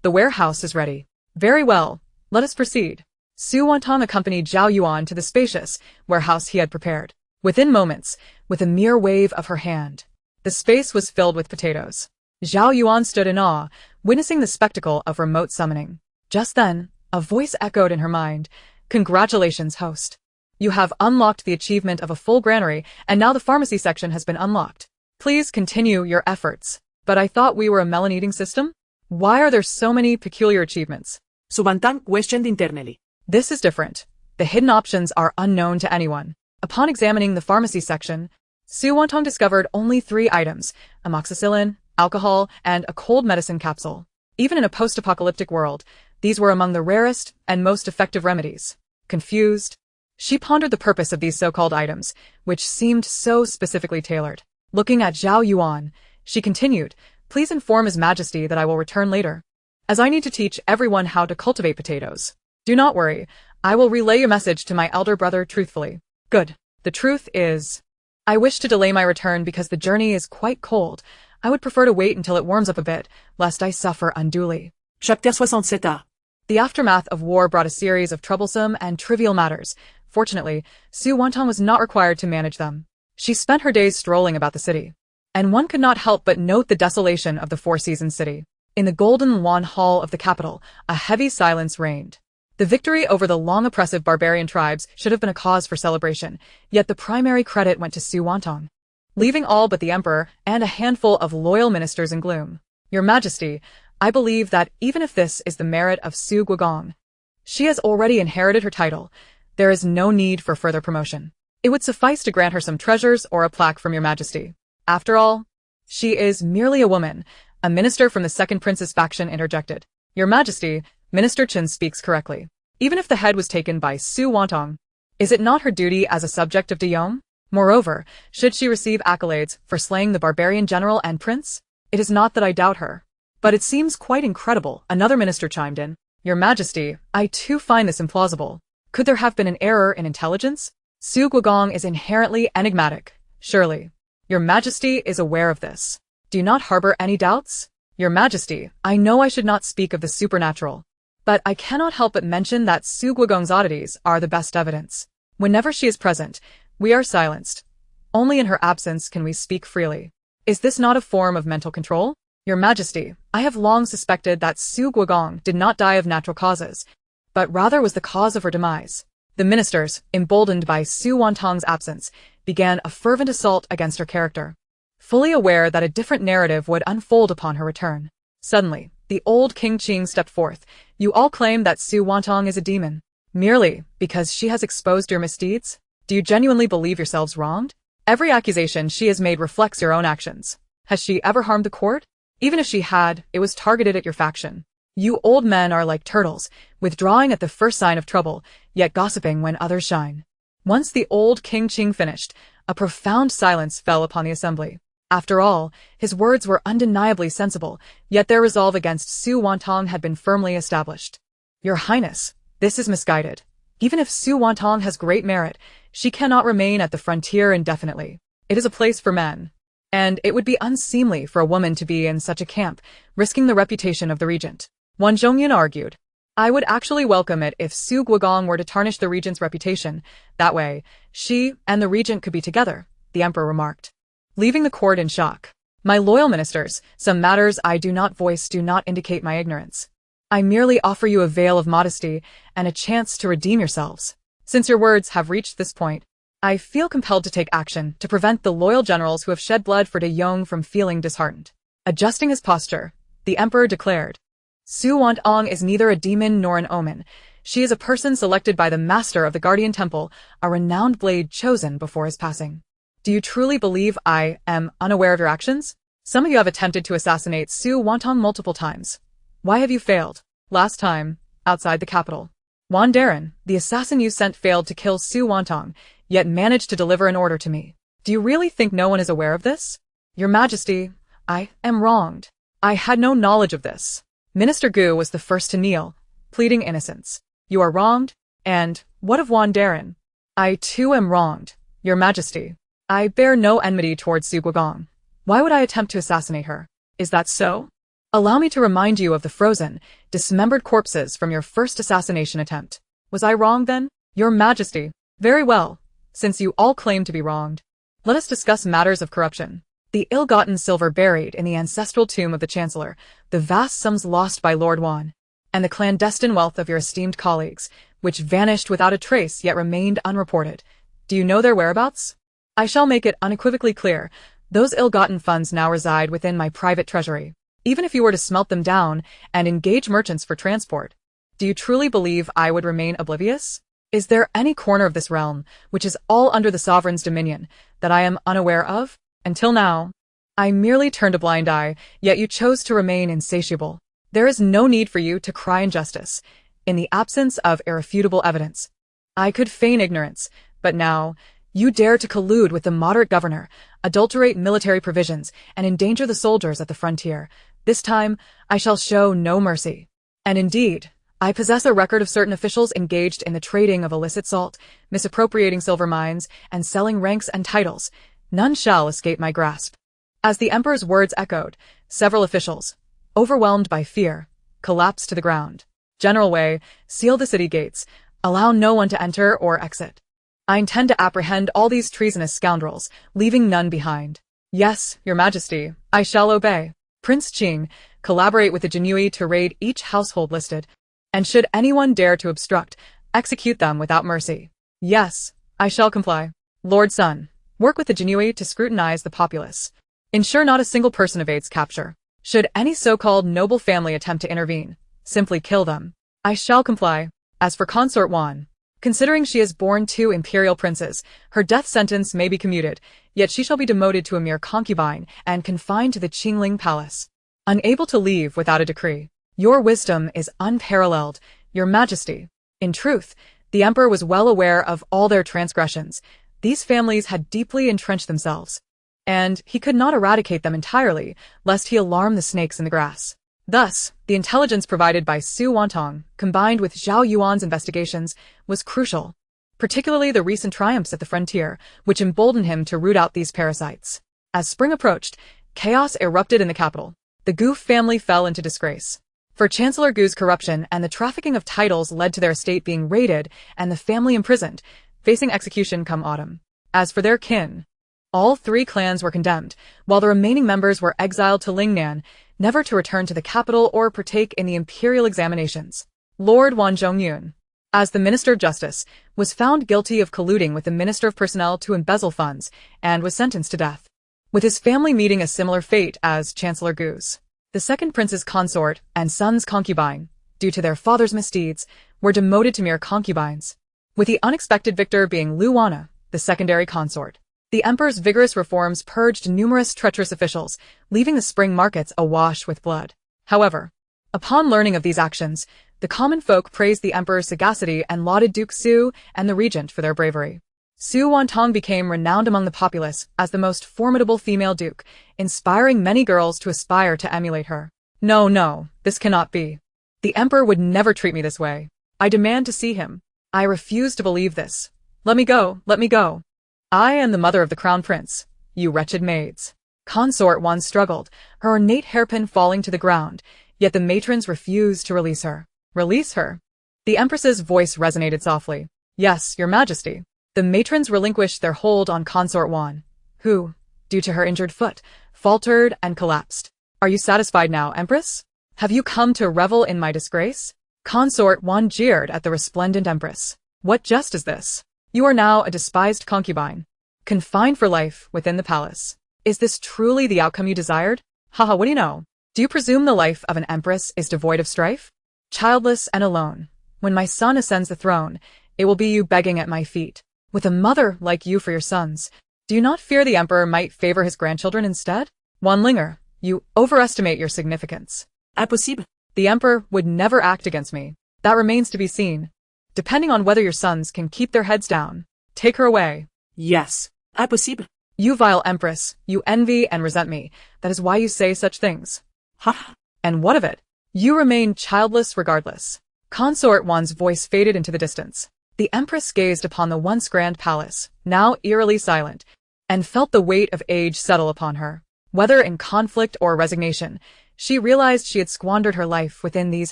The warehouse is ready. Very well, let us proceed. Su Wantang accompanied Zhao Yuan to the spacious warehouse he had prepared. Within moments, with a mere wave of her hand, the space was filled with potatoes. Zhao Yuan stood in awe, witnessing the spectacle of remote summoning. Just then, a voice echoed in her mind. Congratulations, host. You have unlocked the achievement of a full granary, and now the pharmacy section has been unlocked. Please continue your efforts. But I thought we were a melon-eating system? Why are there so many peculiar achievements? Su Wantang questioned internally. This is different. The hidden options are unknown to anyone. Upon examining the pharmacy section, Su Wantang discovered only 3 items, amoxicillin, alcohol, and a cold medicine capsule. Even in a post-apocalyptic world, these were among the rarest and most effective remedies. Confused, she pondered the purpose of these so-called items, which seemed so specifically tailored. Looking at Zhao Yuan, she continued, please inform His Majesty that I will return later, as I need to teach everyone how to cultivate potatoes. Do not worry, I will relay your message to my elder brother truthfully. Good. The truth is, I wish to delay my return because the journey is quite cold. I would prefer to wait until it warms up a bit, lest I suffer unduly. Chapter 67. The aftermath of war brought a series of troublesome and trivial matters. Fortunately, Su Wantang was not required to manage them. She spent her days strolling about the city, and one could not help but note the desolation of the Four Seasons city. In the Golden Lawn Hall of the capital, a heavy silence reigned. The victory over the long oppressive barbarian tribes should have been a cause for celebration, yet the primary credit went to Su Wantang, leaving all but the emperor and a handful of loyal ministers in gloom. Your Majesty, I believe that even if this is the merit of Su Guogong, she has already inherited her title. There is no need for further promotion. It would suffice to grant her some treasures or a plaque from Your Majesty. After all, she is merely a woman. A minister from the second prince's faction interjected. Your Majesty, Minister Chen speaks correctly. Even if the head was taken by Su Wantang, is it not her duty as a subject of Dayong? Moreover, should she receive accolades for slaying the barbarian general and prince? It is not that I doubt her. But it seems quite incredible, another minister chimed in. Your Majesty, I too find this implausible. Could there have been an error in intelligence? Su Guogong is inherently enigmatic, surely. Your Majesty is aware of this. Do you not harbor any doubts? Your Majesty, I know I should not speak of the supernatural, but I cannot help but mention that Su Guogong's oddities are the best evidence. Whenever she is present, we are silenced. Only in her absence can we speak freely. Is this not a form of mental control? Your Majesty, I have long suspected that Su Guogong did not die of natural causes, but rather was the cause of her demise. The ministers, emboldened by Su Wantang's absence, began a fervent assault against her character, fully aware that a different narrative would unfold upon her return. Suddenly, the old King Qing stepped forth. You all claim that Su Wantang is a demon, merely because she has exposed your misdeeds? Do you genuinely believe yourselves wronged? Every accusation she has made reflects your own actions. Has she ever harmed the court? Even if she had, it was targeted at your faction. You old men are like turtles, withdrawing at the first sign of trouble, yet gossiping when others shine. Once the old King Qing finished, a profound silence fell upon the assembly. After all, his words were undeniably sensible, yet their resolve against Su Wantang had been firmly established. Your Highness, this is misguided. Even if Su Wantang has great merit, she cannot remain at the frontier indefinitely. It is a place for men, and it would be unseemly for a woman to be in such a camp, risking the reputation of the regent. Wan Zhongyan argued. I would actually welcome it if Su Guogong were to tarnish the regent's reputation. That way, she and the regent could be together, the emperor remarked, leaving the court in shock. My loyal ministers, some matters I do not voice do not indicate my ignorance. I merely offer you a veil of modesty and a chance to redeem yourselves. Since your words have reached this point, I feel compelled to take action to prevent the loyal generals who have shed blood for Dayong from feeling disheartened. Adjusting his posture, the emperor declared, Su Wantang is neither a demon nor an omen. She is a person selected by the master of the Guardian Temple, a renowned blade chosen before his passing. Do you truly believe I am unaware of your actions? Some of you have attempted to assassinate Su Wantang multiple times. Why have you failed? Last time, outside the capital, Wan Darren, the assassin you sent, failed to kill Su Wantang, yet managed to deliver an order to me. Do you really think no one is aware of this? Your Majesty, I am wronged. I had no knowledge of this. Minister Gu was the first to kneel, pleading innocence. You are wronged, and what of Wan Darren? I too am wronged, Your Majesty. I bear no enmity towards Su Guogong. Why would I attempt to assassinate her? Is that so? Allow me to remind you of the frozen, dismembered corpses from your first assassination attempt. Was I wrong then? Your Majesty. Very well. Since you all claim to be wronged, let us discuss matters of corruption. The ill-gotten silver buried in the ancestral tomb of the Chancellor, the vast sums lost by Lord Wan, and the clandestine wealth of your esteemed colleagues, which vanished without a trace yet remained unreported. Do you know their whereabouts? I shall make it unequivocally clear, those ill-gotten funds now reside within my private treasury. Even if you were to smelt them down and engage merchants for transport, do you truly believe I would remain oblivious? Is there any corner of this realm, which is all under the sovereign's dominion, that I am unaware of? Until now, I merely turned a blind eye, yet you chose to remain insatiable. There is no need for you to cry injustice. In the absence of irrefutable evidence, I could feign ignorance, but now, you dare to collude with the moderate governor, adulterate military provisions, and endanger the soldiers at the frontier. This time, I shall show no mercy. And indeed, I possess a record of certain officials engaged in the trading of illicit salt, misappropriating silver mines, and selling ranks and titles. None shall escape my grasp. As the emperor's words echoed, several officials, overwhelmed by fear, collapsed to the ground. General Wei, seal the city gates. Allow no one to enter or exit. I intend to apprehend all these treasonous scoundrels, leaving none behind. Yes, your majesty, I shall obey. Prince Qing, collaborate with the Jinui to raid each household listed, and should anyone dare to obstruct, execute them without mercy. Yes, I shall comply. Lord Sun, work with the Jinui to scrutinize the populace. Ensure not a single person evades capture. Should any so-called noble family attempt to intervene, simply kill them. I shall comply. As for Consort Wan, considering she has borne 2 imperial princes, her death sentence may be commuted, yet she shall be demoted to a mere concubine and confined to the Qingling Palace. Unable to leave without a decree. Your wisdom is unparalleled, your majesty. In truth, the emperor was well aware of all their transgressions. These families had deeply entrenched themselves, and he could not eradicate them entirely, lest he alarm the snakes in the grass. Thus, the intelligence provided by Su Wantang, combined with Zhao Yuan's investigations, was crucial, particularly the recent triumphs at the frontier, which emboldened him to root out these parasites. As spring approached, chaos erupted in the capital. The Gu family fell into disgrace. For Chancellor Gu's corruption and the trafficking of titles led to their estate being raided and the family imprisoned, facing execution come autumn. As for their kin, all 3 clans were condemned, while the remaining members were exiled to Lingnan, never to return to the capital or partake in the imperial examinations. Lord Wan Zhongyun, as the Minister of Justice, was found guilty of colluding with the Minister of Personnel to embezzle funds and was sentenced to death, with his family meeting a similar fate as Chancellor Gu's. The second prince's consort and son's concubine, due to their father's misdeeds, were demoted to mere concubines, with the unexpected victor being Lu Wana, the secondary consort. The emperor's vigorous reforms purged numerous treacherous officials, leaving the spring markets awash with blood. However, upon learning of these actions, the common folk praised the emperor's sagacity and lauded Duke Su and the regent for their bravery. Su Wantang became renowned among the populace as the most formidable female duke, inspiring many girls to aspire to emulate her. No, this cannot be. The emperor would never treat me this way. I demand to see him. I refuse to believe this. Let me go, let me go. I am the mother of the crown prince, you wretched maids. Consort Wan struggled, her ornate hairpin falling to the ground, yet the matrons refused to release her. Release her? The empress's voice resonated softly. Yes, your majesty. The matrons relinquished their hold on Consort Wan, who, due to her injured foot, faltered and collapsed. Are you satisfied now, empress? Have you come to revel in my disgrace? Consort Wan jeered at the resplendent empress. What jest is this? You are now a despised concubine, confined for life within the palace. Is this truly the outcome you desired? Haha, what do you know? Do you presume the life of an empress is devoid of strife? Childless and alone, when my son ascends the throne, it will be you begging at my feet. With a mother like you for your sons, do you not fear the emperor might favor his grandchildren instead? Wanlinger, you overestimate your significance. Impossible. The emperor would never act against me. That remains to be seen. Depending on whether your sons can keep their heads down. Take her away. Yes. Impossible. You vile empress, you envy and resent me. That is why you say such things. Ha! And what of it? You remain childless regardless. Consort Wan's voice faded into the distance. The empress gazed upon the once grand palace, now eerily silent, and felt the weight of age settle upon her. Whether in conflict or resignation, she realized she had squandered her life within these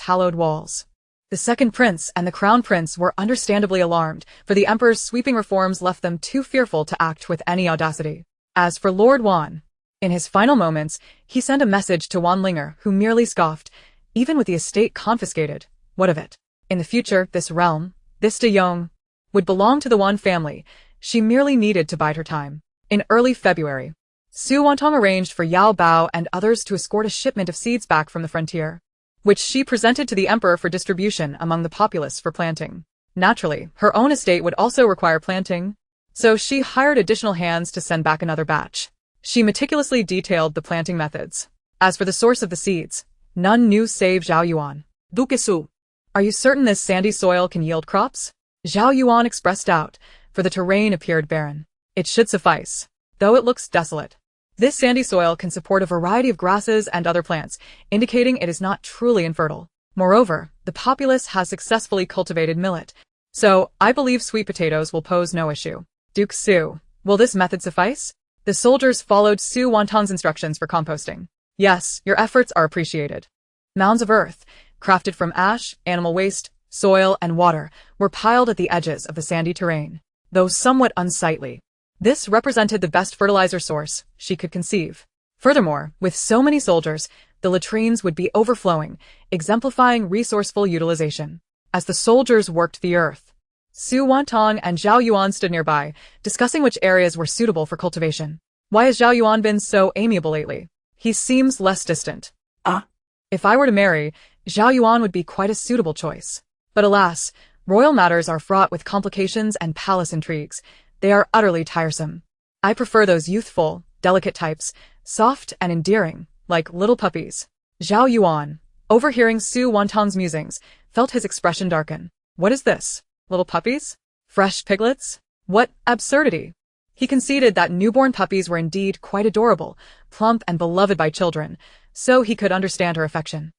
hallowed walls. The second prince and the crown prince were understandably alarmed, for the emperor's sweeping reforms left them too fearful to act with any audacity. As for Lord Wan, in his final moments, he sent a message to Wanlinger, who merely scoffed. Even with the estate confiscated, what of it? In the future, this realm, this De Yong, would belong to the Wan family. She merely needed to bide her time. In early February, Su Wantang arranged for Yao Bao and others to escort a shipment of seeds back from the frontier, which she presented to the emperor for distribution among the populace for planting. Naturally, her own estate would also require planting, so she hired additional hands to send back another batch. She meticulously detailed the planting methods. As for the source of the seeds, none knew save Zhao Yuan. Duke Su, are you certain this sandy soil can yield crops? Zhao Yuan expressed doubt, for the terrain appeared barren. It should suffice, though it looks desolate. This sandy soil can support a variety of grasses and other plants, indicating it is not truly infertile. Moreover, the populace has successfully cultivated millet, so I believe sweet potatoes will pose no issue. Duke Su, will this method suffice? The soldiers followed Su Wantang's instructions for composting. Yes, your efforts are appreciated. Mounds of earth, crafted from ash, animal waste, soil, and water, were piled at the edges of the sandy terrain, though somewhat unsightly. This represented the best fertilizer source she could conceive. Furthermore, with so many soldiers, the latrines would be overflowing, exemplifying resourceful utilization. As the soldiers worked the earth, Su Wantang and Zhao Yuan stood nearby, discussing which areas were suitable for cultivation. Why has Zhao Yuan been so amiable lately? He seems less distant. If I were to marry, Zhao Yuan would be quite a suitable choice. But alas, royal matters are fraught with complications and palace intrigues. They are utterly tiresome. I prefer those youthful, delicate types, soft and endearing, like little puppies. Zhao Yuan, overhearing Su Wantang's musings, felt his expression darken. What is this? Little puppies? Fresh piglets? What absurdity! He conceded that newborn puppies were indeed quite adorable, plump and beloved by children, so he could understand her affection.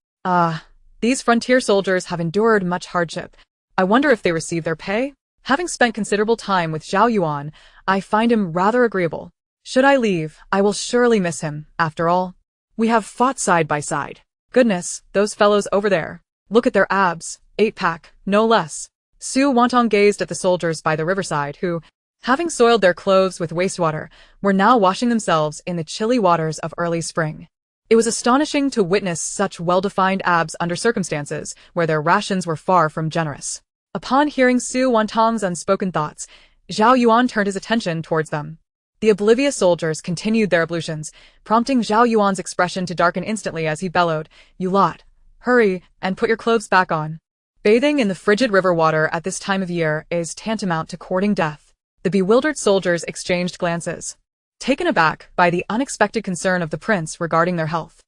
These frontier soldiers have endured much hardship. I wonder if they receive their pay? Having spent considerable time with Zhao Yuan, I find him rather agreeable. Should I leave, I will surely miss him, after all. We have fought side by side. Goodness, those fellows over there. Look at their abs, 8-pack, no less. Su Wantang gazed at the soldiers by the riverside who, having soiled their clothes with wastewater, were now washing themselves in the chilly waters of early spring. It was astonishing to witness such well-defined abs under circumstances where their rations were far from generous. Upon hearing Su Wantang's unspoken thoughts, Zhao Yuan turned his attention towards them. The oblivious soldiers continued their ablutions, prompting Zhao Yuan's expression to darken instantly as he bellowed, "You lot, hurry and put your clothes back on." Bathing in the frigid river water at this time of year is tantamount to courting death. The bewildered soldiers exchanged glances, taken aback by the unexpected concern of the prince regarding their health.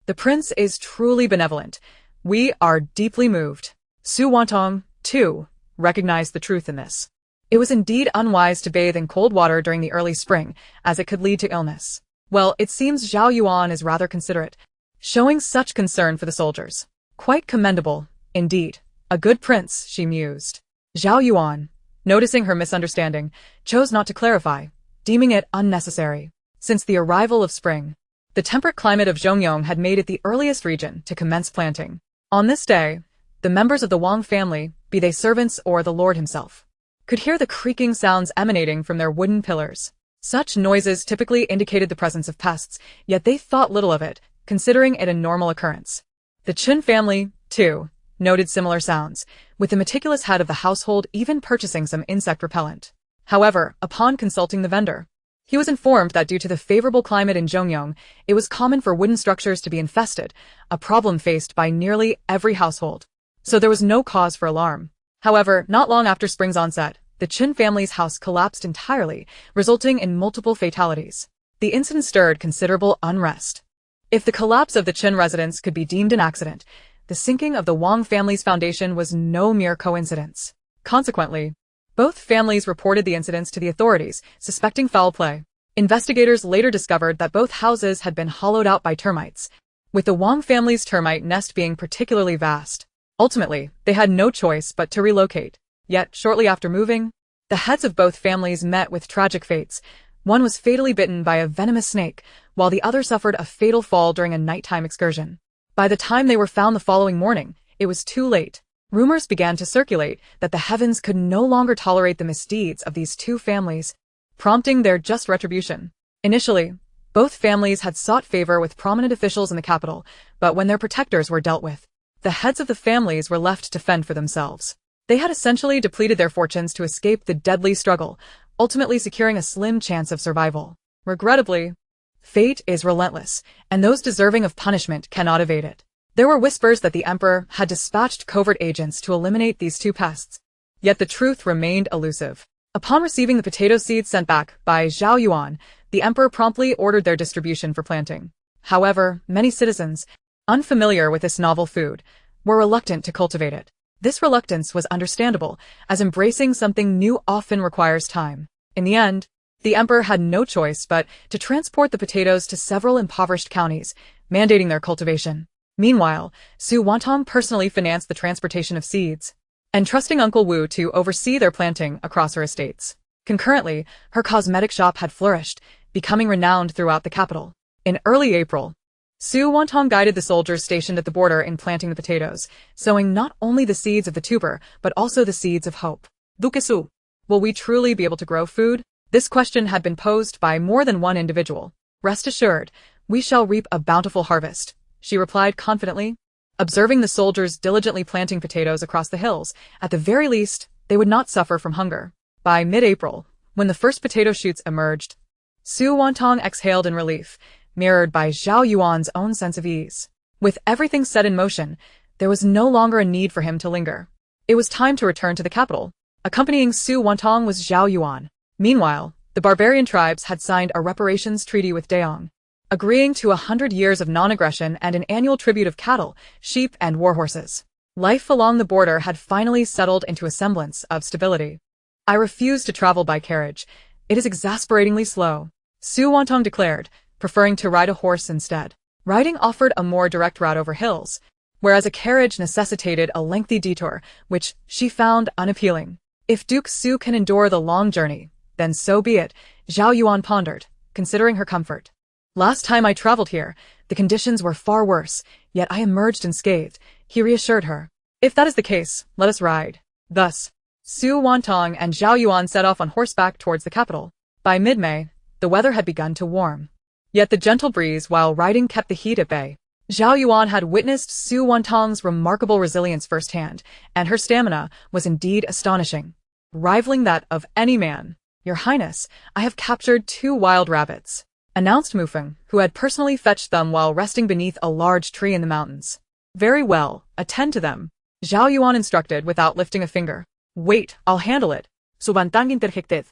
The prince is truly benevolent. We are deeply moved. Su Wantang, too, recognized the truth in this. It was indeed unwise to bathe in cold water during the early spring, as it could lead to illness. Well, it seems Zhao Yuan is rather considerate, showing such concern for the soldiers. Quite commendable, indeed. A good prince, she mused. Zhao Yuan, noticing her misunderstanding, chose not to clarify, deeming it unnecessary. Since the arrival of spring, the temperate climate of Zhongyong had made it the earliest region to commence planting. On this day, the members of the Wang family, be they servants or the lord himself, could hear the creaking sounds emanating from their wooden pillars. Such noises typically indicated the presence of pests, yet they thought little of it, considering it a normal occurrence. The Chen family, too, noted similar sounds, with the meticulous head of the household even purchasing some insect repellent. However, upon consulting the vendor, he was informed that due to the favorable climate in Zhongyong, it was common for wooden structures to be infested, a problem faced by nearly every household. So there was no cause for alarm. However, not long after spring's onset, the Chen family's house collapsed entirely, resulting in multiple fatalities. The incident stirred considerable unrest. If the collapse of the Chen residence could be deemed an accident, the sinking of the Wang family's foundation was no mere coincidence. Consequently, both families reported the incidents to the authorities, suspecting foul play. Investigators later discovered that both houses had been hollowed out by termites, with the Wang family's termite nest being particularly vast. Ultimately, they had no choice but to relocate. Yet, shortly after moving, the heads of both families met with tragic fates. One was fatally bitten by a venomous snake, while the other suffered a fatal fall during a nighttime excursion. By the time they were found the following morning, it was too late. Rumors began to circulate that the heavens could no longer tolerate the misdeeds of these two families, prompting their just retribution. Initially, both families had sought favor with prominent officials in the capital, but when their protectors were dealt with, the heads of the families were left to fend for themselves. They had essentially depleted their fortunes to escape the deadly struggle, ultimately securing a slim chance of survival. Regrettably, fate is relentless, and those deserving of punishment cannot evade it. There were whispers that the emperor had dispatched covert agents to eliminate these two pests, yet the truth remained elusive. Upon receiving the potato seeds sent back by Zhao Yuan, the emperor promptly ordered their distribution for planting. However, many citizens, unfamiliar with this novel food, were reluctant to cultivate it. This reluctance was understandable, as embracing something new often requires time. In the end, the emperor had no choice but to transport the potatoes to several impoverished counties, mandating their cultivation. Meanwhile, Su Wantang personally financed the transportation of seeds, entrusting Uncle Wu to oversee their planting across her estates. Concurrently, her cosmetic shop had flourished, becoming renowned throughout the capital. In early April, Su Wantang guided the soldiers stationed at the border in planting the potatoes, sowing not only the seeds of the tuber, but also the seeds of hope. Duque Su, Will we truly be able to grow food? This question had been posed by more than one individual. Rest assured, we shall reap a bountiful harvest, she replied confidently. Observing the soldiers diligently planting potatoes across the hills, at the very least, they would not suffer from hunger. By mid-April, when the first potato shoots emerged, Su Wantang exhaled in relief, mirrored by Zhao Yuan's own sense of ease. With everything set in motion, there was no longer a need for him to linger. It was time to return to the capital. Accompanying Su Wantang was Zhao Yuan. Meanwhile, the barbarian tribes had signed a reparations treaty with Daong, agreeing to 100 years of non-aggression and an annual tribute of cattle, sheep, and warhorses. Life along the border had finally settled into a semblance of stability. I refuse to travel by carriage. It is exasperatingly slow, Su Wantang declared, preferring to ride a horse instead. Riding offered a more direct route over hills, whereas a carriage necessitated a lengthy detour, which she found unappealing. If Duke Su can endure the long journey, then so be it, Zhao Yuan pondered, considering her comfort. Last time I traveled here, the conditions were far worse, yet I emerged unscathed, he reassured her. If that is the case, let us ride. Thus, Su Wantang and Zhao Yuan set off on horseback towards the capital. By mid-May, the weather had begun to warm. Yet the gentle breeze while riding kept the heat at bay. Zhao Yuan had witnessed Su Wantang's remarkable resilience firsthand, and her stamina was indeed astonishing, rivaling that of any man. Your Highness, I have captured 2 wild rabbits, announced Mufeng, who had personally fetched them while resting beneath a large tree in the mountains. Very well, attend to them, Zhao Yuan instructed without lifting a finger. Wait, I'll handle it, Su Wantang interjected.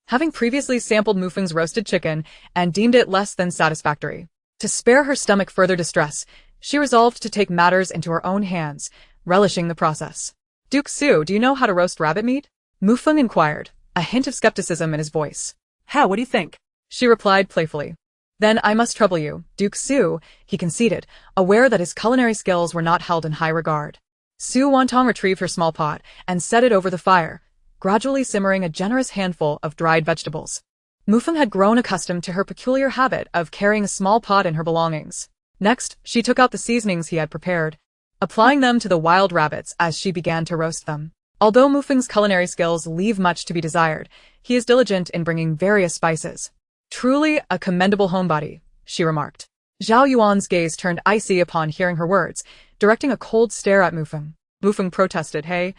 Having previously sampled Mufeng's roasted chicken and deemed it less than satisfactory, to spare her stomach further distress, she resolved to take matters into her own hands, relishing the process. Duke Su, do you know how to roast rabbit meat? Mufeng inquired, a hint of skepticism in his voice. How, what do you think? She replied playfully. Then I must trouble you, Duke Su, he conceded, aware that his culinary skills were not held in high regard. Su Wantang retrieved her small pot and set it over the fire, gradually simmering a generous handful of dried vegetables. Mufeng had grown accustomed to her peculiar habit of carrying a small pot in her belongings. Next, she took out the seasonings he had prepared, applying them to the wild rabbits as she began to roast them. Although Mufeng's culinary skills leave much to be desired, he is diligent in bringing various spices. Truly a commendable homebody, she remarked. Zhao Yuan's gaze turned icy upon hearing her words, directing a cold stare at Mufeng. Mufeng protested, Hey,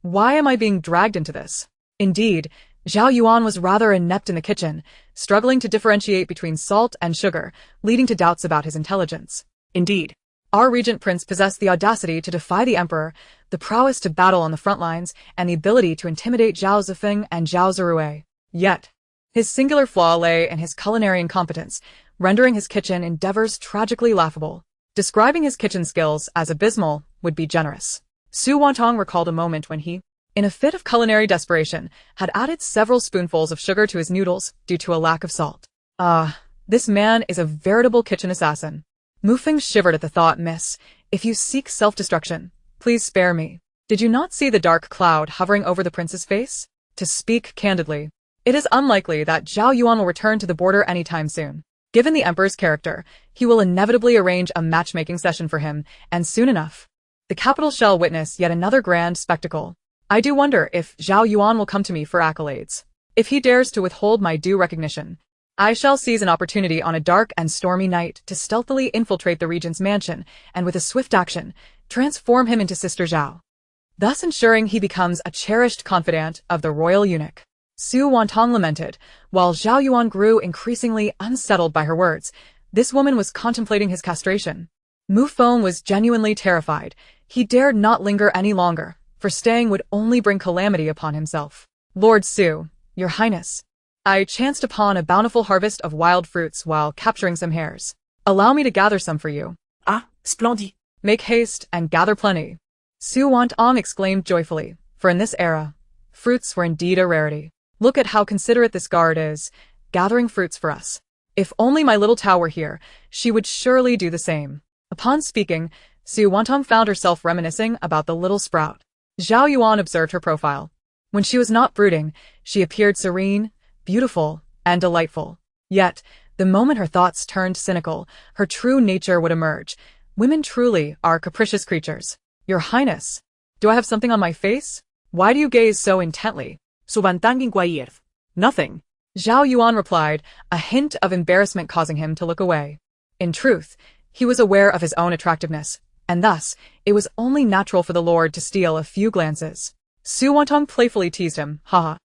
why am I being dragged into this? Indeed, Zhao Yuan was rather inept in the kitchen, struggling to differentiate between salt and sugar, leading to doubts about his intelligence. Indeed, our regent prince possessed the audacity to defy the emperor, the prowess to battle on the front lines, and the ability to intimidate Zhao Zifeng and Zhao Zirue. Yet, his singular flaw lay in his culinary incompetence, rendering his kitchen endeavors tragically laughable. Describing his kitchen skills as abysmal would be generous. Su Wantang recalled a moment when he, in a fit of culinary desperation, had added several spoonfuls of sugar to his noodles due to a lack of salt. This man is a veritable kitchen assassin. Mufeng shivered at the thought, Miss, if you seek self-destruction, please spare me. Did you not see the dark cloud hovering over the prince's face? To speak candidly, it is unlikely that Zhao Yuan will return to the border anytime soon. Given the emperor's character, he will inevitably arrange a matchmaking session for him, and soon enough, the capital shall witness yet another grand spectacle. I do wonder if Zhao Yuan will come to me for accolades. If he dares to withhold my due recognition, I shall seize an opportunity on a dark and stormy night to stealthily infiltrate the regent's mansion and with a swift action, transform him into Sister Zhao, thus ensuring he becomes a cherished confidant of the royal eunuch. Su Wantang lamented, while Zhao Yuan grew increasingly unsettled by her words. This woman was contemplating his castration. Mufeng was genuinely terrified. He dared not linger any longer, for staying would only bring calamity upon himself. Lord Su, Your Highness, I chanced upon a bountiful harvest of wild fruits while capturing some hares. Allow me to gather some for you. Ah, splendid. Make haste and gather plenty. Su Wantang exclaimed joyfully, for in this era, fruits were indeed a rarity. Look at how considerate this guard is, gathering fruits for us. If only my little Tao were here, she would surely do the same. Upon speaking, Su Wantang found herself reminiscing about the little sprout. Zhao Yuan observed her profile. When she was not brooding, she appeared serene, beautiful, and delightful. Yet, the moment her thoughts turned cynical, her true nature would emerge. Women truly are capricious creatures. Your Highness, do I have something on my face? Why do you gaze so intently? Su Wantang inquired. Nothing. Zhao Yuan replied, a hint of embarrassment causing him to look away. In truth, he was aware of his own attractiveness, and thus, it was only natural for the lord to steal a few glances. Su Wantang playfully teased him, haha.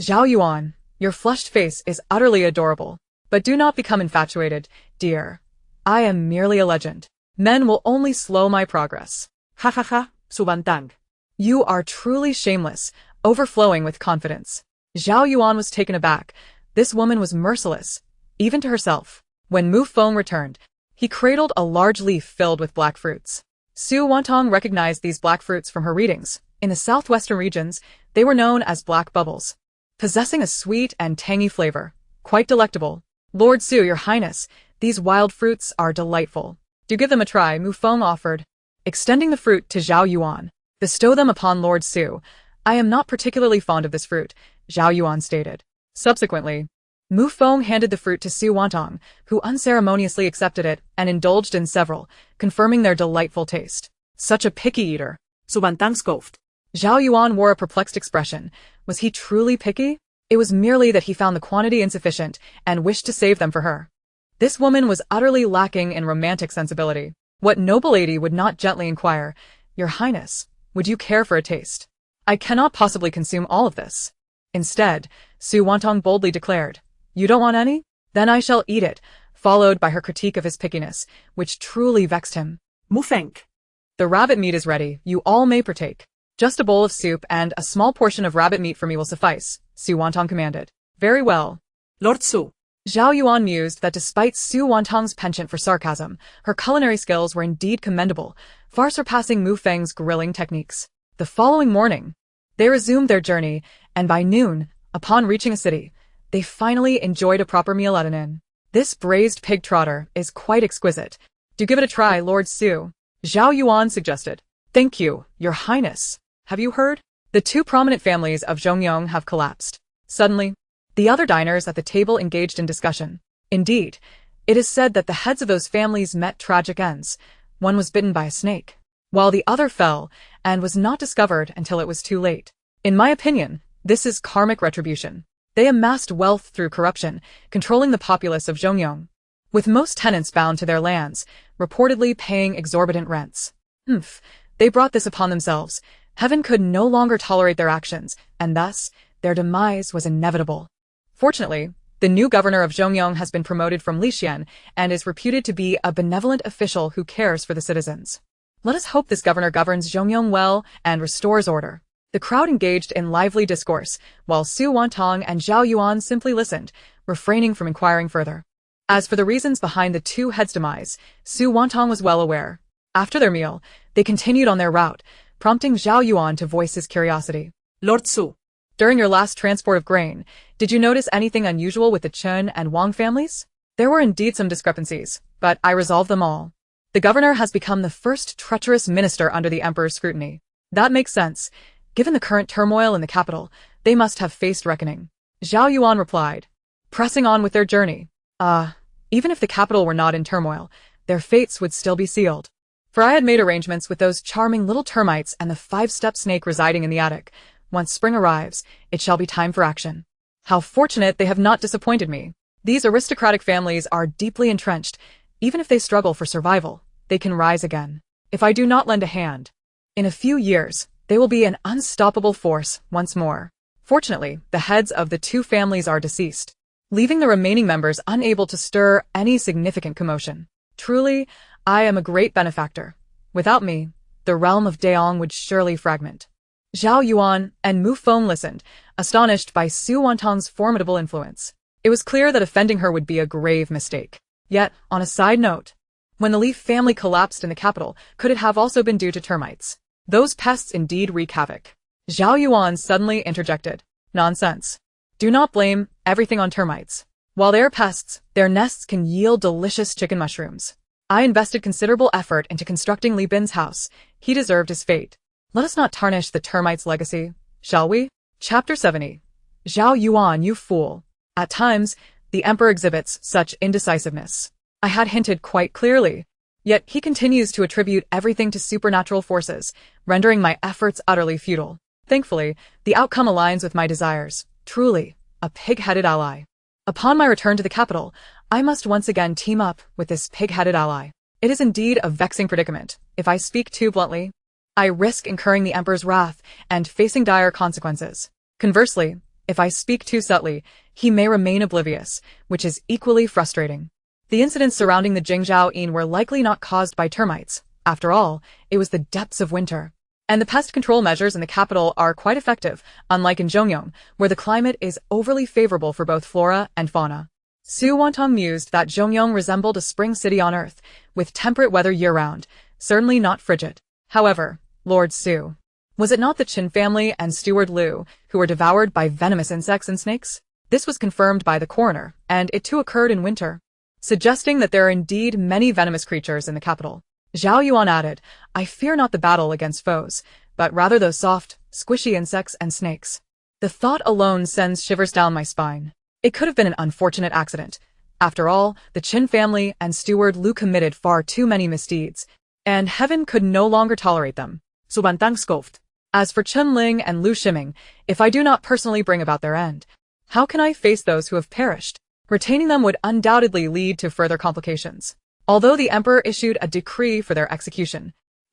Zhao Yuan, your flushed face is utterly adorable. But do not become infatuated, dear. I am merely a legend. Men will only slow my progress. Ha ha ha, Su Wantang. You are truly shameless, overflowing with confidence. Zhao Yuan was taken aback. This woman was merciless, even to herself. When Mu Feng returned, he cradled a large leaf filled with black fruits. Su Wantang recognized these black fruits from her readings. In the southwestern regions, they were known as black bubbles, possessing a sweet and tangy flavor, quite delectable. Lord Su, your Highness, these wild fruits are delightful. Do give them a try, Mu Feng offered, extending the fruit to Zhao Yuan. Bestow them upon Lord Su. I am not particularly fond of this fruit, Zhao Yuan stated. Subsequently, Mu Feng handed the fruit to Su Wantang, who unceremoniously accepted it and indulged in several, confirming their delightful taste. Such a picky eater. Su Wantang scoffed. Zhao Yuan wore a perplexed expression. Was he truly picky? It was merely that he found the quantity insufficient and wished to save them for her. This woman was utterly lacking in romantic sensibility. What noble lady would not gently inquire, Your Highness, would you care for a taste? I cannot possibly consume all of this. Instead, Su Wantang boldly declared, You don't want any? Then I shall eat it, followed by her critique of his pickiness, which truly vexed him. Mu Feng. The rabbit meat is ready, you all may partake. Just a bowl of soup and a small portion of rabbit meat for me will suffice, Su Wantang commanded. Very well. Lord Su. Zhao Yuan mused that despite Su Wantang's penchant for sarcasm, her culinary skills were indeed commendable, far surpassing Mu Feng's grilling techniques. The following morning, they resumed their journey, and by noon, upon reaching a city, they finally enjoyed a proper meal at an inn. This braised pig trotter is quite exquisite. Do give it a try, Lord Su. Zhao Yuan suggested. Thank you, Your Highness. Have you heard? The two prominent families of Zhongyong have collapsed. Suddenly, the other diners at the table engaged in discussion. Indeed, it is said that the heads of those families met tragic ends. One was bitten by a snake, while the other fell and was not discovered until it was too late. In my opinion, this is karmic retribution. They amassed wealth through corruption, controlling the populace of Zhongyong, with most tenants bound to their lands, reportedly paying exorbitant rents. They brought this upon themselves. Heaven could no longer tolerate their actions, and thus, their demise was inevitable. Fortunately, the new governor of Zhongyong has been promoted from Lixian and is reputed to be a benevolent official who cares for the citizens. Let us hope this governor governs Zhongyong well and restores order. The crowd engaged in lively discourse, while Su Wantang and Zhao Yuan simply listened, refraining from inquiring further. As for the reasons behind the two heads' demise, Su Wantang was well aware. After their meal, they continued on their route, prompting Zhao Yuan to voice his curiosity. Lord Su. During your last transport of grain, did you notice anything unusual with the Chen and Wang families? There were indeed some discrepancies, but I resolved them all. The governor has become the first treacherous minister under the emperor's scrutiny. That makes sense. Given the current turmoil in the capital, they must have faced reckoning. Zhao Yuan replied, pressing on with their journey. Even if the capital were not in turmoil, their fates would still be sealed. For I had made arrangements with those charming little termites and the 5-step snake residing in the attic. Once spring arrives, it shall be time for action. How fortunate they have not disappointed me. These aristocratic families are deeply entrenched. Even if they struggle for survival, they can rise again. If I do not lend a hand, in a few years, they will be an unstoppable force once more. Fortunately, the heads of the two families are deceased, leaving the remaining members unable to stir any significant commotion. Truly, I am a great benefactor. Without me, the realm of Daong would surely fragment. Zhao Yuan and Mu Feng listened, astonished by Su Wantang's formidable influence. It was clear that offending her would be a grave mistake. Yet, on a side note, when the Li family collapsed in the capital, could it have also been due to termites? Those pests indeed wreak havoc. Zhao Yuan suddenly interjected. Nonsense. Do not blame everything on termites. While they are pests, their nests can yield delicious chicken mushrooms. I invested considerable effort into constructing Li Bin's house. He deserved his fate. Let us not tarnish the termites' legacy, shall we? Chapter 70. Zhao Yuan, you fool. At times, the emperor exhibits such indecisiveness. I had hinted quite clearly. Yet he continues to attribute everything to supernatural forces, rendering my efforts utterly futile. Thankfully, the outcome aligns with my desires. Truly, a pig-headed ally. Upon my return to the capital, I must once again team up with this pig-headed ally. It is indeed a vexing predicament. If I speak too bluntly, I risk incurring the emperor's wrath and facing dire consequences. Conversely, if I speak too subtly, he may remain oblivious, which is equally frustrating. The incidents surrounding the Jingzhou Inn were likely not caused by termites. After all, it was the depths of winter. And the pest control measures in the capital are quite effective, unlike in Zhongyong, where the climate is overly favorable for both flora and fauna. Su Wantang mused that Zhongyong resembled a spring city on Earth, with temperate weather year-round, certainly not frigid. However, Lord Su, was it not the Qin family and Steward Liu who were devoured by venomous insects and snakes? This was confirmed by the coroner, and it too occurred in winter, suggesting that there are indeed many venomous creatures in the capital. Zhao Yuan added, I fear not the battle against foes, but rather those soft, squishy insects and snakes. The thought alone sends shivers down my spine. It could have been an unfortunate accident. After all, the Qin family and Steward Liu committed far too many misdeeds, and heaven could no longer tolerate them. Su Wantang scoffed. As for Chen Ling and Lu Shiming, if I do not personally bring about their end, how can I face those who have perished? Retaining them would undoubtedly lead to further complications. Although the emperor issued a decree for their execution,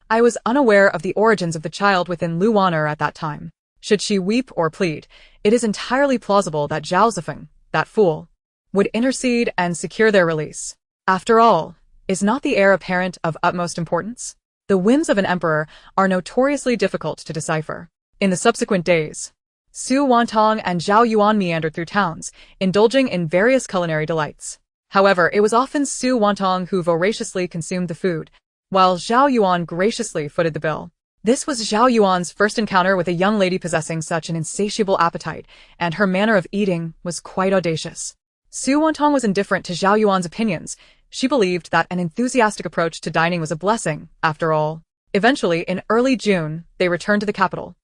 I was unaware of the origins of the child within Lu Wan'er at that time. Should she weep or plead, it is entirely plausible that Zhao Zifeng, that fool, would intercede and secure their release. After all, is not the heir apparent of utmost importance? The whims of an emperor are notoriously difficult to decipher. In the subsequent days, Su Wantang and Zhao Yuan meandered through towns, indulging in various culinary delights. However, it was often Su Wantang who voraciously consumed the food, while Zhao Yuan graciously footed the bill. This was Zhao Yuan's first encounter with a young lady possessing such an insatiable appetite, and her manner of eating was quite audacious. Su Wantang was indifferent to Zhao Yuan's opinions. She believed that an enthusiastic approach to dining was a blessing, after all. Eventually, in early June, they returned to the capital.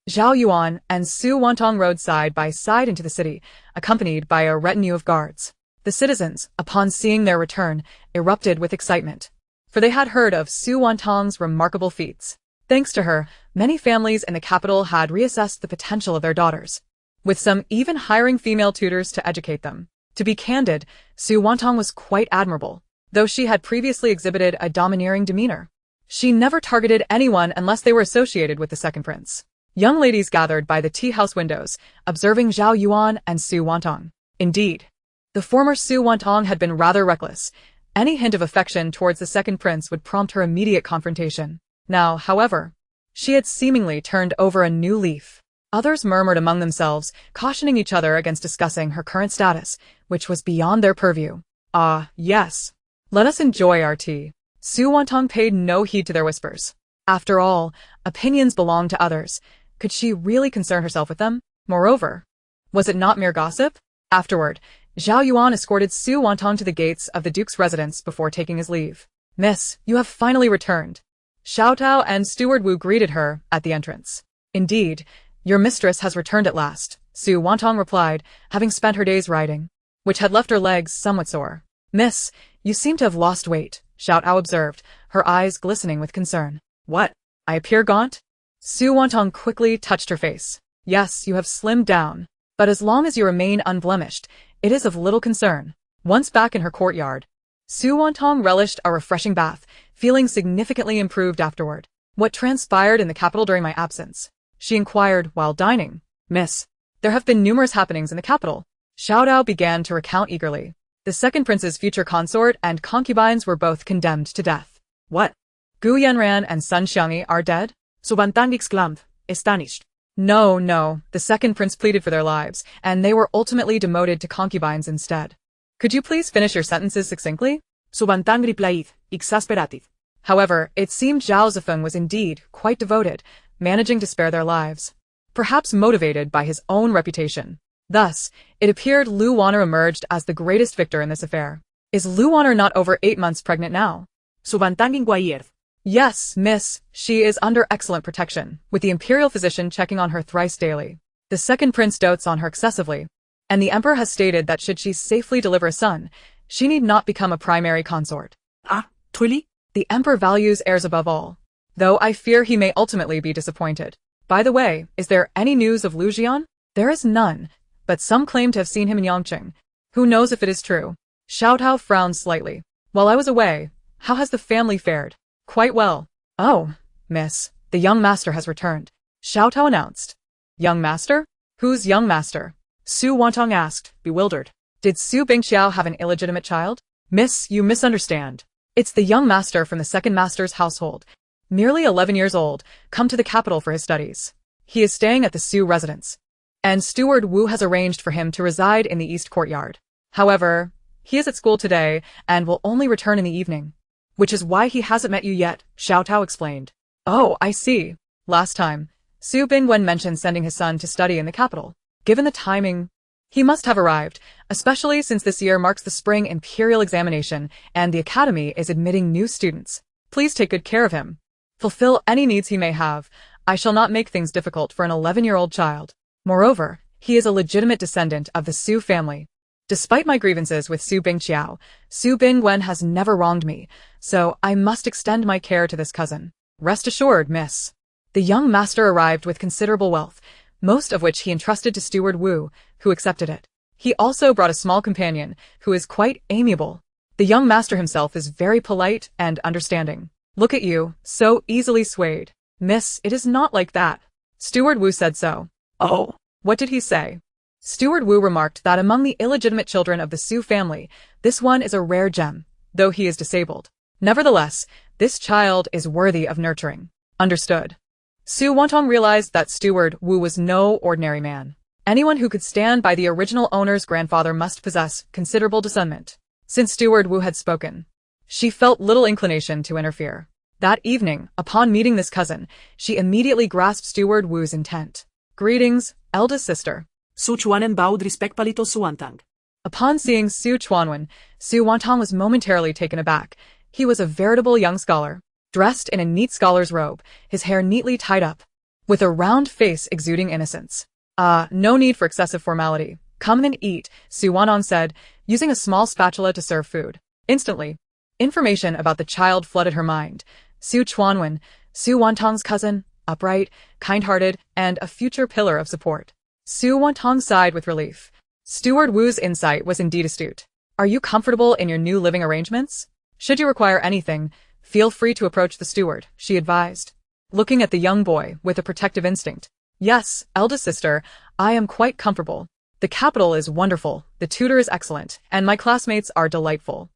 Zhao Yuan and Su Wantang rode side by side into the city, accompanied by a retinue of guards. The citizens, upon seeing their return, erupted with excitement, for they had heard of Su Wantang's remarkable feats. Thanks to her, many families in the capital had reassessed the potential of their daughters, with some even hiring female tutors to educate them. To be candid, Su Wantang was quite admirable, though she had previously exhibited a domineering demeanor. She never targeted anyone unless they were associated with the second prince. Young ladies gathered by the tea-house windows, observing Zhao Yuan and Su Wantang. Indeed, the former Su Wantang had been rather reckless. Any hint of affection towards the second prince would prompt her immediate confrontation. Now, however, she had seemingly turned over a new leaf. Others murmured among themselves, cautioning each other against discussing her current status, which was beyond their purview. Ah, yes. Let us enjoy our tea. Su Wantang paid no heed to their whispers. After all, opinions belong to others. Could she really concern herself with them? Moreover, was it not mere gossip? Afterward, Zhao Yuan escorted Su Wantang to the gates of the duke's residence before taking his leave. Miss, you have finally returned. Xiao Tao and Steward Wu greeted her at the entrance. Indeed, your mistress has returned at last, Su Wantang replied, having spent her days riding, which had left her legs somewhat sore. Miss, you seem to have lost weight, Xiao Tao observed, her eyes glistening with concern. What? I appear gaunt? Su Wantang quickly touched her face. Yes, you have slimmed down, but as long as you remain unblemished, it is of little concern. Once back in her courtyard, Su Wantang relished a refreshing bath, feeling significantly improved afterward. What transpired in the capital during my absence? She inquired while dining. Miss, there have been numerous happenings in the capital. Xiao Dao began to recount eagerly. The second prince's future consort and concubines were both condemned to death. What? Gu Yanran and Sun Xiangyi are dead? Su Wantang exclaimed, astonished. No, the second prince pleaded for their lives, and they were ultimately demoted to concubines instead. Could you please finish your sentences succinctly? Su Wantang replied, exasperated. However, it seemed Zhao Zifeng was indeed quite devoted, managing to spare their lives, perhaps motivated by his own reputation. Thus, it appeared Lu Wan'er emerged as the greatest victor in this affair. Is Lu Wan'er not over 8 months pregnant now? Su Wantang inquired. Yes, miss, she is under excellent protection, with the imperial physician checking on her thrice daily. The second prince dotes on her excessively. and the emperor has stated that should she safely deliver a son, she need not become a primary consort. Ah, truly? The emperor values heirs above all, though I fear he may ultimately be disappointed. By the way, is there any news of Lu Jian? There is none, but some claim to have seen him in Yangqing. Who knows if it is true? Xiao Tao frowned slightly. While I was away, how has the family fared? Quite well. Oh, miss, the young master has returned, Xiao Tao announced. Young master? Who's young master? Su Wantang asked, bewildered. Did Su Bingxiao have an illegitimate child? Miss, you misunderstand. It's the young master from the second master's household, merely 11 years old, come to the capital for his studies. He is staying at the Su residence, and Steward Wu has arranged for him to reside in the East Courtyard. However, he is at school today and will only return in the evening. Which is why he hasn't met you yet, Xiao Tao explained. Oh, I see. Last time, Su Bingwen mentioned sending his son to study in the capital. Given the timing, he must have arrived, especially since this year marks the spring imperial examination and the academy is admitting new students. Please take good care of him. Fulfill any needs he may have. I shall not make things difficult for an 11-year-old child. Moreover, he is a legitimate descendant of the Su family. Despite my grievances with Su Bingxiao, Su Bingwen has never wronged me, so I must extend my care to this cousin. Rest assured, miss. The young master arrived with considerable wealth, most of which he entrusted to Steward Wu, who accepted it. He also brought a small companion, who is quite amiable. The young master himself is very polite and understanding. Look at you, so easily swayed. Miss, it is not like that. Steward Wu said so. Oh. What did he say? Steward Wu remarked that among the illegitimate children of the Su family, this one is a rare gem, though he is disabled. Nevertheless, this child is worthy of nurturing. Understood. Su Wantang realized that Steward Wu was no ordinary man. Anyone who could stand by the original owner's grandfather must possess considerable discernment. Since Steward Wu had spoken, she felt little inclination to interfere. That evening, upon meeting this cousin, she immediately grasped Steward Wu's intent. Greetings, eldest sister. Su Chuanwen bowed respectfully to Su Wantang. Upon seeing Su Chuanwen, Su Wantang was momentarily taken aback. He was a veritable young scholar, dressed in a neat scholar's robe, his hair neatly tied up, with a round face exuding innocence. No need for excessive formality. Come and eat, Su Wantang said, using a small spatula to serve food. Instantly, information about the child flooded her mind. Su Chuanwen, Su Wantang's cousin, upright, kind-hearted, and a future pillar of support. Su Wantang sighed with relief. Steward Wu's insight was indeed astute. Are you comfortable in your new living arrangements? Should you require anything, feel free to approach the steward, she advised, looking at the young boy with a protective instinct. Yes, eldest sister, I am quite comfortable. The capital is wonderful, the tutor is excellent, and my classmates are delightful.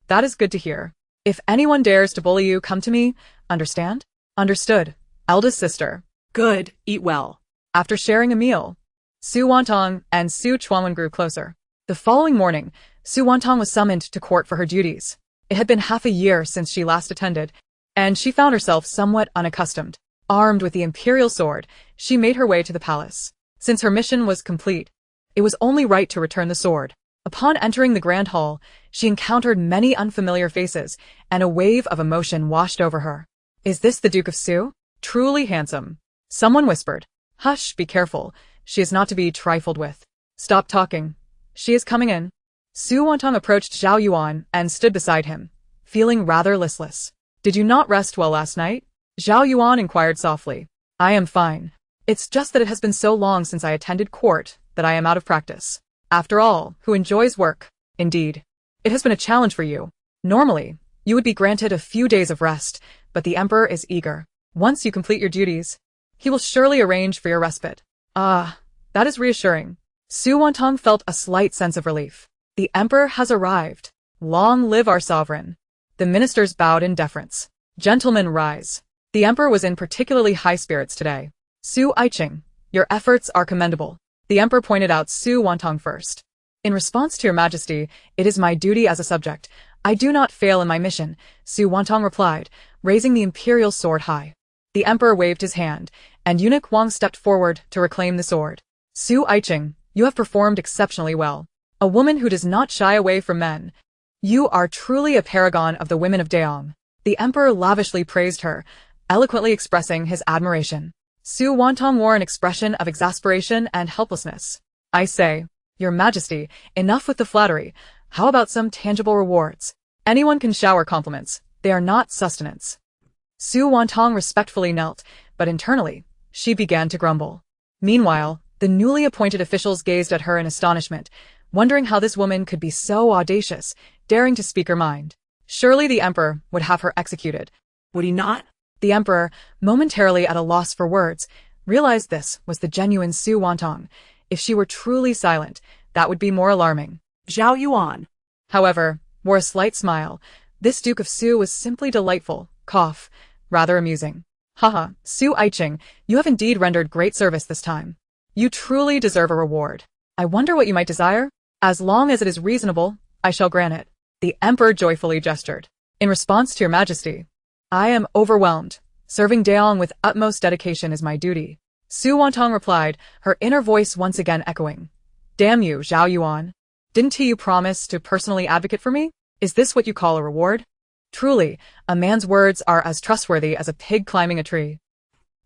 That is good to hear. If anyone dares to bully you, come to me, understand? Understood, eldest sister. Good, eat well. After sharing a meal, Su Wantang and Su Chuanwen grew closer. The following morning, Su Wantang was summoned to court for her duties. It had been half a year since she last attended, and she found herself somewhat unaccustomed. Armed with the imperial sword, she made her way to the palace. Since her mission was complete, it was only right to return the sword. Upon entering the grand hall, she encountered many unfamiliar faces, and a wave of emotion washed over her. Is this the Duke of Su? Truly handsome. Someone whispered. Hush, be careful. She is not to be trifled with. Stop talking. She is coming in. Su Wantang approached Zhao Yuan and stood beside him, feeling rather listless. Did you not rest well last night? Zhao Yuan inquired softly. I am fine. It's just that it has been so long since I attended court that I am out of practice. After all, who enjoys work? Indeed. It has been a challenge for you. Normally, you would be granted a few days of rest, but the emperor is eager. Once you complete your duties, he will surely arrange for your respite. That is reassuring. Su Wantang felt a slight sense of relief. The emperor has arrived. Long live our sovereign. The ministers bowed in deference. Gentlemen, rise. The emperor was in particularly high spirits today. Su Aiqing, your efforts are commendable. The emperor pointed out Su Wantang first. In response to your majesty, it is my duty as a subject. I do not fail in my mission, Su Wantang replied, raising the imperial sword high. The emperor waved his hand, and eunuch Wang stepped forward to reclaim the sword. Su Aiqing, you have performed exceptionally well. A woman who does not shy away from men. You are truly a paragon of the women of Daong. The emperor lavishly praised her, eloquently expressing his admiration. Su Wantang wore an expression of exasperation and helplessness. I say, Your Majesty, enough with the flattery. How about some tangible rewards? Anyone can shower compliments. They are not sustenance. Su Wantang respectfully knelt, but internally, she began to grumble. Meanwhile, the newly appointed officials gazed at her in astonishment, wondering how this woman could be so audacious, daring to speak her mind. Surely the emperor would have her executed. Would he not? The emperor, momentarily at a loss for words, realized this was the genuine Su Wantang. If she were truly silent, that would be more alarming. Zhao Yuan, However, wore a slight smile. This Duke of Su was simply delightful, rather amusing. Haha, Su Aiching, you have indeed rendered great service this time. You truly deserve a reward. I wonder what you might desire? As long as it is reasonable, I shall grant it. The emperor joyfully gestured. In response to your Majesty, I am overwhelmed. Serving Daong with utmost dedication is my duty. Su Wantang replied, her inner voice once again echoing. Damn you, Zhao Yuan. Didn't you promise to personally advocate for me? Is this what you call a reward? Truly, a man's words are as trustworthy as a pig climbing a tree.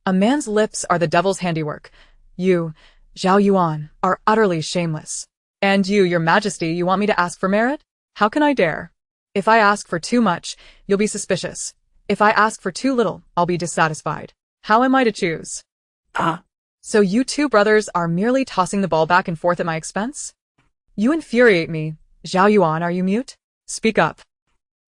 A man's lips are the devil's handiwork. You, Zhao Yuan, are utterly shameless. And you, your Majesty, you want me to ask for merit? How can I dare? If I ask for too much, you'll be suspicious. If I ask for too little, I'll be dissatisfied. How am I to choose? So you two brothers are merely tossing the ball back and forth at my expense? You infuriate me. Zhao Yuan, are you mute? Speak up.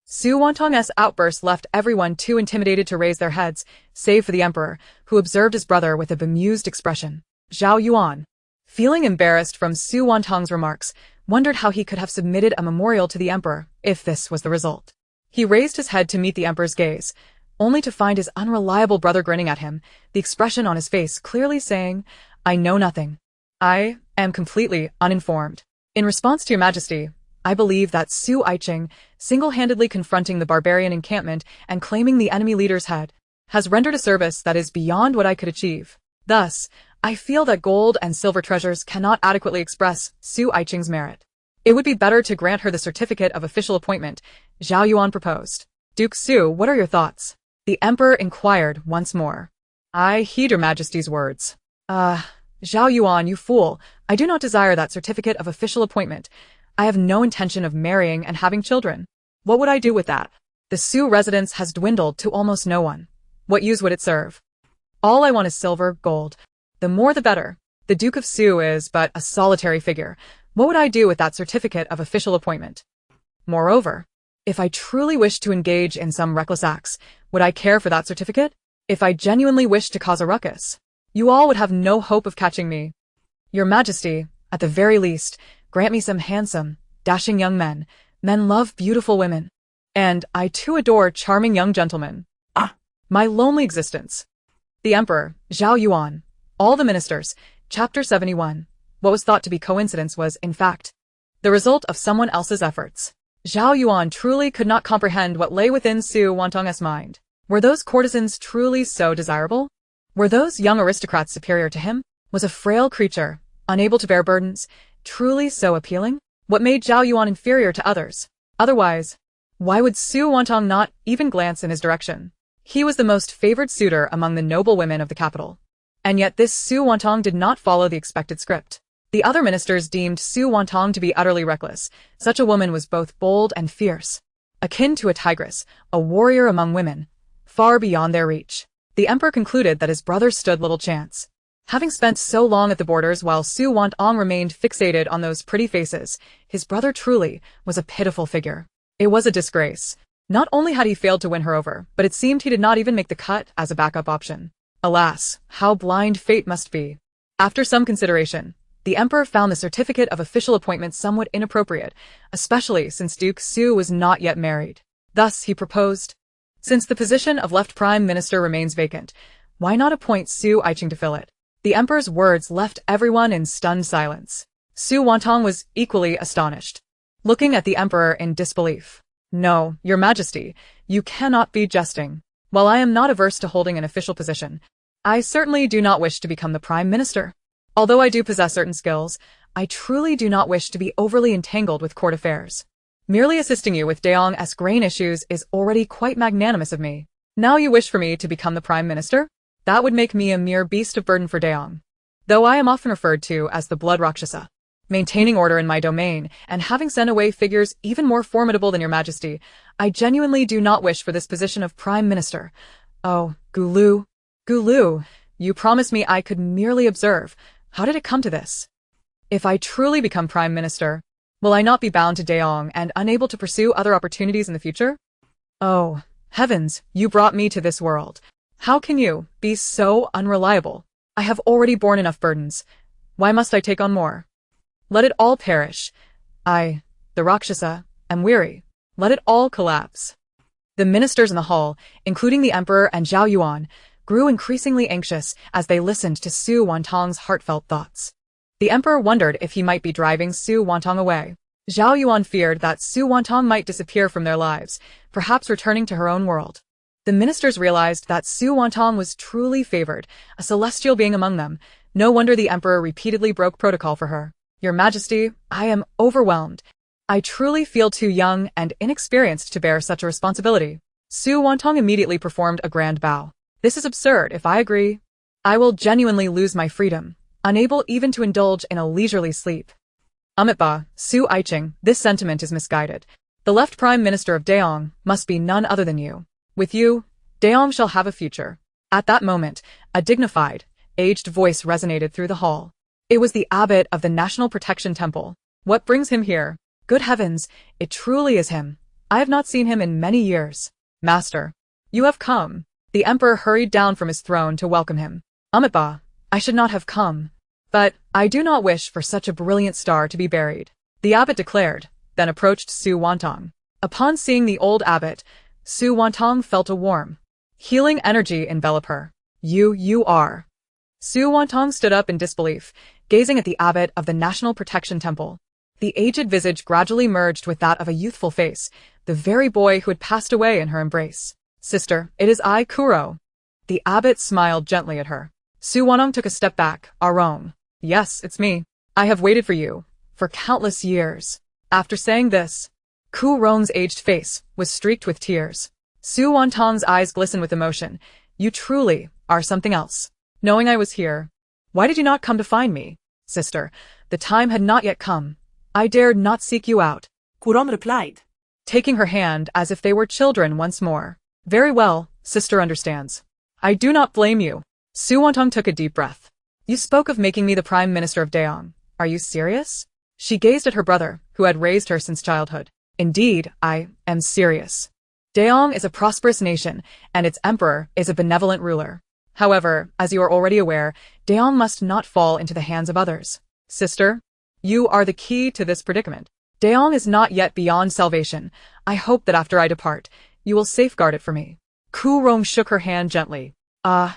Su Wantang's outburst left everyone too intimidated to raise their heads, save for the emperor, who observed his brother with a bemused expression. Zhao Yuan, feeling embarrassed from Su Wantang's remarks, wondered how he could have submitted a memorial to the emperor, if this was the result. He raised his head to meet the emperor's gaze, only to find his unreliable brother grinning at him, the expression on his face clearly saying, I know nothing. I am completely uninformed. In response to your Majesty, I believe that Su Aiching, single-handedly confronting the barbarian encampment and claiming the enemy leader's head, has rendered a service that is beyond what I could achieve. Thus, I feel that gold and silver treasures cannot adequately express Su Aiching's merit. It would be better to grant her the certificate of official appointment, Zhao Yuan proposed. Duke Su, what are your thoughts? The emperor inquired once more. I heed your Majesty's words. Zhao Yuan, you fool, I do not desire that certificate of official appointment. I have no intention of marrying and having children. What would I do with that? The Su residence has dwindled to almost no one. What use would it serve? All I want is silver, gold. The more the better. The Duke of Su is but a solitary figure. What would I do with that certificate of official appointment? Moreover, if I truly wished to engage in some reckless acts, would I care for that certificate? If I genuinely wished to cause a ruckus, you all would have no hope of catching me. Your Majesty, at the very least, grant me some handsome, dashing young men. Men love beautiful women. And I too adore charming young gentlemen. My lonely existence. The Emperor, Zhao Yuan, all the ministers, Chapter 71. What was thought to be coincidence was, in fact, the result of someone else's efforts. Zhao Yuan truly could not comprehend what lay within Su Wantang's mind. Were those courtesans truly so desirable? Were those young aristocrats superior to him? Was a frail creature, unable to bear burdens, truly so appealing? What made Zhao Yuan inferior to others? Otherwise, why would Su Wantang not even glance in his direction? He was the most favored suitor among the noble women of the capital. And yet this Su Wantang did not follow the expected script. The other ministers deemed Su Wantang to be utterly reckless. Such a woman was both bold and fierce, akin to a tigress, a warrior among women, far beyond their reach. The emperor concluded that his brother stood little chance. Having spent so long at the borders while Su Wantang remained fixated on those pretty faces, his brother truly was a pitiful figure. It was a disgrace. Not only had he failed to win her over, but it seemed he did not even make the cut as a backup option. Alas, how blind fate must be. After some consideration, the emperor found the certificate of official appointment somewhat inappropriate, especially since Duke Su was not yet married. Thus he proposed, since the position of left prime minister remains vacant, why not appoint Su Aiching to fill it? The emperor's words left everyone in stunned silence. Su Wantang was equally astonished, looking at the emperor in disbelief. No, your Majesty, you cannot be jesting. While I am not averse to holding an official position, I certainly do not wish to become the prime minister. Although I do possess certain skills, I truly do not wish to be overly entangled with court affairs. Merely assisting you with Daong's grain issues is already quite magnanimous of me. Now you wish for me to become the prime minister? That would make me a mere beast of burden for Daong, though I am often referred to as the blood Rakshasa. maintaining order in my domain, and having sent away figures even more formidable than your majesty. I genuinely do not wish for this position of prime minister. Oh, Gua Liu. Gua Liu, you promised me I could merely observe. How did it come to this? If I truly become prime minister, will I not be bound to Daong and unable to pursue other opportunities in the future? Oh, heavens, you brought me to this world. How can you be so unreliable? I have already borne enough burdens. Why must I take on more? Let it all perish. I, the Rakshasa, am weary. Let it all collapse. The ministers in the hall, including the emperor and Zhao Yuan, grew increasingly anxious as they listened to Su Wantang's heartfelt thoughts. The emperor wondered if he might be driving Su Wantang away. Zhao Yuan feared that Su Wantang might disappear from their lives, perhaps returning to her own world. The ministers realized that Su Wantang was truly favored, a celestial being among them. No wonder the emperor repeatedly broke protocol for her. Your Majesty, I am overwhelmed. I truly feel too young and inexperienced to bear such a responsibility. Su Wantang immediately performed a grand bow. This is absurd. If I agree, I will genuinely lose my freedom, unable even to indulge in a leisurely sleep. Amitba, Su Aiching, this sentiment is misguided. The left prime minister of Daong must be none other than you. With you, Daong shall have a future. At that moment, a dignified, aged voice resonated through the hall. It was the abbot of the National Protection Temple. What brings him here? Good heavens, it truly is him. I have not seen him in many years. Master, you have come. The emperor hurried down from his throne to welcome him. Amitba, I should not have come. But I do not wish for such a brilliant star to be buried, the abbot declared, then approached Su Wantang. Upon seeing the old abbot, Su Wantang felt a warm, healing energy envelop her. You are. Su Wantang stood up in disbelief, gazing at the abbot of the National Protection Temple. The aged visage gradually merged with that of a youthful face, the very boy who had passed away in her embrace. Sister, it is I, Kuro. The abbot smiled gently at her. Su Wantang took a step back. Arong. Yes, it's me. I have waited for you, for countless years. After saying this, Kurong's aged face was streaked with tears. Su Wantang's eyes glistened with emotion. You truly are something else. Knowing I was here, why did you not come to find me? Sister, the time had not yet come. I dared not seek you out. Kurong replied, Taking her hand as if they were children once more. Very well, sister understands. I do not blame you. Su Wantang took a deep breath. You spoke of making me the prime minister of Daong. Are you serious? She gazed at her brother, who had raised her since childhood. Indeed, I am serious. Daong is a prosperous nation, and its emperor is a benevolent ruler. However, as you are already aware, Daong must not fall into the hands of others. Sister, you are the key to this predicament. Daong is not yet beyond salvation. I hope that after I depart, you will safeguard it for me. Kurong shook her hand gently.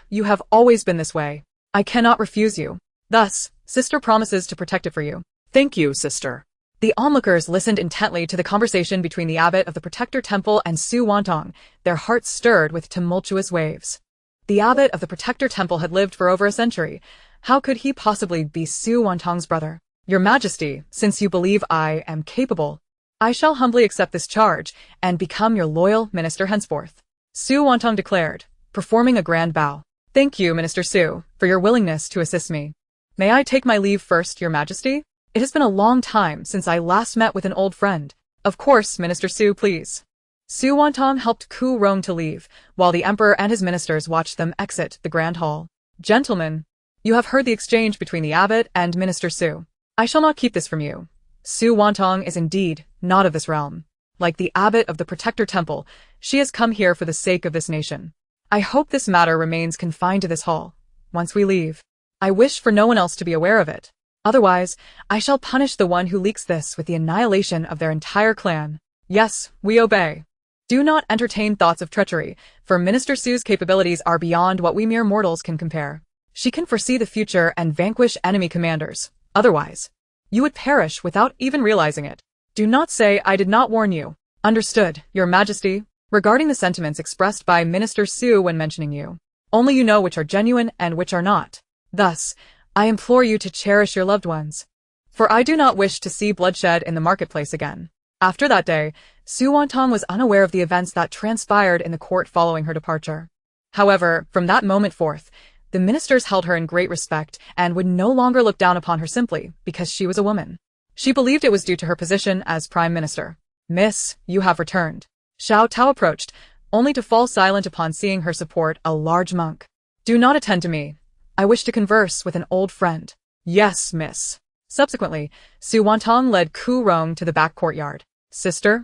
You have always been this way. I cannot refuse you. Thus, sister promises to protect it for you. Thank you, sister. The onlookers listened intently to the conversation between the abbot of the Protector Temple and Su Wantang, their hearts stirred with tumultuous waves. The abbot of the Protector Temple had lived for over a century. How could he possibly be Su Wantang's brother? Your Majesty, since you believe I am capable, I shall humbly accept this charge and become your loyal minister henceforth. Su Wantang declared, performing a grand bow. Thank you, Minister Su, for your willingness to assist me. May I take my leave first, Your Majesty? It has been a long time since I last met with an old friend. Of course, Minister Su, please. Su Wantang helped Kurong to leave, while the emperor and his ministers watched them exit the grand hall. Gentlemen, you have heard the exchange between the abbot and Minister Su. I shall not keep this from you. Su Wantang is indeed not of this realm. Like the abbot of the Protector Temple, she has come here for the sake of this nation. I hope this matter remains confined to this hall. Once we leave, I wish for no one else to be aware of it. Otherwise, I shall punish the one who leaks this with the annihilation of their entire clan. Yes, we obey. Do not entertain thoughts of treachery, for Minister Su's capabilities are beyond what we mere mortals can compare. She can foresee the future and vanquish enemy commanders. Otherwise, you would perish without even realizing it. Do not say I did not warn you. Understood, Your Majesty. Regarding the sentiments expressed by Minister Su when mentioning you, only you know which are genuine and which are not. Thus, I implore you to cherish your loved ones. For I do not wish to see bloodshed in the marketplace again. After that day, Su Wantang was unaware of the events that transpired in the court following her departure. However, from that moment forth, the ministers held her in great respect and would no longer look down upon her simply because she was a woman. She believed it was due to her position as prime minister. Miss, you have returned. Xiao Tao approached, only to fall silent upon seeing her support a large monk. Do not attend to me. I wish to converse with an old friend. Yes, miss. Subsequently, Su Wantang led Ku Rong to the back courtyard. Sister?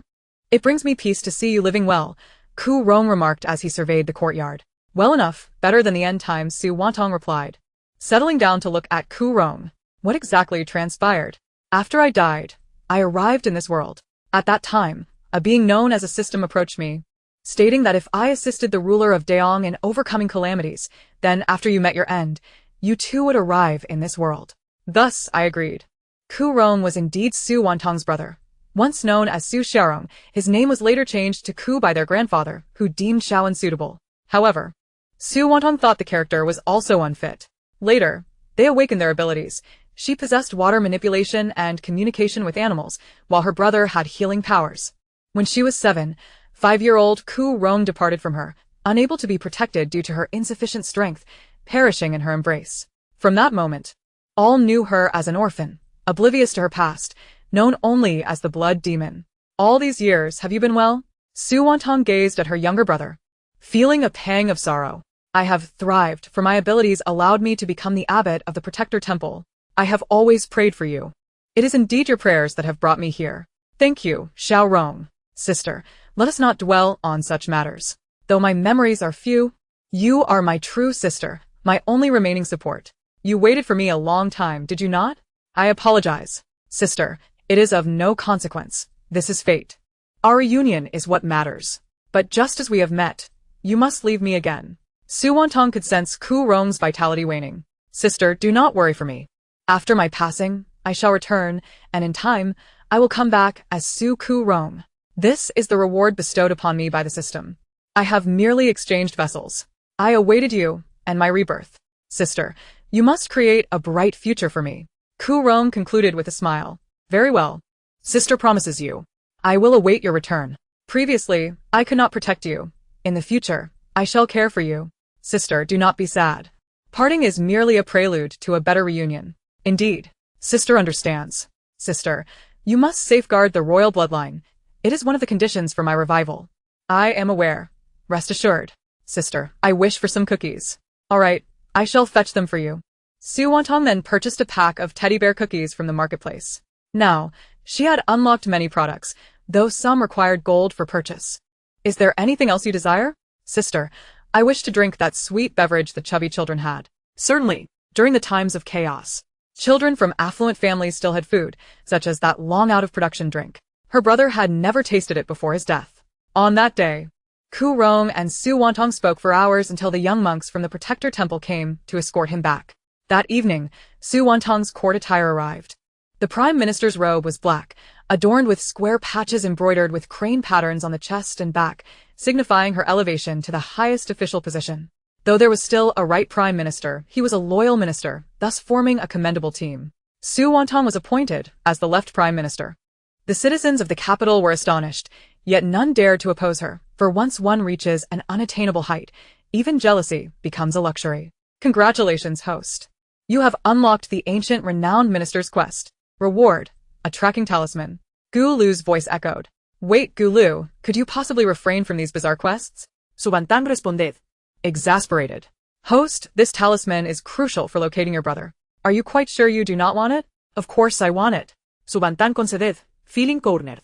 It brings me peace to see you living well, Ku Rong remarked as he surveyed the courtyard. Well enough, better than the end times, Su Wantang replied. Settling down to look at Ku Rong. What exactly transpired? After I died, I arrived in this world. At that time, a being known as a system approached me, stating that if I assisted the ruler of Daong in overcoming calamities, then after you met your end, you too would arrive in this world. Thus, I agreed. Ku Rong was indeed Su Wantang's brother. Once known as Su Xiaorong, his name was later changed to Ku by their grandfather, who deemed Xiao unsuitable. However, Su Wantang thought the character was also unfit. Later, they awakened their abilities. She possessed water manipulation and communication with animals, while her brother had healing powers. When she was 7, 5-year-old Ku Rong departed from her, unable to be protected due to her insufficient strength, perishing in her embrace. From that moment, all knew her as an orphan, oblivious to her past, known only as the blood demon. All these years, have you been well? Su Wantang gazed at her younger brother, feeling a pang of sorrow. I have thrived, for my abilities allowed me to become the abbot of the Protector Temple. I have always prayed for you. It is indeed your prayers that have brought me here. Thank you, Xiao Rong. Sister, let us not dwell on such matters. Though my memories are few, you are my true sister, my only remaining support. You waited for me a long time, did you not? I apologize. Sister, it is of no consequence. This is fate. Our reunion is what matters. But just as we have met, you must leave me again. Su Wantang could sense Ku Rong's vitality waning. Sister, do not worry for me. After my passing, I shall return, and in time, I will come back as Su Ku Rong. This is the reward bestowed upon me by the system. I have merely exchanged vessels. I awaited you, and my rebirth. Sister, you must create a bright future for me. Ku Rong concluded with a smile. Very well. Sister promises you. I will await your return. Previously, I could not protect you. In the future, I shall care for you. Sister, do not be sad. Parting is merely a prelude to a better reunion. Indeed, sister understands. Sister, you must safeguard the royal bloodline. It is one of the conditions for my revival. I am aware. Rest assured. Sister, I wish for some cookies. All right, I shall fetch them for you. Su Wantang then purchased a pack of teddy bear cookies from the marketplace. Now, she had unlocked many products, though some required gold for purchase. Is there anything else you desire? Sister, I wish to drink that sweet beverage the chubby children had. Certainly, during the times of chaos. Children from affluent families still had food, such as that long out-of-production drink. Her brother had never tasted it before his death. On that day, Ku Rong and Su Wantang spoke for hours until the young monks from the Protector Temple came to escort him back. That evening, Su Wantang's court attire arrived. The Prime Minister's robe was black, adorned with square patches embroidered with crane patterns on the chest and back, signifying her elevation to the highest official position. Though there was still a right Prime Minister, he was a loyal minister, thus forming a commendable team. Su Wantang was appointed as the left Prime Minister. The citizens of the capital were astonished, yet none dared to oppose her, for once one reaches an unattainable height, even jealousy becomes a luxury. Congratulations, host. You have unlocked the ancient renowned minister's quest. Reward, a tracking talisman. Gua Liu's voice echoed. Wait, Gua Liu, could you possibly refrain from these bizarre quests? Su Wantang responded. Exasperated. Host, this talisman is crucial for locating your brother. Are you quite sure you do not want it? Of course I want it. Su Wantang conceded, feeling cornered.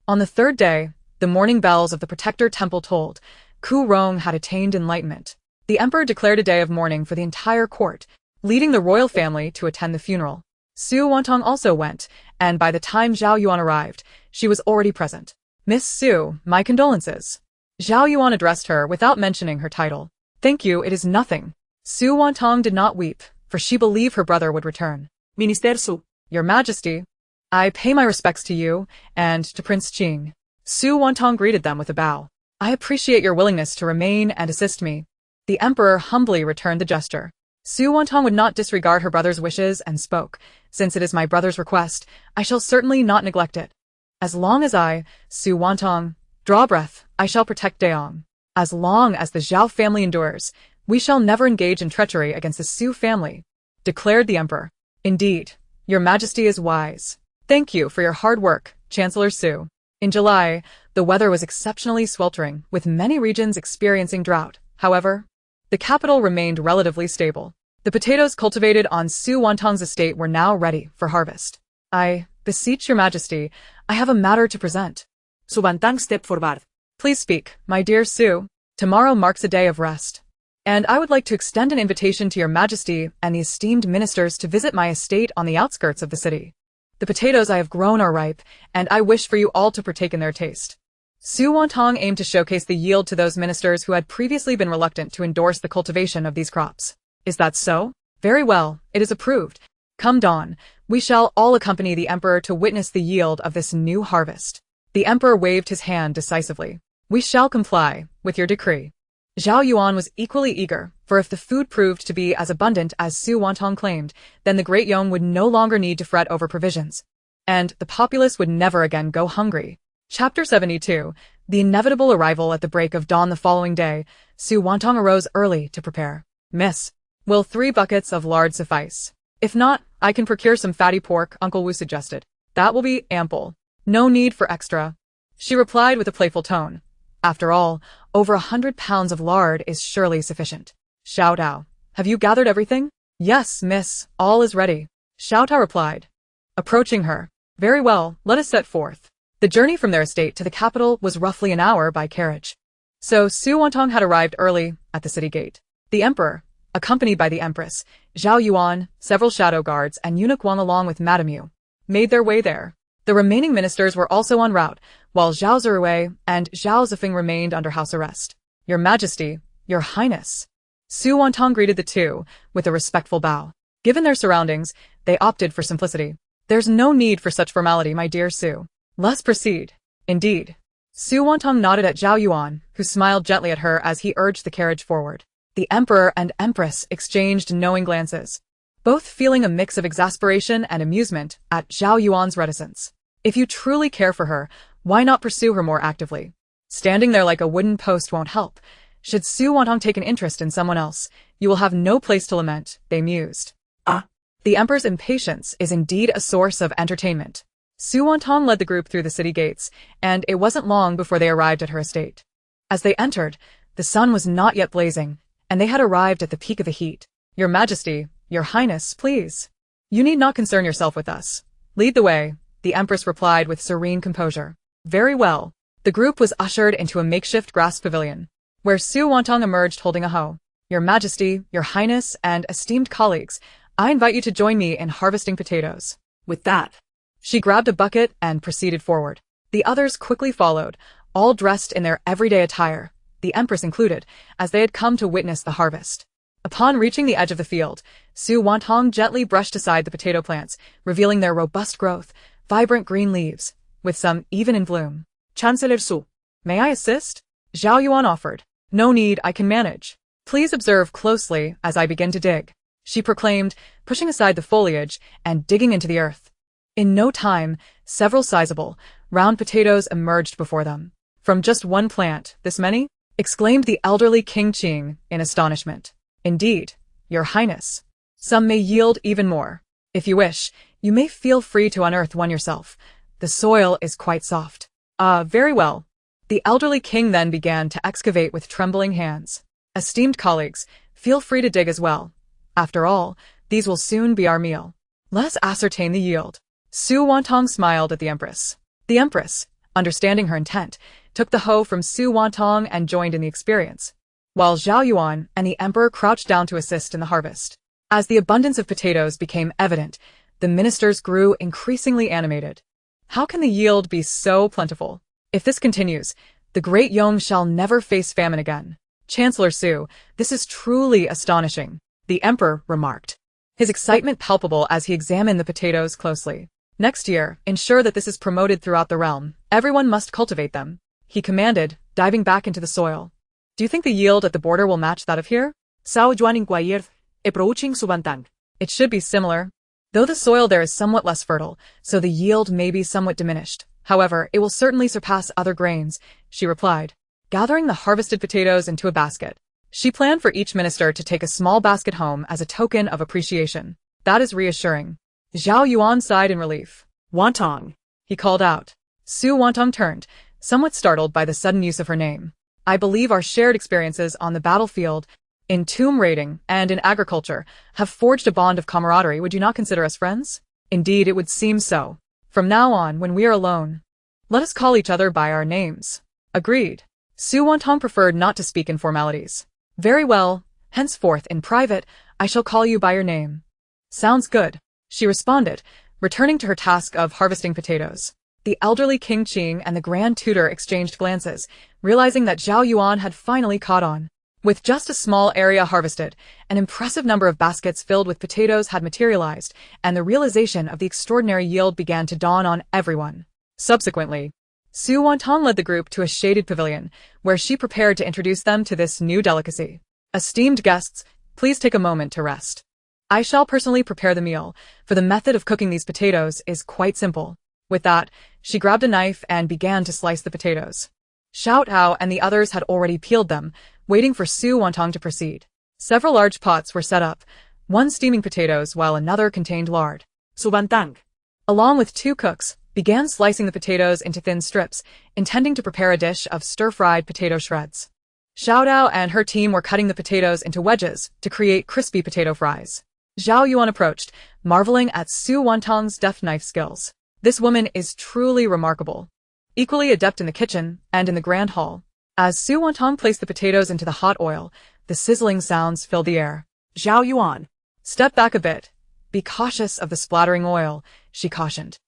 On the third day, the morning bells of the Protector Temple tolled. Ku Rong had attained enlightenment. The emperor declared a day of mourning for the entire court, leading the royal family to attend the funeral. Su Wantang also went, and by the time Zhao Yuan arrived, she was already present. Miss Su, my condolences. Zhao Yuan addressed her without mentioning her title. Thank you, it is nothing. Su Wantang did not weep, for she believed her brother would return. Minister Su. Your Majesty, I pay my respects to you, and to Prince Qing. Su Wantang greeted them with a bow. I appreciate your willingness to remain and assist me. The emperor humbly returned the gesture. Su Wantang would not disregard her brother's wishes and spoke. Since it is my brother's request, I shall certainly not neglect it. As long as I, Su Wantang, draw breath, I shall protect Daong. As long as the Zhao family endures, we shall never engage in treachery against the Su family, declared the emperor. Indeed, your Majesty is wise. Thank you for your hard work, Chancellor Su. In July, the weather was exceptionally sweltering, with many regions experiencing drought. However, the capital remained relatively stable. The potatoes cultivated on Su Wantang's estate were now ready for harvest. I beseech your majesty, I have a matter to present. Su Wantang stepped forward. Please speak, my dear Su. Tomorrow marks a day of rest, and I would like to extend an invitation to your majesty and the esteemed ministers to visit my estate on the outskirts of the city. The potatoes I have grown are ripe, and I wish for you all to partake in their taste. Su Wantang aimed to showcase the yield to those ministers who had previously been reluctant to endorse the cultivation of these crops. Is that so? Very well, it is approved. Come dawn, we shall all accompany the emperor to witness the yield of this new harvest. The emperor waved his hand decisively. We shall comply with your decree. Zhao Yuan was equally eager, for if the food proved to be as abundant as Su Wantang claimed, then the Great Yong would no longer need to fret over provisions, and the populace would never again go hungry. Chapter 72. The inevitable arrival at the break of dawn the following day, Su Wantang arose early to prepare. Miss, will 3 buckets of lard suffice? If not, I can procure some fatty pork, Uncle Wu suggested. That will be ample. No need for extra, she replied with a playful tone. After all, over 100 pounds of lard is surely sufficient. Xiao Dao, have you gathered everything? Yes, miss, all is ready, Xiao Dao replied. Approaching her. Very well, let us set forth. The journey from their estate to the capital was roughly an hour by carriage. So Su Wantang had arrived early at the city gate. The emperor, accompanied by the empress, Zhao Yuan, several shadow guards, and eunuch Wang along with Madame Yu, made their way there. The remaining ministers were also en route, while Zhao Zirui and Zhao Zifeng remained under house arrest. Your Majesty, Your Highness. Su Wantang greeted the two with a respectful bow. Given their surroundings, they opted for simplicity. There's no need for such formality, my dear Su. Let's proceed. Indeed. Su Wantang nodded at Zhao Yuan, who smiled gently at her as he urged the carriage forward. The emperor and empress exchanged knowing glances, both feeling a mix of exasperation and amusement at Zhao Yuan's reticence. If you truly care for her, why not pursue her more actively? Standing there like a wooden post won't help. Should Su Wantang take an interest in someone else, you will have no place to lament, they mused. The emperor's impatience is indeed a source of entertainment. Su Wantang led the group through the city gates, and it wasn't long before they arrived at her estate. As they entered, the sun was not yet blazing, and they had arrived at the peak of the heat. Your Majesty, Your Highness, please. You need not concern yourself with us. Lead the way, the empress replied with serene composure. Very well. The group was ushered into a makeshift grass pavilion, where Su Wantang emerged holding a hoe. Your Majesty, Your Highness, and esteemed colleagues, I invite you to join me in harvesting potatoes. With that, she grabbed a bucket and proceeded forward. The others quickly followed, all dressed in their everyday attire, the empress included, as they had come to witness the harvest. Upon reaching the edge of the field, Su Wantang gently brushed aside the potato plants, revealing their robust growth, vibrant green leaves, with some even in bloom. Chancellor Su, may I assist? Zhao Yuan offered. No need, I can manage. Please observe closely as I begin to dig, she proclaimed, pushing aside the foliage and digging into the earth. In no time, several sizable, round potatoes emerged before them. From just one plant, this many? Exclaimed the elderly King Qing in astonishment. Indeed, Your Highness. Some may yield even more. If you wish, you may feel free to unearth one yourself. The soil is quite soft. Very well. The elderly king then began to excavate with trembling hands. Esteemed colleagues, feel free to dig as well. After all, these will soon be our meal. Let us ascertain the yield. Su Wantang smiled at the empress. The empress, understanding her intent, took the hoe from Su Wantang and joined in the experience, while Zhao Yuan and the emperor crouched down to assist in the harvest. As the abundance of potatoes became evident, the ministers grew increasingly animated. How can the yield be so plentiful? If this continues, the Great Yong shall never face famine again. Chancellor Su, this is truly astonishing, the emperor remarked, his excitement palpable as he examined the potatoes closely. Next year, ensure that this is promoted throughout the realm. Everyone must cultivate them, he commanded, diving back into the soil. Do you think the yield at the border will match that of here? Sao Juan inquired, approaching Su Wantang. It should be similar, though the soil there is somewhat less fertile, so the yield may be somewhat diminished. However, it will certainly surpass other grains, she replied, gathering the harvested potatoes into a basket. She planned for each minister to take a small basket home as a token of appreciation. That is reassuring. Zhao Yuan sighed in relief. Wantang, he called out. Su Wantang turned, somewhat startled by the sudden use of her name. I believe our shared experiences on the battlefield, in tomb raiding, and in agriculture have forged a bond of camaraderie. Would you not consider us friends? Indeed, it would seem so. From now on, when we are alone, let us call each other by our names. Agreed. Su Wantang preferred not to speak in formalities. Very well, henceforth in private, I shall call you by your name. Sounds good, she responded, returning to her task of harvesting potatoes. The elderly King Qing and the Grand Tutor exchanged glances, realizing that Zhao Yuan had finally caught on. With just a small area harvested, an impressive number of baskets filled with potatoes had materialized, and the realization of the extraordinary yield began to dawn on everyone. Subsequently, Su Wantang led the group to a shaded pavilion, where she prepared to introduce them to this new delicacy. Esteemed guests, please take a moment to rest. I shall personally prepare the meal, for the method of cooking these potatoes is quite simple. With that, she grabbed a knife and began to slice the potatoes. Xiao Tao and the others had already peeled them, waiting for Su Wantang to proceed. Several large pots were set up, one steaming potatoes while another contained lard. Su Wantang, Along with 2 cooks, began slicing the potatoes into thin strips, intending to prepare a dish of stir-fried potato shreds. Xiao Tao and her team were cutting the potatoes into wedges to create crispy potato fries. Zhao Yuan approached, marveling at Su Wantang's deft knife skills. This woman is truly remarkable. Equally adept in the kitchen and in the grand hall. As Su Wantang placed the potatoes into the hot oil, the sizzling sounds filled the air. Zhao Yuan, Step back a bit. Be cautious of the splattering oil, she cautioned.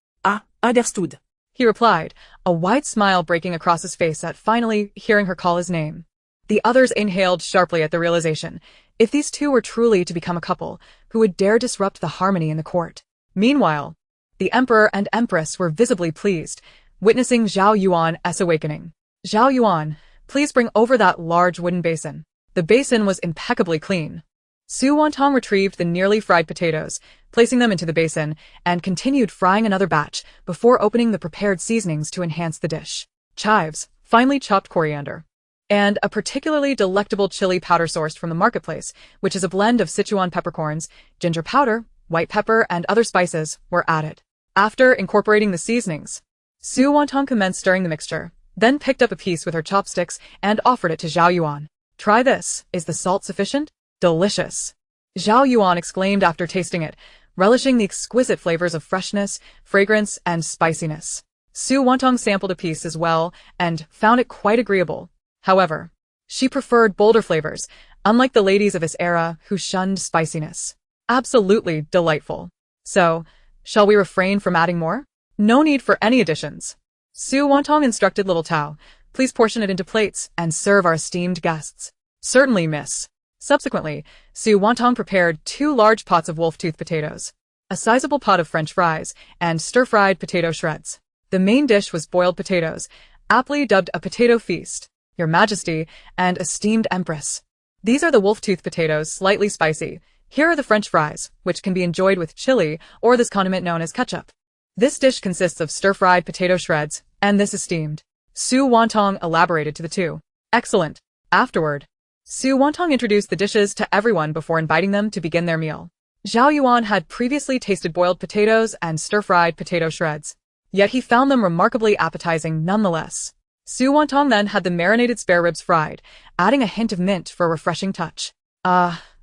understood. He replied, a wide smile breaking across his face at finally hearing her call his name. The others inhaled sharply at the realization. If these two were truly to become a couple, who would dare disrupt the harmony in the court? Meanwhile, the emperor and empress were visibly pleased, witnessing Zhao Yuan's awakening. Zhao Yuan, please bring over that large wooden basin. The basin was impeccably clean. Su Wantang retrieved the nearly fried potatoes, placing them into the basin, and continued frying another batch before opening the prepared seasonings to enhance the dish. Chives, finely chopped coriander, and a particularly delectable chili powder sourced from the marketplace, which is a blend of Sichuan peppercorns, ginger powder, white pepper, and other spices, were added. After incorporating the seasonings, Su Wantang commenced stirring the mixture, then picked up a piece with her chopsticks and offered it to Zhao Yuan. Try this. Is the salt sufficient? Delicious. Zhao Yuan exclaimed after tasting it, relishing the exquisite flavors of freshness, fragrance, and spiciness. Su Wantang sampled a piece as well and found it quite agreeable. However, she preferred bolder flavors, unlike the ladies of his era who shunned spiciness. Absolutely delightful. So, shall we refrain from adding more? No need for any additions. Su Wantang instructed little Tao, please portion it into plates and serve our esteemed guests. Certainly, miss. Subsequently, Su Wantang prepared 2 large pots of wolf-tooth potatoes, a sizable pot of French fries, and stir-fried potato shreds. The main dish was boiled potatoes, aptly dubbed a potato feast. Your Majesty and esteemed Empress. These are the wolf-tooth potatoes, slightly spicy. Here are the French fries, which can be enjoyed with chili or this condiment known as ketchup. This dish consists of stir-fried potato shreds, and this is steamed. Su Wantang elaborated to the two. Excellent. Afterward, Su Wantang introduced the dishes to everyone before inviting them to begin their meal. Zhao Yuan had previously tasted boiled potatoes and stir-fried potato shreds, yet he found them remarkably appetizing nonetheless. Su Wantang then had the marinated spare ribs fried, adding a hint of mint for a refreshing touch.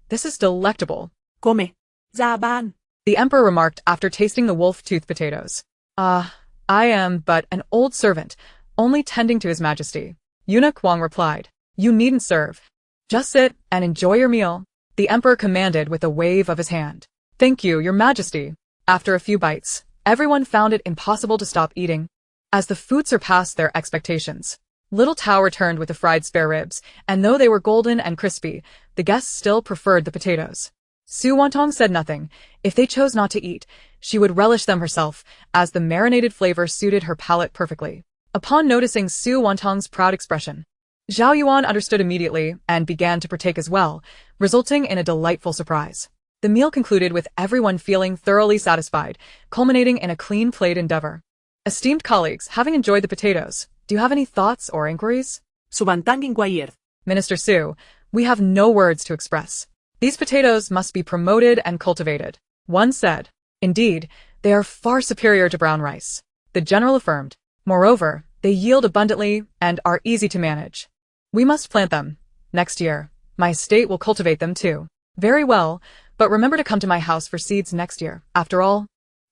This is delectable. Come. Zaban. The emperor remarked after tasting the wolf-tooth potatoes. I am but an old servant, only tending to his majesty. Eunuch Wang replied. You needn't serve. Just sit and enjoy your meal, the emperor commanded with a wave of his hand. Thank you, your majesty. After a few bites, everyone found it impossible to stop eating, as the food surpassed their expectations. Little Tao returned with the fried spare ribs, and though they were golden and crispy, the guests still preferred the potatoes. Su Wantang said nothing. If they chose not to eat, she would relish them herself, as the marinated flavor suited her palate perfectly. Upon noticing Su Wantang's proud expression, Zhao Yuan understood immediately and began to partake as well, resulting in a delightful surprise. The meal concluded with everyone feeling thoroughly satisfied, culminating in a clean plate endeavor. Esteemed colleagues, having enjoyed the potatoes, do you have any thoughts or inquiries? Su Wantang inquired. Minister Su, we have no words to express. These potatoes must be promoted and cultivated. One said. Indeed, They are far superior to brown rice. The general affirmed. Moreover, they yield abundantly and are easy to manage. We must plant them. Next year, my estate will cultivate them too. Very well, but remember to come to my house for seeds next year. After all,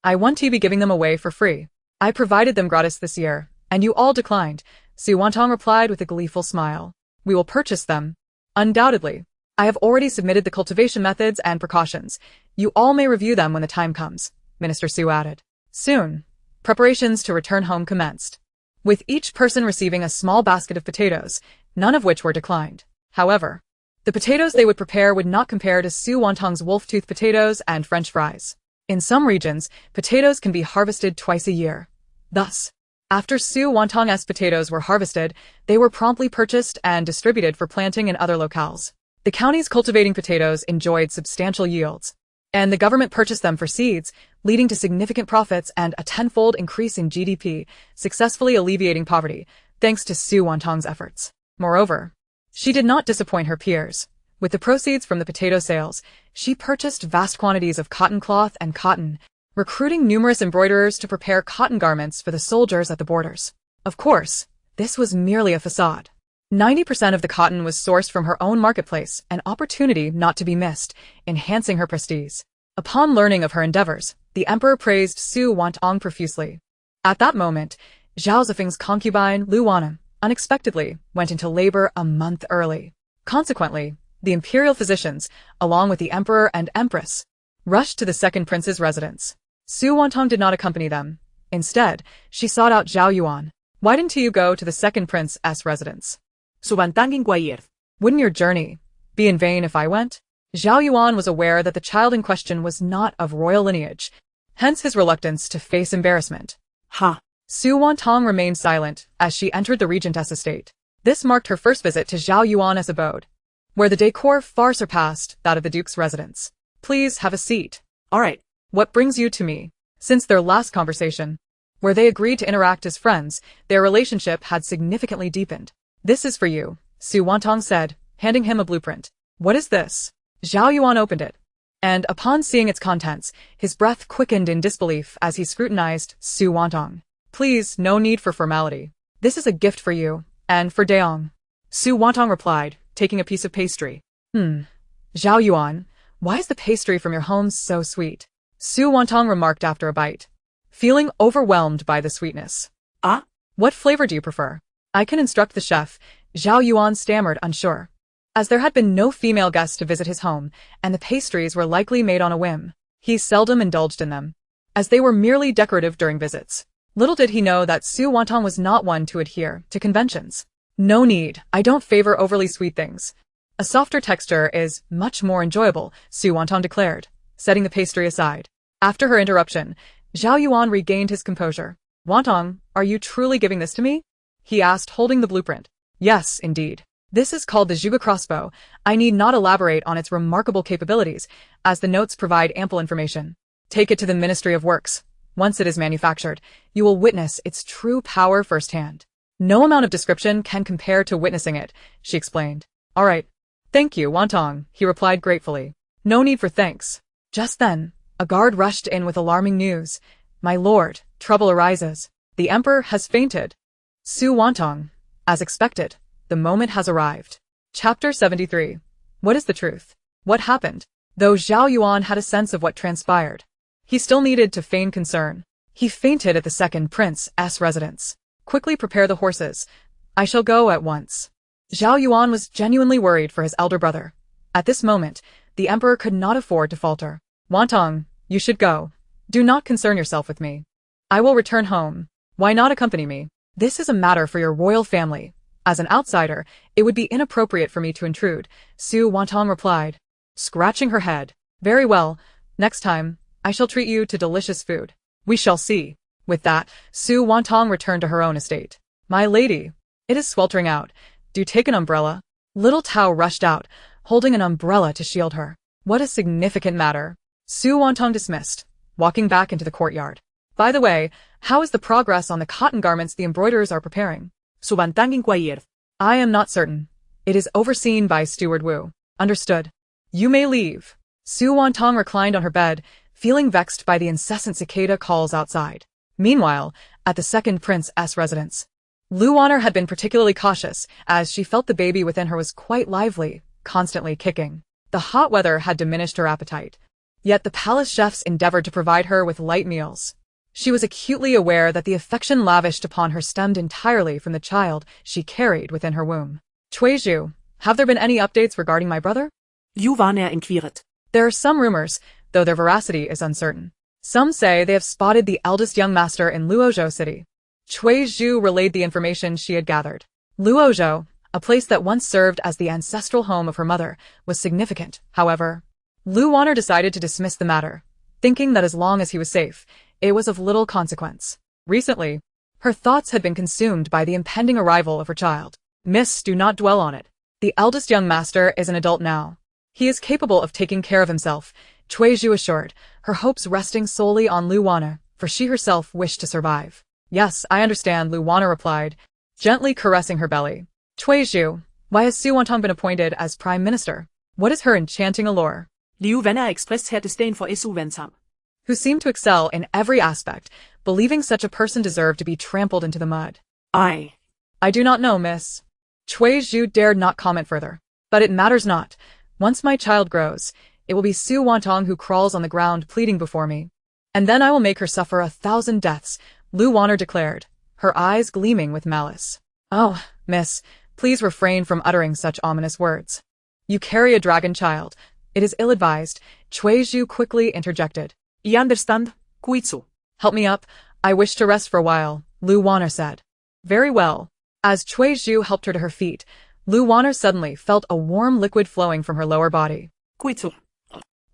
I want to be giving them away for free. I provided them gratis this year, and you all declined. Su Wantang replied with a gleeful smile. We will purchase them. Undoubtedly. I have already submitted the cultivation methods and precautions. You all may review them when the time comes, Minister Su added. Soon, preparations to return home commenced, with each person receiving a small basket of potatoes, none of which were declined. However, the potatoes they would prepare would not compare to Su Wantang's wolf-tooth potatoes and French fries. In some regions, potatoes can be harvested twice a year. Thus, after Su Wantang's potatoes were harvested, they were promptly purchased and distributed for planting in other locales. The counties cultivating potatoes enjoyed substantial yields, and the government purchased them for seeds, leading to significant profits and a tenfold increase in GDP, successfully alleviating poverty, thanks to Su Wantang's efforts. Moreover, she did not disappoint her peers. With the proceeds from the potato sales, she purchased vast quantities of cotton cloth and cotton, recruiting numerous embroiderers to prepare cotton garments for the soldiers at the borders. Of course, this was merely a facade. 90% of the cotton was sourced from her own marketplace, an opportunity not to be missed, enhancing her prestige. Upon learning of her endeavors, the emperor praised Su Wantang profusely. At that moment, Zhao Zifeng's concubine, Lu Wana, unexpectedly went into labor a month early. Consequently, the imperial physicians, along with the emperor and empress, rushed to the second prince's residence. Su Wantang did not accompany them. Instead, she sought out Zhao Yuan. Why didn't you go to the second prince's residence? Su Wantang inquired. Wouldn't your journey be in vain if I went? Zhao Yuan was aware that the child in question was not of royal lineage, hence his reluctance to face embarrassment. Su Wantang remained silent as she entered the regent's estate. This marked her first visit to Zhao Yuan's abode, where the decor far surpassed that of the duke's residence. Please have a seat. All right. What brings you to me? Since their last conversation, where they agreed to interact as friends, their relationship had significantly deepened. This is for you, Su Wantang said, handing him a blueprint. What is this? Zhao Yuan opened it, and upon seeing its contents, his breath quickened in disbelief as he scrutinized Su Wantang. Please, no need for formality. This is a gift for you, and for Daong. Su Wantang replied, taking a piece of pastry. Zhao Yuan, why is the pastry from your home so sweet? Su Wantang remarked after a bite, feeling overwhelmed by the sweetness. What flavor do you prefer? I can instruct the chef, Zhao Yuan stammered, unsure. As there had been no female guests to visit his home, and the pastries were likely made on a whim, he seldom indulged in them, as they were merely decorative during visits. Little did he know that Su Wantang was not one to adhere to conventions. No need, I don't favor overly sweet things. A softer texture is much more enjoyable, Su Wantang declared, setting the pastry aside. After her interruption, Zhao Yuan regained his composure. Wantang, are you truly giving this to me? He asked, holding the blueprint. Yes, indeed. This is called the Zhuge crossbow. I need not elaborate on its remarkable capabilities, as the notes provide ample information. Take it to the Ministry of Works. Once it is manufactured, you will witness its true power firsthand. No amount of description can compare to witnessing it, she explained. All right. Thank you, Wantang, he replied gratefully. No need for thanks. Just then, a guard rushed in with alarming news. My lord, trouble arises. The emperor has fainted. Su Wantang. As expected, the moment has arrived. Chapter 73. What is the truth? What happened? Though Zhao Yuan had a sense of what transpired, he still needed to feign concern. He fainted at the second prince's residence. Quickly prepare the horses. I shall go at once. Zhao Yuan was genuinely worried for his elder brother. At this moment, the emperor could not afford to falter. Wantang, you should go. Do not concern yourself with me. I will return home. Why not accompany me? This is a matter for your royal family. As an outsider, it would be inappropriate for me to intrude, Su Wantang replied, scratching her head. Very well. Next time, I shall treat you to delicious food. We shall see. With that, Su Wantang returned to her own estate. My lady, it is sweltering out. Do take an umbrella. Little Tao rushed out, holding an umbrella to shield her. What a significant matter. Su Wantang dismissed, walking back into the courtyard. By the way, how is the progress on the cotton garments the embroiderers are preparing? Su Wantang inquired. I am not certain. It is overseen by Steward Wu. Understood. You may leave. Su Wantang reclined on her bed, feeling vexed by the incessant cicada calls outside. Meanwhile, at the second prince's residence, Lu Wantang had been particularly cautious, as she felt the baby within her was quite lively, constantly kicking. The hot weather had diminished her appetite, yet the palace chefs endeavored to provide her with light meals. She was acutely aware that the affection lavished upon her stemmed entirely from the child she carried within her womb. Zhu, have there been any updates regarding my brother? Liu Wantang inquired. There are some rumors, though their veracity is uncertain. Some say they have spotted the eldest young master in Luozhou city. Zhu relayed the information she had gathered. Luozhou, a place that once served as the ancestral home of her mother, was significant, however. Lu Wantang decided to dismiss the matter, thinking that as long as he was safe, it was of little consequence. Recently, her thoughts had been consumed by the impending arrival of her child. Miss, do not dwell on it. The eldest young master is an adult now. He is capable of taking care of himself, Zhu assured, her hopes resting solely on Lu Wantang, for she herself wished to survive. Yes, I understand, Lu Wantang replied, gently caressing her belly. Zhu, why has Su Wantang been appointed as prime minister? What is her enchanting allure? Liu Wantang expressed her disdain for Su Wantang, who seemed to excel in every aspect, believing such a person deserved to be trampled into the mud. I do not know, miss. Zhu dared not comment further. But it matters not. Once my child grows, it will be Su Wantang who crawls on the ground pleading before me. And then I will make her suffer 1,000 deaths, Lu Wantang declared, her eyes gleaming with malice. Oh, miss, please refrain from uttering such ominous words. You carry a dragon child. It is ill-advised, Zhu quickly interjected. I understand, Kuitsu. Help me up. I wish to rest for a while, Lu Wantang said. Very well. As Zhu helped her to her feet, Lu Wantang suddenly felt a warm liquid flowing from her lower body. Kuitsu.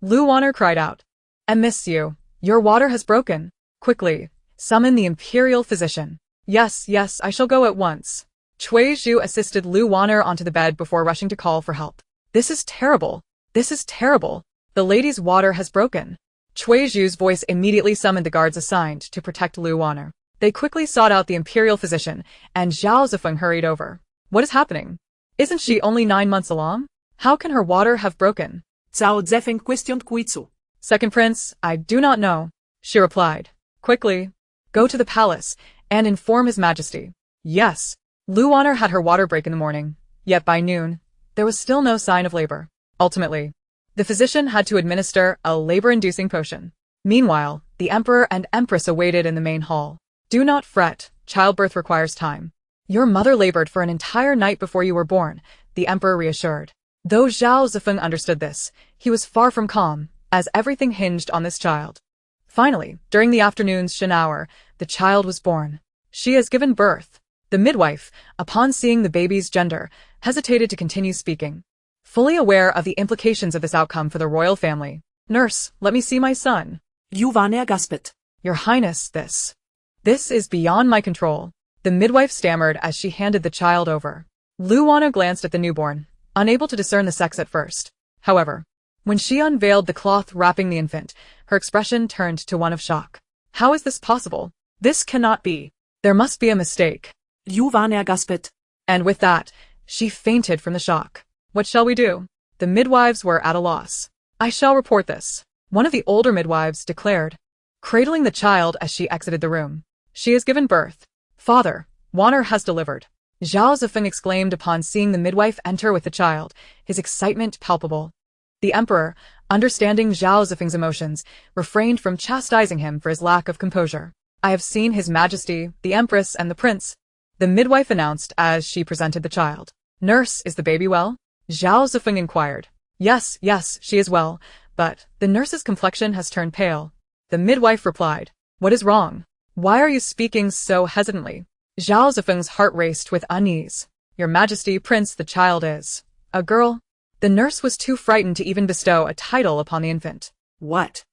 Lu Wantang cried out. I miss you. Your water has broken. Quickly, summon the imperial physician. Yes, yes, I shall go at once. Zhu assisted Lu Wantang onto the bed before rushing to call for help. This is terrible. This is terrible. The lady's water has broken. Zhu's voice immediately summoned the guards assigned to protect Lu Wantang. They quickly sought out the imperial physician, and Zhao Zifeng hurried over. What is happening? Isn't she only 9 months along? How can her water have broken? Zhao Zifeng questioned Kuitsu. Second prince, I do not know, she replied. Quickly, go to the palace and inform his majesty. Yes. Lu Wantang had her water break in the morning, yet by noon, there was still no sign of labor. Ultimately, the physician had to administer a labor-inducing potion. Meanwhile, the emperor and empress awaited in the main hall. Do not fret, childbirth requires time. Your mother labored for an entire night before you were born, the emperor reassured. Though Zhao Zifeng understood this, he was far from calm, as everything hinged on this child. Finally, during the afternoon's Shen hour, the child was born. She has given birth. The midwife, upon seeing the baby's gender, hesitated to continue speaking. Fully aware of the implications of this outcome for the royal family. Nurse, let me see my son. Liu Wantang gasped. Your Highness, this is beyond my control. The midwife stammered as she handed the child over. Lu Wantang glanced at the newborn, unable to discern the sex at first. However, when she unveiled the cloth wrapping the infant, her expression turned to one of shock. How is this possible? This cannot be. There must be a mistake. Liu Wantang gasped. And with that, she fainted from the shock. What shall we do? The midwives were at a loss. I shall report this, one of the older midwives declared, cradling the child as she exited the room. She has given birth. Father, Wantang has delivered. Zhao Zifeng exclaimed upon seeing the midwife enter with the child, his excitement palpable. The emperor, understanding Zhao Zifeng's emotions, refrained from chastising him for his lack of composure. I have seen His Majesty, the Empress, and the Prince, the midwife announced as she presented the child. Nurse, is the baby well? Zhao Zifeng inquired. Yes, she is well, but the nurse's complexion has turned pale. The midwife replied. What is wrong? Why are you speaking so hesitantly? Zhao Zifeng's heart raced with unease. Your Majesty, Prince, the child is a girl. The nurse was too frightened to even bestow a title upon the infant. What?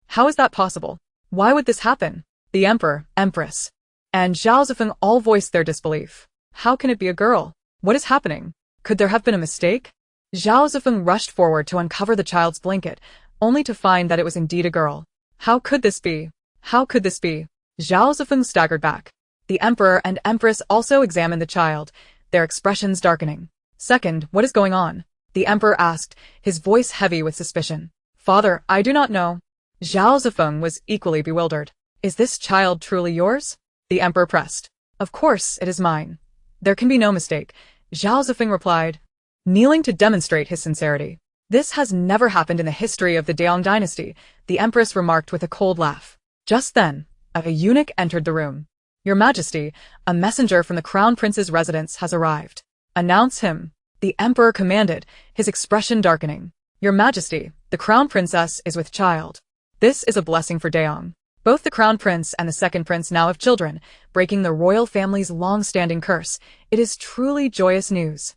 How is that possible? Why would this happen? The Emperor, Empress, and Zhao Zifeng all voiced their disbelief. How can it be a girl? What is happening? Could there have been a mistake? Zhao Zifeng rushed forward to uncover the child's blanket, only to find that it was indeed a girl. How could this be? How could this be? Zhao Zifeng staggered back. The Emperor and Empress also examined the child, their expressions darkening. Second, what is going on? The Emperor asked, his voice heavy with suspicion. Father, I do not know. Zhao Zifeng was equally bewildered. Is this child truly yours? The emperor pressed. Of course it is mine. There can be no mistake, Zhao Zifeng replied, kneeling to demonstrate his sincerity. This has never happened in the history of the Daong dynasty, the empress remarked with a cold laugh. Just then, a eunuch entered the room. Your Majesty, a messenger from the Crown Prince's residence has arrived. Announce him, the emperor commanded, his expression darkening. Your Majesty, the Crown Princess is with child. This is a blessing for Daong. Both the Crown Prince and the second prince now have children, breaking the royal family's long-standing curse. It is truly joyous news.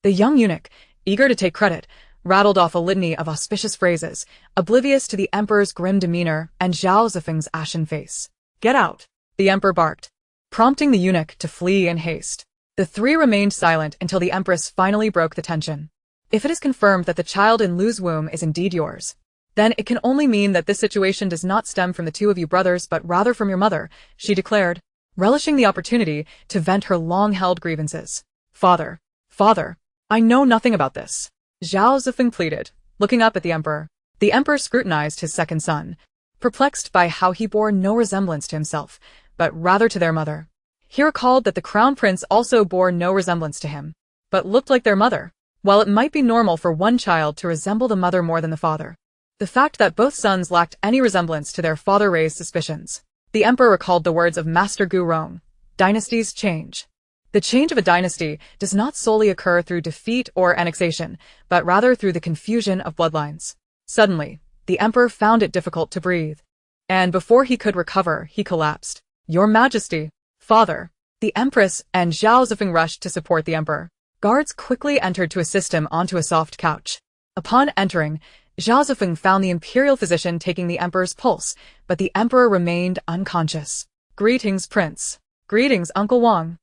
The young eunuch, eager to take credit, rattled off a litany of auspicious phrases, oblivious to the emperor's grim demeanor and Zhao Zifeng's ashen face. Get out, the emperor barked, prompting the eunuch to flee in haste. The three remained silent until the empress finally broke the tension. If it is confirmed that the child in Lu's womb is indeed yours, then it can only mean that this situation does not stem from the two of you brothers but rather from your mother, she declared, relishing the opportunity to vent her long-held grievances. Father, I know nothing about this, Zhao Zifeng pleaded, looking up at the emperor. The emperor scrutinized his second son, perplexed by how he bore no resemblance to himself, but rather to their mother. He recalled that the crown prince also bore no resemblance to him, but looked like their mother. While it might be normal for one child to resemble the mother more than the father, the fact that both sons lacked any resemblance to their father raised suspicions. The emperor recalled the words of Master Gu Rong, dynasties change. The change of a dynasty does not solely occur through defeat or annexation, but rather through the confusion of bloodlines. Suddenly, the emperor found it difficult to breathe. And before he could recover, he collapsed. Your Majesty, Father, the empress and Zhao Zifeng rushed to support the emperor. Guards quickly entered to assist him onto a soft couch. Upon entering, Zhao Zifeng found the imperial physician taking the emperor's pulse, but the emperor remained unconscious. Greetings, Prince. Greetings, Uncle Wang.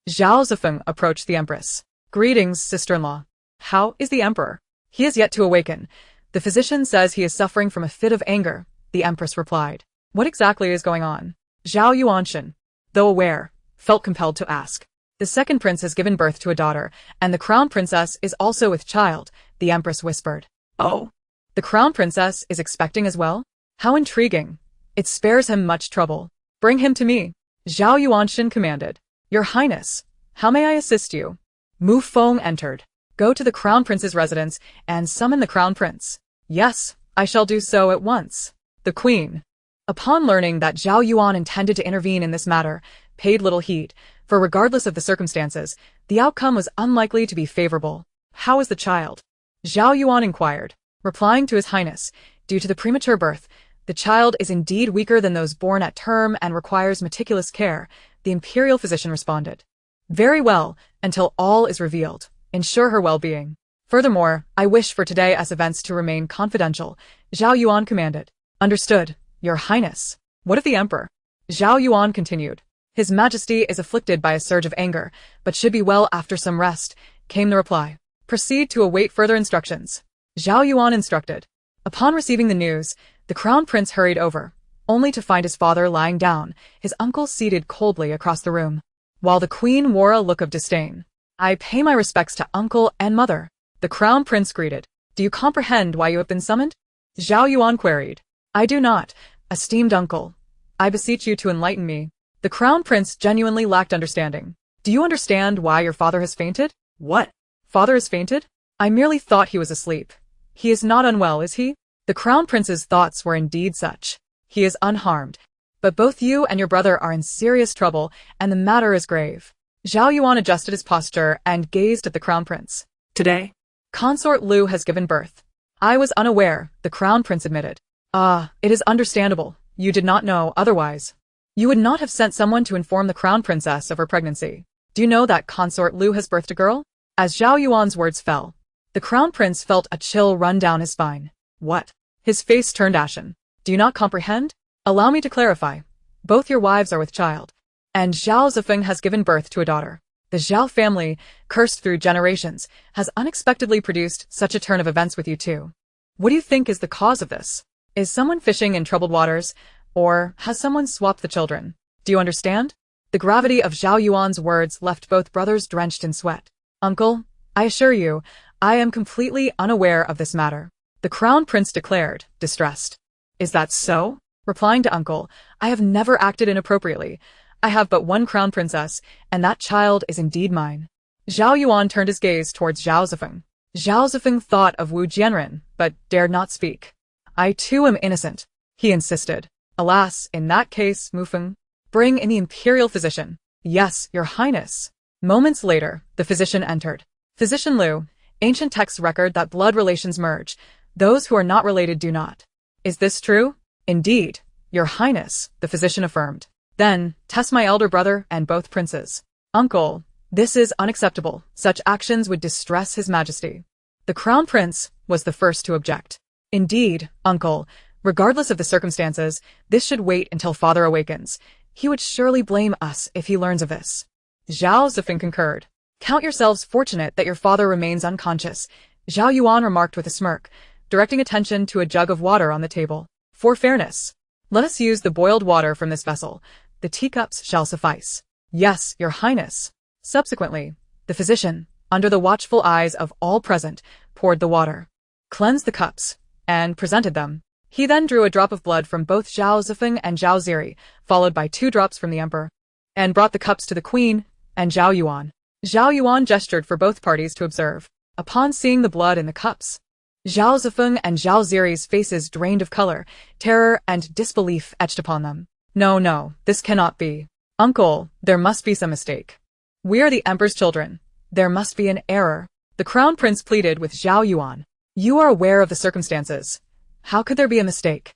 Zhao Zifeng approached the empress. Greetings, sister-in-law. How is the emperor? He is yet to awaken. The physician says he is suffering from a fit of anger, the empress replied. What exactly is going on? Zhao Yuanshan, though aware, felt compelled to ask. The second prince has given birth to a daughter, and the crown princess is also with child, the empress whispered. Oh, the crown princess is expecting as well? How intriguing. It spares him much trouble. Bring him to me, Zhao Yuanshan commanded. Your Highness, how may I assist you? Mu Feng entered. Go to the crown prince's residence and summon the crown prince. Yes, I shall do so at once. The queen, upon learning that Zhao Yuan intended to intervene in this matter, paid little heed, for regardless of the circumstances, the outcome was unlikely to be favorable. How is the child? Zhao Yuan inquired, replying to His Highness. Due to the premature birth, the child is indeed weaker than those born at term and requires meticulous care, the imperial physician responded. Very well, until all is revealed. Ensure her well-being. Furthermore, I wish for today's events to remain confidential, Zhao Yuan commanded. Understood, Your Highness. What of the emperor? Zhao Yuan continued. His Majesty is afflicted by a surge of anger, but should be well after some rest, came the reply. Proceed to await further instructions. Zhao Yuan instructed. Upon receiving the news, the crown prince hurried over, only to find his father lying down, his uncle seated coldly across the room, while the queen wore a look of disdain. I pay my respects to uncle and mother, the crown prince greeted. Do you comprehend why you have been summoned? Zhao Yuan queried. I do not, esteemed uncle. I beseech you to enlighten me. The crown prince genuinely lacked understanding. Do you understand why your father has fainted? What? Father has fainted? I merely thought he was asleep. He is not unwell, is he? The crown prince's thoughts were indeed such. He is unharmed. But both you and your brother are in serious trouble, and the matter is grave. Zhao Yuan adjusted his posture and gazed at the crown prince. Today, consort Lu has given birth. I was unaware, the crown prince admitted. It is understandable. You did not know otherwise. You would not have sent someone to inform the crown princess of her pregnancy. Do you know that consort Lu has birthed a girl? As Zhao Yuan's words fell, the crown prince felt a chill run down his spine. What? His face turned ashen. Do you not comprehend? Allow me to clarify. Both your wives are with child, and Zhao Zifeng has given birth to a daughter. The Zhao family, cursed through generations, has unexpectedly produced such a turn of events with you too. What do you think is the cause of this? Is someone fishing in troubled waters, or has someone swapped the children? Do you understand? The gravity of Zhao Yuan's words left both brothers drenched in sweat. Uncle, I assure you, I am completely unaware of this matter, the crown prince declared, distressed. Is that so? Replying to uncle, I have never acted inappropriately. I have but one crown princess, and that child is indeed mine. Zhao Yuan turned his gaze towards Zhao Zifeng. Zhao Zifeng thought of Wu Jianren, but dared not speak. I too am innocent, he insisted. Alas, in that case, Mufeng, bring in the imperial physician. Yes, your highness. Moments later, the physician entered. Physician Liu, ancient texts record that blood relations merge. Those who are not related do not. Is this true? Indeed, your highness, the physician affirmed. Then, test my elder brother and both princes. Uncle, this is unacceptable. Such actions would distress his majesty. The crown prince was the first to object. Indeed, uncle, regardless of the circumstances, this should wait until father awakens. He would surely blame us if he learns of this. Zhao Zifeng concurred. Count yourselves fortunate that your father remains unconscious, Zhao Yuan remarked with a smirk, directing attention to a jug of water on the table. For fairness, let us use the boiled water from this vessel. The teacups shall suffice. Yes, your highness. Subsequently, the physician, under the watchful eyes of all present, poured the water, cleansed the cups, and presented them. He then drew a drop of blood from both Zhao Zifeng and Zhao Ziri, followed by 2 drops from the emperor, and brought the cups to the queen and Zhao Yuan. Zhao Yuan gestured for both parties to observe. Upon seeing the blood in the cups, Zhao Zifeng and Zhao Ziri's faces drained of color, terror and disbelief etched upon them. No, this cannot be. Uncle, there must be some mistake. We are the emperor's children. There must be an error. The crown prince pleaded with Zhao Yuan. You are aware of the circumstances. How could there be a mistake?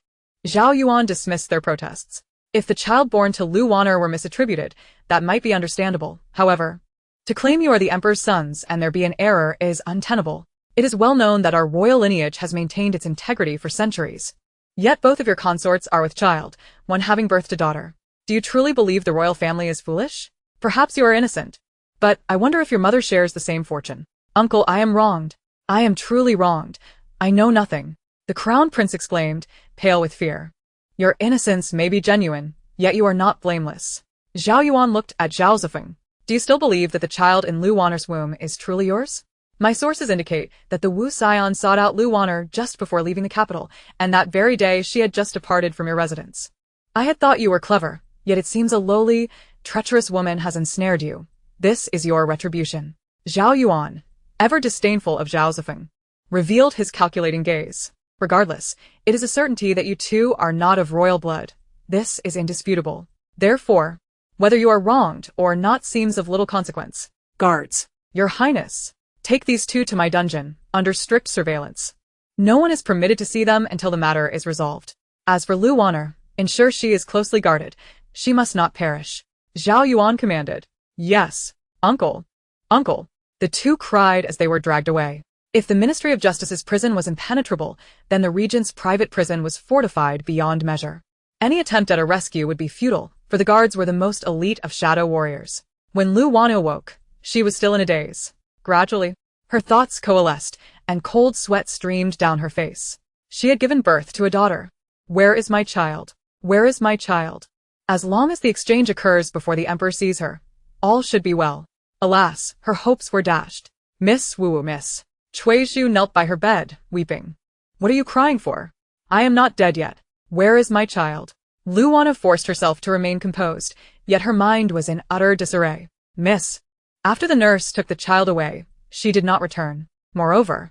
Zhao Yuan dismissed their protests. If the child born to Lu Wan'er were misattributed, that might be understandable. However, to claim you are the emperor's sons and there be an error is untenable. It is well known that our royal lineage has maintained its integrity for centuries. Yet both of your consorts are with child, one having birthed a daughter. Do you truly believe the royal family is foolish? Perhaps you are innocent. But I wonder if your mother shares the same fortune. Uncle, I am wronged. I am truly wronged. I know nothing. The crown prince exclaimed, pale with fear. Your innocence may be genuine, yet you are not blameless. Zhao Yuan looked at Zhao Zifeng. Do you still believe that the child in Lu Wan'er's womb is truly yours? My sources indicate that the Wu scion sought out Lu Wan'er just before leaving the capital, and that very day she had just departed from your residence. I had thought you were clever, yet it seems a lowly, treacherous woman has ensnared you. This is your retribution. Zhao Yuan, ever disdainful of Zhao Zifeng, revealed his calculating gaze. Regardless, it is a certainty that you two are not of royal blood. This is indisputable. Therefore, whether you are wronged or not seems of little consequence. Guards, your highness, take these 2 to my dungeon, under strict surveillance. No one is permitted to see them until the matter is resolved. As for Lu Wan'er, ensure she is closely guarded. She must not perish. Zhao Yuan commanded. Yes, uncle. Uncle. The 2 cried as they were dragged away. If the Ministry of Justice's prison was impenetrable, then the regent's private prison was fortified beyond measure. Any attempt at a rescue would be futile, for the guards were the most elite of shadow warriors. When Lu Wan'er awoke, she was still in a daze. Gradually, her thoughts coalesced, and cold sweat streamed down her face. She had given birth to a daughter. Where is my child? Where is my child? As long as the exchange occurs before the emperor sees her, all should be well. Alas, her hopes were dashed. Miss Miss. Cui Zhu knelt by her bed, weeping. What are you crying for? I am not dead yet. Where is my child? Lu Wan'er forced herself to remain composed, yet her mind was in utter disarray. Miss. After the nurse took the child away, she did not return. Moreover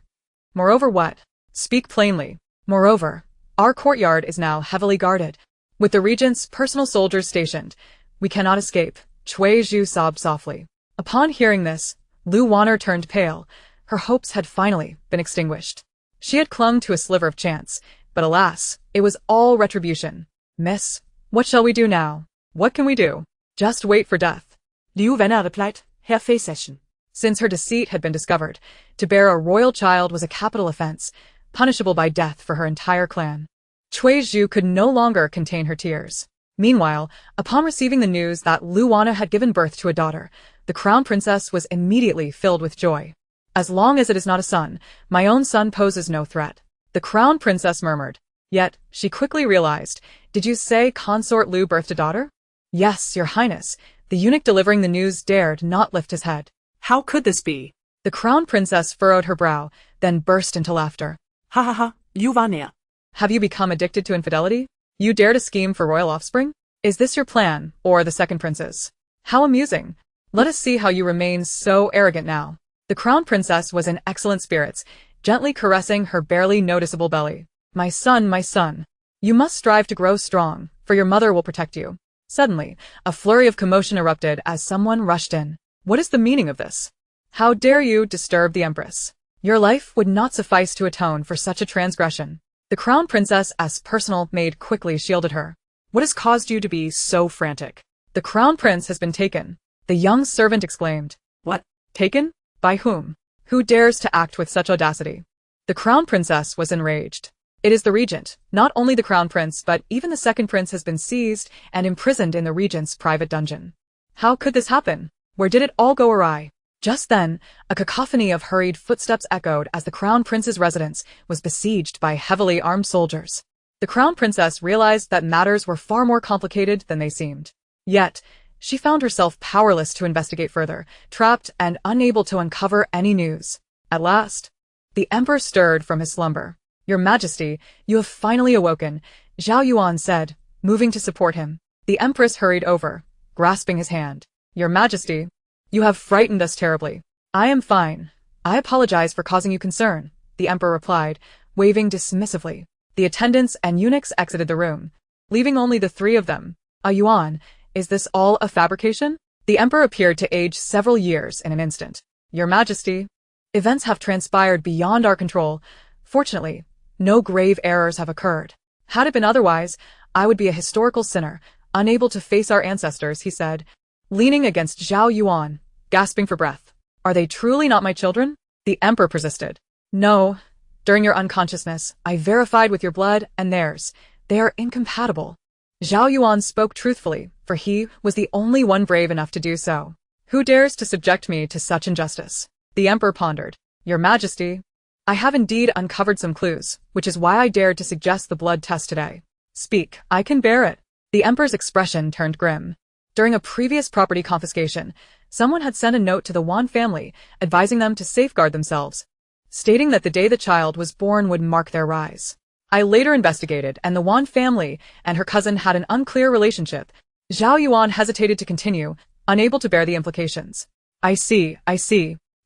what? Speak plainly. Moreover, our courtyard is now heavily guarded. With the regent's personal soldiers stationed, we cannot escape. Cui Zhu sobbed softly. Upon hearing this, Lu Wan'er turned pale. Her hopes had finally been extinguished. She had clung to a sliver of chance, but alas, it was all retribution. Miss, what shall we do now? What can we do? Just wait for death. Liu Wan'er replied, Herr Physician. Since her deceit had been discovered, to bear a royal child was a capital offense, punishable by death for her entire clan. Cui Zhu could no longer contain her tears. Meanwhile, upon receiving the news that Lu Wan'er had given birth to a daughter, the crown princess was immediately filled with joy. As long as it is not a son, my own son poses no threat. The crown princess murmured. Yet, she quickly realized, did you say consort Lu birthed a daughter? Yes, your highness. The eunuch delivering the news dared not lift his head. How could this be? The crown princess furrowed her brow, then burst into laughter. Ha, Liu Wan'er. Have you become addicted to infidelity? You dare to scheme for royal offspring? Is this your plan, or the second prince's? How amusing. Let us see how you remain so arrogant now. The crown princess was in excellent spirits, gently caressing her barely noticeable belly. My son, you must strive to grow strong, for your mother will protect you. Suddenly, a flurry of commotion erupted as someone rushed in. What is the meaning of this? How dare you disturb the empress? Your life would not suffice to atone for such a transgression. The crown princess, as personal maid, quickly shielded her. What has caused you to be so frantic? The crown prince has been taken. The young servant exclaimed. What? Taken? By whom? Who dares to act with such audacity? The crown princess was enraged. It is the regent. Not only the crown prince, but even the second prince has been seized and imprisoned in the regent's private dungeon. How could this happen? Where did it all go awry? Just then, a cacophony of hurried footsteps echoed as the crown prince's residence was besieged by heavily armed soldiers. The crown princess realized that matters were far more complicated than they seemed. Yet, she found herself powerless to investigate further, trapped and unable to uncover any news. At last, the emperor stirred from his slumber. Your Majesty, you have finally awoken, Zhao Yuan said, moving to support him. The empress hurried over, grasping his hand. Your Majesty, you have frightened us terribly. I am fine. I apologize for causing you concern, the emperor replied, waving dismissively. The attendants and eunuchs exited the room, leaving only the three of them. Yuan, is this all a fabrication? The emperor appeared to age several years in an instant. Your Majesty, events have transpired beyond our control. Fortunately, no grave errors have occurred. Had it been otherwise, I would be a historical sinner, unable to face our ancestors, he said, leaning against Zhao Yuan, gasping for breath. Are they truly not my children? The emperor persisted. No. During your unconsciousness, I verified with your blood and theirs. They are incompatible. Zhao Yuan spoke truthfully, for he was the only one brave enough to do so. Who dares to subject me to such injustice? The emperor pondered. Your Majesty, I have indeed uncovered some clues, which is why I dared to suggest the blood test today. Speak, I can bear it. The emperor's expression turned grim. During a previous property confiscation, someone had sent a note to the Wan family, advising them to safeguard themselves, stating that the day the child was born would mark their rise. I later investigated, and the Wan family and her cousin had an unclear relationship. Zhao Yuan hesitated to continue, unable to bear the implications. I see.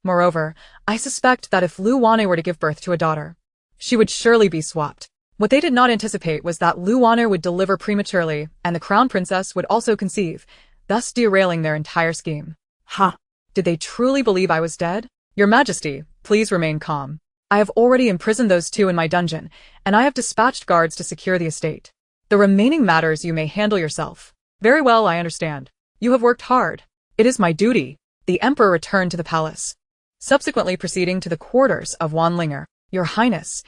Moreover, I suspect that if Lu Wane were to give birth to a daughter, she would surely be swapped. What they did not anticipate was that Lu Wane would deliver prematurely, and the crown princess would also conceive, thus derailing their entire scheme. Ha! Did they truly believe I was dead? Your Majesty, please remain calm. I have already imprisoned those two in my dungeon, and I have dispatched guards to secure the estate. The remaining matters you may handle yourself. Very well, I understand. You have worked hard. It is my duty. The emperor returned to the palace, subsequently proceeding to the quarters of Wan Linger. Your Highness,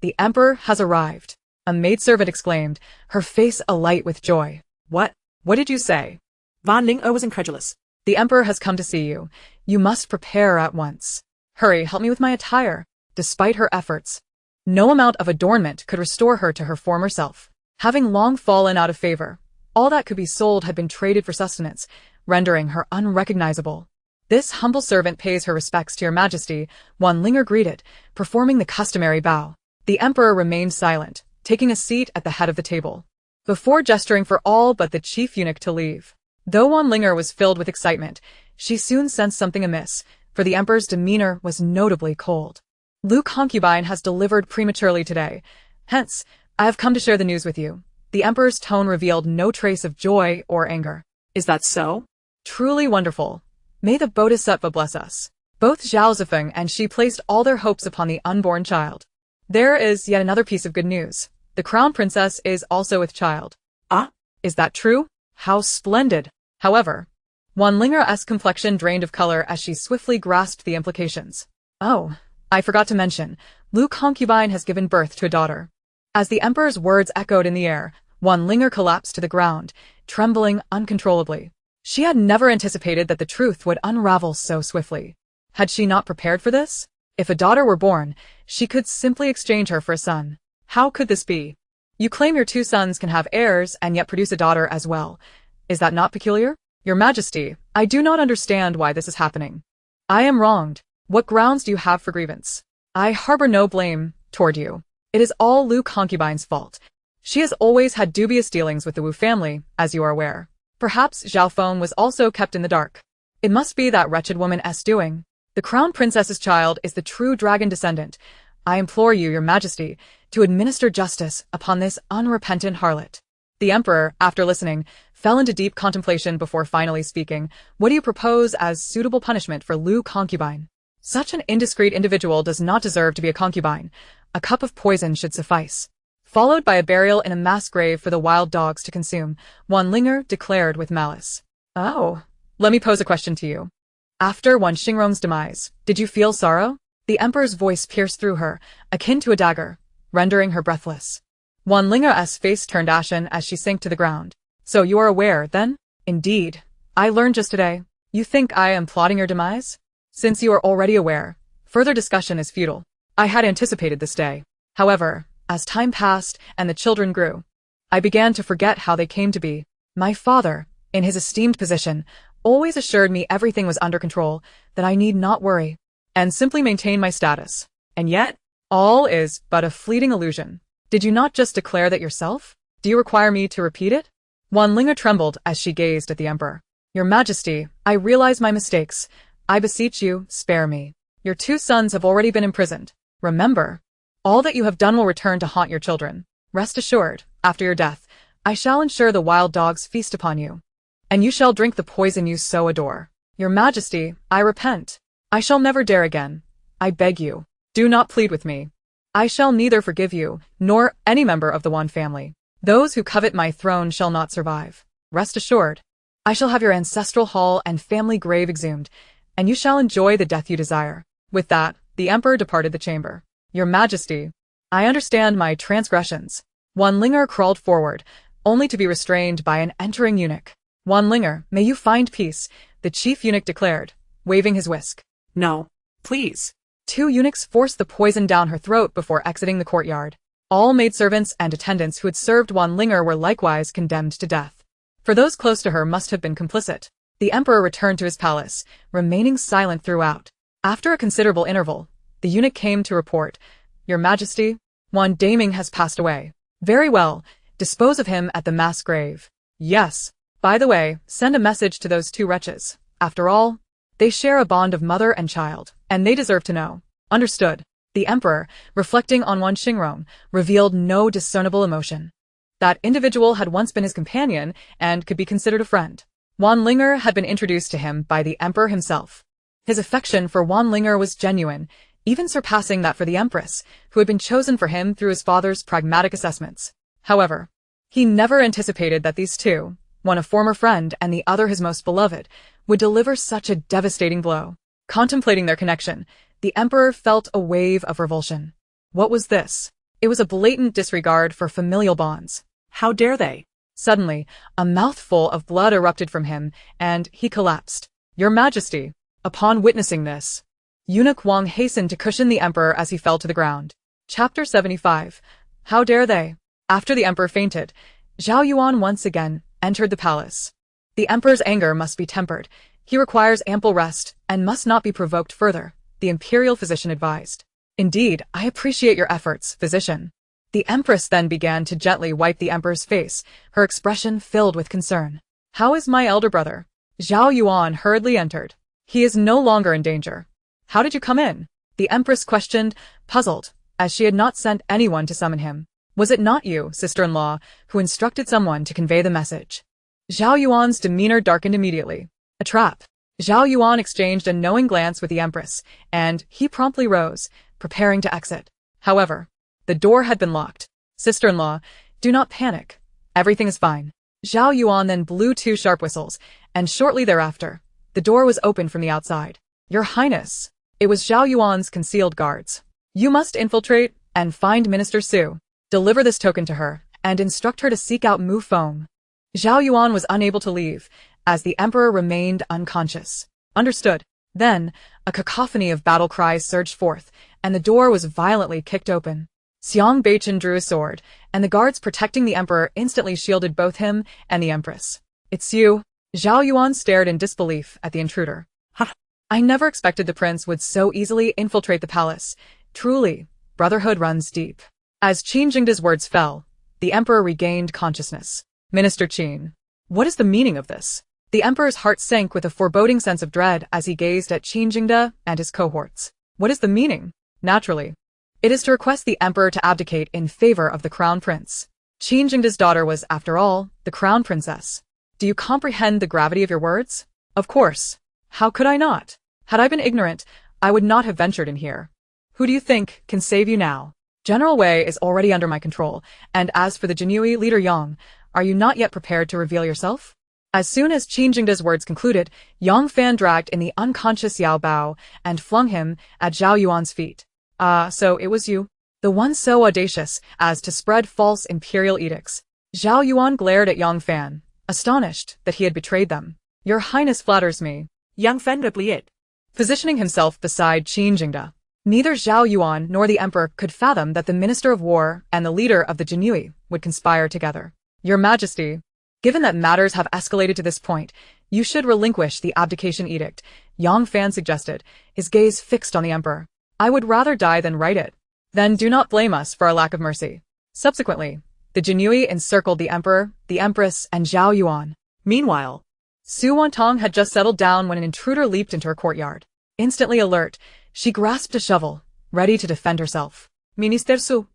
the emperor has arrived. A maidservant exclaimed, her face alight with joy. What did you say? Van Ling was incredulous. The emperor has come to see you. You must prepare at once. Hurry, help me with my attire. Despite her efforts, no amount of adornment could restore her to her former self. Having long fallen out of favor, all that could be sold had been traded for sustenance, rendering her unrecognizable. This humble servant pays her respects to your Majesty, Wan Linger greeted, performing the customary bow. The emperor remained silent, taking a seat at the head of the table, before gesturing for all but the chief eunuch to leave. Though Wan Linger was filled with excitement, she soon sensed something amiss, for the emperor's demeanor was notably cold. Lu Concubine has delivered prematurely today. Hence, I have come to share the news with you. The emperor's tone revealed no trace of joy or anger. Is that so? Truly wonderful. May the Bodhisattva bless us. Both Zhao Zifeng and she placed all their hopes upon the unborn child. There is yet another piece of good news. The crown princess is also with child. Ah? Is that true? How splendid! However, Wan Linger's complexion drained of color as she swiftly grasped the implications. Oh, I forgot to mention, Lu Concubine has given birth to a daughter. As the emperor's words echoed in the air, Wan Linger collapsed to the ground, trembling uncontrollably. She had never anticipated that the truth would unravel so swiftly. Had she not prepared for this? If a daughter were born, she could simply exchange her for a son. How could this be? You claim your two sons can have heirs and yet produce a daughter as well. Is that not peculiar? Your Majesty, I do not understand why this is happening. I am wronged. What grounds do you have for grievance? I harbor no blame toward you. It is all Liu concubine's fault. She has always had dubious dealings with the Wu family, as you are aware. Perhaps Zhao Feng was also kept in the dark. It must be that wretched woman's doing. The crown princess's child is the true dragon descendant. I implore you, your majesty, to administer justice upon this unrepentant harlot. The emperor, after listening, fell into deep contemplation before finally speaking. What do you propose as suitable punishment for Liu concubine? Such an indiscreet individual does not deserve to be a concubine. A cup of poison should suffice. Followed by a burial in a mass grave for the wild dogs to consume, Wanlinger declared with malice. Oh, let me pose a question to you. After Wan Xingrong's demise, did you feel sorrow? The emperor's voice pierced through her, akin to a dagger, rendering her breathless. Wanlinger's face turned ashen as she sank to the ground. So you are aware, then? Indeed. I learned just today. You think I am plotting your demise? Since you are already aware, further discussion is futile. I had anticipated this day. However, as time passed and the children grew, I began to forget how they came to be. My father, in his esteemed position, always assured me everything was under control, that I need not worry, and simply maintain my status. And yet, all is but a fleeting illusion. Did you not just declare that yourself? Do you require me to repeat it? Wanlinger trembled as she gazed at the emperor. Your Majesty, I realize my mistakes. I beseech you, spare me. Your 2 sons have already been imprisoned. Remember, all that you have done will return to haunt your children. Rest assured, after your death, I shall ensure the wild dogs feast upon you. And you shall drink the poison you so adore. Your Majesty, I repent. I shall never dare again. I beg you, do not plead with me. I shall neither forgive you, nor any member of the Wan family. Those who covet my throne shall not survive. Rest assured, I shall have your ancestral hall and family grave exhumed, and you shall enjoy the death you desire. With that, the emperor departed the chamber. Your Majesty, I understand my transgressions. Wanlinger crawled forward, only to be restrained by an entering eunuch. Wanlinger, may you find peace, the chief eunuch declared, waving his whisk. No, please. 2 eunuchs forced the poison down her throat before exiting the courtyard. All maidservants and attendants who had served Wanlinger were likewise condemned to death. For those close to her must have been complicit. The emperor returned to his palace, remaining silent throughout. After a considerable interval, the eunuch came to report, Your Majesty, Wan Daming has passed away. Very well, dispose of him at the mass grave. Yes. By the way, send a message to those 2 wretches. After all, they share a bond of mother and child, and they deserve to know. Understood. The emperor, reflecting on Wan Xingrong, revealed no discernible emotion. That individual had once been his companion and could be considered a friend. Wanlinger had been introduced to him by the emperor himself. His affection for Wanlinger was genuine, even surpassing that for the empress, who had been chosen for him through his father's pragmatic assessments. However, he never anticipated that these 2, one a former friend and the other his most beloved, would deliver such a devastating blow. Contemplating their connection, the emperor felt a wave of revulsion. What was this? It was a blatant disregard for familial bonds. How dare they? Suddenly, a mouthful of blood erupted from him, and he collapsed. Your Majesty, upon witnessing this, Eunuch Wang hastened to cushion the emperor as he fell to the ground. Chapter 75. How dare they? After the emperor fainted, Zhao Yuan once again entered the palace. The emperor's anger must be tempered. He requires ample rest and must not be provoked further, the imperial physician advised. Indeed, I appreciate your efforts, physician. The empress then began to gently wipe the emperor's face, her expression filled with concern. How is my elder brother? Zhao Yuan hurriedly entered. He is no longer in danger. How did you come in? The empress questioned, puzzled, as she had not sent anyone to summon him. Was it not you, sister-in-law, who instructed someone to convey the message? Zhao Yuan's demeanor darkened immediately. A trap. Zhao Yuan exchanged a knowing glance with the empress, and he promptly rose, preparing to exit. However, the door had been locked. Sister-in-law, do not panic. Everything is fine. Zhao Yuan then blew 2 sharp whistles, and shortly thereafter, the door was opened from the outside. Your Highness. It was Zhao Yuan's concealed guards. You must infiltrate and find Minister Su. Deliver this token to her, and instruct her to seek out Mu Feng. Zhao Yuan was unable to leave, as the emperor remained unconscious. Understood. Then, a cacophony of battle cries surged forth, and the door was violently kicked open. Xiang Beichen drew his sword, and the guards protecting the emperor instantly shielded both him and the empress. It's you. Zhao Yuan stared in disbelief at the intruder. I never expected the prince would so easily infiltrate the palace. Truly, brotherhood runs deep. As Qin Jingda's words fell, the emperor regained consciousness. Minister Qin, what is the meaning of this? The emperor's heart sank with a foreboding sense of dread as he gazed at Qin Jingda and his cohorts. What is the meaning? Naturally, it is to request the emperor to abdicate in favor of the crown prince. Qin Jingda's daughter was, after all, the crown princess. Do you comprehend the gravity of your words? Of course. How could I not? Had I been ignorant, I would not have ventured in here. Who do you think can save you now? General Wei is already under my control, and as for the Jinui leader Yang, are you not yet prepared to reveal yourself? As soon as Qin Jingda's words concluded, Yang Fan dragged in the unconscious Yao Bao and flung him at Zhao Yuan's feet. So it was you, the one so audacious as to spread false imperial edicts. Zhao Yuan glared at Yang Fan, astonished that he had betrayed them. Your Highness flatters me. Yang Fan replied, Positioning himself beside Qin Jingda. Neither Zhao Yuan nor the emperor could fathom that the Minister of War and the leader of the Jinui would conspire together. Your Majesty, given that matters have escalated to this point, you should relinquish the abdication edict, Yang Fan suggested, his gaze fixed on the emperor. I would rather die than write it. Then do not blame us for our lack of mercy. Subsequently, the Jinui encircled the emperor, the empress, and Zhao Yuan. Meanwhile, Su Wantang had just settled down when an intruder leaped into her courtyard. Instantly alert, she grasped a shovel, ready to defend herself. Minister Su.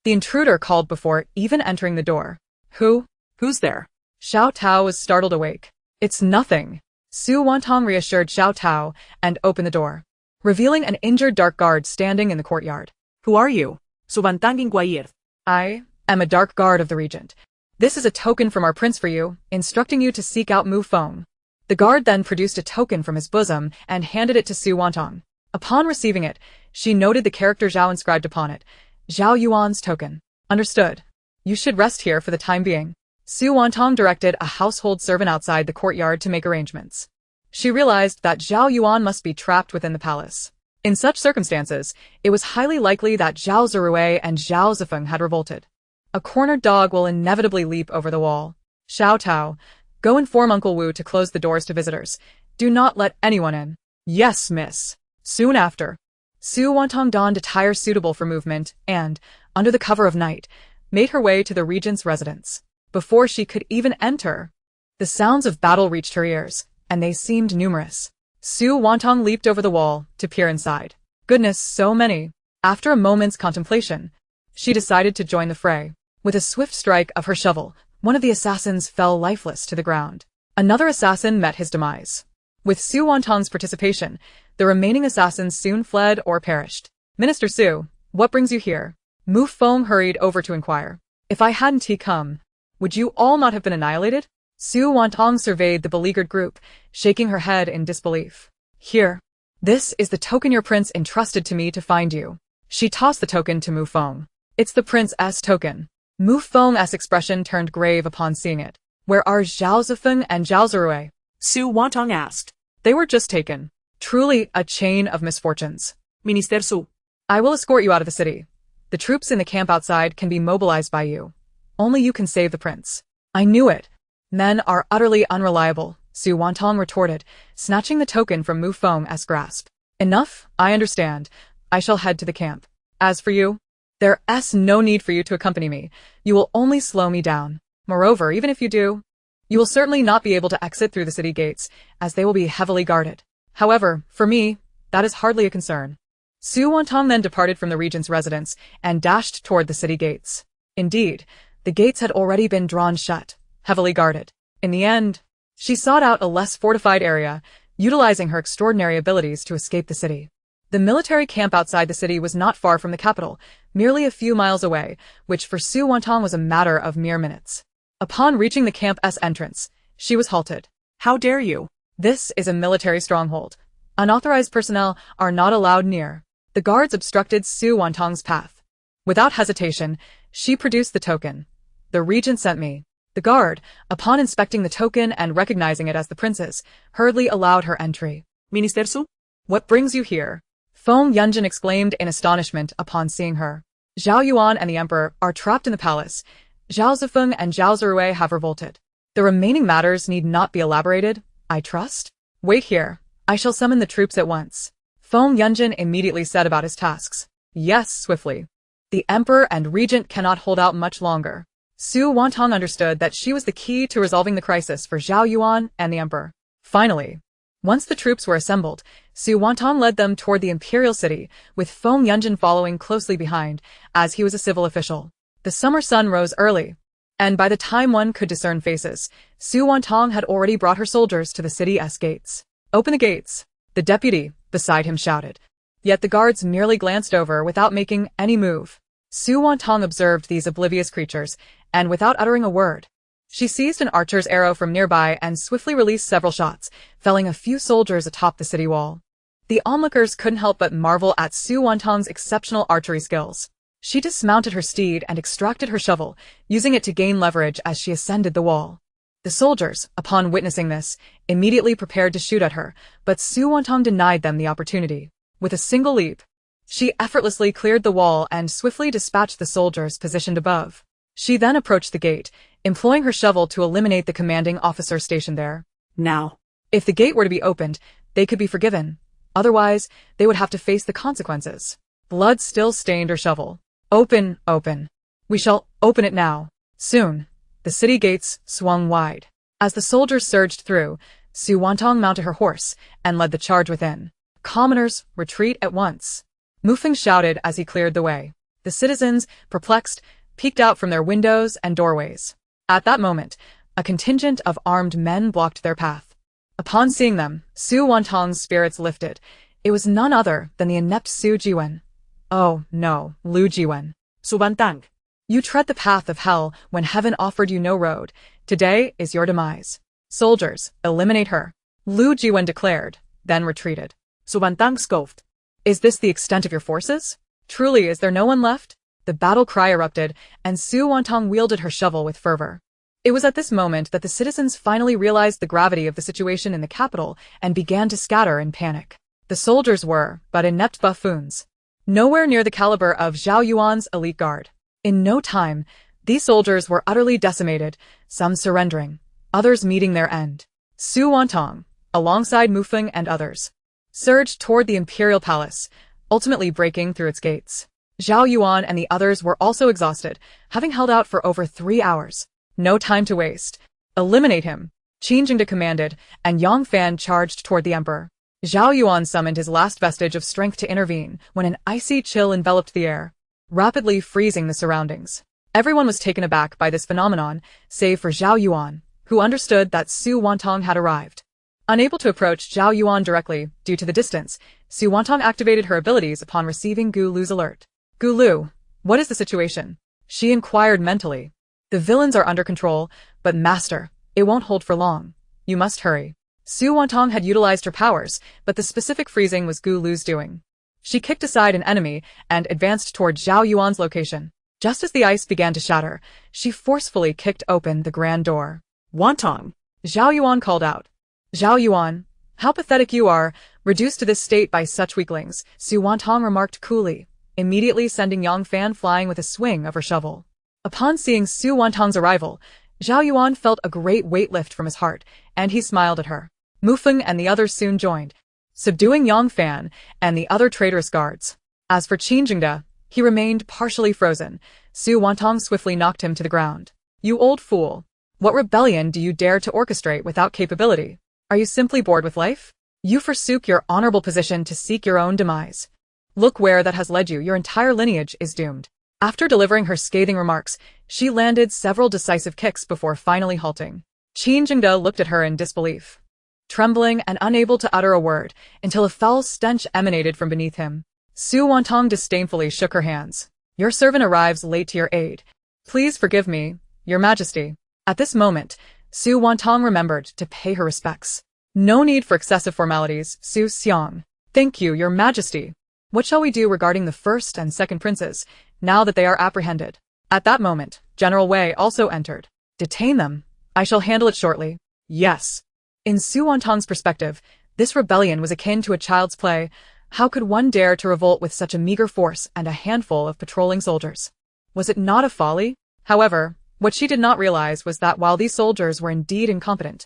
The intruder called before even entering the door. Who's there? Xiao Tao was startled awake. It's nothing. Su Wantang reassured Xiao Tao and opened the door, revealing an injured dark guard standing in the courtyard. Who are you? Su Wantang inquired. I am a dark guard of the regent. This is a token from our prince for you, instructing you to seek out Mu Feng. The guard then produced a token from his bosom and handed it to Su Wantang. Upon receiving it, she noted the character Zhao inscribed upon it. Zhao Yuan's token. Understood. You should rest here for the time being. Su Wantang directed a household servant outside the courtyard to make arrangements. She realized that Zhao Yuan must be trapped within the palace. In such circumstances, it was highly likely that Zhao Zirui and Zhao Zifeng had revolted. A cornered dog will inevitably leap over the wall. Xiao Tao, go inform Uncle Wu to close the doors to visitors. Do not let anyone in. Yes, miss. Soon after, Su Wantang donned attire suitable for movement and, under the cover of night, made her way to the regent's residence. Before she could even enter, the sounds of battle reached her ears, and they seemed numerous. Su Wantang leaped over the wall to peer inside. Goodness, so many. After a moment's contemplation, she decided to join the fray. With a swift strike of her shovel, one of the assassins fell lifeless to the ground. Another assassin met his demise. With Su Wantang's participation, the remaining assassins soon fled or perished. Minister Su, what brings you here? Mu Feng hurried over to inquire. If I hadn't come, would you all not have been annihilated? Su Wantang surveyed the beleaguered group, shaking her head in disbelief. Here. This is the token your prince entrusted to me to find you. She tossed the token to Mu Feng. It's the prince's token. Mu Feng's expression turned grave upon seeing it. Where are Zhao Zifeng and Zhao Zirui? Su Wantang asked. They were just taken. Truly a chain of misfortunes. Minister Su. I will escort you out of the city. The troops in the camp outside can be mobilized by you. Only you can save the prince. I knew it. Men are utterly unreliable, Su Wantang retorted, snatching the token from Mu Feng's grasp. Enough, I understand. I shall head to the camp. As for you, there's no need for you to accompany me. You will only slow me down. Moreover, even if you do, you will certainly not be able to exit through the city gates, as they will be heavily guarded. However, for me, that is hardly a concern. Su Wantang then departed from the regent's residence and dashed toward the city gates. Indeed, the gates had already been drawn shut, heavily guarded. In the end, she sought out a less fortified area, utilizing her extraordinary abilities to escape the city. The military camp outside the city was not far from the capital, merely a few miles away, which for Su Wantang was a matter of mere minutes. Upon reaching the camp's entrance, she was halted. How dare you? This is a military stronghold. Unauthorized personnel are not allowed near. The guards obstructed Su Wantang's path. Without hesitation, she produced the token. The regent sent me. The guard, upon inspecting the token and recognizing it as the prince's, hurriedly allowed her entry. Minister Su? What brings you here? Feng Yunjin exclaimed in astonishment upon seeing her. Zhao Yuan and the emperor are trapped in the palace. Zhao Zifeng and Zhao Zirui have revolted. The remaining matters need not be elaborated, I trust? Wait here. I shall summon the troops at once. Feng Yunjin immediately set about his tasks. Yes, swiftly. The emperor and regent cannot hold out much longer. Su Wantang understood that she was the key to resolving the crisis for Zhao Yuan and the emperor. Finally, once the troops were assembled, Su Wantang led them toward the imperial city, with Feng Yunjin following closely behind, as he was a civil official. The summer sun rose early, and by the time one could discern faces, Su Wantang had already brought her soldiers to the city's gates. "Open the gates," the deputy beside him shouted. Yet the guards merely glanced over without making any move. Su Wantang observed these oblivious creatures, and without uttering a word, she seized an archer's arrow from nearby and swiftly released several shots, felling a few soldiers atop the city wall. The onlookers couldn't help but marvel at Su Wantang's exceptional archery skills. She dismounted her steed and extracted her shovel, using it to gain leverage as she ascended the wall. The soldiers, upon witnessing this, immediately prepared to shoot at her, but Su Wantang denied them the opportunity. With a single leap, she effortlessly cleared the wall and swiftly dispatched the soldiers positioned above. She then approached the gate, employing her shovel to eliminate the commanding officer stationed there. Now, If the gate were to be opened, they could be forgiven. Otherwise, they would have to face the consequences. Blood still stained her shovel. "Open, open. We shall open it now." Soon, the city gates swung wide. As the soldiers surged through, Su Wantang mounted her horse and led the charge within. "Commoners, retreat at once," Mufeng shouted as he cleared the way. The citizens, perplexed, peeked out from their windows and doorways. At that moment, a contingent of armed men blocked their path. Upon seeing them, Su Wantang's spirits lifted. It was none other than the inept Su Jiwen. "Oh, no, Lu Jiwen. Su Wantang. You tread the path of hell when heaven offered you no road. Today is your demise. Soldiers, eliminate her," Lu Jiwen declared, then retreated. Su Wantang scoffed. "Is this the extent of your forces? Truly, is there no one left?" The battle cry erupted, and Su Wantang wielded her shovel with fervor. It was at this moment that the citizens finally realized the gravity of the situation in the capital and began to scatter in panic. The soldiers were but inept buffoons, nowhere near the caliber of Zhao Yuan's elite guard. In no time, these soldiers were utterly decimated, some surrendering, others meeting their end. Su Wantang, alongside Mufeng and others, surged toward the imperial palace, ultimately breaking through its gates. Zhao Yuan and the others were also exhausted, having held out for over 3 hours. No time to waste. "Eliminate him," Qin Jingde commanded, and Yang Fan charged toward the emperor. Zhao Yuan summoned his last vestige of strength to intervene when an icy chill enveloped the air, rapidly freezing the surroundings. Everyone was taken aback by this phenomenon, save for Zhao Yuan, who understood that Su Wantang had arrived. Unable to approach Zhao Yuan directly due to the distance, Su Wantang activated her abilities upon receiving Gua Liu's alert. "Gua Liu, what is the situation?" she inquired mentally. "The villains are under control, but master, it won't hold for long. You must hurry." Su Wantang had utilized her powers, but the specific freezing was Gua Liu's doing. She kicked aside an enemy and advanced toward Zhao Yuan's location. Just as the ice began to shatter, she forcefully kicked open the grand door. "Wantang." Zhao Yuan called out. "Zhao Yuan, how pathetic you are, reduced to this state by such weaklings," Su Wantang remarked coolly, immediately sending Yang Fan flying with a swing of her shovel. Upon seeing Su Wantang's arrival, Zhao Yuan felt a great weight lift from his heart, and he smiled at her. Mufeng and the others soon joined, subduing Yang Fan and the other traitorous guards. As for Qin Jingde, he remained partially frozen. Su Wantang swiftly knocked him to the ground. "You old fool. What rebellion do you dare to orchestrate without capability? Are you simply bored with life? You forsook your honorable position to seek your own demise. Look where that has led you. Your entire lineage is doomed." After delivering her scathing remarks, she landed several decisive kicks before finally halting. Qin Jingde looked at her in disbelief, trembling and unable to utter a word until a foul stench emanated from beneath him. Su Wantang disdainfully shook her hands. "Your servant arrives late to your aid. Please forgive me, Your Majesty." At this moment, Su Wantang remembered to pay her respects. "No need for excessive formalities, Su Xiang." "Thank you, Your Majesty. What shall we do regarding the first and second princes, now that they are apprehended?" At that moment, General Wei also entered. "Detain them. I shall handle it shortly." "Yes." In Su Wantang's perspective, this rebellion was akin to a child's play. How could one dare to revolt with such a meager force and a handful of patrolling soldiers? Was it not a folly? However, what she did not realize was that while these soldiers were indeed incompetent,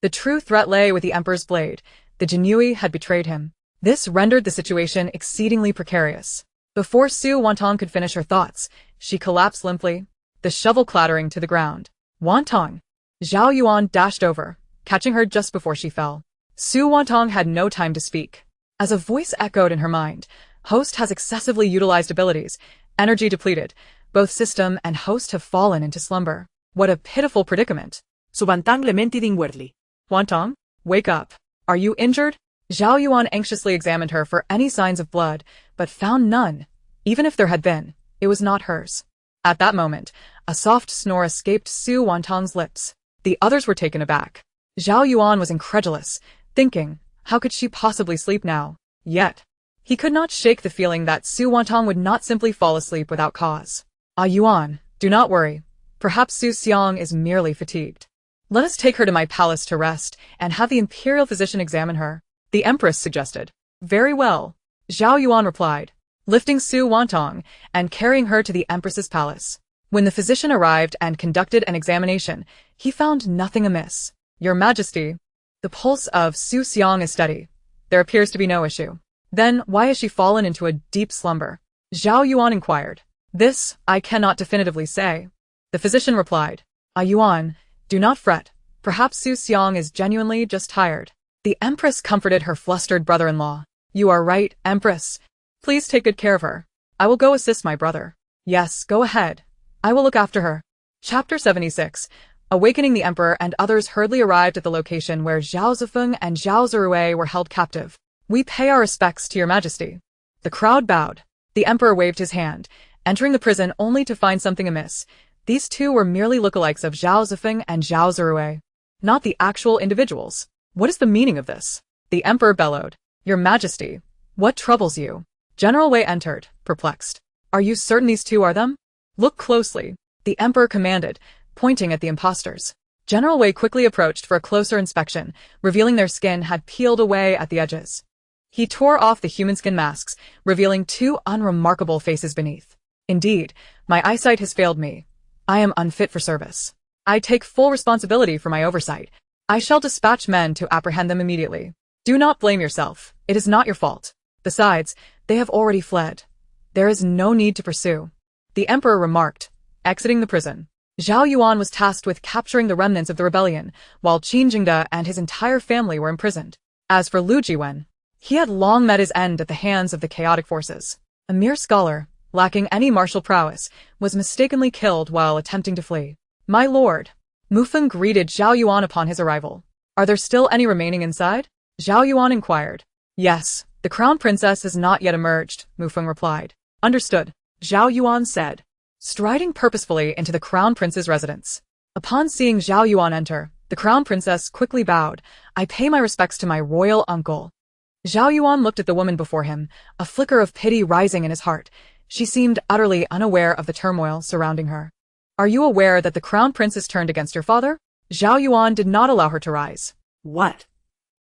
the true threat lay with the Emperor's blade. The Jinui had betrayed him. This rendered the situation exceedingly precarious. Before Su Wantang could finish her thoughts, she collapsed limply, the shovel clattering to the ground. Wantang! Zhao Yuan dashed over, catching her just before she fell. Su Wantang had no time to speak. As a voice echoed in her mind, host has excessively utilized abilities, energy depleted. Both system and host have fallen into slumber. What a pitiful predicament. Su Wantang lamented inwardly. Wantang, wake up. Are you injured? Zhao Yuan anxiously examined her for any signs of blood, but found none. Even if there had been, it was not hers. At that moment, a soft snore escaped Su Wantang's lips. The others were taken aback. Zhao Yuan was incredulous, thinking, how could she possibly sleep now? Yet, he could not shake the feeling that Su Wantang would not simply fall asleep without cause. Ah Yuan, do not worry. Perhaps Su Xiang is merely fatigued. Let us take her to my palace to rest and have the imperial physician examine her, the empress suggested. Very well, Zhao Yuan replied, lifting Su Wantang and carrying her to the empress's palace. When the physician arrived and conducted an examination, he found nothing amiss. Your Majesty, the pulse of Su Xiang is steady. There appears to be no issue. Then why has she fallen into a deep slumber? Zhao Yuan inquired. This, I cannot definitively say. The physician replied. Ah Yuan, do not fret. Perhaps Su Xiang is genuinely just tired. The empress comforted her flustered brother-in-law. You are right, empress. Please take good care of her. I will go assist my brother. Yes, go ahead. I will look after her. Chapter 76. Awakening the emperor and others hurriedly arrived at the location where Zhao Zifeng and Zhao Zirui were held captive. We pay our respects to your majesty. The crowd bowed. The emperor waved his hand, entering the prison only to find something amiss. These two were merely lookalikes of Zhao Zifeng and Zhao Zirui, not the actual individuals. What is the meaning of this? The emperor bellowed. Your majesty, what troubles you? General Wei entered, perplexed. Are you certain these two are them? Look closely, the emperor commanded, pointing at the impostors. General Wei quickly approached for a closer inspection, revealing their skin had peeled away at the edges. He tore off the human skin masks, revealing two unremarkable faces beneath. Indeed, my eyesight has failed me. I am unfit for service. I take full responsibility for my oversight. I shall dispatch men to apprehend them immediately. Do not blame yourself. It is not your fault. Besides, they have already fled. There is no need to pursue. The emperor remarked, exiting the prison. Zhao Yuan was tasked with capturing the remnants of the rebellion, while Qin Jingde and his entire family were imprisoned. As for Lu Jiwen, he had long met his end at the hands of the chaotic forces. A mere scholar, lacking any martial prowess, was mistakenly killed while attempting to flee. My lord, Mufeng greeted Zhao Yuan upon his arrival. Are there still any remaining inside? Zhao Yuan inquired. Yes, the crown princess has not yet emerged, Mufeng replied. Understood, Zhao Yuan said, striding purposefully into the crown prince's residence. Upon seeing Zhao Yuan enter, the crown princess quickly bowed. I pay my respects to my royal uncle. Zhao Yuan looked at the woman before him, a flicker of pity rising in his heart. She seemed utterly unaware of the turmoil surrounding her. Are you aware that the crown prince has turned against your father? Zhao Yuan did not allow her to rise. What?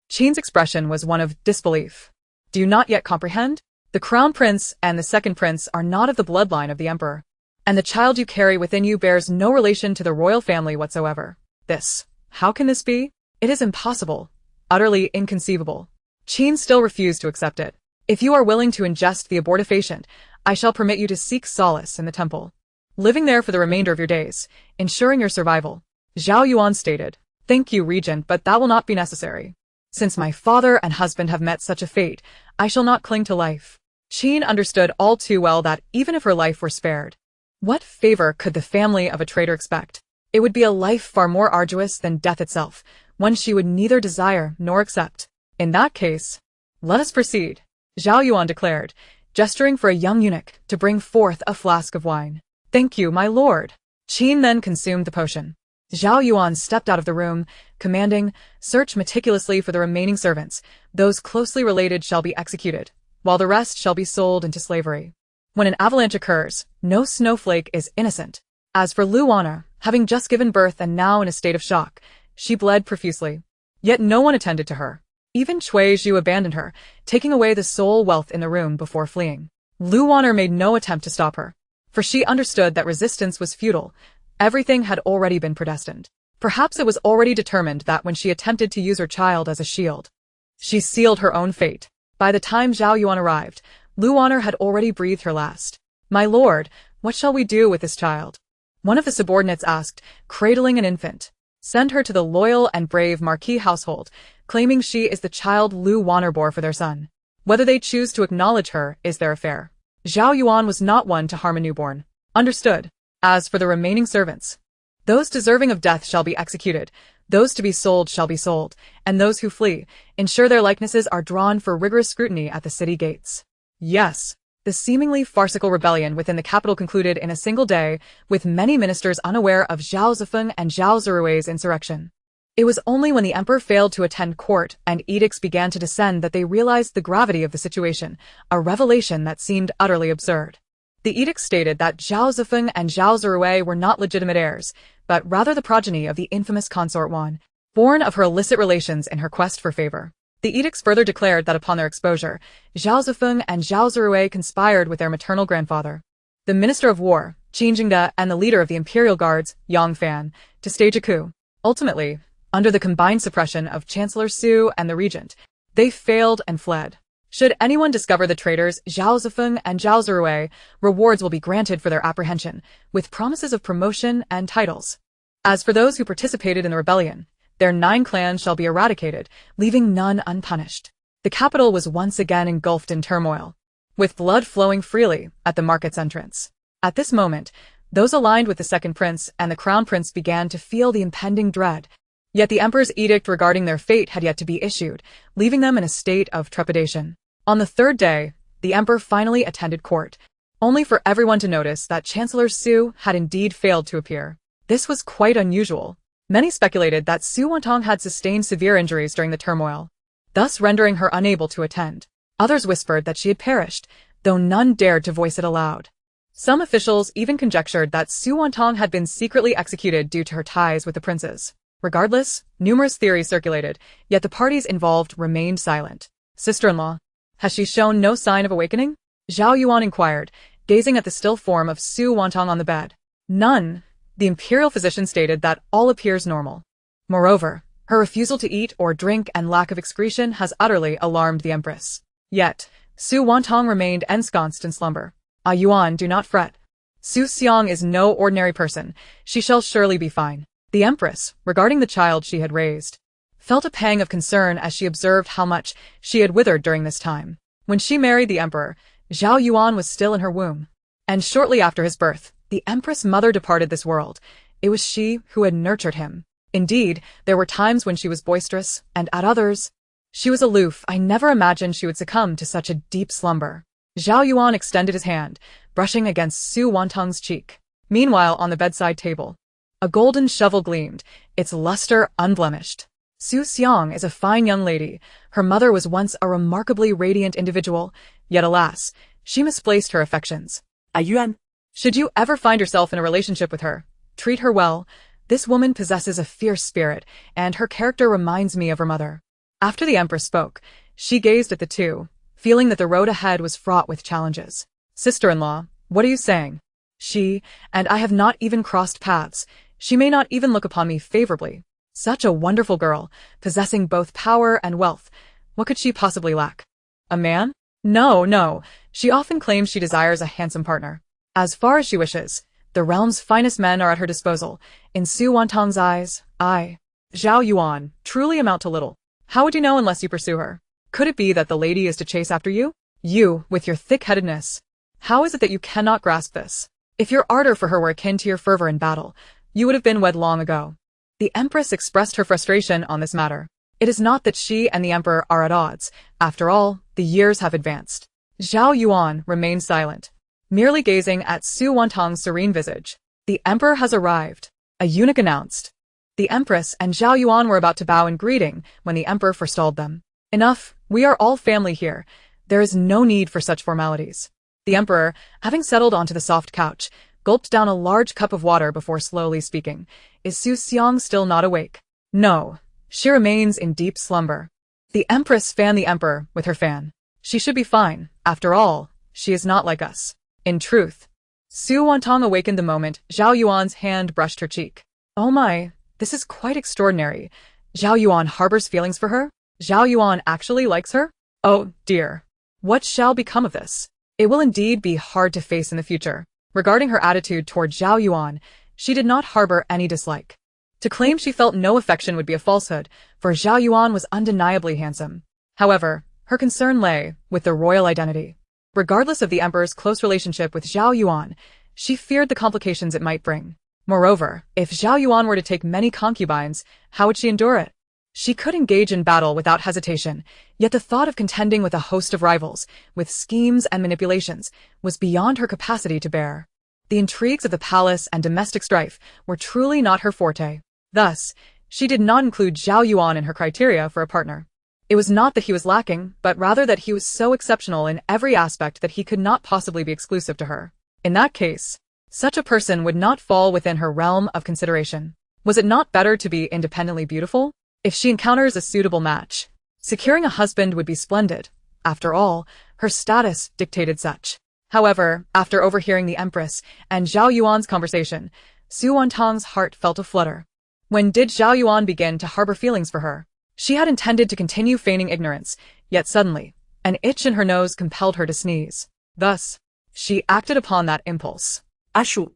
Qin's expression was one of disbelief. Do you not yet comprehend? The crown prince and the second prince are not of the bloodline of the emperor, and the child you carry within you bears no relation to the royal family whatsoever. How can this be? It is impossible. Utterly inconceivable. Qin still refused to accept it. If you are willing to ingest the abortifacient, I shall permit you to seek solace in the temple, living there for the remainder of your days, ensuring your survival. Zhao Yuan stated. Thank you, Regent, but that will not be necessary. Since my father and husband have met such a fate, I shall not cling to life. Qin understood all too well that even if her life were spared, what favor could the family of a traitor expect? It would be a life far more arduous than death itself, one she would neither desire nor accept. In that case, let us proceed, Zhao Yuan declared, gesturing for a young eunuch to bring forth a flask of wine. Thank you, my lord. Qin then consumed the potion. Zhao Yuan stepped out of the room, commanding, search meticulously for the remaining servants. Those closely related shall be executed, while the rest shall be sold into slavery. When an avalanche occurs, no snowflake is innocent. As for Lu Wana, having just given birth and now in a state of shock, she bled profusely. Yet no one attended to her. Even Cui Zhu abandoned her, taking away the sole wealth in the room before fleeing. Lu Wana made no attempt to stop her, for she understood that resistance was futile. Everything had already been predestined. Perhaps it was already determined that when she attempted to use her child as a shield, she sealed her own fate. By the time Zhao Yuan arrived, Lu Wanner had already breathed her last. "My lord, what shall we do with this child?" One of the subordinates asked, cradling an infant. "Send her to the loyal and brave Marquis household, claiming she is the child Lu Wanner bore for their son. Whether they choose to acknowledge her is their affair." Zhao Yuan was not one to harm a newborn. "Understood. As for the remaining servants, those deserving of death shall be executed, those to be sold shall be sold, and those who flee, ensure their likenesses are drawn for rigorous scrutiny at the city gates." Yes. The seemingly farcical rebellion within the capital concluded in a single day, with many ministers unaware of Zhao Zifeng and Zhao Zirui's insurrection. It was only when the emperor failed to attend court and edicts began to descend that they realized the gravity of the situation, a revelation that seemed utterly absurd. The edict stated that Zhao Zifeng and Zhao Zirui were not legitimate heirs, but rather the progeny of the infamous consort Wan, born of her illicit relations in her quest for favor. The edicts further declared that upon their exposure, Zhao Zifeng and Zhao Zirui conspired with their maternal grandfather, the Minister of War, Qin Jingde, and the leader of the Imperial Guards, Yang Fan, to stage a coup. Ultimately, under the combined suppression of Chancellor Su and the regent, they failed and fled. Should anyone discover the traitors Zhao Zifeng and Zhao Zirui, rewards will be granted for their apprehension, with promises of promotion and titles. As for those who participated in the rebellion, their 9 clans shall be eradicated, leaving none unpunished. The capital was once again engulfed in turmoil, with blood flowing freely at the market's entrance. At this moment, those aligned with the second prince and the crown prince began to feel the impending dread. Yet the emperor's edict regarding their fate had yet to be issued, leaving them in a state of trepidation. On the 3rd day, the emperor finally attended court, only for everyone to notice that Chancellor Su had indeed failed to appear. This was quite unusual. Many speculated that Su Wantang had sustained severe injuries during the turmoil, thus rendering her unable to attend. Others whispered that she had perished, though none dared to voice it aloud. Some officials even conjectured that Su Wantang had been secretly executed due to her ties with the princes. Regardless, numerous theories circulated, yet the parties involved remained silent. "Sister-in-law, has she shown no sign of awakening?" Zhao Yuan inquired, gazing at the still form of Su Wantang on the bed. "None." The imperial physician stated that all appears normal. Moreover, her refusal to eat or drink and lack of excretion has utterly alarmed the empress. Yet, Su Wantang remained ensconced in slumber. "Ah Yuan, do not fret. Su Xiang is no ordinary person. She shall surely be fine." The empress, regarding the child she had raised, felt a pang of concern as she observed how much she had withered during this time. When she married the emperor, Zhao Yuan was still in her womb, and shortly after his birth, the empress mother departed this world. It was she who had nurtured him. Indeed, there were times when she was boisterous, and at others, she was aloof. I never imagined she would succumb to such a deep slumber. Zhao Yuan extended his hand, brushing against Su Wantang's cheek. Meanwhile, on the bedside table, a golden shovel gleamed, its luster unblemished. Su Xiang is a fine young lady. Her mother was once a remarkably radiant individual, yet alas, she misplaced her affections. Yuan, should you ever find yourself in a relationship with her, treat her well. This woman possesses a fierce spirit, and her character reminds me of her mother. After the empress spoke, she gazed at the two, feeling that the road ahead was fraught with challenges. "Sister-in-law, what are you saying? She and I have not even crossed paths. She may not even look upon me favorably. Such a wonderful girl, possessing both power and wealth. What could she possibly lack? A man? No. She often claims she desires a handsome partner. As far as she wishes, the realm's finest men are at her disposal. In Su Wantang's eyes, I, Zhao Yuan, truly amount to little. How would you know unless you pursue her? Could it be that the lady is to chase after you? You, with your thick-headedness. How is it that you cannot grasp this? If your ardor for her were akin to your fervor in battle, you would have been wed long ago." The empress expressed her frustration on this matter. It is not that she and the emperor are at odds. After all, the years have advanced. Zhao Yuan remained silent, merely gazing at Su Wantang's serene visage. "The emperor has arrived," a eunuch announced. The empress and Zhao Yuan were about to bow in greeting when the emperor forestalled them. "Enough, we are all family here. There is no need for such formalities." The emperor, having settled onto the soft couch, gulped down a large cup of water before slowly speaking. "Is Su Xiang still not awake?" "No. She remains in deep slumber." The empress fanned the emperor with her fan. "She should be fine. After all, she is not like us." In truth, Su Wantang awakened the moment Zhao Yuan's hand brushed her cheek. "Oh my, this is quite extraordinary. Zhao Yuan harbors feelings for her? Zhao Yuan actually likes her? Oh, dear." What shall become of this? It will indeed be hard to face in the future. Regarding her attitude toward Zhao Yuan, she did not harbor any dislike. To claim she felt no affection would be a falsehood, for Zhao Yuan was undeniably handsome. However, her concern lay with the royal identity. Regardless of the emperor's close relationship with Zhao Yuan, she feared the complications it might bring. Moreover, if Zhao Yuan were to take many concubines, how would she endure it? She could engage in battle without hesitation, yet the thought of contending with a host of rivals, with schemes and manipulations, was beyond her capacity to bear. The intrigues of the palace and domestic strife were truly not her forte. Thus, she did not include Zhao Yuan in her criteria for a partner. It was not that he was lacking, but rather that he was so exceptional in every aspect that he could not possibly be exclusive to her. In that case, such a person would not fall within her realm of consideration. Was it not better to be independently beautiful? If she encounters a suitable match, securing a husband would be splendid. After all, her status dictated such. However, after overhearing the Empress and Zhao Yuan's conversation, Su Wantang's heart felt a flutter. When did Zhao Yuan begin to harbor feelings for her? She had intended to continue feigning ignorance, yet suddenly, an itch in her nose compelled her to sneeze. Thus, she acted upon that impulse. Ashu.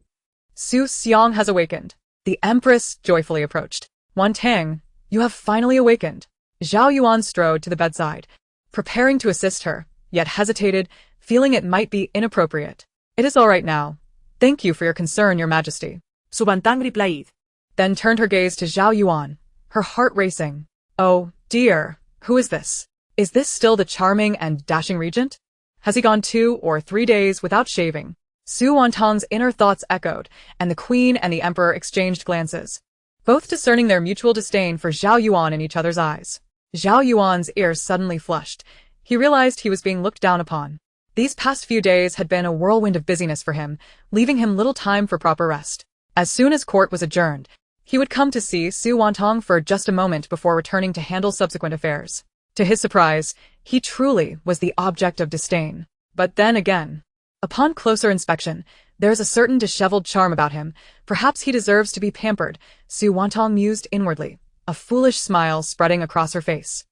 Su Xiang has awakened. The Empress joyfully approached. Wantang, you have finally awakened. Zhao Yuan strode to the bedside, preparing to assist her, yet hesitated, feeling it might be inappropriate. It is all right now. Thank you for your concern, Your Majesty. Su Wantang replied. Then turned her gaze to Zhao Yuan, her heart racing. Oh, dear, who is this? Is this still the charming and dashing regent? Has he gone 2 or 3 days without shaving? Su Wantang's inner thoughts echoed, and the queen and the emperor exchanged glances, both discerning their mutual disdain for Zhao Yuan in each other's eyes. Zhao Yuan's ears suddenly flushed. He realized he was being looked down upon. These past few days had been a whirlwind of busyness for him, leaving him little time for proper rest. As soon as court was adjourned, he would come to see Su Wantang for just a moment before returning to handle subsequent affairs. To his surprise, he truly was the object of disdain. But then again, upon closer inspection, there's a certain disheveled charm about him. Perhaps he deserves to be pampered, Su Wantang mused inwardly, a foolish smile spreading across her face.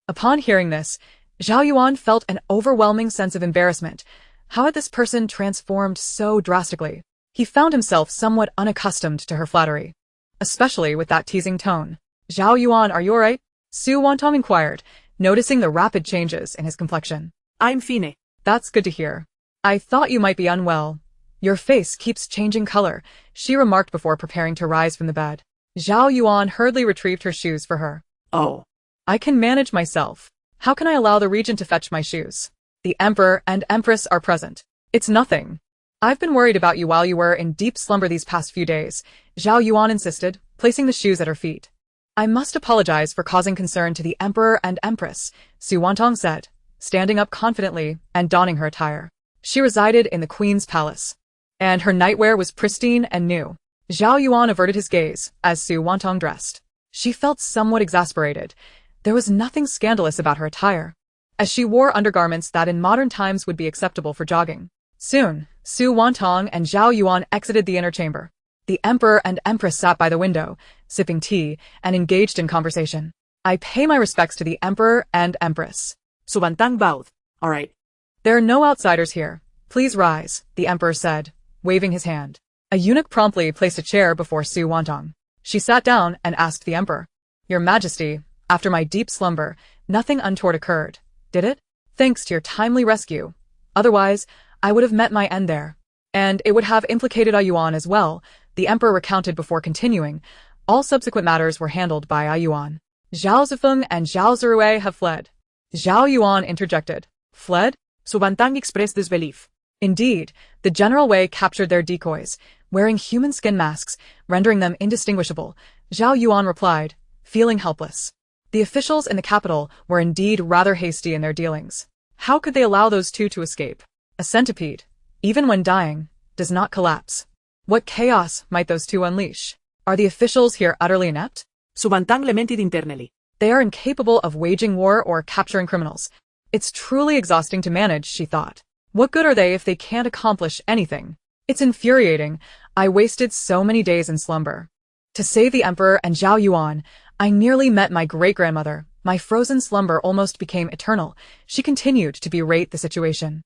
Upon hearing this, Zhao Yuan felt an overwhelming sense of embarrassment. How had this person transformed so drastically? He found himself somewhat unaccustomed to her flattery, especially with that teasing tone. Zhao Yuan, are you alright? Su Wantang inquired, noticing the rapid changes in his complexion. I'm fine. That's good to hear. I thought you might be unwell. Your face keeps changing color, she remarked before preparing to rise from the bed. Zhao Yuan hurriedly retrieved her shoes for her. Oh. I can manage myself. How can I allow the regent to fetch my shoes? The emperor and empress are present. It's nothing. I've been worried about you while you were in deep slumber these past few days, Zhao Yuan insisted, placing the shoes at her feet. I must apologize for causing concern to the emperor and empress, Su Wantang said, standing up confidently and donning her attire. She resided in the queen's palace, and her nightwear was pristine and new. Zhao Yuan averted his gaze as Su Wantang dressed. She felt somewhat exasperated. There was nothing scandalous about her attire, as she wore undergarments that in modern times would be acceptable for jogging. Soon, Su Wantang and Zhao Yuan exited the inner chamber. The emperor and empress sat by the window, sipping tea, and engaged in conversation. I pay my respects to the emperor and empress. Su Wantang bowed. All right. There are no outsiders here. Please rise, the emperor said, waving his hand. A eunuch promptly placed a chair before Su Wantang. She sat down and asked the emperor, Your Majesty, after my deep slumber, nothing untoward occurred, did it? Thanks to your timely rescue. Otherwise, I would have met my end there. And it would have implicated Yuan as well, the emperor recounted before continuing. All subsequent matters were handled by Yuan. Zhao Zifeng and Zhao Zirui have fled. Zhao Yuan interjected. Fled? Su Wantang expressed disbelief. Indeed, the General Wei captured their decoys, wearing human skin masks, rendering them indistinguishable. Zhao Yuan replied, feeling helpless. The officials in the capital were indeed rather hasty in their dealings. How could they allow those two to escape? A centipede, even when dying, does not collapse. What chaos might those two unleash? Are the officials here utterly inept? Su Wantang lamented internally. They are incapable of waging war or capturing criminals. It's truly exhausting to manage, she thought. What good are they if they can't accomplish anything? It's infuriating. I wasted so many days in slumber. To save the emperor and Zhao Yuan, I nearly met my great-grandmother, My frozen slumber almost became eternal. She continued to berate the situation.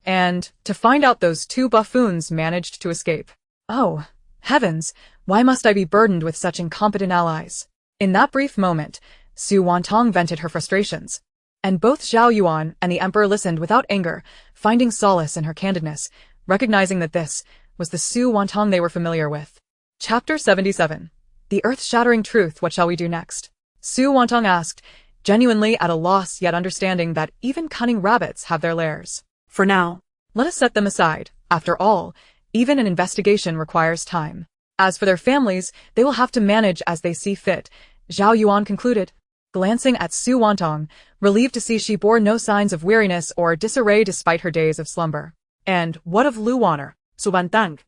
And to find out those two buffoons managed to escape. Oh, heavens, why must I be burdened with such incompetent allies? In that brief moment, Su Wantang vented her frustrations. And both Zhao Yuan and the emperor listened without anger, finding solace in her candidness, recognizing that this was the Su Wantang they were familiar with. Chapter 77. The earth-shattering truth, what shall we do next? Su Wantang asked, genuinely at a loss yet understanding that even cunning rabbits have their lairs. For now, let us set them aside. After all, even an investigation requires time. As for their families, they will have to manage as they see fit, Zhao Yuan concluded, glancing at Su Wantang, relieved to see she bore no signs of weariness or disarray despite her days of slumber. And what of Lu Wanner? Su Wantang,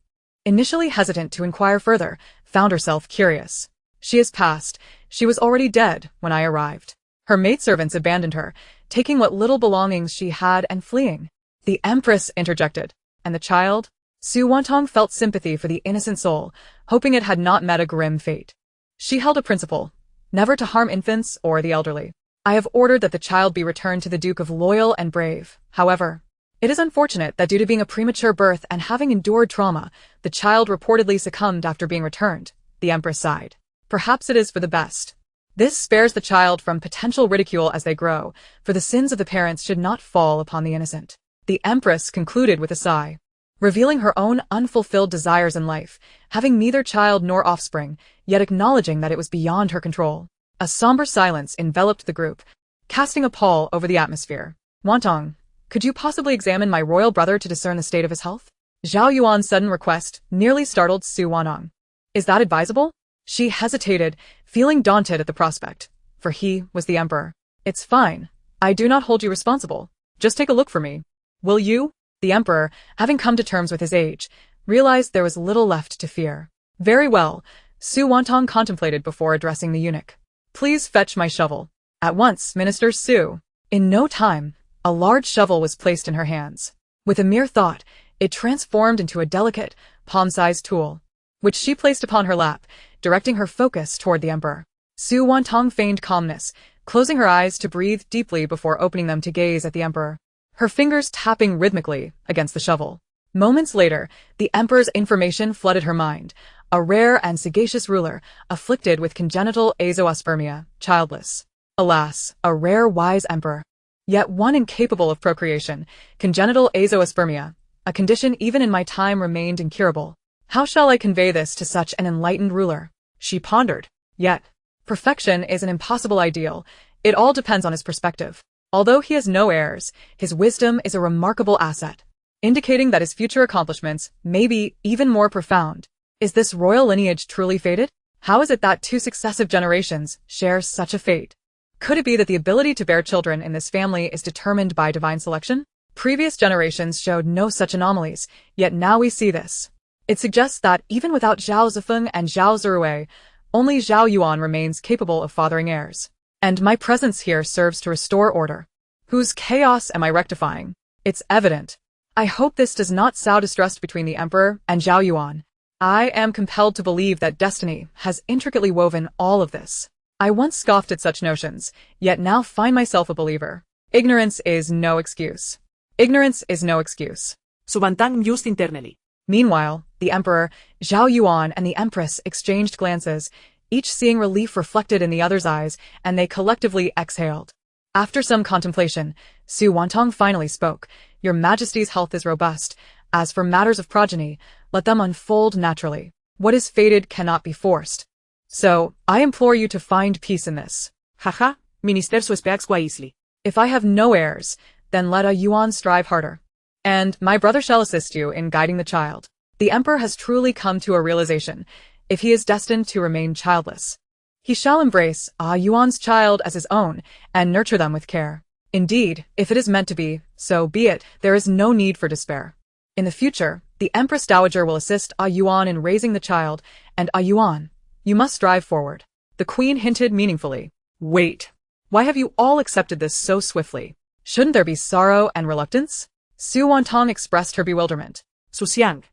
Initially hesitant to inquire further, found herself curious. She has passed. She was already dead when I arrived. Her maidservants abandoned her, taking what little belongings she had and fleeing. The Empress interjected. And the child? Su Wantang felt sympathy for the innocent soul, hoping it had not met a grim fate. She held a principle, never to harm infants or the elderly. I have ordered that the child be returned to the Duke of Loyal and Brave. However, it is unfortunate that due to being a premature birth and having endured trauma, the child reportedly succumbed after being returned. The Empress sighed. Perhaps it is for the best. This spares the child from potential ridicule as they grow, for the sins of the parents should not fall upon the innocent. The Empress concluded with a sigh, revealing her own unfulfilled desires in life, having neither child nor offspring, yet acknowledging that it was beyond her control. A somber silence enveloped the group, casting a pall over the atmosphere. Wantang, could you possibly examine my royal brother to discern the state of his health? Zhao Yuan's sudden request nearly startled Su Wantang. Is that advisable? She hesitated, feeling daunted at the prospect, for he was the emperor. It's fine. I do not hold you responsible. Just take a look for me. Will you? The emperor, having come to terms with his age, realized there was little left to fear. Very well, Su Wantang contemplated before addressing the eunuch. Please fetch my shovel. At once, Minister Su. In no time, a large shovel was placed in her hands. With a mere thought, it transformed into a delicate, palm-sized tool, which she placed upon her lap, directing her focus toward the emperor. Su Wantang feigned calmness, closing her eyes to breathe deeply before opening them to gaze at the emperor, her fingers tapping rhythmically against the shovel. Moments later, the emperor's information flooded her mind. A rare and sagacious ruler, afflicted with congenital azoospermia, childless. Alas, a rare wise emperor. Yet one incapable of procreation, congenital azoospermia, a condition even in my time remained incurable. How shall I convey this to such an enlightened ruler? She pondered. Yet, perfection is an impossible ideal. It all depends on his perspective. Although he has no heirs, his wisdom is a remarkable asset, indicating that his future accomplishments may be even more profound. Is this royal lineage truly fated? How is it that 2 successive generations share such a fate? Could it be that the ability to bear children in this family is determined by divine selection? Previous generations showed no such anomalies, yet now we see this. It suggests that even without Zhao Zifeng and Zhao Zirui, only Zhao Yuan remains capable of fathering heirs. And my presence here serves to restore order. Whose chaos am I rectifying? It's evident. I hope this does not sow distrust between the emperor and Zhao Yuan. I am compelled to believe that destiny has intricately woven all of this. I once scoffed at such notions, yet now find myself a believer. Ignorance is no excuse. Ignorance is no excuse. Su Wantang mused internally. Meanwhile, the emperor, Zhao Yuan, and the empress exchanged glances, each seeing relief reflected in the other's eyes, and they collectively exhaled. After some contemplation, Su Wantang finally spoke. Your Majesty's health is robust. As for matters of progeny, let them unfold naturally. What is fated cannot be forced. So, I implore you to find peace in this. Haha, minister su speaks wisely. If I have no heirs, then let a Yuan strive harder. And my brother shall assist you in guiding the child. The emperor has truly come to a realization. If he is destined to remain childless, he shall embrace a Yuan's child as his own and nurture them with care. Indeed, if it is meant to be, so be it. There is no need for despair. In the future, the Empress Dowager will assist a Yuan in raising the child, and a Yuan, you must strive forward. The queen hinted meaningfully. Wait. Why have you all accepted this so swiftly? Shouldn't there be sorrow and reluctance? Su Wantang expressed her bewilderment. Su Xiang.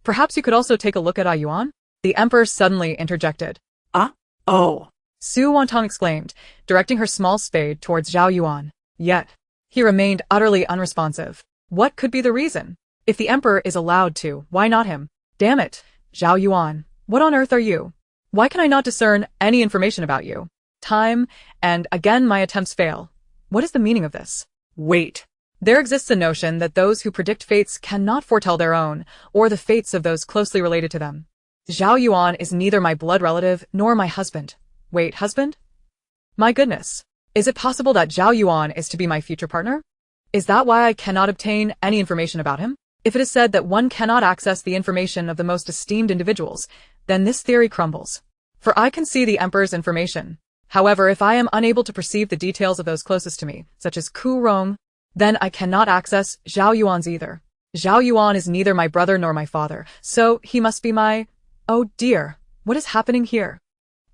Perhaps you could also take a look at a Yuan? The emperor suddenly interjected. Ah? Oh. Su Wantang exclaimed, directing her small spade towards Zhao Yuan. Yet, he remained utterly unresponsive. What could be the reason? If the emperor is allowed to, why not him? Damn it, Zhao Yuan, what on earth are you? Why can I not discern any information about you? Time, and again my attempts fail. What is the meaning of this? Wait. There exists a notion that those who predict fates cannot foretell their own, or the fates of those closely related to them. Zhao Yuan is neither my blood relative nor my husband. Wait, husband? My goodness. Is it possible that Zhao Yuan is to be my future partner? Is that why I cannot obtain any information about him? If it is said that one cannot access the information of the most esteemed individuals, then this theory crumbles. For I can see the emperor's information. However, if I am unable to perceive the details of those closest to me, such as Ku Rong, then I cannot access Zhao Yuan's either. Zhao Yuan is neither my brother nor my father, so he must be my... Oh dear, what is happening here?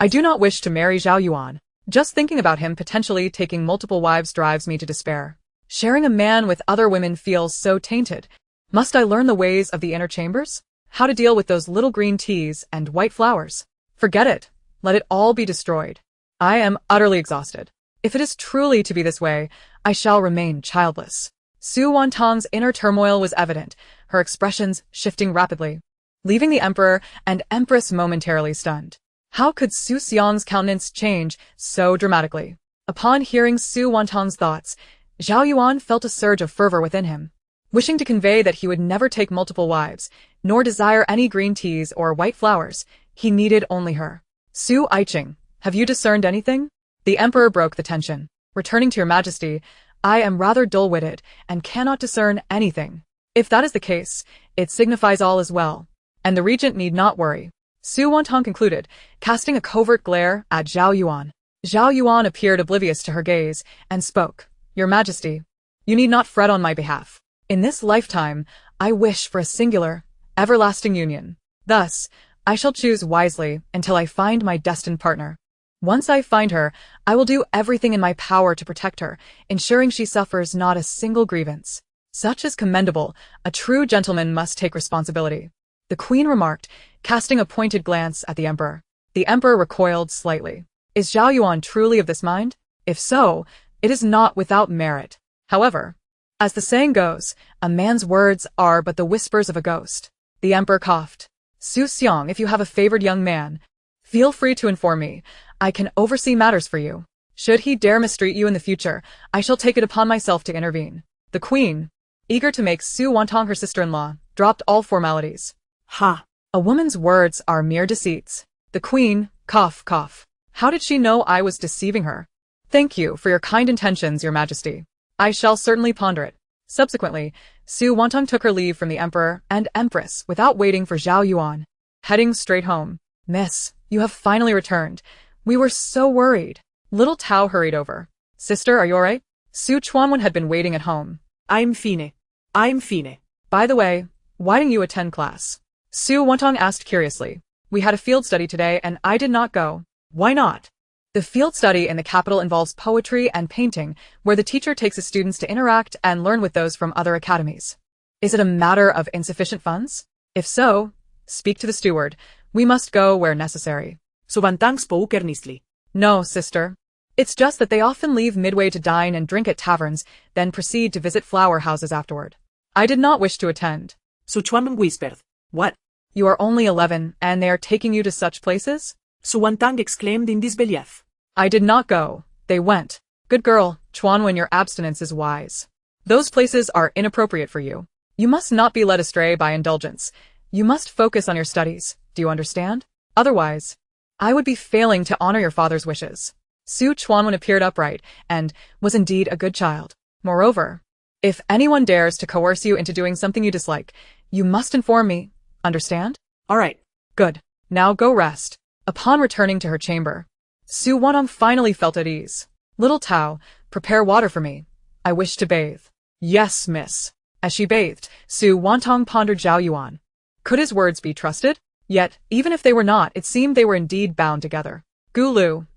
I do not wish to marry Zhao Yuan. Just thinking about him potentially taking multiple wives drives me to despair. Sharing a man with other women feels so tainted. Must I learn the ways of the inner chambers? How to deal with those little green teas and white flowers? Forget it. Let it all be destroyed. I am utterly exhausted. If it is truly to be this way, I shall remain childless. Su Wantang's inner turmoil was evident, her expressions shifting rapidly, leaving the emperor and empress momentarily stunned. How could Su Xiang's countenance change so dramatically? Upon hearing Su Wantang's thoughts, Zhao Yuan felt a surge of fervor within him. Wishing to convey that he would never take multiple wives, nor desire any green teas or white flowers, he needed only her. Su Aiqing, have you discerned anything? The emperor broke the tension. Returning to your majesty, I am rather dull-witted and cannot discern anything. If that is the case, it signifies all is well, and the regent need not worry. Su Wantang concluded, casting a covert glare at Zhao Yuan. Zhao Yuan appeared oblivious to her gaze and spoke. Your majesty, you need not fret on my behalf. In this lifetime, I wish for a singular, everlasting union. Thus, I shall choose wisely until I find my destined partner. Once I find her, I will do everything in my power to protect her, ensuring she suffers not a single grievance. Such is commendable. A true gentleman must take responsibility. The queen remarked, casting a pointed glance at the emperor. The emperor recoiled slightly. Is Zhao Yuan truly of this mind? If so, it is not without merit. However, as the saying goes, a man's words are but the whispers of a ghost. The emperor coughed. Su Xiang, if you have a favored young man, feel free to inform me. I can oversee matters for you. Should he dare mistreat you in the future, I shall take it upon myself to intervene. The queen, eager to make Su Wantang her sister-in-law, dropped all formalities. Ha! A woman's words are mere deceits. The queen, cough, cough. How did she know I was deceiving her? Thank you for your kind intentions, your majesty. I shall certainly ponder it. Subsequently, Su Wantang took her leave from the emperor and empress without waiting for Zhao Yuan. Heading straight home. Miss, you have finally returned. We were so worried. Little Tao hurried over. Sister, are you alright? Su Chuanwen had been waiting at home. I'm fine. By the way, why didn't you attend class? Su Wantang asked curiously. We had a field study today and I did not go. Why not? The field study in the capital involves poetry and painting, where the teacher takes his students to interact and learn with those from other academies. Is it a matter of insufficient funds? If so, speak to the steward. We must go where necessary. Su Wantang spoke earnestly. No, sister. It's just that they often leave midway to dine and drink at taverns, then proceed to visit flower houses afterward. I did not wish to attend. Su Chuanwen whispered. What? You are only 11, and they are taking you to such places? Su Wantang exclaimed in disbelief. I did not go. They went. Good girl, Chuanwen, your abstinence is wise. Those places are inappropriate for you. You must not be led astray by indulgence. You must focus on your studies. Do you understand? Otherwise, I would be failing to honor your father's wishes. Su Chuanwen appeared upright and was indeed a good child. Moreover, if anyone dares to coerce you into doing something you dislike, you must inform me. Understand? All right. Good. Now go rest. Upon returning to her chamber, Su Wantang finally felt at ease. Little Tao, prepare water for me. I wish to bathe. Yes, miss. As she bathed, Su Wantang pondered Zhao Yuan. Could his words be trusted? Yet, even if they were not, it seemed they were indeed bound together. Gua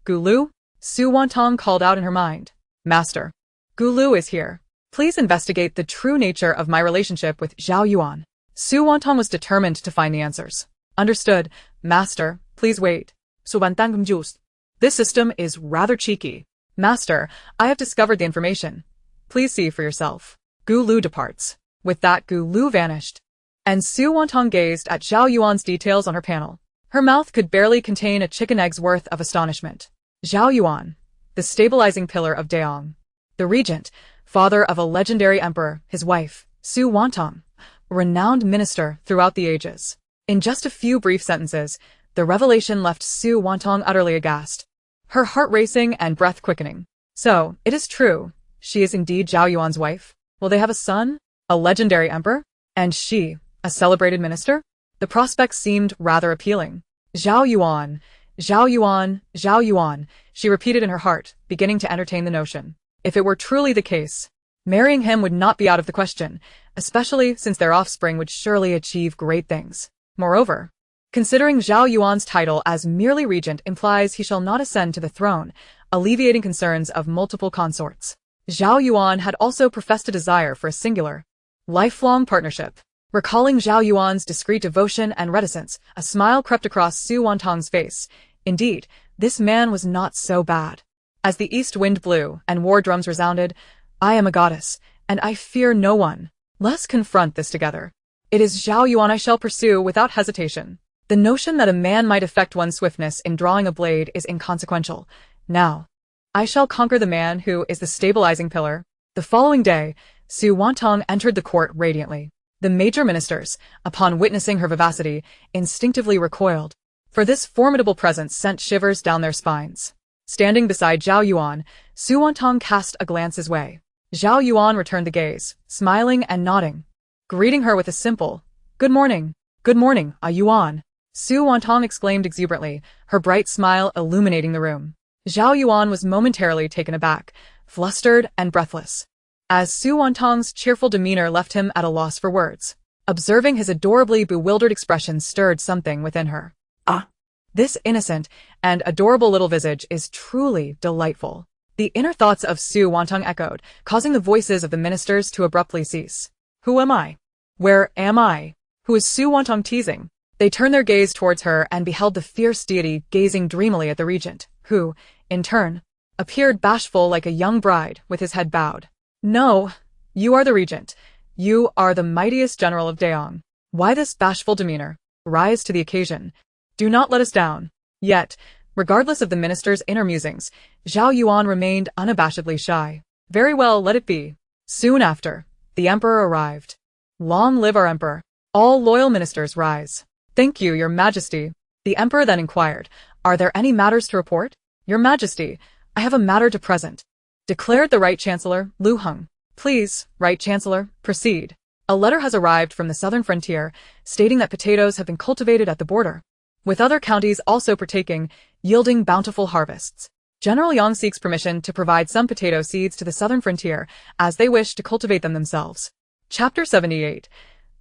Liu, Su Wantang called out in her mind. Master, Gua Liu is here. Please investigate the true nature of my relationship with Zhao Yuan. Su Wantang was determined to find the answers. Understood, master, please wait. Su Wantang mused. This system is rather cheeky. Master, I have discovered the information. Please see for yourself. Gua Liu departs. With that, Gua Liu vanished. And Su Wantang gazed at Zhao Yuan's details on her panel. Her mouth could barely contain a chicken egg's worth of astonishment. Zhao Yuan, the stabilizing pillar of Daong. The regent, father of a legendary emperor, his wife, Su Wantang, a renowned minister throughout the ages. In just a few brief sentences, the revelation left Su Wantang utterly aghast, her heart racing and breath quickening. So, it is true, she is indeed Zhao Yuan's wife? Will they have a son? A legendary emperor? And she, a celebrated minister? The prospect seemed rather appealing. Zhao Yuan, Zhao Yuan, Zhao Yuan, she repeated in her heart, beginning to entertain the notion. If it were truly the case, marrying him would not be out of the question, especially since their offspring would surely achieve great things. Moreover, considering Zhao Yuan's title as merely regent implies he shall not ascend to the throne, alleviating concerns of multiple consorts. Zhao Yuan had also professed a desire for a singular, lifelong partnership. Recalling Zhao Yuan's discreet devotion and reticence, a smile crept across Su Wantang's face. Indeed, this man was not so bad. As the east wind blew and war drums resounded, I am a goddess, and I fear no one. Let's confront this together. It is Zhao Yuan I shall pursue without hesitation. The notion that a man might affect one's swiftness in drawing a blade is inconsequential. Now, I shall conquer the man who is the stabilizing pillar. The following day, Su Wantang entered the court radiantly. The major ministers, upon witnessing her vivacity, instinctively recoiled, for this formidable presence sent shivers down their spines. Standing beside Zhao Yuan, Su Wantang cast a glance his way. Zhao Yuan returned the gaze, smiling and nodding, greeting her with a simple, Good morning, Yuan." Su Wantang exclaimed exuberantly, her bright smile illuminating the room. Zhao Yuan was momentarily taken aback, flustered and breathless, as Su Wantang's cheerful demeanor left him at a loss for words. Observing his adorably bewildered expression stirred something within her. Ah! This innocent and adorable little visage is truly delightful. The inner thoughts of Su Wantang echoed, causing the voices of the ministers to abruptly cease. Who am I? Where am I? Who is Su Wantang teasing? They turned their gaze towards her and beheld the fierce deity gazing dreamily at the regent, who, in turn, appeared bashful like a young bride with his head bowed. No, you are the regent. You are the mightiest general of Daong. Why this bashful demeanor? Rise to the occasion. Do not let us down. Yet, regardless of the minister's inner musings, Zhao Yuan remained unabashedly shy. Very well, let it be. Soon after, the emperor arrived. Long live our emperor. All loyal ministers rise. Thank you, your majesty. The emperor then inquired, Are there any matters to report? Your majesty, I have a matter to present, declared the Right Chancellor, Lu Heng. Please, Right Chancellor, proceed. A letter has arrived from the southern frontier, stating that potatoes have been cultivated at the border, with other counties also partaking, yielding bountiful harvests. General Yang seeks permission to provide some potato seeds to the southern frontier, as they wish to cultivate them themselves. Chapter 78.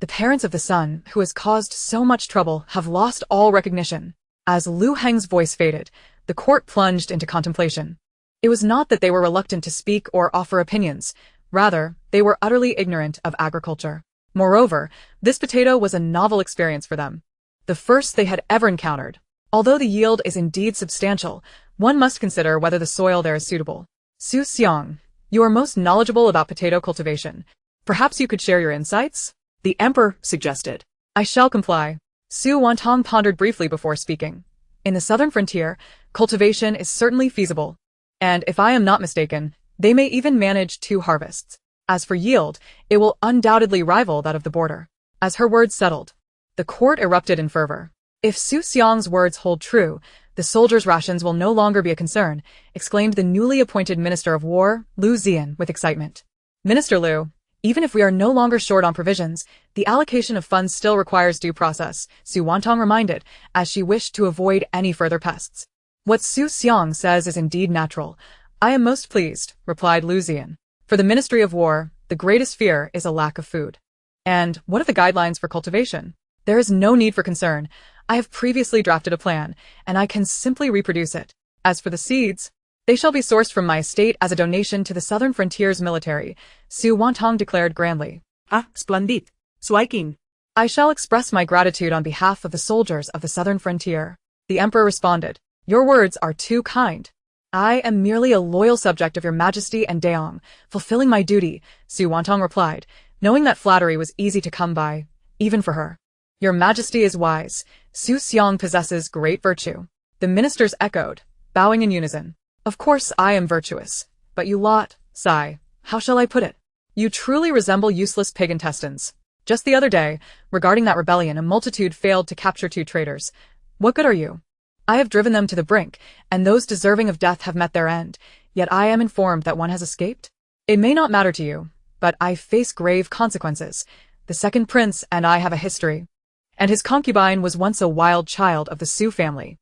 The parents of the son, who has caused so much trouble, have lost all recognition. As Lu Heng's voice faded, the court plunged into contemplation. It was not that they were reluctant to speak or offer opinions. Rather, they were utterly ignorant of agriculture. Moreover, this potato was a novel experience for them, the first they had ever encountered. Although the yield is indeed substantial, one must consider whether the soil there is suitable. Su Xiang, you are most knowledgeable about potato cultivation. Perhaps you could share your insights? The emperor suggested. I shall comply. Su Wantang pondered briefly before speaking. In the southern frontier, cultivation is certainly feasible, and if I am not mistaken, they may even manage 2 harvests. As for yield, it will undoubtedly rival that of the border. As her words settled, the court erupted in fervor. If Su Xiang's words hold true, the soldiers' rations will no longer be a concern, exclaimed the newly appointed Minister of War, Lu Zian, with excitement. Minister Lu, even if we are no longer short on provisions, the allocation of funds still requires due process, Su Wantang reminded, as she wished to avoid any further pests. What Su Xiang says is indeed natural. I am most pleased, replied Lu Zian. For the Ministry of War, the greatest fear is a lack of food. And what of the guidelines for cultivation? There is no need for concern. I have previously drafted a plan, and I can simply reproduce it. As for the seeds, they shall be sourced from my estate as a donation to the southern frontier's military, Su Wantang declared grandly. Ah, splendid. Swiking. I shall express my gratitude on behalf of the soldiers of the southern frontier. The emperor responded. Your words are too kind. I am merely a loyal subject of your majesty and Daong, fulfilling my duty, Su Wantang replied, knowing that flattery was easy to come by, even for her. Your majesty is wise. Su Xiang possesses great virtue. The ministers echoed, bowing in unison. Of course I am virtuous. But you lot, sigh, how shall I put it? You truly resemble useless pig intestines. Just the other day, regarding that rebellion, a multitude failed to capture 2 traitors. What good are you? I have driven them to the brink, and those deserving of death have met their end, yet I am informed that one has escaped. It may not matter to you, but I face grave consequences. The second prince and I have a history. And his concubine was once a wild child of the Su family.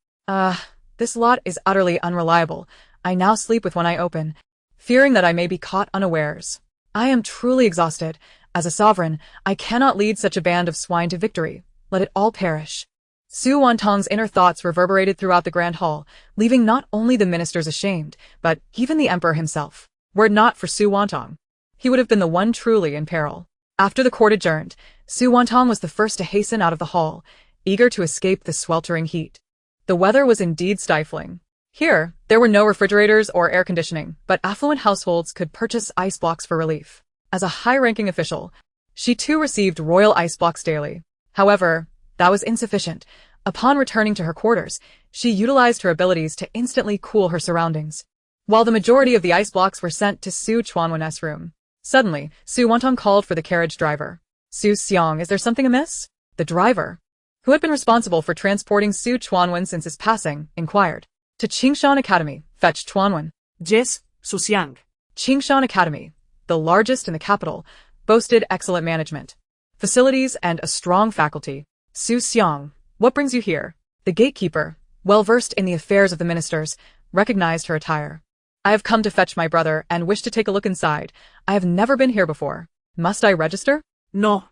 This lot is utterly unreliable. I now sleep with one eye open, fearing that I may be caught unawares. I am truly exhausted. As a sovereign, I cannot lead such a band of swine to victory. Let it all perish. Su Wantang's inner thoughts reverberated throughout the grand hall, leaving not only the ministers ashamed, but even the emperor himself. Were it not for Su Wantang, he would have been the one truly in peril. After the court adjourned, Su Wantang was the first to hasten out of the hall, eager to escape the sweltering heat. The weather was indeed stifling. Here, there were no refrigerators or air conditioning, but affluent households could purchase ice blocks for relief. As a high-ranking official, she too received royal ice blocks daily. However, that was insufficient. Upon returning to her quarters, she utilized her abilities to instantly cool her surroundings. While the majority of the ice blocks were sent to Su Chuanwen's room, suddenly, Su Wantang called for the carriage driver. Su Xiang, is there something amiss? The driver, who had been responsible for transporting Su Chuanwen since his passing, inquired. To Qingshan Academy, fetch Chuanwen. Yes, Su Xiang. Qingshan Academy, the largest in the capital, boasted excellent management, facilities, and a strong faculty. Su Xiang, what brings you here? The gatekeeper, well versed in the affairs of the ministers, recognized her attire. I have come to fetch my brother and wish to take a look inside. I have never been here before. Must I register? No.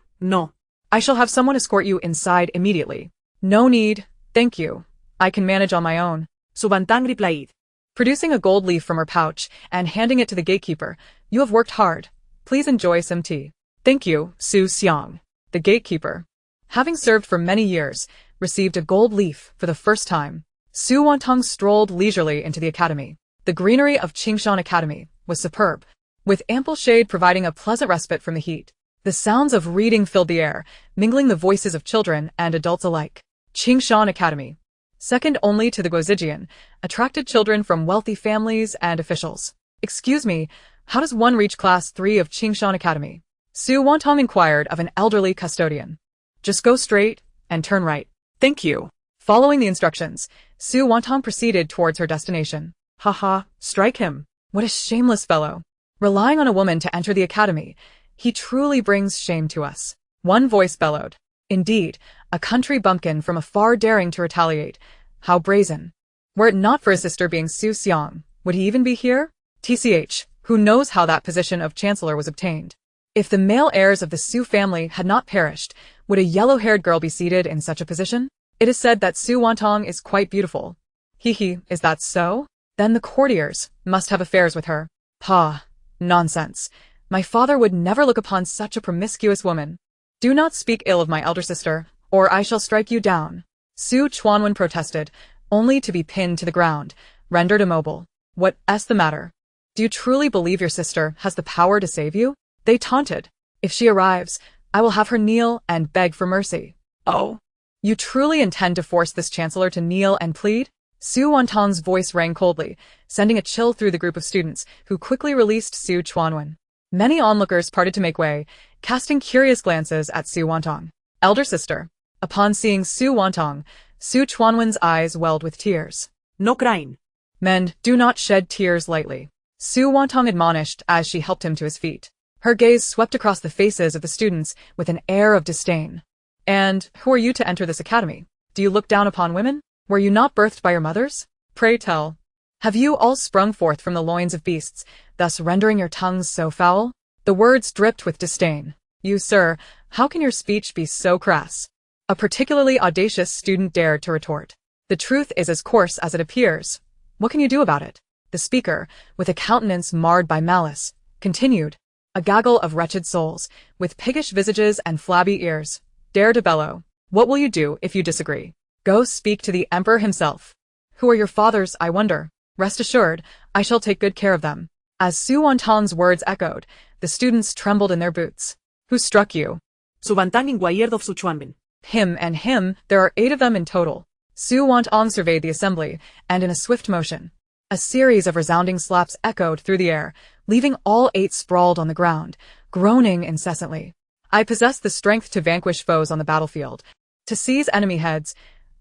I shall have someone escort you inside immediately. No need, thank you. I can manage on my own. Su Wantang replied, producing a gold leaf from her pouch and handing it to the gatekeeper. You have worked hard. Please enjoy some tea. Thank you, Su Xiang. The gatekeeper, having served for many years, received a gold leaf for the first time. Su Wantang strolled leisurely into the academy. The greenery of Qingshan Academy was superb, with ample shade providing a pleasant respite from the heat. The sounds of reading filled the air, mingling the voices of children and adults alike. Qingshan Academy, second only to the Guozijian, attracted children from wealthy families and officials. Excuse me, how does one reach class 3 of Qingshan Academy? Su Wantang inquired of an elderly custodian. Just go straight and turn right. Thank you. Following the instructions, Su Wantang proceeded towards her destination. Haha, strike him. What a shameless fellow. Relying on a woman to enter the academy, he truly brings shame to us. One voice bellowed. Indeed, a country bumpkin from afar daring to retaliate. How brazen. Were it not for his sister being Su Xiang, would he even be here? TCH, who knows how that position of chancellor was obtained? If the male heirs of the Su family had not perished, would a yellow-haired girl be seated in such a position? It is said that Su Wantang is quite beautiful. Hee, is that so? Then the courtiers must have affairs with her. Pah, nonsense. My father would never look upon such a promiscuous woman. Do not speak ill of my elder sister, or I shall strike you down. Su Chuanwen protested, only to be pinned to the ground, rendered immobile. What's the matter? Do you truly believe your sister has the power to save you? They taunted. If she arrives, I will have her kneel and beg for mercy. Oh, you truly intend to force this chancellor to kneel and plead? Su Wantang's voice rang coldly, sending a chill through the group of students, who quickly released Su Chuanwen. Many onlookers parted to make way, casting curious glances at Su Wantang. Elder sister. Upon seeing Su Wantang, Su Chuanwen's eyes welled with tears. No crying. Men, do not shed tears lightly. Su Wantang admonished as she helped him to his feet. Her gaze swept across the faces of the students with an air of disdain. And who are you to enter this academy? Do you look down upon women? Were you not birthed by your mothers? Pray tell. Have you all sprung forth from the loins of beasts, thus rendering your tongues so foul? The words dripped with disdain. You, sir, how can your speech be so crass? A particularly audacious student dared to retort. The truth is as coarse as it appears. What can you do about it? The speaker, with a countenance marred by malice, continued. A gaggle of wretched souls, with piggish visages and flabby ears, dare to bellow. What will you do if you disagree? Go speak to the emperor himself. Who are your fathers, I wonder? Rest assured, I shall take good care of them. As Su Wantang's words echoed, the students trembled in their boots. Who struck you? Su Wantang inquired of Su Chuanbin. Him and him, there are 8 of them in total. Su Wantang surveyed the assembly, and in a swift motion, a series of resounding slaps echoed through the air, leaving all 8 sprawled on the ground, groaning incessantly. I possess the strength to vanquish foes on the battlefield, to seize enemy heads.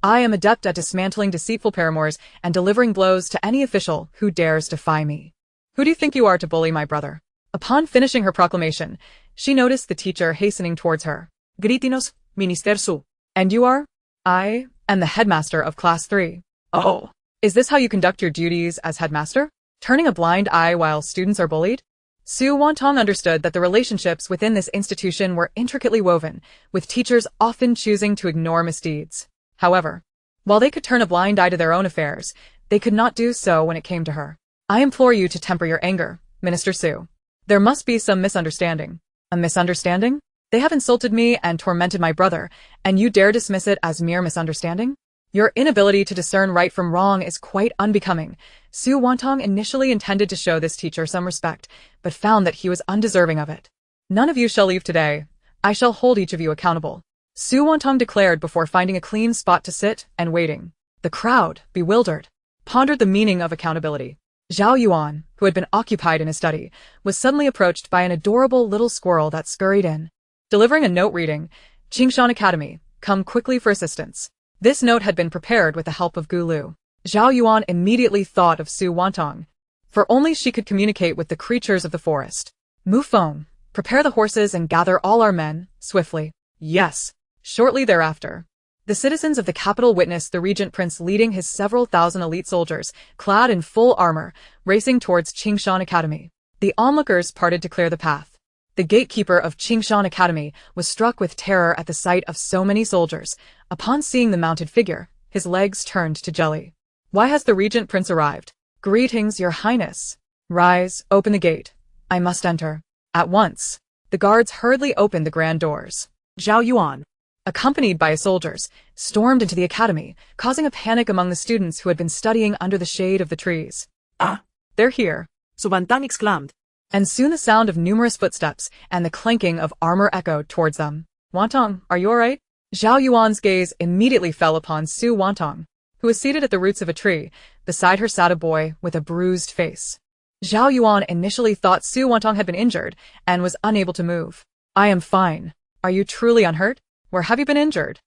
I am adept at dismantling deceitful paramours and delivering blows to any official who dares defy me. Who do you think you are to bully my brother? Upon finishing her proclamation, she noticed the teacher hastening towards her. Gritinos, Minister Su. And you are? I am the headmaster of Class 3. Oh, is this how you conduct your duties as headmaster? Turning a blind eye while students are bullied? Su Wantang understood that the relationships within this institution were intricately woven, with teachers often choosing to ignore misdeeds. However, while they could turn a blind eye to their own affairs, they could not do so when it came to her. I implore you to temper your anger, Minister Su. There must be some misunderstanding. A misunderstanding? They have insulted me and tormented my brother, and you dare dismiss it as mere misunderstanding? Your inability to discern right from wrong is quite unbecoming. Su Wantang initially intended to show this teacher some respect, but found that he was undeserving of it. None of you shall leave today. I shall hold each of you accountable. Su Wantang declared before finding a clean spot to sit and waiting. The crowd, bewildered, pondered the meaning of accountability. Zhao Yuan, who had been occupied in his study, was suddenly approached by an adorable little squirrel that scurried in. Delivering a note reading, Qingshan Academy, come quickly for assistance. This note had been prepared with the help of Gua Liu. Zhao Yuan immediately thought of Su Wantang, for only she could communicate with the creatures of the forest. Mufeng, prepare the horses and gather all our men, swiftly. Yes. Shortly thereafter, the citizens of the capital witnessed the regent prince leading his several thousand elite soldiers, clad in full armor, racing towards Qingshan Academy. The onlookers parted to clear the path. The gatekeeper of Qingshan Academy was struck with terror at the sight of so many soldiers. Upon seeing the mounted figure, his legs turned to jelly. Why has the regent prince arrived? Greetings, your highness. Rise, open the gate. I must enter. At once, the guards hurriedly opened the grand doors. Zhao Yuan, accompanied by his soldiers, stormed into the academy, causing a panic among the students who had been studying under the shade of the trees. Ah! They're here. Su Wantang exclaimed. And soon the sound of numerous footsteps and the clanking of armor echoed towards them. Wantang, are you alright? Zhao Yuan's gaze immediately fell upon Su Wantang, who was seated at the roots of a tree. Beside her sat a boy with a bruised face. Zhao Yuan initially thought Su Wantang had been injured and was unable to move. I am fine. Are you truly unhurt? Where have you been injured?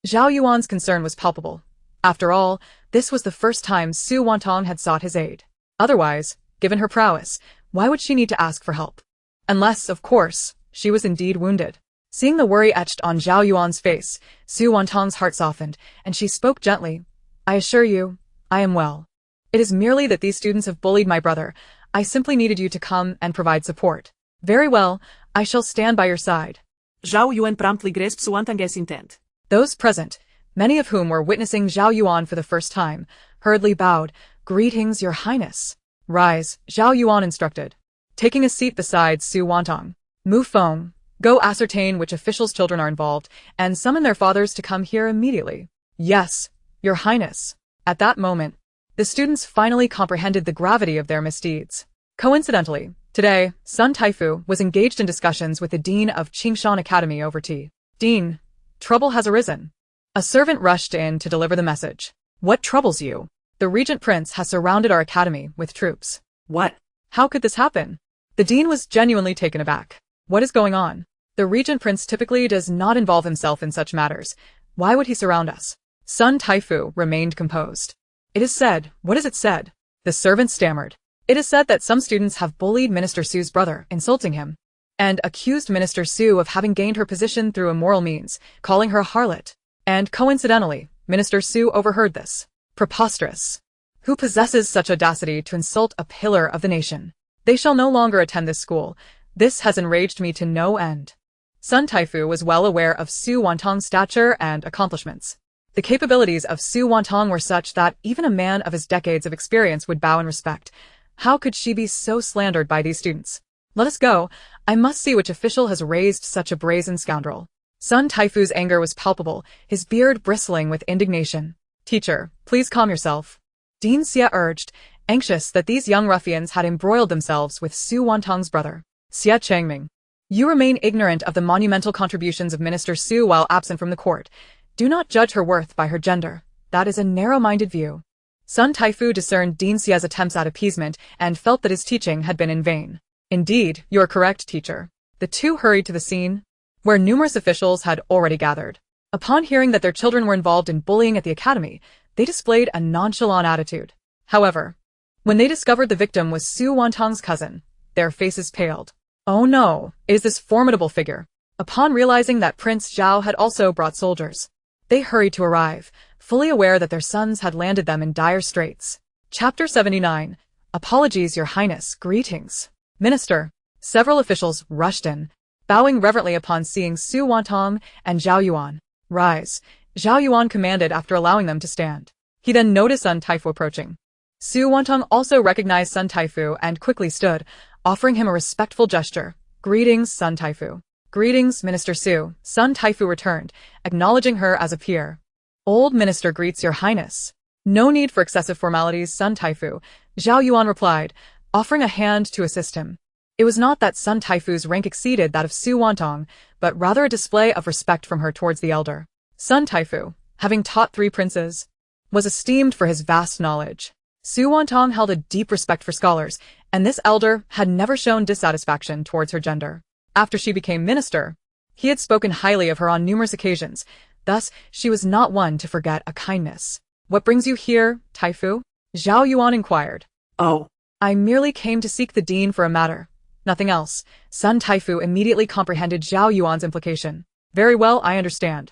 Zhao Yuan's concern was palpable. After all, this was the first time Su Wantang had sought his aid. Otherwise, given her prowess, why would she need to ask for help? Unless, of course, she was indeed wounded. Seeing the worry etched on Zhao Yuan's face, Su Wantang's heart softened, and she spoke gently. I assure you, I am well. It is merely that these students have bullied my brother. I simply needed you to come and provide support. Very well, I shall stand by your side. Zhao Yuan promptly grasped Su Wantang's intent. Those present, many of whom were witnessing Zhao Yuan for the first time, hurriedly bowed. Greetings, your highness. Rise, Zhao Yuan instructed. Taking a seat beside Su Wantang. Mufeng, go ascertain which officials' children are involved, and summon their fathers to come here immediately. Yes, your highness. At that moment, the students finally comprehended the gravity of their misdeeds. Coincidentally, today, Sun Taifu was engaged in discussions with the dean of Qingshan Academy over tea. Dean, trouble has arisen. A servant rushed in to deliver the message. What troubles you? The regent prince has surrounded our academy with troops. What? How could this happen? The dean was genuinely taken aback. What is going on? The regent prince typically does not involve himself in such matters. Why would he surround us? Sun Taifu remained composed. It is said, what is it said? The servant stammered. It is said that some students have bullied Minister Su's brother, insulting him, and accused Minister Su of having gained her position through immoral means, calling her a harlot. And coincidentally, Minister Su overheard this. Preposterous. Who possesses such audacity to insult a pillar of the nation? They shall no longer attend this school. This has enraged me to no end. Sun Taifu was well aware of Su Wantang's stature and accomplishments. The capabilities of Su Wantang were such that even a man of his decades of experience would bow in respect. How could she be so slandered by these students? Let us go. I must see which official has raised such a brazen scoundrel. Sun Taifu's anger was palpable, his beard bristling with indignation. Teacher, please calm yourself. Dean Xie urged, anxious that these young ruffians had embroiled themselves with Su Wantang's brother, Xie Changming. You remain ignorant of the monumental contributions of Minister Su while absent from the court. Do not judge her worth by her gender. That is a narrow-minded view. Sun Taifu discerned Dean Xie's attempts at appeasement and felt that his teaching had been in vain. Indeed, you are correct, teacher. The two hurried to the scene, where numerous officials had already gathered. Upon hearing that their children were involved in bullying at the academy, they displayed a nonchalant attitude. However, when they discovered the victim was Su Wantang's cousin, their faces paled. Oh no, it is this formidable figure. Upon realizing that Prince Zhao had also brought soldiers, they hurried to arrive, fully aware that their sons had landed them in dire straits. Chapter 79. Apologies, Your Highness, greetings. Minister. Several officials rushed in, bowing reverently upon seeing Su Wantang and Zhao Yuan. Rise, Zhao Yuan commanded after allowing them to stand. He then noticed Sun Taifu approaching. Su Wantang also recognized Sun Taifu and quickly stood, offering him a respectful gesture. Greetings, Sun Taifu. Greetings, Minister Su. Sun Taifu returned, acknowledging her as a peer. Old Minister greets Your Highness. No need for excessive formalities, Sun Taifu, Zhao Yuan replied, offering a hand to assist him. It was not that Sun Taifu's rank exceeded that of Su Wantang, but rather a display of respect from her towards the elder. Sun Taifu, having taught 3 princes, was esteemed for his vast knowledge. Su Wantang held a deep respect for scholars, and this elder had never shown dissatisfaction towards her gender. After she became minister, he had spoken highly of her on numerous occasions, thus she was not one to forget a kindness. What brings you here, Taifu? Zhao Yuan inquired. Oh, I merely came to seek the dean for a matter. Nothing else. Sun Taifu immediately comprehended Zhao Yuan's implication. Very well, I understand.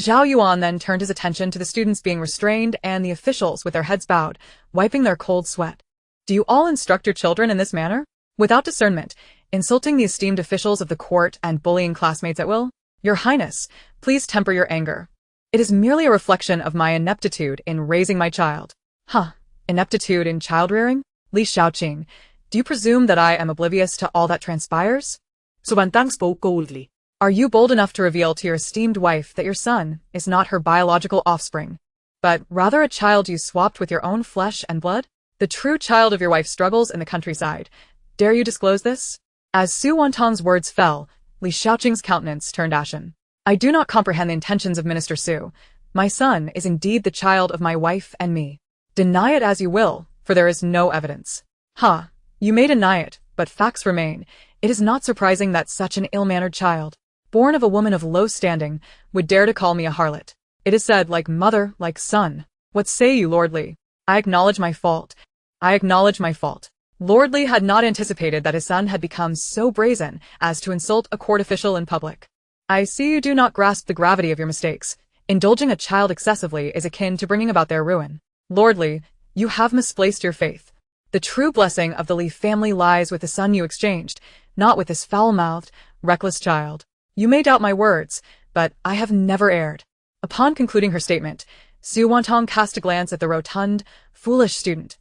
Zhao Yuan then turned his attention to the students being restrained and the officials with their heads bowed, wiping their cold sweat. Do you all instruct your children in this manner? Without discernment, insulting the esteemed officials of the court and bullying classmates at will? Your Highness, please temper your anger. It is merely a reflection of my ineptitude in raising my child. Huh, ineptitude in child-rearing? Li Shaoqing, do you presume that I am oblivious to all that transpires? Su Wantang spoke coldly. Are you bold enough to reveal to your esteemed wife that your son is not her biological offspring, but rather a child you swapped with your own flesh and blood? The true child of your wife struggles in the countryside. Dare you disclose this? As Su Wantang's words fell, Li Shaoqing's countenance turned ashen. I do not comprehend the intentions of Minister Su. My son is indeed the child of my wife and me. Deny it as you will, for there is no evidence. Ha, you may deny it, but facts remain. It is not surprising that such an ill-mannered child, born of a woman of low standing, would dare to call me a harlot. It is said, like mother, like son. What say you, Lord Li? I acknowledge my fault. I acknowledge my fault. Lord Li had not anticipated that his son had become so brazen as to insult a court official in public. I see you do not grasp the gravity of your mistakes. Indulging a child excessively is akin to bringing about their ruin. Lord Li, you have misplaced your faith. The true blessing of the Li family lies with the son you exchanged, not with this foul-mouthed, reckless child. You may doubt my words, but I have never erred. Upon concluding her statement, Su Wantang cast a glance at the rotund, foolish student.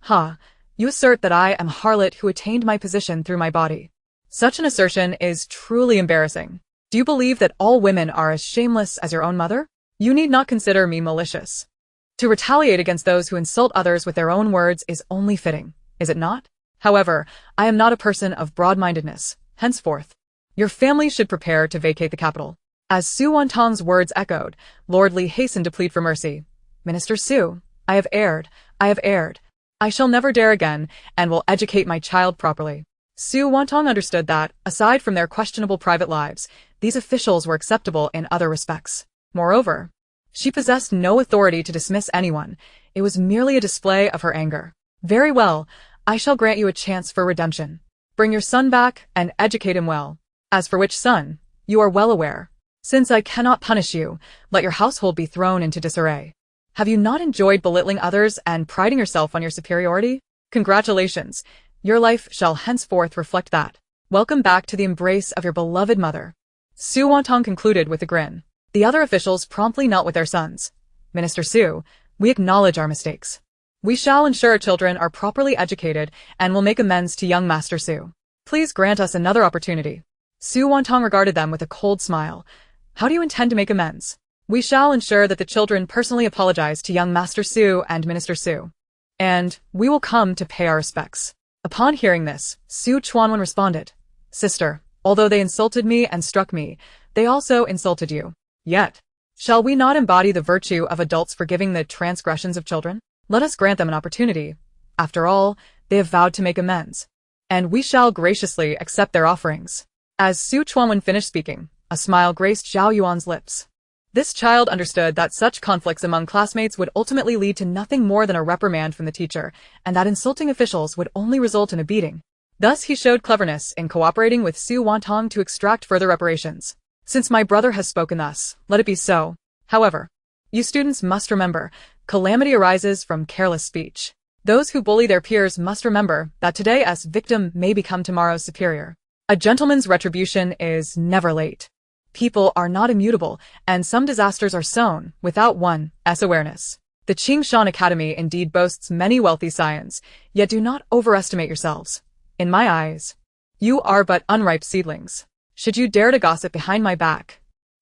Ha, you assert that I am a harlot who attained my position through my body. Such an assertion is truly embarrassing. Do you believe that all women are as shameless as your own mother? You need not consider me malicious. To retaliate against those who insult others with their own words is only fitting, is it not? However, I am not a person of broad-mindedness. Henceforth, your family should prepare to vacate the capital. As Su Wantang's words echoed, Lord Li hastened to plead for mercy. Minister Su, I have erred. I have erred. I shall never dare again, and will educate my child properly. Su Wantang understood that, aside from their questionable private lives, these officials were acceptable in other respects. Moreover, she possessed no authority to dismiss anyone. It was merely a display of her anger. Very well, I shall grant you a chance for redemption. Bring your son back and educate him well. As for which son, you are well aware. Since I cannot punish you, let your household be thrown into disarray. Have you not enjoyed belittling others and priding yourself on your superiority? Congratulations. Your life shall henceforth reflect that. Welcome back to the embrace of your beloved mother. Su Wantang concluded with a grin. The other officials promptly knelt with their sons. Minister Su, we acknowledge our mistakes. We shall ensure our children are properly educated and will make amends to young Master Su. Please grant us another opportunity. Su Wantang regarded them with a cold smile. How do you intend to make amends? We shall ensure that the children personally apologize to young Master Su and Minister Su. and we will come to pay our respects. Upon hearing this, Su Chuanwen responded, Sister, although they insulted me and struck me, they also insulted you. Yet, shall we not embody the virtue of adults forgiving the transgressions of children? Let us grant them an opportunity. After all, they have vowed to make amends, and we shall graciously accept their offerings. As Su Chuanwen finished speaking, a smile graced Zhao Yuan's lips. This child understood that such conflicts among classmates would ultimately lead to nothing more than a reprimand from the teacher, and that insulting officials would only result in a beating. Thus he showed cleverness in cooperating with Su Wantang to extract further reparations. Since my brother has spoken thus, let it be so. However, you students must remember, calamity arises from careless speech. Those who bully their peers must remember that today's victim may become tomorrow's superior. A gentleman's retribution is never late. People are not immutable, and some disasters are sown without one's awareness. The Qingshan Academy indeed boasts many wealthy scions, yet do not overestimate yourselves. In my eyes, you are but unripe seedlings. Should you dare to gossip behind my back,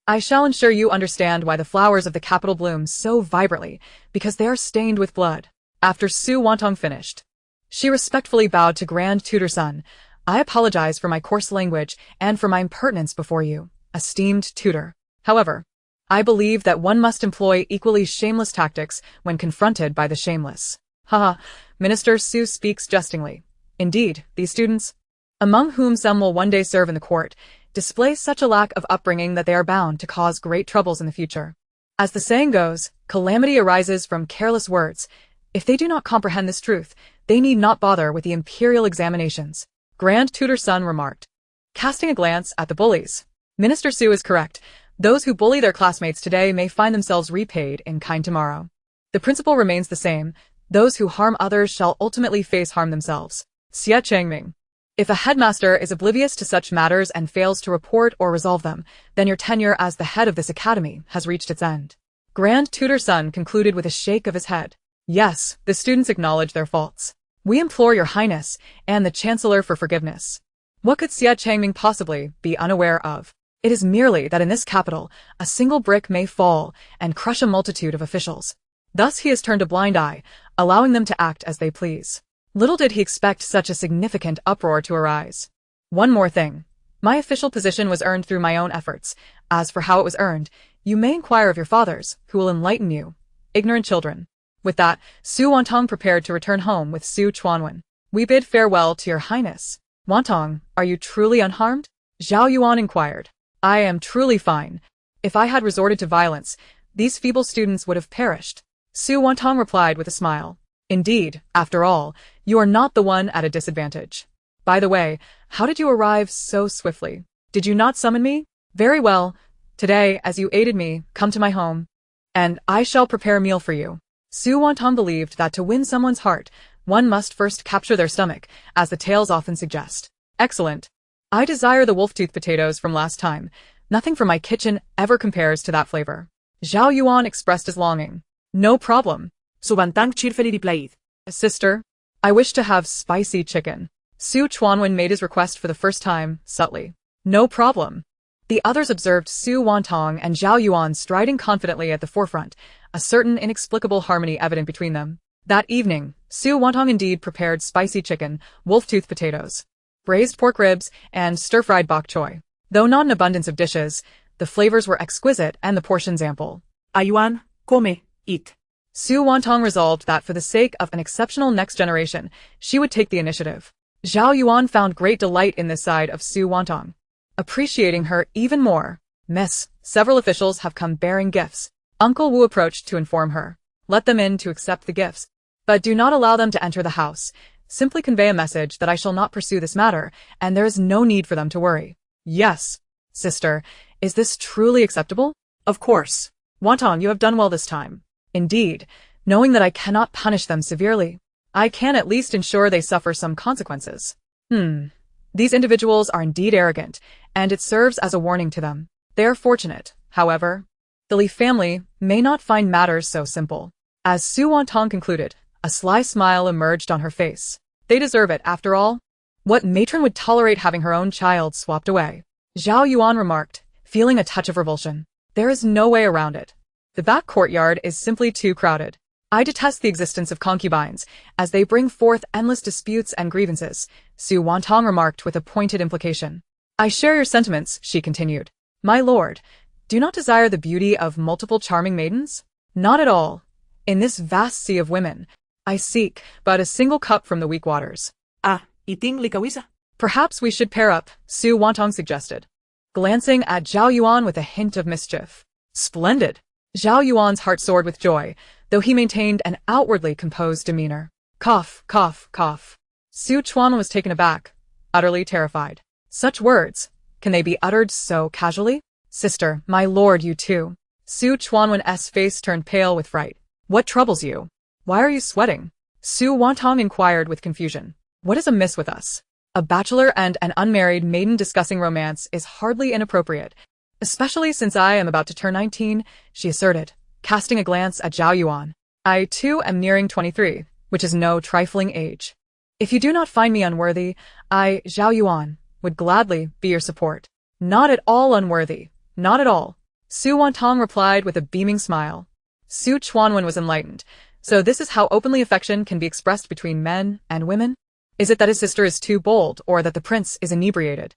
I shall ensure you understand why the flowers of the capital bloom so vibrantly, because they are stained with blood. After Su Wantang finished, she respectfully bowed to Grand Tutor Sun. I apologize for my coarse language and for my impertinence before you, esteemed tutor. However, I believe that one must employ equally shameless tactics when confronted by the shameless. Haha, Minister Su speaks jestingly. Indeed, these students, among whom some will one day serve in the court, display such a lack of upbringing that they are bound to cause great troubles in the future. As the saying goes, calamity arises from careless words. If they do not comprehend this truth, they need not bother with the imperial examinations. Grand Tutor Sun remarked, casting a glance at the bullies. Minister Su is correct. Those who bully their classmates today may find themselves repaid in kind tomorrow. The principle remains the same. Those who harm others shall ultimately face harm themselves. Xie Changming. If a headmaster is oblivious to such matters and fails to report or resolve them, then your tenure as the head of this academy has reached its end. Grand Tutor Sun concluded with a shake of his head. Yes, the students acknowledge their faults. We implore your highness and the chancellor for forgiveness. What could Xie Changming possibly be unaware of? It is merely that in this capital, a single brick may fall and crush a multitude of officials. Thus he has turned a blind eye, allowing them to act as they please. Little did he expect such a significant uproar to arise. One more thing. My official position was earned through my own efforts. As for how it was earned, you may inquire of your fathers, who will enlighten you. Ignorant children. With that, Su Wantang prepared to return home with Su Chuanwen. We bid farewell to your highness. Wantang, are you truly unharmed? Zhao Yuan inquired. I am truly fine. If I had resorted to violence, these feeble students would have perished. Su Wantang replied with a smile. Indeed, after all, you are not the one at a disadvantage. By the way, how did you arrive so swiftly? Did you not summon me? Very well. Today, as you aided me, come to my home, and I shall prepare a meal for you. Su Wantang believed that to win someone's heart, one must first capture their stomach, as the tales often suggest. Excellent. I desire the wolf-tooth potatoes from last time. Nothing from my kitchen ever compares to that flavor. Zhao Yuan expressed his longing. No problem. Su Wantang cheerfully replied, Sister, I wish to have spicy chicken. Su Chuanwen made his request for the first time, subtly. No problem. The others observed Su Wantang and Zhao Yuan striding confidently at the forefront, a certain inexplicable harmony evident between them. That evening, Su Wantang indeed prepared spicy chicken, wolf-tooth potatoes, braised pork ribs, and stir-fried bok choy. Though not an abundance of dishes, the flavors were exquisite and the portions ample. Ayuan, come, eat. Su Wantang resolved that for the sake of an exceptional next generation, she would take the initiative. Zhao Yuan found great delight in this side of Su Wantang. Appreciating her even more, Miss, several officials have come bearing gifts. Uncle Wu approached to inform her. Let them in to accept the gifts, but do not allow them to enter the house. Simply convey a message that I shall not pursue this matter, and there is no need for them to worry. Yes, sister, is this truly acceptable? Of course. Wantang, you have done well this time. Indeed, knowing that I cannot punish them severely, I can at least ensure they suffer some consequences. These individuals are indeed arrogant, and it serves as a warning to them. They are fortunate, however. The Li family may not find matters so simple. As Su Wantang concluded, a sly smile emerged on her face. They deserve it, after all. What matron would tolerate having her own child swapped away? Zhao Yuan remarked, feeling a touch of revulsion. There is no way around it. The back courtyard is simply too crowded. I detest the existence of concubines, as they bring forth endless disputes and grievances, Su Wantang remarked with a pointed implication. I share your sentiments, she continued. My lord, do you not desire the beauty of multiple charming maidens? Not at all. In this vast sea of women, I seek but a single cup from the weak waters. Ah, iting likawisa. Perhaps we should pair up, Su Wantang suggested, glancing at Zhao Yuan with a hint of mischief. Splendid! Zhao Yuan's heart soared with joy, though he maintained an outwardly composed demeanor. Cough, cough, cough. Su Chuan was taken aback, utterly terrified. Such words, can they be uttered so casually? Sister, my lord, you too. Su Chuanwen's face turned pale with fright. What troubles you? Why are you sweating? Su Wantang inquired with confusion. What is amiss with us? A bachelor and an unmarried maiden discussing romance is hardly inappropriate, especially since I am about to turn 19, she asserted, casting a glance at Zhao Yuan. I, too, am nearing 23, which is no trifling age. If you do not find me unworthy, I, Zhao Yuan, would gladly be your support. Not at all unworthy. Not at all. Su Wantang replied with a beaming smile. Su Chuanwen was enlightened. So this is how openly affection can be expressed between men and women? Is it that his sister is too bold, or that the prince is inebriated?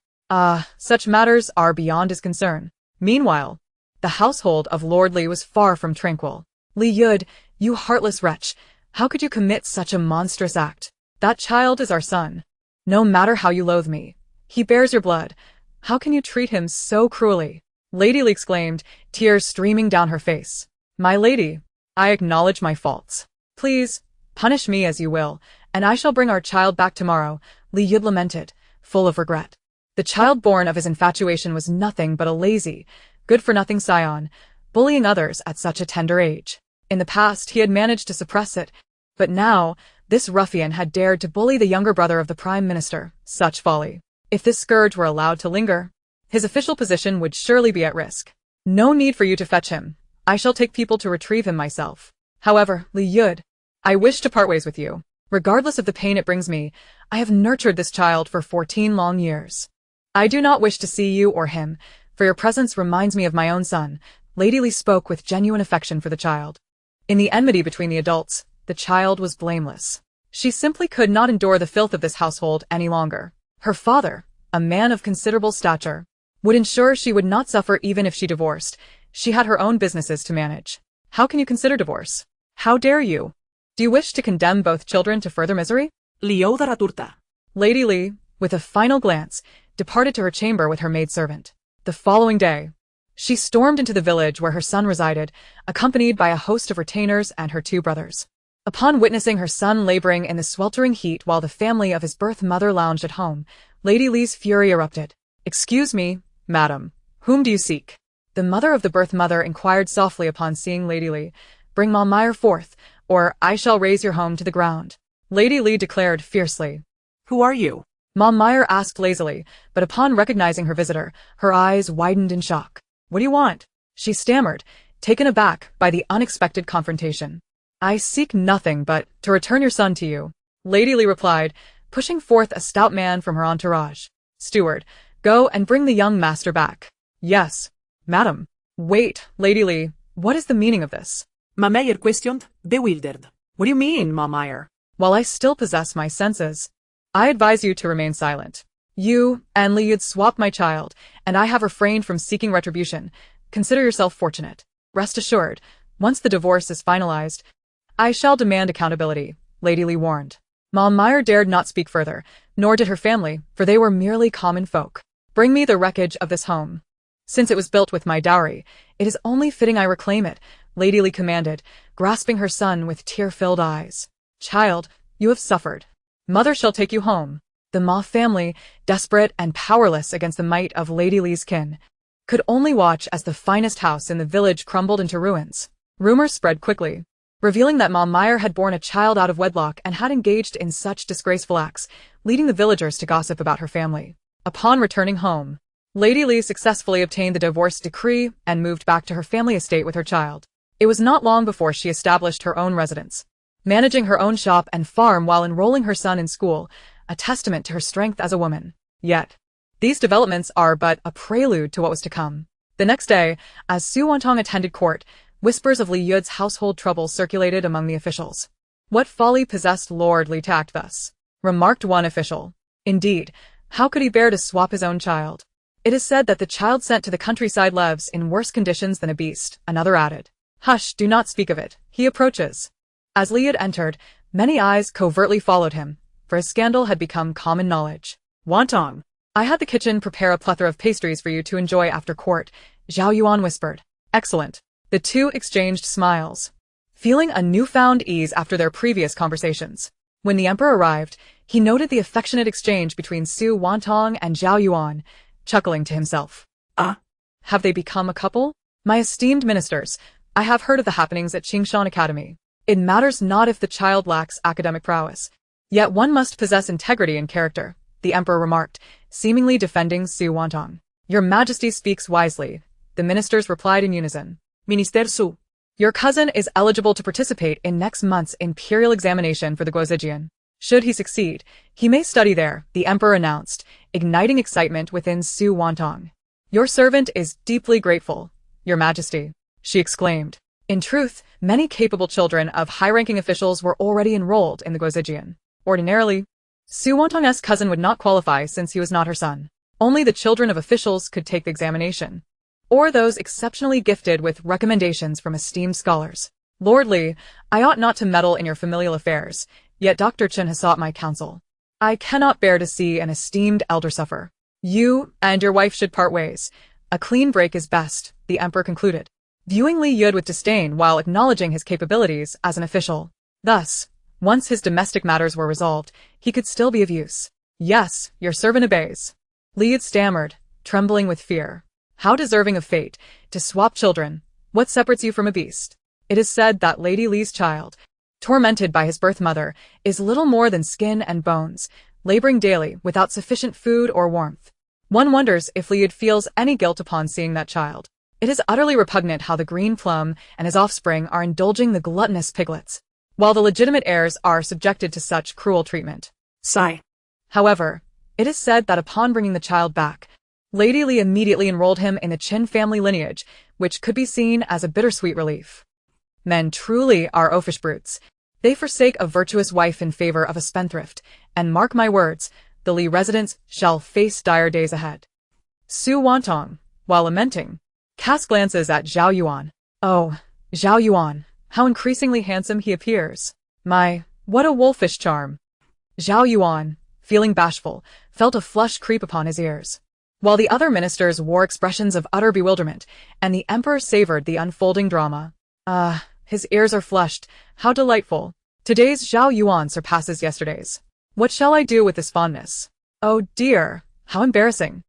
Such matters are beyond his concern. Meanwhile, the household of Lord Li was far from tranquil. Li Yud, you heartless wretch, how could you commit such a monstrous act? That child is our son. No matter how you loathe me, he bears your blood. How can you treat him so cruelly? Lady Li exclaimed, tears streaming down her face. My lady, I acknowledge my faults. Please, punish me as you will, and I shall bring our child back tomorrow, Li Yud lamented, full of regret. The child born of his infatuation was nothing but a lazy, good-for-nothing scion, bullying others at such a tender age. In the past, he had managed to suppress it, but now, this ruffian had dared to bully the younger brother of the Prime Minister. Such folly. If this scourge were allowed to linger, his official position would surely be at risk. No need for you to fetch him. I shall take people to retrieve him myself. However, Li Yud, I wish to part ways with you. Regardless of the pain it brings me, I have nurtured this child for 14 long years. I do not wish to see you or him, for your presence reminds me of my own son. Lady Li spoke with genuine affection for the child. In the enmity between the adults, the child was blameless. She simply could not endure the filth of this household any longer. Her father, a man of considerable stature, would ensure she would not suffer even if she divorced. She had her own businesses to manage. How can you consider divorce? How dare you? Do you wish to condemn both children to further misery? Liu daraturta. Lady Li, with a final glance, departed to her chamber with her maidservant. The following day, she stormed into the village where her son resided, accompanied by a host of retainers and her 2 brothers. Upon witnessing her son laboring in the sweltering heat while the family of his birth mother lounged at home, Lady Li's fury erupted. Excuse me, madam, whom do you seek? The mother of the birth mother inquired softly upon seeing Lady Li. Bring Malmire forth, or I shall raze your home to the ground. Lady Li declared fiercely. Who are you? Malmire asked lazily, but upon recognizing her visitor, her eyes widened in shock. What do you want? She stammered, taken aback by the unexpected confrontation. I seek nothing but to return your son to you, Lady Li replied, pushing forth a stout man from her entourage. Steward, go and bring the young master back. Yes, madam. Wait, Lady Li, what is the meaning of this? Malmire questioned, bewildered. What do you mean, Malmire? While I still possess my senses, I advise you to remain silent. You and Li Yud swapped my child, and I have refrained from seeking retribution. Consider yourself fortunate. Rest assured, once the divorce is finalized, I shall demand accountability, Lady Li warned. Malmire dared not speak further, nor did her family, for they were merely common folk. Bring me the wreckage of this home. Since it was built with my dowry, it is only fitting I reclaim it, Lady Li commanded, grasping her son with tear-filled eyes. Child, you have suffered. Mother shall take you home. The Ma family, desperate and powerless against the might of Lady Li's kin, could only watch as the finest house in the village crumbled into ruins. Rumors spread quickly, revealing that Malmire had borne a child out of wedlock and had engaged in such disgraceful acts, leading the villagers to gossip about her family. Upon returning home, Lady Li successfully obtained the divorce decree and moved back to her family estate with her child. It was not long before she established her own residence, managing her own shop and farm while enrolling her son in school, a testament to her strength as a woman. Yet, these developments are but a prelude to what was to come. The next day, as Su Wantang attended court, Whispers of Li Yud's household troubles circulated among the officials. What folly possessed Lord Li to act thus? Remarked one official. Indeed, how could he bear to swap his own child? It is said that the child sent to the countryside lives in worse conditions than a beast, another added. Hush, do not speak of it, he approaches. As Li Yud entered, many eyes covertly followed him, for his scandal had become common knowledge. Wantang. I had the kitchen prepare a plethora of pastries for you to enjoy after court, Zhao Yuan whispered. Excellent. The two exchanged smiles, feeling a newfound ease after their previous conversations. When the emperor arrived, he noted the affectionate exchange between Su Wantang and Zhao Yuan, chuckling to himself. Have they become a couple? My esteemed ministers, I have heard of the happenings at Qingshan Academy. It matters not if the child lacks academic prowess. Yet one must possess integrity and character, the emperor remarked, seemingly defending Su Wantang. Your Majesty speaks wisely, the ministers replied in unison. Minister Su. Your cousin is eligible to participate in next month's imperial examination for the Guozijian. Should he succeed, he may study there, the emperor announced, igniting excitement within Su Wantang. Your servant is deeply grateful, Your Majesty, she exclaimed. In truth, many capable children of high-ranking officials were already enrolled in the Guozijian. Ordinarily, Su Wantang's cousin would not qualify since he was not her son. Only the children of officials could take the examination, or those exceptionally gifted with recommendations from esteemed scholars. Lord Li, I ought not to meddle in your familial affairs, yet Dr. Chen has sought my counsel. I cannot bear to see an esteemed elder suffer. You and your wife should part ways. A clean break is best, the emperor concluded, viewing Li Yud with disdain while acknowledging his capabilities as an official. Thus, once his domestic matters were resolved, he could still be of use. Yes, your servant obeys. Li Yud stammered, trembling with fear. How deserving of fate, to swap children. What separates you from a beast? It is said that Lady Li's child, tormented by his birth mother, is little more than skin and bones, laboring daily without sufficient food or warmth. One wonders if Li Yud feels any guilt upon seeing that child. It is utterly repugnant how the green plum and his offspring are indulging the gluttonous piglets, while the legitimate heirs are subjected to such cruel treatment. Sigh. However, it is said that upon bringing the child back, Lady Li immediately enrolled him in the Qin family lineage, which could be seen as a bittersweet relief. Men truly are oafish brutes. They forsake a virtuous wife in favor of a spendthrift, and mark my words, the Li residents shall face dire days ahead. Su Wantang, while lamenting, cast glances at Zhao Yuan. Oh, Zhao Yuan, how increasingly handsome he appears. My, what a wolfish charm. Zhao Yuan, feeling bashful, felt a flush creep upon his ears, while the other ministers wore expressions of utter bewilderment, and the emperor savored the unfolding drama. His ears are flushed. How delightful. Today's Zhao Yuan surpasses yesterday's. What shall I do with this fondness? Oh dear, how embarrassing.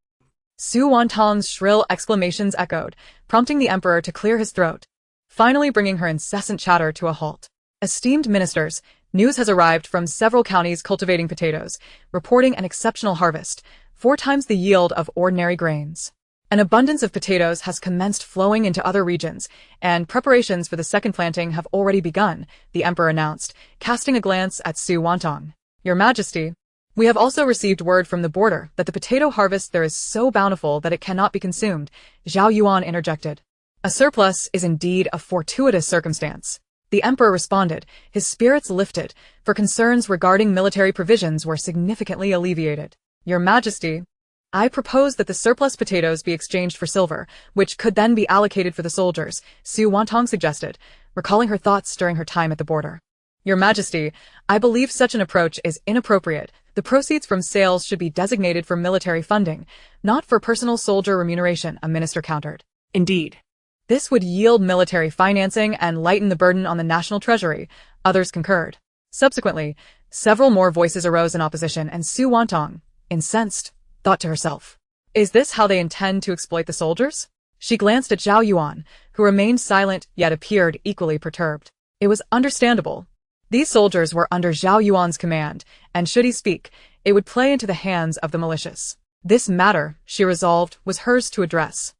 Su Wantang's shrill exclamations echoed, prompting the emperor to clear his throat, finally bringing her incessant chatter to a halt. Esteemed ministers, news has arrived from several counties cultivating potatoes, reporting an exceptional harvest, 4 times the yield of ordinary grains. An abundance of potatoes has commenced flowing into other regions, and preparations for the second planting have already begun, the emperor announced, casting a glance at Su Wantang. Your Majesty, we have also received word from the border that the potato harvest there is so bountiful that it cannot be consumed, Zhao Yuan interjected. A surplus is indeed a fortuitous circumstance. The emperor responded, his spirits lifted, for concerns regarding military provisions were significantly alleviated. Your Majesty, I propose that the surplus potatoes be exchanged for silver, which could then be allocated for the soldiers, Su Wantang suggested, recalling her thoughts during her time at the border. Your Majesty, I believe such an approach is inappropriate. The proceeds from sales should be designated for military funding, not for personal soldier remuneration, a minister countered. Indeed. This would yield military financing and lighten the burden on the national treasury, others concurred. Subsequently, several more voices arose in opposition, and Su Wantang, incensed, thought to herself, is this how they intend to exploit the soldiers? She glanced at Zhao Yuan, who remained silent yet appeared equally perturbed. It was understandable. These soldiers were under Zhao Yuan's command, and should he speak, it would play into the hands of the malicious. This matter, she resolved, was hers to address.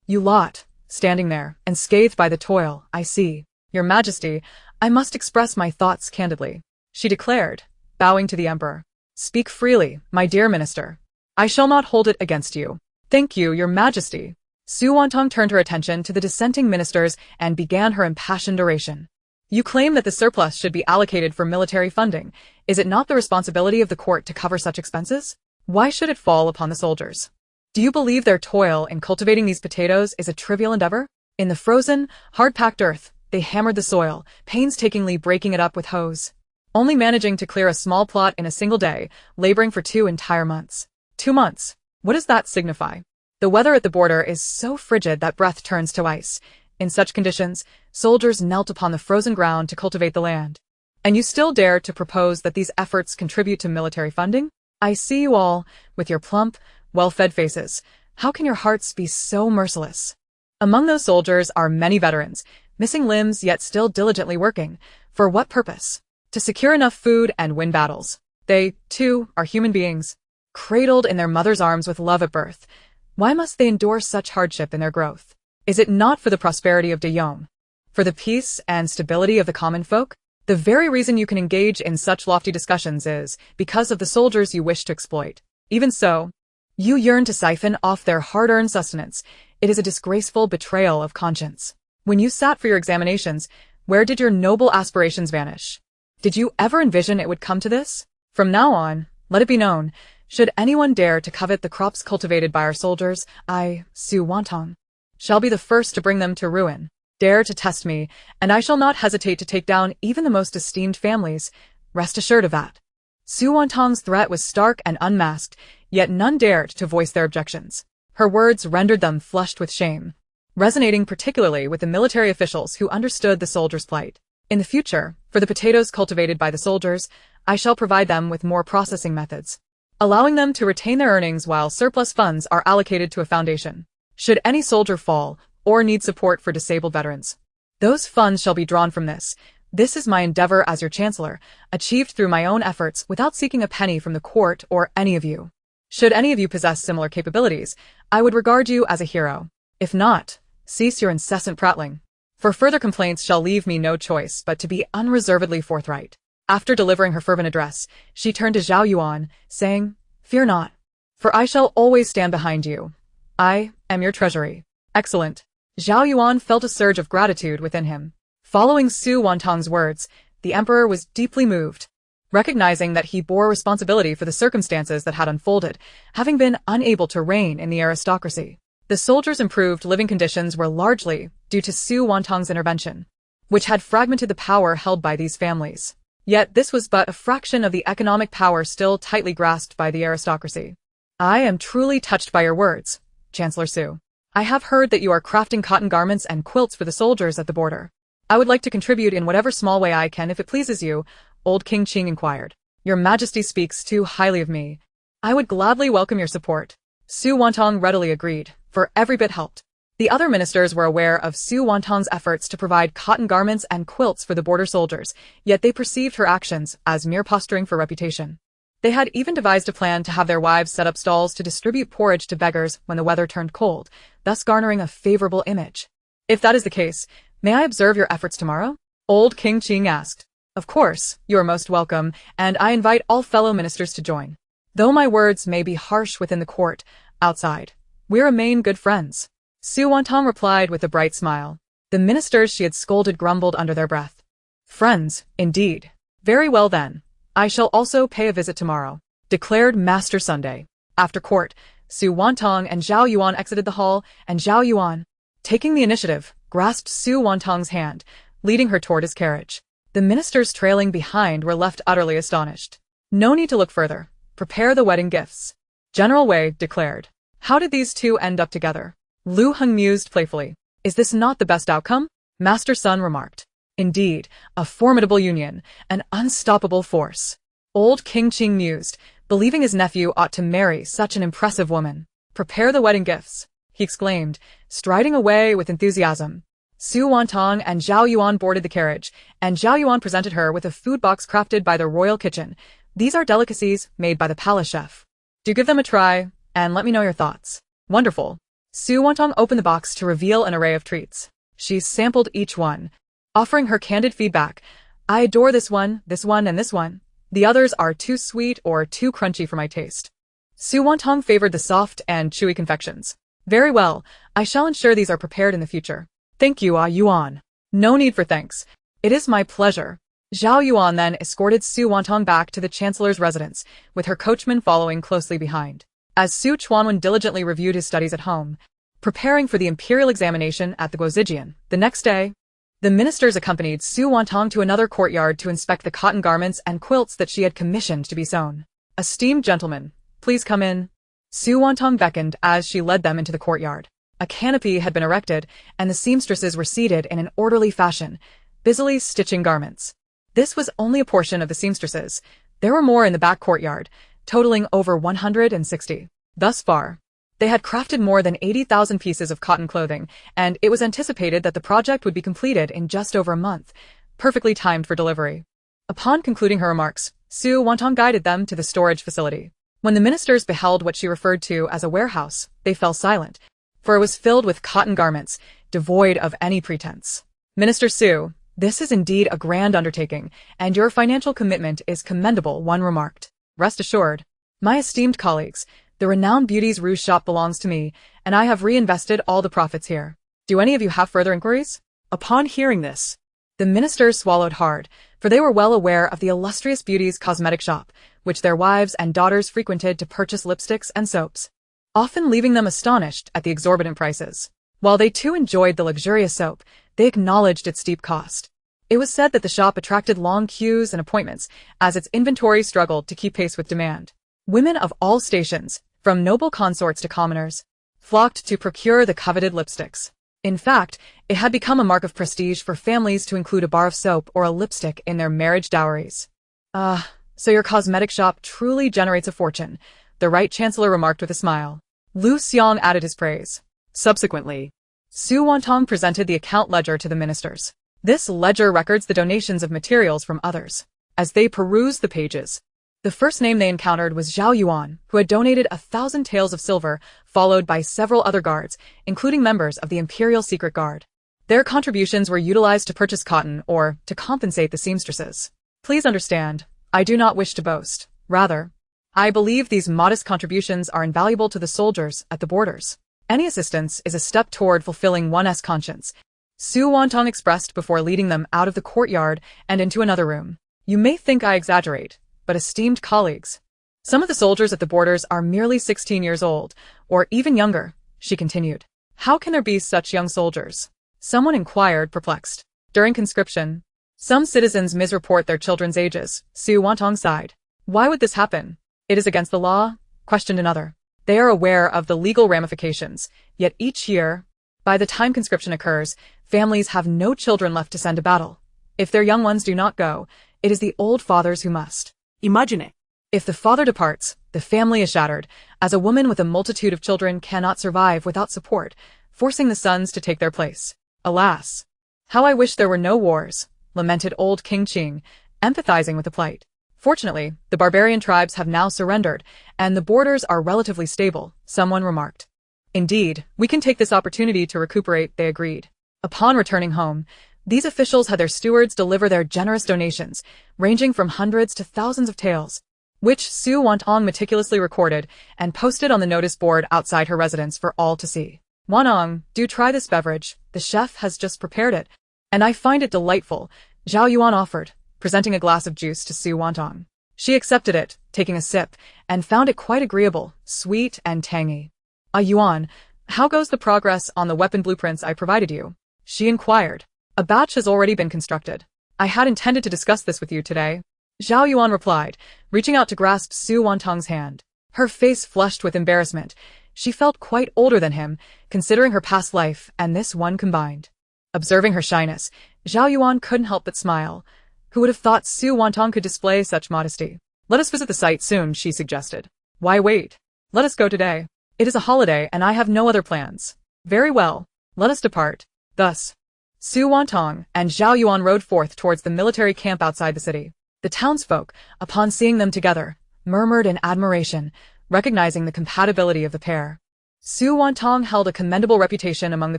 You lot, standing there, and scathed by the toil, I see. Your Majesty, I must express my thoughts candidly, she declared, bowing to the emperor. Speak freely, my dear minister. I shall not hold it against you. Thank you, Your Majesty. Su Wantang turned her attention to the dissenting ministers and began her impassioned oration. You claim that the surplus should be allocated for military funding. Is it not the responsibility of the court to cover such expenses? Why should it fall upon the soldiers? Do you believe their toil in cultivating these potatoes is a trivial endeavor? In the frozen, hard-packed earth, they hammered the soil, painstakingly breaking it up with hoes, only managing to clear a small plot in a single day, laboring for 2 entire months. 2 months. What does that signify? The weather at the border is so frigid that breath turns to ice. In such conditions, soldiers knelt upon the frozen ground to cultivate the land. And you still dare to propose that these efforts contribute to military funding? I see you all, with your plump, well-fed faces. How can your hearts be so merciless? Among those soldiers are many veterans, missing limbs yet still diligently working. For what purpose? To secure enough food and win battles. They, too, are human beings, cradled in their mother's arms with love at birth. Why must they endure such hardship in their growth? Is it not for the prosperity of Deyong? For the peace and stability of the common folk? The very reason you can engage in such lofty discussions is because of the soldiers you wish to exploit. Even so, you yearn to siphon off their hard-earned sustenance. It is a disgraceful betrayal of conscience. When you sat for your examinations, where did your noble aspirations vanish? Did you ever envision it would come to this? From now on, let it be known, should anyone dare to covet the crops cultivated by our soldiers, I, Su Wantang, shall be the first to bring them to ruin. Dare to test me, and I shall not hesitate to take down even the most esteemed families. Rest assured of that. Su Wantang's threat was stark and unmasked, yet none dared to voice their objections. Her words rendered them flushed with shame, resonating particularly with the military officials who understood the soldiers' plight. In the future, for the potatoes cultivated by the soldiers, I shall provide them with more processing methods, allowing them to retain their earnings while surplus funds are allocated to a foundation. Should any soldier fall, or need support for disabled veterans, those funds shall be drawn from this. This is my endeavor as your chancellor, achieved through my own efforts without seeking a penny from the court or any of you. Should any of you possess similar capabilities, I would regard you as a hero. If not, cease your incessant prattling. For further complaints shall leave me no choice but to be unreservedly forthright. After delivering her fervent address, she turned to Zhao Yuan, saying, Fear not, for I shall always stand behind you. I am your treasury. Excellent. Zhao Yuan felt a surge of gratitude within him. Following Su Wantang's words, the emperor was deeply moved, recognizing that he bore responsibility for the circumstances that had unfolded, having been unable to reign in the aristocracy. The soldiers' improved living conditions were largely due to Su Wantang's intervention, which had fragmented the power held by these families. Yet this was but a fraction of the economic power still tightly grasped by the aristocracy. I am truly touched by your words, Chancellor Su. I have heard that you are crafting cotton garments and quilts for the soldiers at the border. I would like to contribute in whatever small way I can if it pleases you, old King Qing inquired. Your Majesty speaks too highly of me. I would gladly welcome your support. Su Wantang readily agreed, for every bit helped. The other ministers were aware of Su Wantang's efforts to provide cotton garments and quilts for the border soldiers, yet they perceived her actions as mere posturing for reputation. They had even devised a plan to have their wives set up stalls to distribute porridge to beggars when the weather turned cold, thus garnering a favorable image. If that is the case, may I observe your efforts tomorrow? Old King Qing asked. Of course, you are most welcome, and I invite all fellow ministers to join. Though my words may be harsh within the court, outside, we remain good friends. Su Wantang replied with a bright smile. The ministers she had scolded grumbled under their breath. Friends, indeed. Very well then. I shall also pay a visit tomorrow, declared Master Sunday. After court, Su Wantang and Zhao Yuan exited the hall, and Zhao Yuan, taking the initiative, grasped Su Wantang's hand, leading her toward his carriage. The ministers trailing behind were left utterly astonished. No need to look further. Prepare the wedding gifts, General Wei declared. How did these two end up together? Lu Heng mused playfully. Is this not the best outcome? Master Sun remarked. Indeed, a formidable union, an unstoppable force. Old King Qing mused, believing his nephew ought to marry such an impressive woman. Prepare the wedding gifts, he exclaimed, striding away with enthusiasm. Su Wantang and Zhao Yuan boarded the carriage, and Zhao Yuan presented her with a food box crafted by the royal kitchen. These are delicacies made by the palace chef. Do give them a try, and let me know your thoughts. Wonderful. Su Wantang opened the box to reveal an array of treats. She sampled each one, offering her candid feedback. I adore this one, and this one. The others are too sweet or too crunchy for my taste. Su Wantang favored the soft and chewy confections. Very well, I shall ensure these are prepared in the future. Thank you, Yuan. No need for thanks. It is my pleasure. Zhao Yuan then escorted Su Wantang back to the chancellor's residence, with her coachman following closely behind. As Su Chuanwen diligently reviewed his studies at home, preparing for the imperial examination at the Guozijian, the next day, the ministers accompanied Su Wantang to another courtyard to inspect the cotton garments and quilts that she had commissioned to be sewn. Esteemed gentlemen, please come in. Su Wantang beckoned as she led them into the courtyard. A canopy had been erected, and the seamstresses were seated in an orderly fashion, busily stitching garments. This was only a portion of the seamstresses. There were more in the back courtyard, totaling over 160. Thus far, they had crafted more than 80,000 pieces of cotton clothing, and it was anticipated that the project would be completed in just over a month, perfectly timed for delivery. Upon concluding her remarks, Su Wantang guided them to the storage facility. When the ministers beheld what she referred to as a warehouse, they fell silent, for it was filled with cotton garments, devoid of any pretense. Minister Su, this is indeed a grand undertaking, and your financial commitment is commendable, one remarked. Rest assured, my esteemed colleagues, the renowned Beauty's Rouge shop belongs to me, and I have reinvested all the profits here. Do any of you have further inquiries? Upon hearing this, the ministers swallowed hard, for they were well aware of the illustrious Beauty's cosmetic shop, which their wives and daughters frequented to purchase lipsticks and soaps, often leaving them astonished at the exorbitant prices. While they too enjoyed the luxurious soap, they acknowledged its steep cost. It was said that the shop attracted long queues and appointments, as its inventory struggled to keep pace with demand. Women of all stations, from noble consorts to commoners, flocked to procure the coveted lipsticks. In fact, it had become a mark of prestige for families to include a bar of soap or a lipstick in their marriage dowries. So your cosmetic shop truly generates a fortune, the Right Chancellor remarked with a smile. Lu Xiong added his praise. Subsequently, Su Wantang presented the account ledger to the ministers. This ledger records the donations of materials from others. As they perused the pages, the first name they encountered was Zhao Yuan, who had donated 1,000 taels of silver, followed by several other guards, including members of the Imperial Secret Guard. Their contributions were utilized to purchase cotton or to compensate the seamstresses. Please understand, I do not wish to boast. Rather, I believe these modest contributions are invaluable to the soldiers at the borders. Any assistance is a step toward fulfilling one's conscience, Su Wantang expressed before leading them out of the courtyard and into another room. You may think I exaggerate, but esteemed colleagues, some of the soldiers at the borders are merely 16 years old, or even younger, she continued. How can there be such young soldiers? Someone inquired, perplexed. During conscription, some citizens misreport their children's ages, Su Wantang sighed. Why would this happen? It is against the law, questioned another. They are aware of the legal ramifications, yet each year, by the time conscription occurs, families have no children left to send to battle. If their young ones do not go, it is the old fathers who must. Imagine it. If the father departs, the family is shattered, as a woman with a multitude of children cannot survive without support, forcing the sons to take their place. Alas! How I wish there were no wars, lamented old King Qing, empathizing with the plight. Fortunately, the barbarian tribes have now surrendered, and the borders are relatively stable, someone remarked. Indeed, we can take this opportunity to recuperate, they agreed. Upon returning home, these officials had their stewards deliver their generous donations, ranging from hundreds to thousands of taels, which Su Wantang meticulously recorded and posted on the notice board outside her residence for all to see. Wantang, do try this beverage, the chef has just prepared it, and I find it delightful, Zhao Yuan offered, presenting a glass of juice to Su Wantang. She accepted it, taking a sip, and found it quite agreeable, sweet and tangy. Yuan, how goes the progress on the weapon blueprints I provided you? She inquired. A batch has already been constructed. I had intended to discuss this with you today. Zhao Yuan replied, reaching out to grasp Su Wantang's hand. Her face flushed with embarrassment. She felt quite older than him, considering her past life and this one combined. Observing her shyness, Zhao Yuan couldn't help but smile. Who would have thought Su Wantang could display such modesty? Let us visit the site soon, she suggested. Why wait? Let us go today. It is a holiday and I have no other plans. Very well. Let us depart. Thus, Su Wantang and Zhao Yuan rode forth towards the military camp outside the city. The townsfolk, upon seeing them together, murmured in admiration, recognizing the compatibility of the pair. Su Wantang held a commendable reputation among the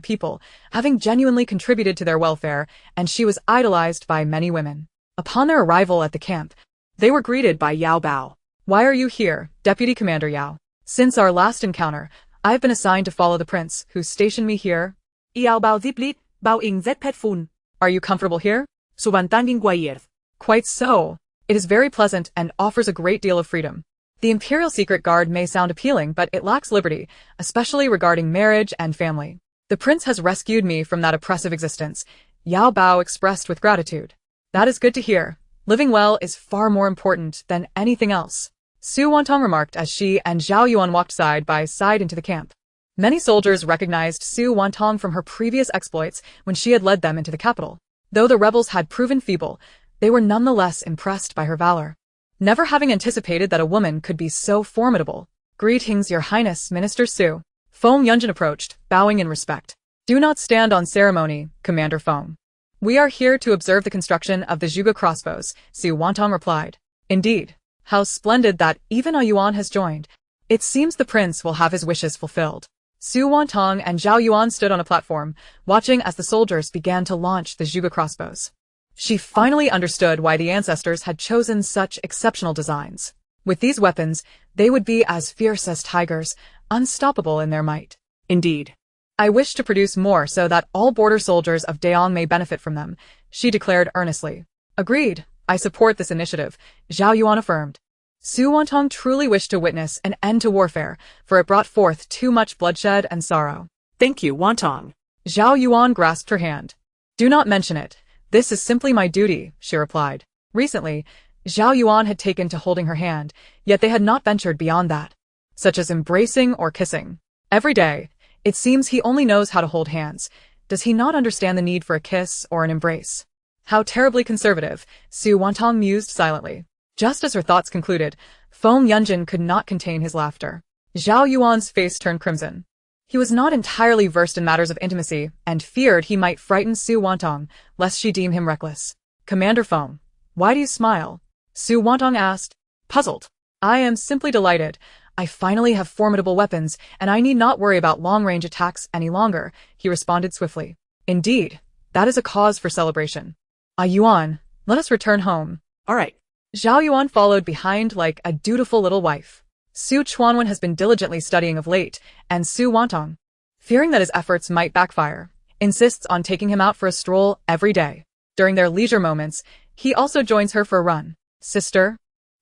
people, having genuinely contributed to their welfare, and she was idolized by many women. Upon their arrival at the camp, they were greeted by Yao Bao. Why are you here, Deputy Commander Yao? Since our last encounter, I have been assigned to follow the prince, who stationed me here. Iao bao zip lit, bao in z pet fun. Are you comfortable here? Su Wantang in Gua Liu. Quite so. It is very pleasant and offers a great deal of freedom. The Imperial Secret Guard may sound appealing, but it lacks liberty, especially regarding marriage and family. The prince has rescued me from that oppressive existence. Yao Bao expressed with gratitude. That is good to hear. Living well is far more important than anything else. Su Wantang remarked as she and Zhao Yuan walked side by side into the camp. Many soldiers recognized Su Wantang from her previous exploits when she had led them into the capital. Though the rebels had proven feeble, they were nonetheless impressed by her valor. Never having anticipated that a woman could be so formidable. Greetings, Your Highness, Minister Su. Feng Yunjin approached, bowing in respect. Do not stand on ceremony, Commander Feng. We are here to observe the construction of the Zhuge crossbows, Su Wantang replied. Indeed. How splendid that even a Yuan has joined. It seems the prince will have his wishes fulfilled. Su Wantang and Zhao Yuan stood on a platform, watching as the soldiers began to launch the Zhuge crossbows. She finally understood why the ancestors had chosen such exceptional designs. With these weapons, they would be as fierce as tigers, unstoppable in their might. Indeed. I wish to produce more so that all border soldiers of Daong may benefit from them, she declared earnestly. Agreed. I support this initiative, Zhao Yuan affirmed. Su Wantang truly wished to witness an end to warfare, for it brought forth too much bloodshed and sorrow. Thank you, Wantang. Zhao Yuan grasped her hand. Do not mention it. This is simply my duty, she replied. Recently, Zhao Yuan had taken to holding her hand, yet they had not ventured beyond that, such as embracing or kissing. Every day, it seems he only knows how to hold hands. Does he not understand the need for a kiss or an embrace? How terribly conservative, Su Wantang mused silently. Just as her thoughts concluded, Feng Yunjin could not contain his laughter. Zhao Yuan's face turned crimson. He was not entirely versed in matters of intimacy, and feared he might frighten Su Wantang, lest she deem him reckless. Commander Feng, why do you smile? Su Wantang asked, puzzled. I am simply delighted. I finally have formidable weapons, and I need not worry about long-range attacks any longer, he responded swiftly. Indeed, that is a cause for celebration. Yuan, let us return home. All right. Zhao Yuan followed behind like a dutiful little wife. Su Chuanwen has been diligently studying of late, and Su Wantang, fearing that his efforts might backfire, insists on taking him out for a stroll every day. During their leisure moments, he also joins her for a run. Sister,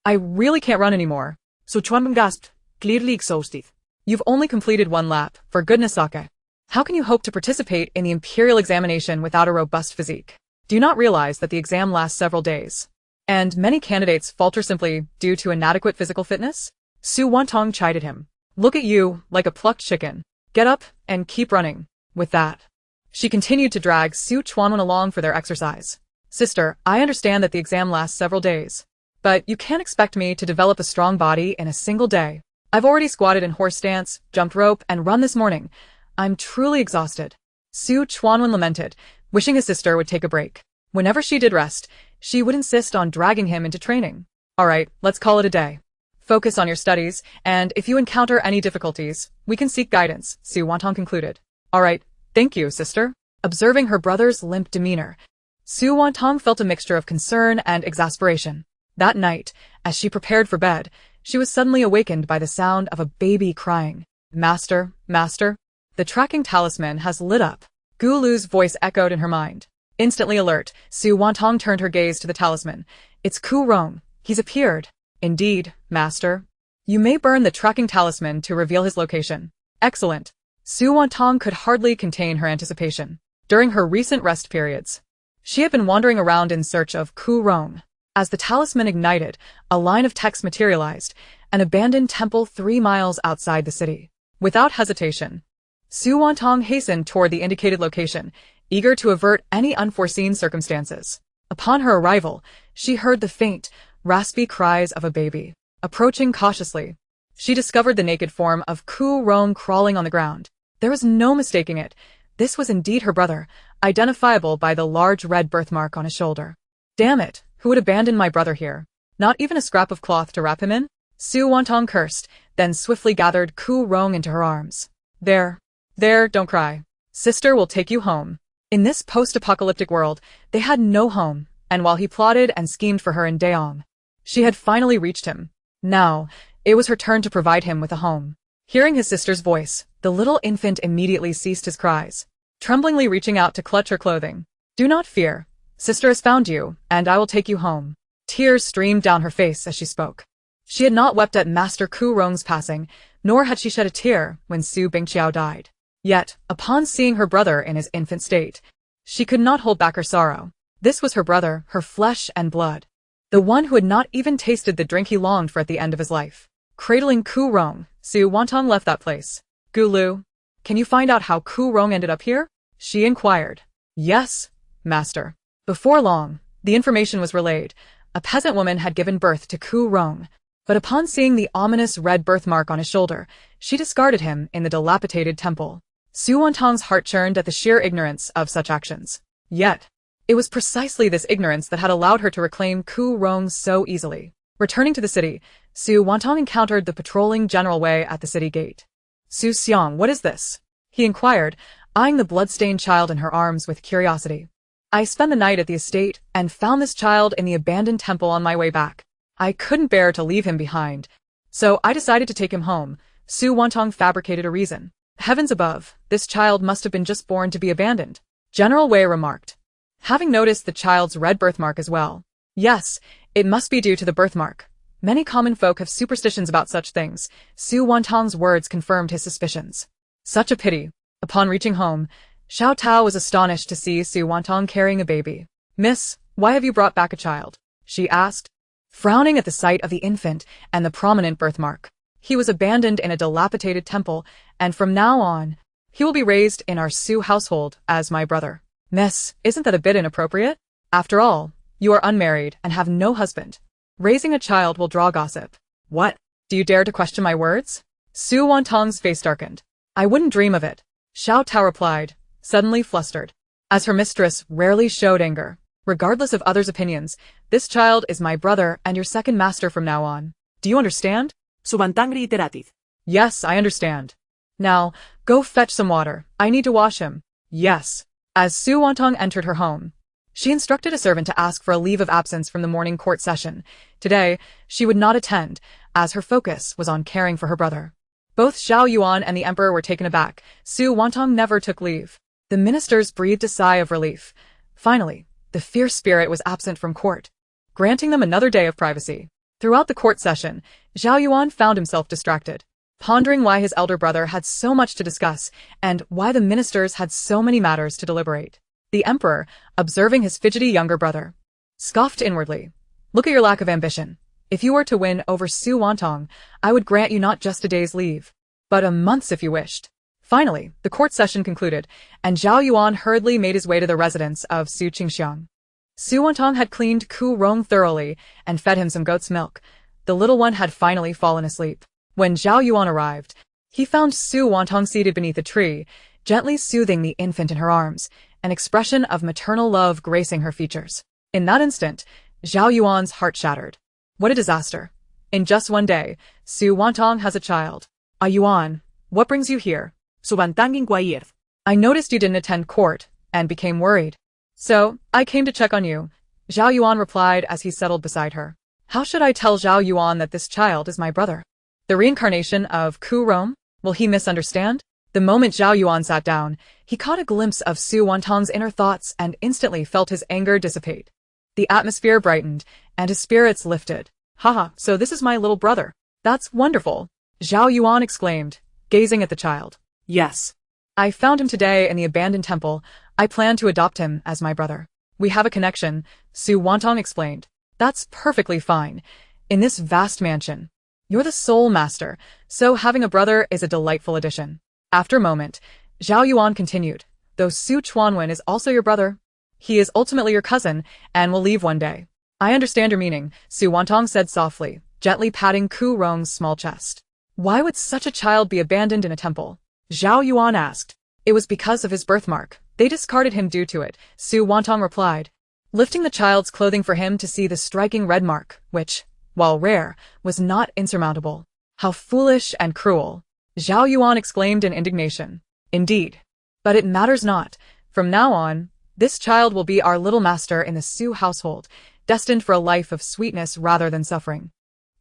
I really can't run anymore. Su Chuanwen gasped, clearly exhausted. You've only completed one lap, for goodness sake. How can you hope to participate in the imperial examination without a robust physique? Do you not realize that the exam lasts several days? And many candidates falter simply due to inadequate physical fitness? Su Wantang chided him. Look at you, like a plucked chicken. Get up and keep running. With that, she continued to drag Su Chuanwen along for their exercise. Sister, I understand that the exam lasts several days. But you can't expect me to develop a strong body in a single day. I've already squatted in horse stance, jumped rope, and run this morning. I'm truly exhausted. Su Chuanwen lamented, wishing his sister would take a break. Whenever she did rest, she would insist on dragging him into training. All right, let's call it a day. Focus on your studies, and if you encounter any difficulties, we can seek guidance, Su Wantang concluded. All right, thank you, sister. Observing her brother's limp demeanor, Su Wantang felt a mixture of concern and exasperation. That night, as she prepared for bed, she was suddenly awakened by the sound of a baby crying. Master, master. The tracking talisman has lit up. Gua Liu's voice echoed in her mind. Instantly alert, Su Wantang turned her gaze to the talisman. It's Ku Rong. He's appeared. Indeed, master. You may burn the tracking talisman to reveal his location. Excellent. Su Wantang could hardly contain her anticipation. During her recent rest periods, she had been wandering around in search of Ku Rong. As the talisman ignited, a line of text materialized, an abandoned temple 3 miles outside the city. Without hesitation, Su Wantang hastened toward the indicated location, eager to avert any unforeseen circumstances. Upon her arrival, she heard the faint, raspy cries of a baby. Approaching cautiously, she discovered the naked form of Ku Rong crawling on the ground. There was no mistaking it. This was indeed her brother, identifiable by the large red birthmark on his shoulder. Damn it, who would abandon my brother here? Not even a scrap of cloth to wrap him in? Su Wantang cursed, then swiftly gathered Ku Rong into her arms. There, don't cry. Sister will take you home. In this post-apocalyptic world, they had no home, and while he plotted and schemed for her in Daong, she had finally reached him. Now, it was her turn to provide him with a home. Hearing his sister's voice, the little infant immediately ceased his cries, tremblingly reaching out to clutch her clothing. "Do not fear. Sister has found you, and I will take you home." Tears streamed down her face as she spoke. She had not wept at Master Ku Rong's passing, nor had she shed a tear when Su Bingqiao died. Yet, upon seeing her brother in his infant state, she could not hold back her sorrow. This was her brother, her flesh and blood. The one who had not even tasted the drink he longed for at the end of his life. Cradling Ku Rong, Su Wantang left that place. "Gua Liu, can you find out how Ku Rong ended up here?" she inquired. "Yes, master." Before long, the information was relayed. A peasant woman had given birth to Ku Rong, but upon seeing the ominous red birthmark on his shoulder, she discarded him in the dilapidated temple. Su Wantang's heart churned at the sheer ignorance of such actions. Yet, it was precisely this ignorance that had allowed her to reclaim Ku Rong so easily. Returning to the city, Su Wantang encountered the patrolling General Wei at the city gate. "Su Xiang, what is this?" he inquired, eyeing the blood-stained child in her arms with curiosity. "I spent the night at the estate and found this child in the abandoned temple on my way back. I couldn't bear to leave him behind, so I decided to take him home." Su Wantang fabricated a reason. "Heavens above, this child must have been just born to be abandoned," General Wei remarked, having noticed the child's red birthmark as well. "Yes, it must be due to the birthmark. Many common folk have superstitions about such things." Su Wantang's words confirmed his suspicions. Such a pity. Upon reaching home, Xiao Tao was astonished to see Su Wantang carrying a baby. "Miss, why have you brought back a child?" she asked, frowning at the sight of the infant and the prominent birthmark. "He was abandoned in a dilapidated temple, and from now on, he will be raised in our Su household as my brother." "Miss, isn't that a bit inappropriate? After all, you are unmarried and have no husband. Raising a child will draw gossip." "What? Do you dare to question my words?" Su Wantang's face darkened. "I wouldn't dream of it," Xiao Tao replied, suddenly flustered, as her mistress rarely showed anger. "Regardless of others' opinions, this child is my brother and your second master from now on. Do you understand?" Su Wantang reiterated. "Yes, I understand. Now, go fetch some water. I need to wash him." "Yes." As Su Wantang entered her home, she instructed a servant to ask for a leave of absence from the morning court session. Today, she would not attend, as her focus was on caring for her brother. Both Zhao Yuan and the emperor were taken aback. Su Wantang never took leave. The ministers breathed a sigh of relief. Finally, the fierce spirit was absent from court, granting them another day of privacy. Throughout the court session, Zhao Yuan found himself distracted, pondering why his elder brother had so much to discuss and why the ministers had so many matters to deliberate. The emperor, observing his fidgety younger brother, scoffed inwardly. "Look at your lack of ambition. If you were to win over Su Wantang, I would grant you not just a day's leave, but a month's if you wished." Finally, the court session concluded, and Zhao Yuan hurriedly made his way to the residence of Su Qingxiang. Su Wantang had cleaned Ku Rong thoroughly and fed him some goat's milk. The little one had finally fallen asleep. When Zhao Yuan arrived, he found Su Wantang seated beneath a tree, gently soothing the infant in her arms, an expression of maternal love gracing her features. In that instant, Zhao Yuan's heart shattered. What a disaster. In just one day, Su Wantang has a child. "Ah Yuan, what brings you here?" Su Wantang inquired. "I noticed you didn't attend court, and became worried. So, I came to check on you," Zhao Yuan replied as he settled beside her. "How should I tell Zhao Yuan that this child is my brother? The reincarnation of Ku Rong? Will he misunderstand?" The moment Zhao Yuan sat down, he caught a glimpse of Su Wantang's inner thoughts and instantly felt his anger dissipate. The atmosphere brightened, and his spirits lifted. "Haha, so this is my little brother. That's wonderful," Zhao Yuan exclaimed, gazing at the child. "Yes. "I found him today in the abandoned temple. I plan to adopt him as my brother. We have a connection," Su Wantang explained. "That's perfectly fine. In this vast mansion, you're the sole master, so having a brother is a delightful addition." After a moment, Zhao Yuan continued, "Though Su Chuanwen is also your brother, he is ultimately your cousin and will leave one day." "I understand your meaning," Su Wantang said softly, gently patting Ku Rong's small chest. "Why would such a child be abandoned in a temple?" Zhao Yuan asked. "It was because of his birthmark. They discarded him due to it," Su Wantang replied, lifting the child's clothing for him to see the striking red mark, which, while rare, was not insurmountable. "How foolish and cruel," Zhao Yuan exclaimed in indignation. "Indeed. But it matters not. From now on, this child will be our little master in the Su household, destined for a life of sweetness rather than suffering."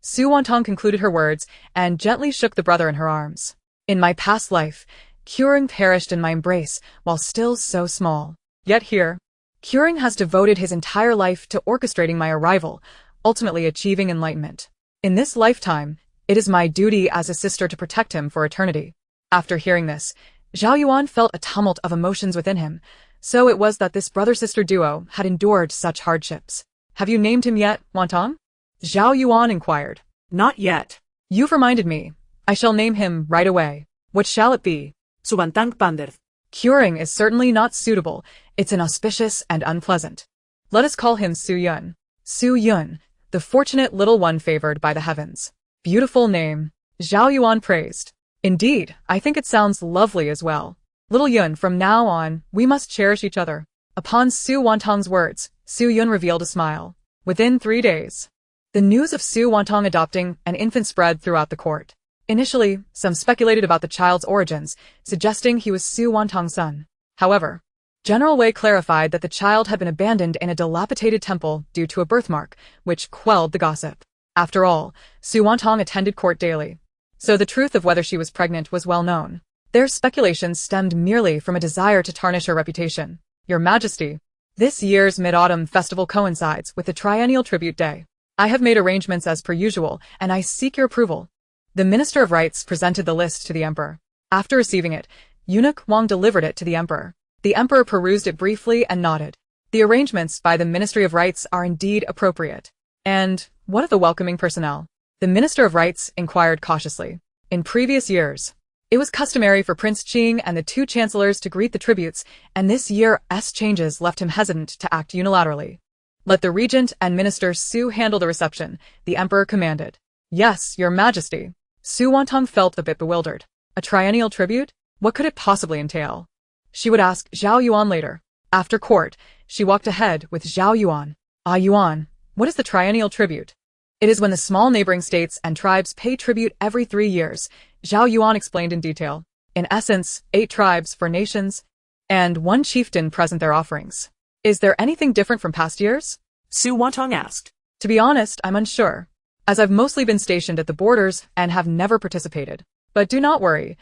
Su Wantang concluded her words and gently shook the brother in her arms. In my past life, Curing perished in my embrace while still so small. Yet here, Curing has devoted his entire life to orchestrating my arrival, ultimately achieving enlightenment. In this lifetime, it is my duty as a sister to protect him for eternity. After hearing this, Zhao Yuan felt a tumult of emotions within him. So it was that this brother-sister duo had endured such hardships. Have you named him yet, Wantang? Zhao Yuan inquired. Not yet. You've reminded me. I shall name him right away. What shall it be? Su Wantang pander. Curing is certainly not suitable. It's inauspicious and unpleasant. Let us call him Su Yun. Su Yun, the fortunate little one favored by the heavens. Beautiful name. Zhao Yuan praised. Indeed, I think it sounds lovely as well. Little Yun, from now on, we must cherish each other. Upon Su Wantang's words, Su Yun revealed a smile. Within 3 days, the news of Su Wantang adopting an infant spread throughout the court. Initially, some speculated about the child's origins, suggesting he was Su Wantang's son. However, General Wei clarified that the child had been abandoned in a dilapidated temple due to a birthmark, which quelled the gossip. After all, Su Wantang attended court daily, so the truth of whether she was pregnant was well known. Their speculations stemmed merely from a desire to tarnish her reputation. Your Majesty, this year's Mid-Autumn Festival coincides with the Triennial Tribute Day. I have made arrangements as per usual, and I seek your approval. The Minister of Rites presented the list to the Emperor. After receiving it, Eunuch Wang delivered it to the Emperor. The Emperor perused it briefly and nodded. The arrangements by the Ministry of Rites are indeed appropriate. And what of the welcoming personnel? The Minister of Rites inquired cautiously. In previous years, it was customary for Prince Qing and the 2 chancellors to greet the tributes, and this year's changes left him hesitant to act unilaterally. Let the regent and Minister Su handle the reception, the Emperor commanded. Yes, Your Majesty. Su Wantang felt a bit bewildered. A triennial tribute? What could it possibly entail? She would ask Zhao Yuan later. After court, she walked ahead with Zhao Yuan. Ah Yuan, what is the triennial tribute? It is when the small neighboring states and tribes pay tribute every 3 years, Zhao Yuan explained in detail. In essence, 8 tribes, 4 nations, and 1 chieftain present their offerings. Is there anything different from past years? Su Wantang asked. To be honest, I'm unsure, as I've mostly been stationed at the borders and have never participated. But do not worry,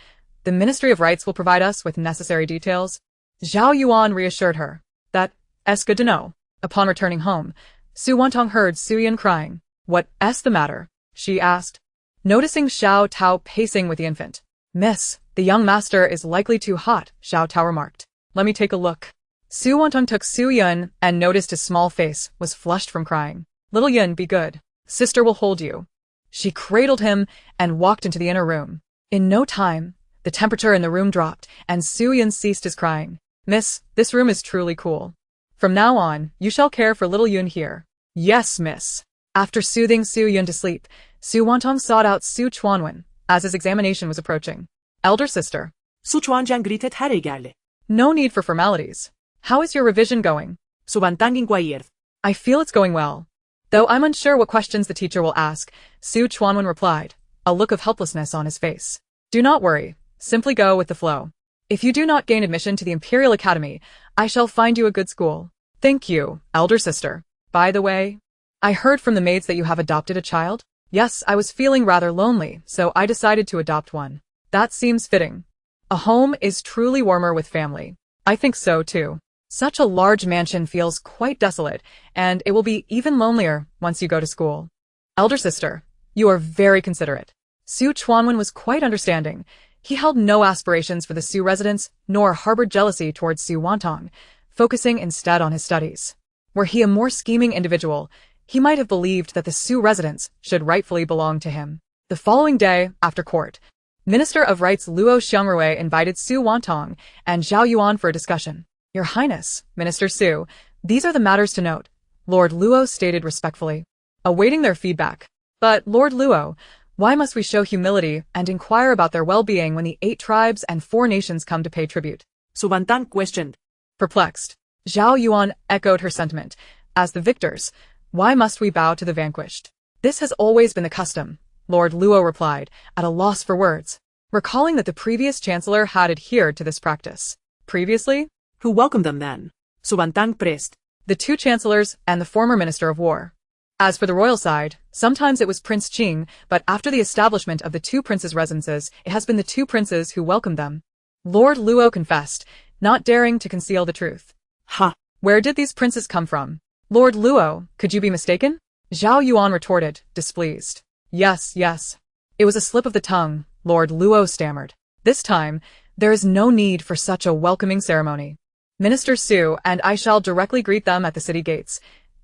the Ministry of Rites will provide us with necessary details. Zhao Yuan reassured her. That's good to know. Upon returning home, Su Wantang heard Su Yun crying. What's the matter? She asked, noticing Xiao Tao pacing with the infant. Miss, the young master is likely too hot, Xiao Tao remarked. Let me take a look. Su Wantang took Su Yun and noticed his small face was flushed from crying. Little Yun, be good. Sister will hold you. She cradled him and walked into the inner room. In no time, the temperature in the room dropped and Su Yun ceased his crying. Miss, this room is truly cool. From now on, you shall care for little Yun here. Yes, miss. After soothing Su Yun to sleep, Su Wantang sought out Su Chuanwen, as his examination was approaching. Elder sister. Su Chuanjiang greeted her eagerly. No need for formalities. How is your revision going? Su Wantang inquired. I feel it's going well. Though I'm unsure what questions the teacher will ask, Su Chuanwen replied, a look of helplessness on his face. Do not worry. Simply go with the flow. If you do not gain admission to the Imperial Academy, I shall find you a good school. Thank you, elder sister. By the way, I heard from the maids that you have adopted a child? Yes, I was feeling rather lonely, so I decided to adopt one. That seems fitting. A home is truly warmer with family. I think so too. Such a large mansion feels quite desolate, and it will be even lonelier once you go to school. Elder sister, you are very considerate. Su Chuanwen was quite understanding. He held no aspirations for the Su residence, nor harbored jealousy towards Su Wantang, focusing instead on his studies. Were he a more scheming individual, he might have believed that the Su residence should rightfully belong to him. The following day, after court, Minister of Rites Luo Xiangrui invited Su Wantang and Zhao Yuan for a discussion. Your Highness, Minister Su, these are the matters to note, Lord Luo stated respectfully, awaiting their feedback. But, Lord Luo, why must we show humility and inquire about their well-being when the 8 tribes and 4 nations come to pay tribute? Su Wantang questioned. Perplexed, Zhao Yuan echoed her sentiment. As the victors, why must we bow to the vanquished? This has always been the custom, Lord Luo replied, at a loss for words, recalling that the previous chancellor had adhered to this practice. Previously? Who welcomed them then? Su Wantang pressed. The 2 chancellors and the former minister of war. As for the royal side, sometimes it was Prince Qing, but after the establishment of the two princes' residences, it has been the two princes who welcomed them. Lord Luo confessed, not daring to conceal the truth. Ha! Where did these princes come from? Lord Luo, could you be mistaken? Zhao Yuan retorted, displeased. Yes, yes. It was a slip of the tongue, Lord Luo stammered. This time, there is no need for such a welcoming ceremony. Minister Su and I shall directly greet them at the city gates.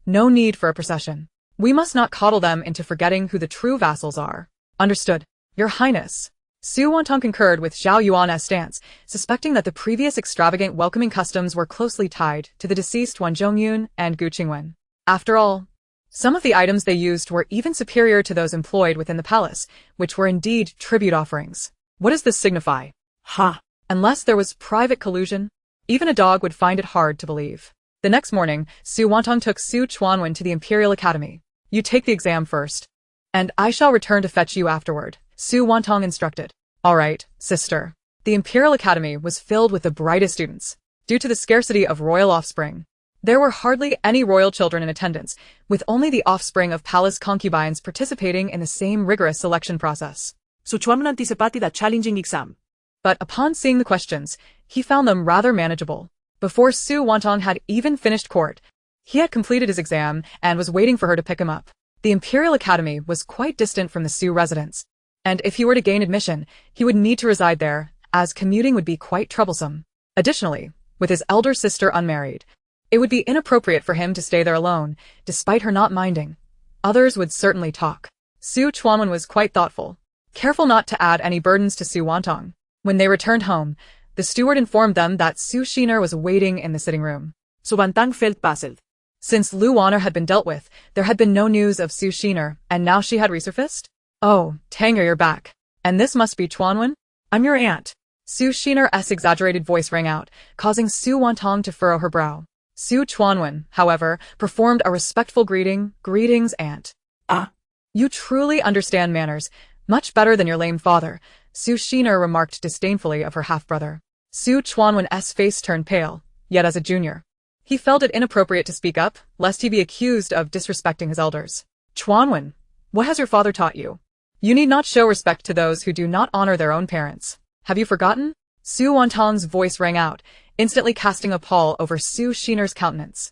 No need for a procession. We must not coddle them into forgetting who the true vassals are. Understood, Your Highness. Su Wantang concurred with Zhao Yuan's stance, suspecting that the previous extravagant welcoming customs were closely tied to the deceased Wan Zhongyun and Gu Qingwen. After all, some of the items they used were even superior to those employed within the palace, which were indeed tribute offerings. What does this signify? Ha! Unless there was private collusion, even a dog would find it hard to believe. The next morning, Su Wantang took Su Chuanwen to the Imperial Academy. You take the exam first, and I shall return to fetch you afterward, Su Wantang instructed. All right, sister. The Imperial Academy was filled with the brightest students. Due to the scarcity of royal offspring, there were hardly any royal children in attendance, with only the offspring of palace concubines participating in the same rigorous selection process. Su Chuanwen anticipated a challenging exam. But upon seeing the questions, he found them rather manageable. Before Su Wantang had even finished court, he had completed his exam and was waiting for her to pick him up. The Imperial Academy was quite distant from the Su residence, and if he were to gain admission, he would need to reside there, as commuting would be quite troublesome. Additionally, with his elder sister unmarried, it would be inappropriate for him to stay there alone, despite her not minding. Others would certainly talk. Su Chuanwen was quite thoughtful, careful not to add any burdens to Su Wantang. When they returned home, the steward informed them that Su Shiner was waiting in the sitting room. Su Wantang felt puzzled. Since Lu Wanner had been dealt with, there had been no news of Su Shiner, and now she had resurfaced? Oh, Tanger, you're back. And this must be Chuanwen? I'm your aunt. Su Shiner's exaggerated voice rang out, causing Su Wantang to furrow her brow. Su Chuanwen, however, performed a respectful greeting. Greetings, aunt. Ah. You truly understand manners, much better than your lame father, Su Shiner remarked disdainfully of her half-brother. Su Chuanwen's face turned pale, yet as a junior, he felt it inappropriate to speak up, lest he be accused of disrespecting his elders. Chuanwen, what has your father taught you? You need not show respect to those who do not honor their own parents. Have you forgotten? Su Wantang's voice rang out, instantly casting a pall over Su Shiner's countenance.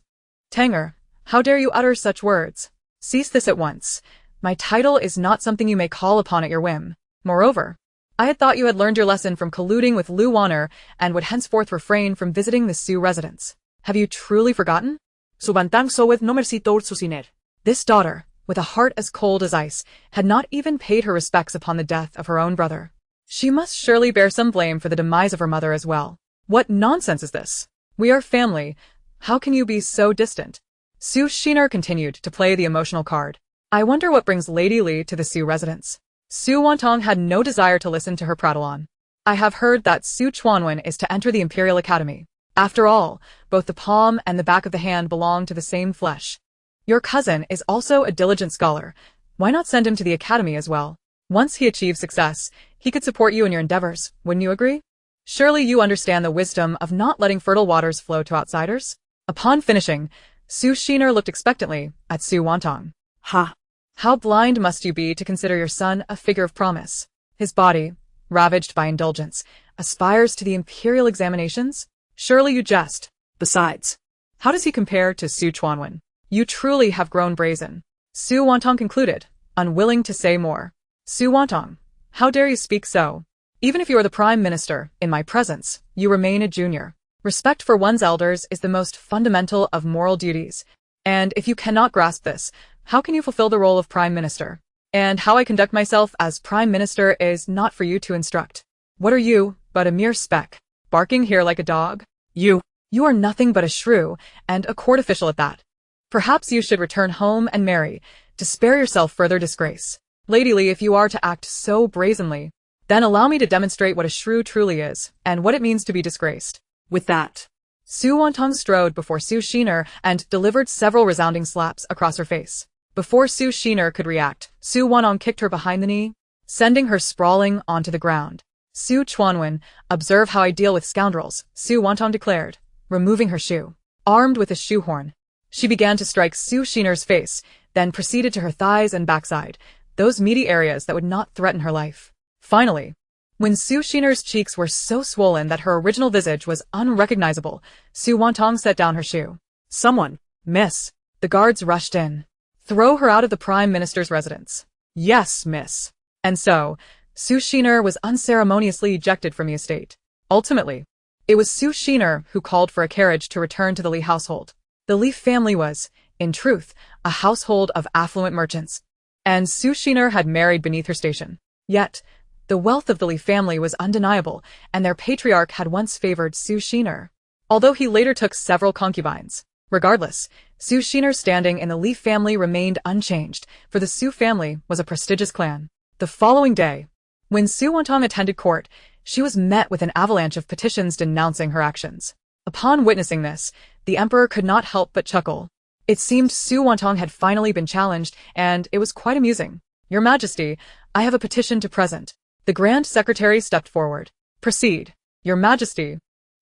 Tanger, how dare you utter such words? Cease this at once. My title is not something you may call upon at your whim. Moreover, I had thought you had learned your lesson from colluding with Lu Wanner and would henceforth refrain from visiting the Su residence. Have you truly forgotten? Su Wantang soweth no mercy towards Su Shiner. This daughter, with a heart as cold as ice, had not even paid her respects upon the death of her own brother. She must surely bear some blame for the demise of her mother as well. What nonsense is this? We are family. How can you be so distant? Su Shiner continued to play the emotional card. I wonder what brings Lady Li to the Su residence. Su Wantang had no desire to listen to her prattle on. I have heard that Su Chuanwen is to enter the Imperial Academy. After all, both the palm and the back of the hand belong to the same flesh. Your cousin is also a diligent scholar. Why not send him to the academy as well? Once he achieves success, he could support you in your endeavors, wouldn't you agree? Surely you understand the wisdom of not letting fertile waters flow to outsiders? Upon finishing, Su Shiner looked expectantly at Su Wantang. Ha! How blind must you be to consider your son a figure of promise? His body, ravaged by indulgence, aspires to the imperial examinations? Surely you jest. Besides, how does he compare to Su Chuanwen? You truly have grown brazen. Su Wantang concluded, unwilling to say more. Su Wantang, how dare you speak so? Even if you are the Prime Minister, in my presence, you remain a junior. Respect for one's elders is the most fundamental of moral duties. And if you cannot grasp this, how can you fulfill the role of Prime Minister? And how I conduct myself as Prime Minister is not for you to instruct. What are you, but a mere speck, barking here like a dog? You are nothing but a shrew, and a court official at that. Perhaps you should return home and marry, to spare yourself further disgrace. Lady Li, if you are to act so brazenly, then allow me to demonstrate what a shrew truly is, and what it means to be disgraced. With that, Su Wantang strode before Su Shiner and delivered several resounding slaps across her face. Before Su Shiner could react, Su Wantang kicked her behind the knee, sending her sprawling onto the ground. Su Chuanwen, observe how I deal with scoundrels, Su Wantang declared, removing her shoe. Armed with a shoehorn, she began to strike Su Shiner's face, then proceeded to her thighs and backside, those meaty areas that would not threaten her life. Finally, when Su Xiner's cheeks were so swollen that her original visage was unrecognizable, Su Wantang set down her shoe. Someone, Miss. The guards rushed in. Throw her out of the Prime Minister's residence. Yes, miss. And so, Su Xiner was unceremoniously ejected from the estate. Ultimately, it was Su Xiner who called for a carriage to return to the Li household. The Li family was, in truth, a household of affluent merchants, and Su Xiner had married beneath her station. Yet, the wealth of the Li family was undeniable, and their patriarch had once favored Su Xiner, although he later took several concubines. Regardless, Su Xiner's standing in the Li family remained unchanged, for the Su family was a prestigious clan. The following day, when Su Wantang attended court, she was met with an avalanche of petitions denouncing her actions. Upon witnessing this, the emperor could not help but chuckle. It seemed Su Wantang had finally been challenged, and it was quite amusing. Your Majesty, I have a petition to present. The Grand Secretary stepped forward. Proceed. Your Majesty,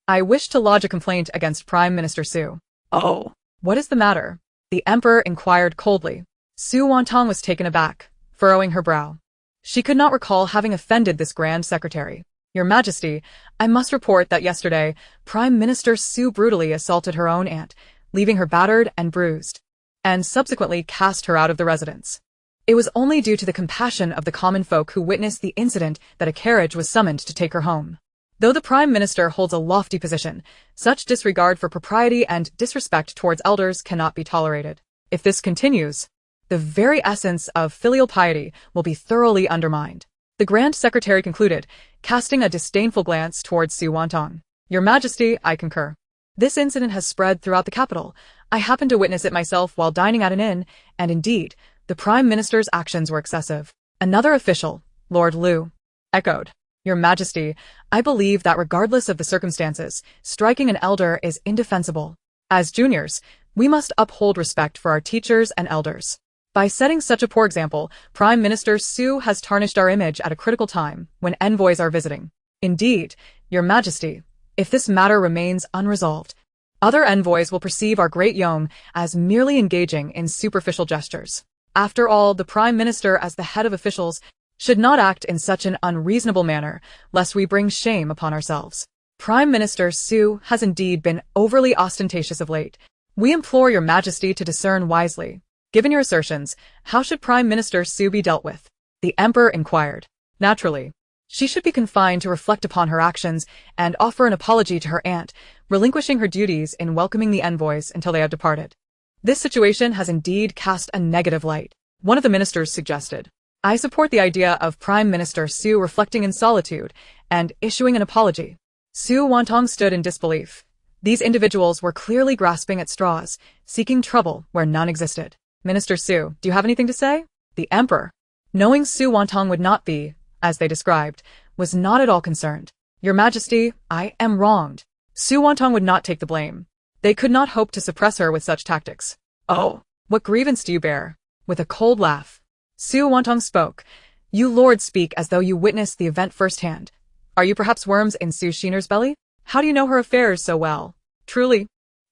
I wish to lodge a complaint against Prime Minister Su. Oh. What is the matter? The emperor inquired coldly. Su Wantang was taken aback, furrowing her brow. She could not recall having offended this Grand Secretary. Your Majesty, I must report that yesterday, Prime Minister Su brutally assaulted her own aunt, leaving her battered and bruised, and subsequently cast her out of the residence. It was only due to the compassion of the common folk who witnessed the incident that a carriage was summoned to take her home. Though the Prime Minister holds a lofty position, such disregard for propriety and disrespect towards elders cannot be tolerated. If this continues, the very essence of filial piety will be thoroughly undermined. The Grand Secretary concluded, casting a disdainful glance towards Su Wantang. Your Majesty, I concur. This incident has spread throughout the capital. I happened to witness it myself while dining at an inn, and indeed, the Prime Minister's actions were excessive. Another official, Lord Liu, echoed. Your Majesty, I believe that regardless of the circumstances, striking an elder is indefensible. As juniors, we must uphold respect for our teachers and elders. By setting such a poor example, Prime Minister Su has tarnished our image at a critical time when envoys are visiting. Indeed, Your Majesty, if this matter remains unresolved, other envoys will perceive our great Yom as merely engaging in superficial gestures. After all, the Prime Minister, as the head of officials, should not act in such an unreasonable manner, lest we bring shame upon ourselves. Prime Minister Su has indeed been overly ostentatious of late. We implore Your Majesty to discern wisely. Given your assertions, how should Prime Minister Su be dealt with? The Emperor inquired. Naturally, she should be confined to reflect upon her actions and offer an apology to her aunt, relinquishing her duties in welcoming the envoys until they have departed. This situation has indeed cast a negative light. One of the ministers suggested. I support the idea of Prime Minister Su reflecting in solitude and issuing an apology. Su Wantang stood in disbelief. These individuals were clearly grasping at straws, seeking trouble where none existed. Minister Su, do you have anything to say? The Emperor, knowing Su Wantang would not be, as they described, was not at all concerned. Your Majesty, I am wronged. Su Wantang would not take the blame. They could not hope to suppress her with such tactics. Oh, what grievance do you bear? With a cold laugh, Su Wantang spoke. You lords speak as though you witnessed the event firsthand. Are you perhaps worms in Su Xiner's belly? How do you know her affairs so well? Truly,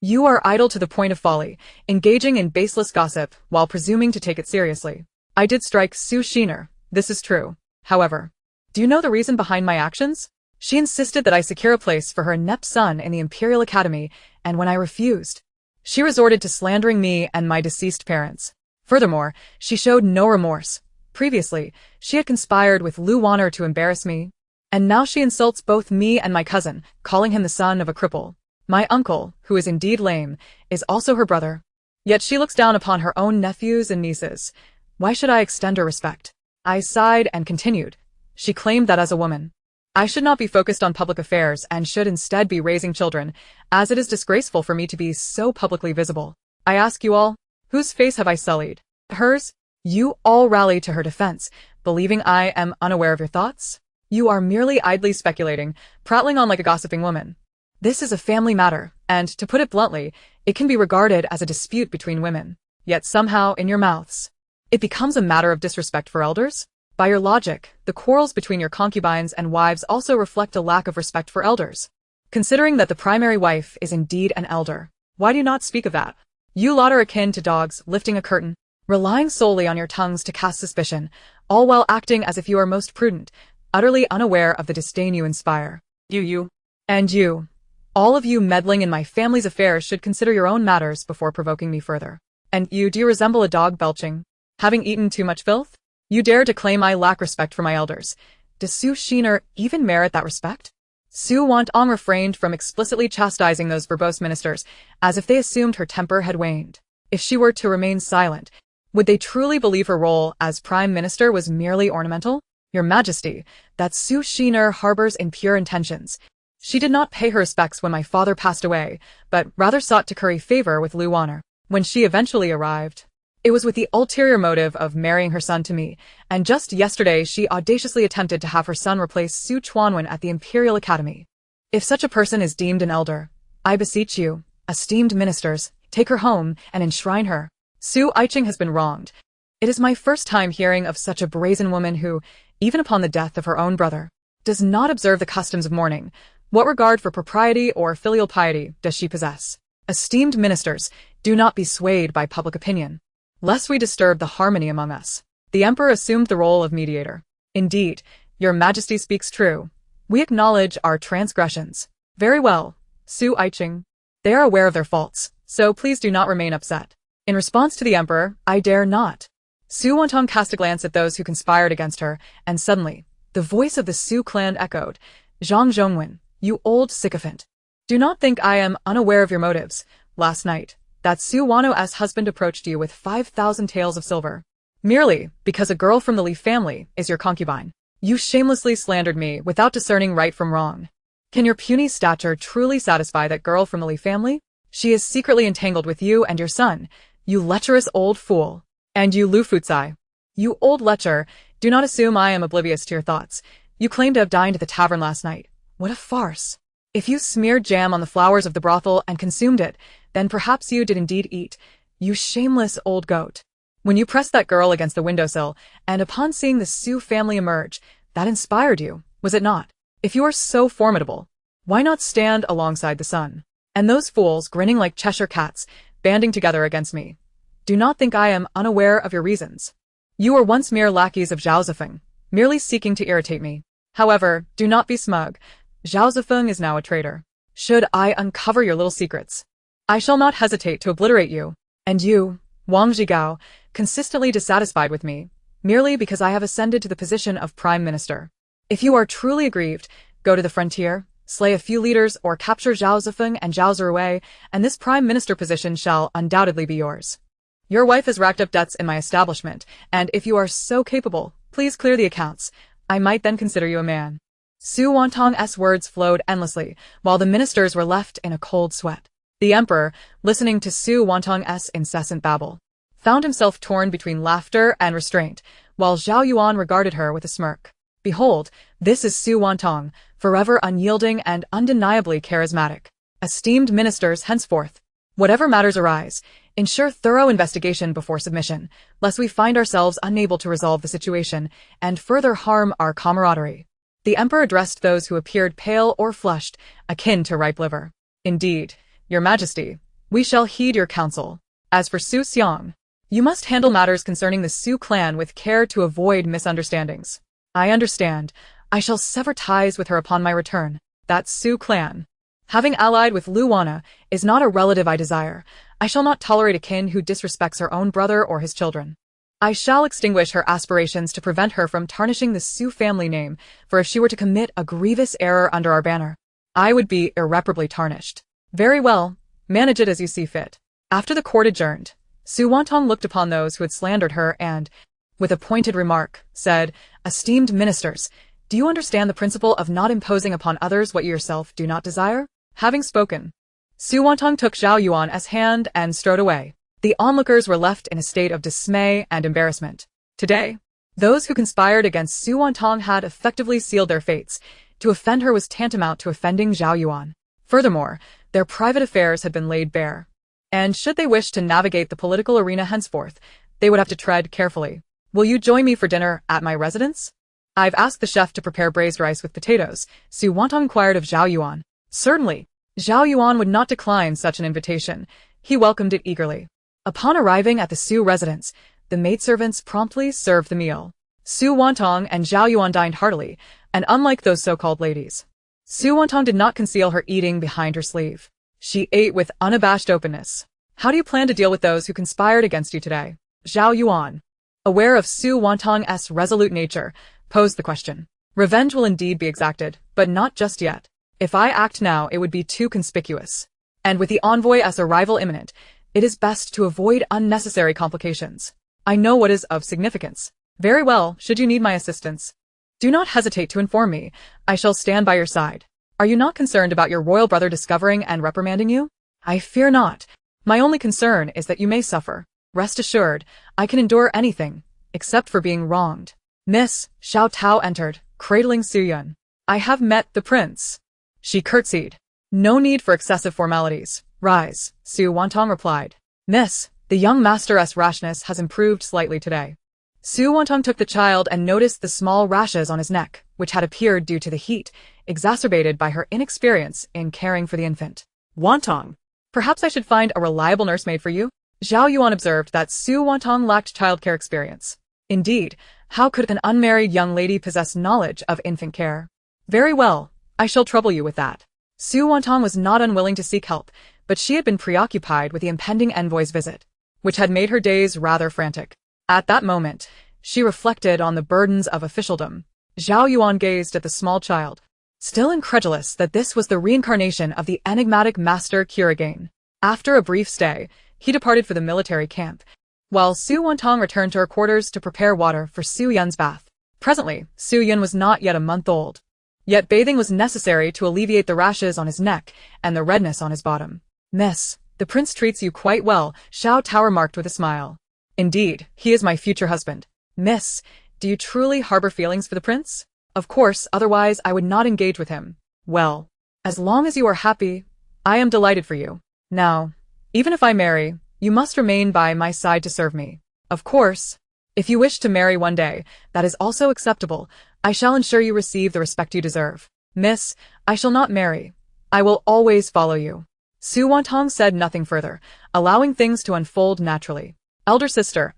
you are idle to the point of folly, engaging in baseless gossip while presuming to take it seriously. I did strike Su Xiner, this is true. However, do you know the reason behind my actions? She insisted that I secure a place for her inept son in the Imperial Academy, and when I refused, she resorted to slandering me and my deceased parents. Furthermore, she showed no remorse. Previously, she had conspired with Lu Wanner to embarrass me, and now she insults both me and my cousin, calling him the son of a cripple. My uncle, who is indeed lame, is also her brother. Yet she looks down upon her own nephews and nieces. Why should I extend her respect? I sighed and continued. She claimed that as a woman, I should not be focused on public affairs and should instead be raising children, as it is disgraceful for me to be so publicly visible. I ask you all, whose face have I sullied? Hers? You all rally to her defense, believing I am unaware of your thoughts? You are merely idly speculating, prattling on like a gossiping woman. This is a family matter, and, to put it bluntly, it can be regarded as a dispute between women. Yet somehow, in your mouths, it becomes a matter of disrespect for elders? By your logic, the quarrels between your concubines and wives also reflect a lack of respect for elders. Considering that the primary wife is indeed an elder, why do you not speak of that? You lot are akin to dogs lifting a curtain. relying solely on your tongues to cast suspicion, all while acting as if you are most prudent, utterly unaware of the disdain you inspire. You. And you. All of you meddling in my family's affairs should consider your own matters before provoking me further. And you, do you resemble a dog belching, having eaten too much filth? You dare to claim I lack respect for my elders. Does Su Shiner even merit that respect? Su Wantang refrained from explicitly chastising those verbose ministers, as if they assumed her temper had waned. If she were to remain silent, would they truly believe her role as Prime Minister was merely ornamental? Your Majesty, that Su Shiner harbors impure intentions. She did not pay her respects when my father passed away, but rather sought to curry favor with Lu Wanner. When she eventually arrived, it was with the ulterior motive of marrying her son to me, and just yesterday she audaciously attempted to have her son replace Su Chuanwen at the Imperial Academy. If such a person is deemed an elder, I beseech you, esteemed ministers, take her home and enshrine her. Su Aiching has been wronged. It is my first time hearing of such a brazen woman who, even upon the death of her own brother, does not observe the customs of mourning. What regard for propriety or filial piety does she possess? Esteemed ministers, do not be swayed by public opinion, lest we disturb the harmony among us. The Emperor assumed the role of mediator. Indeed, your Majesty speaks true. We acknowledge our transgressions. Very well, Su Aiching. They are aware of their faults, so please do not remain upset. In response to the Emperor, I dare not. Su Wantang cast a glance at those who conspired against her, and suddenly, the voice of the Su clan echoed, Zhang Zhongwen, you old sycophant. Do not think I am unaware of your motives. Last night, that Su Wano's husband approached you with 5,000 taels of silver. Merely because a girl from the Li family is your concubine. You shamelessly slandered me without discerning right from wrong. Can your puny stature truly satisfy that girl from the Li family? She is secretly entangled with you and your son, you lecherous old fool. And you Lu Futsai. You old lecher, do not assume I am oblivious to your thoughts. You claim to have dined at the tavern last night. What a farce. If you smeared jam on the flowers of the brothel and consumed it, then perhaps you did indeed eat, you shameless old goat. When you pressed that girl against the windowsill, and upon seeing the Su family emerge, that inspired you, was it not? If you are so formidable, why not stand alongside the sun? And those fools grinning like Cheshire cats, banding together against me. Do not think I am unaware of your reasons. You were once mere lackeys of Zhao Zifeng, merely seeking to irritate me. However, do not be smug. Zhao Zifeng is now a traitor. Should I uncover your little secrets, I shall not hesitate to obliterate you. And you, Wang Zhigao, consistently dissatisfied with me, merely because I have ascended to the position of Prime Minister. If you are truly aggrieved, go to the frontier, slay a few leaders, or capture Zhao Zifeng and Zhao Zirui, and this Prime Minister position shall undoubtedly be yours. Your wife has racked up debts in my establishment, and if you are so capable, please clear the accounts. I might then consider you a man. Su Wantang's words flowed endlessly, while the ministers were left in a cold sweat. The Emperor, listening to Su Wantang's incessant babble, found himself torn between laughter and restraint, while Zhao Yuan regarded her with a smirk. Behold, this is Su Wantang, forever unyielding and undeniably charismatic. Esteemed ministers, henceforth, whatever matters arise, ensure thorough investigation before submission, lest we find ourselves unable to resolve the situation and further harm our camaraderie. The Emperor addressed those who appeared pale or flushed, akin to ripe liver. Indeed, your Majesty, we shall heed your counsel. As for Su Xiang, you must handle matters concerning the Su clan with care to avoid misunderstandings. I understand. I shall sever ties with her upon my return. That Su clan, having allied with Lu Wana, is not a relative I desire. I shall not tolerate a kin who disrespects her own brother or his children. I shall extinguish her aspirations to prevent her from tarnishing the Su family name, for if she were to commit a grievous error under our banner, I would be irreparably tarnished. Very well, manage it as you see fit. After the court adjourned, Su Wantang looked upon those who had slandered her and, with a pointed remark, said, Esteemed ministers, do you understand the principle of not imposing upon others what you yourself do not desire? Having spoken, Su Wantang took Zhao Yuan's hand and strode away. The onlookers were left in a state of dismay and embarrassment. Today, those who conspired against Su Wantang had effectively sealed their fates. To offend her was tantamount to offending Zhao Yuan. Furthermore, their private affairs had been laid bare. And should they wish to navigate the political arena henceforth, they would have to tread carefully. Will you join me for dinner at my residence? I've asked the chef to prepare braised rice with potatoes, Su Wantang inquired of Zhao Yuan. Certainly. Zhao Yuan would not decline such an invitation. He welcomed it eagerly. Upon arriving at the Su residence, the maidservants promptly served the meal. Su Wantang and Zhao Yuan dined heartily, and unlike those so-called ladies, Su Wantang did not conceal her eating behind her sleeve. She ate with unabashed openness. How do you plan to deal with those who conspired against you today? Zhao Yuan, aware of Su Wantang's resolute nature, posed the question. Revenge will indeed be exacted, but not just yet. If I act now, it would be too conspicuous. And with the envoy's arrival imminent, it is best to avoid unnecessary complications. I know what is of significance. Very well, should you need my assistance, do not hesitate to inform me. I shall stand by your side. Are you not concerned about your royal brother discovering and reprimanding you? I fear not. My only concern is that you may suffer. Rest assured, I can endure anything, except for being wronged. Miss Xiao Tao entered, cradling Su Yun. I have met the prince. She curtsied. No need for excessive formalities. Rise, Su Wantang replied. Miss, the young master's rashness has improved slightly today. Su Wantang took the child and noticed the small rashes on his neck, which had appeared due to the heat, exacerbated by her inexperience in caring for the infant. Wantang, perhaps I should find a reliable nursemaid for you? Zhao Yuan observed that Su Wantang lacked childcare experience. Indeed, how could an unmarried young lady possess knowledge of infant care? Very well, I shall trouble you with that. Su Wantang was not unwilling to seek help, but she had been preoccupied with the impending envoy's visit, which had made her days rather frantic. At that moment, she reflected on the burdens of officialdom. Zhao Yuan gazed at the small child, still incredulous that this was the reincarnation of the enigmatic master Kurigane. After a brief stay, he departed for the military camp, while Su Wantang returned to her quarters to prepare water for Su Yun's bath. Presently, Su Yun was not yet a month old. Yet bathing was necessary to alleviate the rashes on his neck and the redness on his bottom. Miss, the prince treats you quite well, Xiao Tao remarked with a smile. Indeed, he is my future husband. Miss, do you truly harbor feelings for the prince? Of course, otherwise I would not engage with him. Well, as long as you are happy, I am delighted for you. Now, even if I marry, you must remain by my side to serve me. Of course, if you wish to marry one day, that is also acceptable. I shall ensure you receive the respect you deserve. Miss, I shall not marry. I will always follow you. Su Wantang said nothing further, allowing things to unfold naturally. Elder sister,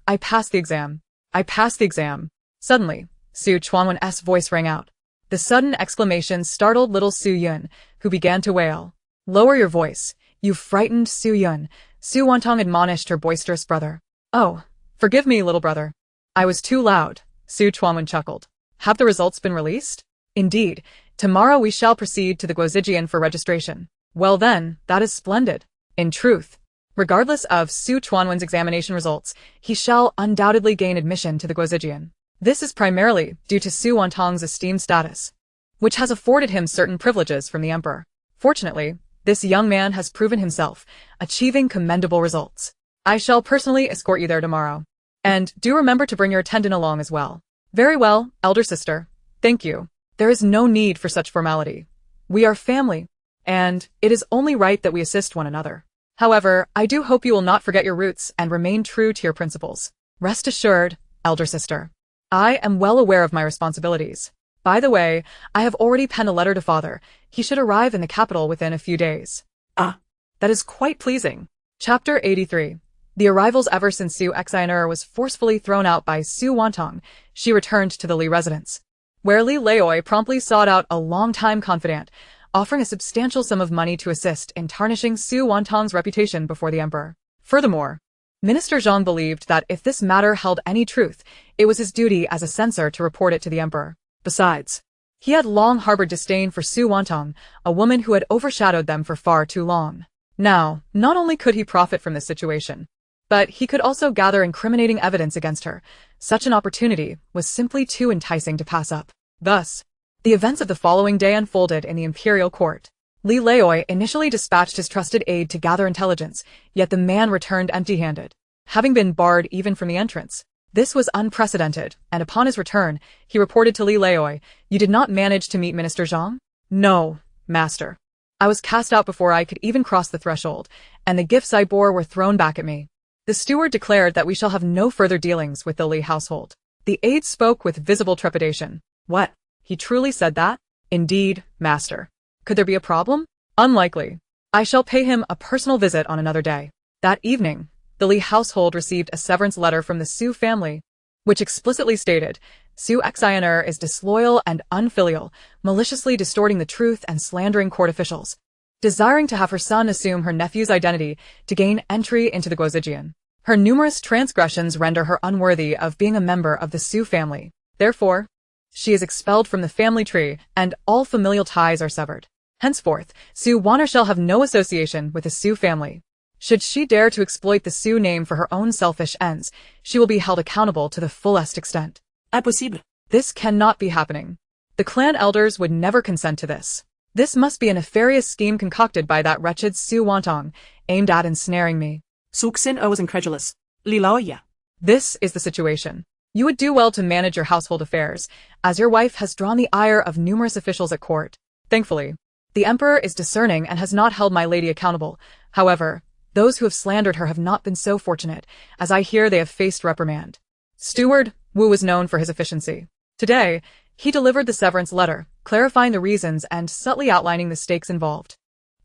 I passed the exam. I passed the exam. Suddenly, Su Chuanwen's voice rang out. The sudden exclamation startled little Su Yun, who began to wail. Lower your voice. You frightened Su Yun. Su Wantang admonished her boisterous brother. Oh, forgive me, little brother. I was too loud. Su Chuanwen chuckled. Have the results been released? Indeed. Tomorrow we shall proceed to the Guozijian for registration. Well then, that is splendid. In truth, regardless of Su Chuanwen's examination results, he shall undoubtedly gain admission to the Guozijian. This is primarily due to Su Wantang's esteemed status, which has afforded him certain privileges from the emperor. Fortunately, this young man has proven himself, achieving commendable results. I shall personally escort you there tomorrow. And do remember to bring your attendant along as well. Very well, elder sister. Thank you. There is no need for such formality. We are family, and it is only right that we assist one another. However, I do hope you will not forget your roots and remain true to your principles. Rest assured, elder sister. I am well aware of my responsibilities. By the way, I have already penned a letter to father. He should arrive in the capital within a few days. Ah, that is quite pleasing. Chapter 83. The arrivals ever since Su Xiner was forcefully thrown out by Su Wantang, she returned to the Li residence, where Li Leoi promptly sought out a long-time confidant, offering a substantial sum of money to assist in tarnishing Su Wantang's reputation before the emperor. Furthermore, Minister Zhang believed that if this matter held any truth, it was his duty as a censor to report it to the emperor. Besides, he had long harbored disdain for Su Wantang, a woman who had overshadowed them for far too long. Now, not only could he profit from this situation, but he could also gather incriminating evidence against her. Such an opportunity was simply too enticing to pass up. Thus, the events of the following day unfolded in the imperial court. Li Leoi initially dispatched his trusted aide to gather intelligence, yet the man returned empty-handed, having been barred even from the entrance. This was unprecedented, and upon his return, he reported to Li Leoi, "You did not manage to meet Minister Zhang?" "No, master. I was cast out before I could even cross the threshold, and the gifts I bore were thrown back at me." The steward declared that we shall have no further dealings with the Li household. The aide spoke with visible trepidation. What? He truly said that? Indeed, master. Could there be a problem? Unlikely. I shall pay him a personal visit on another day. That evening, the Li household received a severance letter from the Su family, which explicitly stated, Su Xiner is disloyal and unfilial, maliciously distorting the truth and slandering court officials, desiring to have her son assume her nephew's identity to gain entry into the Guozijian. Her numerous transgressions render her unworthy of being a member of the Su family. Therefore, she is expelled from the family tree, and all familial ties are severed. Henceforth, Su Wantang shall have no association with the Su family. Should she dare to exploit the Su name for her own selfish ends, she will be held accountable to the fullest extent. Impossible. This cannot be happening. The clan elders would never consent to this. This must be a nefarious scheme concocted by that wretched Su Wantang, aimed at ensnaring me. Su Xin was incredulous. Li Lao ya. This is the situation. You would do well to manage your household affairs, as your wife has drawn the ire of numerous officials at court. Thankfully, the emperor is discerning and has not held my lady accountable. However, those who have slandered her have not been so fortunate, as I hear they have faced reprimand. Steward Wu was known for his efficiency. Today, he delivered the severance letter, clarifying the reasons and subtly outlining the stakes involved.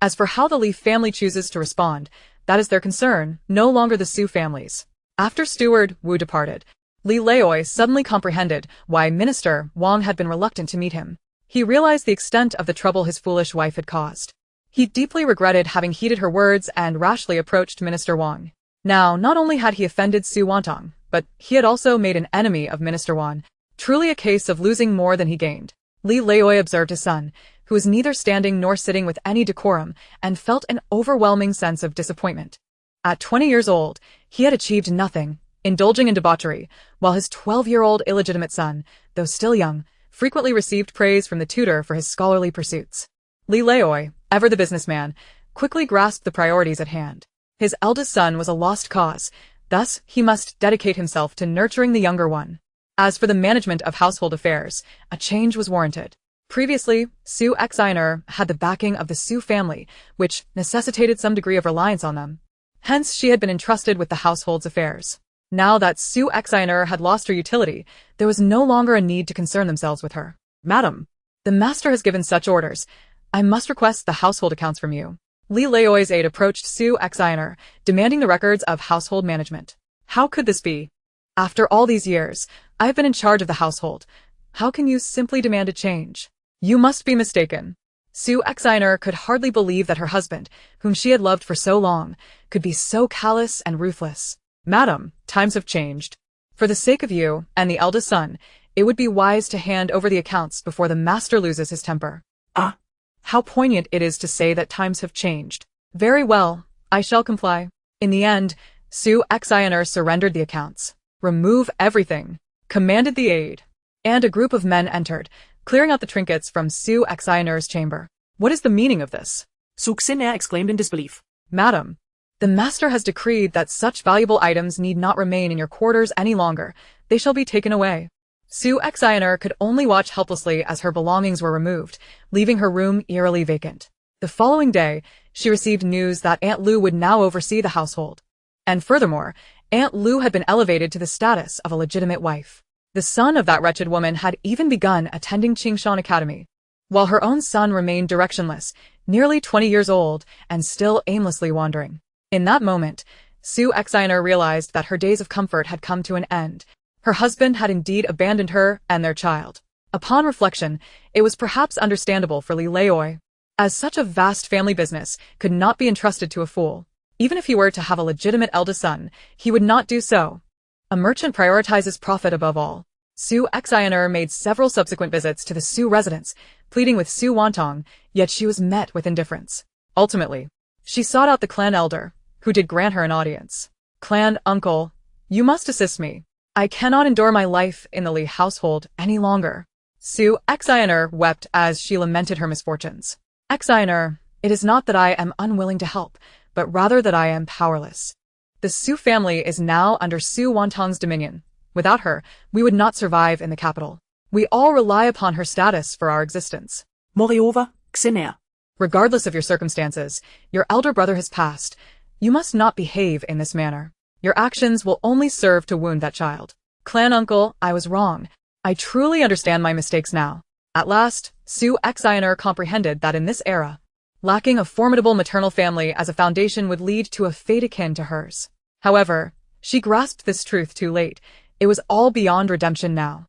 As for how the Li family chooses to respond, that is their concern, no longer the Su family's. After Steward Wu departed, Li Laoi suddenly comprehended why Minister Wang had been reluctant to meet him. He realized the extent of the trouble his foolish wife had caused. He deeply regretted having heeded her words and rashly approached Minister Wang. Now, not only had he offended Su Wantang, but he had also made an enemy of Minister Wang. Truly a case of losing more than he gained. Li Laoi observed his son, who was neither standing nor sitting with any decorum, and felt an overwhelming sense of disappointment. At 20 years old, he had achieved nothing, indulging in debauchery, while his 12-year-old illegitimate son, though still young, frequently received praise from the tutor for his scholarly pursuits. Li Laoi, ever the businessman, quickly grasped the priorities at hand. His eldest son was a lost cause, thus he must dedicate himself to nurturing the younger one. As for the management of household affairs, a change was warranted. Previously, Su Xiner had the backing of the Su family, which necessitated some degree of reliance on them. Hence, she had been entrusted with the household's affairs. Now that Su Xiner had lost her utility, there was no longer a need to concern themselves with her. Madam, the master has given such orders. I must request the household accounts from you. Li Laoi's aide approached Su Xiner, demanding the records of household management. How could this be? After all these years, I have been in charge of the household. How can you simply demand a change? You must be mistaken. Su Xiner could hardly believe that her husband, whom she had loved for so long, could be so callous and ruthless. Madam, times have changed. For the sake of you and the eldest son, it would be wise to hand over the accounts before the master loses his temper. Ah, how poignant it is to say that times have changed. Very well, I shall comply. In the end, Su Xiner surrendered the accounts. Remove everything, commanded the aide. And a group of men entered, clearing out the trinkets from Su Xiner's chamber. What is the meaning of this? Su Xin exclaimed in disbelief. Madam, the master has decreed that such valuable items need not remain in your quarters any longer. They shall be taken away. Su Xiner could only watch helplessly as her belongings were removed, leaving her room eerily vacant. The following day, she received news that Aunt Lu would now oversee the household. And furthermore, Aunt Lu had been elevated to the status of a legitimate wife. The son of that wretched woman had even begun attending Qingshan Academy, while her own son remained directionless, nearly 20 years old, and still aimlessly wandering. In that moment, Su Xiner realized that her days of comfort had come to an end. Her husband had indeed abandoned her and their child. Upon reflection, it was perhaps understandable for Li Laoi, as such a vast family business could not be entrusted to a fool. Even if he were to have a legitimate eldest son, he would not do so. A merchant prioritizes profit above all. Su Xiner made several subsequent visits to the Su residence, pleading with Su Wantang, yet she was met with indifference. Ultimately, she sought out the clan elder, who did grant her an audience. Clan uncle, you must assist me. I cannot endure my life in the Li household any longer. Su Xiner wept as she lamented her misfortunes. Xiner, it is not that I am unwilling to help, but rather that I am powerless. The Su family is now under Su Wantang's dominion. Without her, we would not survive in the capital. We all rely upon her status for our existence. Moreover, Xiner. Regardless of your circumstances, your elder brother has passed. You must not behave in this manner. Your actions will only serve to wound that child. Clan uncle, I was wrong. I truly understand my mistakes now. At last, Su Xiner comprehended that in this era, lacking a formidable maternal family as a foundation would lead to a fate akin to hers. However, she grasped this truth too late. It was all beyond redemption now.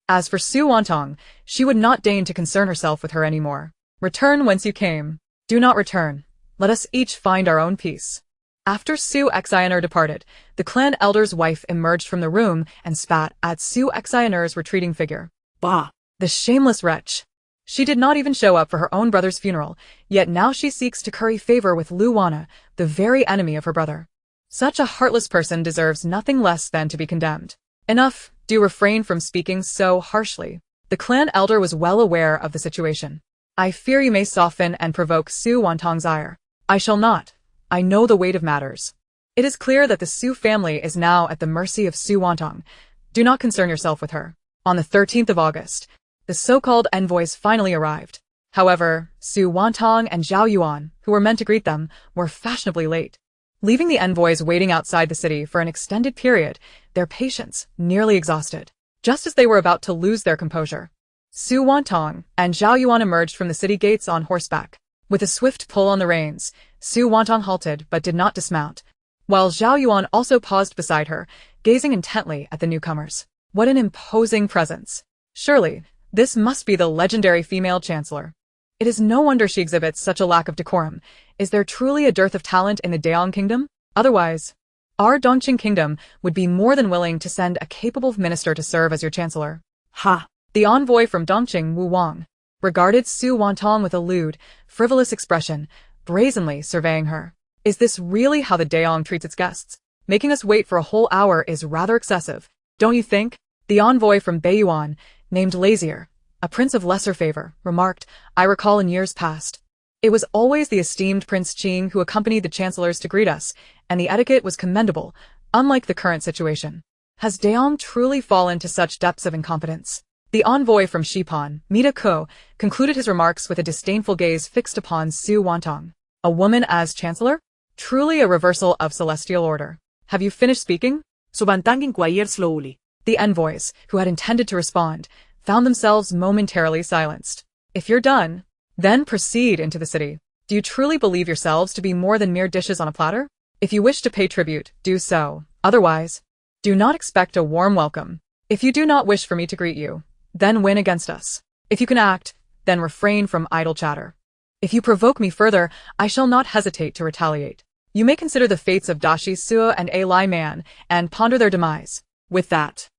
As for Su Wantang, she would not deign to concern herself with her anymore. Return whence you came. Do not return. Let us each find our own peace. After Su Exioner departed, the clan elder's wife emerged from the room and spat at Su Exioner's retreating figure. Bah! The shameless wretch. She did not even show up for her own brother's funeral, yet now she seeks to curry favor with Lu Wana, the very enemy of her brother. Such a heartless person deserves nothing less than to be condemned. Enough, do refrain from speaking so harshly. The clan elder was well aware of the situation. I fear you may soften and provoke Su Wantang's ire. I shall not. I know the weight of matters. It is clear that the Su family is now at the mercy of Su Wantang. Do not concern yourself with her. On the 13th of August, the so-called envoys finally arrived. However, Su Wantang and Zhao Yuan, who were meant to greet them, were fashionably late. Leaving the envoys waiting outside the city for an extended period, their patience nearly exhausted. Just as they were about to lose their composure, Su Wantang and Zhao Yuan emerged from the city gates on horseback. With a swift pull on the reins, Su Wantang halted but did not dismount, while Zhao Yuan also paused beside her, gazing intently at the newcomers. What an imposing presence. Surely, this must be the legendary female chancellor. It is no wonder she exhibits such a lack of decorum. Is there truly a dearth of talent in the Daong kingdom? Otherwise, our Dongqing kingdom would be more than willing to send a capable minister to serve as your chancellor. Ha! The envoy from Dongqing, Wu Wang, regarded Su Wantang with a lewd, frivolous expression, brazenly surveying her. Is this really how the Daong treats its guests? Making us wait for a whole hour is rather excessive, don't you think? The envoy from Beiyuan, named Lazier, a prince of lesser favor, remarked, I recall in years past, it was always the esteemed Prince Qing who accompanied the chancellors to greet us, and the etiquette was commendable, unlike the current situation. Has Daong truly fallen to such depths of incompetence? The envoy from Xipan, Mita Ko, concluded his remarks with a disdainful gaze fixed upon Su Wantang. A woman as chancellor? Truly a reversal of celestial order. Have you finished speaking? Su Wantang inquired slowly. The envoys, who had intended to respond, found themselves momentarily silenced. If you're done, then proceed into the city. Do you truly believe yourselves to be more than mere dishes on a platter? If you wish to pay tribute, do so. Otherwise, do not expect a warm welcome. If you do not wish for me to greet you, then win against us. If you can act, then refrain from idle chatter. If you provoke me further, I shall not hesitate to retaliate. You may consider the fates of Dashi Suo and A Lai Man, and ponder their demise. With that,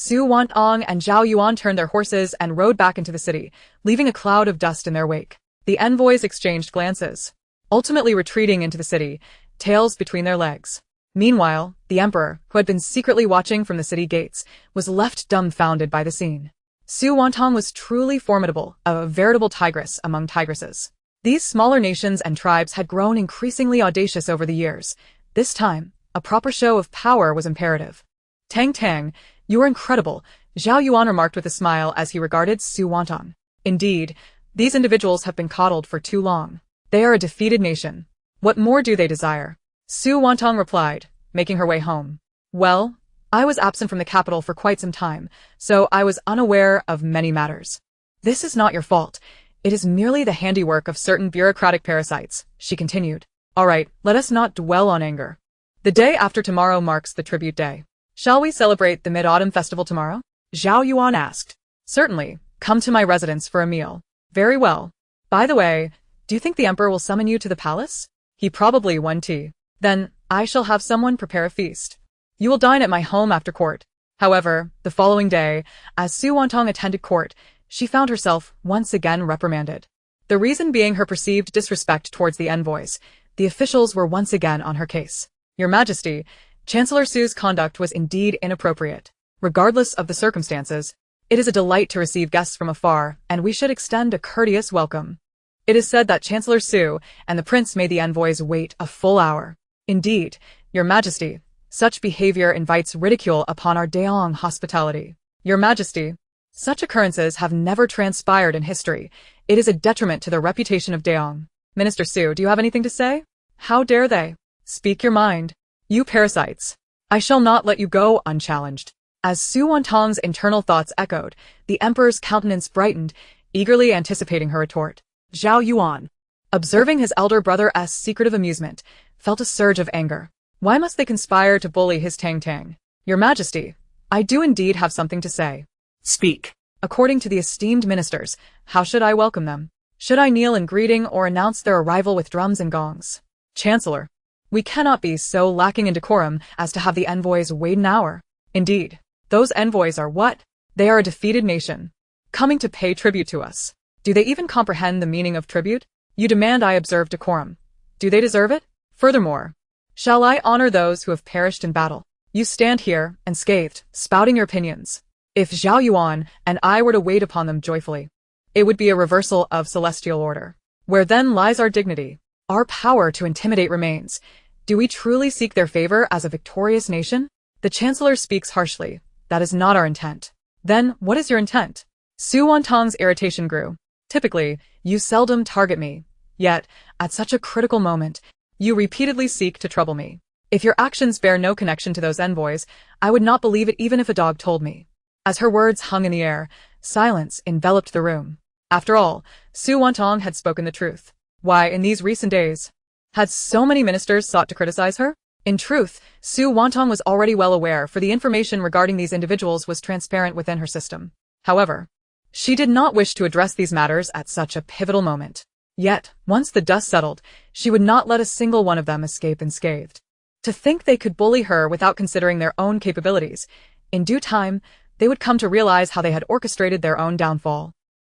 Su Wantang and Zhao Yuan turned their horses and rode back into the city, leaving a cloud of dust in their wake. The envoys exchanged glances, ultimately retreating into the city, tails between their legs. Meanwhile, the emperor, who had been secretly watching from the city gates, was left dumbfounded by the scene. Su Wantang was truly formidable, a veritable tigress among tigresses. These smaller nations and tribes had grown increasingly audacious over the years. This time, a proper show of power was imperative. Tang Tang, you are incredible, Zhao Yuan remarked with a smile as he regarded Su Wantang. Indeed, these individuals have been coddled for too long. They are a defeated nation. What more do they desire? Su Wantang replied, making her way home. Well, I was absent from the capital for quite some time, so I was unaware of many matters. This is not your fault. It is merely the handiwork of certain bureaucratic parasites, she continued. All right, let us not dwell on anger. The day after tomorrow marks the tribute day. Shall we celebrate the Mid-Autumn Festival tomorrow? Zhao Yuan asked. Certainly. Come to my residence for a meal. Very well. By the way, do you think the emperor will summon you to the palace? He probably won tea. Then, I shall have someone prepare a feast. You will dine at my home after court. However, the following day, as Su Wantang attended court, she found herself once again reprimanded. The reason being her perceived disrespect towards the envoys. The officials were once again on her case. Your Majesty, Chancellor Su's conduct was indeed inappropriate. Regardless of the circumstances, it is a delight to receive guests from afar, and we should extend a courteous welcome. It is said that Chancellor Su and the prince made the envoys wait a full hour. Indeed, Your Majesty, such behavior invites ridicule upon our Daong hospitality. Your Majesty, such occurrences have never transpired in history. It is a detriment to the reputation of Daong. Minister Su, do you have anything to say? How dare they? Speak your mind. You parasites. I shall not let you go unchallenged. As Su Wantang's internal thoughts echoed, the emperor's countenance brightened, eagerly anticipating her retort. Zhao Yuan, observing his elder brother's secretive amusement, felt a surge of anger. Why must they conspire to bully his Tang Tang? Your Majesty, I do indeed have something to say. Speak. According to the esteemed ministers, how should I welcome them? Should I kneel in greeting or announce their arrival with drums and gongs? Chancellor, we cannot be so lacking in decorum as to have the envoys wait an hour. Indeed, those envoys are what? They are a defeated nation, coming to pay tribute to us. Do they even comprehend the meaning of tribute? You demand I observe decorum. Do they deserve it? Furthermore, shall I honor those who have perished in battle? You stand here, unscathed, spouting your opinions. If Zhao Yuan and I were to wait upon them joyfully, it would be a reversal of celestial order. Where then lies our dignity? Our power to intimidate remains. Do we truly seek their favor as a victorious nation? The Chancellor speaks harshly. That is not our intent. Then, what is your intent? Su Wantang's irritation grew. Typically, you seldom target me. Yet, at such a critical moment, you repeatedly seek to trouble me. If your actions bear no connection to those envoys, I would not believe it even if a dog told me. As her words hung in the air, silence enveloped the room. After all, Su Wantang had spoken the truth. Why, in these recent days, had so many ministers sought to criticize her? In truth, Su Wantang was already well aware, for the information regarding these individuals was transparent within her system. However, she did not wish to address these matters at such a pivotal moment. Yet, once the dust settled, she would not let a single one of them escape unscathed. To think they could bully her without considering their own capabilities. In due time, they would come to realize how they had orchestrated their own downfall.